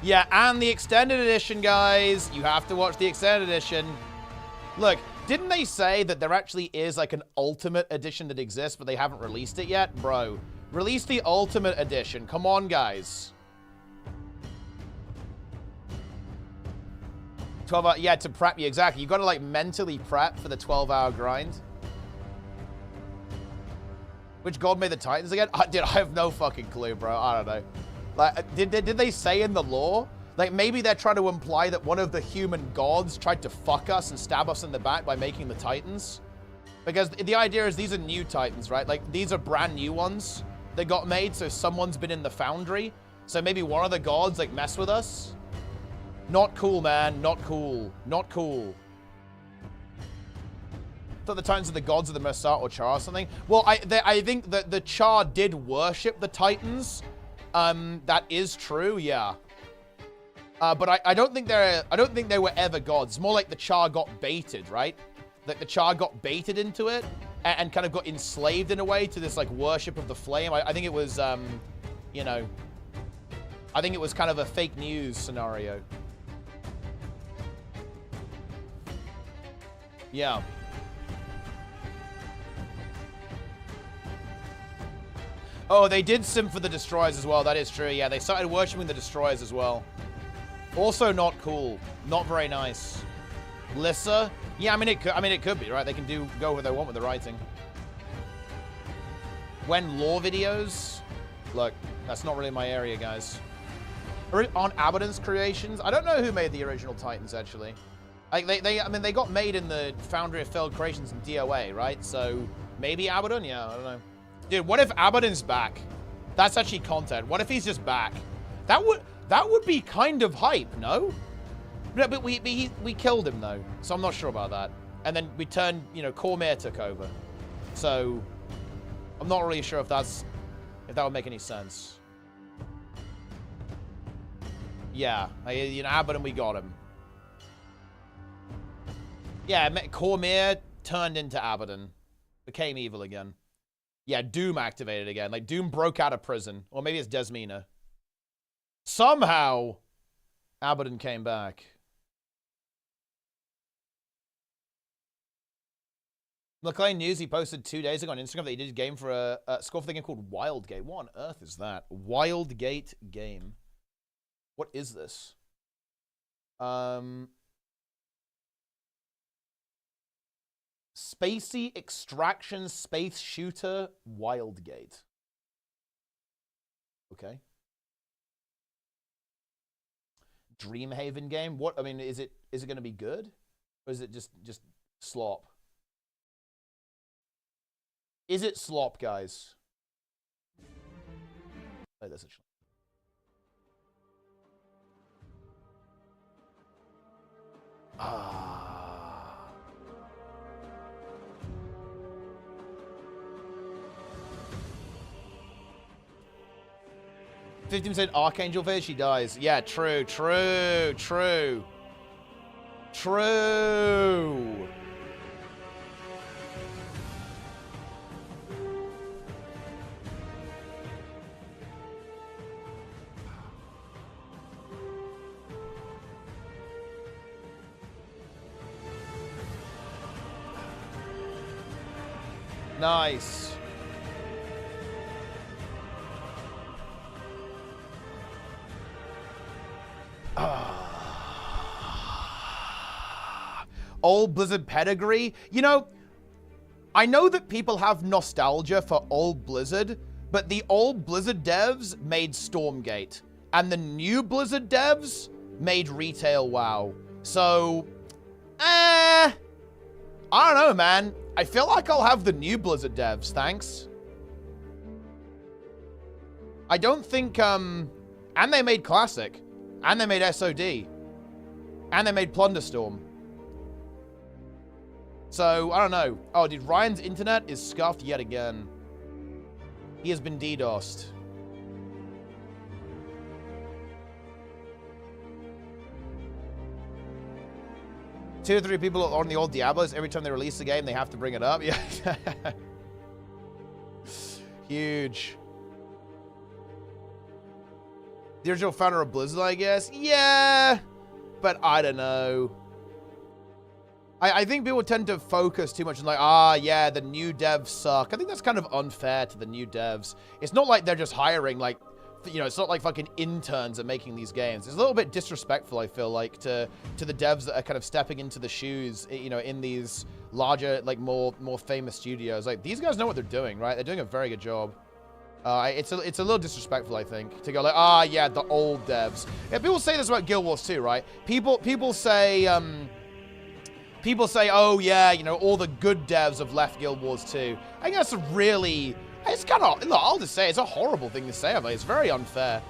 Yeah, and the extended edition, guys. You have to watch the extended edition. Look, didn't they say that there actually is like an ultimate edition that exists, but they haven't released it yet? Bro, release the ultimate edition. Come on, guys. 12 hour, yeah, to prep you, exactly. You gotta like mentally prep for the 12-hour grind. Which god made the Titans again? Dude, I have no fucking clue, bro. I don't know. Like, did they say in the lore? Like, maybe they're trying to imply that one of the human gods tried to fuck us and stab us in the back by making the Titans? Because the idea is these are new Titans, right? Like, these are brand new ones that got made, so someone's been in the foundry. So maybe one of the gods, like, mess with us. Not cool, man. Not cool. Not cool. I thought the Titans are the gods of the Mosat or Char or something. Well, I think that the Char did worship the Titans. That is true, yeah. But I don't think they were ever gods. It's more like the Char got baited, right? Like the Char got baited into it and kind of got enslaved in a way to this like worship of the flame. I think it was, you know, I think it was kind of a fake news scenario. Yeah. Oh, they did simp for the Destroyers as well. That is true. Yeah, they started worshipping the Destroyers as well. Also not cool. Not very nice. Lissa? Yeah, I mean it could be, right? They can go where they want with the writing. When lore videos? Look, that's not really my area, guys. On Abaddon's creations? I don't know who made the original Titans, actually. Like, I mean, they got made in the Foundry of Failed Creations in DOA, right? So, maybe Abaddon? Yeah, I don't know. Dude, what if Abaddon's back? That's actually content. What if he's just back? That would be kind of hype, no? No, but we killed him, though. So I'm not sure about that. And then we turned, you know, Cormier took over. So, I'm not really sure if that would make any sense. Yeah, you know, Abaddon, we got him. Yeah, Cormier turned into Abaddon. Became evil again. Yeah, Doom activated again. Like, Doom broke out of prison. Or maybe it's Desmina. Somehow, Abaddon came back. McLean News, he posted 2 days ago on Instagram that he did a game for a score for the game called Wildgate. What on earth is that? Wildgate game. What is this? Spacey Extraction Space Shooter Wildgate. Okay. Dreamhaven game? What, I mean, is it going to be good? Or is it just slop? Is it slop, guys? Play this actually. Ah. 15% Archangel phase, she dies. Yeah, true. True. Nice. Old Blizzard pedigree. You know, I know that people have nostalgia for old Blizzard, but the old Blizzard devs made Stormgate, and the new Blizzard devs made Retail WoW. So, I don't know, man. I feel like I'll have the new Blizzard devs, thanks. I don't think, and they made Classic, and they made SOD, and they made Plunderstorm. So, I don't know. Oh, dude, Ryan's internet is scuffed yet again. He has been DDoSed. Two or three people on the old Diablos, every time they release the game, they have to bring it up. Yeah. Huge. The original founder of Blizzard, I guess? Yeah, but I don't know. I think people tend to focus too much on like, yeah, the new devs suck. I think that's kind of unfair to the new devs. It's not like they're just hiring, like, you know, it's not like fucking interns are making these games. It's a little bit disrespectful, I feel like, to the devs that are kind of stepping into the shoes, you know, in these larger, like, more famous studios. Like, these guys know what they're doing, right? They're doing a very good job. It's a little disrespectful, I think, to go like, yeah, the old devs. Yeah, people say this about Guild Wars 2, right? People say, oh, yeah, you know, all the good devs have left Guild Wars 2. I think that's a really... It's kind of... Look, I'll just say it's a horrible thing to say about it. It's very unfair.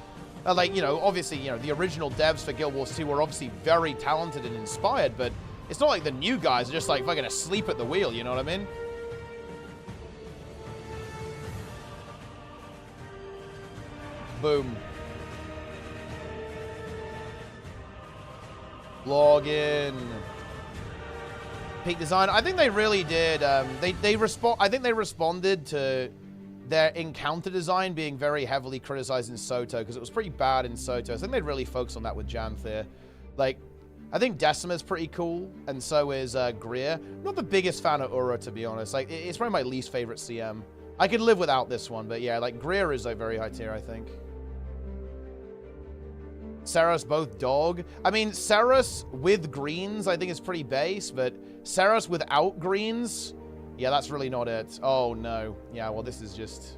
Like, you know, obviously, you know, the original devs for Guild Wars 2 were obviously very talented and inspired, but it's not like the new guys are just, like, fucking asleep at the wheel, you know what I mean? Boom. Login. Peak design. I think they really did. I think they responded to their encounter design being very heavily criticized in Soto because it was pretty bad in Soto. I think they'd really focus on that with Janthir. Like, I think Decima's pretty cool, and so is Greer. I'm not the biggest fan of URA, to be honest. Like, it's probably my least favorite CM. I could live without this one, but yeah, like Greer is a very high tier, I think. Saros both dog. I mean, Saros with greens I think is pretty base, but Saros without greens, yeah, that's really not it. Oh no. Yeah, well this is just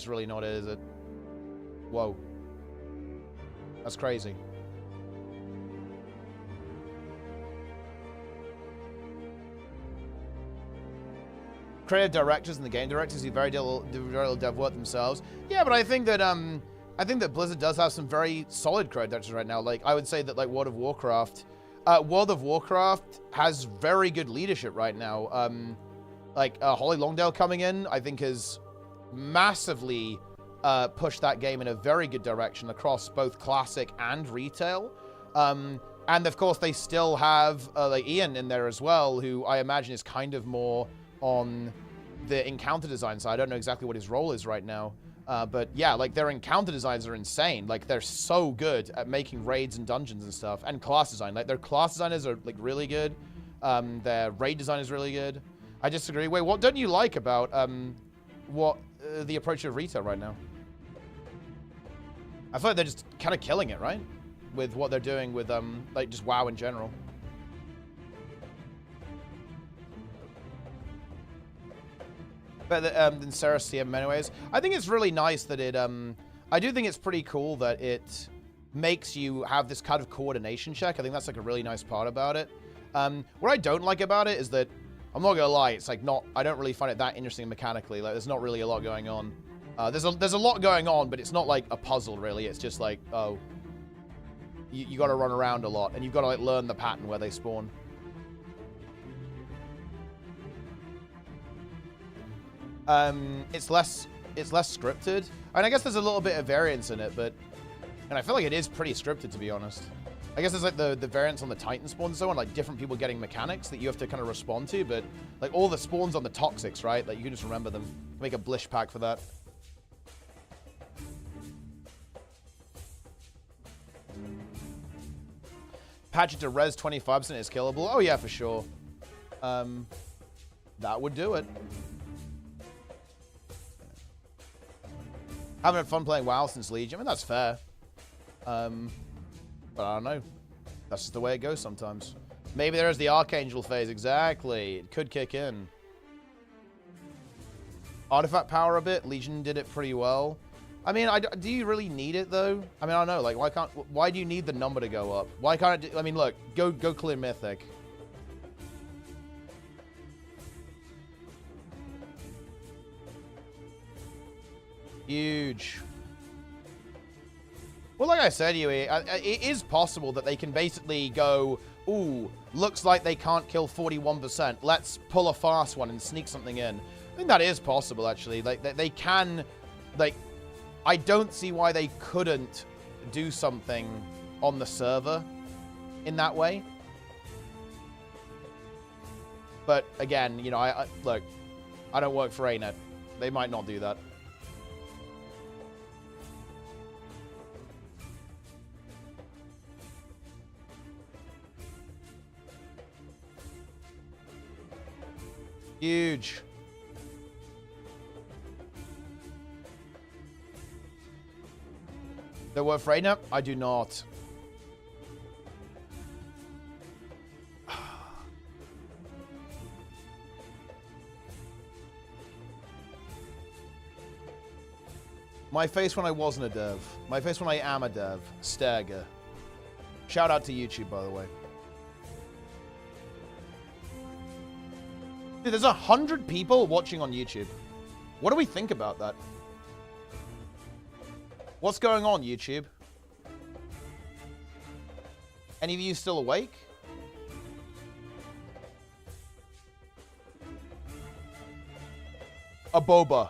really not it, is it? Whoa. That's crazy. Creative directors and the game directors do very little dev work themselves. Yeah, but I think that Blizzard does have some very solid creative directors right now. Like, I would say that, like, World of Warcraft has very good leadership right now. Holly Longdale coming in, I think, has massively pushed that game in a very good direction across both classic and retail. And of course, they still have like Ian in there as well, who I imagine is kind of more on the encounter design side. I don't know exactly what his role is right now. But yeah, like their encounter designs are insane. Like they're so good at making raids and dungeons and stuff, and class design. Like their class designers are like really good. Their raid design is really good. I disagree. Wait, what don't you like about the approach of retail right now? I feel like they're just kind of killing it, right? With what they're doing with, like, just WoW in general. Better than Sarah's CM in many ways. I think it's really nice that it, I do think it's pretty cool that it makes you have this kind of coordination check. I think that's, like, a really nice part about it. What I don't like about it is that, I'm not gonna lie, it's, like, not, I don't really find it that interesting mechanically. Like, there's not really a lot going on. There's a lot going on, but it's not, like, a puzzle, really. It's just, like, oh, you gotta run around a lot, and you've gotta, like, learn the pattern where they spawn. It's less scripted. I mean, I guess there's a little bit of variance in it, but... And I feel like it is pretty scripted, to be honest. I guess there's, like, the variance on the Titan spawns and so on, like, different people getting mechanics that you have to kind of respond to, but, like, all the spawns on the Toxics, right? Like, you can just remember them. Make a Blish pack for that. Patch it to res 25% is killable. Oh, yeah, for sure. That would do it. Haven't had fun playing WoW since Legion. I mean, that's fair. But I don't know. That's just the way it goes sometimes. Maybe there is the Archangel phase. Exactly. It could kick in. Artifact power a bit. Legion did it pretty well. I mean, do you really need it, though? I mean, I don't know. Like, why do you need the number to go up? Why can't it I mean, look. Go clear Mythic. Huge. Well, like I said, Yui, it is possible that they can basically go, ooh, looks like they can't kill 41%. Let's pull a fast one and sneak something in. I think that is possible, actually. Like, they can, like, I don't see why they couldn't do something on the server in that way. But, again, you know, look, I don't work for ArenaNet. They might not do that. Huge. They work for ArenaNet? I do not. My face when I wasn't a dev. My face when I am a dev. Stagger. Shout out to YouTube, by the way. Dude, there's 100 people watching on YouTube. What do we think about that? What's going on, YouTube? Any of you still awake? A boba.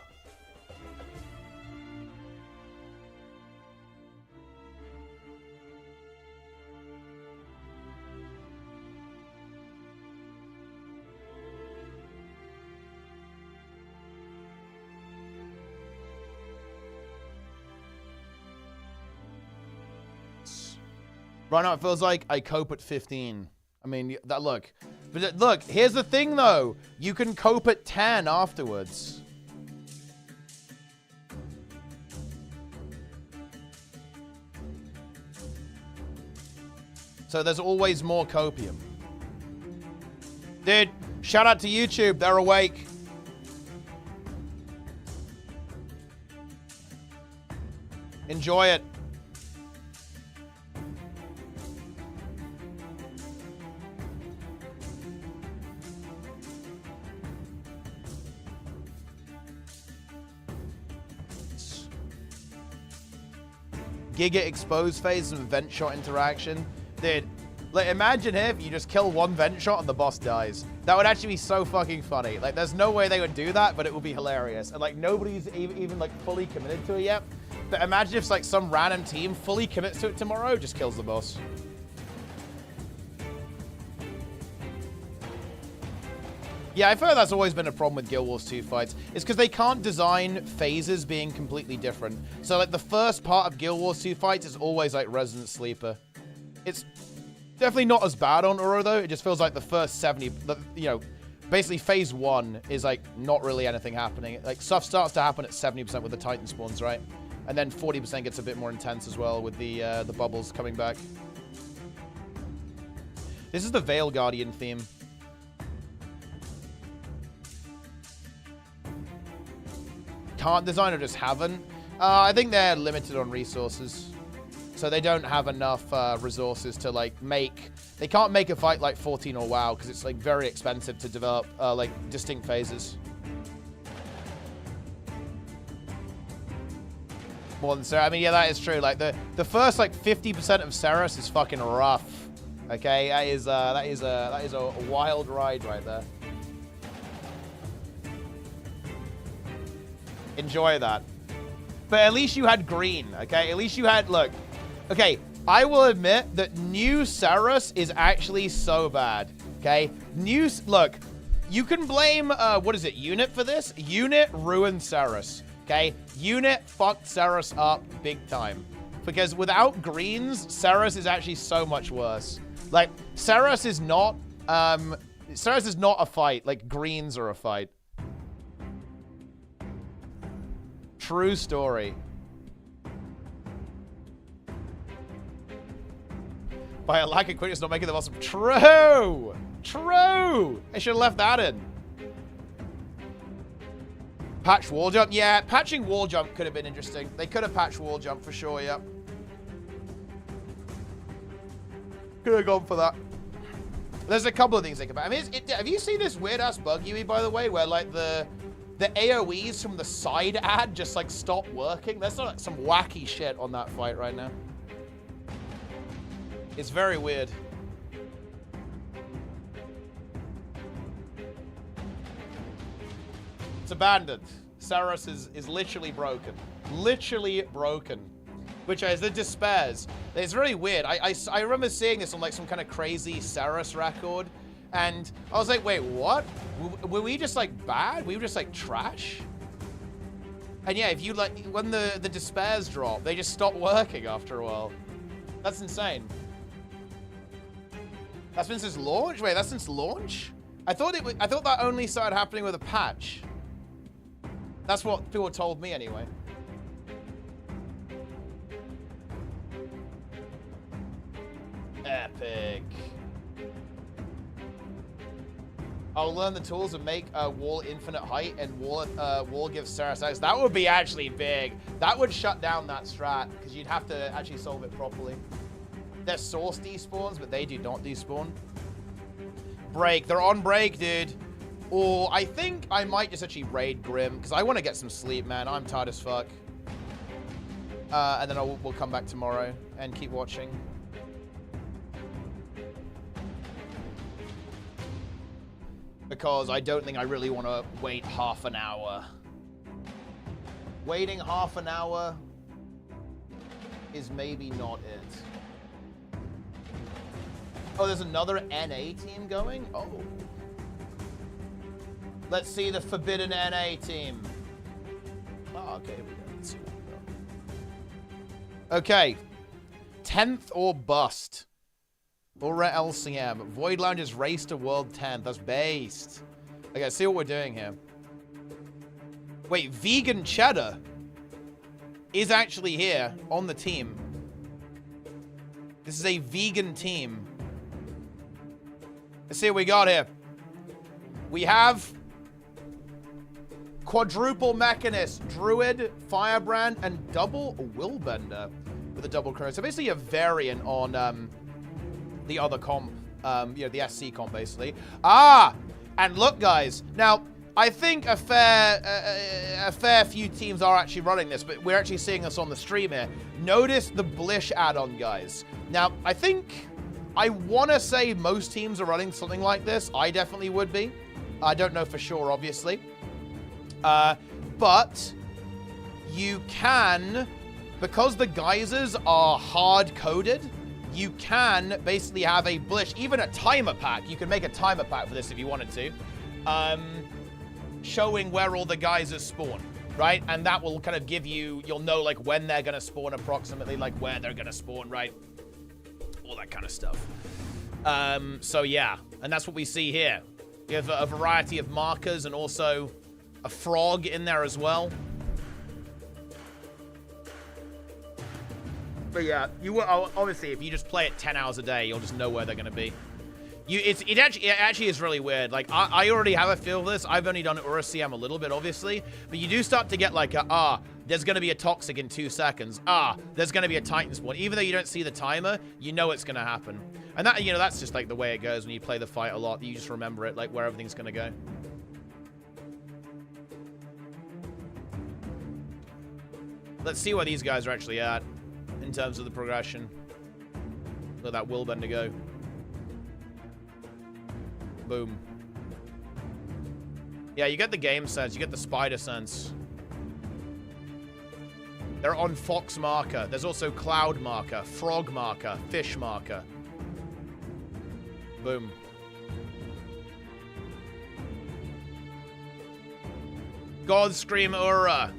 Right now, it feels like I cope at 15. I mean, that look. But look, here's the thing, though. You can cope at 10 afterwards. So there's always more copium. Dude, shout out to YouTube. They're awake. Enjoy it. Giga expose phase and vent shot interaction. Dude, like, imagine if you just kill one vent shot and the boss dies. That would actually be so fucking funny. Like, there's no way they would do that, but it would be hilarious. And, like, nobody's even like, fully committed to it yet. But imagine if, like, some random team fully commits to it tomorrow, just kills the boss. Yeah, I feel like that's always been a problem with Guild Wars 2 fights. It's because they can't design phases being completely different. So, like, the first part of Guild Wars 2 fights is always, like, Resident Sleeper. It's definitely not as bad on URA, though. It just feels like the first 70, you know, basically phase 1 is, like, not really anything happening. Like, stuff starts to happen at 70% with the Titan spawns, right? And then 40% gets a bit more intense as well with the bubbles coming back. This is the Veil Guardian theme. Can't design or just haven't? I think they're limited on resources. So they don't have enough resources to like make... They can't make a fight like 14 or WoW because it's like very expensive to develop like distinct phases. More than Ceres. I mean, yeah, that is true. Like the first like 50% of Ceres is fucking rough. Okay, that is a wild ride right there. Enjoy that. But at least you had green, okay? At least you had, look. Okay, I will admit that new Ceres is actually so bad, okay? Look, you can blame, what is it, Unit for this? Unit ruined Ceres, okay? Unit fucked Ceres up big time. Because without greens, Ceres is actually so much worse. Like, Ceres is not a fight. Like, greens are a fight. True story. By a lack of quickness, not making them awesome. True! True! I should have left that in. Patch wall jump? Yeah, patching wall jump could have been interesting. They could have patched wall jump for sure, yeah. Could have gone for that. There's a couple of things they could patch. I mean, have you seen this weird-ass bug, Yui, by the way, where, like, the AoEs from the side ad just, like, stop working? There's like some wacky shit on that fight right now. It's very weird. It's abandoned. Ceres is literally broken. Literally broken. Which is the Despairs. It's really weird. I remember seeing this on, like, some kind of crazy Ceres record. And I was like, wait, what? Were we just, like, bad? We were just, like, trash? And yeah, if you, like, when the Despairs drop, they just stop working after a while. That's insane. That's been since launch? Wait, that's since launch? I thought that only started happening with a patch. That's what people told me anyway. Epic. I'll learn the tools and make a wall infinite height and wall gives Ceres access. That would be actually big. That would shut down that strat because you'd have to actually solve it properly. Their source despawns, but they do not despawn. Break. They're on break, dude. Or I think I might just actually raid Grim because I want to get some sleep, man. I'm tired as fuck. And then we'll come back tomorrow and keep watching. Because I don't think I really want to wait half an hour. Waiting half an hour is maybe not it. Oh, there's another NA team going? Oh. Let's see the forbidden NA team. Oh, okay, here we go. Let's see what we got. Okay. 10th or bust. URA LCM. Void Lounge's race to world 10th. That's based. Okay, let's see what we're doing here. Wait, Vegan Cheddar is actually here on the team. This is a vegan team. Let's see what we got here. We have Quadruple Mechanist, Druid, Firebrand, and Double Willbender with a double chrono. So basically a variant on the other comp, you know, the SC comp, basically. Ah! And look, guys. Now, I think a fair few teams are actually running this, but we're actually seeing this on the stream here. Notice the Blish add-on, guys. Now, I want to say most teams are running something like this. I definitely would be. I don't know for sure, obviously. But you can, because the geysers are hard-coded, you can basically have a Blish, even a timer pack. You can make a timer pack for this if you wanted to. Showing where all the geysers spawn, right? And that will kind of give you, you'll know like when they're going to spawn approximately, like where they're going to spawn, right? All that kind of stuff. So yeah, and that's what we see here. We have a variety of markers and also a frog in there as well. But yeah, you will obviously if you just play it 10 hours a day, you'll just know where they're gonna be. It actually is really weird. Like I already have a feel for this. I've only done URA CM a little bit, obviously, but you do start to get like there's gonna be a toxic in 2 seconds. There's gonna be a Titan spawn. Even though you don't see the timer, you know it's gonna happen. And that that's just like the way it goes when you play the fight a lot. You just remember it, like where everything's gonna go. Let's see where these guys are actually at in terms of the progression. Let that Willbender go. Boom. Yeah, you get the game sense. You get the spider sense. They're on fox marker. There's also cloud marker, frog marker, fish marker. Boom. God Scream URA.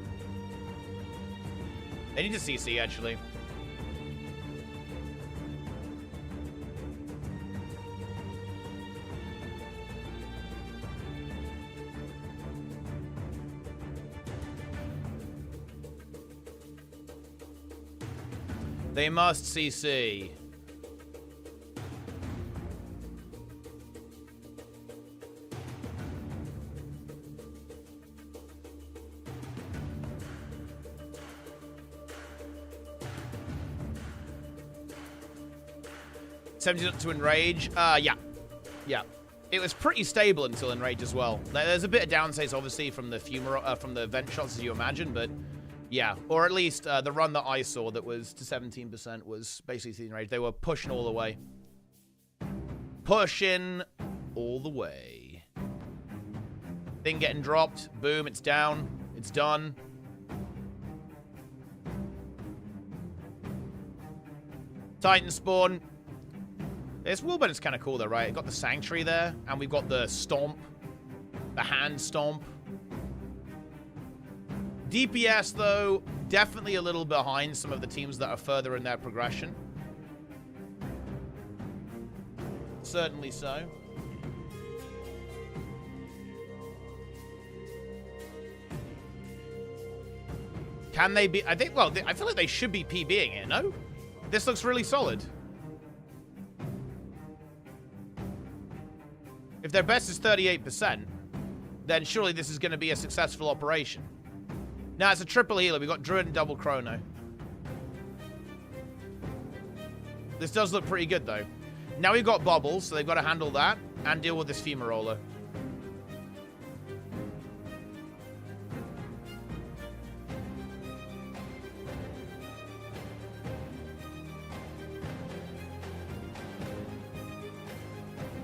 They need to CC, actually. They must CC. To Enrage? Yeah. Yeah. It was pretty stable until Enrage as well. There's a bit of downsides, obviously, from the from the vent shots, as you imagine, but yeah. Or at least the run that I saw that was to 17% was basically Enrage. They were pushing all the way. Pushing all the way. Thing getting dropped. Boom, it's down. It's done. Titan spawn. This Willbender's kind of cool though, right? It got the Sanctuary there, and we've got the Stomp. The Hand Stomp. DPS, though, definitely a little behind some of the teams that are further in their progression. Certainly so. Can they be... I think, well, I feel like they should be PBing it, no? This looks really solid. If their best is 38%, then surely this is going to be a successful operation. Now, it's a triple healer. We've got Druid and double Chrono. This does look pretty good, though. Now we've got Bubbles, so they've got to handle that and deal with this Femur Roller.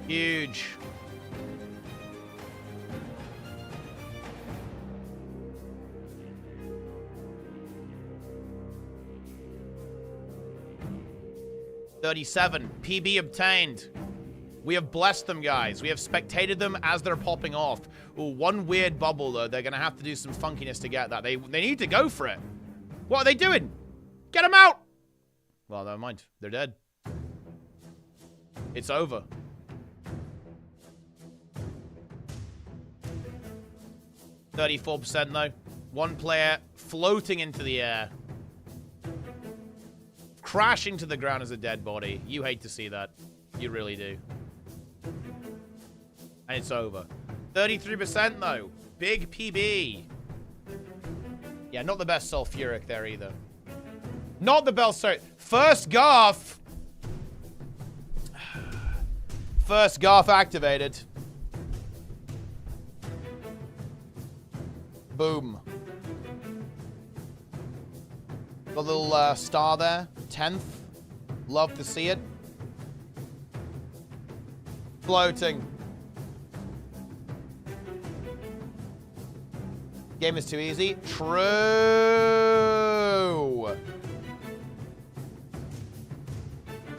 Huge. $37. PB obtained. We have blessed them, guys. We have spectated them as they're popping off. Ooh, one weird bubble, though. They're going to have to do some funkiness to get that. They need to go for it. What are they doing? Get them out! Well, never mind. They're dead. It's over. $34% though. One player floating into the air. Crashing to the ground as a dead body. You hate to see that. You really do. And it's over. 33% though. Big PB. Yeah, not the best sulfuric there either. Not the best. Sorry. First Garth. First Garth activated. Boom. Got a little star there. 10th. Love to see it. Floating. Game is too easy. True.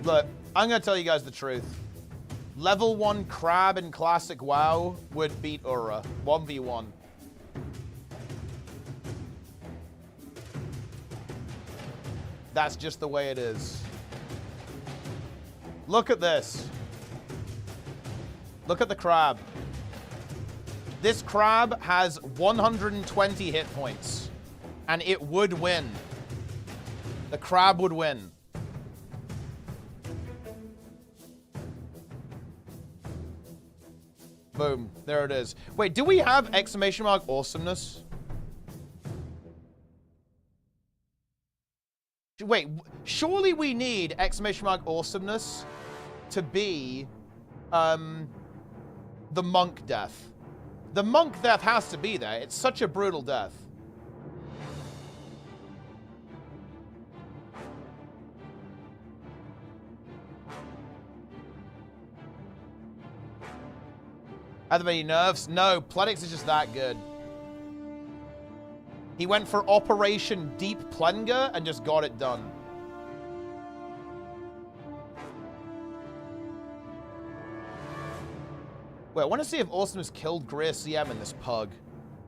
Look, I'm going to tell you guys the truth. Level 1 Crab in Classic WoW would beat URA. 1v1. That's just the way it is. Look at this. Look at the crab. This crab has 120 hit points. And it would win. The crab would win. Boom. There it is. Wait, do we have exclamation mark awesomeness? Wait, surely we need exclamation mark awesomeness to be the monk death. The monk death has to be there. It's such a brutal death. Are there any nerfs? No, Plenix is just that good. He went for Operation Deep Plenger and just got it done. Wait, I want to see if Awesomeness killed Greer CM in this pug.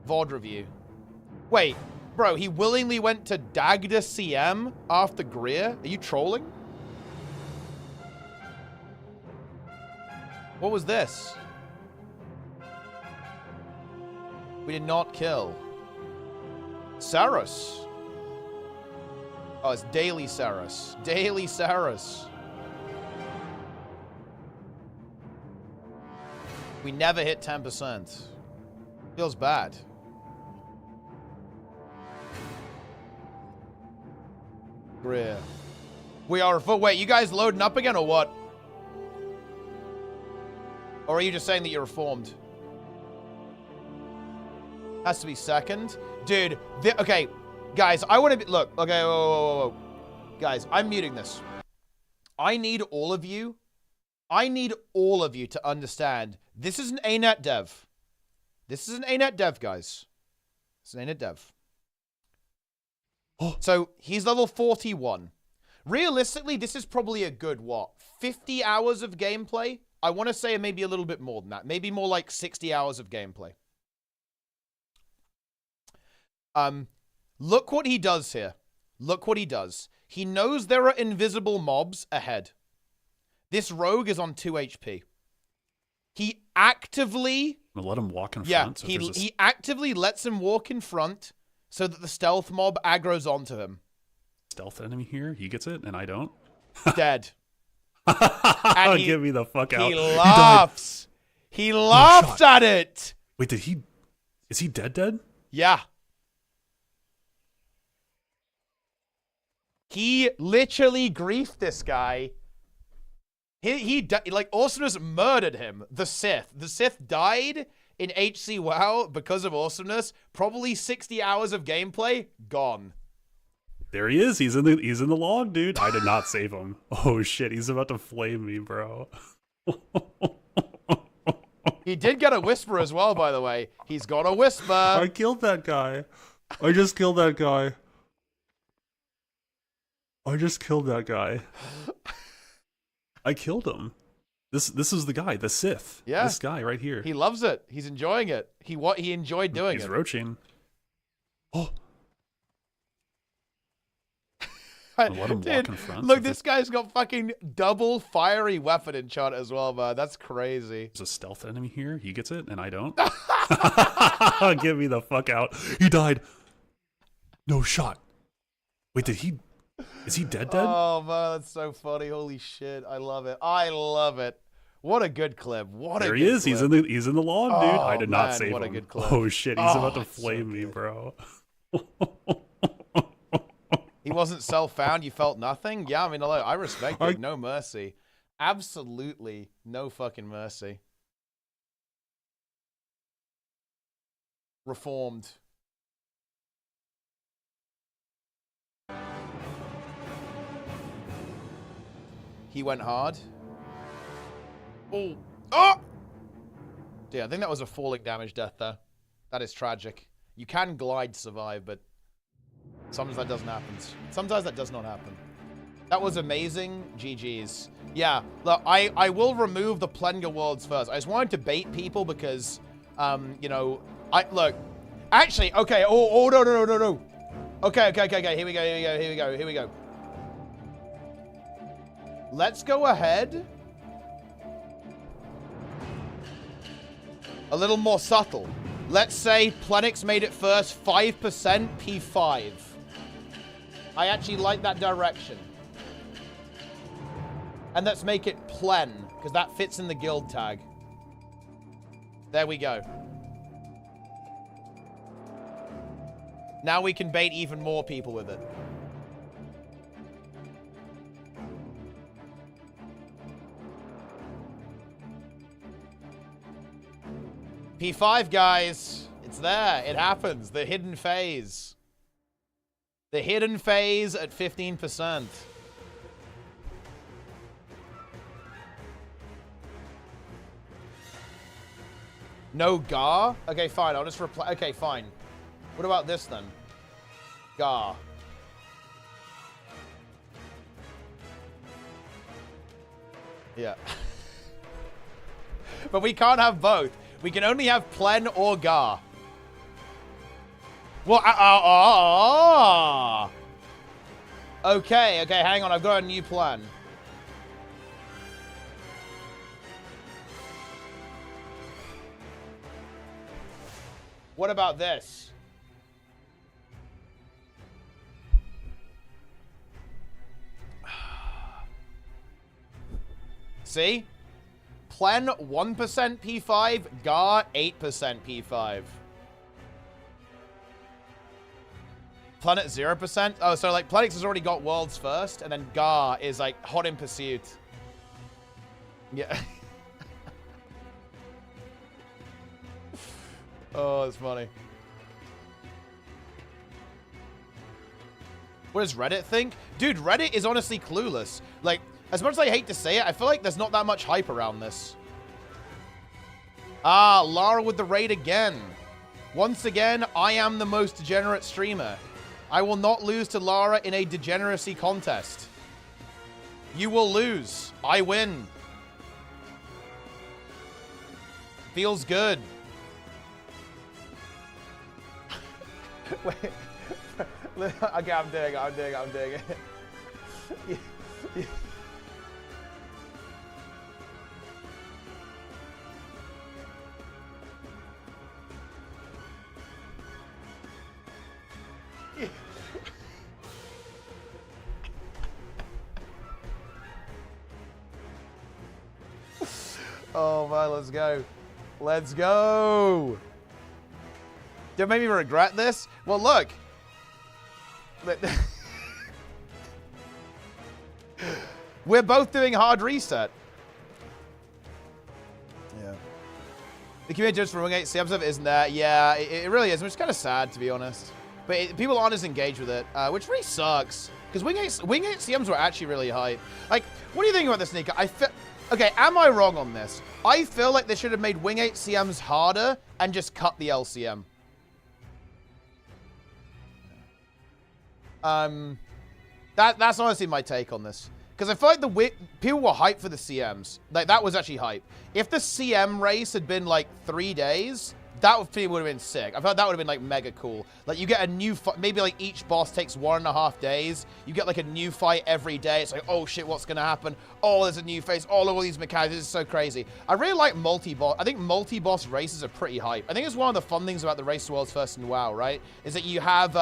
VOD review. Wait, bro, he willingly went to Dagda CM after Greer? Are you trolling? What was this? We did not kill. Saras. Oh, it's Daily Saras. Daily Saras. We never hit 10%. Feels bad. Greer. We are full. Wait, you guys loading up again or what? Or are you just saying that you're reformed? Has to be second. Dude, okay. Guys, I want to be... Look, okay, whoa. Guys, I'm muting this. I need all of you to understand. This is an ArenaNet dev. This is an ArenaNet dev, guys. It's an ArenaNet dev. So, he's level 41. Realistically, this is probably a good, what, 50 hours of gameplay? I want to say maybe a little bit more than that. Maybe more like 60 hours of gameplay. Look what he does here. Look what he does. He knows there are invisible mobs ahead. This rogue is on 2 HP. He actively... Let him walk in front. Yeah, he actively lets him walk in front so that the stealth mob aggroes onto him. Stealth enemy here. He gets it, and I don't. Dead. And get me the fuck out. He laughs. He laughs at it. Wait, did he... Is he dead? Yeah. He literally griefed this guy. Like, Awesomeness murdered him. The Sith. The Sith died in HC WoW because of Awesomeness. Probably 60 hours of gameplay, gone. There he is. He's in the log, dude. I did not save him. Oh shit, he's about to flame me, bro. He did get a whisper as well, by the way. He's got a whisper. I killed that guy. I just killed that guy. I killed him. This is the guy, the Sith. Yeah. This guy right here. He loves it. He's enjoying it. He enjoyed doing it. He's roaching. Oh. Let him walk in front. Look, this guy's got fucking double fiery weapon enchant as well, man. That's crazy. There's a stealth enemy here. He gets it, and I don't. Get me the fuck out. He died. No shot. Wait, is he dead? Oh, man, that's so funny. Holy shit. I love it. I love it. What a good clip. There he is. He's in the log, dude. Oh, I did not man, save what him. a good clip. Oh, shit. He's about to it's so flame me, bro. He wasn't self-found. You felt nothing? Yeah, I mean, I respect it. No mercy. Absolutely no fucking mercy. Reformed. He went hard. Oh! Oh! Yeah, I think that was a falling damage death there. That is tragic. You can glide to survive, but sometimes that doesn't happen. Sometimes that does not happen. That was amazing. GG's. Yeah, look, I will remove the Plenger worlds first. I just wanted to bait people because, you know, look. Actually, okay. Oh, no. Okay. Here we go. Let's go ahead. A little more subtle. Let's say Plenix made it first, 5%, P5. I actually like that direction. And let's make it Plen, because that fits in the guild tag. There we go. Now we can bait even more people with it. P5, guys. It's there. It happens. The hidden phase. The hidden phase at 15%. No Gar? Okay, fine. I'll just reply. Okay, fine. What about this then? Gar. Yeah. But we can't have both. We can only have Plen or Gar. Well, okay, hang on. I've got a new plan. What about this? See? Plen 1% P5, Gar 8% P5. Planet 0%? Oh, so like Plenix has already got worlds first, and then Gar is like hot in pursuit. Yeah. Oh, that's funny. What does Reddit think? Dude, Reddit is honestly clueless. Like, as much as I hate to say it, I feel like there's not that much hype around this. Ah, Lara with the raid again. Once again, I am the most degenerate streamer. I will not lose to Lara in a degeneracy contest. You will lose. I win. Feels good. Wait. Okay, I'm doing it. Oh man, let's go. Let's go. Don't make me regret this. Well, look. We're both doing hard reset. Yeah. The community just for Wing 8 CM stuff isn't there. Yeah, it really is, which is kind of sad, to be honest. But people aren't as engaged with it, which really sucks. Because Wing 8 CMs were actually really hype. Like, what do you think about this, Nika? Okay, am I wrong on this? I feel like they should have made Wing 8 CMs harder and just cut the LCM. That's honestly my take on this. Because I feel like people were hyped for the CMs. Like, that was actually hype. If the CM race had been, like, 3 days, that would have been sick. I felt that would have been, like, mega cool. Like, you get a new fight. Maybe, like, each boss takes 1.5 days. You get, like, a new fight every day. It's like, oh, shit, what's going to happen? Oh, there's a new phase. Oh, look at all these mechanics. This is so crazy. I really like multi-boss. I think multi-boss races are pretty hype. I think it's one of the fun things about the Race to Worlds First in WoW, right? Is that you have,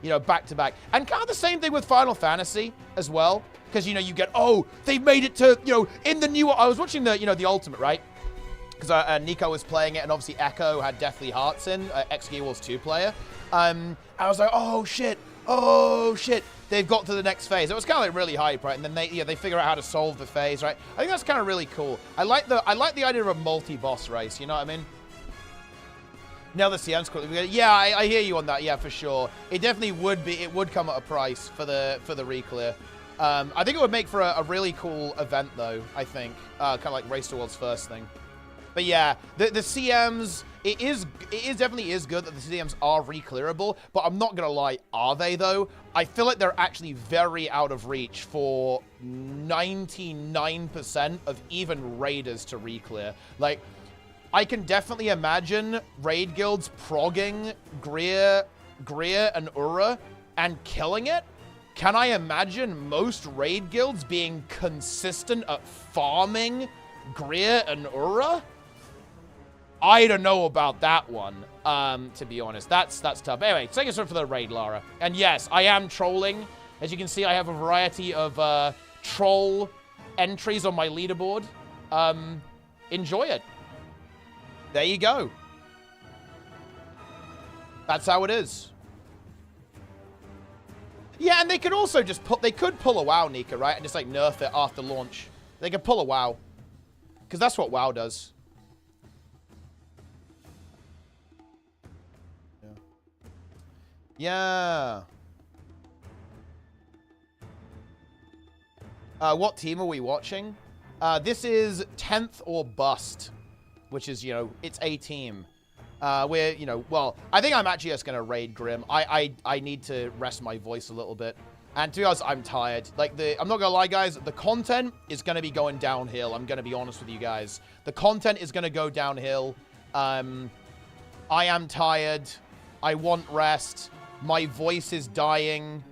you know, back-to-back. And kind of the same thing with Final Fantasy as well. Because, you know, you get, oh, they made it to, you know, in the new... I was watching the, you know, the Ultimate, right? Because Nico was playing it, and obviously Echo had Deathly Hearts in, ex-Gearwolves 2 player. I was like, oh shit, they've got to the next phase. It was kind of like really hype, right? And then they figure out how to solve the phase, right? I think that's kind of really cool. I like the idea of a multi-boss race, you know what I mean? Now the CM's quickly. Yeah, I hear you on that. Yeah, for sure. It definitely would be. It would come at a price for the reclear. I think it would make for a really cool event, though. I think kind of like Race to Worlds First thing. But yeah, the CMs, it definitely is good that the CMs are reclearable, but I'm not gonna lie, are they though? I feel like they're actually very out of reach for 99% of even raiders to reclear. Like, I can definitely imagine raid guilds progging Greer and URA and killing it. Can I imagine most raid guilds being consistent at farming Greer and URA? I don't know about that one, to be honest. That's tough. Anyway, take us for the raid, Lara. And yes, I am trolling. As you can see, I have a variety of troll entries on my leaderboard. Enjoy it. There you go. That's how it is. Yeah, and they could also just they could pull a WoW, Nika, right? And just like nerf it after launch. They could pull a WoW. Because that's what WoW does. Yeah. What team are we watching? This is 10th or Bust, which is, you know, it's a team. We're, you know, well, I think I'm actually just going to raid Grim. I need to rest my voice a little bit. And to be honest, I'm tired. Like, I'm not going to lie, guys. The content is going to be going downhill. I'm going to be honest with you guys. The content is going to go downhill. I am tired. I want rest. My voice is dying.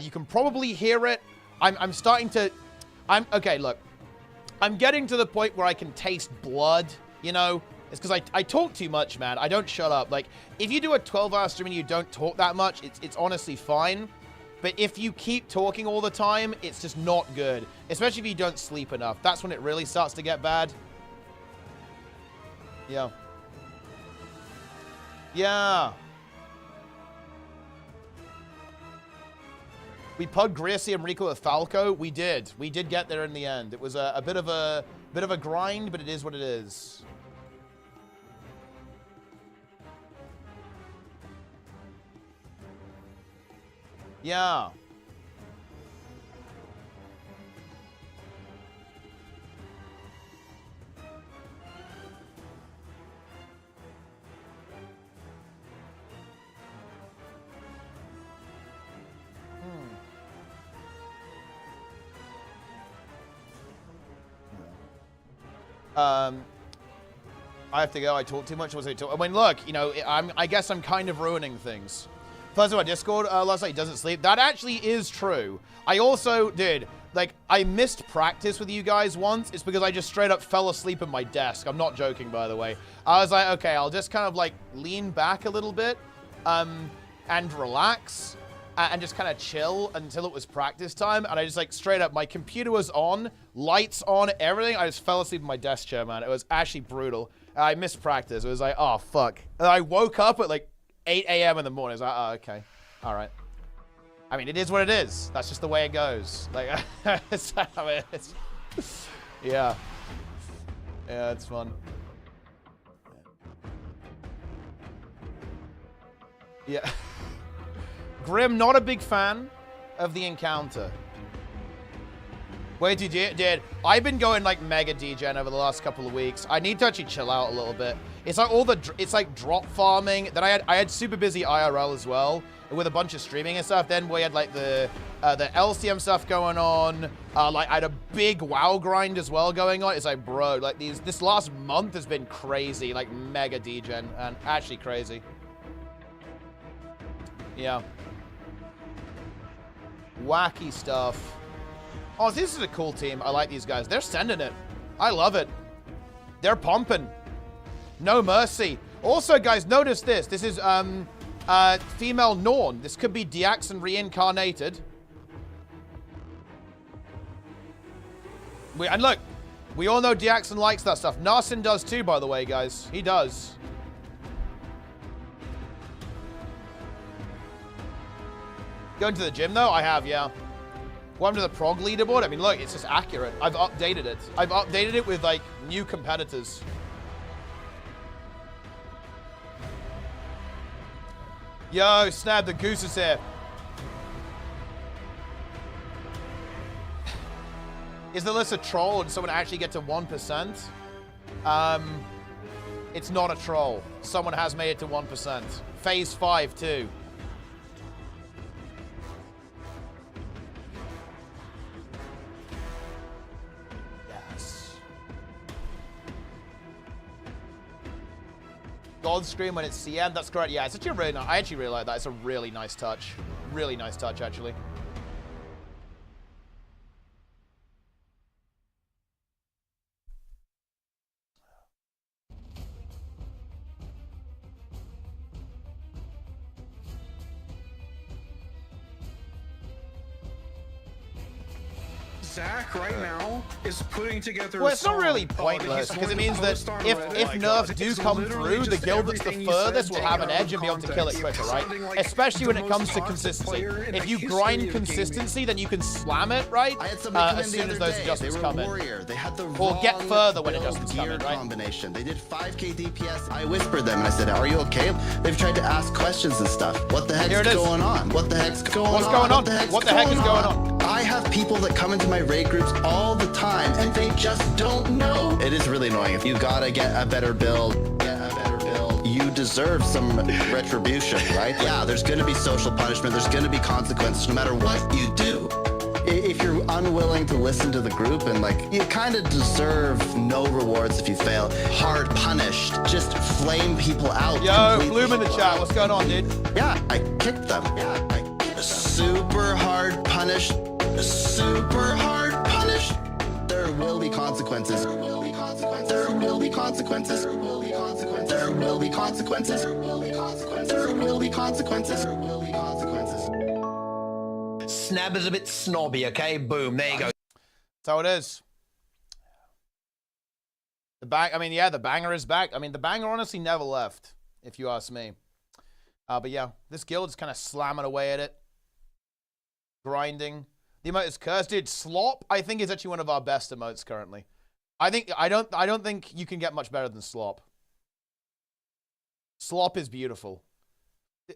You can probably hear it. I'm starting to... Okay, look. I'm getting to the point where I can taste blood, you know? It's because I talk too much, man. I don't shut up. Like, if you do a 12-hour stream and you don't talk that much, it's honestly fine. But if you keep talking all the time, it's just not good. Especially if you don't sleep enough. That's when it really starts to get bad. Yeah. Yeah. We pugged Gracie and Rico with Falco. We did. We did get there in the end. It was a bit of a grind, but it is what it is. Yeah. I have to go. I talk too much. I mean, look, you know, I guess I'm kind of ruining things. First of all, Discord last night doesn't sleep. That actually is true. I also did. Like, I missed practice with you guys once. It's because I just straight up fell asleep at my desk. I'm not joking, by the way. I was like, okay, I'll just kind of like lean back a little bit and relax and just kind of chill until it was practice time. And I just like straight up, my computer was on, lights on, everything. I just fell asleep in my desk chair, man. It was actually brutal. I missed practice. It was like, oh, fuck. And I woke up at like 8 a.m. in the morning. I was like, oh, okay. All right. I mean, it is what it is. That's just the way it goes. Like, yeah. Yeah, it's fun. Yeah. Grim, not a big fan of the encounter. Wait, dude, I've been going like mega degen over the last couple of weeks. I need to actually chill out a little bit. It's like it's like drop farming. Then I had super busy IRL as well with a bunch of streaming and stuff. Then we had like the LCM stuff going on. Like I had a big WoW grind as well going on. It's like, bro, like this last month has been crazy, like mega degen and actually crazy. Yeah. Wacky stuff. Oh, this is a cool team. I like these guys. They're sending it. I love it. They're pumping. No mercy. Also, guys, notice this. This is female Norn. This could be Diaxon reincarnated. And look, we all know Diaxon likes that stuff. Narsin does too, by the way, guys. He does. Going to the gym, though? I have, yeah. Welcome to the prog leaderboard. I mean, look, it's just accurate. I've updated it. I've updated it with, like, new competitors. Yo, Snap, the goose is here. Is the list a troll or did someone actually get to 1%? It's not a troll. Someone has made it to 1%. Phase 5, too. God scream when it's CN, that's correct. Yeah, it's actually really nice. I actually really like that. It's a really nice touch. Really nice touch, actually. Zach right now is putting together. Well, it's not really pointless because it means that if nerfs do come through, the guild that's the furthest will have an edge and be able to kill it quicker, right? Especially when it comes to consistency. If you grind consistency, then you can slam it, right? As soon as those adjustments come in. Or get further when adjustments come in, right? Combination. They did 5k DPS. I whispered them and I said, "Are you okay?" They've tried to ask questions and stuff. What the heck's going on? What the heck's going on? What's going on? What the heck is going on? I have people that come into my raid groups all the time and they just don't know. It is really annoying. You gotta get a better build. You deserve some retribution, right? Yeah, there's gonna be social punishment. There's gonna be consequences no matter what you do. If you're unwilling to listen to the group and like, you kind of deserve no rewards if you fail. Hard punished. Just flame people out. Yo, Bloom in the chat. What's going on, dude? Yeah, I kicked them. Yeah, super hard punished. Super hard punished. There will be consequences. There will be consequences. There will be consequences. There will be consequences. There will be consequences. There will be consequences. There will be consequences. There will be consequences. Snab is a bit snobby, okay? Boom, there you go. That's how it is. The bang, I mean, yeah, the banger is back. I mean, the banger honestly never left, if you ask me. But yeah, this guild is kind of slamming away at it. Grinding. The emote is cursed. Dude, Slop, I think, is actually one of our best emotes currently. I don't think you can get much better than Slop. Slop is beautiful.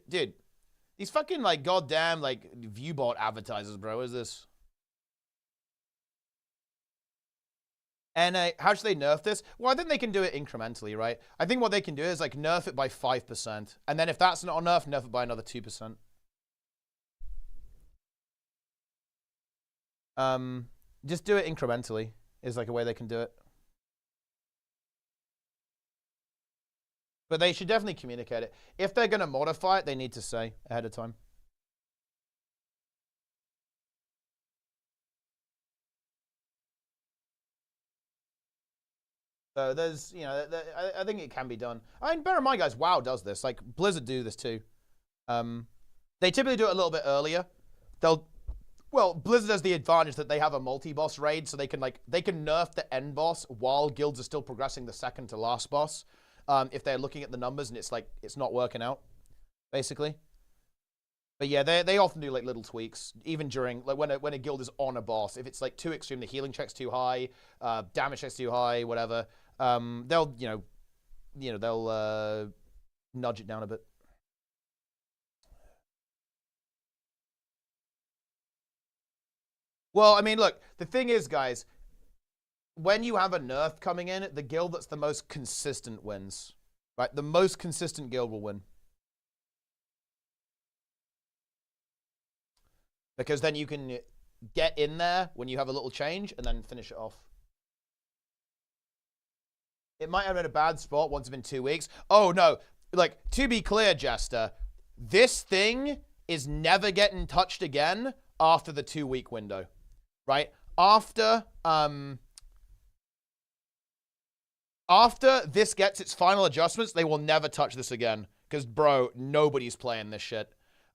Dude, these fucking, like, goddamn, like, viewbot advertisers, bro. What is this? And how should they nerf this? Well, I think they can do it incrementally, right? I think what they can do is, like, nerf it by 5%. And then if that's not enough, nerf it by another 2%. Just do it incrementally is, like, a way they can do it. But they should definitely communicate it. If they're going to modify it, they need to say ahead of time. So there's, you know, I think it can be done. I mean, bear in mind, guys, WoW does this. Like, Blizzard do this too. They typically do it a little bit earlier. Well, Blizzard has the advantage that they have a multi-boss raid, so they can nerf the end boss while guilds are still progressing the second to last boss. If they're looking at the numbers and it's like, it's not working out, basically. But yeah, they often do like little tweaks, even during, like when a guild is on a boss. If it's like too extreme, the healing check's too high, damage check's too high, whatever, they'll, they'll nudge it down a bit. Well, I mean, look, the thing is, guys, when you have a nerf coming in, the guild that's the most consistent wins, right? The most consistent guild will win. Because then you can get in there when you have a little change and then finish it off. It might have been a bad spot once it's been 2 weeks. Oh, no. Like, to be clear, Jester, this thing is never getting touched again after the 2-week window, right? After this gets its final adjustments, they will never touch this again. Because, bro, nobody's playing this shit.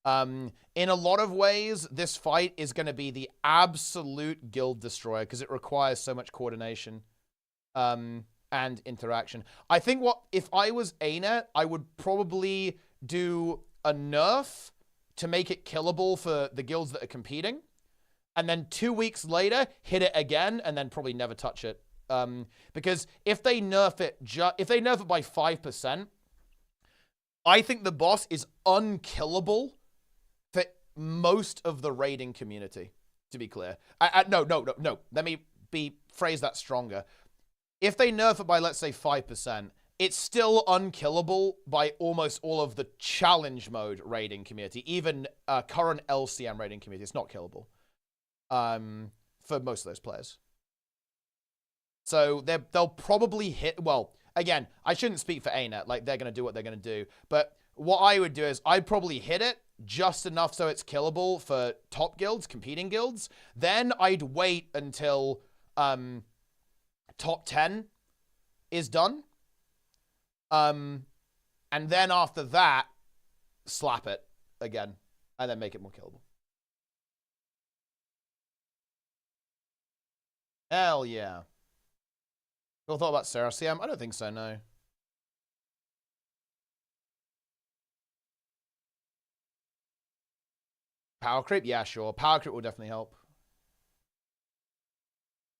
In a lot of ways, this fight is going to be the absolute guild destroyer because it requires so much coordination and interaction. I think if I was ArenaNet, I would probably do a nerf to make it killable for the guilds that are competing. And then 2 weeks later, hit it again and then probably never touch it. Because if they nerf it by 5%, I think the boss is unkillable for most of the raiding community, to be clear. No. Let me phrase that stronger. If they nerf it by, let's say, 5%, it's still unkillable by almost all of the challenge mode raiding community, even current LCM raiding community. It's not killable for most of those players. So they'll probably hit, well, again, I shouldn't speak for ArenaNet, like they're going to do what they're going to do, but what I would do is I'd probably hit it just enough so it's killable for top guilds, competing guilds. Then I'd wait until top 10 is done. And then after that, slap it again and then make it more killable. Hell yeah. People thought about Sarah CM? I don't think so, no. Power creep? Yeah, sure. Power creep will definitely help.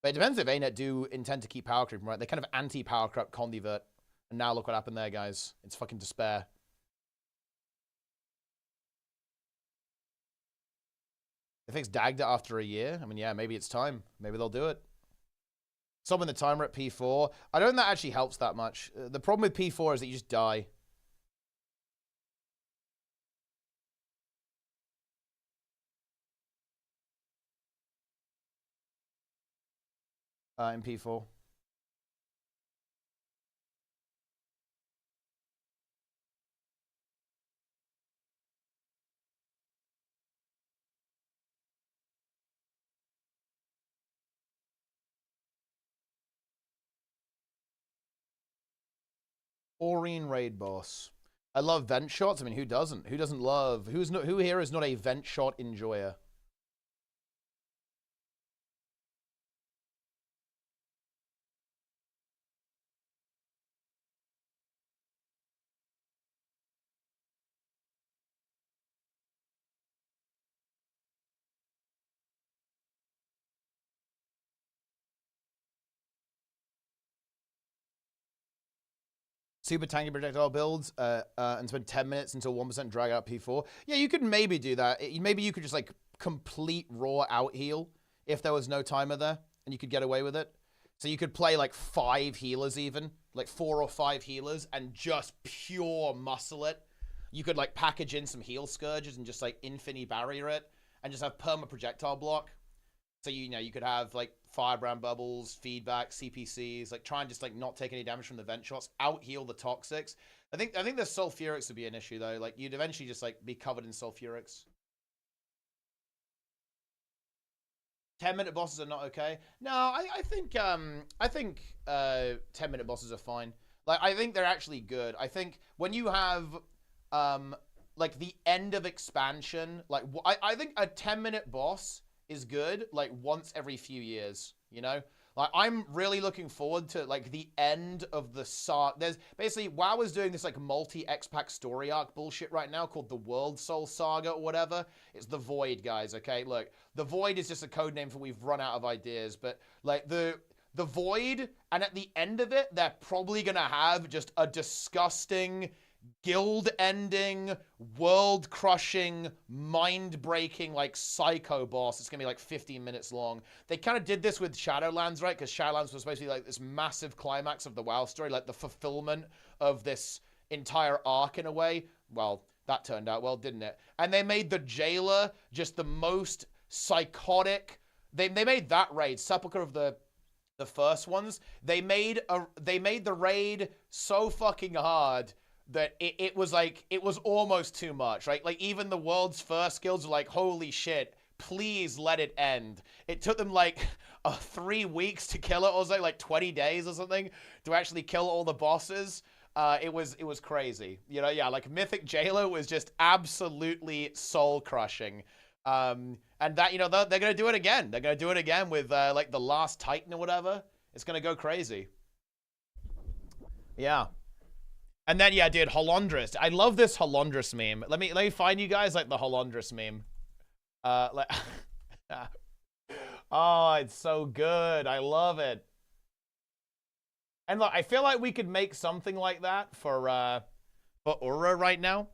But it depends if ArenaNet do intend to keep power creep, right? They kind of anti-power creep convert. And now look what happened there, guys. It's fucking despair. They fixed Dagda after a year. I mean, yeah, maybe it's time. Maybe they'll do it. Someone the timer at P4. I don't think that actually helps that much. The problem with P4 is that you just die. In P4. Aurene raid boss. I love vent shots. I mean, who doesn't? Who doesn't love? Who here is not a vent shot enjoyer? Super tanky projectile builds and spend 10 minutes until 1% drag out P4. Yeah, you could maybe do that. Maybe you could just like complete raw out heal if there was no timer there and you could get away with it. So you could play like 5 healers even, like 4 or 5 healers and just pure muscle it. You could like package in some heal scourges and just like infinity barrier it and just have perma projectile block. So you know you could have like firebrand bubbles, feedback, CPCs, like try and just like not take any damage from the vent shots, out heal the toxics. I think the sulfurics would be an issue though. Like you'd eventually just like be covered in sulfurics. 10-minute bosses are not okay. No, I think 10-minute bosses are fine. Like I think they're actually good. I think when you have like the end of expansion, like I think a 10-minute boss is good like once every few years, you know? Like I'm really looking forward to like the end of the saga. There's basically WoW is doing this like multi-X-Pack story arc bullshit right now called the World Soul Saga or whatever. It's the Void, guys, okay? Look, the Void is just a code name for we've run out of ideas, but like the Void, and at the end of it, they're probably gonna have just a disgusting guild-ending, world-crushing, mind-breaking, like, psycho boss. It's gonna be, like, 15 minutes long. They kind of did this with Shadowlands, right? Because Shadowlands was supposed to be, like, this massive climax of the WoW story, like, the fulfillment of this entire arc, in a way. Well, that turned out well, didn't it? And they made the Jailer just the most psychotic... They made that raid, Sepulchre of the first ones. They made the raid so fucking hard that it was like, it was almost too much, right? Like, even the world's first guilds were like, holy shit, please let it end. It took them like 3 weeks to kill it, or something, like 20 days or something, to actually kill all the bosses. It was crazy. You know, yeah, like Mythic Jailer was just absolutely soul-crushing. And that, you know, they're going to do it again. They're going to do it again with, like, the Last Titan or whatever. It's going to go crazy. Yeah. And then, yeah, dude, Holondrus. I love this Holondrus meme. Let me find you guys, like, the Holondrus meme. Like, oh, it's so good. I love it. And look, I feel like we could make something like that for URA right now.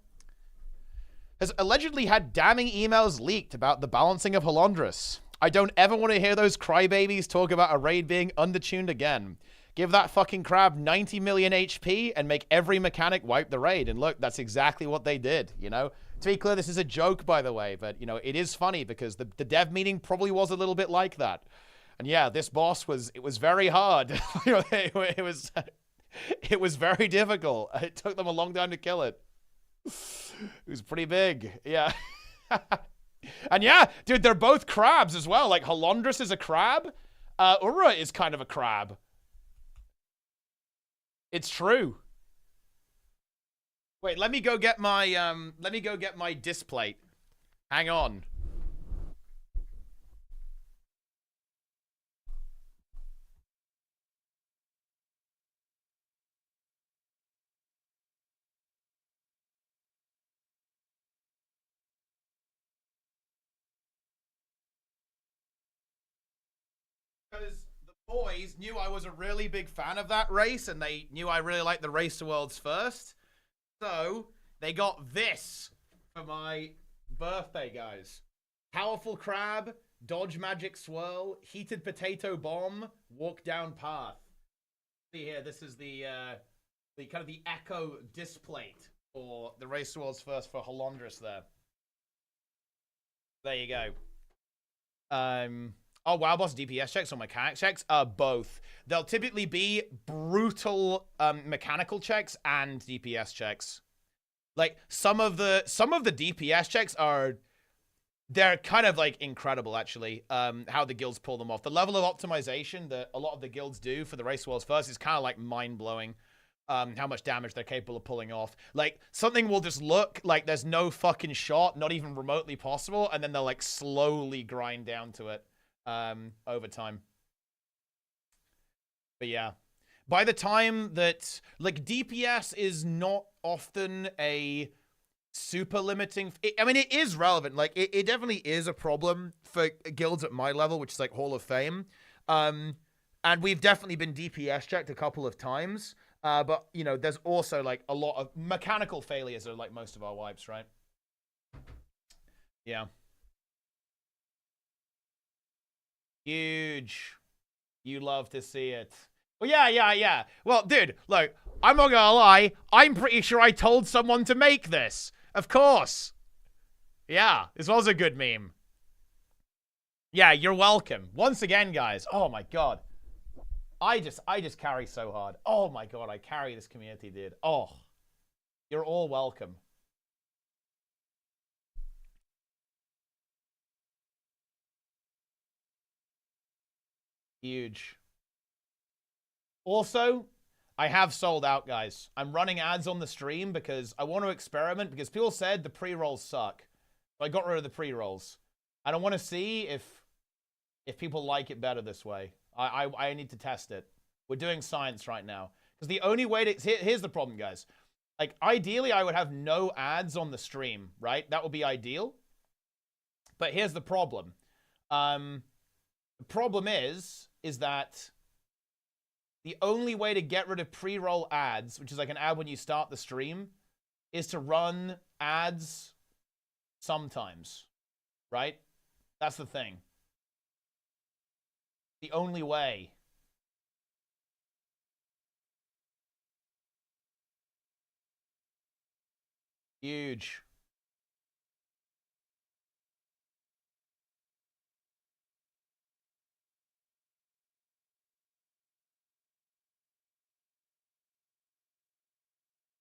Has allegedly had damning emails leaked about the balancing of Holondrus. I don't ever want to hear those crybabies talk about a raid being undertuned again. Give that fucking crab 90 million HP and make every mechanic wipe the raid. And look, that's exactly what they did, you know? To be clear, this is a joke, by the way, but, you know, it is funny because the dev meeting probably was a little bit like that. And yeah, this boss it was very hard. You know, it was very difficult. It took them a long time to kill it. It was pretty big, yeah. And yeah, dude, they're both crabs as well. Like, Holondrus is a crab. URA is kind of a crab. It's true. Wait, let me go get my displate. Hang on. boys knew I was a really big fan of that race, and they knew I really liked the Race to Worlds First. So they got this for my birthday, guys. Powerful Crab, Dodge Magic Swirl, Heated Potato Bomb, Walk Down Path. See here, this is the kind of the Echo displate for the Race to Worlds First for Holondrus there. There you go. Oh, WoW Boss DPS checks or mechanic checks? Both. They'll typically be brutal mechanical checks and DPS checks. Like some of the DPS checks they're kind of like incredible actually. How the guilds pull them off. The level of optimization that a lot of the guilds do for the Race Worlds First is kind of like mind blowing. How much damage they're capable of pulling off. Like, something will just look like there's no fucking shot, not even remotely possible, and then they'll, like, slowly grind down to it over time. But, yeah. By the time that, like, DPS is not often a super limiting... I mean, it is relevant. Like, it definitely is a problem for guilds at my level, which is, like, Hall of Fame. And we've definitely been DPS checked a couple of times. But, you know, there's also, like, a lot of mechanical failures are, like, most of our wipes, right? Yeah. Huge. You love to see it. Well, yeah. Well, dude, look, I'm not gonna lie. I'm pretty sure I told someone to make this. Of course. Yeah, this was a good meme. Yeah, you're welcome. Once again, guys. Oh, my God. I just carry so hard. Oh my God, I carry this community, dude. Oh, you're all welcome. Huge. Also, I have sold out, guys. I'm running ads on the stream because I want to experiment because people said the pre-rolls suck. So I got rid of the pre-rolls. And I want to see if people like it better this way. I need to test it. We're doing science right now. Because the only way to... Here's the problem, guys. Like, ideally, I would have no ads on the stream, right? That would be ideal. But here's the problem. The problem is that the only way to get rid of pre-roll ads, which is like an ad when you start the stream, is to run ads sometimes, right? That's the thing. The only way. Huge.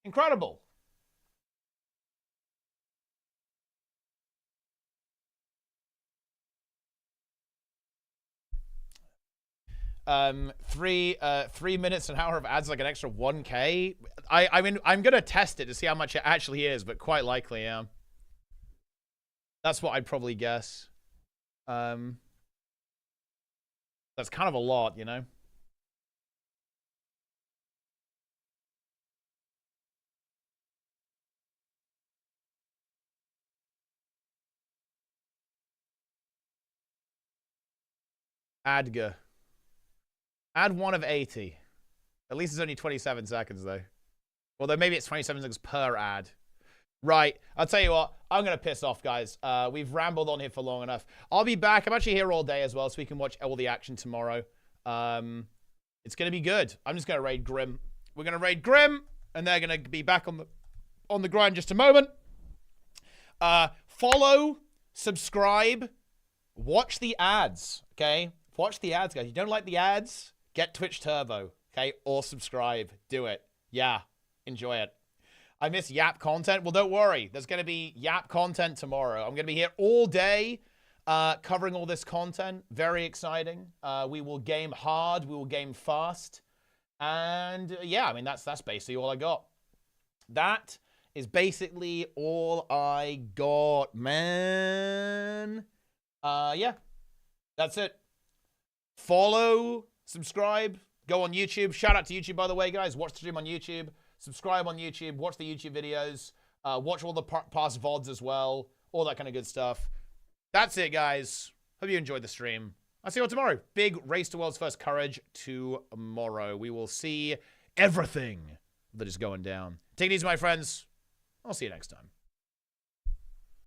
Incredible. Three minutes an hour of ads, like an extra 1K. I mean, I'm gonna test it to see how much it actually is, but quite likely, yeah. That's what I'd probably guess. That's kind of a lot, you know. Adga. Add 1 of 80. At least it's only 27 seconds, though. Although maybe it's 27 seconds per ad. Right. I'll tell you what. I'm going to piss off, guys. We've rambled on here for long enough. I'll be back. I'm actually here all day as well, so we can watch all the action tomorrow. It's going to be good. I'm just going to raid Grim. We're going to raid Grim, and they're going to be back on the grind in just a moment. Follow, subscribe, watch the ads, okay? Watch the ads, guys. You don't like the ads? Get Twitch Turbo, okay? Or subscribe. Do it. Yeah. Enjoy it. I miss Yap content. Well, don't worry. There's going to be Yap content tomorrow. I'm going to be here all day covering all this content. Very exciting. We will game hard. We will game fast. And yeah, I mean, that's basically all I got. That is basically all I got, man. Yeah. That's it. Follow, subscribe, go on YouTube. Shout out to YouTube, by the way, guys. Watch the stream on YouTube. Subscribe on YouTube. Watch the YouTube videos. Watch all the past VODs as well. All that kind of good stuff. That's it, guys. Hope you enjoyed the stream. I'll see you all tomorrow. Big Race to World's First Courage tomorrow. We will see everything that is going down. Take it easy, my friends. I'll see you next time.